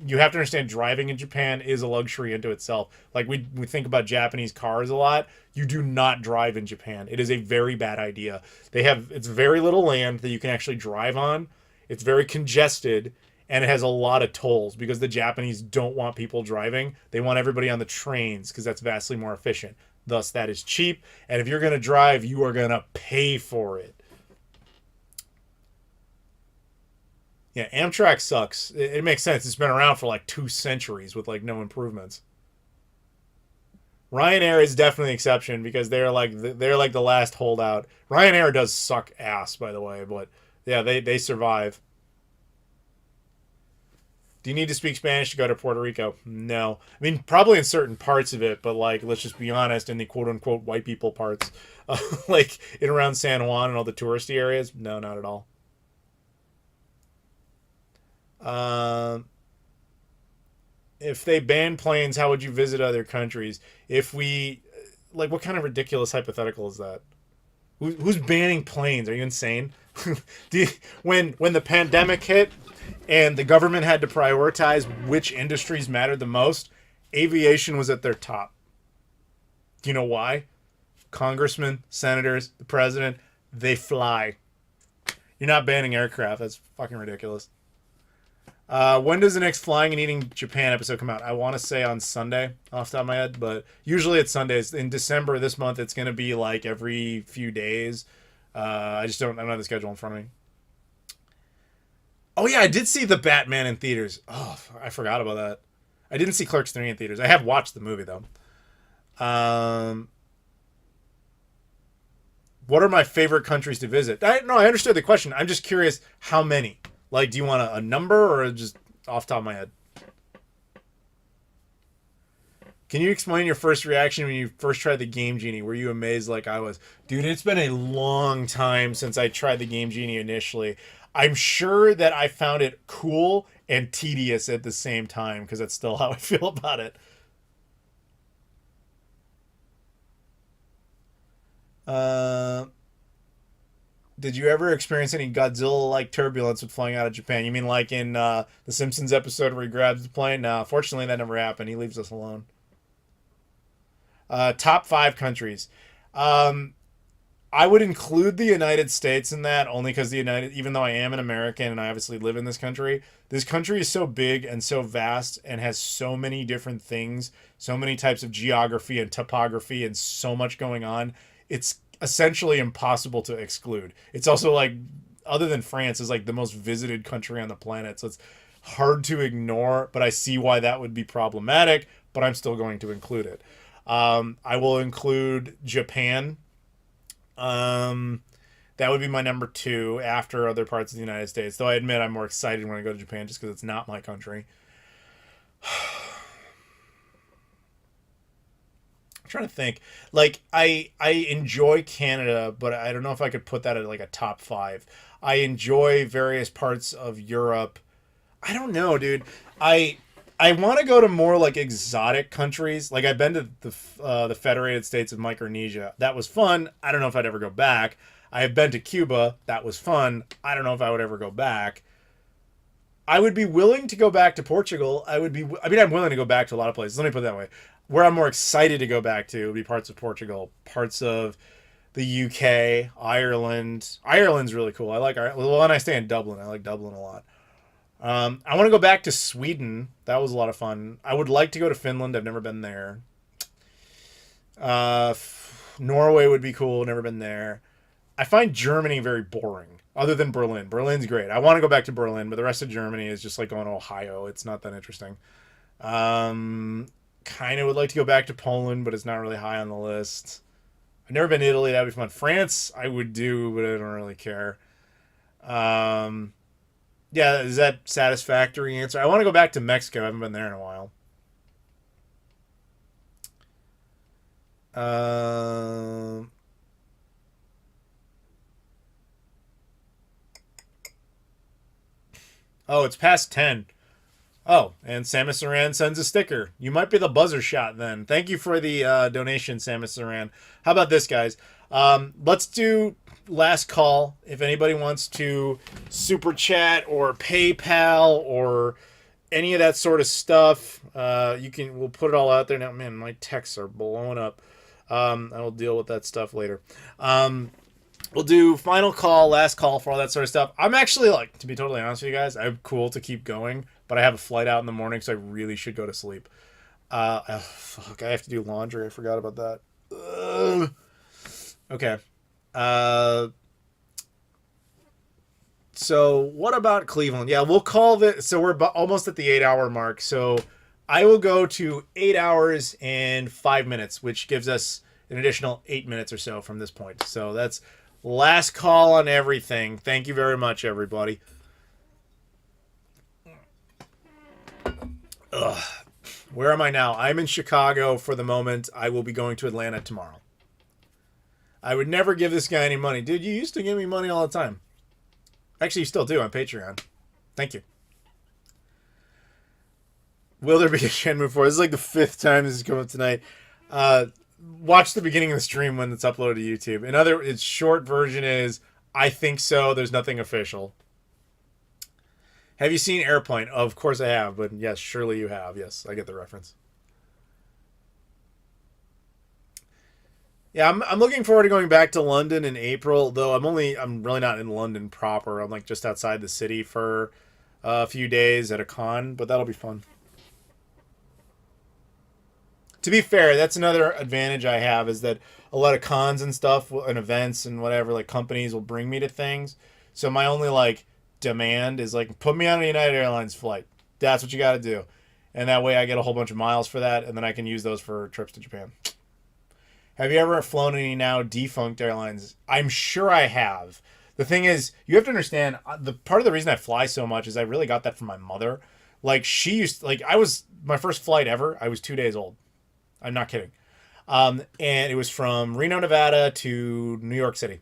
You have to understand driving in Japan is a luxury into itself. Like we think about Japanese cars a lot. You do not drive in Japan. It is a very bad idea. It's very little land that you can actually drive on. It's very congested and it has a lot of tolls because the Japanese don't want people driving. They want everybody on the trains because that's vastly more efficient. Thus, that is cheap. And if you're going to drive, you are going to pay for it. Yeah, Amtrak sucks. It makes sense. It's been around for like 2 centuries with like no improvements. Ryanair is definitely an exception because they're like the last holdout. Ryanair does suck ass, by the way, but yeah, they survive. Do you need to speak Spanish to go to Puerto Rico? No. I mean, probably in certain parts of it, but like, let's just be honest, in the quote-unquote white people parts, like in around San Juan and all the touristy areas, no, not at all. If they ban planes, how would you visit other countries? If we, like, what kind of ridiculous hypothetical is that? Who's banning planes? Are you insane? When the pandemic hit and the government had to prioritize which industries mattered the most, aviation was at their top. Do you know why? Congressmen, senators, the president, they fly. You're not banning aircraft. That's fucking ridiculous. When does the next Flying and Eating Japan episode come out? I want to say on Sunday, off the top of my head, but usually it's Sundays. In December this month, it's going to be like every few days. I don't have the schedule in front of me. Oh yeah, I did see the Batman in theaters. Oh, I forgot about that. I didn't see Clerks 3 in theaters. I have watched the movie though. What are my favorite countries to visit? I understood the question. I'm just curious how many. Like, do you want a number or just off the top of my head? Can you explain your first reaction when you first tried the Game Genie? Were you amazed like I was? Dude, it's been a long time since I tried the Game Genie initially. I'm sure that I found it cool and tedious at the same time because that's still how I feel about it. Did you ever experience any Godzilla-like turbulence with flying out of Japan? You mean like in the Simpsons episode where he grabs the plane? No, fortunately that never happened. He leaves us alone. Top 5 countries. I would include the United States in that only because even though I am an American and I obviously live in this country is so big and so vast and has so many different things, so many types of geography and topography and so much going on. It's essentially impossible to exclude. It's also like, other than France, is like the most visited country on the planet. So it's hard to ignore, but I see why that would be problematic, but I'm still going to include it. I will include Japan. That would be my number 2 after other parts of the United States. Though I admit I'm more excited when I go to Japan just because it's not my country. I'm trying to think. Like, I enjoy Canada, but I don't know if I could put that at like a top 5. I enjoy various parts of Europe. I don't know, dude. I want to go to more like exotic countries. Like, I've been to the Federated States of Micronesia. That was fun. I don't know if I'd ever go back. I have been to Cuba. That was fun. I don't know if I would ever go back. I would be willing to go back to Portugal. I'm willing to go back to a lot of places. Let me put it that way. Where I'm more excited to go back to would be parts of Portugal, parts of the UK, Ireland. Ireland's really cool. I like Ireland. Well, when I stay in Dublin, I like Dublin a lot. I want to go back to Sweden. That was a lot of fun. I would like to go to Finland. I've never been there. Norway would be cool. Never been there. I find Germany very boring. Other than Berlin. Berlin's great. I want to go back to Berlin, but the rest of Germany is just like going to Ohio. It's not that interesting. Kind of would like to go back to Poland, but it's not really high on the list. I've never been to Italy. That'd be fun. France, I would do, but I don't really care. Yeah, is that satisfactory answer? I want to go back to Mexico. I haven't been there in a while. Oh, it's past 10. Oh, and Samus Aran sends a sticker. You might be the buzzer shot then. Thank you for the donation, Samus Aran. How about this, guys? Let's do last call. If anybody wants to super chat or PayPal or any of that sort of stuff, you can. We'll put it all out there now. Man, my texts are blowing up. I will deal with that stuff later. We'll do final call, last call for all that sort of stuff. I'm actually, like, to be totally honest with you guys, I'm cool to keep going, but I have a flight out in the morning, so I really should go to sleep. Fuck, I have to do laundry. I forgot about that. Ugh. Okay. So what about Cleveland? Yeah, we'll call this. So we're almost at the 8-hour mark. So I will go to 8 hours and 5 minutes, which gives us an additional 8 minutes or so from this point. So that's last call on everything. Thank you very much, everybody. Ugh. Where am I now? I'm in Chicago for the moment. I will be going to Atlanta tomorrow. I would never give this guy any money. Dude, you used to give me money all the time. Actually, you still do on Patreon. Thank you. Will there be a Shenmue 4? This is like the 5th time this has come up tonight. Watch the beginning of the stream when it's uploaded to YouTube. Its short version is, I think so, there's nothing official. Have you seen Airplane? Of course I have, but yes, surely you have. Yes, I get the reference. Yeah, I'm looking forward to going back to London in April, though I'm really not in London proper. I'm like just outside the city for a few days at a con, but that'll be fun. To be fair, that's another advantage I have is that a lot of cons and stuff and events and whatever, like companies will bring me to things. So my only like demand is like, put me on a United Airlines flight. That's what you got to do. And that way I get a whole bunch of miles for that. And then I can use those for trips to Japan. Have you ever flown any now defunct airlines? I'm sure I have. The thing is, you have to understand, the part of the reason I fly so much is I really got that from my mother. Like my first flight ever, I was 2 days old. I'm not kidding. And it was from Reno, Nevada to New York City.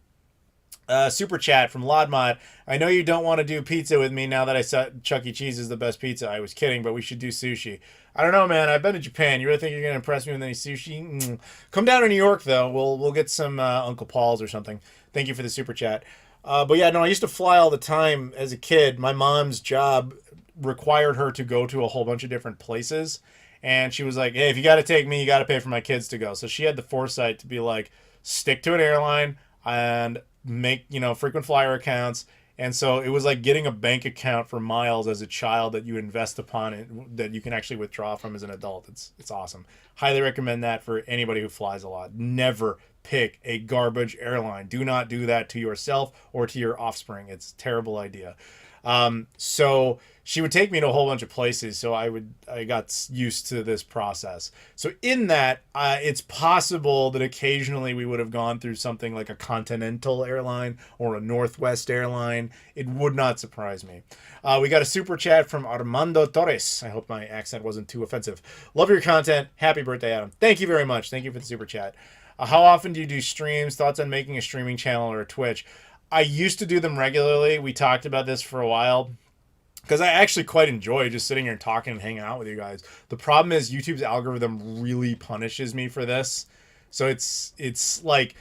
Super chat from Lodmod. I know you don't want to do pizza with me now that I said Chuck E. Cheese is the best pizza. I was kidding, but we should do sushi. I don't know, man. I've been to Japan. You really think you're going to impress me with any sushi? Come down to New York, though. We'll get some Uncle Paul's or something. Thank you for the super chat. But yeah, no, I used to fly all the time as a kid. My mom's job required her to go to a whole bunch of different places. And she was like, hey, if you got to take me, you got to pay for my kids to go. So she had the foresight to be like, stick to an airline and make, frequent flyer accounts. And so it was like getting a bank account for miles as a child that you invest upon it, that you can actually withdraw from as an adult. It's awesome. Highly recommend that for anybody who flies a lot. Never pick a garbage airline. Do not do that to yourself or to your offspring. It's a terrible idea. So she would take me to a whole bunch of places. So I got used to this process. So in that, it's possible that occasionally we would have gone through something like a Continental airline or a Northwest airline. It would not surprise me. We got a super chat from Armando Torres. I hope my accent wasn't too offensive. Love your content. Happy birthday, Adam. Thank you very much. Thank you for the super chat. How often do you do streams? Thoughts on making a streaming channel or a Twitch? I used to do them regularly. We talked about this for a while because I actually quite enjoy just sitting here and talking and hanging out with you guys. The problem is YouTube's algorithm really punishes me for this. So it's like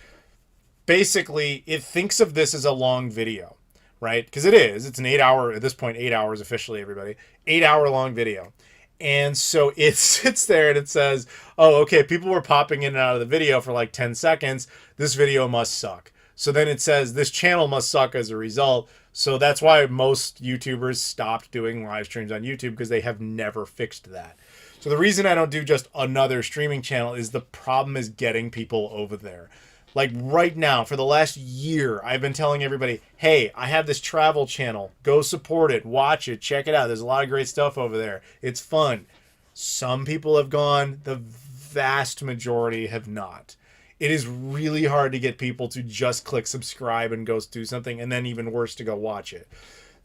basically it thinks of this as a long video, right? Because it is. It's an 8 hour, at this point, 8 hours officially, everybody. 8 hour long video. And so it sits there and it says, oh, okay, people were popping in and out of the video for like 10 seconds. This video must suck. So then it says this channel must suck as a result. So that's why most YouTubers stopped doing live streams on YouTube, because they have never fixed that. So the reason I don't do just another streaming channel is the problem is getting people over there. Like right now, for the last year, I've been telling everybody, hey, I have this travel channel. Go support it. Watch it. Check it out. There's a lot of great stuff over there. It's fun. Some people have gone. The vast majority have not. It is really hard to get people to just click subscribe and go do something, and then even worse, to go watch it.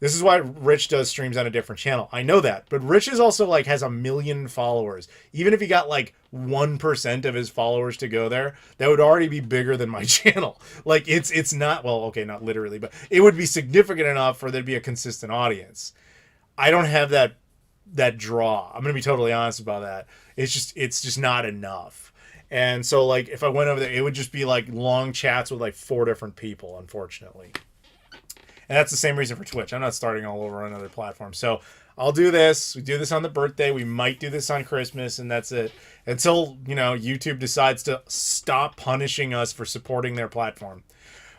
This is why Rich does streams on a different channel. I know that. But Rich is also like has 1 million followers. Even if he got like 1% of his followers to go there, that would already be bigger than my channel. Like it's not, well, okay, not literally, but it would be significant enough for there to be a consistent audience. I don't have that draw. I'm going to be totally honest about that. It's just not enough. And so like if I went over there, it would just be like long chats with like 4 different people, unfortunately. And that's the same reason for Twitch. I'm not starting all over on another platform. So I'll do this. We do this on the birthday. We might do this on Christmas, and that's it. Until, YouTube decides to stop punishing us for supporting their platform.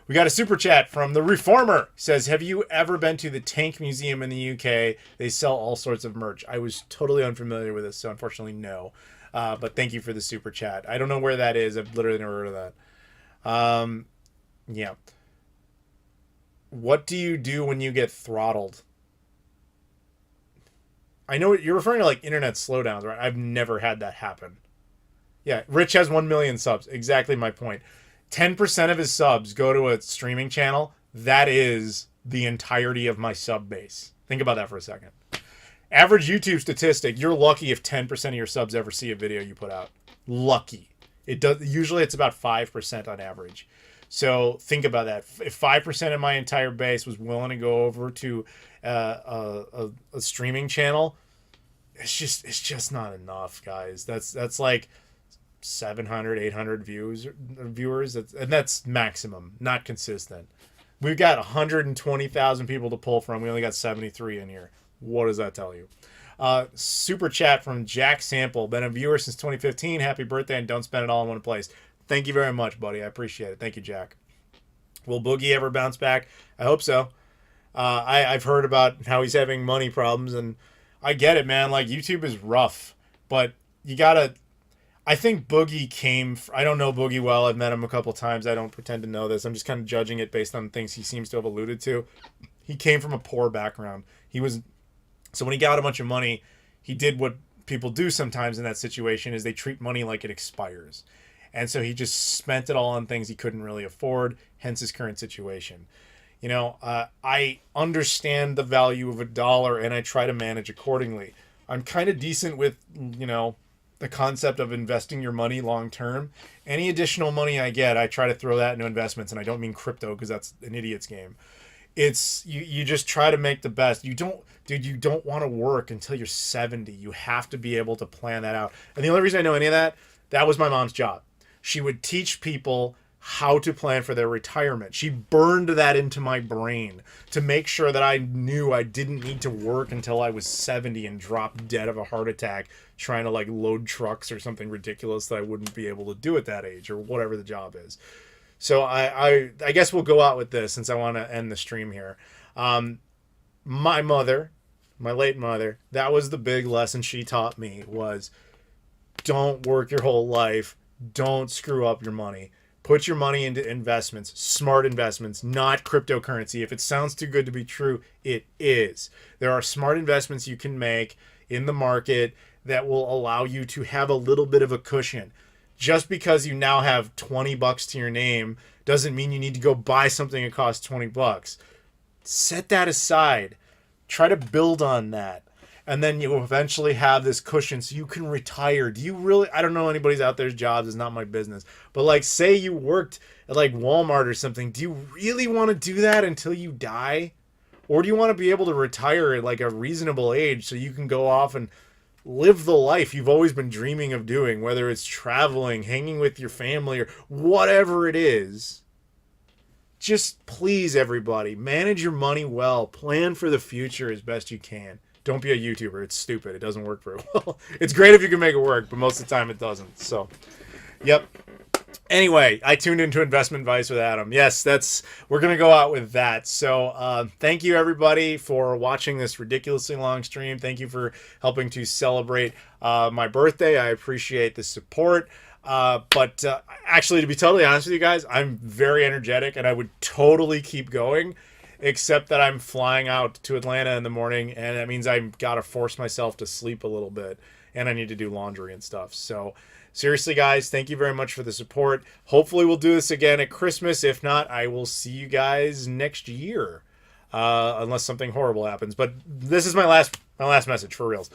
We got a super chat from The Reformer. Says, have you ever been to the Tank Museum in the UK? They sell all sorts of merch. I was totally unfamiliar with this, so unfortunately no. But thank you for the super chat. I don't know where that is. I've literally never heard of that. Yeah. What do you do when you get throttled? I know you're referring to like internet slowdowns, right? I've never had that happen. Yeah, Rich has 1 million subs. Exactly my point. 10% of his subs go to a streaming channel. That is the entirety of my sub base. Think about that for a second. Average YouTube statistic, you're lucky if 10% of your subs ever see a video you put out. Lucky. Usually it's about 5% on average. So think about that. If 5% of my entire base was willing to go over to a streaming channel, it's just not enough, guys. That's like 700, 800 viewers. And that's maximum, not consistent. We've got 120,000 people to pull from. We only got 73 in here. What does that tell you? Super chat from Jack Sample. Been a viewer since 2015. Happy birthday, and don't spend it all in one place. Thank you very much, buddy. I appreciate it. Thank you, Jack. Will Boogie ever bounce back? I hope so. I've heard about how he's having money problems, and I get it, man. Like, YouTube is rough, but you gotta... I think Boogie came... I don't know Boogie well. I've met him a couple times. I don't pretend to know this. I'm just kind of judging it based on things he seems to have alluded to. He came from a poor background. So when he got a bunch of money, he did what people do sometimes in that situation, is they treat money like it expires. And so he just spent it all on things he couldn't really afford, hence his current situation. I understand the value of $1, and I try to manage accordingly. I'm kind of decent with, the concept of investing your money long term. Any additional money I get, I try to throw that into investments, and I don't mean crypto because that's an idiot's game. It's you just try to make the best. You don't want to work until you're 70. You have to be able to plan that out. And the only reason I know any of that was my mom's job. She would teach people how to plan for their retirement. She burned that into my brain to make sure that I knew I didn't need to work until I was 70 and drop dead of a heart attack trying to like load trucks or something ridiculous that I wouldn't be able to do at that age, or whatever the job is. So I guess we'll go out with this, since I want to end the stream here. My mother, my late mother, that was the big lesson she taught me, was don't work your whole life. Don't screw up your money. Put your money into investments, smart investments, not cryptocurrency. If it sounds too good to be true, it is. There are smart investments you can make in the market that will allow you to have a little bit of a cushion. Just because you now have $20 to your name doesn't mean you need to go buy something that costs $20. Set that aside. Try to build on that. And then you eventually have this cushion so you can retire. Do you really... I don't know anybody's out there's jobs. It's not my business. But like, say you worked at like Walmart or something. Do you really want to do that until you die? Or do you want to be able to retire at like a reasonable age so you can go off and live the life you've always been dreaming of doing, whether it's traveling, hanging with your family, or whatever it is? Just please, everybody, manage your money well. Plan for the future as best you can. Don't be a YouTuber. It's stupid. It doesn't work very well. It's great if you can make it work, but most of the time it doesn't. So, yep. Anyway, I tuned into Investment Advice with Adam. Yes, we're going to go out with that. So thank you, everybody, for watching this ridiculously long stream. Thank you for helping to celebrate my birthday. I appreciate the support. But actually, to be totally honest with you guys, I'm very energetic and I would totally keep going, except that I'm flying out to Atlanta in the morning, and that means I've got to force myself to sleep a little bit, and I need to do laundry and stuff. So seriously, guys, thank you very much for the support. Hopefully we'll do this again at Christmas. If not, I will see you guys next year, unless something horrible happens. But this is my last message for reals.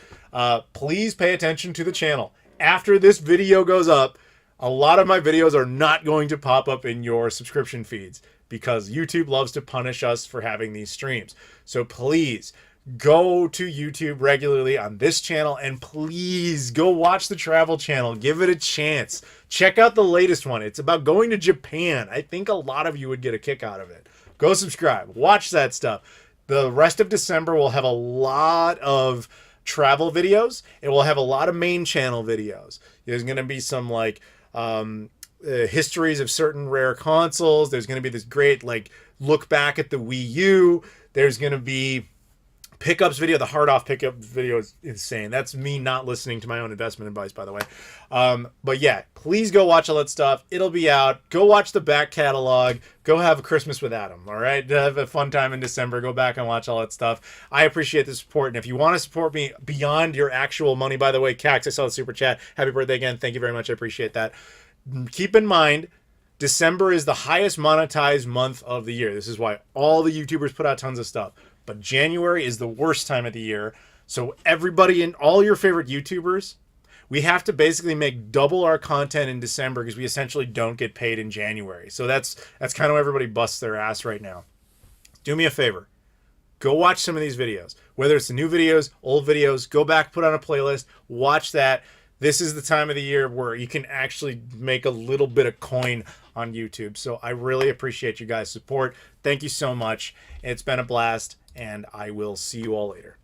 Please pay attention to the channel. After this video goes up, a lot of my videos are not going to pop up in your subscription feeds because YouTube loves to punish us for having these streams. So please go to YouTube regularly on this channel, and please go watch the travel channel. Give it a chance. Check out the latest one. It's about going to Japan. I think a lot of you would get a kick out of it. Go subscribe. Watch that stuff. The rest of December will have a lot of travel videos. It will have a lot of main channel videos. There's going to be some like histories of certain rare consoles. There's going to be this great like look back at the Wii U. There's going to be pickups video. The hard off pickup video is insane. That's me not listening to my own investment advice, by the way. But yeah, please go watch all that stuff. It'll be out. Go watch the back catalog. Go have a Christmas with Adam. All right, have a fun time in December. Go back and watch all that stuff. I appreciate the support, and if you want to support me beyond your actual money, by the way, Cax, I saw the super chat. Happy birthday again. Thank you very much. I appreciate that. Keep in mind, December is the highest monetized month of the year. This is why all the YouTubers put out tons of stuff. But January is the worst time of the year. So everybody and all your favorite YouTubers, we have to basically make double our content in December because we essentially don't get paid in January. So that's kind of why everybody busts their ass right now. Do me a favor. Go watch some of these videos. Whether it's the new videos, old videos, go back, put on a playlist, watch that. This is the time of the year where you can actually make a little bit of coin on YouTube. So I really appreciate you guys' support. Thank you so much. It's been a blast, and I will see you all later.